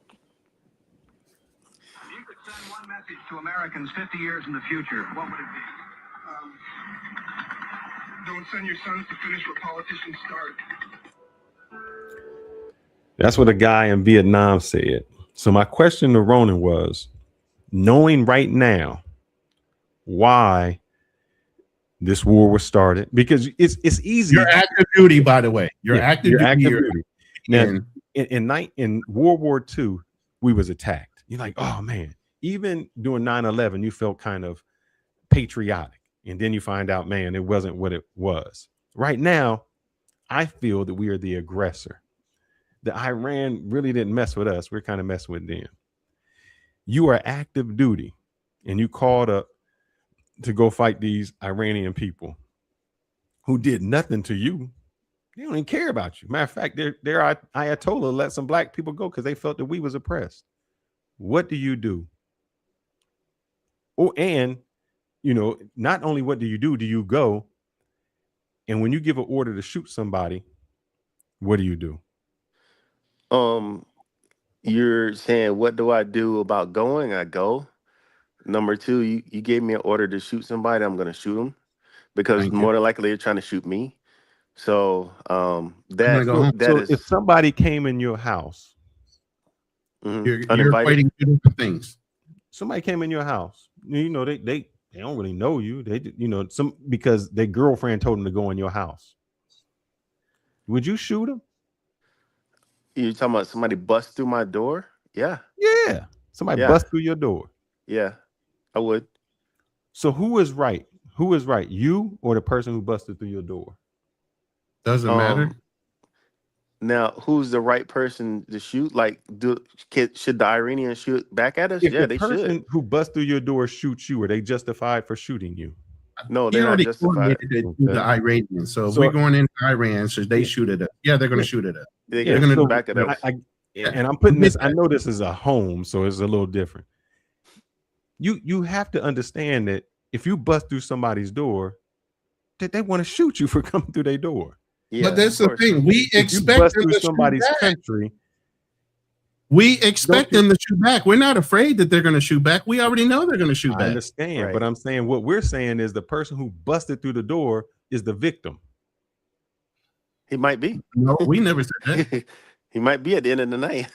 If you could send one message to Americans 50 years in the future, what would it be? Don't send your sons to finish where politicians start. That's what a guy in Vietnam said. So my question to Ronan was, knowing right now why this war was started, because it's easy. You're active duty, by the way. You're active duty. Now, in World War II, we was attacked. You're like, oh man. Even during 9/11, you felt kind of patriotic, and then you find out, man, it wasn't what it was. Right now, I feel that we are the aggressor. The Iran really didn't mess with us. We're kind of messing with them. You are active duty, and you called up to go fight these Iranian people who did nothing to you. They don't even care about you. Matter of fact, their Ayatollah let some black people go because they felt that we was oppressed. What do you do? Oh, and not only what do you go? And when you give an order to shoot somebody, what do? You're saying, what do I do about going? I go. Number two, you gave me an order to shoot somebody. I'm going to shoot them because more than likely you're trying to shoot me. So so if somebody came in your house, you're equating two different things. Somebody came in your house. They don't really know you. They because their girlfriend told them to go in your house. Would you shoot them? You're talking about somebody bust through my door? Yeah. Yeah. Somebody bust through your door. Yeah, I would. So who is right? Who is right? You or the person who busted through your door? Doesn't matter. Now, who's the right person to shoot? Like, should the Iranians shoot back at us? If yeah, the they person should. who bust through your door shoots you, are they justified for shooting you? No, they're not justified. The Iranians. So if we're going into Iran, should they shoot at us? Yeah, they're going to shoot at us. They're going to shoot back at us. And I'm putting this. I know this is a home, so it's a little different. You have to understand that if you bust through somebody's door, that they want to shoot you for coming through their door. Yeah, but that's the thing. We expect them to somebody's country. We expect them to shoot back. We're not afraid that they're going to shoot back. We already know they're going to shoot back. I understand, but I'm saying what we're saying is the person who busted through the door is the victim. He might be. No, we never said that. He might be at the end of the night.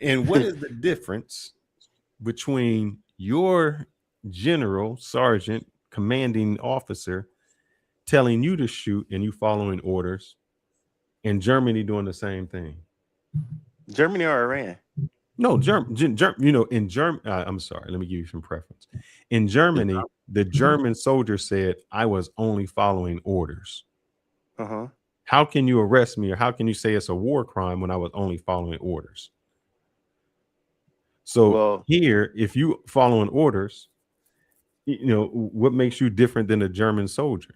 And what is the difference between your general, sergeant, commanding officer telling you to shoot and you following orders, and Germany doing the same thing? Germany or Iran? No, in Germany, I'm sorry, let me give you some preference. In Germany, the German soldier said, I was only following orders. Uh-huh. How can you arrest me, or how can you say it's a war crime when I was only following orders? So here, if you following orders, what makes you different than a German soldier?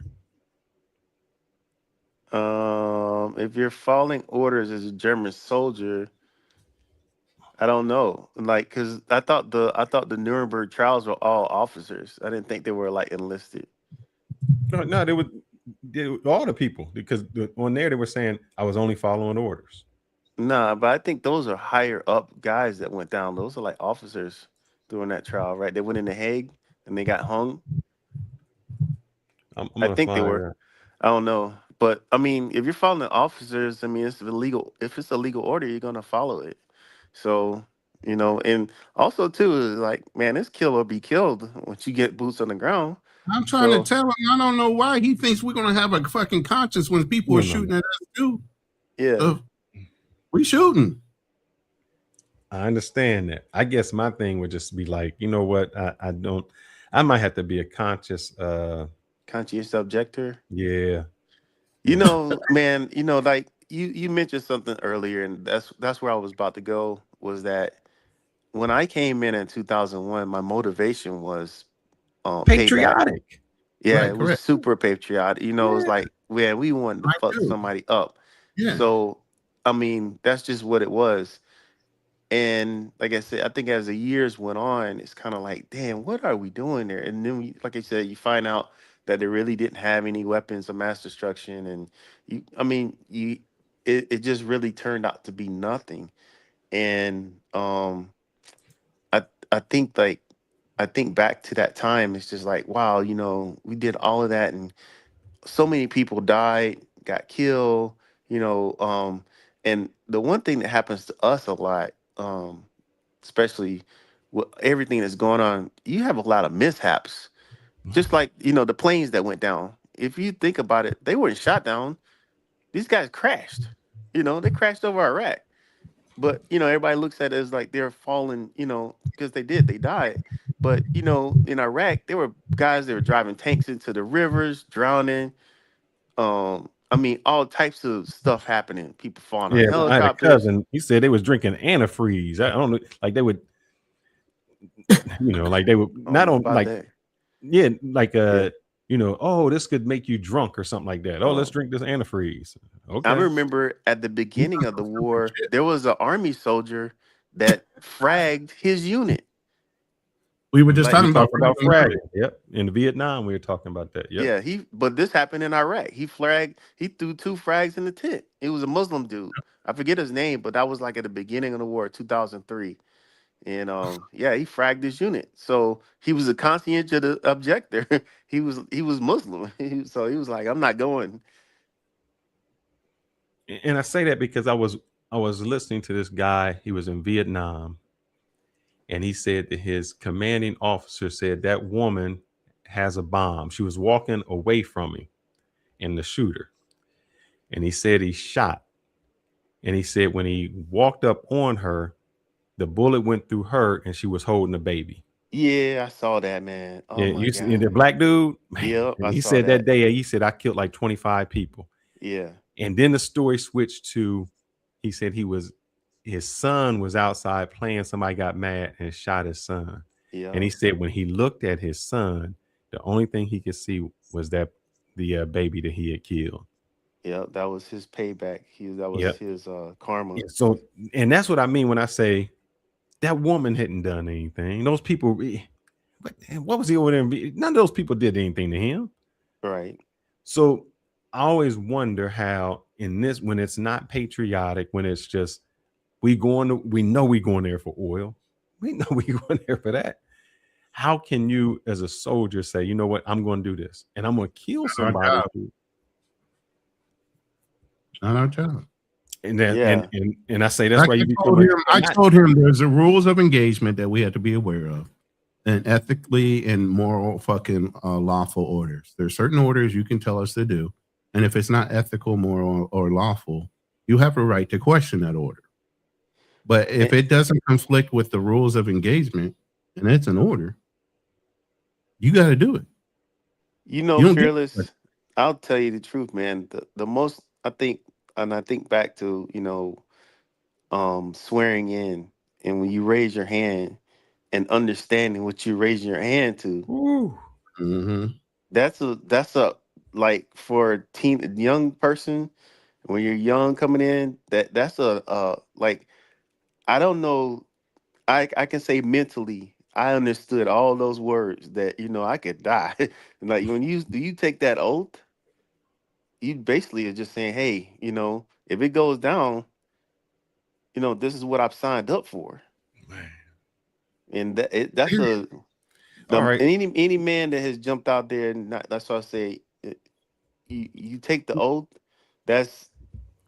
If you're following orders as a German soldier, I don't know. Like, because I thought the Nuremberg trials were all officers. I didn't think they were like enlisted. No, they were all the people, because on there they were saying I was only following orders. Nah, but I think those are higher up guys that went down. Those are like officers during that trial, right? They went in The Hague and they got hung. I think they were. I don't know. But I mean, if you're following the officers, I mean, it's illegal. If it's a legal order, you're gonna follow it. So, and also too, like, man, it's kill or be killed once you get boots on the ground. I'm trying to tell him, I don't know why he thinks we're gonna have a fucking conscience when people are shooting at us too. Yeah. We shooting. I understand that. I guess my thing would just be like, you know what? I might have to be a conscious objector. Yeah. Man, like you mentioned something earlier, and that's where I was about to go, was that when I came in 2001, my motivation was patriotic. Payback. Yeah, Right, it was correct. super patriotic. It was like, man, we wanted to fuck somebody up. Yeah. So, I mean, that's just what it was. And like I said, I think as the years went on, it's kind of like, damn, what are we doing there? And then, like I said, you find out that they really didn't have any weapons of mass destruction, and it just really turned out to be nothing. And I think back to that time, it's just like, wow, we did all of that, and so many people died, got killed, and the one thing that happens to us a lot, especially with everything that's going on, you have a lot of mishaps. Just like, the planes that went down. If you think about it, they weren't shot down. These guys crashed. They crashed over Iraq. But, everybody looks at it as like they're falling, because they died. But, in Iraq, there were guys that were driving tanks into the rivers, drowning. I mean, all types of stuff happening. People falling on Yeah, I had a helicopters. cousin. He said they was drinking antifreeze. I don't know, like they would, like they would not on like, that. yeah, like oh, this could make you drunk or something like that. Oh, let's drink this antifreeze. Okay. I remember at the beginning of the war, there was an army soldier that fragged his unit. We were just talking about fragging. Yep. In Vietnam, we were talking about that. Yep. Yeah, but this happened in Iraq. He threw 2 frags in the tent. It was a Muslim dude. I forget his name, but that was like at the beginning of the war, 2003. And he fragged his unit. So he was a conscientious objector. he was Muslim. So he was like, I'm not going. And I say that because I was listening to this guy. He was in Vietnam. And he said that his commanding officer said that woman has a bomb. She was walking away from him and the shooter. And he said he shot. And he said when he walked up on her, the bullet went through her and she was holding a baby. Yeah, I saw that, man. Oh, yeah, my God. The black dude. Yeah, he said that day, he said, I killed like 25 people. Yeah. And then the story switched to, he said his son was outside playing. Somebody got mad and shot his son. Yeah. And he said when he looked at his son, the only thing he could see was that the baby that he had killed. Yeah, that was his payback. That was his karma. Yeah, so, and that's what I mean when I say that woman hadn't done anything. Those people, what was he over there? None of those people did anything to him. Right. So I always wonder how in this, when it's not patriotic, when it's just, we know we going there for oil. We know we going there for that. How can you as a soldier say, you know what, I'm going to do this and I'm going to kill somebody? Not our job. And then, and I say that's why you be I told him there's the rules of engagement that we have to be aware of. and ethically and moral fucking lawful orders. There are certain orders you can tell us to do, and if it's not ethical, moral, or lawful, you have a right to question that order. But if it doesn't conflict with the rules of engagement, and it's an order, you got to do it. You know, You don't Fearless, I'll tell you the truth, man. The most I think, and I think back to, you know, swearing in, and when you raise your hand and understanding what you're raising your hand to, that's a like for a young person, when you're young coming in, that's a like, I don't know, I can say mentally I understood all those words that, you know, I could die. Like when you take that oath, you basically are just saying, hey, you know, if it goes down, you know, this is what I've signed up for. And that's a All right. any man that has jumped out there, and that's why I say, you take the oath. That's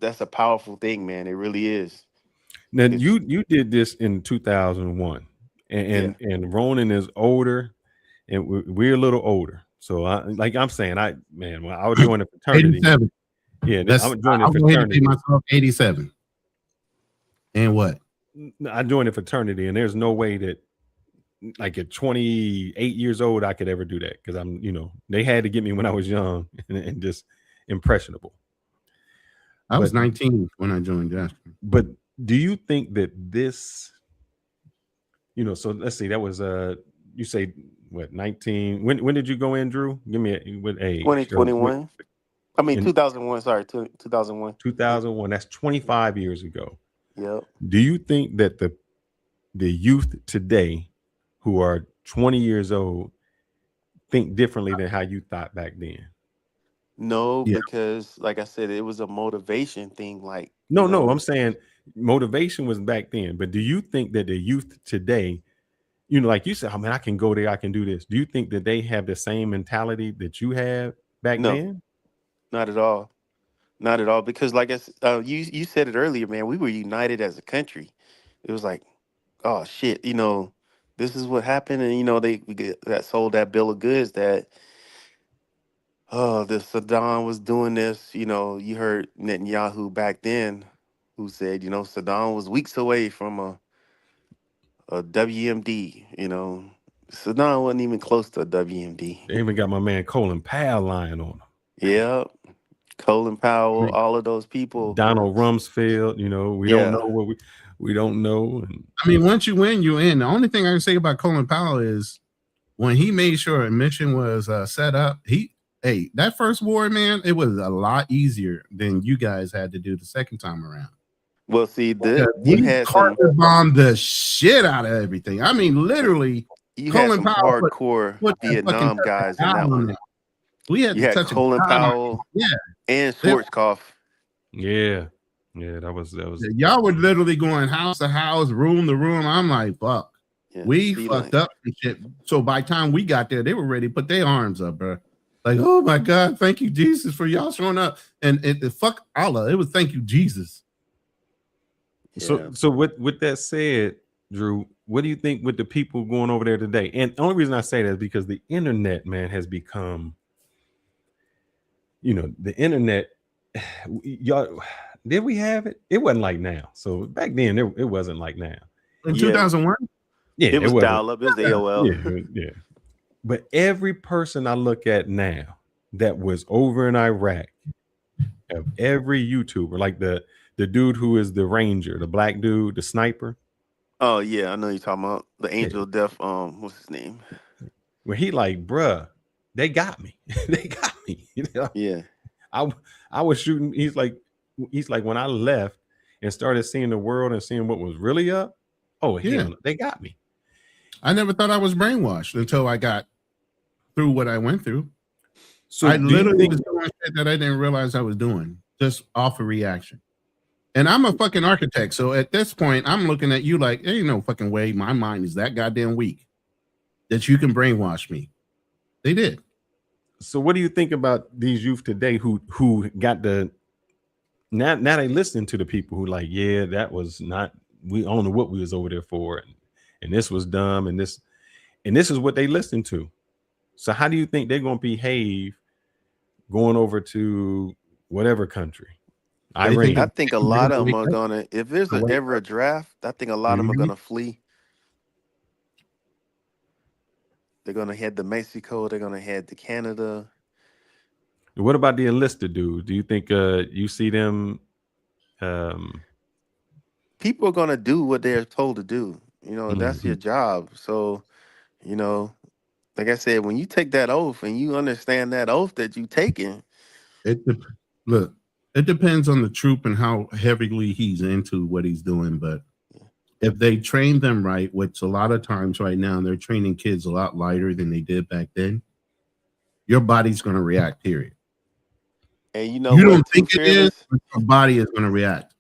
a powerful thing, man. It really is. Now you did this in 2001, and Ronan is older, and we're a little older. So I'm saying, when I was joining a fraternity, 87. yeah, I was joining a I'll go ahead and fraternity. pay myself 87. And what? I joined a fraternity, and there's no way that, like at 28 years old, I could ever do that, because I'm, you know, they had to get me when I was young and just impressionable. I was 19 when I joined Jasper. But do you think that this, you know, so let's see, that was you say what, 19? When did you go in, Drew? Give me what age? 2021. I mean 2001. Sorry, 2001. 2001. That's 25 years ago. Yep. Do you think that the youth today, who are 20 years old, think differently than how you thought back then? No, because like I said, it was a motivation thing. Like, no, I'm saying motivation was back then. But do you think that the youth today, you know, like you said, oh man, I can go there, I can do this. Do you think that they have the same mentality that you had back then? Not at all. Not at all. Because like you said it earlier, man, we were united as a country. It was like, oh shit, you know, this is what happened, and you know, that sold that bill of goods that, oh, the Saddam was doing this. You know, you heard Netanyahu back then, who said, you know, Saddam was weeks away from a WMD. You know, Saddam wasn't even close to a WMD. They even got my man Colin Powell lying on him. Yeah, Colin Powell, all of those people. Donald Rumsfeld, you know, we don't know what we don't know. And I mean, once you win, you in. The only thing I can say about Colin Powell is when he made sure a mission was set up, that first war, man, it was a lot easier than you guys had to do the second time around. Well, see, you had carpet bombed the shit out of everything. I mean, literally, you Colin had some Powell put Vietnam guys in that one. We had You to had touch Colin Powell, and Schwarzkopf. Yeah, that was. Y'all were literally going house to house, room to room. I'm like, fuck, we fucked up and shit. So by the time we got there, they were ready to put their arms up, bro. Like, oh my God, thank you, Jesus, for y'all showing up. And fuck Allah, it was thank you, Jesus. So with that said, Drew, what do you think with the people going over there today? And the only reason I say that is because the internet, man, has become, you know, the internet. Y'all, did we have it? It wasn't like now. So back then, it wasn't like now. In 2001, yeah, it was dial up. It was AOL. Yeah. But every person I look at now that was over in Iraq, of every YouTuber, like the dude who is the ranger, the black dude, the sniper. Oh yeah, I know you're talking about the Angel of Death. What's his name? Where he like, bruh, they got me. They got me. You know? Yeah. I was shooting. He's like, when I left and started seeing the world and seeing what was really up. Oh yeah, they got me. I never thought I was brainwashed until I got through what I went through. So I literally was doing shit that I didn't realize I was doing just off a reaction. And I'm a fucking architect. So at this point, I'm looking at you like, there ain't no fucking way my mind is that goddamn weak that you can brainwash me. They did. So what do you think about these youth today who got the now they listen to the people who like, yeah, that was not, we don't know what we was over there for, and this was dumb, and this, And this is what they listen to. So how do you think they're going to behave going over to whatever country? Iran. I think a lot of them are gonna. If there's ever a draft, I think a lot of them are gonna flee. They're gonna head to Mexico. They're gonna head to Canada. What about the enlisted dude? Do you think you see them? People are gonna do what they're told to do. You know, that's your job. So, you know, like I said, when you take that oath and you understand that oath that you taking, Look, it depends on the troop and how heavily he's into what he's doing. But if they train them right, which a lot of times right now they're training kids a lot lighter than they did back then, your body's going to react. Period. and you know You what? don't think it Fearless, is, but your body is going to react.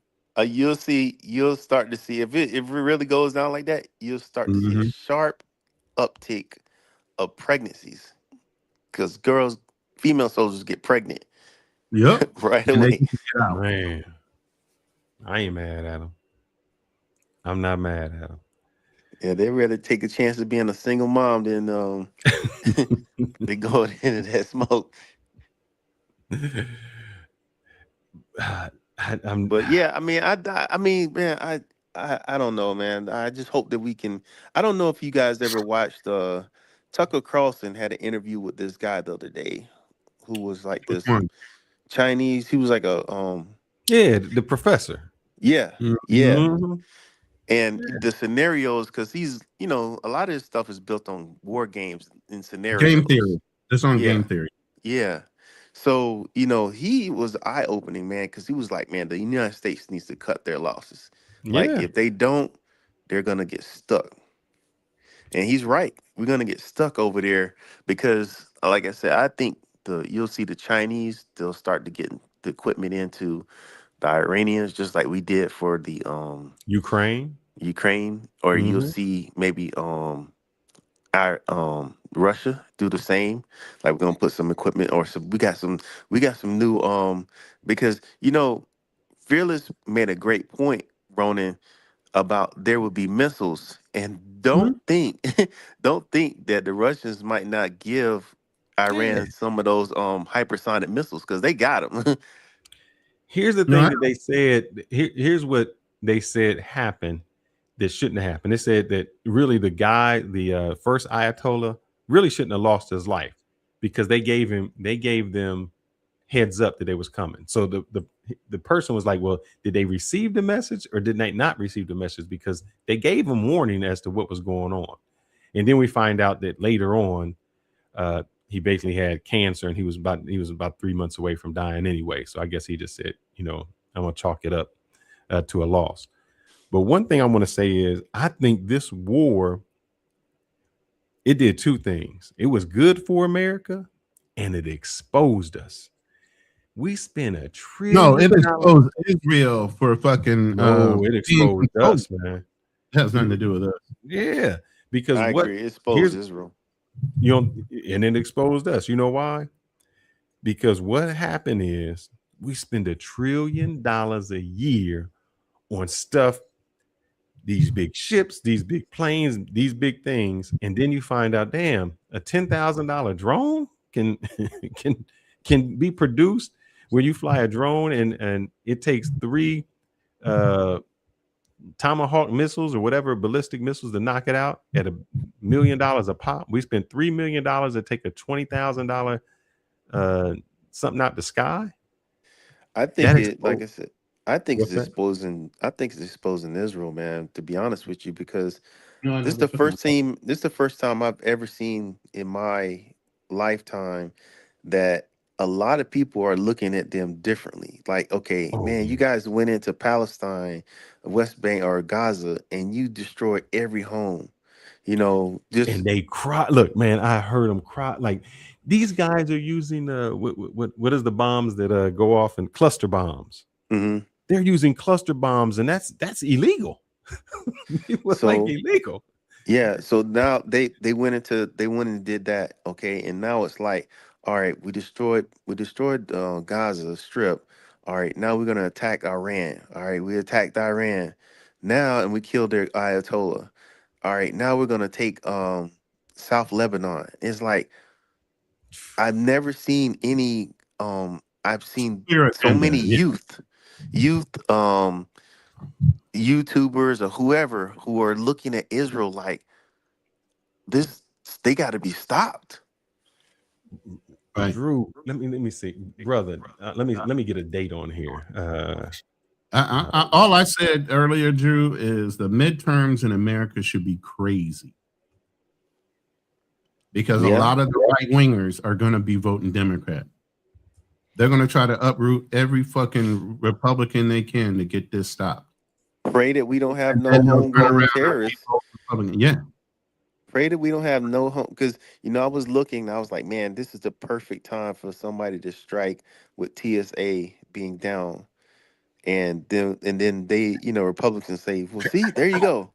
you'll start to see if it really goes down like that, you'll start to see a sharp uptick of pregnancies because female soldiers get pregnant. Yep. Right And they away. can get out. Man, I ain't mad at him. I'm not mad at him. Yeah, they rather take a chance of being a single mom than they go into that smoke. But yeah, I mean, man, I don't know, man. I just hope that we can. I don't know if you guys ever watched. Tucker Carlson had an interview with this guy the other day, who was like this Chinese. He was like a Yeah, the professor. Yeah, yeah. Mhm. And the scenarios, because he's, you know, a lot of his stuff is built on war games and scenarios. Game theory. It's on Yeah. game theory. Yeah. So, you know, he was eye-opening, man, because he was like, man, the United States needs to cut their losses. Like, Yeah. if they don't, they're going to get stuck. And he's right. We're going to get stuck over there because, like I said, I think you'll see the Chinese, they'll start to get the equipment into the Iranians, just like we did for the Ukraine, or you'll see maybe our Russia do the same. Like we're gonna put some equipment or some we got some new because you know Fearless made a great point, Ronan, about there would be missiles, and don't think that the Russians might not give Iran some of those hypersonic missiles because they got them. Here's the thing that they said. Here's what they said happened that shouldn't have happened. They said that really the guy, the first Ayatollah, really shouldn't have lost his life because they gave them heads up that they was coming. So the person was like, well, did they receive the message or did they not receive the message? Because they gave them warning as to what was going on. And then we find out that later on, he basically had cancer and he was about 3 months away from dying anyway. So I guess he just said, you know, I'm gonna chalk it up to a loss. But one thing I want to say is I think this war, it did two things. It was good for America and it exposed us. We spent $1 trillion. No, it exposed Israel for fucking. No, it exposed us, man. It has nothing to do with us. Yeah, because I agree. It exposed Israel. You know, and it exposed us. You know why? Because what happened is we spend $1 trillion a year on stuff, these big ships, these big planes, these big things, and then you find out, damn, a $10,000 drone can can be produced where you fly a drone and it takes 3 Tomahawk missiles or whatever ballistic missiles to knock it out at $1 million a pop. We spent $3 million to take a $20,000 something out the sky. I think like I said, I think it's exposing Israel, man, to be honest with you, because this is the first time I've ever seen in my lifetime that a lot of people are looking at them differently. Like, okay, man, you guys went into Palestine, West Bank, or Gaza, and you destroyed every home. You know, and they cry. Look, man, I heard them cry. Like these guys are using what is the bombs that go off in cluster bombs? Mm-hmm. They're using cluster bombs, and that's illegal. It was like illegal. Yeah, so now they went and did that, okay, and now it's like, all right, we destroyed Gaza Strip. All right, now we're gonna attack Iran. All right, we attacked Iran now, and we killed their Ayatollah. All right, now we're gonna take South Lebanon. It's like I've never seen any. I've seen so many youth, YouTubers or whoever who are looking at Israel like this. They got to be stopped. Right. Drew, let me see, brother. Let me get a date on here. All I said earlier, Drew, is the midterms in America should be crazy because a lot of the right wingers are going to be voting Democrat. They're going to try to uproot every fucking Republican they can to get this stopped. Pray that we don't have no homegrown terrorists. Yeah. Pray that we don't have no home, because I was looking and I was like, man, this is the perfect time for somebody to strike with TSA being down. And then they, Republicans say, well, see, there you go.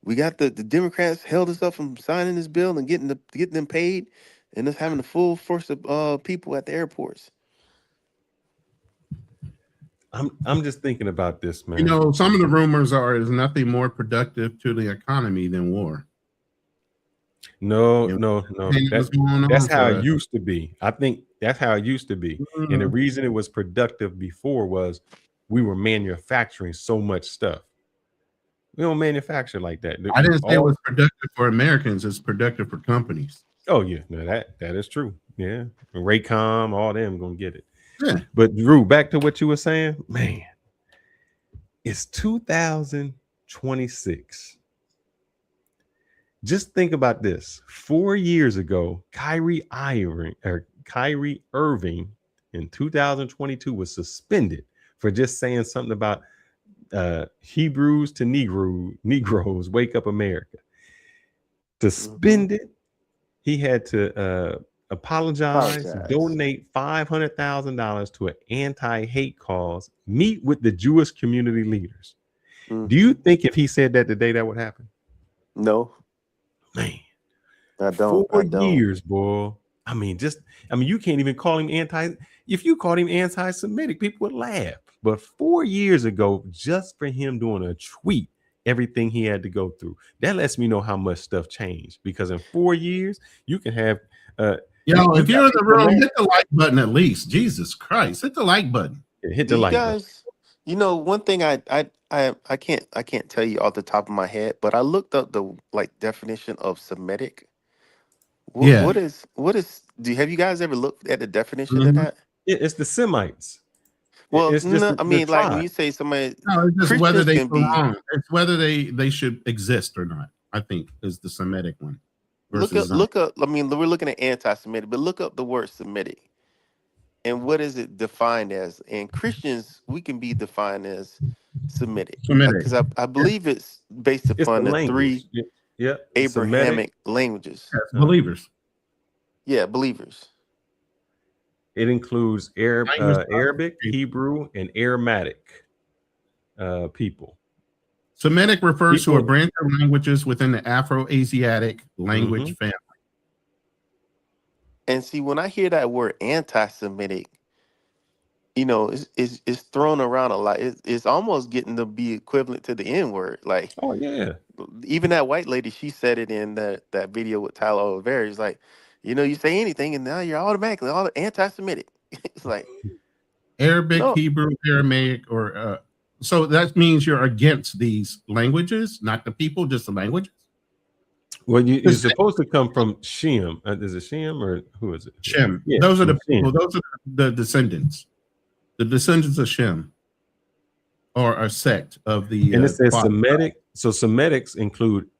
We got the Democrats held us up from signing this bill and getting them paid, and us having the full force of people at the airports. I'm just thinking about this, man. Some of the rumors are is nothing more productive to the economy than war. No. That's how it used to be. I think that's how it used to be. And the reason it was productive before was we were manufacturing so much stuff. We don't manufacture like that. I didn't say it was productive for Americans. It's productive for companies. Oh yeah, no, that is true. Yeah, Raycom, all them gonna get it. Yeah. But Drew, back to what you were saying, man. It's 2026. Just think about this. 4 years ago, Kyrie Irving in 2022 was suspended for just saying something about Hebrews to Negroes, wake up America. Suspended. He had to apologize, donate $500,000 to an anti-hate cause, meet with the Jewish community leaders. Do you think if he said that today, that would happen? No. Man, I don't. 4 years, boy. You can't even call him if you called him anti-Semitic, people would laugh. But 4 years ago, just for him doing a tweet, everything he had to go through, that lets me know how much stuff changed. Because in 4 years, you can have if you're in the room, hit the like button at least. Jesus Christ, hit the like button. Hit the like button. One thing I can't tell you off the top of my head, but I looked up the definition of Semitic. What is have you guys ever looked at the definition of that? It's the Semites. Well, when you say somebody, it's just whether Christians they can belong. It's whether they should exist or not. I think is the Semitic one. Look up. We're looking at anti-Semitic, but look up the word Semitic, and what is it defined as? And Christians, we can be defined as Semitic, because I believe it's based upon the three Abrahamic languages. Believers. Yeah, believers. It includes Arabic, Hebrew, and Aramaic people. Semitic refers to a branch of languages within the Afro-Asiatic language family. And see, when I hear that word anti-Semitic, it's thrown around a lot. It's almost getting to be equivalent to the N-word. Like, oh yeah, even that white lady, she said it in that video with Tyler Oliveira. It's like, you say anything, and now you're automatically all anti-Semitic. It's like Arabic, Hebrew, Aramaic, or so that means you're against these languages, not the people, just the languages. Well, you're supposed to come from Shem. Is it Shem or who is it? Shem. Yeah, those are the Shem. people. Those are the descendants. The descendants of Shem, or a sect of the. And it says Semitic. So Semitics include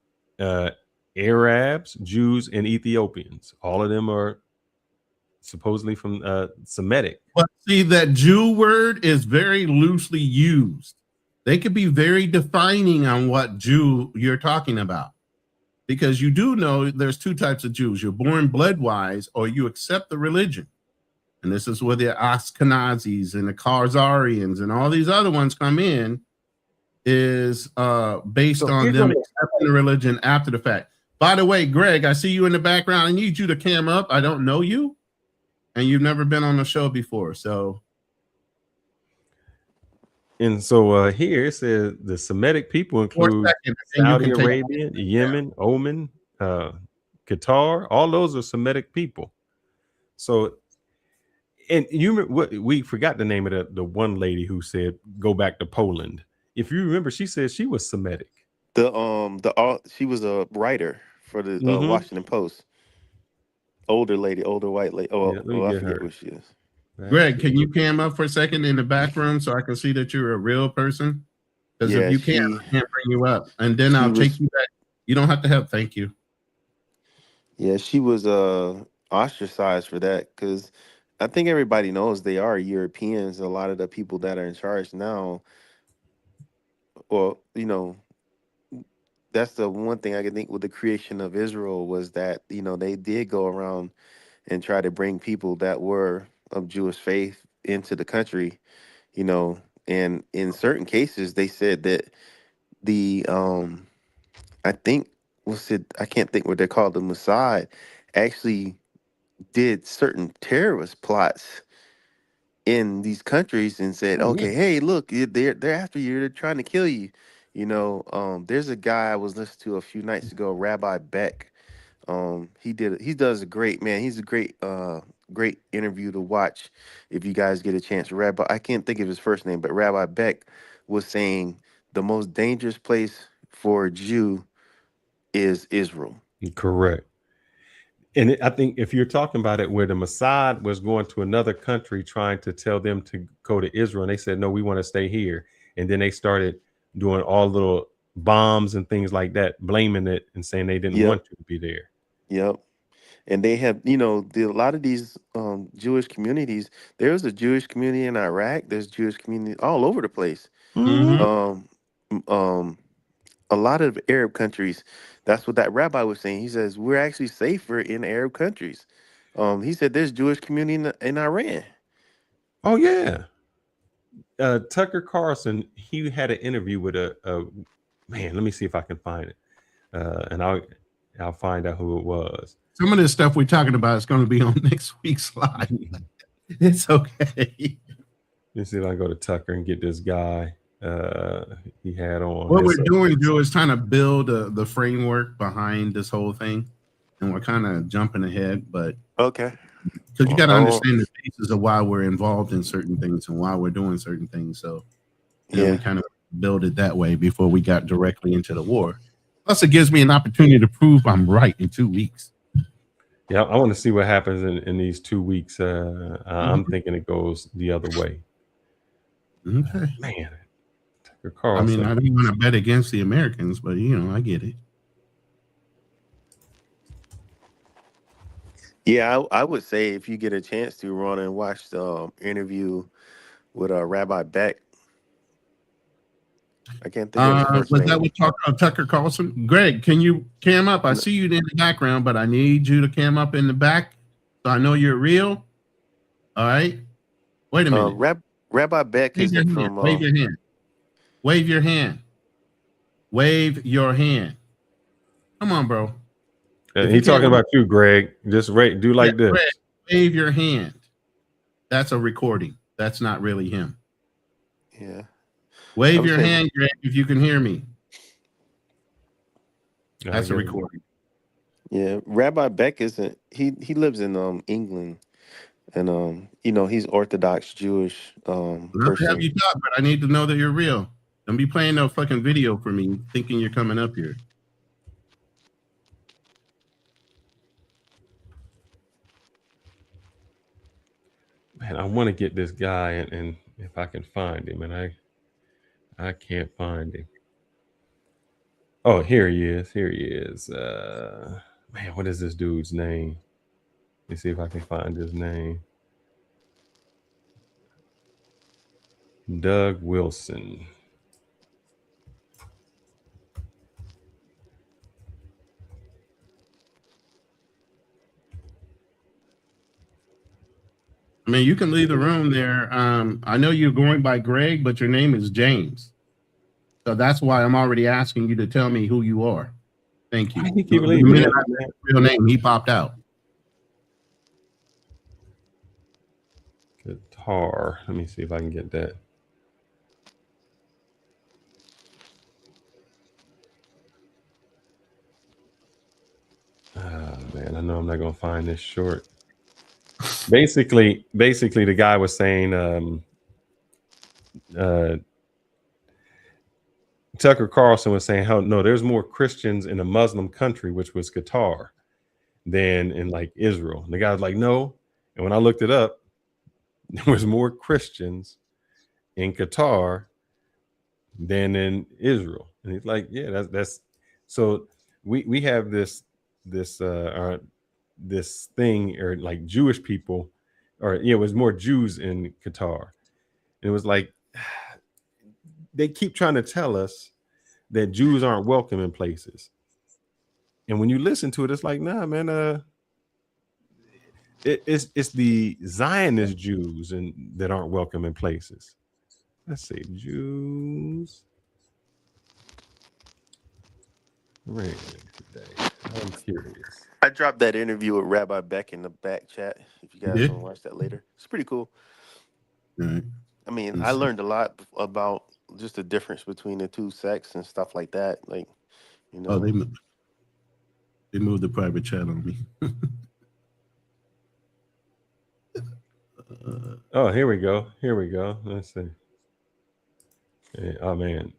Arabs, Jews, and Ethiopians. All of them are supposedly from Semitic. But see, that Jew word is very loosely used. They could be very defining on what Jew you're talking about. Because you do know there's two types of Jews. You're born blood-wise, or you accept the religion. And this is where the Ashkenazis and the Khazarians and all these other ones come in, is based on them accepting the religion after the fact. By the way, Greg, I see you in the background. I need you to cam up. I don't know you, and you've never been on the show before. So here it says the Semitic people include Saudi Arabia, Yemen, Oman, Qatar, all those are Semitic people. So, and we forgot the name of the one lady who said go back to Poland. If you remember, she said she was Semitic. She was a writer for the Washington Post. Older lady, older white lady. Yeah, let me I get forget her. who she is. Greg, can you cam up for a second in the back room so I can see that you're a real person? Because if Yeah, you can't, I can't bring you up. And then I'll take you back. You don't have to help. Thank you. Yeah, she was ostracized for that because I think everybody knows they are Europeans. A lot of the people that are in charge now, well, that's the one thing I can think with the creation of Israel was that, they did go around and try to bring people that were of Jewish faith into the country, and in certain cases they said that the I think I can't think what they're called, the Mossad actually did certain terrorist plots in these countries and said, okay, hey, look, they're after you, they're trying to kill you. There's a guy I was listening to a few nights ago, Rabbi Beck. He does a great, man, he's a great interview to watch if you guys get a chance. I can't think of his first name, but Rabbi Beck was saying the most dangerous place for a Jew is Israel. Correct. And I think if you're talking about it where the Mossad was going to another country trying to tell them to go to Israel, and they said, no, we want to stay here. And then they started doing all little bombs and things like that, blaming it and saying they didn't want you to be there. Yep. And they have, a lot of these Jewish communities, there's a Jewish community in Iraq, there's Jewish communities all over the place. Mm-hmm. A lot of Arab countries, that's what that rabbi was saying. He says, we're actually safer in Arab countries. He said there's Jewish community in Iran. Oh, yeah. Tucker Carlson, he had an interview with a man. Let me see if I can find it. And I'll find out who it was. Some of this stuff we're talking about is going to be on next week's live. It's okay. Let's see if I can go to Tucker and get this guy he had on. What we're doing, Joe, is trying to build the framework behind this whole thing. And we're kind of jumping ahead, but okay. Because you got to understand the basis of why we're involved in certain things and why we're doing certain things. So we kind of build it that way before we got directly into the war. Plus, it gives me an opportunity to prove I'm right in 2 weeks. Yeah, I want to see what happens in these 2 weeks. I'm thinking it goes the other way. Okay. Man, Tucker Carlson. I don't want to bet against the Americans, but, I get it. Yeah, I would say if you get a chance to run and watch the interview with Rabbi Beck. I can't think of his first was name. that with Tucker Carlson? Greg, can you cam up? I see you in the background, but I need you to cam up in the back so I know you're real. All right. Wait a minute. Rabbi Beck is from. Wave your hand. Wave your hand. Wave your hand. Come on, bro. He's talking about you, Greg. Just do like this. Greg, wave your hand. That's a recording. That's not really him. Yeah. Wave your hand, Greg, if you can hear me. That's a recording. Yeah, Rabbi Beck isn't. He lives in England, and he's Orthodox Jewish I'll person. have you talk, but I need to know that you're real. Don't be playing no fucking video for me, thinking you're coming up here. Man, I want to get this guy, and if I can find him, and I can't find him. Oh, here he is. Here he is. Man, what is this dude's name? Let me see if I can find his name. Doug Wilson. I mean, you can leave the room there. I know you're going by Greg, but your name is James. So that's why I'm already asking you to tell me who you are. Thank you. Why do you keep leaving? Real name, he popped out. Guitar. Let me see if I can get that. I'm not gonna find this short. Basically, the guy was saying, Tucker Carlson was saying how no, there's more Christians in a Muslim country, which was Qatar, than in like Israel. And the guy was like, no. And when I looked it up, there was more Christians in Qatar than in Israel. And he's like, yeah, that's so we have this thing, or like Jewish people, or it was more Jews in Qatar. And it was like they keep trying to tell us that Jews aren't welcome in places. And when you listen to it, it's like, nah, man, it's the Zionist Jews that aren't welcome in places. Let's see, Jews. Right today. I'm curious. I dropped that interview with Rabbi Beck in the back chat. If you guys Yeah. want to watch that later, it's pretty cool. Right. I mean, I learned a lot about just the difference between the two sects and stuff like that. Like, you know. Oh, they moved the private chat on me. Oh, here we go. Let's see. Oh man,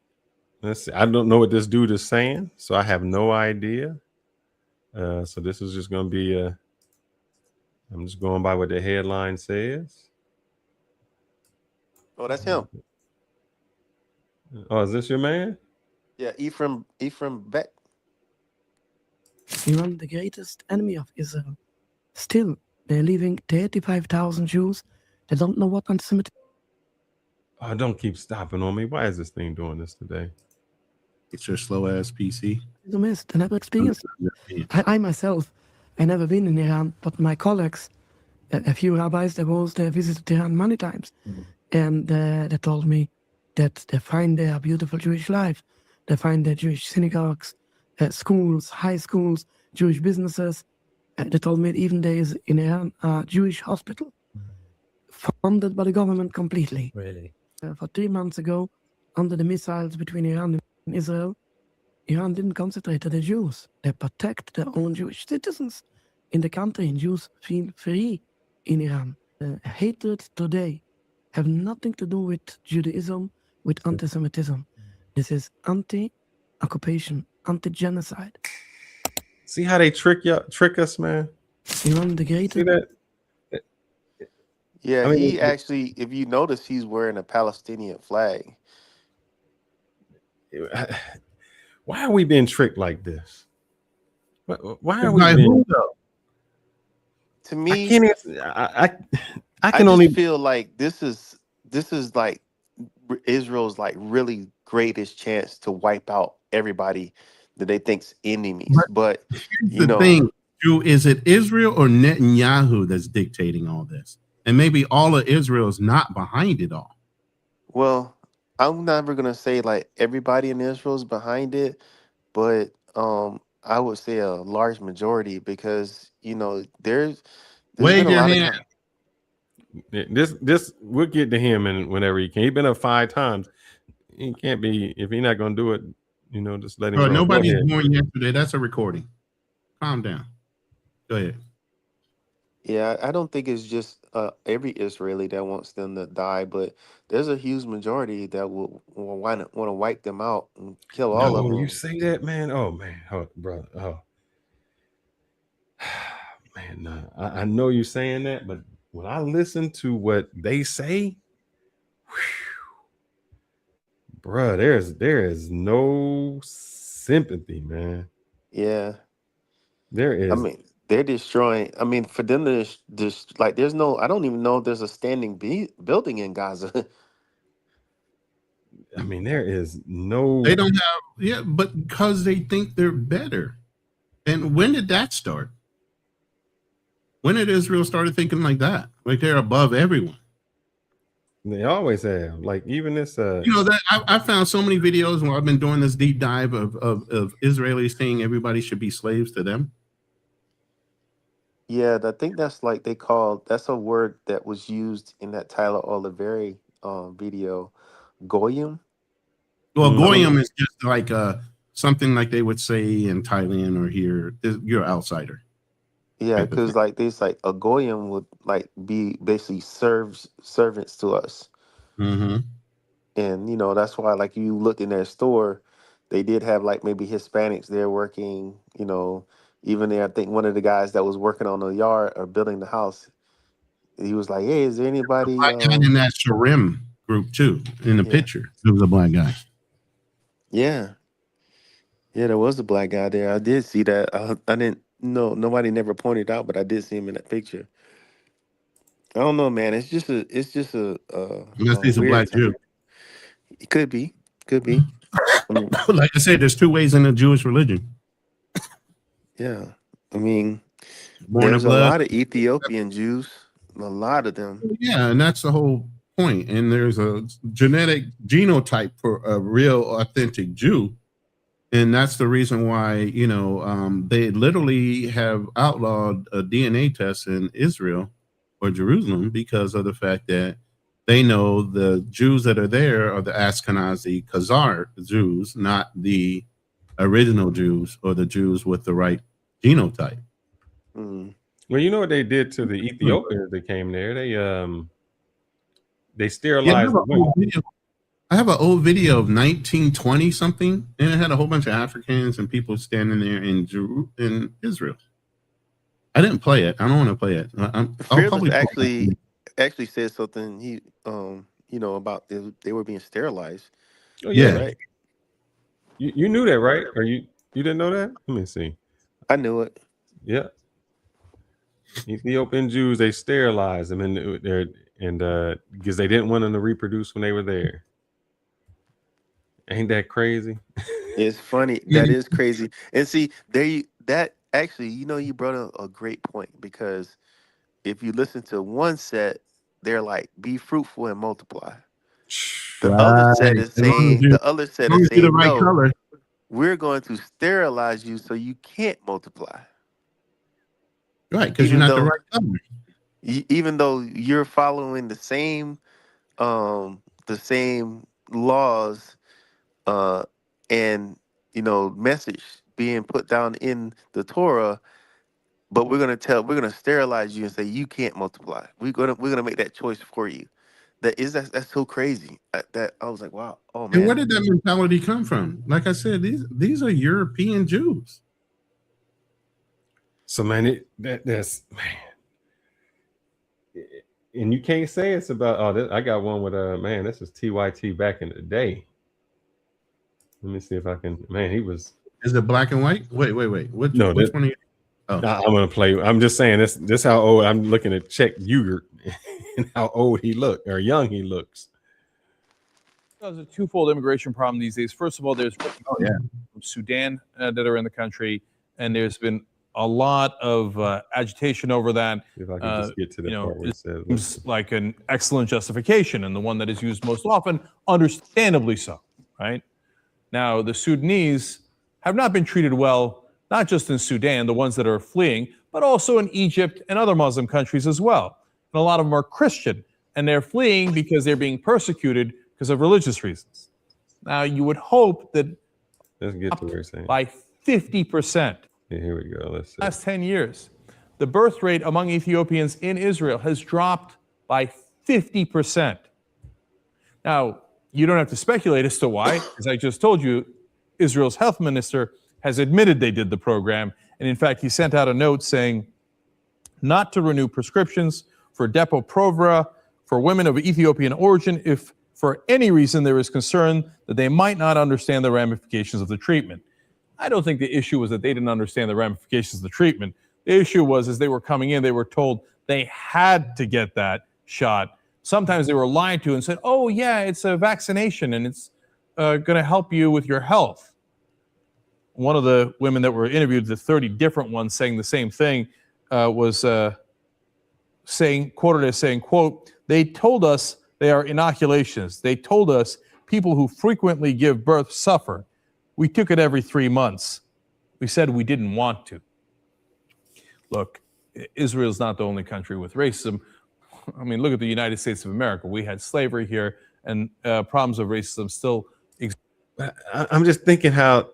let's see. I don't know what this dude is saying, so I have no idea. So this is just going to be I'm just going by what the headline says. Oh, that's him. Oh, is this your man? Yeah, Ephraim Beck. Iran, the greatest enemy of Israel. Still, they're leaving 35,000 Jews. They don't know what anti-Semitism. Oh, don't keep stopping on me. Why is this thing doing this today? It's your slow ass PC. Is. I never experienced it. I myself, I never been in Iran, but my colleagues, a few rabbis, they visited Iran many times, and they told me that they find their beautiful Jewish life. They find their Jewish synagogues, schools, high schools, Jewish businesses. They told me even there is in Iran a Jewish hospital funded by the government completely. Really? For 3 months ago, under the missiles between Iran and Israel, Iran didn't concentrate on the Jews. They protect their own Jewish citizens in the country, and Jews feel free in Iran. Hatred today have nothing to do with Judaism, with anti-Semitism. This is anti-occupation, anti-genocide. See how they trick us, man? Iran the Great. See that? Yeah, I mean, he actually, if you notice, he's wearing a Palestinian flag. Why are we being tricked like this? Why are we By being? who, though? To me, I can't. I can just only feel like this is like Israel's like really greatest chance to wipe out everybody that they think's enemies. But you The know, thing, Drew, is it Israel or Netanyahu that's dictating all this? And maybe all of Israel is not behind it all. well, I'm never gonna say like everybody in Israel is behind it, but I would say a large majority, because you know there's Wave been a your lot of hand. this we'll get to him and whenever he can. He's been up 5 times. He can't be if he's not gonna do it. You know, just let him Bro, go. nobody's Go ahead. born yesterday. That's a recording. Calm down. Go ahead. Yeah, I don't think it's just every Israeli that wants them to die, but there's a huge majority that will want to wipe them out and kill all of No, them. you say that, man. Oh man, brother. Oh man, nah. I know you're saying that, but when I listen to what they say, bruh, there is no sympathy, man. Yeah, There is. I mean they're destroying. I mean, for them to just like there's no. I don't even know if there's a standing building in Gaza. I mean, there is no. They don't have, yeah, but because they think they're better. And when did that start? When did Israel started thinking like that? Like they're above everyone. They always have. Like even this. You know that I found so many videos where I've been doing this deep dive of Israelis saying everybody should be slaves to them. Yeah, I think that's like that's a word that was used in that Tyler Oliveri video, goyim. Well, Mm-hmm. goyim is just like something like they would say in Thailand or here. You're an outsider. Yeah, because like this, like a goyim would like be basically servants to us, Mm-hmm. and that's why like you look in their store, they did have like maybe Hispanics there working. Even there, I think one of the guys that was working on the yard or building the house, he was like, "Hey, is there anybody?" Black guy in that Sharim group too. In the Yeah, picture, there was a black guy. yeah, yeah. There was a black guy there. I did see that. I didn't know. Nobody never pointed out, but I did see him in that picture. I don't know, man. It's just a Unless he's a weird black time. Jew. It could be. Could be. I mean, Like I said, there's two ways in the Jewish religion: yeah. I mean, born of there's a blood. lot of Ethiopian Jews. A lot of them. Yeah, and that's the whole point. And there's a genetic genotype for a real authentic Jew. And that's the reason why, they literally have outlawed a DNA test in Israel or Jerusalem because of the fact that they know the Jews that are there are the Ashkenazi Khazar Jews, not the original Jews or the Jews with the right genotype. Mm. Well, you know what they did to the Ethiopians that came there? They Yeah, sterilized the women. I have an old video of 1920 something, and it had a whole bunch of Africans and people standing there in Israel. I didn't play it. I don't want to play it. I'll Fearless probably actually said something. He about they were being sterilized. Oh yeah, Right. You knew that, right? Or you didn't know that? Let me see. I knew it. Yeah. Ethiopian Jews, they sterilized them and because they didn't want them to reproduce when they were there. Ain't that crazy? It's funny. That is crazy. And see, that actually, you brought a great point, because if you listen to one set, they're like, be fruitful and multiply. The other set is saying, the right no, color. we're going to sterilize you so you can't multiply. Right, because you're not the right color. Even though you're following the same laws and message being put down in the Torah, but we're gonna sterilize you and say you can't multiply. We're gonna make that choice for you. That's so crazy. That I was like, wow, oh man. And where did that mentality come from? Like I said, these are European Jews. So man, that's man. And you can't say it's about I got one with man, this was TYT back in the day. Let me see if I can. Man, he was. Is it black and white? Wait. Which one are you? Oh. I'm gonna play. I'm just saying this how old I'm looking at Czech Ugart and how old he looked or young he looks. There's a twofold immigration problem these days. First of all, there's from Sudan that are in the country, and there's been a lot of agitation over that. If I can just get to the part where it says, seems like an excellent justification, and the one that is used most often, understandably so, right? Now, the Sudanese have not been treated well, not just in Sudan, the ones that are fleeing, but also in Egypt and other Muslim countries as well. And a lot of them are Christian, and they're fleeing because they're being persecuted because of religious reasons. Now, you would hope that let's get to where it's saying by 50%. Yeah, here we go. Let's see. Last 10 years, the birth rate among Ethiopians in Israel has dropped by 50%. Now, you don't have to speculate as to why. As I just told you, Israel's health minister has admitted they did the program. And in fact, he sent out a note saying not to renew prescriptions for Depo-Provera for women of Ethiopian origin if for any reason there is concern that they might not understand the ramifications of the treatment. I don't think the issue was that they didn't understand the ramifications of the treatment. The issue was as they were coming in, they were told they had to get that shot. Sometimes they were lied to and said, oh, yeah, it's a vaccination and it's going to help you with your health. One of the women that were interviewed, the 30 different ones saying the same thing, was quoted as saying, quote, they told us they are inoculations. They told us people who frequently give birth suffer. We took it every 3 months. We said we didn't want to. Look, Israel's not the only country with racism. I mean, look at the United States of America. We had slavery here, and problems of racism still exist. I'm just thinking how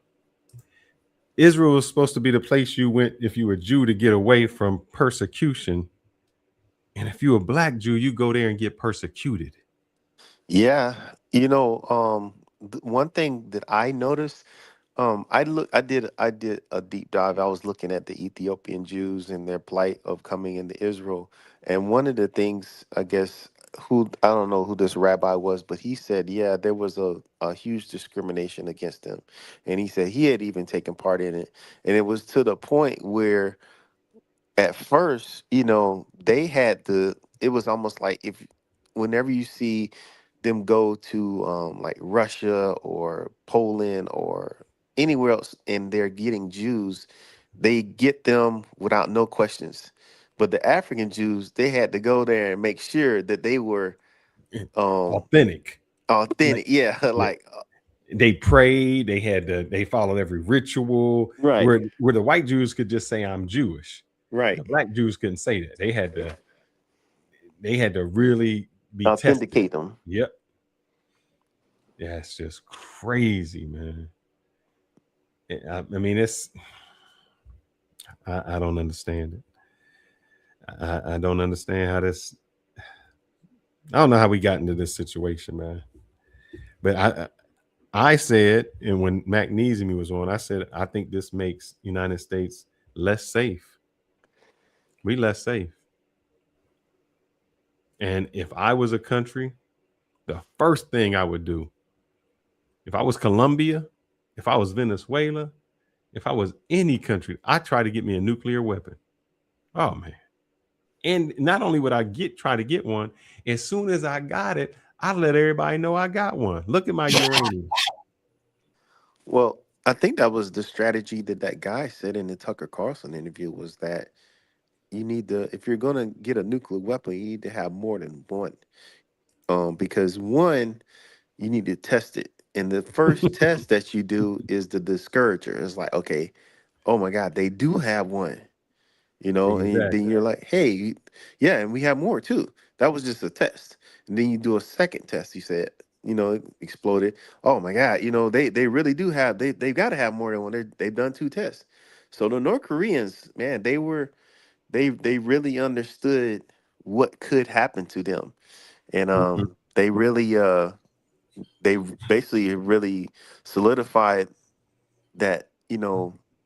Israel was supposed to be the place you went if you were a Jew to get away from persecution. And if you're a black Jew, you go there and get persecuted. Yeah, one thing that I noticed, I did a deep dive. I was looking at the Ethiopian Jews and their plight of coming into Israel, and one of the things, I guess, I don't know who this rabbi was, but he said, yeah, there was a huge discrimination against them, and he said he had even taken part in it, and it was to the point where at first, they had it was almost like if whenever you see them go to like Russia or Poland or anywhere else and they're getting Jews, they get them without no questions. But the African Jews, they had to go there and make sure that they were authentic. Authentic, yeah. Yeah. Like they prayed, they followed every ritual. Right. Where the white Jews could just say, I'm Jewish. Right. The black Jews couldn't say that. They had to really be authenticate tested. them. Yep. Yeah, it's just crazy, man. I mean, I don't understand it. I don't understand how this. I don't know how we got into this situation, man. But I said, and when Magnesium was on, I said, I think this makes United States less safe. We less safe. And if I was a country, the first thing I would do, if I was Colombia, if I was Venezuela, if I was any country, I'd try to get me a nuclear weapon. Oh, man. And not only would I try to get one, as soon as I got it, I'd let everybody know I got one. Look at my uranium. Well, I think that was the strategy that guy said in the Tucker Carlson interview was that you need if you're going to get a nuclear weapon, you need to have more than one. Because one, you need to test it. And the first test that you do is the discourager. It's like, okay, oh my God, they do have one. And then you're like, hey, yeah, and we have more too. That was just a test. And then you do a second test. You said, it exploded. Oh my God, they really do have they've got to have more than one. They've done 2 tests. So the North Koreans, man, they really understood what could happen to them. And they really they basically really solidified that,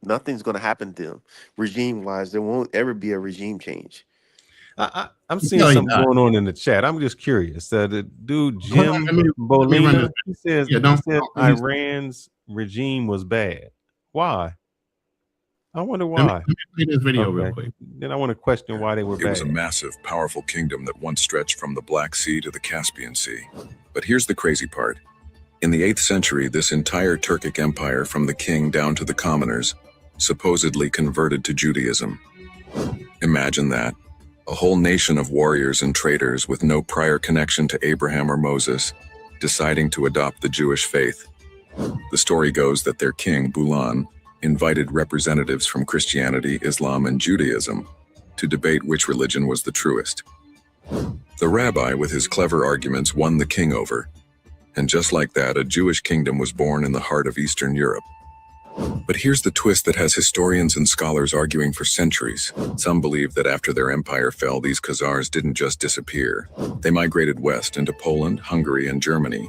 nothing's going to happen to them regime wise. There won't ever be a regime change. I'm seeing something going on in the chat. I'm just curious. The dude Jim Bolina, he said Iran's regime was bad. Why? I wonder why. Let me play this video real quick. Then I want to question why they were bad. It was a massive, powerful kingdom that once stretched from the Black Sea to the Caspian Sea. But here's the crazy part. In the 8th century, this entire Turkic empire, from the king down to the commoners, supposedly converted to Judaism. Imagine that. A whole nation of warriors and traders with no prior connection to Abraham or Moses, deciding to adopt the Jewish faith. The story goes that their king, Bulan, invited representatives from Christianity, Islam, and Judaism to debate which religion was the truest. The rabbi, with his clever arguments, won the king over. And just like that, a Jewish kingdom was born in the heart of Eastern Europe. But here's the twist that has historians and scholars arguing for centuries. Some believe that after their empire fell, these Khazars didn't just disappear. They migrated west into Poland, Hungary, and Germany,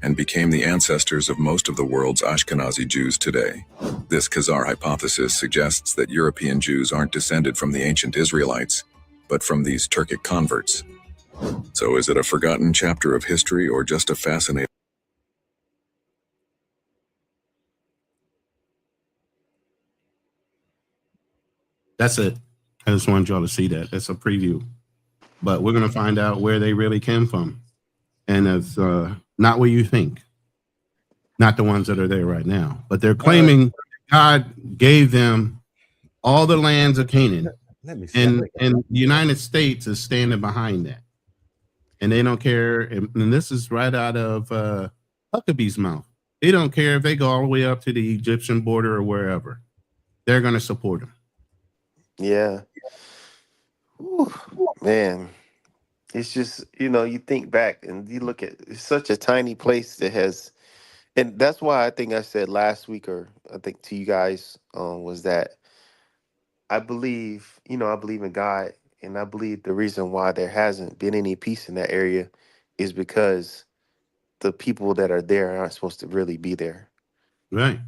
and became the ancestors of most of the world's Ashkenazi Jews today. This Khazar hypothesis suggests that European Jews aren't descended from the ancient Israelites, but from these Turkic converts. So is it a forgotten chapter of history or just a fascinating... That's it. I just wanted y'all to see that. That's a preview. But we're going to find out where they really came from. And it's not what you think. Not the ones that are there right now. But they're claiming God gave them all the lands of Canaan. And the United States is standing behind that. And they don't care. And this is right out of Huckabee's mouth. They don't care if they go all the way up to the Egyptian border or wherever. They're going to support them. Yeah. Whew, man. It's just, you think back and you look at it's such a tiny place that has And that's why I think I said last week, or I think to you guys, was that I believe, I believe in God, and I believe the reason why there hasn't been any peace in that area is because the people that are there aren't supposed to really be there. Right.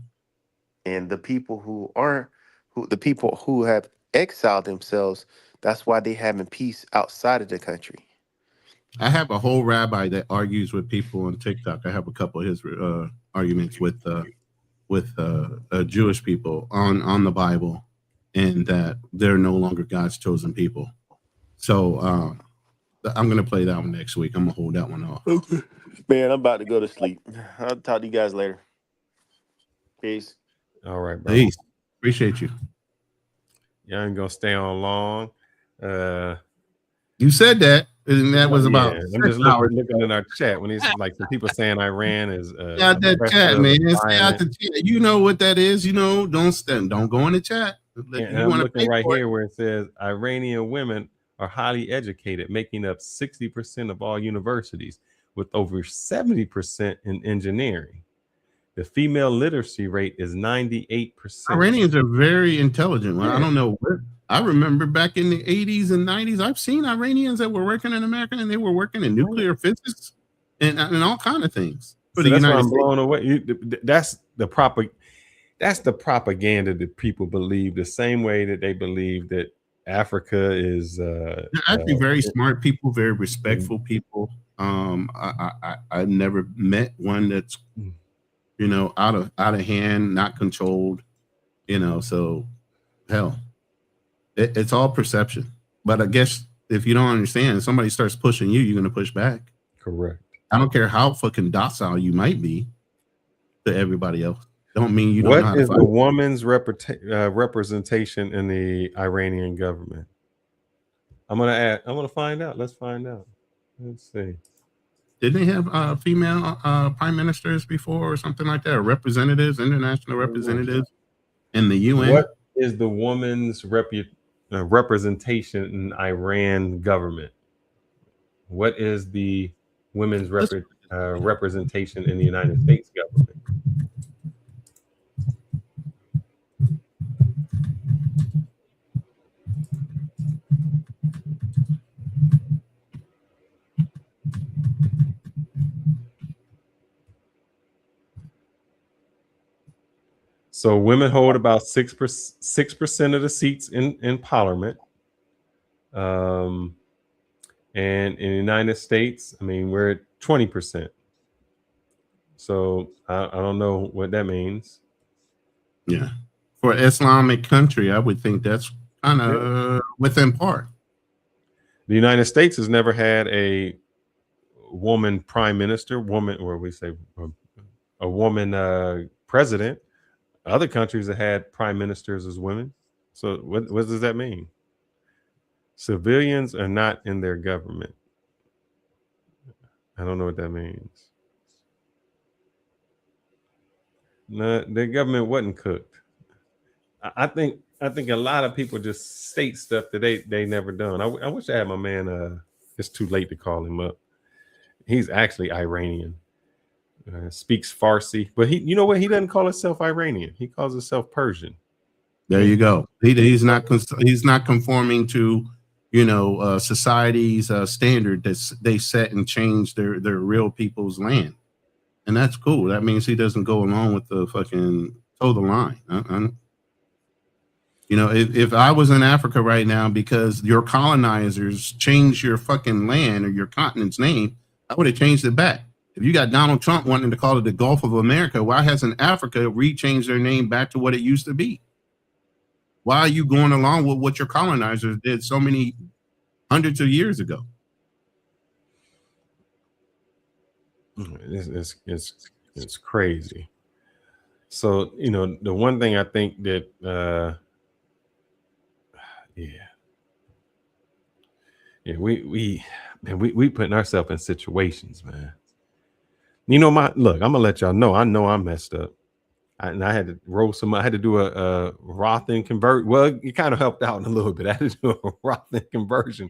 And the people the people who have exiled themselves, that's why they having peace outside of the country. I have a whole rabbi that argues with people on TikTok. I have a couple of his arguments with Jewish people on the Bible, and that they're no longer God's chosen people. So I'm gonna play that one next week. I'm gonna hold that one off. Okay. Man, I'm about to go to sleep. I'll talk to you guys later. Peace. All right, bro. Peace. Appreciate you. Y'all ain't gonna stay on long. You said that, and that was about. Yeah, I'm just looking in our chat when it's like some people saying Iran is. Out that chat, man. Stay out the chat. You know what that is. Don't go in the chat. And I'm looking right here where it says Iranian women are highly educated, making up 60% of all universities, with over 70% in engineering. The female literacy rate is 98%. Iranians are very intelligent. Well, I don't know where. I remember back in the 80s and 90s, I've seen Iranians that were working in America, and they were working in nuclear physics and all kind of things. So that's why I'm blown away. That's the propaganda that people believe, the same way that they believe that Africa is. They're actually very smart people, very respectful people. I've never met one that's out of hand, not controlled. So hell. It's all perception. But I guess if you don't understand, somebody starts pushing you, you're going to push back. Correct. I don't care how fucking docile you might be to everybody else. Don't mean you don't know how to What is fight. the woman's representation in the Iranian government? I'm gonna find out. Let's find out. Let's see. Didn't they have female prime ministers before or something like that? Or representatives, international representatives in the UN? What is the woman's representation in Iran government? What is the women's representation in the United States government? So women hold about 6% of the seats in Parliament. And in the United States, I mean, we're at 20%. So I don't know what that means. Yeah. For an Islamic country, I would think that's kind of within par. The United States has never had a woman prime minister, a woman president. Other countries have had prime ministers as women. So what does that mean? Civilians are not in their government. I don't know what that means. No, their government wasn't cooked. I think a lot of people just state stuff that they never done. I wish I had my man. It's too late to call him up. He's actually Iranian. Speaks Farsi, but he doesn't call himself Iranian. He calls himself Persian. There you go. He's not conforming to society's standard that they set and change their real people's land, and that's cool. That means he doesn't go along with the fucking toe the line. If I was in Africa right now because your colonizers changed your fucking land or your continent's name, I would have changed it back. If you got Donald Trump wanting to call it the Gulf of America, why hasn't Africa re-changed their name back to what it used to be? Why are you going along with what your colonizers did so many hundreds of years ago? It's crazy. So, the one thing I think that, we putting ourselves in situations, man. I'm gonna let y'all know. I know I'm messed up. and I had to roll some. I had to do a Roth and convert. Well, it kind of helped out a little bit. I had to do a Roth and conversion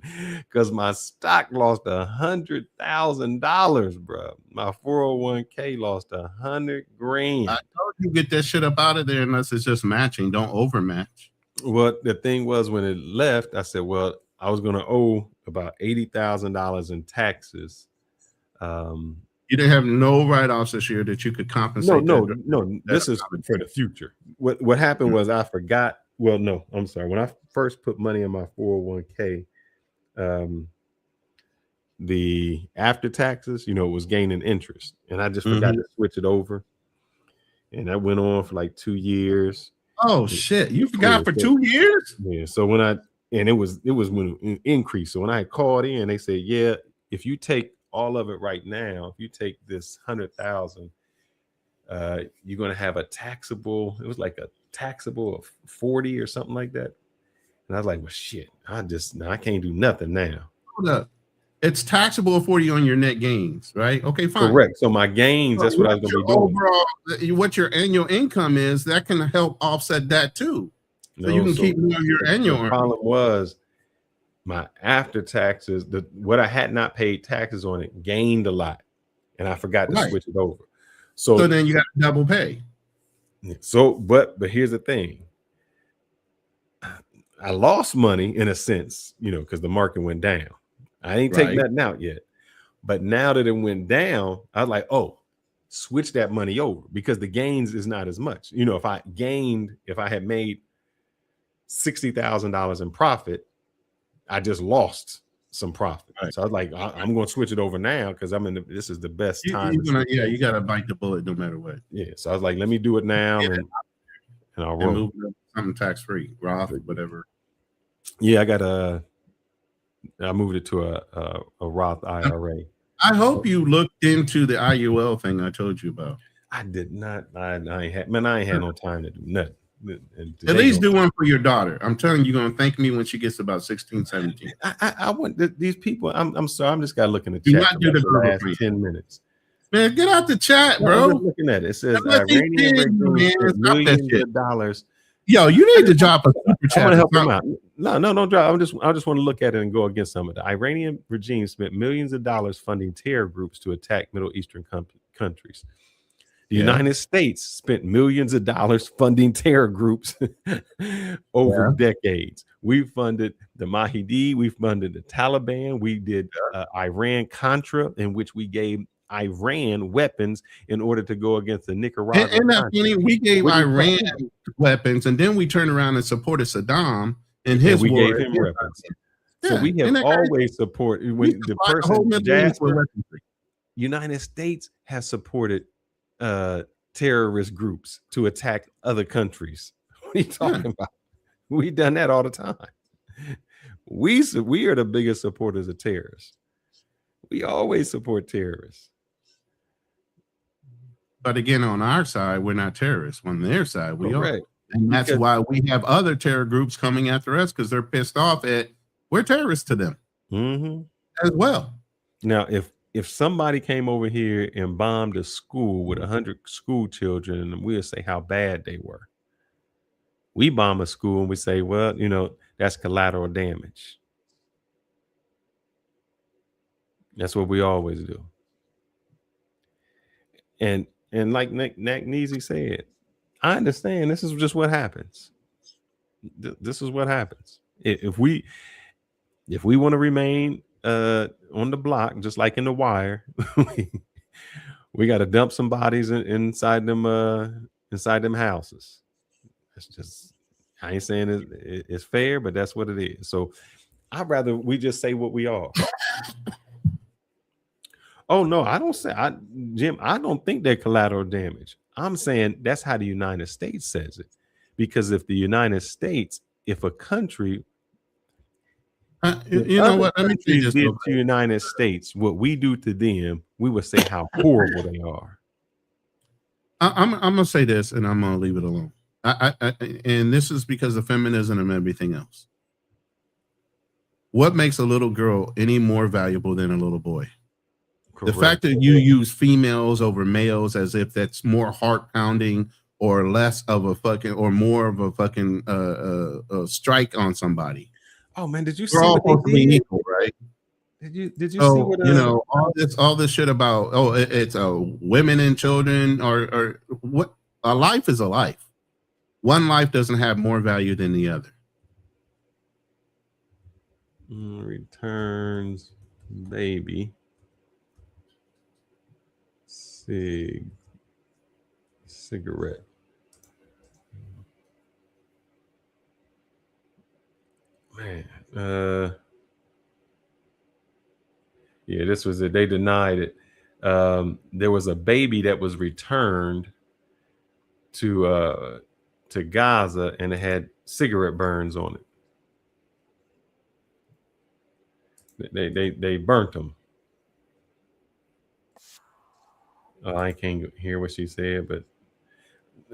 because my stock lost $100,000, bro. My 401k lost $100,000. I told you get that shit up out of there unless it's just matching. Don't overmatch. Well, the thing was when it left, I said, well, I was going to owe about $80,000 in taxes. You didn't have no write-offs this year that you could compensate. No. This is for the future. What happened was I forgot. Well, no, I'm sorry. When I first put money in my 401k, the after taxes, it was gaining interest, and I just forgot to switch it over, and that went on for like 2 years. Oh shit! You forgot for 2 years? Yeah. So when it was when it increased. So when I called in, they said, yeah, if you take all of it right now, if you take this 100,000, you're going to have a taxable. It was like a taxable of 40 or something like that. And I was like, well, shit, I can't do nothing now. Hold up. It's taxable of 40 on your net gains, right? Okay, fine. Correct. So my gains, that's what I was going to be doing. Overall, what your annual income is, that can help offset that too. So you can keep more of your annual. The problem was my after taxes, what I had not paid taxes on it gained a lot, and I forgot to switch it over. So then you got to double pay. So, but here's the thing. I lost money in a sense, because the market went down. I ain't take nothing out yet. But now that it went down, I was like, oh, switch that money over because the gains is not as much. If I had made $60,000 in profit, I just lost some profit. Right. So I was like, I'm going to switch it over now because this is the best time. You got to bite the bullet no matter what. Yeah. So I was like, let me do it now and I'll roll. Move something tax-free, Roth, whatever. Yeah, I moved it to a Roth IRA. I hope you looked into the IUL thing I told you about. I did not. I ain't had no time to do nothing. At least do one for your daughter. I'm telling you, you're gonna thank me when she gets about 16, 17. I want these people. I'm sorry. I'm just got to look in the Do chat. not do the last 10 minutes. Man, get out the chat, bro. I'm looking at it. It says Iranian millions of dollars. Yo, you need to drop a super chat. I want to help them out. No, don't drop. I just want to look at it and go against some of it. The Iranian regime spent millions of dollars funding terror groups to attack Middle Eastern countries. The United States spent millions of dollars funding terror groups over decades. We funded the Mahdi. We funded the Taliban. We did Iran-Contra, in which we gave Iran weapons in order to go against the Nicaraguan. And that's funny. We gave Iran weapons, and then we turned around and supported Saddam in his war. We gave him weapons. So we have always supported when the person Jasper, United States has supported terrorist groups to attack other countries. What are you talking about? We done that all the time. We are the biggest supporters of terrorists. We always support terrorists. But again, on our side, we're not terrorists. On their side, we are. And that's why we have other terror groups coming after us, because they're pissed off at we're terrorists to them as well. Now, if somebody came over here and bombed a school with 100 school children, we'll say how bad they were. We bomb a school and we say, well, that's collateral damage. That's what we always do. And like Nick Neezy said, I understand this is just what happens. This is what happens. If we want to remain on the block, just like in The Wire, we got to dump some bodies inside them houses. It's just, I ain't saying it's fair, but that's what it is. So I'd rather we just say what we are. Oh no, I don't say Jim, I don't think they're collateral damage. I'm saying that's how the United States says it. Because if the United States, if a country you know what? Let me see this did to the United States what we do to them, we would say how horrible they are. I'm gonna say this, and I'm gonna leave it alone. And this is because of feminism and everything else. What makes a little girl any more valuable than a little boy? Correct. The fact that you use females over males as if that's more heart pounding or less of a fucking or more of a fucking strike on somebody. Oh man, did you We're see all what they supposed to be did? equal, right? Did you see So what you know all this shit about it's women and children or what? A life is a life. One life doesn't have more value than the other. Returns baby cigarette. Man, yeah, this was it. They denied it. There was a baby that was returned to Gaza, and it had cigarette burns on it. They burnt them. I can't hear what she said, but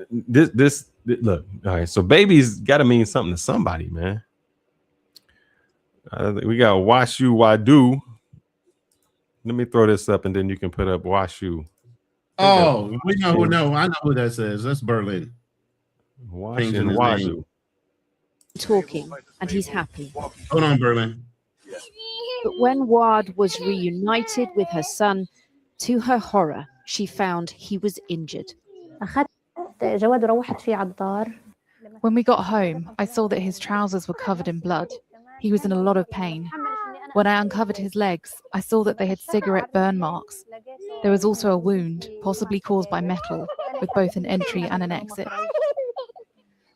this look. All right, so babies got to mean something to somebody, man. We got Washu Wadu. Let me throw this up, and then you can put up Washu. Oh, we know who. No, I know who that says. That's Berlin. Changing his name. Talking, and he's happy. Hold on, Berlin. But when Wad was reunited with her son, to her horror, she found he was injured. When we got home, I saw that his trousers were covered in blood. He was in a lot of pain. When I uncovered his legs, I saw that they had cigarette burn marks. There was also a wound, possibly caused by metal, with both an entry and an exit.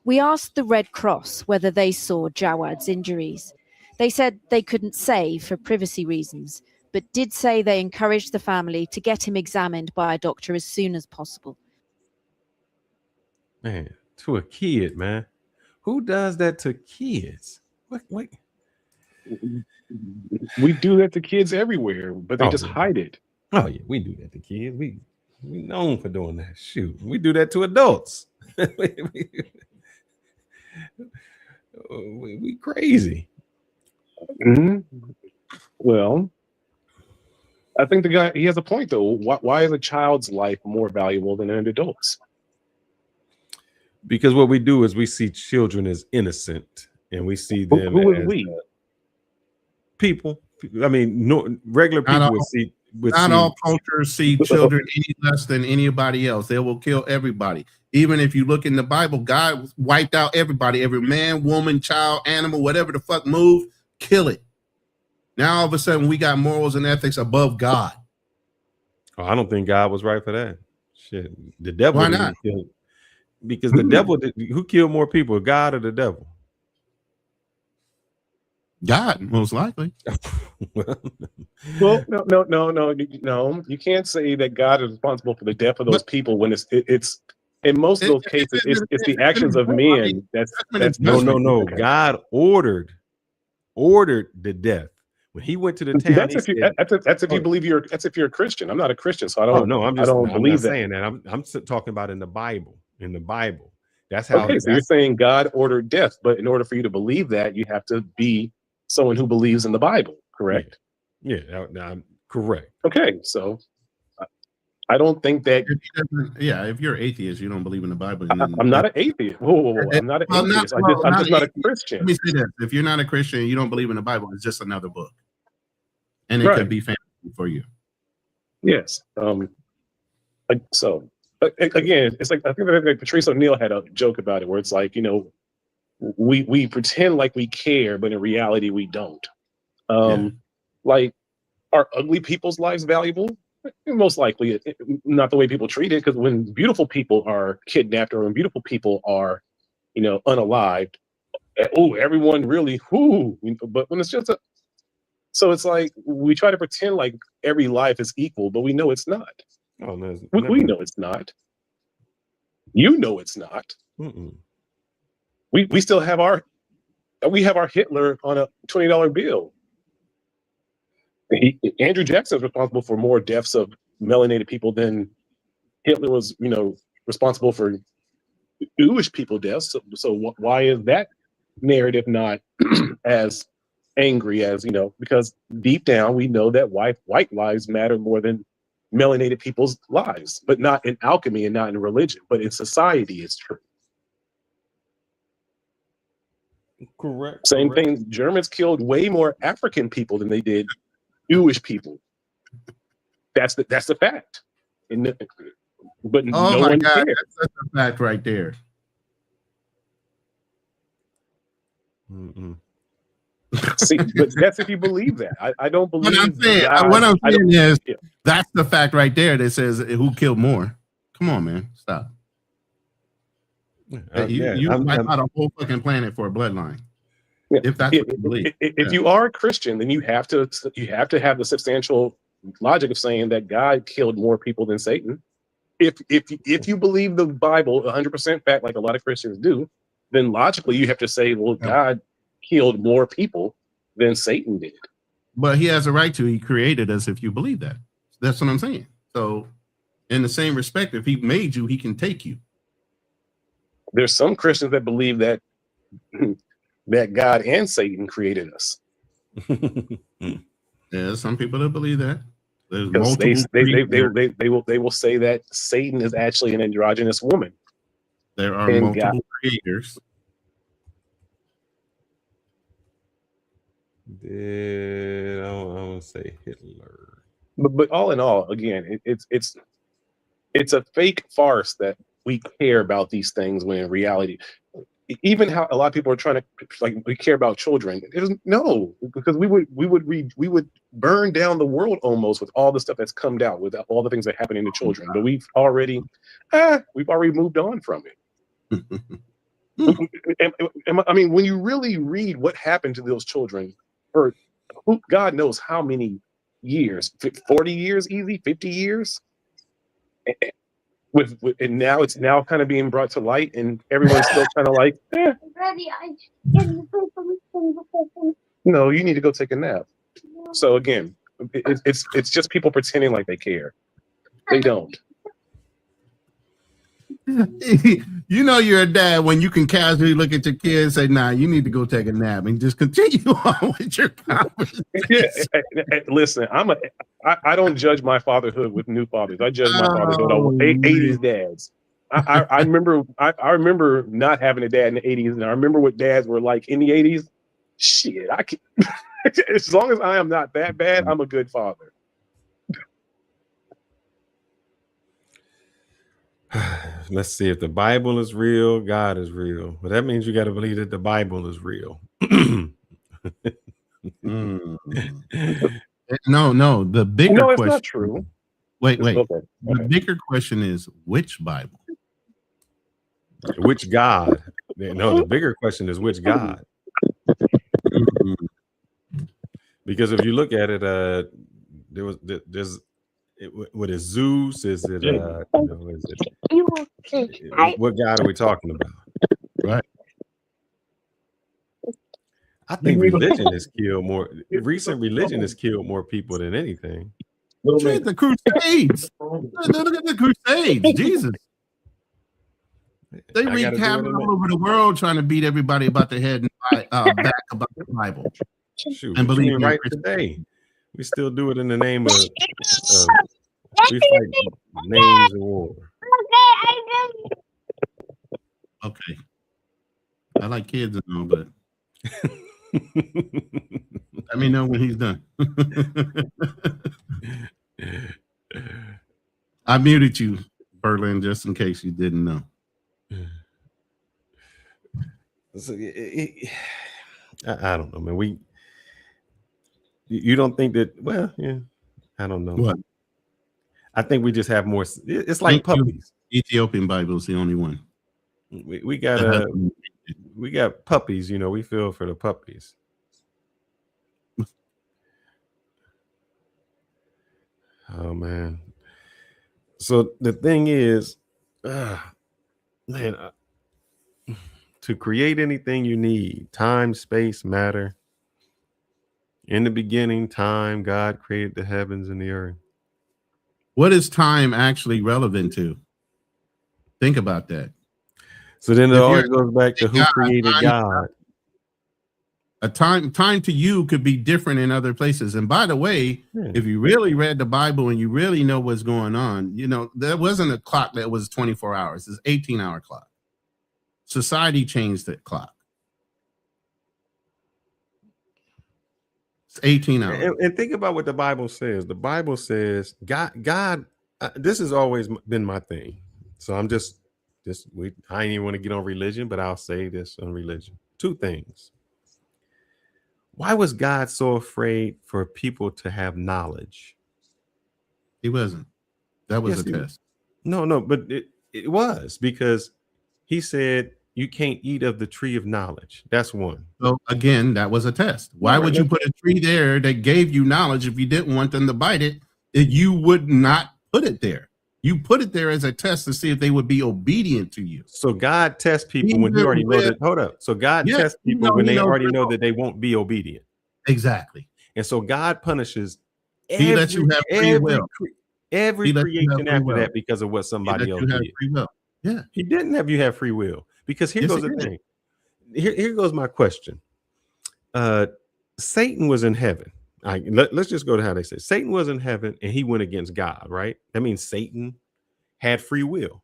We asked the Red Cross whether they saw Jawad's injuries. They said they couldn't say for privacy reasons, but did say they encouraged the family to get him examined by a doctor as soon as possible. Man, to a kid, man. Who does that to kids? What? We do that to kids everywhere, but they just hide it. Oh yeah, we do that to kids. We known for doing that. Shoot, we do that to adults. we crazy. Mm-hmm. Well, I think the guy, he has a point though. Why is a child's life more valuable than an adult's? Because what we do is we see children as innocent, and we see them who as is we? People. I mean, regular people would see. Not all cultures see children any less than anybody else. They will kill everybody. Even if you look in the Bible, God wiped out everybody, every man, woman, child, animal, whatever the fuck moved, kill it. Now all of a sudden we got morals and ethics above God. Oh, I don't think God was right for that. Shit, the devil. Why not? Because the devil. Who killed more people, God or the devil? God, most likely. Well, no. You can't say that God is responsible for the death of those people when it's in most of those cases it's the actions of men. That's no. God ordered the death when he went to the town. That's if you believe that's if you're a Christian. I'm not a Christian, so I don't. I'm believe that. Saying that. I'm talking about in the Bible. In the Bible, that's how. Okay, so you're saying God ordered death, but in order for you to believe that, you have to be someone who believes in the Bible, correct? Yeah, I'm correct. Okay, so I don't think that. If you're atheist, you don't believe in the Bible. I'm not an atheist. Whoa. I'm not an atheist. I'm just not a Christian. Let me say this: if you're not a Christian, you don't believe in the Bible. It's just another book, and it could be fantasy for you. Yes. So again, it's like I think that Patrice O'Neill had a joke about it, where it's like, we pretend like we care, but in reality we don't. Like, are ugly people's lives valuable? Most likely not the way people treat it, because when beautiful people are kidnapped or when beautiful people are, unalived, everyone really, but when it's just so it's like we try to pretend like every life is equal, but we know it's not. Oh, no, we know it's not. You know it's not. Mm-mm. We still have our Hitler on a $20 bill. Andrew Jackson is responsible for more deaths of melanated people than Hitler was, responsible for Jewish people deaths. So why is that narrative not as angry as, because deep down we know that white lives matter more than melanated people's lives, but not in alchemy and not in religion, but in society, it's true. Correct. Same thing. Germans killed way more African people than they did Jewish people. That's the fact. But Oh no my one God, cared. that's a fact right there. See, but that's if you believe that. I don't believe. What I'm saying is that's the fact right there that says who killed more. Come on, man, stop. You wipe out a whole fucking planet for a bloodline. Yeah. If that's what you believe. If you are a Christian, then you have to have the substantial logic of saying that God killed more people than Satan. If you believe the Bible 100% fact, like a lot of Christians do, then logically you have to say, well, God killed more people than Satan did. But he has a right to. He created us. If you believe that, that's what I'm saying. So, in the same respect, if he made you, he can take you. There's some Christians that believe that that God and Satan created us. Yeah, some people that believe that. There's Because multiple. they will say that Satan is actually an androgynous woman. There are multiple creators. I don't say Hitler. But all in all, again, it's a fake farce that we care about these things when in reality, even how a lot of people are trying to we care about children. No, because we would burn down the world almost with all the stuff that's come down, with all the things that happen to children. But we've already moved on from it. I mean, when you really read what happened to those children, for God knows how many years, 40 years easy, 50 years. And now it's kind of being brought to light, and everyone's still kind of like, no, you need to go take a nap. So again, it's just people pretending like they care. They don't. You know you're a dad when you can casually look at your kid and say, nah, you need to go take a nap, and just continue on with your conversation. Listen, I don't judge my fatherhood with new fathers. I judge my fatherhood on 80s dads. I remember not having a dad in the 80s, and I remember what dads were like in the 80s. Shit, I can as long as I am not that bad, I'm a good father. Let's see, if the Bible is real, God is real. Well, that means you got to believe that the Bible is real. No. The bigger no, it's question. not true. Wait. Okay. The bigger question is which Bible? Which God? No, the bigger question is which God? Because if you look at it, what is Zeus? Is it what God are we talking about? Right. I think religion has killed more. Recent religion has killed more people than anything. The Crusades. Look at the Crusades. Jesus. They wreaked havoc all over the world trying to beat everybody about their head and back about the Bible. Shoot, and believe right today. We still do it in the name of we fight names of war. Okay. I like kids and all, but let me know when he's done. I muted you, Berlin, just in case you didn't know. So, I don't know, man. You don't think that? Well, yeah, I don't know. What? I think we just have more. It's like puppies. Ethiopian Bible is the only one. We got puppies. You know, we feel for the puppies. Oh man. So the thing is, man, to create anything you need, time, space, matter. In the beginning, time, God created the heavens and the earth. What is time actually relevant to? Think about that. So then it always goes back to who created God. A time to you could be different in other places. And by the way, if you really read the Bible and you really know what's going on, you know, there wasn't a clock that was 24 hours. It's 18-hour clock. Society changed that clock. It's 18 hours. And think about what the Bible says. The Bible says God, this has always been my thing. So I'm I ain't even want to get on religion, but I'll say this on religion. Two things. Why was God so afraid for people to have knowledge? He wasn't. That was a test. No, but it was, because he said you can't eat of the tree of knowledge. That's one. So again, that was a test. Why would you put a tree there that gave you knowledge if you didn't want them to bite it? You would not put it there. You put it there as a test to see if they would be obedient to you. So God tests people when he already know that. Hold up. So God tests people when they already know that they won't be obedient. Exactly. And so God punishes He lets you have free will. Every creation after that because of what somebody else did. Free will. Yeah. He didn't have you have free will, because here goes the thing. Here goes my question. Satan was in heaven. Let's just go to how they say Satan was in heaven and he went against God, right? That means Satan had free will.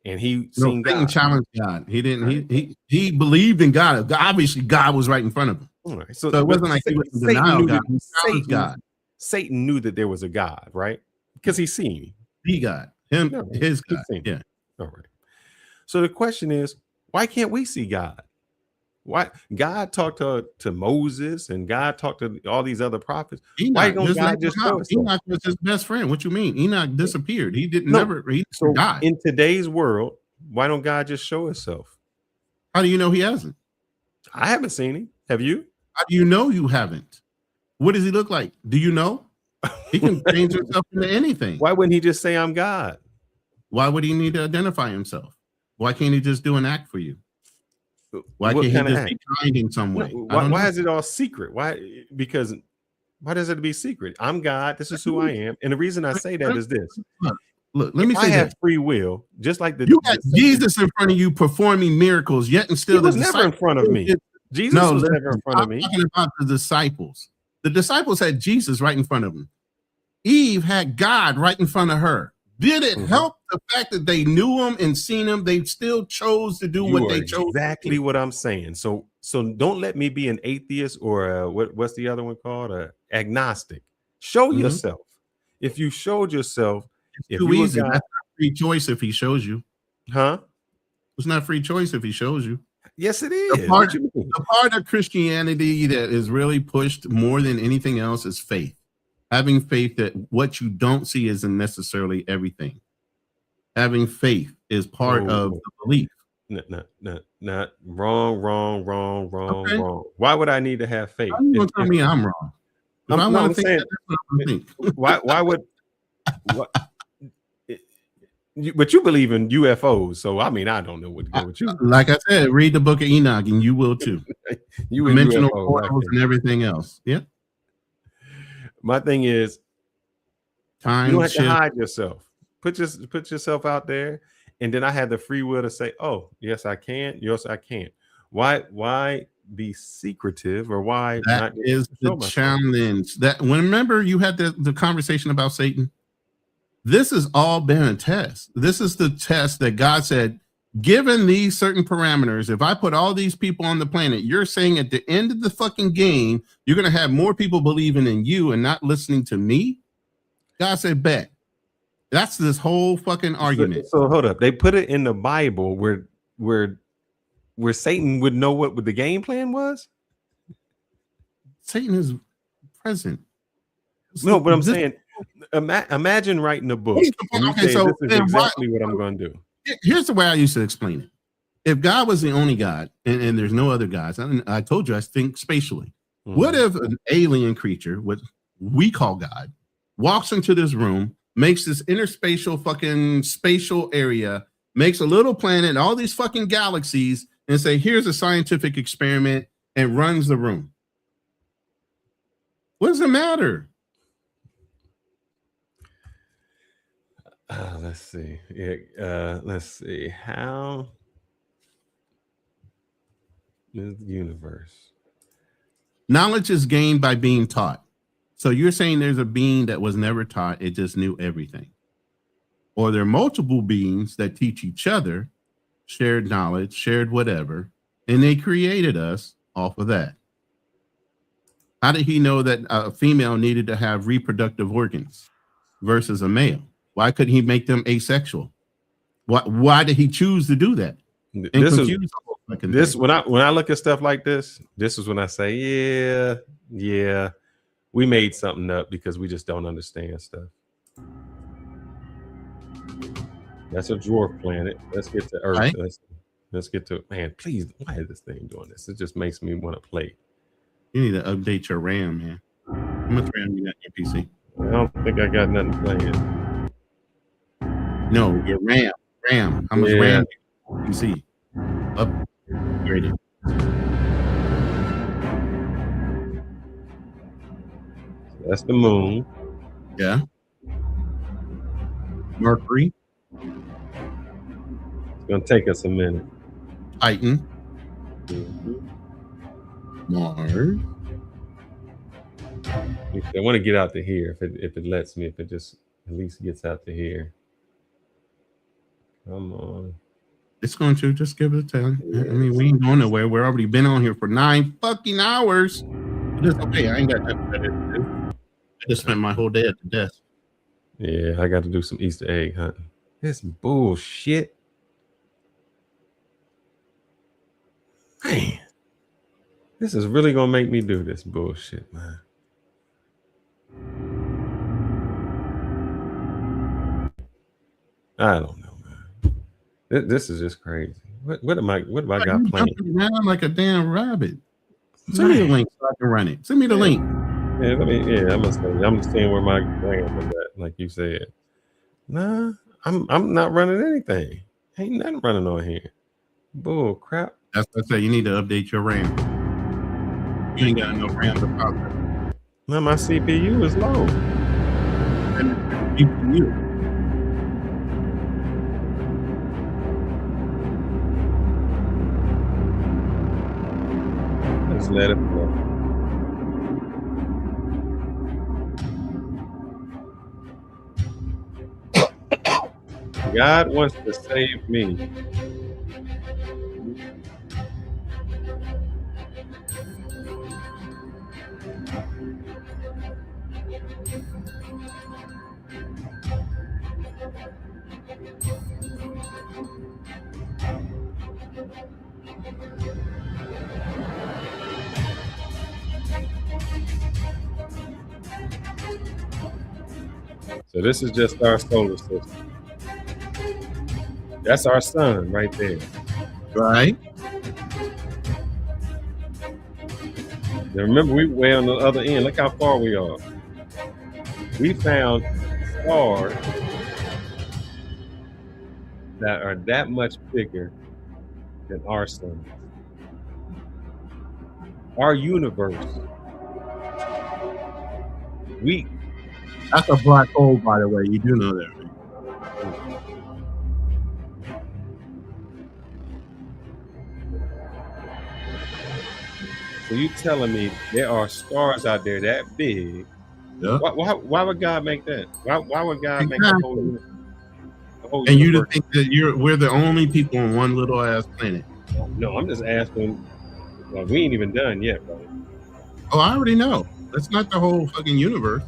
And Satan challenged God. He didn't. He believed in God. Obviously, God was right in front of him. All right. So it wasn't like he was in denial of God. He challenged God. Satan knew that there was a God, right? Because he's seen the God, his God. Yeah. All right. So the question is, why can't we see God? Why God talked to Moses and God talked to all these other prophets? Why don't God just show us? Enoch was his best friend. What you mean? Enoch disappeared. He didn't never die. In today's world, why don't God just show himself? How do you know he hasn't? I haven't seen him. Have you? How do you know you haven't? What does he look like? Do you know? He can change himself into anything. Why wouldn't he just say I'm God? Why would he need to identify himself? Why can't he just do an act for you? Why can't he just be kind in some way? Why is it all secret? Why does it be secret? I'm God. This is who I am. And the reason I say that is this. Look, let me say I have free will, just like you got Jesus in front of you performing miracles, yet and still he was never in front of me. Jesus was never in front of me. I'm talking about the disciples. The disciples had Jesus right in front of them. Eve had God right in front of her. Did it help the fact that they knew him and seen him? They still chose to do what they chose. Exactly what I'm saying. So don't let me be an atheist or what's the other one called? Agnostic. Show yourself. If you showed yourself, it's too easy. That's not free choice if he shows you. Huh? It's not free choice if he shows you. Yes, it is. The part of Christianity that is really pushed more than anything else is faith. Having faith that what you don't see isn't necessarily everything. Having faith is part of the belief. No, wrong. Why would I need to have faith? How you gonna tell me I'm wrong? I'm saying, why would? But you believe in UFOs, so I mean, I don't know what to go with you. Like I said, read the book of Enoch, and you will too. You dimensional portals and everything else. Yeah. My thing is, time. You don't have to hide yourself. Put yourself out there, and then I had the free will to say, "Oh, yes, I can. Yes, I can't." Why be secretive, or why? That is the challenge. Remember you had the conversation about Satan. This has all been a test. This is the test that God said, given these certain parameters, if I put all these people on the planet, you're saying at the end of the fucking game, you're going to have more people believing in you and not listening to me? God said, bet. That's this whole fucking argument. So hold up. They put it in the Bible where Satan would know what the game plan was? Satan is present. No, but I'm saying, imagine writing a book. Okay, so this is exactly what I'm going to do. Here's the way I used to explain it. If God was the only God and there's no other gods, I told you I think spatially. What if an alien creature, what we call God, walks into this room, makes this interspatial fucking spatial area, makes a little planet, all these fucking galaxies, and say, here's a scientific experiment, and runs the room? What does it matter? Let's see. Let's see. How is the universe? Knowledge is gained by being taught. So you're saying there's a being that was never taught, it just knew everything. Or there are multiple beings that teach each other, shared knowledge, shared whatever, and they created us off of that. How did he know that a female needed to have reproductive organs versus a male? Why couldn't he make them asexual? Why did he choose to do that? This when I look at stuff like this is when I say, yeah, we made something up because we just don't understand stuff. That's a dwarf planet. Let's get to Earth. Right. Let's get to, man, please, why is this thing doing this? It just makes me want to play. You need to update your RAM, man. How much RAM you got in your PC? I don't think I got nothing playing. No, your RAM. How much RAM do you see? Upgraded. That's the moon. Yeah. Mercury. It's gonna take us a minute. Titan. Mars. I want to get out to here if it lets me, if it just at least gets out to here. Come on. It's going to just give it a 10. Yeah. I mean, we ain't going nowhere. We're already been on here for 9 fucking hours. It's okay. I ain't got nothing better to do. I just spent my whole day at the desk. Yeah, I got to do some Easter egg hunting. This bullshit. Man, this is really gonna make me do this bullshit, man. I don't know, man. This is just crazy. What have I got playing? I'm like a damn rabbit. Send me the link so I can run it. Send me the link. Yeah, I'm seeing where my RAM is at, like you said. Nah, I'm not running anything. Ain't nothing running on here. Bull crap. That's what I say. You need to update your RAM. You ain't got no RAM to pop it. No, my CPU is low. And GPU. Just let it flow. God wants to save me. So this is just our solar system. That's our sun right there. Right. Now remember, we way on the other end. Look how far we are. We found stars that are that much bigger than our sun. Our universe. That's a black hole, by the way. You do know that, right? So you telling me there are stars out there that big? Yeah. Why would God make that? Why would God make the whole universe? And you to think that we're the only people on one little ass planet? No, I'm just asking. Well, we ain't even done yet, bro. Oh, I already know. That's not the whole fucking universe.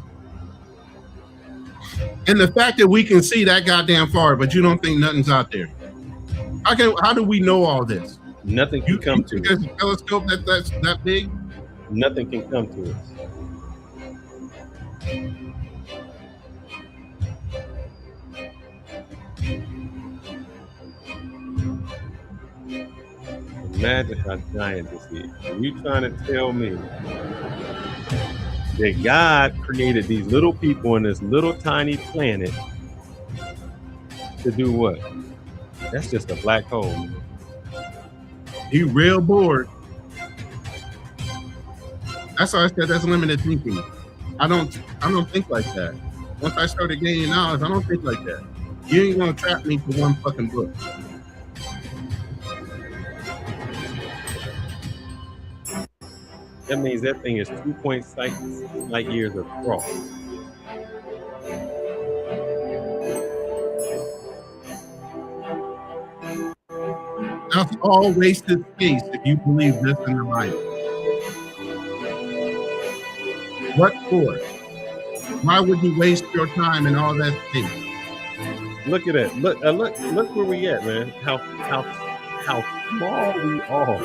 And the fact that we can see that goddamn far, but you don't think nothing's out there. How do we know all this? Nothing can come to us. There's a telescope that's that big? Nothing can come to us. Imagine how giant this is. Are you trying to tell me that God created these little people on this little tiny planet to do what? That's just a black hole, man. You real bored. That's why I said that's limited thinking. I don't think like that. Once I started gaining knowledge, I don't think like that. You ain't gonna trap me to one fucking book. That means that thing is 2.6 light years across. That's all wasted space if you believe this in the Bible. What for? Why would you waste your time in all that space? Look at it. Look where we at, man. How small we are.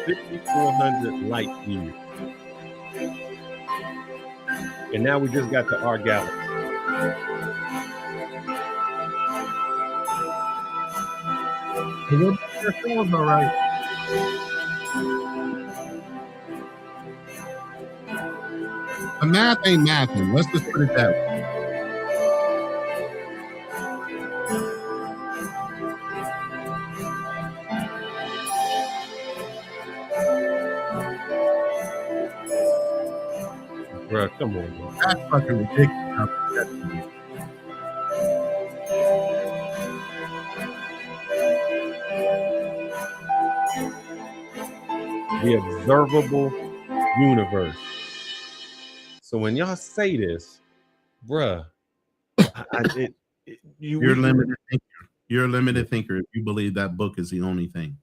$5,400 light years. And now we just got to our galaxy. All right. The math ain't mathing. Let's just put it that way. Bro, come on, bro. That's fucking ridiculous. The observable universe. So when y'all say this, bruh, you're a limited thinker. You're a limited thinker if you believe that book is the only thing.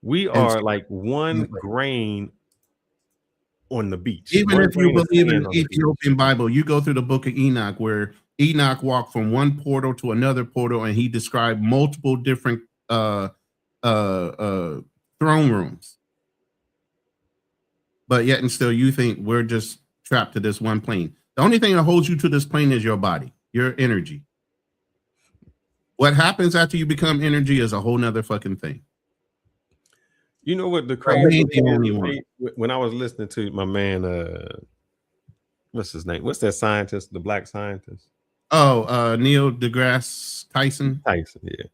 We are like one grain on the beach. Even One if you grain of believe in sand the on the beach. Ethiopian Bible, you go through the book of Enoch where Enoch walked from one portal to another portal and he described multiple different throne rooms. But yet and still you think we're just trapped to this one plane. The only thing that holds you to this plane is your body, your energy. What happens after you become energy is a whole nother fucking thing. You know what the crazy the only one. When I was listening to my man, what's his name? What's that scientist, the black scientist? Oh, Neil deGrasse Tyson. Tyson, yeah.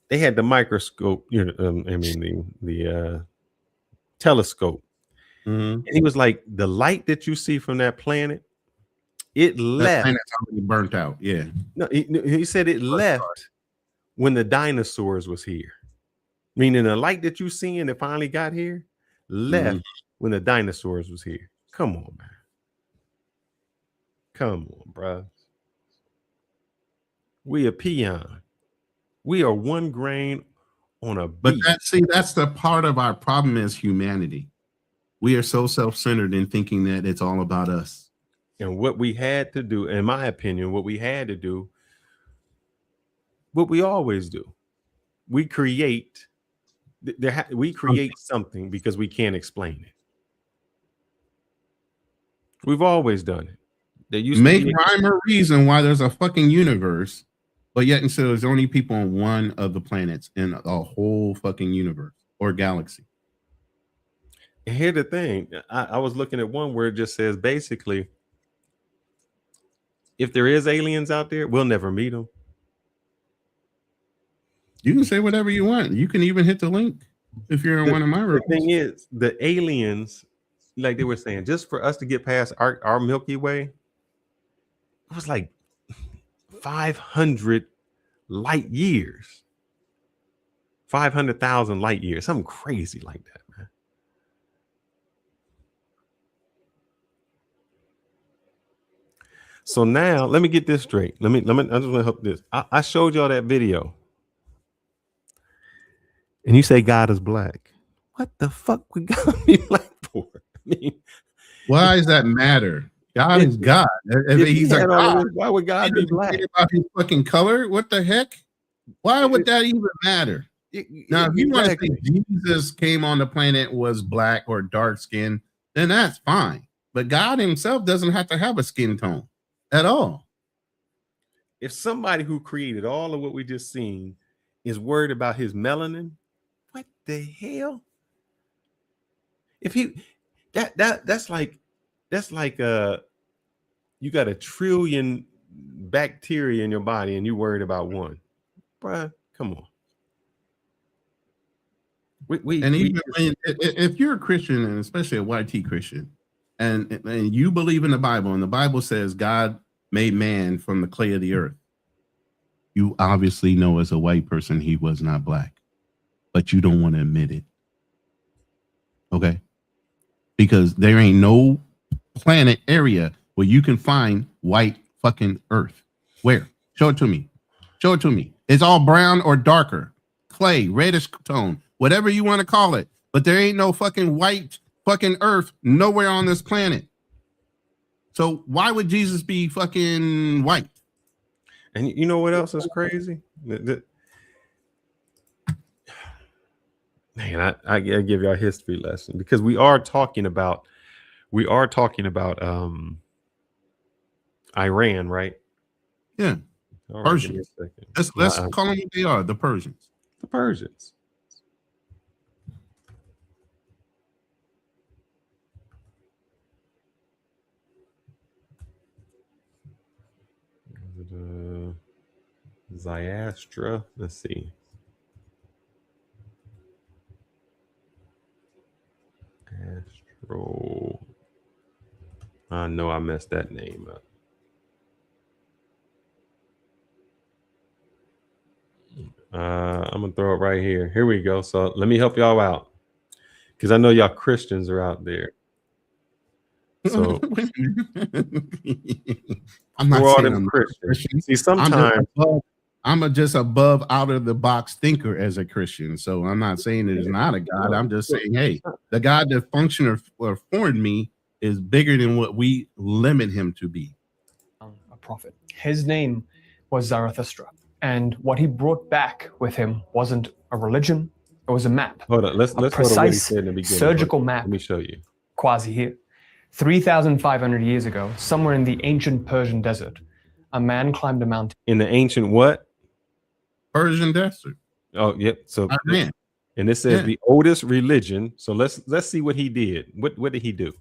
They had the microscope, the telescope. Mm-hmm. And he was like, the light that you see from that planet, it left. That planet's already burnt out. Yeah. No, he said it left when the dinosaurs was here. Meaning the light that you seeing that finally got here left when the dinosaurs was here. Come on, man. Come on, bro. We a peon. We are one grain on a beach. But that's the part of our problem as humanity. We are so self-centered in thinking that it's all about us. And what we had to do, in my opinion, what we had to do, what we always do, we create something because we can't explain it. We've always done it. There used Make to be rhyme or reason why there's a fucking universe, but yet and still there's only people on one of the planets in a whole fucking universe or galaxy. And here's the thing. I was looking at one where it just says basically, if there is aliens out there, we'll never meet them. You can say whatever you want. You can even hit the link if you're in one of my rooms. The thing is, the aliens, like they were saying, just for us to get past our Milky Way, it was like 500 light years. 500,000 light years. Something crazy like that, man. So now, let me get this straight. I just want to help this. I showed y'all that video. And you say God is black. What the fuck would God be black for? I mean, why does that matter? God is God. If he's a God, why would God be black? About his fucking color? What the heck? Why would that even matter? Now, if you want to say Jesus came on the planet was black or dark skinned, then that's fine. But God himself doesn't have to have a skin tone at all. If somebody who created all of what we just seen is worried about his melanin, what the hell? If he that's like you got 1 trillion bacteria in your body and you worried about one. Bruh, come on. If you're a Christian, and especially a YT Christian, and you believe in the Bible, and the Bible says God made man from the clay of the earth, you obviously know as a white person he was not black, but you don't want to admit it. Okay? Because there ain't no planet area where you can find white fucking earth. Where? Show it to me. Show it to me. It's all brown or darker, clay, reddish tone, whatever you want to call it. But there ain't no fucking white fucking earth nowhere on this planet. So why would Jesus be fucking white? And you know what else is crazy? Man, I give y'all a history lesson, because we are talking about Iran, right? Yeah. All right, Persians. Let's call them what they are, the Persians. The Persians. Zayastra. Let's see. Astro. I know I messed that name up. I'm gonna throw it right here. Here we go. So let me help y'all out, because I know y'all Christians are out there. So I'm not saying I'm Christian. See, sometimes I'm just above out of the box thinker as a Christian. So I'm not saying there's not a God. I'm just saying, hey, the God that functioned or formed me is bigger than what we limit him to be. A prophet. His name was Zarathustra, and what he brought back with him wasn't a religion; it was a map. Hold on, let's precise go to what he said in the beginning. surgical map. Let me show you. Quasi here. 3,500 years ago, somewhere in the ancient Persian desert, a man climbed a mountain. In the ancient what? Persian desert. Oh, yep. So Iran. And it says the oldest religion. So let's see what he did. What did he do?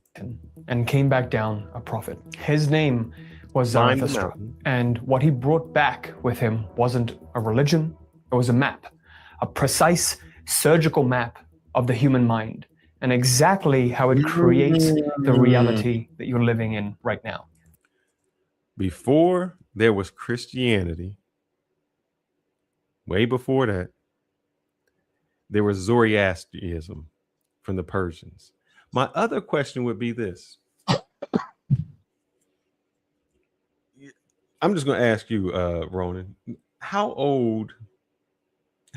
And came back down a prophet. His name was Zarathustra. And what he brought back with him wasn't a religion, it was a map, a precise surgical map of the human mind, and exactly how it creates the reality that you're living in right now. Before there was Christianity, way before that, there was Zoroastrianism from the Persians. My other question would be this. I'm just going to ask you, Ronan, how old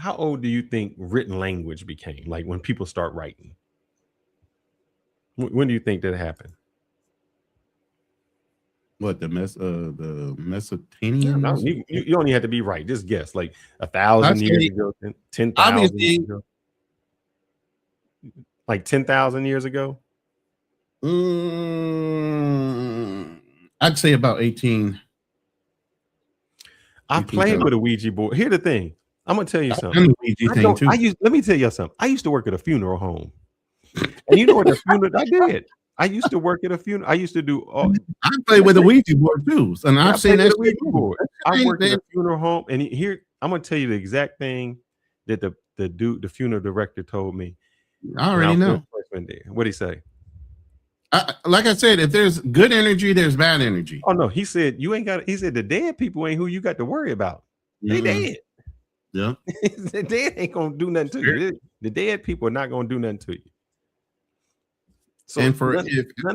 do you think written language became? Like when people start writing? When do you think that happened? What, the Mesopotamian? No, you don't even have to be right. Just guess, like 1,000 years ago, 10,000 years ago, like 10,000 years ago. I'd say about 18. I played with a Ouija board. Here's the thing. I'm gonna tell you something. Let me tell you something. I used to work at a funeral home, and you know what the funeral I did. I used to work at a funeral. I used to do. I played with a Ouija board too, and I've seen that Ouija board. I worked at a funeral home, and here I'm gonna tell you the exact thing that the funeral director told me. I already know. What did he say? Like I said, if there's good energy, there's bad energy. Oh no, he said you ain't got. He said the dead people ain't who you got to worry about. They dead. Yeah, the dead ain't gonna do nothing to you. The dead people are not gonna do nothing to you. So, and for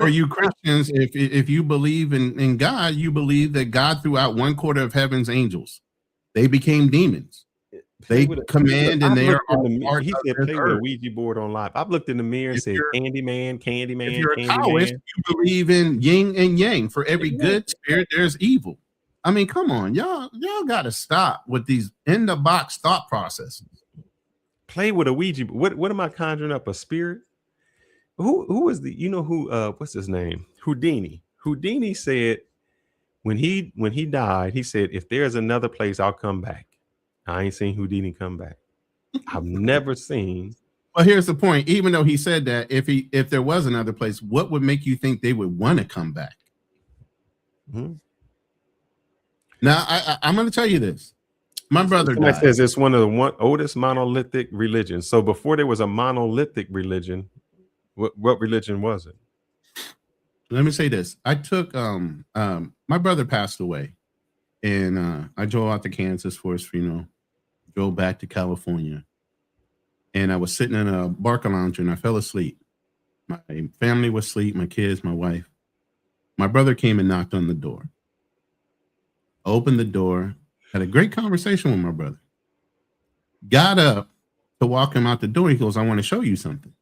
you Christians, if you believe in God, you believe that God threw out 1/4 of heaven's angels. They became demons. They command and they are all part He said play with a Ouija board on live. I've looked in the mirror and said Candyman. If you're a Taoist, you believe in yin and yang. For every good spirit, there's evil. I mean, come on, y'all got to stop with these in the box thought processes. Play with a Ouija. What am I conjuring up? A spirit? Who is the? You know who? What's his name? Houdini. Houdini said when he died, he said, if there's another place, I'll come back. I ain't seen Houdini come back. I've never seen. Well, here's the point. Even though he said that, if there was another place, what would make you think they would want to come back? Mm-hmm. Now, I'm going to tell you this. My brother Somebody died. says it's one of the oldest monolithic religions. So before there was a monolithic religion, what religion was it? Let me say this. I took my brother passed away, and I drove out to Kansas for his funeral, drove back to California, and I was sitting in a Barca lounge and I fell asleep. My family was asleep, my kids, my wife. My brother came and knocked on the door. I opened the door, had a great conversation with my brother. Got up to walk him out the door. He goes, I want to show you something.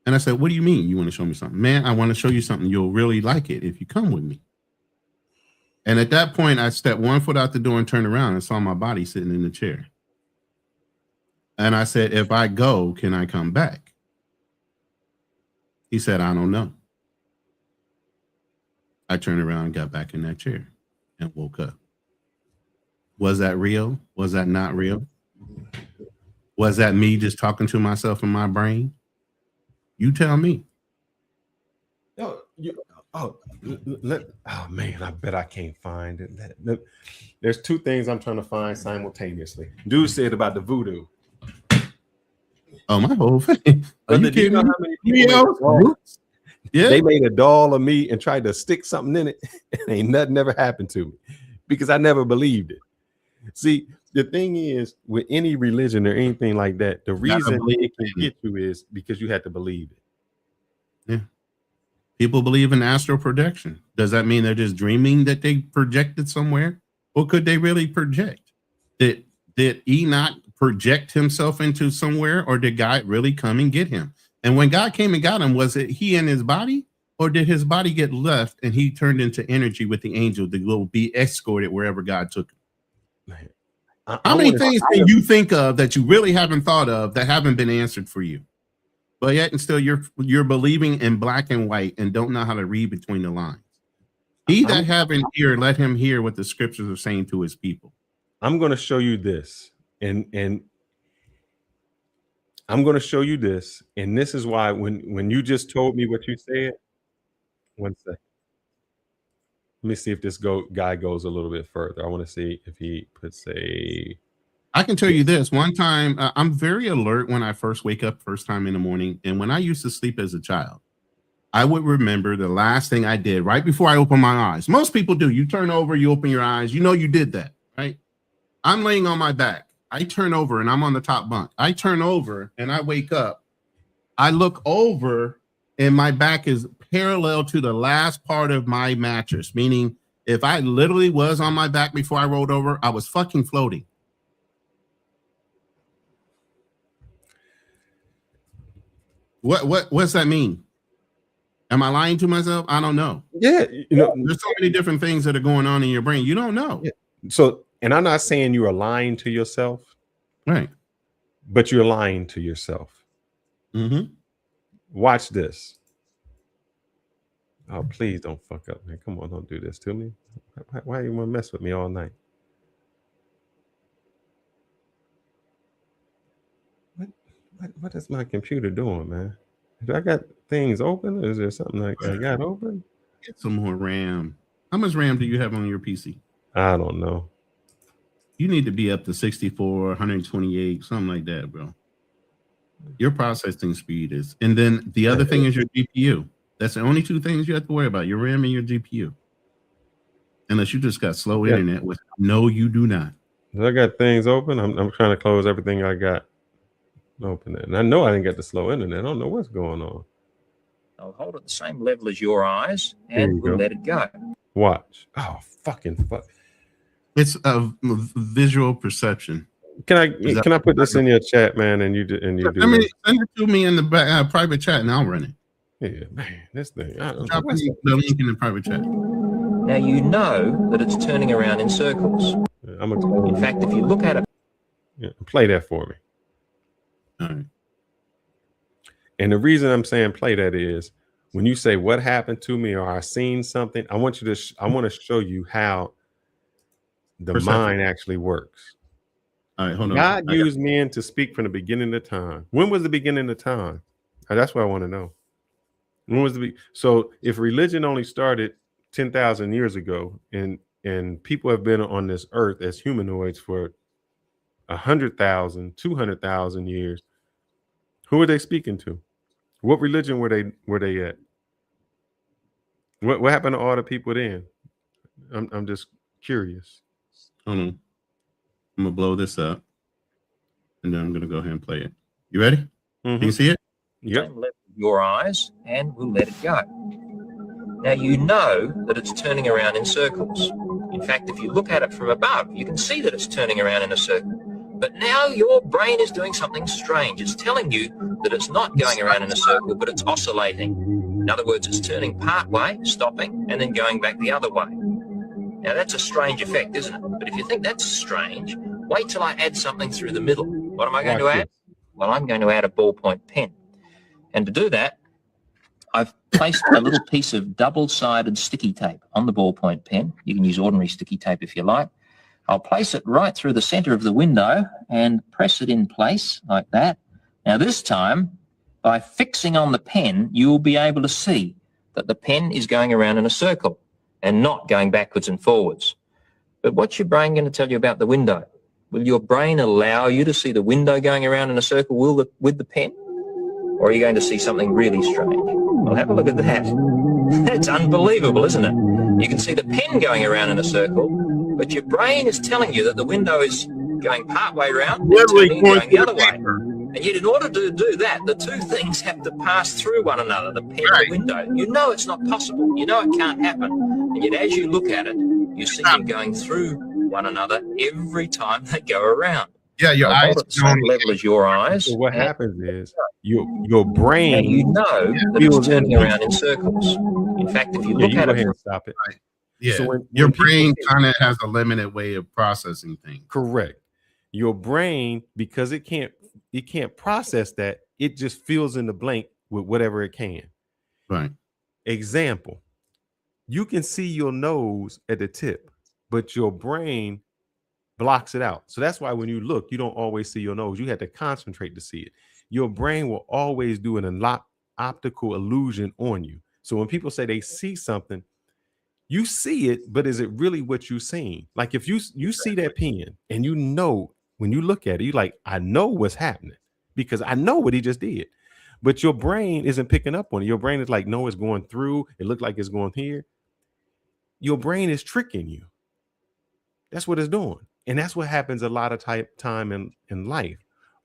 And I said, what do you mean you want to show me something? Man, I want to show you something. You'll really like it if you come with me. And at that point, I stepped one foot out the door and turned around and saw my body sitting in the chair. And I said, if I go, can I come back? He said, I don't know. I turned around and got back in that chair and woke up. Was that real? Was that not real? Was that me just talking to myself in my brain? You tell me. Oh man, I bet I can't find it. There's two things I'm trying to find simultaneously. Dude said about the voodoo. Oh, my whole thing. Brother, do you know how many people they made a doll of me and tried to stick something in it, and ain't nothing ever happened to me because I never believed it. See, the thing is, with any religion or anything like that, the reason it can get you is because you have to believe it. Yeah. People believe in astral projection. Does that mean they're just dreaming that they projected somewhere? Or could they really project? Did Enoch project himself into somewhere, or did God really come and get him? And when God came and got him, was it he and his body, or did his body get left and he turned into energy with the angel to go be escorted wherever God took him? How many things can you think of that you really haven't thought of that haven't been answered for you? But yet and still you're believing in black and white and don't know how to read between the lines. He that have an ear, let him hear what the scriptures are saying to his people. I'm going to show you this, and I'm going to show you this, and this is why when you just told me what you said, one second. Let me see if this guy goes a little bit further. I want to see if he puts a. I can tell you this. One time, I'm very alert when I first wake up first time in the morning. And when I used to sleep as a child, I would remember the last thing I did right before I opened my eyes. Most people do. You turn over, you open your eyes. You know you did that, right? I'm laying on my back. I turn over and I'm on the top bunk. I turn over and I wake up. I look over and my back is parallel to the last part of my mattress, meaning if I literally was on my back before I rolled over, I was fucking floating. What's that mean? Am I lying to myself? I don't know. Yeah, there's so many different things that are going on in your brain. You don't know. Yeah. So, and I'm not saying you are lying to yourself, right? But you're lying to yourself. Mm-hmm. Watch this. Oh, please don't fuck up, man. Come on, don't do this to me. Why you want to mess with me all night? What is my computer doing, man? Do I got things open? Or is there something I got open? Get some more RAM. How much RAM do you have on your PC? I don't know. You need to be up to 64, 128, something like that, bro. Your processing speed is. And then the other thing is your GPU. That's the only two things you have to worry about, your RAM and your GPU. Unless you just got slow internet, which no, you do not. I got things open. I'm trying to close everything I got. Open it. And I know I didn't get the slow internet. I don't know what's going on. I'll hold it the same level as your eyes and we'll let it go. Watch. Oh, fucking fuck. It's a visual perception. Can I put this in your chat, man? And you do. Send it to me in the private chat and I'll run it. Yeah, man. This thing. Drop the link in the private chat. Now you know that it's turning around in circles. In fact, if you look at it. Play that for me. All right. And the reason I'm saying play that is when you say what happened to me or I seen something, I want you to I want to show you how the mind actually works. All right, hold on. God used men to speak from the beginning of time. When was the beginning of time? That's what I want to know. When was so if religion only started 10,000 years ago and and people have been on this earth as humanoids for 100,000, 200,000 years. Who are they speaking to? What religion were they at? What happened to all the people then? I'm just curious. Hold on. I'm gonna blow this up, and then I'm gonna go ahead and play it. You ready? Mm-hmm. You see it? Yep. Same level of your eyes, and we'll let it go. Now you know that it's turning around in circles. In fact, if you look at it from above, you can see that it's turning around in a circle. But now your brain is doing something strange. It's telling you that it's not going around in a circle, but it's oscillating. In other words, it's turning part way, stopping, and then going back the other way. Now that's a strange effect, isn't it? But if you think that's strange, wait till I add something through the middle. What am I going to add? Well, I'm going to add a ballpoint pen. And to do that, I've placed a little piece of double-sided sticky tape on the ballpoint pen. You can use ordinary sticky tape if you like. I'll place it right through the center of the window and press it in place like that. Now this time, by fixing on the pen, you'll be able to see that the pen is going around in a circle and not going backwards and forwards. But what's your brain going to tell you about the window? Will your brain allow you to see the window going around in a circle with the pen? Or are you going to see something really strange? Well, have a look at that. It's unbelievable, isn't it? You can see the pen going around in a circle, but your brain is telling you that the window is going part way around and turning and going the other way. And yet in order to do that, the two things have to pass through one another, the pen and the window. You know it's not possible. You know it can't happen. And yet as you look at it, you see them going through one another every time they go around. Yeah, your eyes at the same level as your eyes. So what happens is your brain, and you know that it's turning around in circles. In fact, if you look at it, stop it. Yeah, So when your people brain kind of has a limited way of processing things. Correct. Your brain, because it can't process that, it just fills in the blank with whatever it can. Right. Example, you can see your nose at the tip, but your brain blocks it out. So that's why when you look, you don't always see your nose. You have to concentrate to see it. Your brain will always do an optical illusion on you. So when people say they see something, you see it, but is it really what you're seeing? Like if you see that pen and you know when you look at it, you're like, I know what's happening because I know what he just did. But your brain isn't picking up on it. Your brain is like, no, it's going through. It looked like it's going here. Your brain is tricking you. That's what it's doing. And that's what happens a lot of time in life.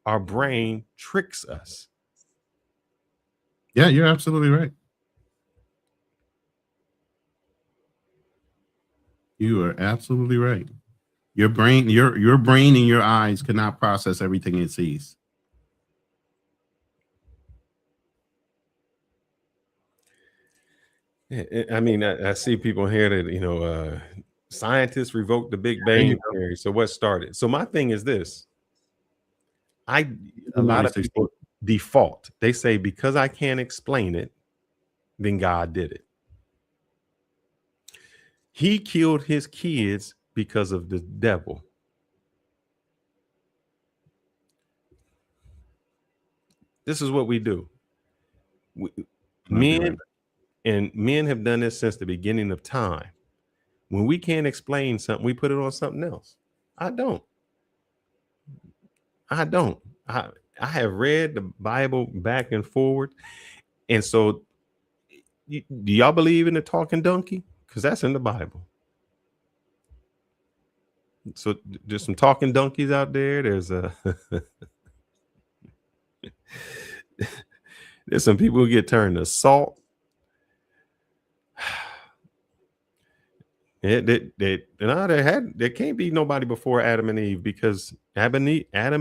Our brain tricks us. Yeah, you're absolutely right. You are absolutely right. Your brain and your eyes cannot process everything it sees. I mean, I see people here that, scientists revoked the Big Bang Theory. So what started? So my thing is this. A lot of people default. They say, because I can't explain it, then God did it. He killed his kids because of the devil. This is what we do. Men have done this since the beginning of time. When we can't explain something, we put it on something else. I don't. I have read the Bible back and forward. And so do y'all believe in the talking donkey? Because that's in the Bible. So there's some talking donkeys out there. There's there's some people who get turned to salt. There can't be nobody before Adam and Eve, because Adam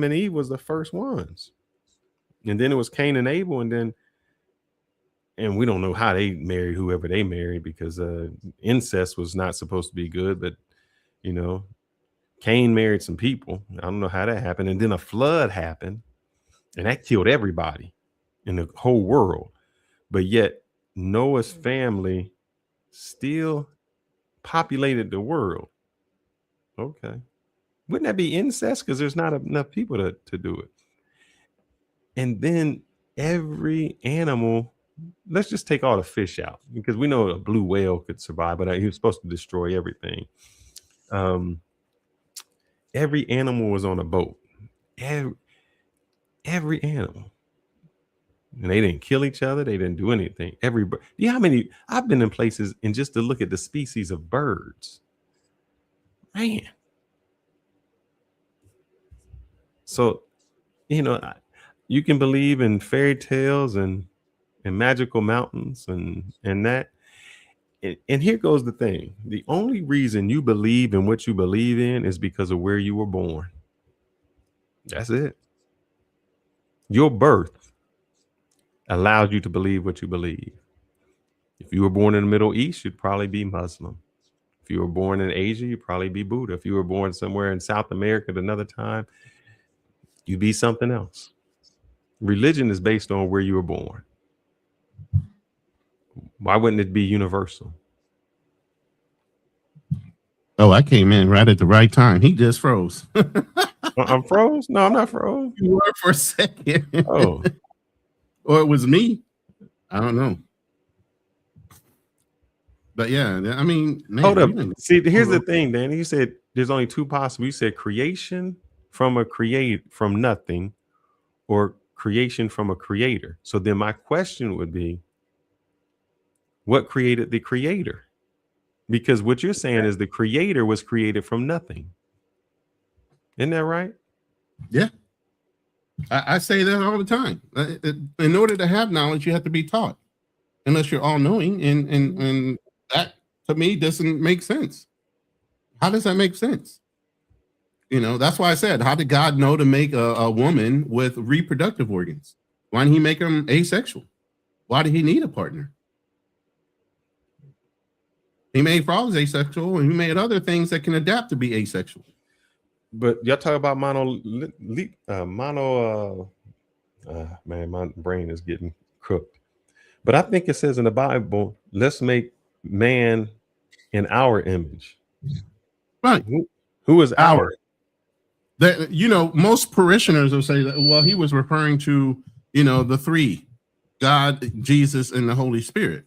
and Eve was the first ones, and then it was Cain and Abel, and we don't know how they married whoever they married, because incest was not supposed to be good, but Cain married some people. I don't know how that happened, and then a flood happened, and that killed everybody in the whole world. But yet Noah's family still populated the world. Okay. Wouldn't that be incest? Because there's not enough people to do it. And then every animal, let's just take all the fish out, because we know a blue whale could survive, but he was supposed to destroy everything. every animal was on a boat. Every animal. And they didn't kill each other. They didn't do anything. Do you know how many? I've been in places and just to look at the species of birds. Man. So, you can believe in fairy tales and magical mountains and that. And here goes the thing. The only reason you believe in what you believe in is because of where you were born. That's it. Your birth allows you to believe what you believe. If you were born in the Middle East, you'd probably be Muslim. If you were born in Asia, you'd probably be Buddha. If you were born somewhere in South America at another time, you'd be something else. Religion is based on where you were born. Why wouldn't it be universal? Oh, I came in right at the right time. He just froze. I'm froze? No, I'm not froze. You were for a second. Oh. Or it was me. I don't know. But yeah, I mean, man, hold up. See, here's the thing, Danny. You said there's only two possible. You said creation from nothing, or creation from a creator. So then my question would be, what created the creator? Because what you're saying is the creator was created from nothing. Isn't that right? Yeah. I say that all the time. In order to have knowledge, you have to be taught. Unless you're all knowing, and that to me doesn't make sense. How does that make sense? That's why I said, how did God know to make a woman with reproductive organs? Why didn't he make them asexual? Why did he need a partner? He made frogs asexual, and he made other things that can adapt to be asexual. But y'all talk about man, my brain is getting cooked. But I think it says in the Bible, let's make man in our image. Right. Who is our? That most parishioners will say that, well, he was referring to, the three, God, Jesus, and the Holy Spirit.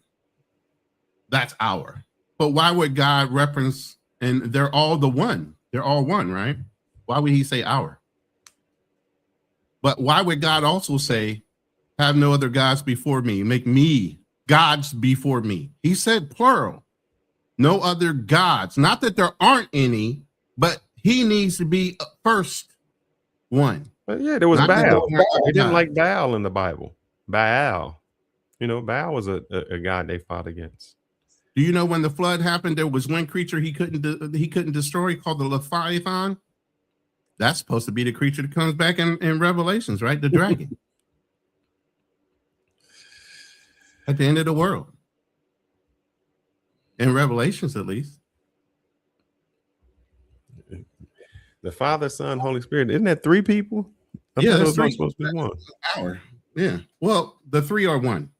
That's our. But why would God reference, and they're all the one? They're all one, right? Why would he say our? But why would God also say, have no other gods before me, make me gods before me? He said plural, no other gods. Not that there aren't any, but he needs to be first one. But yeah, there was Baal. They didn't like Baal in the Bible. Baal. Baal was a god they fought against. Do you know when the flood happened, there was one creature he couldn't destroy called the Leviathan? That's supposed to be the creature that comes back in Revelations, right? The dragon. At the end of the world. In Revelations, at least. The Father, Son, Holy Spirit. Isn't that three people? Yeah, that's three. Supposed to be one. Hour. Yeah. Well, the three are one.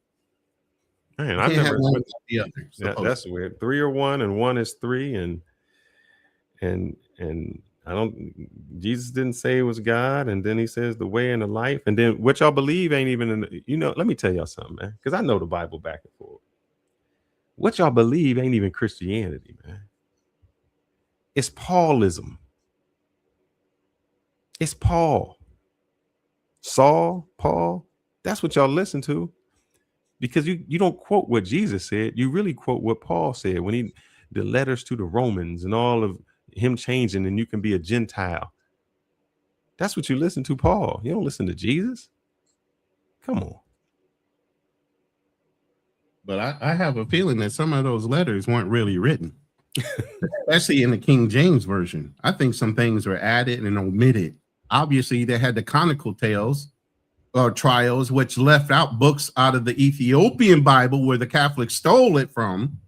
Man, I never. One the other, that's weird. Three are one, and one is three, and I don't. Jesus didn't say it was God, and then he says the way and the life, and then what y'all believe ain't even in the, let me tell y'all something, man, because I know the Bible back and forth. What y'all believe ain't even Christianity, man. It's Paulism. It's Paul. Saul, Paul. That's what y'all listen to. Because you don't quote what Jesus said, you really quote what Paul said when the letters to the Romans and all of him changing, and you can be a Gentile. That's what you listen to, Paul. You don't listen to Jesus. Come on. But I have a feeling that some of those letters weren't really written, especially in the King James Version. I think some things were added and omitted. Obviously, they had the conical tales or trials, which left out books out of the Ethiopian Bible where the Catholics stole it from.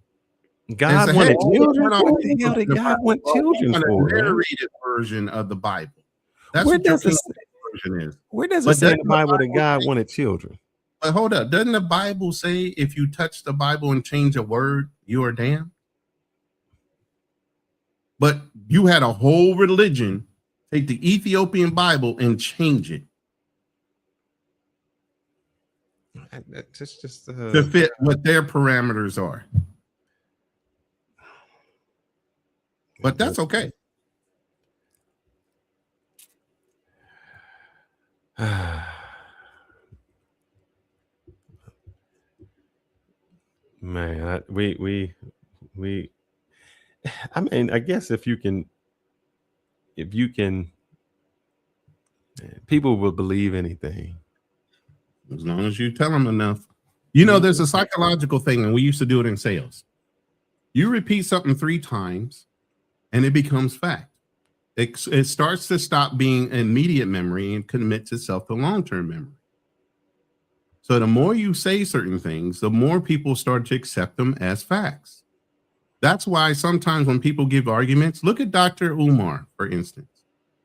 God wanted children. What the hell did God want children for? A narrated version of the Bible. That's where what your does version is. Where does it say in the Bible that God wanted children? But hold up, doesn't the Bible say if you touch the Bible and change a word, you are damned? But you had a whole religion take the Ethiopian Bible and change it. Just to fit what their parameters are. But that's okay. Man, we I mean, I guess if you can, people will believe anything. As long as you tell them enough. You know, there's a psychological thing, and we used to do it in sales. You repeat something 3 times, and it becomes fact. It starts to stop being immediate memory and commits itself to long-term memory. So the more you say certain things, the more people start to accept them as facts. That's why sometimes when people give arguments, look at Dr. Umar, for instance.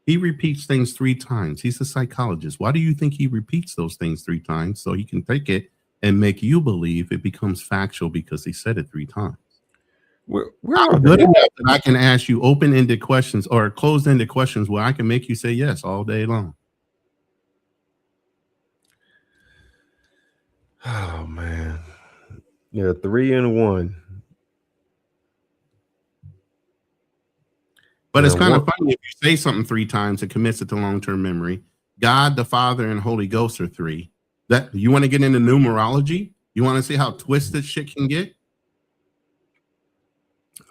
He repeats things 3 times. He's a psychologist. Why do you think he repeats those things 3 times? So he can take it and make you believe it becomes factual because he said it 3 times. I'm good enough that I can ask you open-ended questions or closed-ended questions where I can make you say yes all day long. Oh man. Yeah, 3 and 1. But it's kind of funny if you say something 3 times, it commits it to long-term memory. God, the Father, and Holy Ghost are 3. That you want to get into numerology? You want to see how twisted shit can get?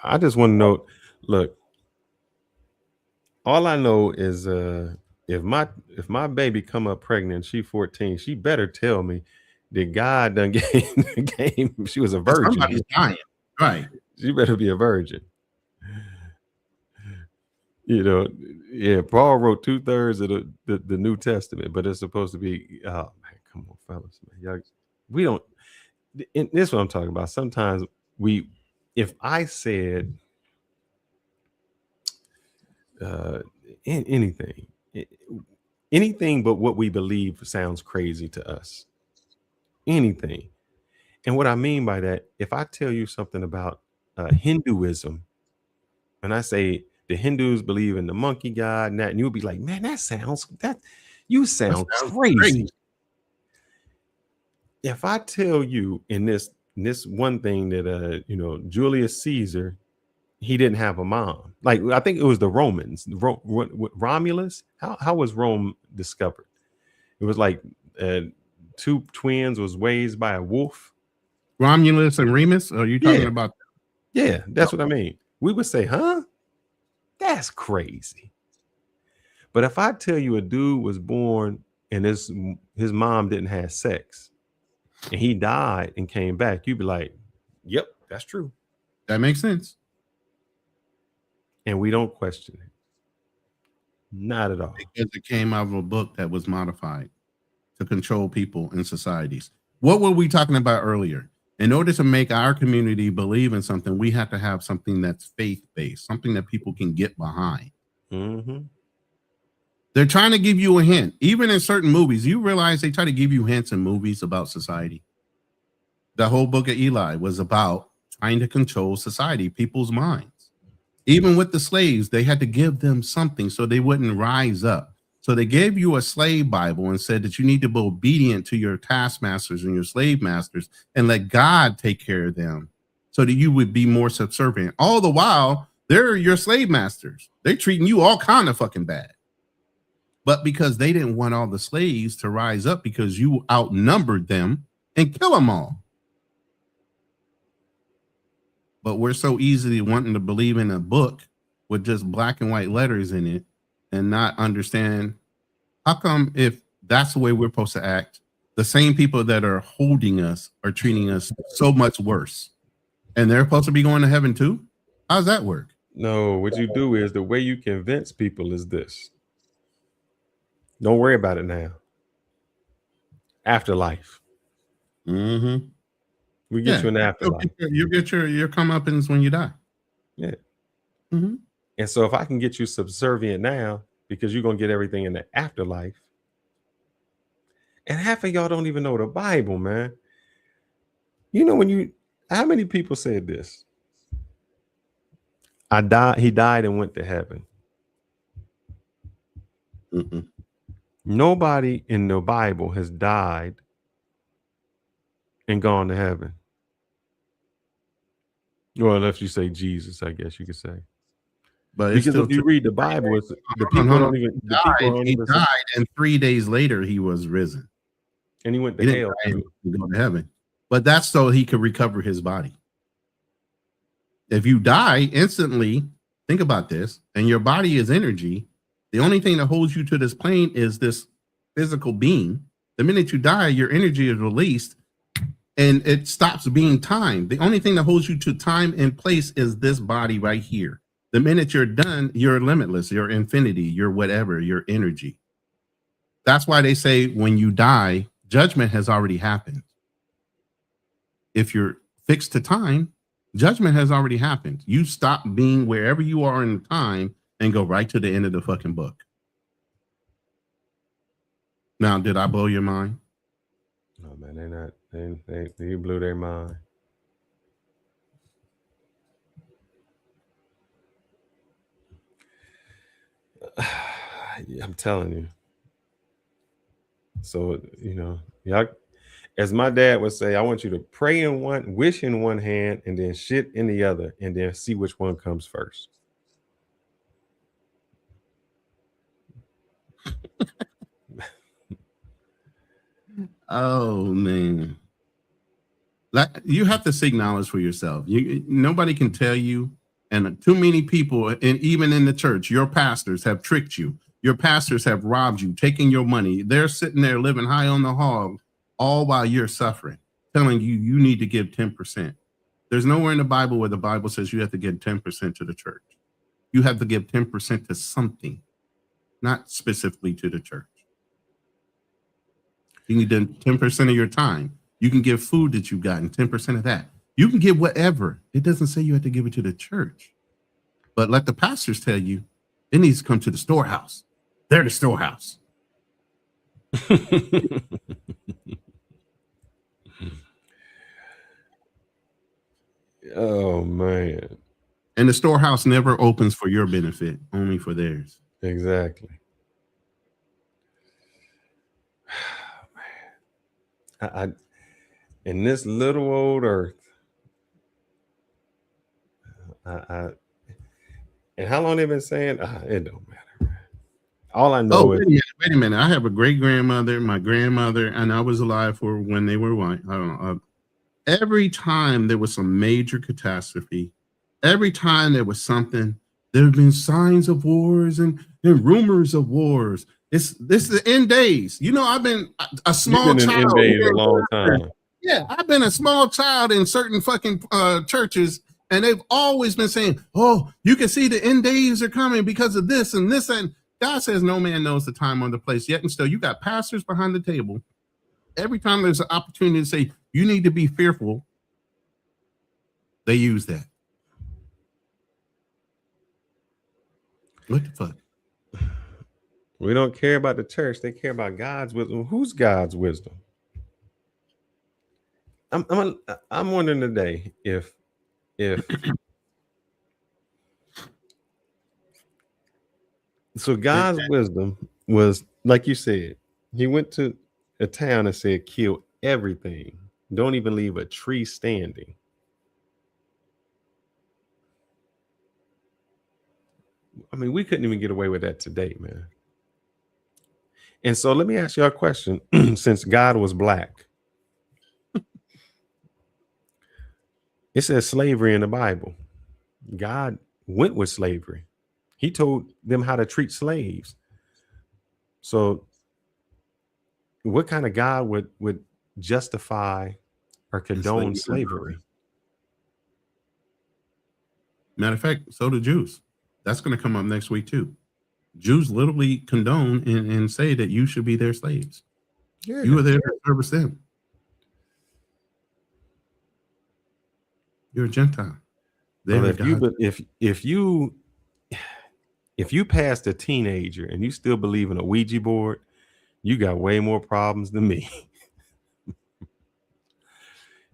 I just want to know, look, all I know is if my baby come up pregnant, she 14, she better tell me that God done gave she was a virgin. Somebody's dying. Right. She better be a virgin. You know, yeah, Paul wrote 2/3 of the New Testament, but it's supposed to be, oh man, come on, fellas, man. Y'all, we don't, and this is what I'm talking about. Sometimes if I said anything but what we believe sounds crazy to us. Anything. And what I mean by that, if I tell you something about Hinduism, and I say the Hindus believe in the monkey god, and you'll be like, man, you sound crazy. If I tell you in this one thing that Julius Caesar, he didn't have a mom. Like, I think it was the Romans, Romulus. How was Rome discovered? It was like 2 twins was raised by a wolf. Romulus and Remus? Are you talking about? Yeah, that's what I mean. We would say, huh? That's crazy. But if I tell you a dude was born and his mom didn't have sex and he died and came back, you'd be like, yep, that's true. That makes sense. And we don't question it. Not at all. Because it came out of a book that was modified to control people in societies. What were we talking about earlier? In order to make our community believe in something, we have to have something that's faith-based, something that people can get behind. Mm-hmm. They're trying to give you a hint. Even in certain movies, you realize they try to give you hints in movies about society. The whole book of Eli was about trying to control society, people's minds. Even with the slaves, they had to give them something so they wouldn't rise up. So they gave you a slave Bible and said that you need to be obedient to your taskmasters and your slave masters and let God take care of them so that you would be more subservient. All the while, they're your slave masters. They're treating you all kind of fucking bad. But because they didn't want all the slaves to rise up because you outnumbered them and kill them all. But we're so easily wanting to believe in a book with just black and white letters in it and not understand how come if that's the way we're supposed to act, the same people that are holding us are treating us so much worse. And they're supposed to be going to heaven too? How does that work? No, what you do is the way you convince people is this. Don't worry about it now. Afterlife. Mm-hmm. We get you an afterlife. You get your comeuppance when you die. Yeah. Mm-hmm. And so if I can get you subservient now, because you're going to get everything in the afterlife. And half of y'all don't even know the Bible, man. You know, how many people said this? He died and went to heaven. Mm-mm. Nobody in the Bible has died and gone to heaven. Well, unless you say Jesus, I guess you could say. But because if you read the Bible, it's, the people don't even. The people don't He even. died, and 3 days later he was risen, and he went to he didn't hell. die and go to heaven. But that's so he could recover his body. If you die instantly, think about this, and your body is energy. The only thing that holds you to this plane is this physical being. The minute you die, your energy is released, and it stops being time. The only thing that holds you to time and place is this body right here. The minute you're done, you're limitless, you're infinity, you're whatever, you're energy. That's why they say when you die, judgment has already happened. If you're fixed to time, judgment has already happened. You stop being wherever you are in time and go right to the end of the fucking book. Now, did I blow your mind? No, man, they're not. You blew their mind. I'm telling you. So, you know, y'all, as my dad would say, I want you to pray in one, wish in one hand, and then shit in the other, and then see which one comes first. Oh man, you have to seek knowledge for yourself. Nobody can tell you, and too many people, and even in the church, your pastors have tricked you. Your pastors have robbed you, taking your money. They're sitting there living high on the hog, all while you're suffering, telling you you need to give 10%. There's nowhere in the Bible where the Bible says you have to give 10% to the church. You have to give 10% to something, not specifically to the church. You need 10% of your time. You can give food that you've gotten, 10% of that. You can give whatever. It doesn't say you have to give it to the church. But let the pastors tell you, it needs to come to the storehouse. They're the storehouse. Oh, man. And the storehouse never opens for your benefit, only for theirs. Exactly. I in this little old earth, and how long they've been saying it don't matter. All I know is wait a minute. I have a great grandmother, my grandmother, and I was alive for when they were white. I don't know. Every time there was some major catastrophe, every time there was something, there have been signs of wars and rumors of wars. This is the end days. You know, I've been a small You've been child. in end days a long time. Yeah, I've been a small child in certain fucking churches, and they've always been saying, "Oh, you can see the end days are coming because of this and this." And God says, "No man knows the time or the place yet." And still, you got pastors behind the table. Every time there's an opportunity to say you need to be fearful, they use that. What the fuck? We don't care about the church. They care about God's wisdom. Who's God's wisdom? I'm wondering today if so God's wisdom was, like you said, he went to a town and said, kill everything. Don't even leave a tree standing. I mean, we couldn't even get away with that today, man. And so let me ask you a question. Since God was black, it says slavery in the Bible. God went with slavery. He told them how to treat slaves. So what kind of God would justify or condone slavery? Matter of fact, so do Jews. That's going to come up next week too. Jews literally condone and say that you should be their slaves. Yeah. You are there to service them. You're a Gentile. Well, if you passed a teenager and you still believe in a Ouija board, you got way more problems than me.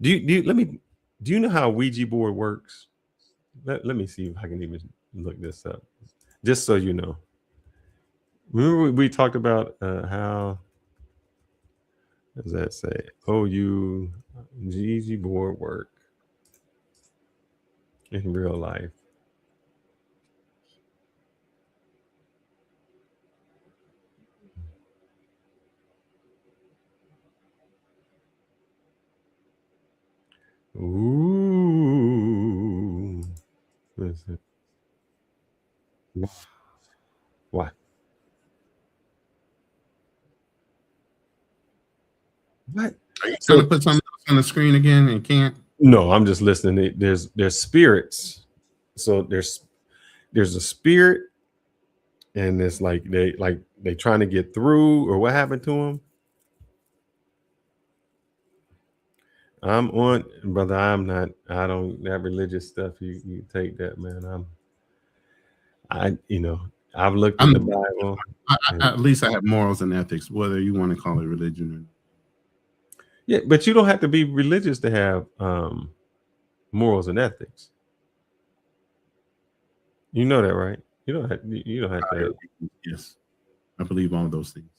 Do you know how a Ouija board works? Let me see if I can even look this up, just so you know. Remember we talked about how does that say? Ouija board work in real life. is it? Why? What? Are you trying to put something else on the screen again and can't? No, I'm just listening. There's spirits. So there's a spirit, and it's like they trying to get through, or what happened to them? I'm on, brother. I'm not. I don't that religious stuff. You take that, man. I've looked at the Bible. At least I have morals and ethics, whether you want to call it religion or. Yeah, but you don't have to be religious to have morals and ethics. You know that, right? You don't have to. Yes, I believe all of those things.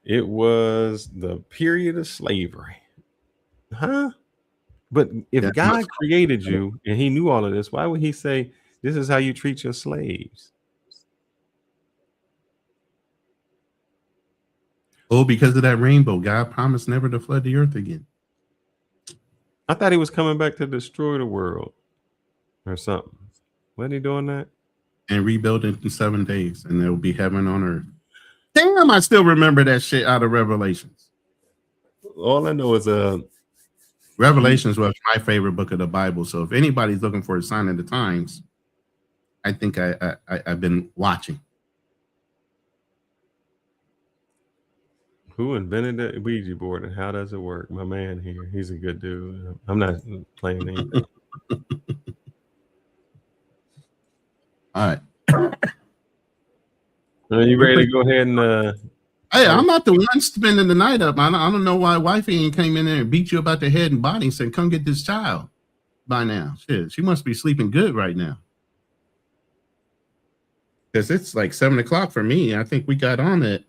It was the period of slavery, huh? But if God created you and He knew all of this, why would He say this is how you treat your slaves? Oh, because of that rainbow, God promised never to flood the earth again. I thought He was coming back to destroy the world or something. Wasn't He doing that? And rebuild it in 7 days, and there will be heaven on earth. Damn, I still remember that shit out of Revelations. All I know is Revelations was my favorite book of the Bible. So if anybody's looking for a sign of the times, I think I've been watching. Who invented the Ouija board and how does it work? My man here, he's a good dude. I'm not playing anything. All right. Are you ready to go ahead and hey, I'm not the one spending the night up. I don't know why wifey ain't came in there and beat you about the head and body and said, come get this child by now. Shit, she must be sleeping good right now. Because it's like 7 o'clock for me. I think we got on at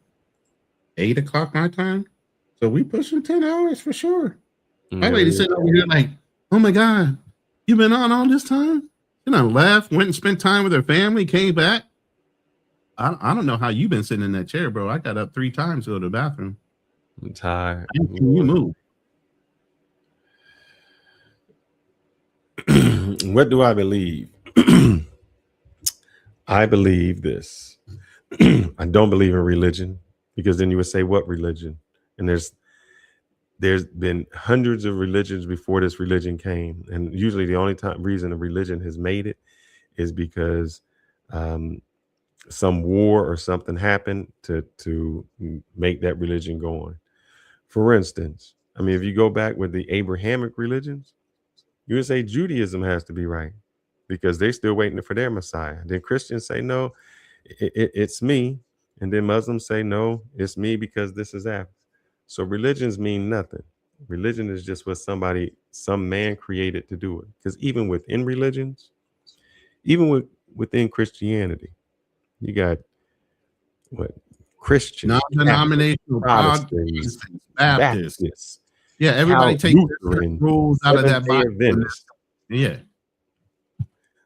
8 o'clock my time. So we pushing 10 hours for sure. My lady sitting over here like, oh my God, you been on all this time? And I left, went and spent time with her family, came back. I don't know how you've been sitting in that chair, bro. I got up 3 times to go to the bathroom. I'm tired. Can you move? What do I believe? I believe this. I don't believe in religion, because then you would say, what religion? And there's been hundreds of religions before this religion came. And usually the only reason a religion has made it is because some war or something happened to make that religion go on. For instance, I mean, if you go back with the Abrahamic religions, you would say Judaism has to be right because they're still waiting for their Messiah. Then Christians say, no, it's me. And then Muslims say, no, it's me because this is after. So religions mean nothing. Religion is just what some man created to do it. Because even within religions, even within Christianity, you got what? Christians, non-denominational, Protestants, Baptists. Yeah, everybody takes rules out of that Bible. Yeah.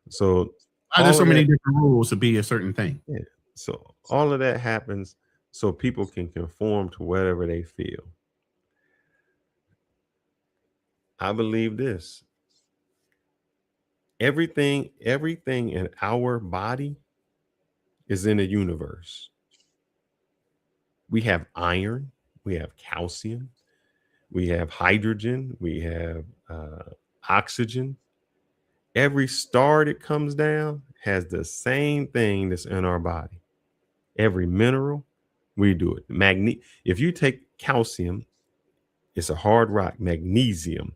So why there's so many different rules to be a certain thing. Yeah. So all of that happens so people can conform to whatever they feel. I believe this. Everything in our body is in a universe. We have iron, we have calcium, we have hydrogen, we have oxygen. Every star that comes down has the same thing that's in our body. Every mineral, we do it. If you take calcium, it's a hard rock. Magnesium,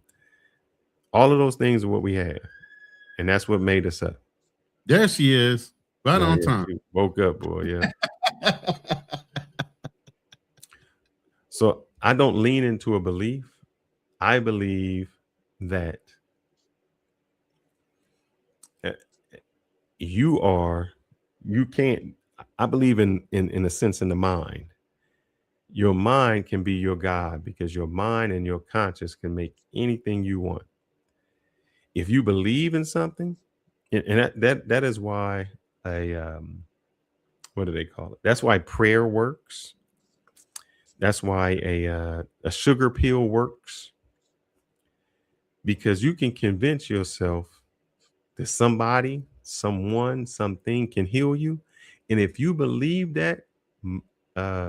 all of those things are what we have, and that's what made us up. There she is, right on time. Woke up, boy. Yeah. So I don't lean into a belief. I believe that I believe in a sense in the mind. Your mind can be your God because your mind and your conscience can make anything you want. If you believe in something, and that is why what do they call it? That's why prayer works. That's why a sugar pill works, because you can convince yourself that someone, something can heal you. And if you believe that,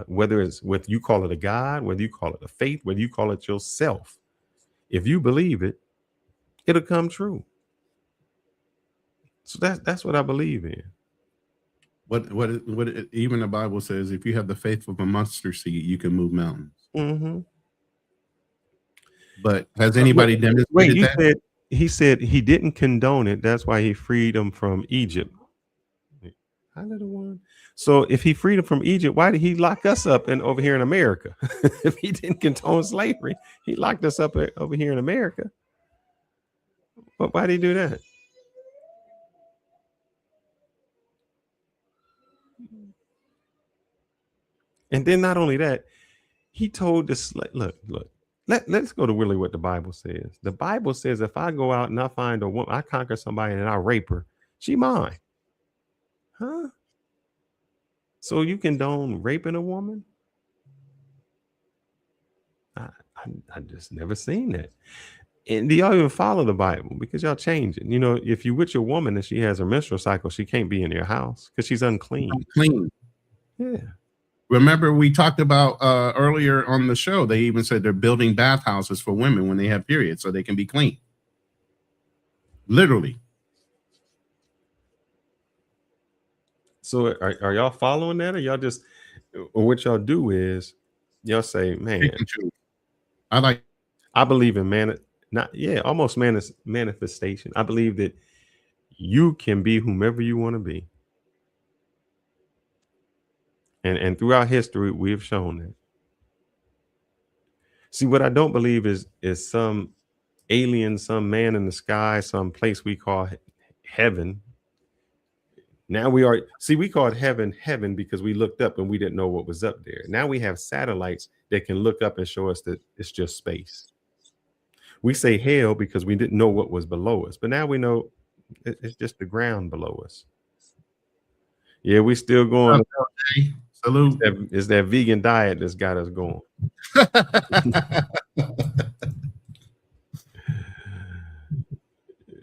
whether it's whether you call it a God, whether you call it a faith, whether you call it yourself, if you believe it, it'll come true. So that's what I believe in. What even the Bible says, if you have the faith of a mustard seed, you can move mountains. Mm-hmm. But has anybody demonstrated that? He said he didn't condone it. That's why he freed them from Egypt. Hi, little one. So if he freed them from Egypt, why did he lock us up over here in America? If he didn't condone slavery, he locked us up over here in America. But why did he do that? And then not only that, he told us, look, let's go to really what the Bible says. The Bible says if I go out and I find a woman, I conquer somebody and I rape her, she mine. Huh? So you condone raping a woman? I just never seen that. And do y'all even follow the Bible? Because y'all change it. You know, if you with your woman and she has her menstrual cycle, she can't be in your house because she's unclean. Yeah. Remember, we talked about earlier on the show, they even said they're building bathhouses for women when they have periods so they can be clean. Literally. So are y'all following that, or y'all just, or what y'all do is y'all say, man, I believe in almost manifestation. I believe that you can be whomever you want to be. And throughout history, we have shown that. See, what I don't believe is some alien, some man in the sky, some place we call heaven. Now we call it heaven because we looked up and we didn't know what was up there. Now we have satellites that can look up and show us that it's just space. We say hell because we didn't know what was below us, but now we know it's just the ground below us. Yeah, we still going. Salute. It's that vegan diet that's got us going.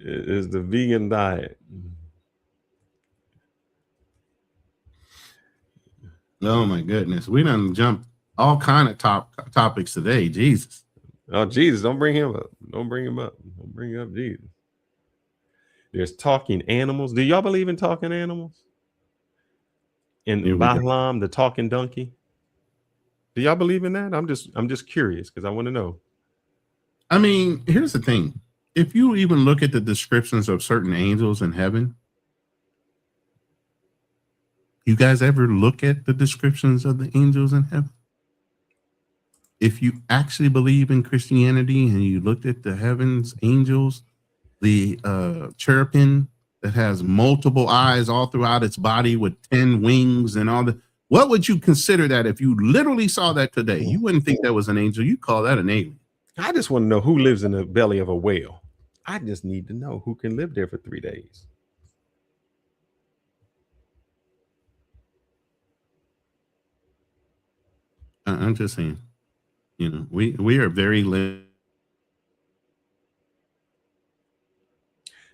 It's the vegan diet. Oh my goodness, we done jumped all kind of topics today. Jesus. Oh, Jesus, don't bring him up. Don't bring him up. Don't bring up Jesus. There's talking animals. Do y'all believe in talking animals? In Bahlam, the talking donkey. Do y'all believe in that? I'm just curious because I want to know. I mean, here's the thing. If you even look at the descriptions of certain angels in heaven, you guys ever look at the descriptions of the angels in heaven? If you actually believe in Christianity and you looked at the heavens, angels, the cherubim that has multiple eyes all throughout its body with 10 wings and all that, what would you consider that if you literally saw that today? You wouldn't think that was an angel. You'd call that an alien. I just want to know who lives in the belly of a whale. I just need to know who can live there for 3 days. I'm just saying, you know, we are very limited.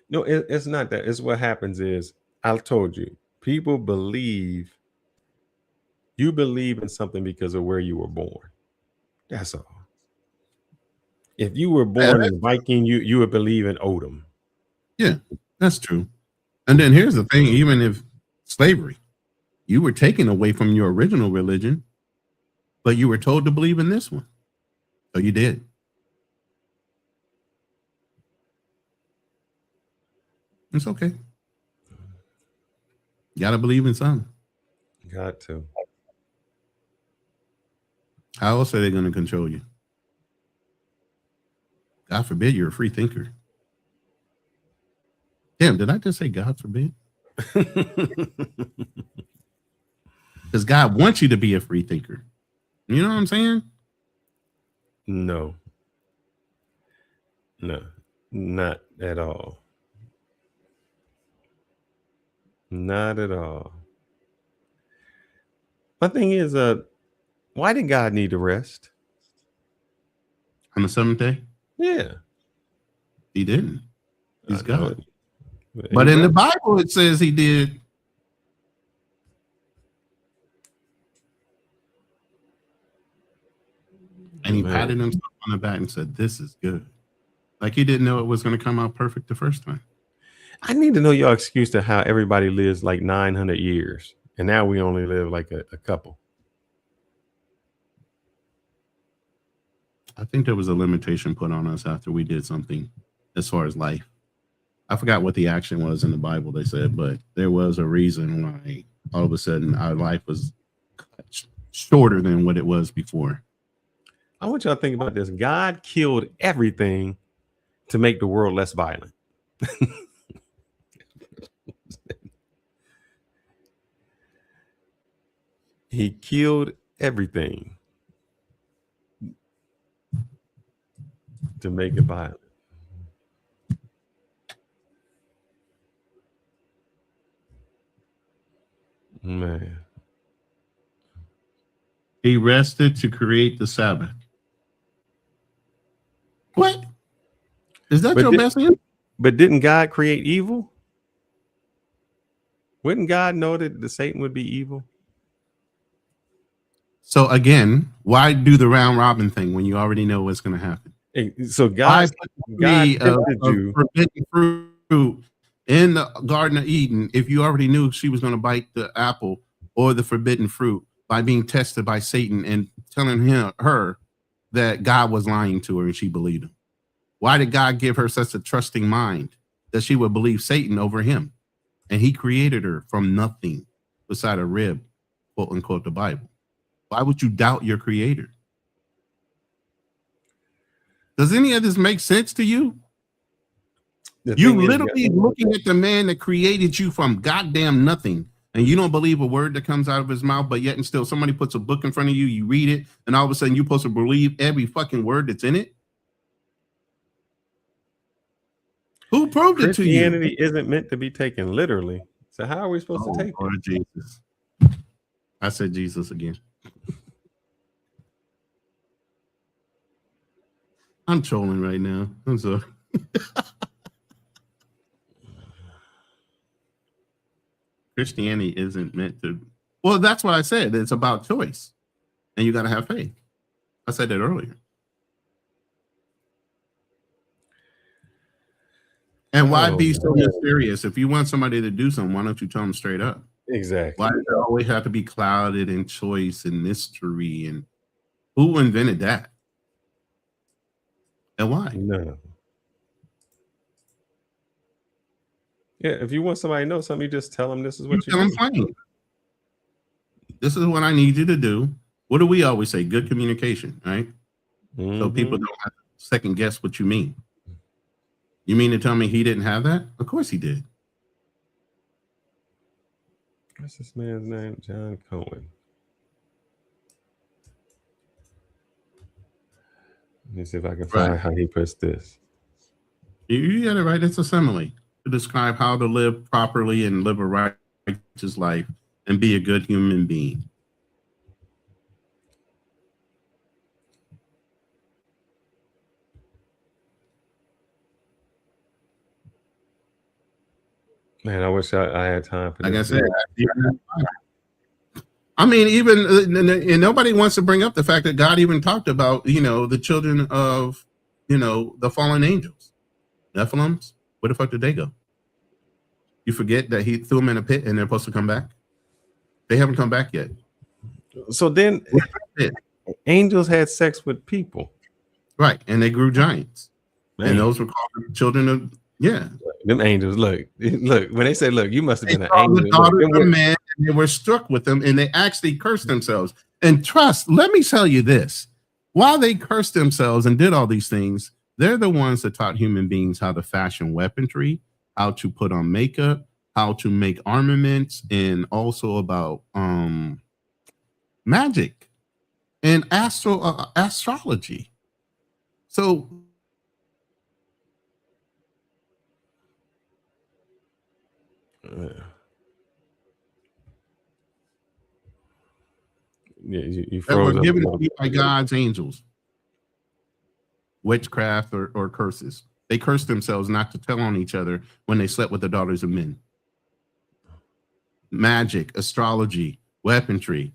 No, it's not that. It's what happens is, I told you, people believe, you believe in something because of where you were born. That's all. If you were born in Viking, you would believe in Odin. Yeah, that's true. And then here's the thing, even if slavery, you were taken away from your original religion, but you were told to believe in this one. So you did. It's okay. You gotta believe in something. Got to. How else are they going to control you? God forbid you're a free thinker. Damn, did I just say God forbid? Because God wants you to be a free thinker. You know what I'm saying? No, not at all. Not at all. My thing is, why did God need to rest on the seventh day? Yeah, he didn't. He's God. But in the Bible, it says he did. And he patted himself on the back and said, "This is good." Like he didn't know it was going to come out perfect the first time. I need to know your excuse to how everybody lives like 900 years. And now we only live like a couple. I think there was a limitation put on us after we did something as far as life. I forgot what the action was in the Bible, they said, but there was a reason why all of a sudden our life was shorter than what it was before. I want y'all to think about this. God killed everything to make the world less violent. He killed everything to make it violent. Man. He rested to create the Sabbath. What? Is that your best answer? But didn't God create evil? Wouldn't God know that the Satan would be evil? So again, why do the round robin thing when you already know what's going to happen? So God forbidden fruit in the Garden of Eden if you already knew she was going to bite the apple or the forbidden fruit by being tested by Satan and telling her that God was lying to her and she believed him. Why did God give her such a trusting mind that she would believe Satan over him? And he created her from nothing beside a rib, quote unquote, the Bible. Why would you doubt your creator? Does any of this make sense to you? You literally looking at the man that created you from goddamn nothing, and you don't believe a word that comes out of his mouth, but yet and still somebody puts a book in front of you, you read it, and all of a sudden you're supposed to believe every fucking word that's in it? Who proved it to you? Christianity isn't meant to be taken literally. So how are we supposed to take it? Jesus. I said Jesus again. I'm trolling right now. I'm sorry. Christianity isn't meant to. Well, that's what I said. It's about choice. And you got to have faith. I said that earlier. And why be so mysterious? If you want somebody to do something, why don't you tell them straight up? Exactly. Why does it always have to be clouded in choice and mystery? And who invented that? And why? No. Yeah, if you want somebody to know something, you just tell them this is what you tell them plain. This is what I need you to do. What do we always say? Good communication, right? So people don't have to second guess what you mean. You mean to tell me he didn't have that? Of course he did. What's this man's name? John Cohen. Let me see if I can find how he puts this. You got it right. It's a simile to describe how to live properly and live a righteous life and be a good human being. Man, I wish I had time for this. Like I said, I mean, even and nobody wants to bring up the fact that God even talked about, the children of, the fallen angels, Nephilims. Where the fuck did they go? You forget that he threw them in a pit and they're supposed to come back. They haven't come back yet. So then angels had sex with people. Right. And they grew giants. Man. And those were called children of, them angels. Look, when they say, look, you must have been an angel. The daughters of men, and they were struck with them and they actually cursed themselves. And trust, let me tell you this. While they cursed themselves and did all these things, they're the ones that taught human beings how to fashion weaponry, how to put on makeup, how to make armaments, and also about magic and astrology. So you that were froze given to you by God's angels. Witchcraft or curses. They cursed themselves not to tell on each other when they slept with the daughters of men. Magic, astrology, weaponry,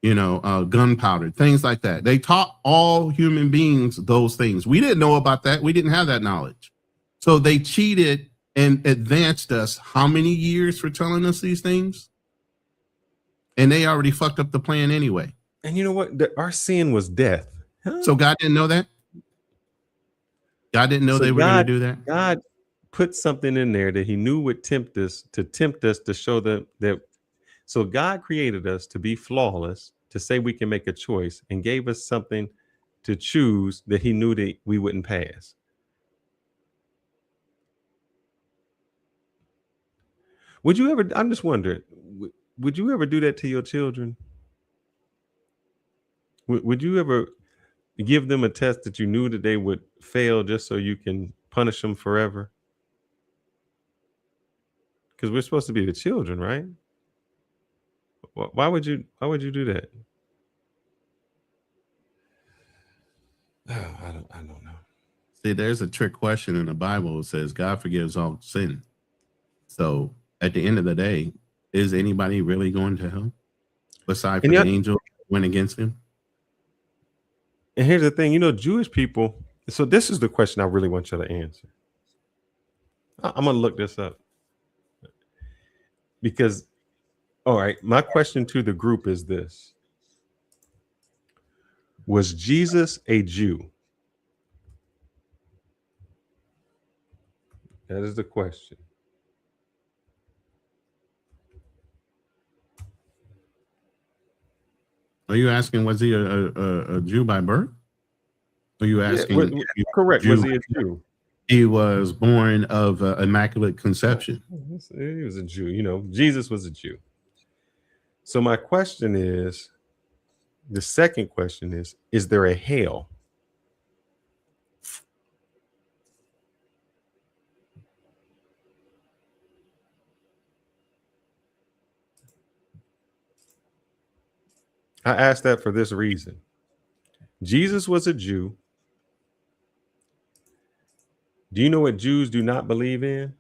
gunpowder, things like that. They taught all human beings those things. We didn't know about that. We didn't have that knowledge. So they cheated and advanced us how many years for telling us these things? And they already fucked up the plan anyway. And you know what? Our sin was death. Huh? So God didn't know that? God didn't know they were going to do that? God put something in there that he knew would tempt us to show them that. So God created us to be flawless, to say we can make a choice, and gave us something to choose that he knew that we wouldn't pass. Would you ever, I'm just wondering, would you ever do that to your children? Would you ever give them a test that you knew that they would fail just so you can punish them forever? Because we're supposed to be the children, right? Why would you do that? I don't know. See, there's a trick question in the Bible that says God forgives all sin. So at the end of the day, is anybody really going to hell aside from the angel that went against him? And here's the thing, Jewish people. So this is the question I really want you to answer. I'm going to look this up. Because, all right, my question to the group is this. Was Jesus a Jew? That is the question. Are you asking, was he a Jew by birth? Are you asking? Correct. Was he a Jew? He was born of immaculate conception. He was a Jew. Jesus was a Jew. So my question is, the second question is there a hell? I asked that for this reason. Jesus was a Jew. Do you know what Jews do not believe in?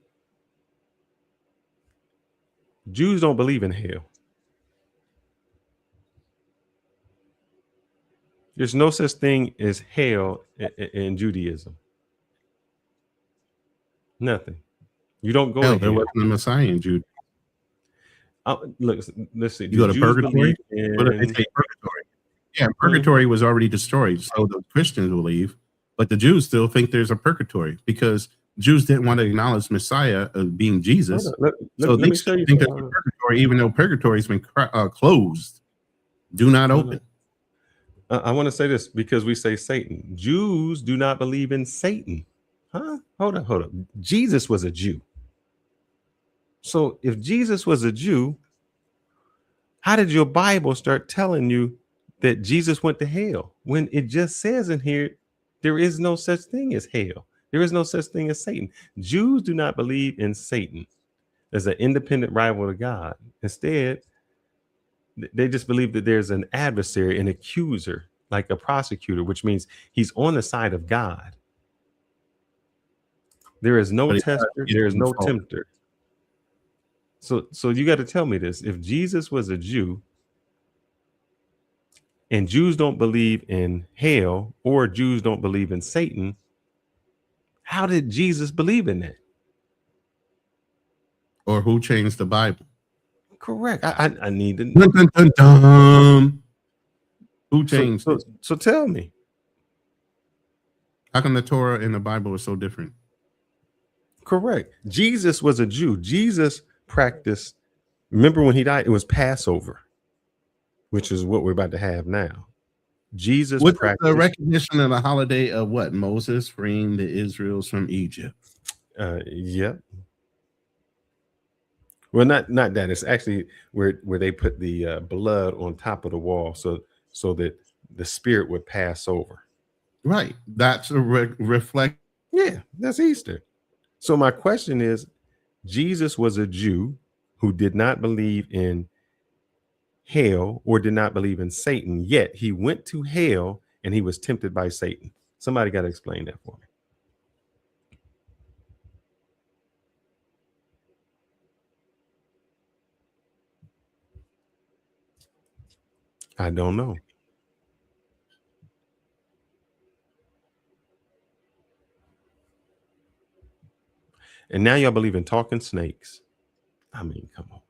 Jews don't believe in hell. There's no such thing as hell in Judaism. Nothing. You don't go to hell. There wasn't a Messiah in Judaism. Look, let's see. You go to purgatory? What do they say, purgatory? Yeah, purgatory was already destroyed, so the Christians believe, but the Jews still think there's a purgatory because Jews didn't want to acknowledge Messiah being Jesus. So they still think there's a purgatory, even though purgatory's been closed. Do not open. I want to say this because we say Satan. Jews do not believe in Satan. Huh? Hold up. Jesus was a Jew. So if Jesus was a Jew, how did your Bible start telling you that Jesus went to hell when it just says in here, there is no such thing as hell. There is no such thing as Satan. Jews do not believe in Satan as an independent rival to God. Instead, they just believe that there's an adversary, an accuser, like a prosecutor, which means he's on the side of God. There is no tester. There is no tempter. So you got to tell me this. If Jesus was a Jew and Jews don't believe in hell or Jews don't believe in Satan, how did Jesus believe in that? Or who changed the Bible? Correct. I need to know. Who changed it? So tell me. How come the Torah and the Bible are so different? Correct. Jesus was a Jew. Jesus practiced, remember when he died, it was Passover, which is what we're about to have now. Jesus practiced the recognition of the holiday of what? Moses freeing the Israelites from Egypt. Yeah. Well, not that. It's actually where they put the blood on top of the wall so that the spirit would pass over. Right. That's a reflect. Yeah, that's Easter. So my question is, Jesus was a Jew who did not believe in hell or did not believe in Satan, yet he went to hell and he was tempted by Satan. Somebody got to explain that for me. I don't know. And now y'all believe in talking snakes. I mean, come on.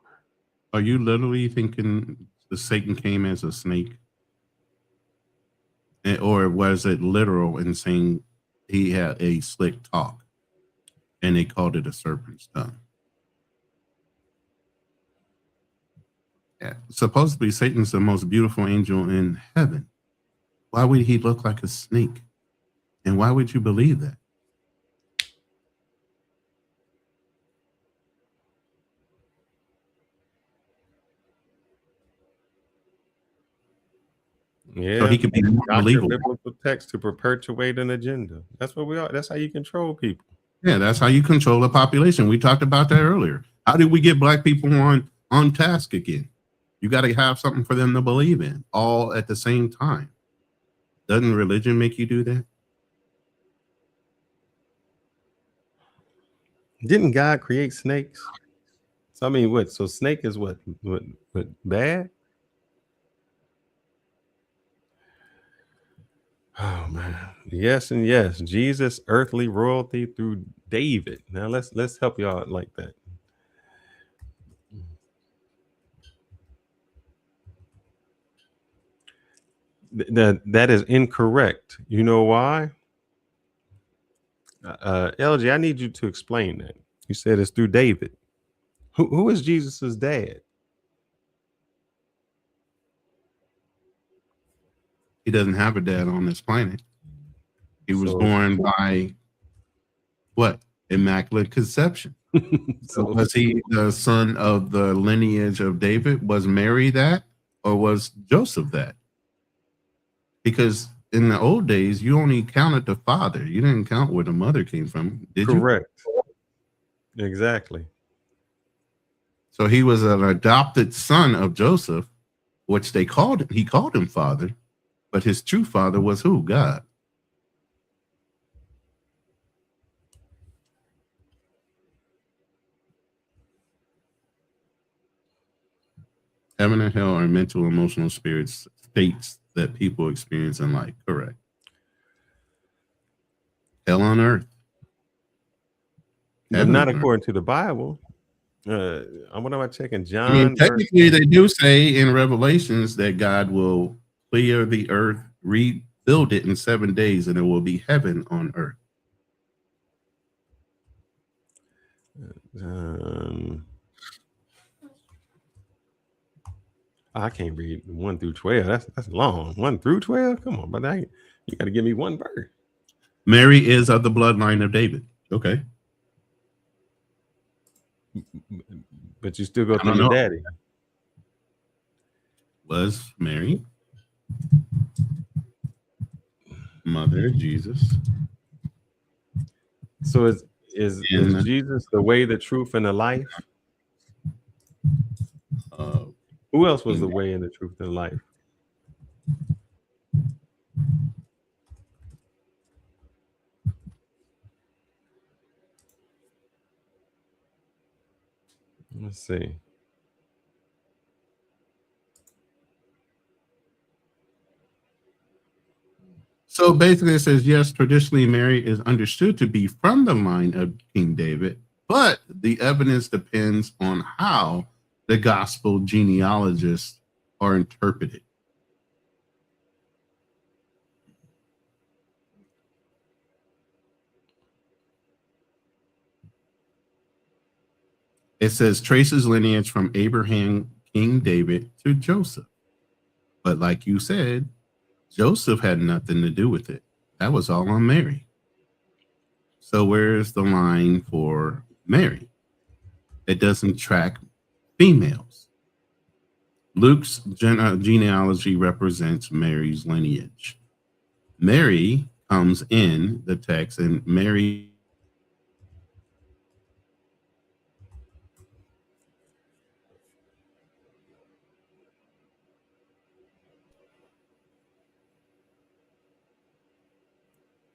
Are you literally thinking the Satan came as a snake? Or was it literal in saying he had a slick talk and they called it a serpent's tongue? Yeah. Supposedly Satan's the most beautiful angel in heaven. Why would he look like a snake? And why would you believe that? Yeah, So he could be more doctor believable. biblical text to perpetuate an agenda. That's what we are. That's how you control people. Yeah, that's how you control a population. We talked about that earlier. How did we get black people on task again? You got to have something for them to believe in all at the same time. Doesn't religion make you do that? Didn't God create snakes? So I mean, what? So snake is what bad? Oh man, yes and yes. Jesus, earthly royalty through David. Now let's help y'all like that. That is incorrect. You know why? LG, I need you to explain that. You said it's through David. Who is Jesus's dad? He doesn't have a dad on this planet. He was So- born by what? Immaculate conception. So was he the son of the lineage of David? Was Mary that? Or was Joseph that? Because in the old days, you only counted the father. You didn't count where the mother came from, did you? Correct. Exactly. So he was an adopted son of Joseph, which he called him father, but his true father was who? God. Heaven and hell are mental, emotional, spirits states that people experience in life. Correct. Hell on earth. But Heaven not on earth. according to the Bible. What am I checking? John. I mean, technically, they do say in Revelations that God will clear the earth, rebuild it in 7 days, and it will be heaven on earth. I can't read 1 through 12. That's long. 1 through 12. Come on, but you got to give me one verse. Mary is of the bloodline of David. Okay. But you still go I through don't your know. daddy. Was Mary mother of Jesus? So is Jesus the way, the truth, and the life? Who else was the way and the truth and the life? Let's see. So basically, it says, yes, traditionally Mary is understood to be from the line of King David, but the evidence depends on how the gospel genealogists are interpreted. It says traces lineage from Abraham, King David, to Joseph. But like you said, Joseph had nothing to do with it. That was all on Mary. So where's the line for Mary? It doesn't track females. Luke's genealogy represents Mary's lineage. Mary comes in the text, and Mary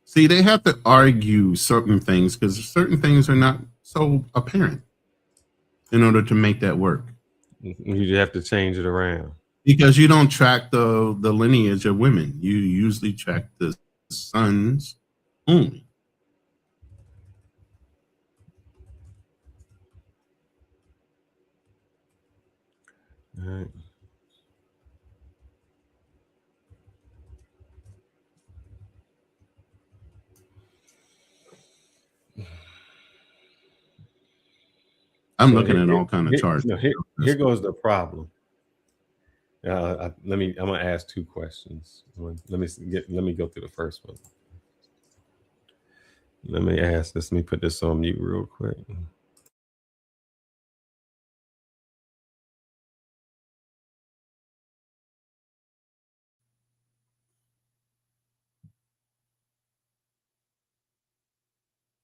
see, they have to argue certain things because certain things are not so apparent in order to make that work. You have to change it around. Because you don't track the lineage of women. You usually track the sons only. All right. I'm looking at all kind of charts. Here goes the problem. I'm gonna ask two questions. Let me go through the first one. Let me put this on mute real quick.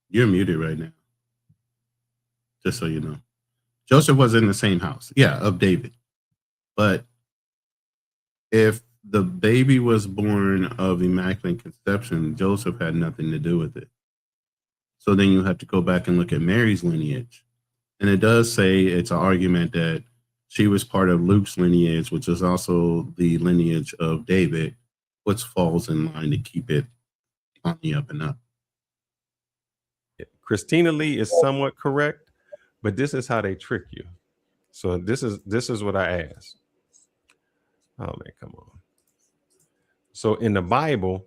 You're muted right now. Just so you know. Joseph was in the same house, of David. But if the baby was born of immaculate conception, Joseph had nothing to do with it. So then you have to go back and look at Mary's lineage. And it does say it's an argument that she was part of Luke's lineage, which is also the lineage of David, which falls in line to keep it on the up and up. Christina Lee is somewhat correct, but this is how they trick you. So this is what I asked. Oh man, come on. So in the Bible,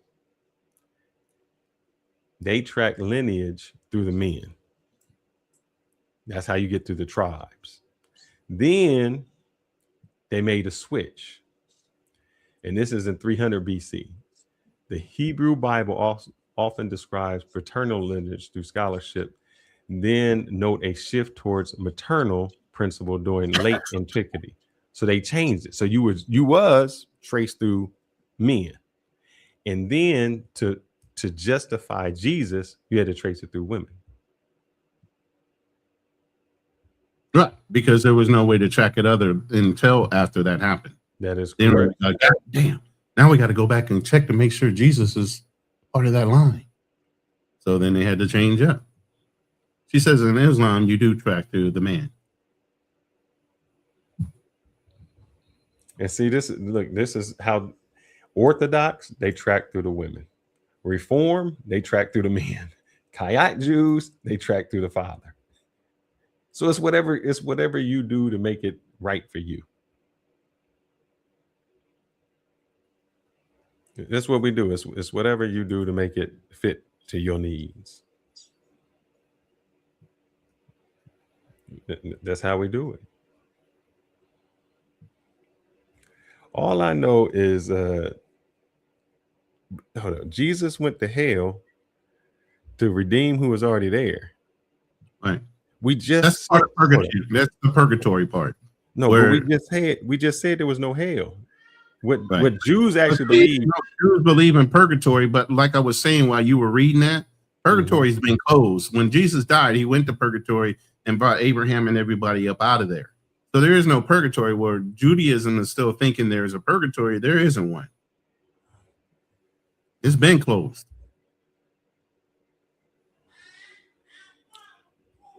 they track lineage through the men. That's how you get through the tribes. Then they made a switch. And this is in 300 BC. The Hebrew Bible often describes paternal lineage through scholarship, then note a shift towards maternal principle during late antiquity. So they changed it. So you was traced through men. And then to justify Jesus, you had to trace it through women. Right, because there was no way to track it until after that happened. That is correct. God damn. Now we got to go back and check to make sure Jesus is part of that line. So then they had to change up. She says in Islam, you do track through the man. And see, this is how Orthodox, they track through the women. Reform, they track through the men. Kayak Jews, they track through the father. So it's whatever you do to make it right for you. That's what we do. It's whatever you do to make it fit to your needs. That's how we do it. All I know is Jesus went to hell to redeem who was already there. Right. That's part of purgatory. That's the purgatory part. No, but we just said there was no hell. What Jews actually believe. Jews believe in purgatory, but like I was saying while you were reading that, purgatory has been closed. When Jesus died, he went to purgatory and brought Abraham and everybody up out of there. So there is no purgatory. Where Judaism is still thinking there is a purgatory, there isn't one. It's been closed.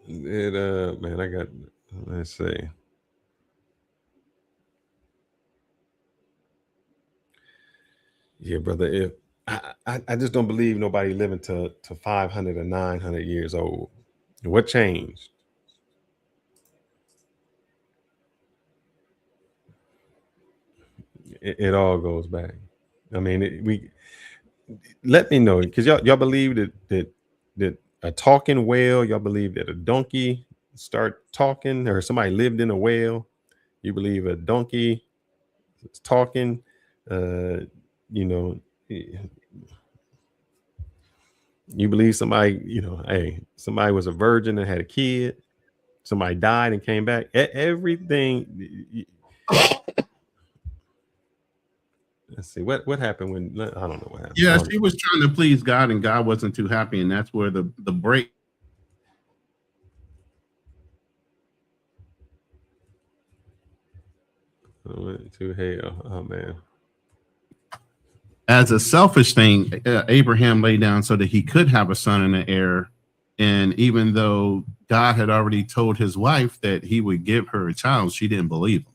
Let's see. Yeah, brother. If I just don't believe nobody living to 500 or 900 years old. What changed? It all goes back. I mean, let me know, because y'all believe that a talking whale. Y'all believe that a donkey start talking, or somebody lived in a whale. You believe a donkey is talking. You believe somebody, somebody was a virgin and had a kid, somebody died and came back. Everything. Let's see what happened when I don't know what happened. Yeah, she was trying to please God, and God wasn't too happy, and that's where the break. Went to hell. Oh man. As a selfish thing, Abraham laid down so that he could have a son and an heir. And even though God had already told his wife that he would give her a child, she didn't believe him.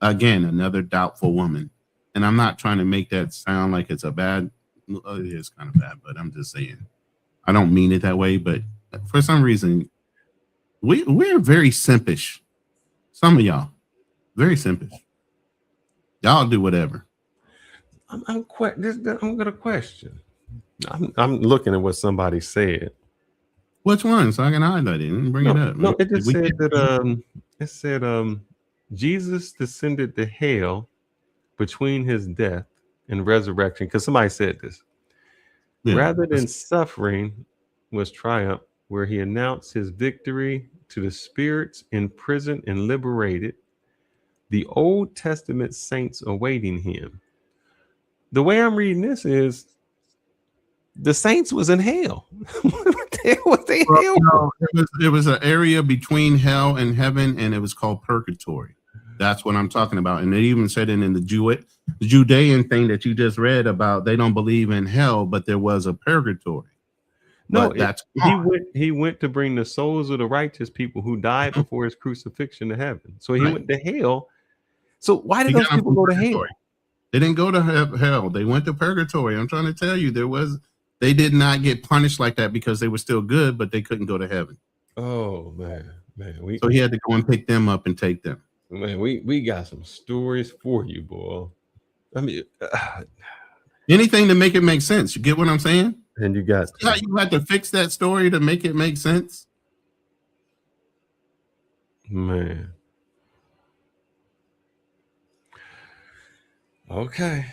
Again, another doubtful woman. And I'm not trying to make that sound like it's a bad, it is kind of bad, but I'm just saying, I don't mean it that way, but for some reason, we're very simpish. Some of y'all, very simpish. Y'all do whatever. I'm gonna question. I'm looking at what somebody said. Which one? So I can highlight it and bring it up. No, it just said that it said Jesus descended to hell between his death and resurrection. Because somebody said this. Yeah. Rather than suffering was triumph, where he announced his victory to the spirits imprisoned and liberated, the Old Testament saints awaiting him. The way I'm reading this is the saints was in hell. What the hell was they in hell? No, it was an area between hell and heaven, and it was called purgatory. That's what I'm talking about. And they even said it in the Judean thing that you just read about. They don't believe in hell, but there was a purgatory. No, that's he went to bring the souls of the righteous people who died before his crucifixion to heaven. So he went to hell. So why did those people go to hell? They didn't go to hell. They went to purgatory. I'm trying to tell you, they did not get punished like that because they were still good, but they couldn't go to heaven. Oh man. So he had to go and pick them up and take them. Man, we got some stories for you, boy. I mean, anything to make it make sense. You get what I'm saying? And you got you had to fix that story to make it make sense. Man. Okay.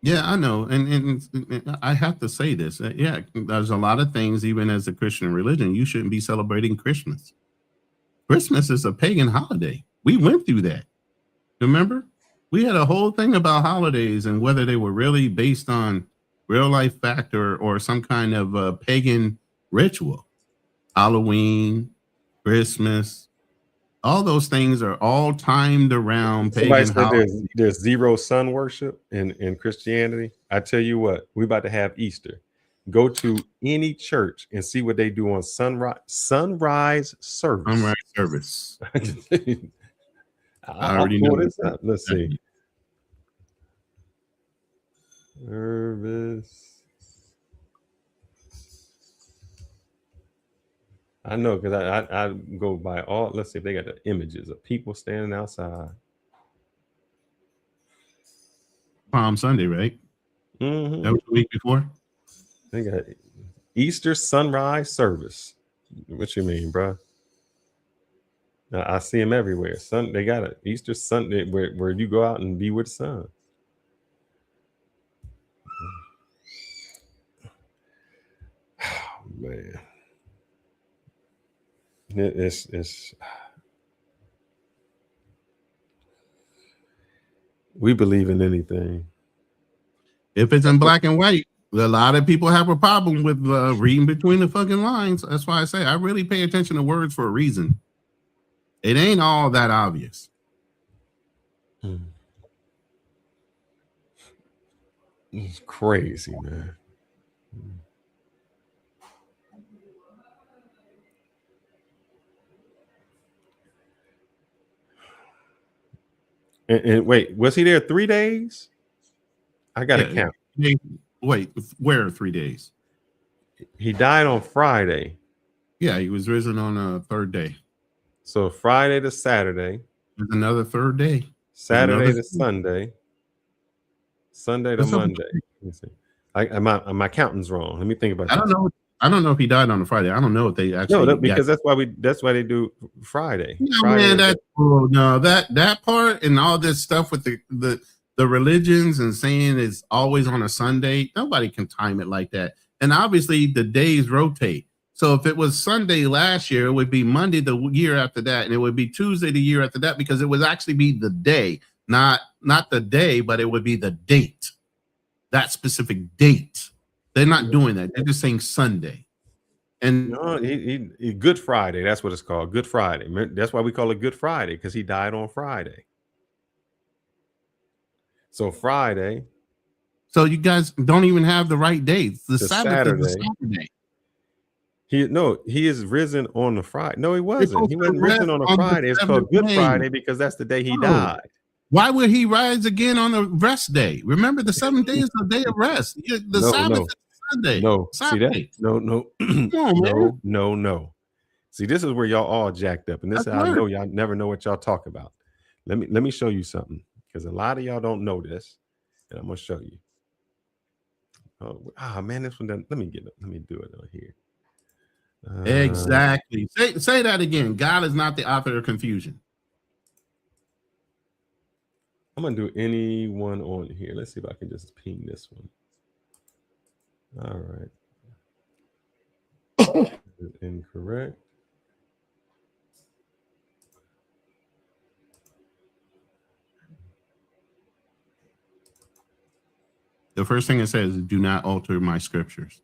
Yeah, I know. And I have to say this. Yeah, there's a lot of things, even as a Christian religion, you shouldn't be celebrating Christmas. Christmas is a pagan holiday. We went through that. Remember? We had a whole thing about holidays and whether they were really based on real life fact or some kind of pagan ritual. Halloween, Christmas, all those things are all timed around pagan holidays. There's zero sun worship in Christianity. I tell you what, we're about to have Easter. Go to any church and see what they do on sunrise service. Sunrise service. I already know this up. Let's see. Service. I know because I go by all. Let's see if they got the images of people standing outside. Palm Sunday, right? Mm-hmm. That was the week before. They got Easter sunrise service. What you mean, bro? I see them everywhere. They got an Easter Sunday where you go out and be with the sun. Oh, man. It's we believe in anything. If it's in black and white, a lot of people have a problem with reading between the fucking lines. That's why I say I really pay attention to words for a reason. It ain't all that obvious. It's crazy, man. And wait, was he there 3 days? I got to count. Wait, where 3 days? He died on Friday. Yeah, he was risen on a third day. So Friday to Saturday. There's another third day. Saturday to Sunday. Sunday to Monday. Let me see. My counting's wrong. Let me think about that. I don't know if he died on a Friday. I don't know if they actually because that's why they do Friday. Yeah, Friday man, that part and all this stuff with the religions and saying it's always on a Sunday. Nobody can time it like that. And obviously the days rotate. So if it was Sunday last year, it would be Monday the year after that, and it would be Tuesday the year after that, because it would actually be the day, not the day, but it would be the date, that specific date. They're not doing that. They're just saying Sunday. And no, he Good Friday. That's what it's called. Good Friday. That's why we call it Good Friday, because he died on Friday. So Friday. So you guys don't even have the right dates. The Sabbath Saturday. is the Saturday. He is risen on the Friday. No, he wasn't. He wasn't rest risen on a on the Friday. It's called seventh Good day. Friday because that's the day he Oh. died. Why would he rise again on a rest day? Remember, the 7th day is the day of rest. The Sabbath is Sunday. No, Saturday. see that? No. See, this is where y'all all jacked up, and this is how I know y'all never know what y'all talk about. Let me show you something, because a lot of y'all don't know this, and I'm gonna show you. Oh man, this one doesn't. Let me do it on here. Exactly. Say that again. God is not the author of confusion. I'm gonna do any one on here. Let's see if I can just ping this one. All right. Incorrect. The first thing it says is, "Do not alter my scriptures,"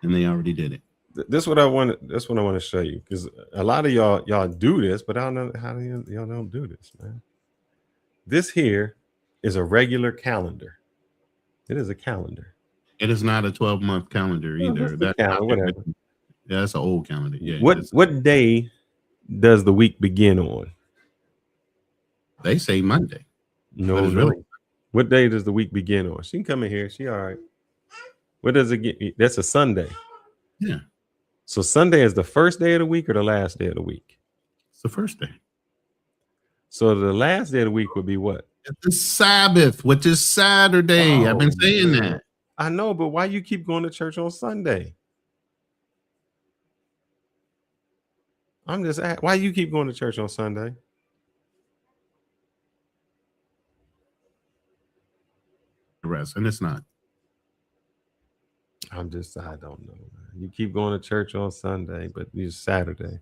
and they already did it. This is what I want. That's what I want to show you, because a lot of y'all do this, but I don't know how y'all don't do this, man. This here is a regular calendar. It is a calendar. It is not a 12-month calendar either. That's whatever. Yeah, that's an old calendar. Yeah. What day does the week begin on? They say Monday. No. Really? What day does the week begin on? She can come in here. She all right. What does it get? That's a Sunday. Yeah. So Sunday is the first day of the week or the last day of the week? It's the first day. So the last day of the week would be what? It's the Sabbath, which is Saturday. I've been saying that. I know, but why you keep going to church on Sunday? I'm just asking, why you keep going to church on Sunday? Rest, and it's not. I don't know. Man. You keep going to church on Sunday, but it's Saturday.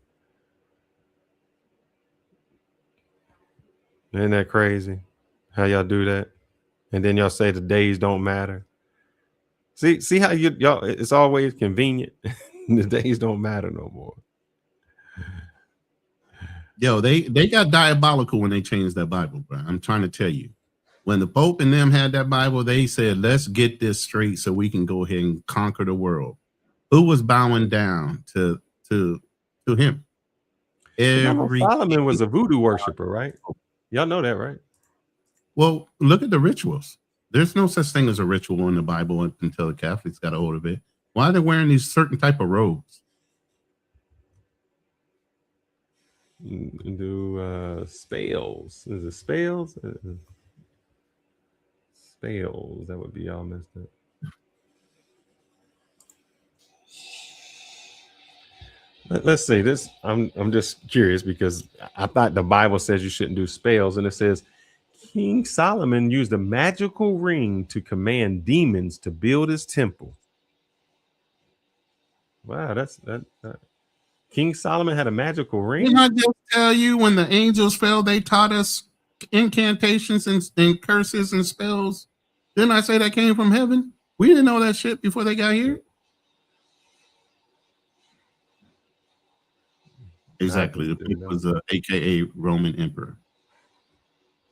Isn't that crazy? How y'all do that? And then y'all say the days don't matter. See how y'all, it's always convenient. The days don't matter no more. Yo, they got diabolical when they changed that Bible, bro. I'm trying to tell you. When the Pope and them had that Bible, they said, let's get this straight so we can go ahead and conquer the world. Who was bowing down to him? Solomon was a voodoo worshiper, right? Y'all know that, right? Well, look at the rituals. There's no such thing as a ritual in the Bible until the Catholics got a hold of it. Why are they wearing these certain type of robes? Do spells. Is it spells? Spells. That would be all messed up. Let's see this. I'm just curious because I thought the Bible says you shouldn't do spells, and it says King Solomon used a magical ring to command demons to build his temple. Wow, that. King Solomon had a magical ring. Didn't I just tell you when the angels fell, they taught us incantations and curses and spells? Didn't I say that came from heaven? We didn't know that shit before they got here. Exactly. The Pope was a AKA Roman emperor.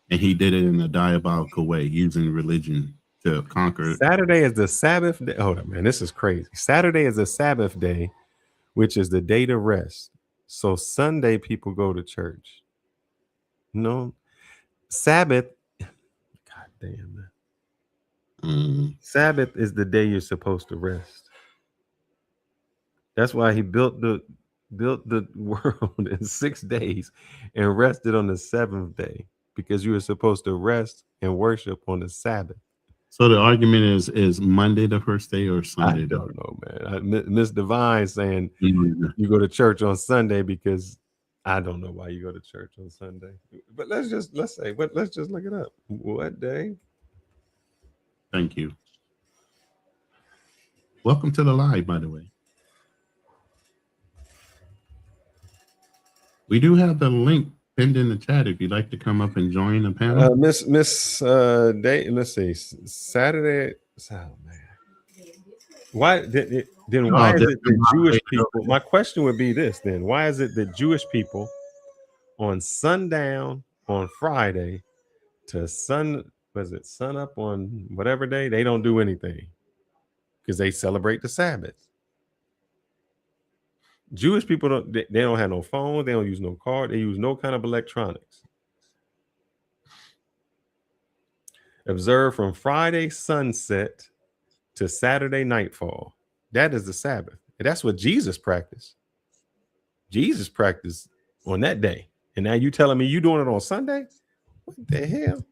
And he did it in a diabolical way, using religion to conquer. Saturday is the Sabbath day. Hold on, man. This is crazy. Saturday is the Sabbath day, which is the day to rest. So Sunday people go to church. No. Sabbath. God damn, man. Sabbath is the day you're supposed to rest. That's why he built the world in 6 days and rested on the 7th day, because you were supposed to rest and worship on the Sabbath. So the argument is Monday the first day or Sunday? I don't know, man. Miss Divine saying you go to church on Sunday because I don't know why you go to church on Sunday. But let's just look it up. What day? Thank you. Welcome to the live, by the way. We do have the link pinned in the chat if you'd like to come up and join the panel. Miss Day. Let's see. Saturday. Oh man. Why is it that Jewish people? My question would be this then: why is it that Jewish people on sundown on Friday to sun up on whatever day, they don't do anything because they celebrate the Sabbath? Jewish people they don't have no phone, they don't use no car, they use no kind of electronics. Observe from Friday sunset to Saturday nightfall. That is the Sabbath. And that's what Jesus practiced. Jesus practiced on that day. And now you telling me you doing it on Sunday? What the hell?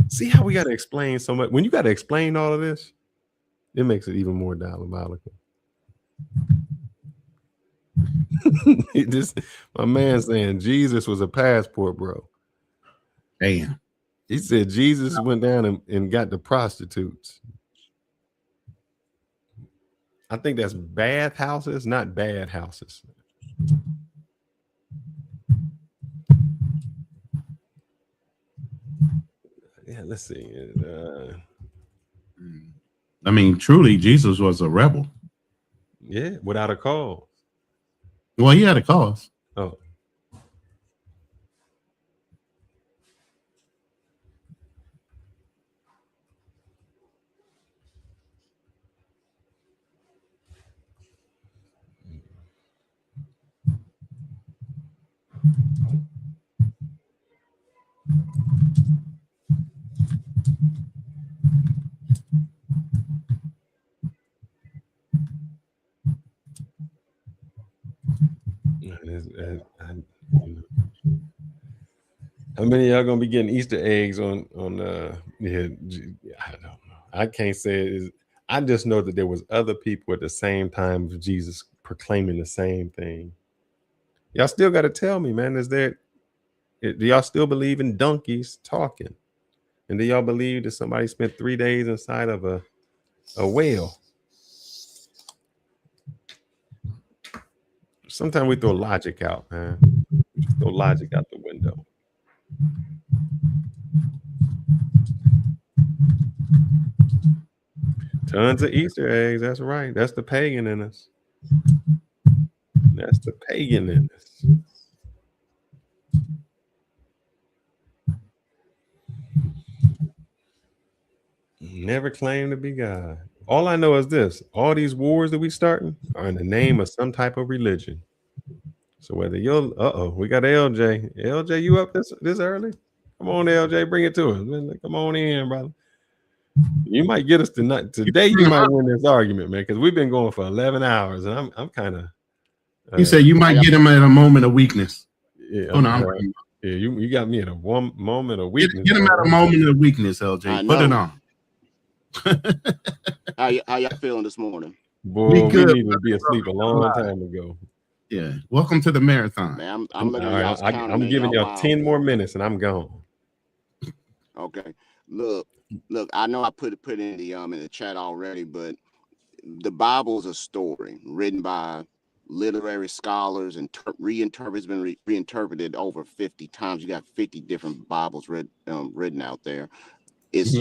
See how we got to explain so much? When you got to explain all of this, it makes it even more diabolical. My man saying Jesus was a passport, bro. Damn. He said Jesus went down and got the prostitutes. I think that's bath houses, not bad houses. Yeah, let's see. I mean, truly, Jesus was a rebel. Yeah, without a cause. Well, he had a cause. Oh. How many of y'all gonna be getting Easter eggs on yeah, I don't know. I can't say it is. I just know that there was other people at the same time of Jesus proclaiming the same thing. Y'all still got to tell me, man. Do y'all still believe in donkeys talking? And do y'all believe that somebody spent 3 days inside of a whale? Sometimes we throw logic out, man. Throw logic out the window. Tons of Easter eggs. That's right. That's the pagan in us. That's the pagan in us. Never claim to be God. All I know is this: all these wars that we starting are in the name of some type of religion. So whether you're, we got LJ. LJ, you up this early? Come on, LJ, bring it to us. Come on in, brother. You might get us tonight. Today, you might win this argument, man, because we've been going for 11 hours, and I'm kind of. You said you might get him at a moment of weakness. Yeah, oh, no, yeah, you got me at a moment of weakness. Get him at a moment of weakness, LJ. Put it on. How y'all feeling this morning? Boy, we need to be asleep a long time ago. Yeah. Welcome to the marathon. Man, I'm looking at y'all's calendar. I'm giving y'all 10 more minutes and I'm gone. Okay. Look, I know I put it in the chat already, but the Bible is a story written by literary scholars and reinterpreted. It's been reinterpreted over 50 times. You got 50 different Bibles written out there. It's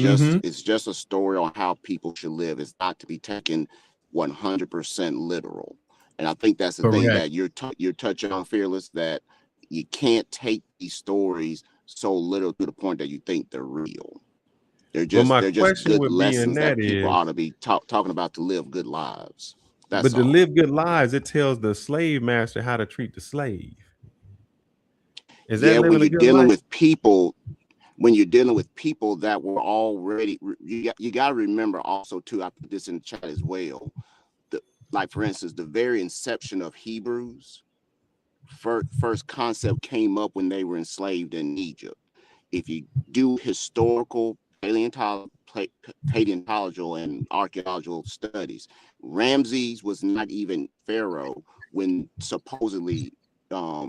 just a story on how people should live. It's not to be taken 100% literal. And I think that's the thing that you're touching on, Fearless, that you can't take these stories so little to the point that you think they're real. They're just good lessons that people ought to be talking about to live good lives. But to live good lives, it tells the slave master how to treat the slave. Is that when you're dealing with people? When you're dealing with people that were already, you got to remember also too. I put this in the chat as well. Like for instance, the very inception of Hebrews, first concept came up when they were enslaved in Egypt. If you do historical paleontological and archaeological studies, Ramses was not even pharaoh when supposedly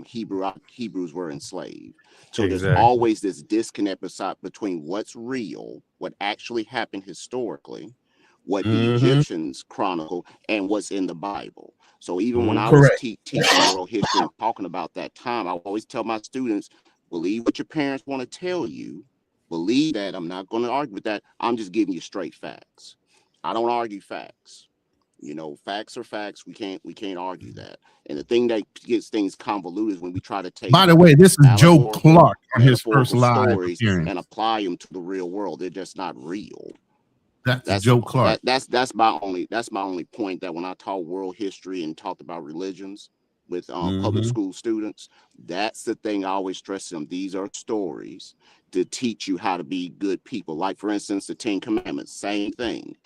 Hebrews were enslaved. So there's always this disconnect between what's real, what actually happened historically, what the Egyptians chronicle, and what's in the Bible. So even when I was teaching world history and talking about that time, I always tell my students, believe what your parents want to tell you. Believe that. I'm not going to argue with that. I'm just giving you straight facts. I don't argue facts. You know, facts are facts. We can't argue that. And the thing that gets things convoluted is when we try to take. By the way, this is Joe Clark on his first live stories and apply them to the real world. They're just not real. That's Joe Clark. That's my only point, that when I taught world history and talked about religions with public school students, that's the thing I always stress them. These are stories to teach you how to be good people. Like, for instance, the 10 Commandments, same thing.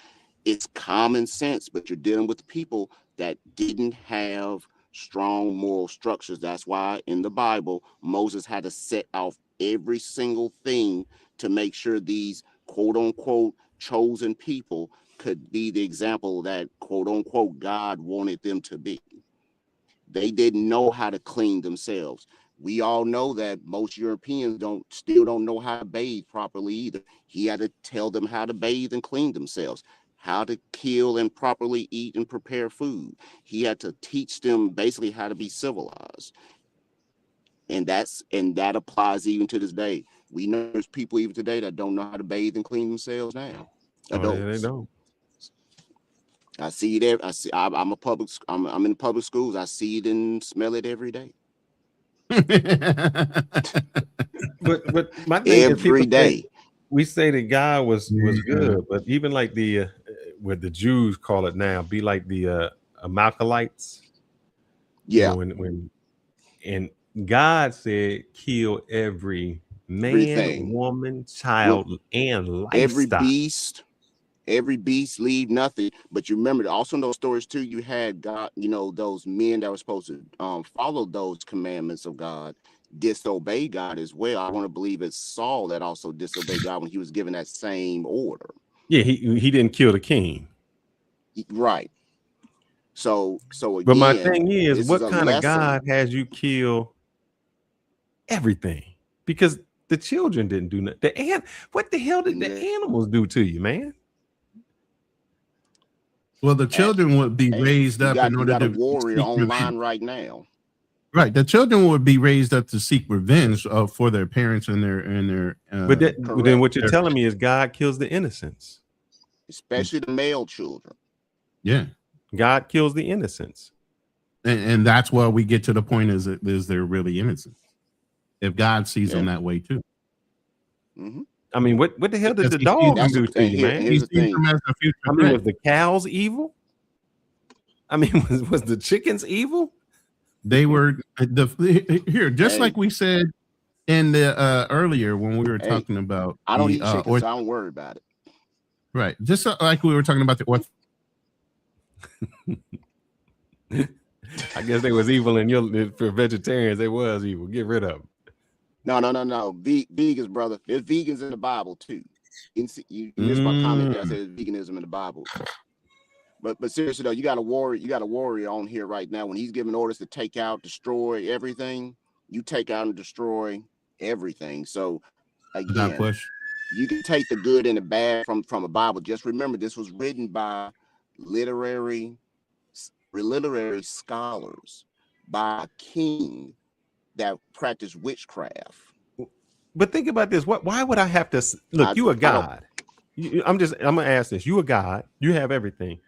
It's common sense, but you're dealing with people that didn't have strong moral structures. That's why in the Bible, Moses had to set off every single thing to make sure these quote unquote chosen people could be the example that quote unquote God wanted them to be. They didn't know how to clean themselves. We all know that most Europeans still don't know how to bathe properly either. He had to tell them how to bathe and clean themselves, how to kill and properly eat and prepare food. He had to teach them basically how to be civilized. And that applies even to this day. We know there's people even today that don't know how to bathe and clean themselves now. Adults. Oh, yeah, they don't. I see it. I'm in public schools. I see it and smell it every day. But my thing every is day. We say that God was good, but even like the what the Jews call it now, be like the Amalekites. Yeah. You know, when and God said, kill every man, woman, child, and livestock. Every beast, leave nothing. But you remember also in those stories too, you had God, those men that were supposed to follow those commandments of God, disobey God as well. I want to believe it's Saul that also disobeyed God when he was given that same order. Yeah, he didn't kill the king. Right. So again, but my thing is, what kind of God has you kill everything? Because the children didn't do nothing. What the hell did the animals do to you, man? Well, the children would be raised up in order to seek warrior online right now. Right, the children would be raised up to seek revenge for their parents and their. But then what you're telling me is God kills the innocents, especially the male children. Yeah, God kills the innocents, and that's why we get to the point is they're really innocent if God sees them that way too. Mm-hmm. I mean, what the hell did the dogs do to you, man? Here's the thing. I mean, was the cows evil? I mean, was the chickens evil? They were just like we said in the earlier when we were talking about. I don't eat chicken, so I don't worry about it. Right, just like we were talking about the I guess they was evil for vegetarians. They was evil. Get rid of them. No. Vegans, brother. There's vegans in the Bible too. You missed my comment there. I said veganism in the Bible. But seriously though, you got a warrior on here right now. When he's giving orders to take out, destroy everything, you take out and destroy everything. So again, you can take the good and the bad from a Bible. Just remember, this was written by literary scholars, by a king that practiced witchcraft. But think about this. Why would I have to look? You a God. I'm gonna ask this. You a God. You have everything.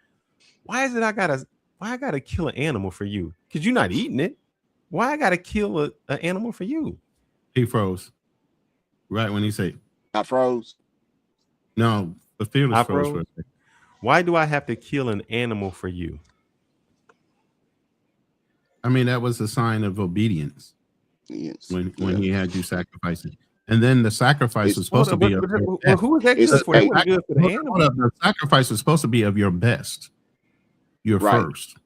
Why is it I gotta kill an animal for you? Because you're not eating it. Why I gotta kill an animal for you? He froze. Right when he said I froze. No, the fearless froze for a second. Why do I have to kill an animal for you? I mean, that was a sign of obedience. Yes. When he had you sacrificing. And then the sacrifice was supposed to be who is that good for? It was good for the animal. The sacrifice was supposed to be of your best. Your first.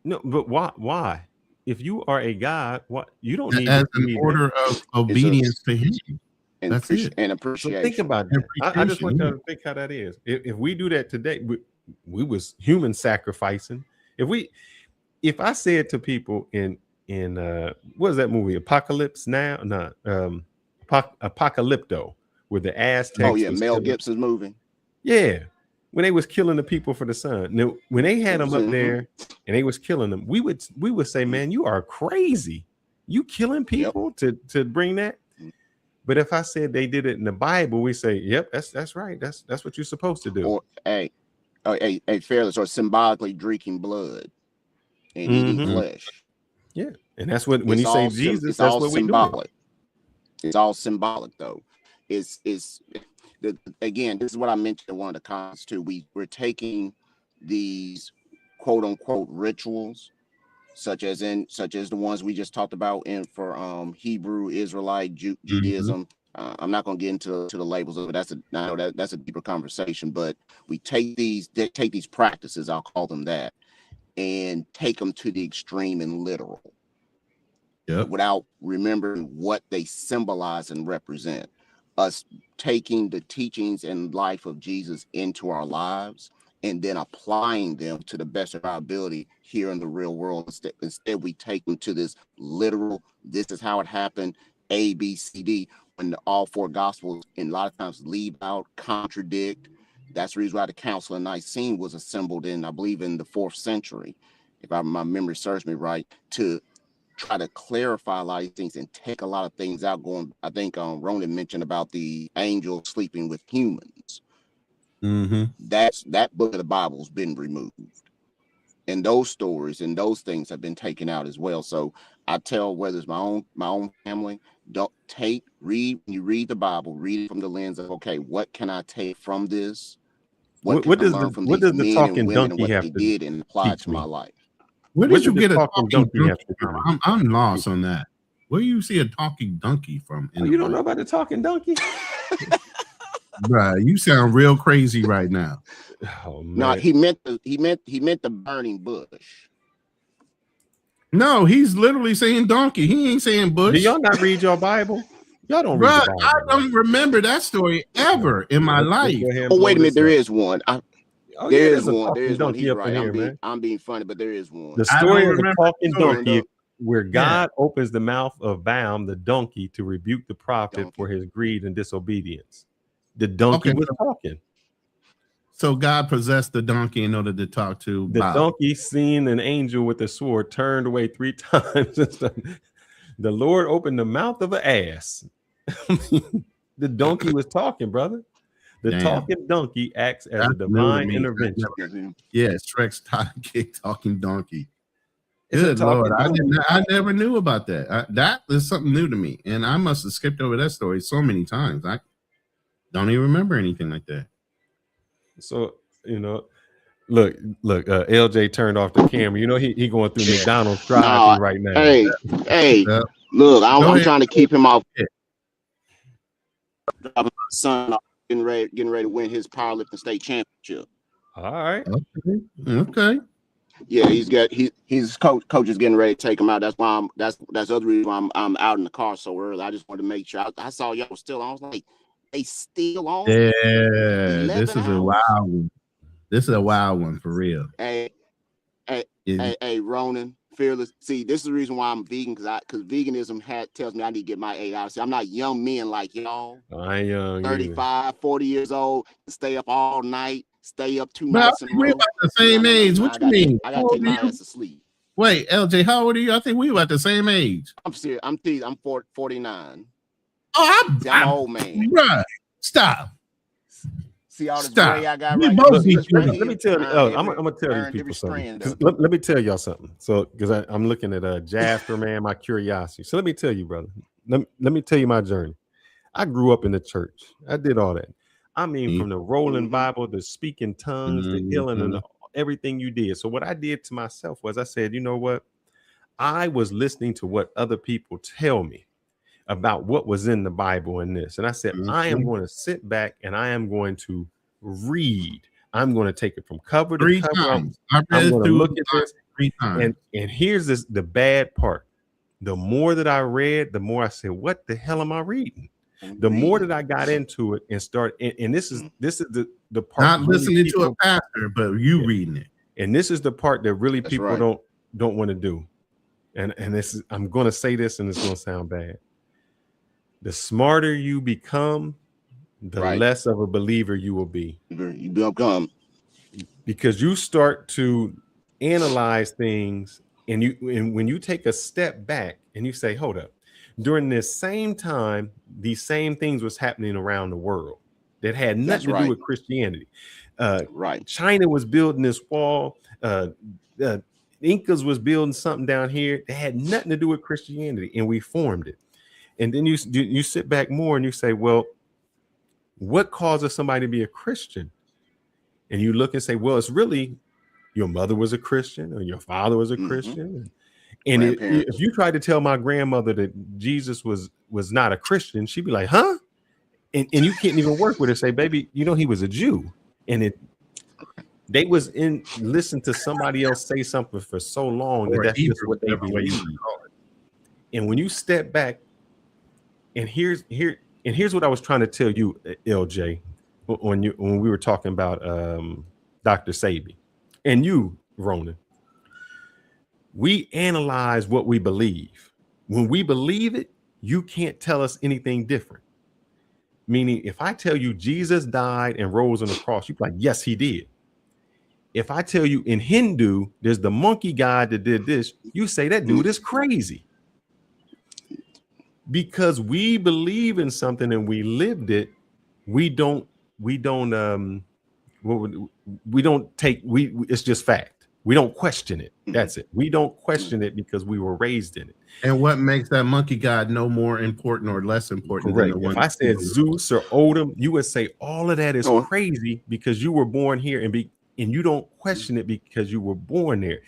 No, but why? If you are a God, what you don't need as an order of obedience to him. That's it. And appreciation. So think about that. I just want you to think how that is. If we do that today, we was human sacrificing. If I said to people in what is that movie? Apocalypse Now? No, Apocalypto, with the Aztecs. Oh yeah, Mel Gibson's movie. Yeah. When they was killing the people for the sun. Now, when they had them up there and they was killing them, we would say, man, you are crazy. You killing people to bring that. But if I said they did it in the Bible, we say, yep, that's right. That's what you're supposed to do. Or fearless, or symbolically drinking blood and eating flesh. Yeah, and that's what when you say Jesus, that's what we do. It's all symbolic though. It's again, this is what I mentioned in one of the comments too. We're taking these quote unquote rituals, such as the ones we just talked about for Hebrew, Israelite, Judaism. I'm not going to get into the labels of it. That's a deeper conversation. But we take these practices, I'll call them that, and take them to the extreme and literal, without remembering what they symbolize and represent. Us taking the teachings and life of Jesus into our lives and then applying them to the best of our ability here in the real world. Instead, we take them to this literal, this is how it happened, A, B, C, D, when all four gospels, and a lot of times, leave out, contradict. That's the reason why the Council of Nicene was assembled in, I believe, in the 4th century, if my memory serves me right, to try to clarify a lot of things and take a lot of things out. I think Ronan mentioned about the angel sleeping with humans. That book of the Bible's been removed, and those stories and those things have been taken out as well. So I tell, whether it's my own family, when you read the Bible, read it from the lens of, okay, what can I take from this? What can I learn from these men and women and what they did and apply it to my life? Where did you get a talking donkey from? I'm lost on that. Where do you see a talking donkey from? You don't know about the talking donkey? Right, you sound real crazy right now. Oh, no, he meant the burning bush. No, he's literally saying donkey. He ain't saying bush. Do y'all not read your Bible? Y'all don't read the Bible. I don't remember that story ever in my life. Oh, wait a minute, there is one. There is one. He's up right. in here, I'm being funny, but there is one. The story of the talking donkey, where God opens the mouth of Balaam, the donkey, to rebuke the prophet for his greed and disobedience. The donkey was talking. So God possessed the donkey in order to talk to the Balaam. donkey, seen an angel with a sword, turned away 3 times. The Lord opened the mouth of an ass. The donkey was talking, brother. The talking donkey acts as a divine intervention. Yeah, Shrek's talking donkey. Good Lord, I never knew about that. That is something new to me, and I must have skipped over that story so many times. I don't even remember anything like that. So look, LJ turned off the camera. He going through McDonald's drive-thru right now. Hey, look, I'm trying to keep him off. Son getting ready to win his powerlifting state championship. All right. Okay. Yeah, his coach is getting ready to take him out. That's why that's the other reason why I'm out in the car so early. I just wanted to make sure. I saw y'all still on. I was like, they still on. Yeah, this is a wild one. This is a wild one for real. Hey, Ronan, fearless. See, this is the reason why I'm vegan, because veganism tells me I need to get my 8 hours. See, I'm not young men like y'all. I ain't young. 35, 40 years old, stay up all night, stay up 2 Bro, nights in a row. we're about the same age. What you mean? I gotta take my ass to sleep. Wait, LJ, how old are you? I think we were at the same age. I'm serious. I'm 49. Oh, I'm an old man. Right. Stop. See all this gray I got We right both here. Let me tell you. I'm gonna tell these people something. Let me tell y'all something. So, because I'm looking at Jasper, man, my curiosity. So let me tell you, brother. Let me tell you my journey. I grew up in the church. I did all that. I mean, from the rolling Bible, the speaking tongues, the healing, and everything you did. So what I did to myself was I said, you know what? I was listening to what other people tell me about what was in the Bible and this. And I said, I am going to sit back and I am going to read. I'm going to take it from cover to cover. I'm going to look at this. 3 times. And here's the bad part. The more that I read, the more I said, what the hell am I reading? The more that I got into it and and this is the part. Not listening to a pastor, but you reading it. And this is the part that really people don't want to do. And this is, I'm going to say this and it's going to sound bad. The smarter you become, the less of a believer you will be. You become, because you start to analyze things, and when you take a step back and you say, hold up, during this same time, these same things was happening around the world that had nothing to do with Christianity. China was building this wall. Incas was building something down here that had nothing to do with Christianity, and we formed it. And then you sit back more and you say, well, What causes somebody to be a Christian? And you look and say, well, it's really your mother was a Christian or your father was a Christian. And if you tried to tell my grandmother that Jesus was not a Christian, she'd be like, huh? And you can't even work with her. Say, baby, you know, he was a Jew. And they was listen to somebody else say something for so long that that's just what they believe. And when you step back, and here's what I was trying to tell you, LJ, when we were talking about Dr. Sabi and you, Ronan. We analyze what we believe. When we believe it, you can't tell us anything different. Meaning, if I tell you Jesus died and rose on the cross, you're like, yes, he did. If I tell you in Hindu, there's the monkey god that did this, you say that dude is crazy. Because we believe in something and we lived it, it's just fact. We don't question it. That's it. We don't question it because we were raised in it. And what makes that monkey god no more important or less important? Correct. Than the one if I said Zeus or Odin, you would say all of that is crazy because you were born here and you don't question it because you were born there.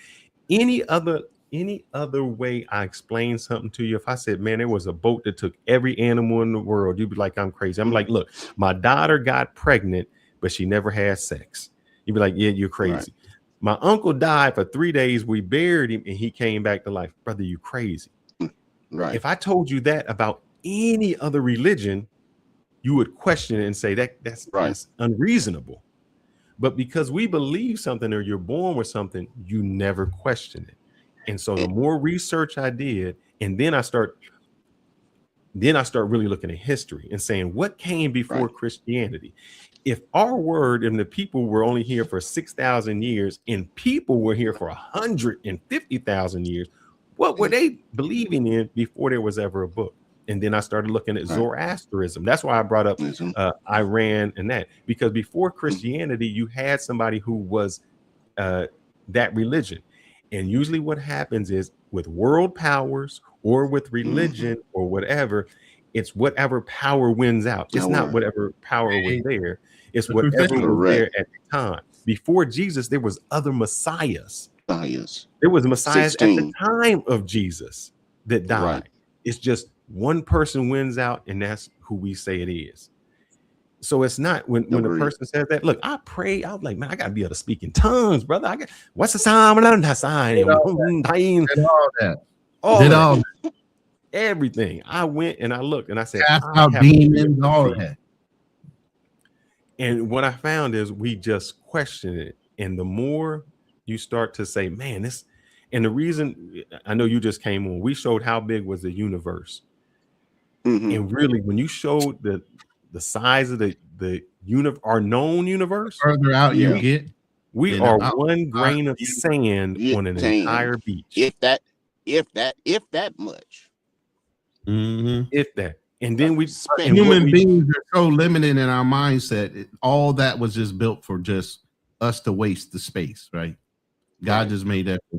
Any other way I explain something to you, if I said, man, there was a boat that took every animal in the world, you'd be like, I'm crazy. I'm like, look, my daughter got pregnant, but she never had sex. You'd be like, yeah, you're crazy. Right. My uncle died for 3 days. We buried him and he came back to life. Brother, you crazy. Right. If I told you that about any other religion, you would question it and say that's unreasonable. But because we believe something or you're born with something, you never question it. And so the more research I did, and then I start really looking at history and saying what came before Christianity. If our word and the people were only here for 6,000 years and people were here for 150,000 years, what were they believing in before there was ever a book? And then I started looking at Zoroastrianism. That's why I brought up Iran and that, because before Christianity, you had somebody who was that religion. And usually what happens is with world powers or with religion or whatever, it's whatever power wins out. It's not whatever power was there. It's whatever was there at the time. Before Jesus, there was other messiahs. There was messiahs at the time of Jesus that died. It's just one person wins out, and that's who we say it is. So it's not when a person says that, look, I pray, I was like, man, I gotta be able to speak in tongues, brother. What's the sign? All that. Everything. I went and I looked and I said, demons, all that. And what I found is we just question it. And the more you start to say, man, this, and the reason I know you just came on, we showed how big was the universe. And really, when you showed the size of the our known universe, further out you get, we are one grain of sand on an entire beach. If that much. If that. And then human beings are so limited in our mindset. All that was just built for just us to waste the space, right? God just made that for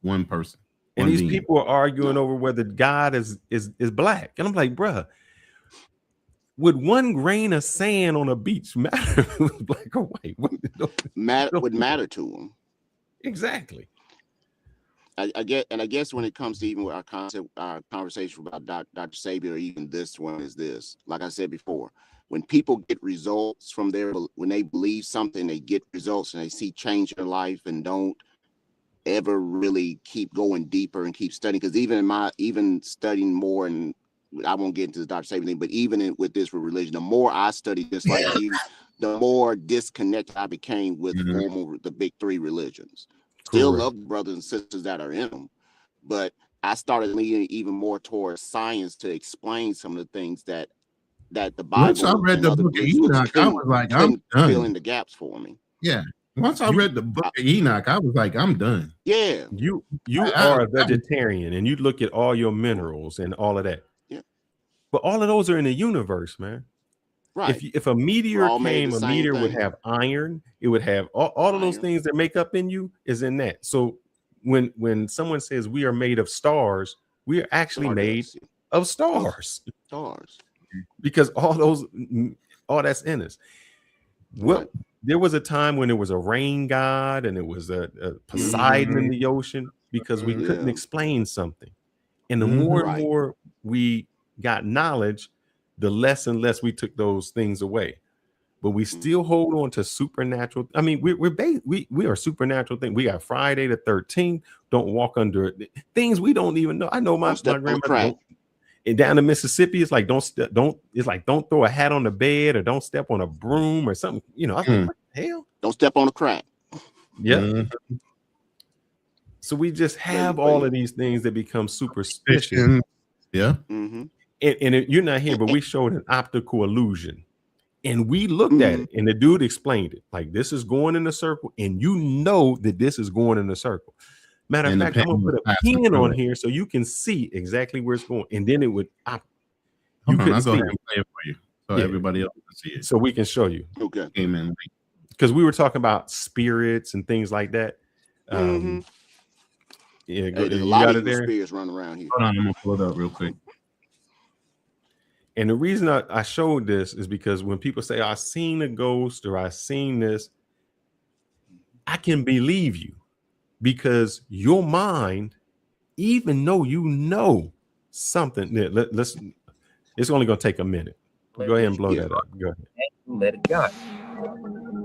one person. And these people are arguing over whether God is black. And I'm like, bruh, would one grain of sand on a beach matter if it was black or white? Would matter to them. Exactly. I guess when it comes to even with our conversation about Dr. Sabi, or even this one is this, like I said before, when people get results from when they believe something, they get results and they see change in their life and don't ever really keep going deeper and keep studying. Because even studying more, and I won't get into the Dr. Sabi thing, but even with religion, the more I studied just like you, the more disconnected I became with the big three religions. Still love the brothers and sisters that are in them, but I started leaning even more towards science to explain some of the things that the Bible. Once I read the book of Enoch, I was like, I'm done. Fill in the gaps for me. Yeah. Once I read the book of Enoch, I was like, I'm done. Yeah. You are a vegetarian and you look at all your minerals and all of that. Yeah. But all of those are in the universe, man. Right. If a meteor came, a meteor would have iron. It would have all of those things that make up in you is in that. So when someone says we are made of stars, we are actually made of stars. Stars. Because all all that's in us. What there was a time when there was a rain god and it was a Poseidon in the ocean because we couldn't explain something. And the more and more we got knowledge, the less and less we took those things away. But we still hold on to supernatural. I mean, we are supernatural things. We got Friday the 13th. Don't walk under things we don't even know. I know my grandmother. And down in Mississippi, it's like don't throw a hat on the bed or don't step on a broom or something. You know, I think what the hell? Don't step on a crack. Yeah. So we just have all of these things that become superstitious. Yeah. And you're not here, but we showed an optical illusion. And we looked at it, and the dude explained it. Like, this is going in a circle, and you know that this is going in a circle. Matter of fact, I'm going to put a pin on here so you can see exactly where it's going. And then it would... I'll go ahead and play it for you so everybody else can see it. So we can show you. Okay. Amen. Because we were talking about spirits and things like that. Yeah, there's a lot of spirits running around here. Hold on, I'm going to pull it up real quick. And the reason I showed this is because when people say, I seen a ghost or I seen this, I can believe you because your mind, even though you know something, it's only going to take a minute. Go ahead and blow that up. Go ahead. Let it go.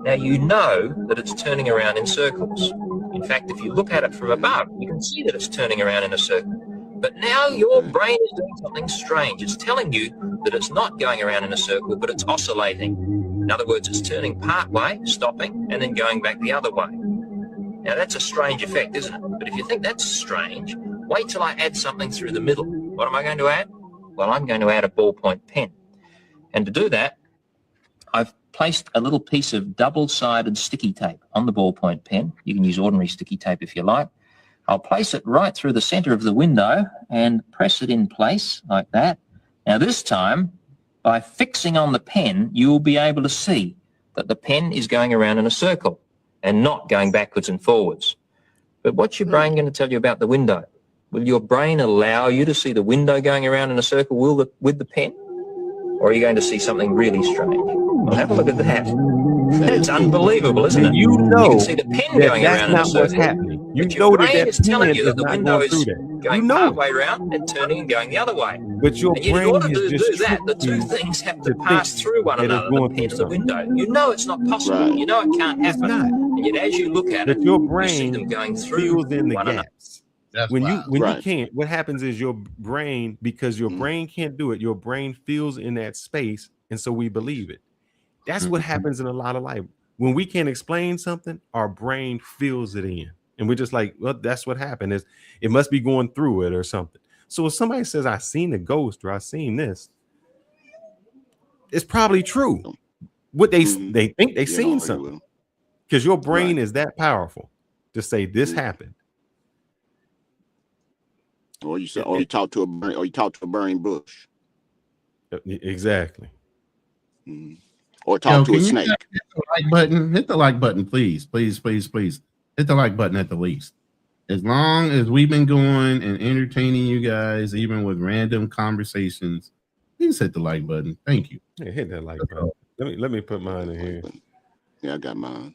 Now you know that it's turning around in circles. In fact, if you look at it from above, you can see that it's turning around in a circle. But now your brain is doing something strange. It's telling you that it's not going around in a circle, but it's oscillating. In other words, it's turning part way, stopping, and then going back the other way. Now that's a strange effect, isn't it? But if you think that's strange, wait till I add something through the middle. What am I going to add? Well, I'm going to add a ballpoint pen. And to do that, I've placed a little piece of double-sided sticky tape on the ballpoint pen. You can use ordinary sticky tape if you like. I'll place it right through the center of the window and press it in place like that. Now this time, by fixing on the pen, you will be able to see that the pen is going around in a circle and not going backwards and forwards. But what's your brain going to tell you about the window? Will your brain allow you to see the window going around in a circle with the pen? Or are you going to see something really strange? Well, have a look at that. It's unbelievable, isn't it? You know, you can see the pen going around in a circle. What's happening. You but your know brain is telling you that the not window going is through that. going halfway around and turning and going the other way. But your and yet, brain in order is to just do that, the two things have to to pass think through one that it's another, going the pen through and the window. You know it's not possible. You know it can't happen. And yet, as you look at it, your you see brain them going through fills in the one another. gaps. When you can't, what happens is your brain, because your brain can't do it, your brain fills in that space, and so we believe it. That's what happens in a lot of life. When we can't explain something, our brain fills it in. And we're just like, well, that's what happened. It must be going through it or something. So if somebody says, I seen a ghost or I seen this, it's probably true. What they think they seen something. Because your brain is that powerful to say this happened. Or you say, or you talk to a burning bush. Exactly. Or talk to a snake. Hit the like button. Hit the like button, please. Please, please, please. Hit the like button at the least. As long as we've been going and entertaining you guys, even with random conversations, please hit the like button. Thank you. Yeah, hit that like button. Let me put mine in here. Yeah, I got mine.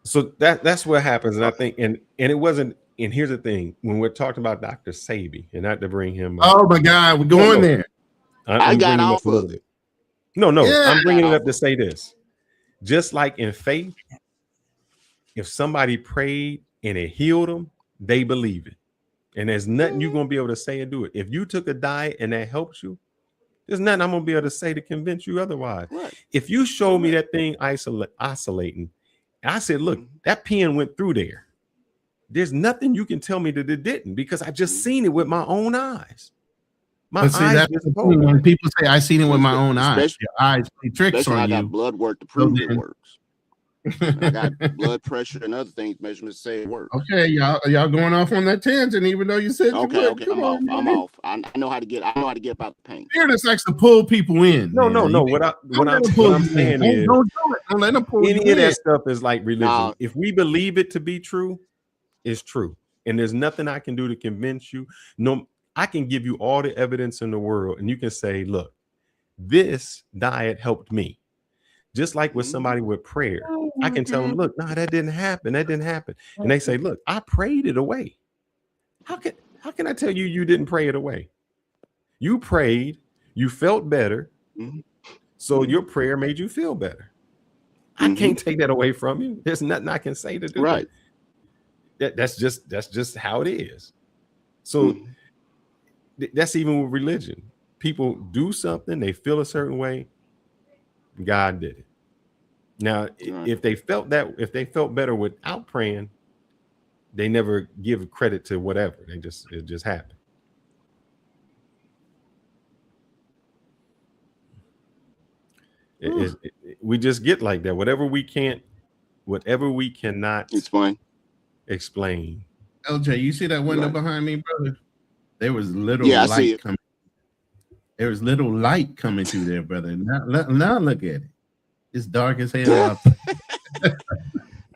So that's what happens. And I think, and it wasn't, and here's the thing, when we're talking about Dr. Sabi, and not to bring him up. Oh my God, we're going there. I got off of it. No, I'm bringing it up to say this. Just like in faith, if somebody prayed and it healed them, they believe it. And there's nothing you're going to be able to say or do it. If you took a diet and that helps you, there's nothing I'm going to be able to say to convince you otherwise. Right. If you show me that thing oscillating, I said, look, that pen went through there. There's nothing you can tell me that it didn't because I just seen it with my own eyes. But see, that's the thing. When people say I seen it with my own eyes, your eyes play tricks on you. I got blood work to prove it works. I got blood pressure and other things measurements say it works. Okay, y'all going off on that tangent, even though you said okay. I'm off. I know how to get about the pain. Fearless likes to pull people in. No. What I'm saying is, don't do it. Don't let them pull any you of that in. stuff is like religion. If we believe it to be true, it's true, and there's nothing I can do to convince you. No. I can give you all the evidence in the world and you can say, look, this diet helped me. Just like with somebody with prayer, I can tell them, look, no, that didn't happen. That didn't happen. And they say, look, I prayed it away. How can I tell you you didn't pray it away? You prayed, you felt better. So your prayer made you feel better. I can't take that away from you. There's nothing I can say to do that. That's just how it is. So that's even with religion. People do something, they feel a certain way. God did it. Now, if they felt better without praying, they never give credit to whatever. It just happened. We just get like that. Whatever we cannot explain. LJ, you see that window behind me, brother? There was little I see light it. coming. There was little light coming through there, brother. Now look at it. It's dark as hell out there.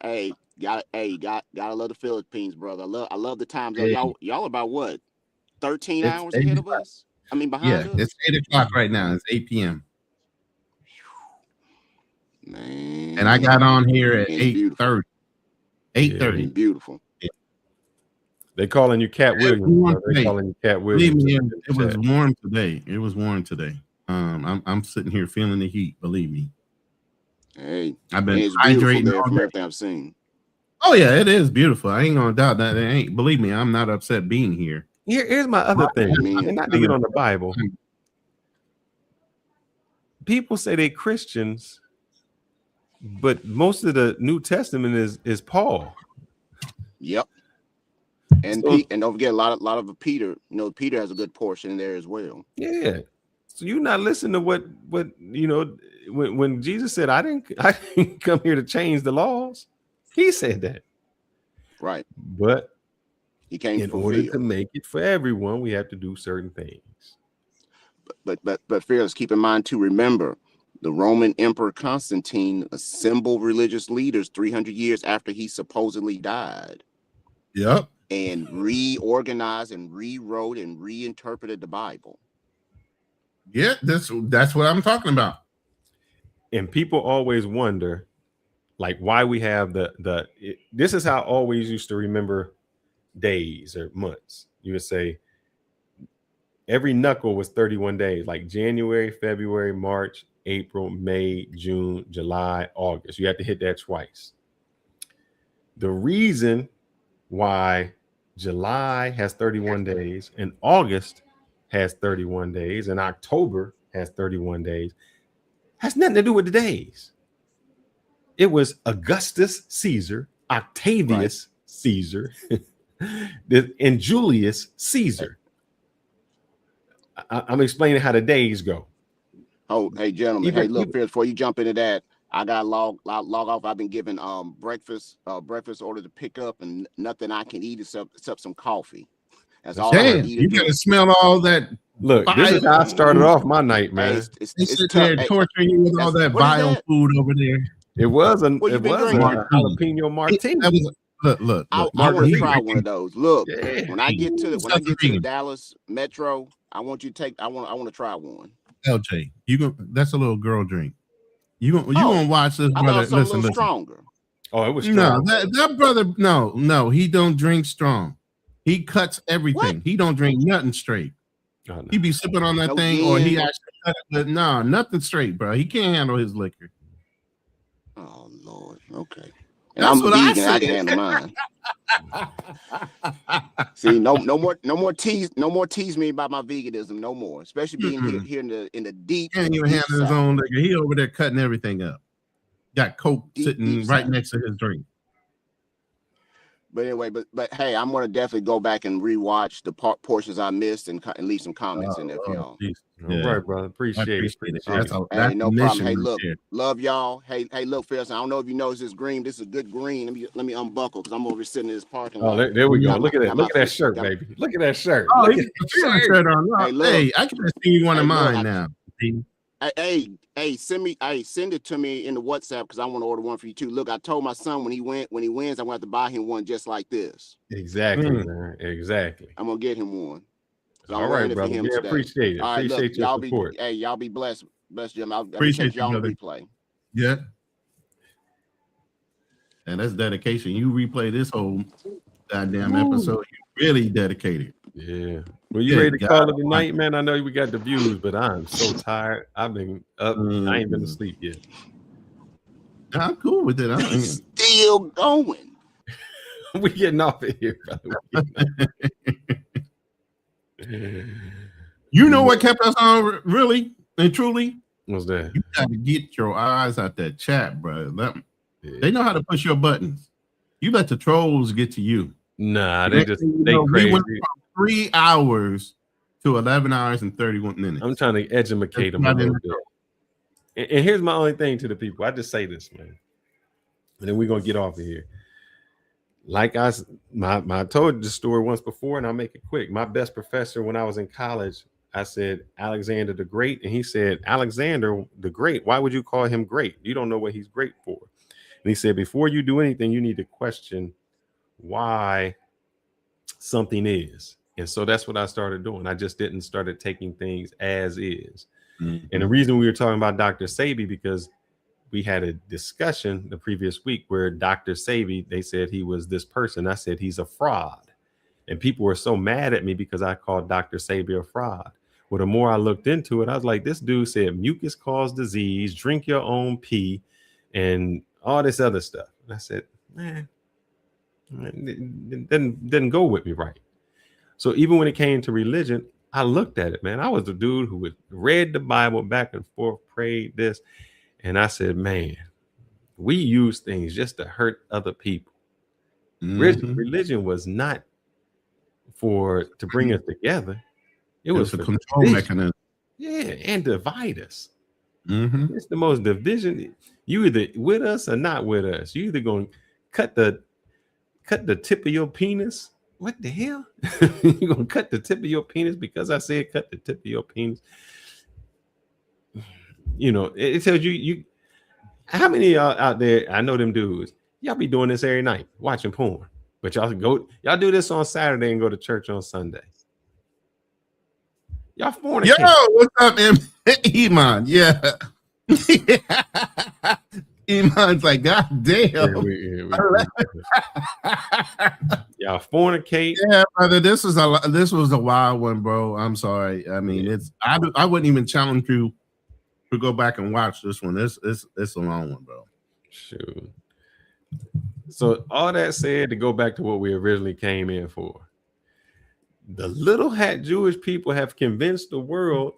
Hey, gotta love the Philippines, brother. I love the times. Hey. Y'all about what? 13 It's hours 8 ahead of o'clock. us? I mean, behind us? It's 8 o'clock right now. It's 8 p.m. Man. And I got on here at 8:30. 8:30. Beautiful. They calling you Cat Williams. They calling you Cat Williams. Believe me, it was warm today. It was warm today. I'm sitting here feeling the heat. Believe me. Hey, I've been it's beautiful hydrating there all from day. everything I've seen. Oh yeah, it is beautiful. I ain't gonna doubt that. It ain't. Believe me, I'm not upset being here. Here's my other thing. And not to get on the Bible. People say they're Christians, but most of the New Testament is Paul. Yep. And and don't forget a lot of Peter. You know, Peter has a good portion in there as well. Yeah. So you're not listening to what you know when Jesus said, I didn't come here to change the laws. He said that. Right. But he came in order to make it for everyone, we have to do certain things. But Fearless, keep in mind to remember the Roman Emperor Constantine assembled religious leaders 300 years after he supposedly died. Yep. And reorganized and rewrote and reinterpreted the Bible. Yeah, that's what I'm talking about. And people always wonder, like, why we have this is how I always used to remember days or months. You would say every knuckle was 31 days, like January, February, March, April, May, June, July, August. You have to hit that twice. The reason why July has 31 days and August has 31 days and October has 31 days has nothing to do with the days. It was Augustus Caesar, Octavius Caesar, and Julius Caesar. I'm explaining how the days go. Oh, hey, gentlemen. Hey, look, Fearless, before you jump into that, I got log off. I've been given breakfast order to pick up, and nothing I can eat except some coffee. That's all I eat. You gotta smell all that. Look, this is how I started off my night, man. Hey, it's there torturing you with all that vile food over there. It was a drinking? jalapeno martini. Look. I want to try one of those. Look, when I get to the Dallas Metro, I want you to take. I want to try one. LJ, that's a little girl drink. You gonna watch this brother? Listen. Stronger. Oh, it was strong. No, that brother. No, he don't drink strong. He cuts everything. What? He don't drink nothing straight. Oh, no. He be sipping on that thing, or he actually cut it, but no, nothing straight, bro. He can't handle his liquor. Oh Lord. Okay. And I'm vegan. I can handle mine. See, no more tease me about my veganism, no more. Especially being here in the deep. Can't even handle his own liquor. He over there cutting everything up. Got Coke sitting right next to his drink. But anyway, but hey, I'm gonna definitely go back and rewatch the portions I missed and leave some comments in there for y'all. All right, brother. Appreciate it. Hey, no problem. Hey, look, love y'all. Hey, look, Phil. I don't know if you noticed this green. This is a good green. Let me unbuckle because I'm over sitting in this parking lot. Oh, there we go. Look at that. Look at that shirt, baby. Look at that shirt. Oh, look at that shirt on. Hey, I can see one of mine now. Hey, send it to me in the WhatsApp because I want to order one for you too. Look, I told my son when he wins, I'm gonna have to buy him one just like this. Exactly, man. Exactly. I'm gonna get him one. All right, brother. Yeah, appreciate it. All right, appreciate look, your support. Y'all be blessed, Jim. I'll appreciate catch y'all on brother. replay. Yeah. And that's dedication. You replay this whole goddamn episode, you really dedicated. Yeah. Well, you ready to call it a night, man? I know we got the views, but I'm so tired. I've been up. I ain't been to sleep yet. I'm cool with it. I'm still going. We getting off of here, brother. You know what kept us on, really and truly? What's that? You got to get your eyes out that chat, bro. They know how to push your buttons. You let the trolls get to you. Nah, they crazy. We went from 3 hours to 11 hours and 31 minutes. I'm trying to educate them a little bit. And here's my only thing to the people. I just say this, man. And then we're gonna get off of here. Like I told the story once before, and I'll make it quick. My best professor when I was in college, I said Alexander the Great, and he said, Alexander the Great, why would you call him great? You don't know what he's great for. And he said, before you do anything, you need to question why something is. And so that's what I started doing. I just didn't started taking things as is. Mm-hmm. And the reason we were talking about Dr. Sebi, because we had a discussion the previous week where Dr. Sebi, they said he was this person. I said he's a fraud. And people were so mad at me because I called Dr. Sebi a fraud. Well, the more I looked into it, I was like, this dude said mucus caused disease, drink your own pee, and all this other stuff. And I said, man, it didn't go with me right. So even when it came to religion, I looked at it, man. I was the dude who would read the Bible back and forth, prayed this. And I said, man, we use things just to hurt other people. Mm-hmm. Religion was not to bring us together. It was a control mechanism. Yeah, and divide us. Mm-hmm. It's the most division. You either with us or not with us. You either gonna cut the tip of your penis. What the hell? You're gonna cut the tip of your penis because I said cut the tip of your penis. You know, it tells you how many of y'all out there, I know them dudes, y'all be doing this every night, watching porn. But y'all do this on Saturday and go to church on Sunday. Y'all fornicate. Yo, what's up, Iman? Yeah. Iman's like, God damn. Y'all fornicate. Yeah, brother. This was a wild one, bro. I'm sorry. I mean, I wouldn't even challenge you to go back and watch this one. It's a long one, bro. Shoot. So all that said, to go back to what we originally came in for, the little hat Jewish people have convinced the world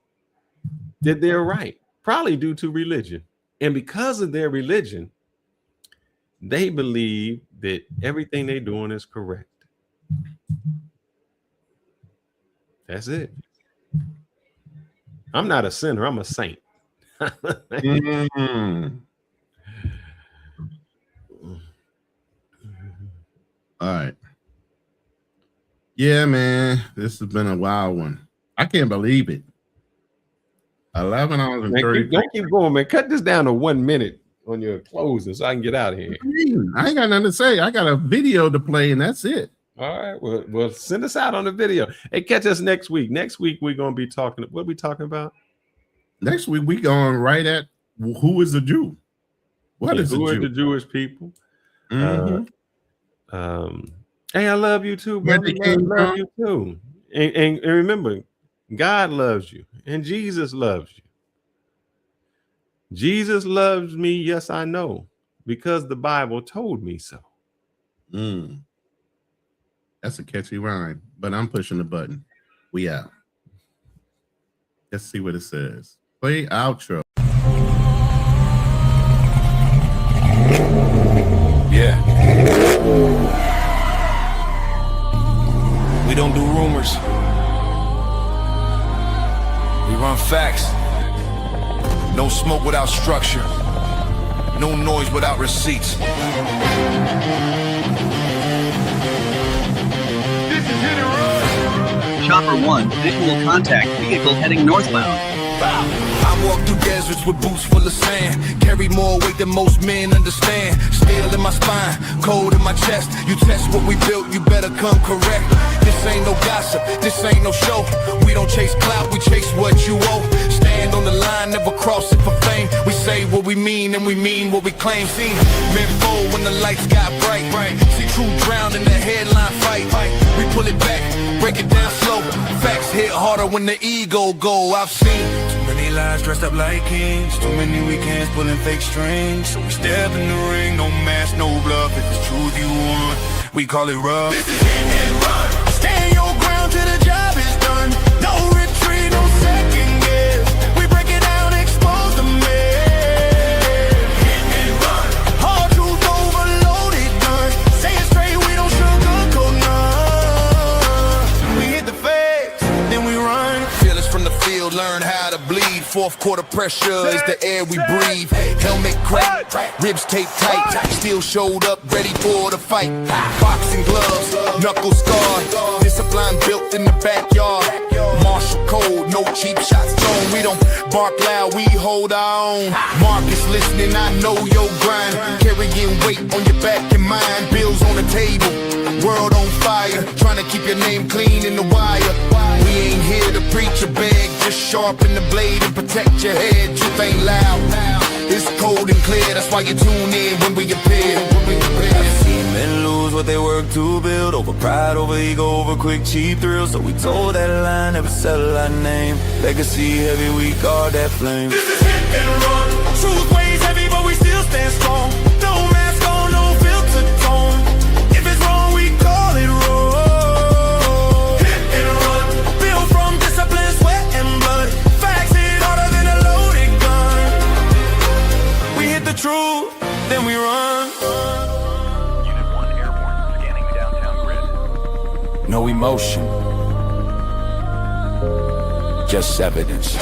that they're right, probably due to religion. And because of their religion, they believe that everything they're doing is correct. That's it. I'm not a sinner. I'm a saint. All right. Yeah, man. This has been a wild one. I can't believe it. 11 hours and 30. Don't keep going, man. Cut this down to 1 minute on your closing so I can get out of here. I ain't got nothing to say. I got a video to play, and that's it. All right. Well, send us out on the video. Hey, catch us next week. Next week, we're going to be talking. What are we talking about? Next week, we going right at who is a Jew? What is a Jew? Who are the Jewish people? Mm-hmm. Hey, I love you too, brother. I love you too. And remember, God loves you and Jesus loves you. Jesus loves me, yes, I know, because the Bible told me so. That's a catchy rhyme, but I'm pushing the button. We out. Let's see what it says. Play outro. Yeah. We don't do rumors. We run facts. No smoke without structure. No noise without receipts. This is Hit and Run. Chopper 1, visual contact, vehicle heading northbound. I walk through deserts with boots full of sand. Carry more weight than most men understand. Steel in my spine, cold in my chest. You test what we built, you better come correct. This ain't no gossip, this ain't no show. We don't chase clout, we chase what you owe. Stand on the line, never cross it for fame. We say what we mean and we mean what we claim. Seen men fold when the lights got bright. See true drown in the headline fight. We pull it back, break it down slow. Facts hit harder when the ego go. I've seen too many lies dressed up like kings, too many weekends pulling fake strings. So we step in the ring, no mask, no bluff. If it's truth you want, we call it rough. This is hit and run. Stand your ground till the job is done. No retreat, no second guess. We break it down, expose the mess. Hit and run. Hard truth overloaded guns. Say it straight, we don't sugarcoat none. We hit the face, then we run. Fearless from the field, learn how to bleed. Fourth quarter pressure is the air we breathe. Helmet cracked, ribs taped tight. Still showed up, ready for the fight. Boxing gloves, knuckle scarred. Discipline built in the backyard. Martial code, no cheap shots thrown. We don't bark loud, we hold our own. Marcus listening, I know your grind. Carrying weight on your back and mind. Bills on the table, world on fire. Trying to keep your name clean in the wire. We ain't here to preach or beg, just sharpen the blade and protect your head. Truth ain't loud, it's cold and clear. That's why you tune in when we appear. I've seen men lose what they work to build. Over pride, over ego, over quick cheap thrills. So we told that line, never settle our name. Legacy heavy, we guard that flame. This is hit and run. Truth weighs heavy, but we still stand strong. No mask on, no filter tone. If it's wrong, we call it wrong. Truth, then we run. Unit 1 airborne, scanning the downtown grid. No emotion, just evidence.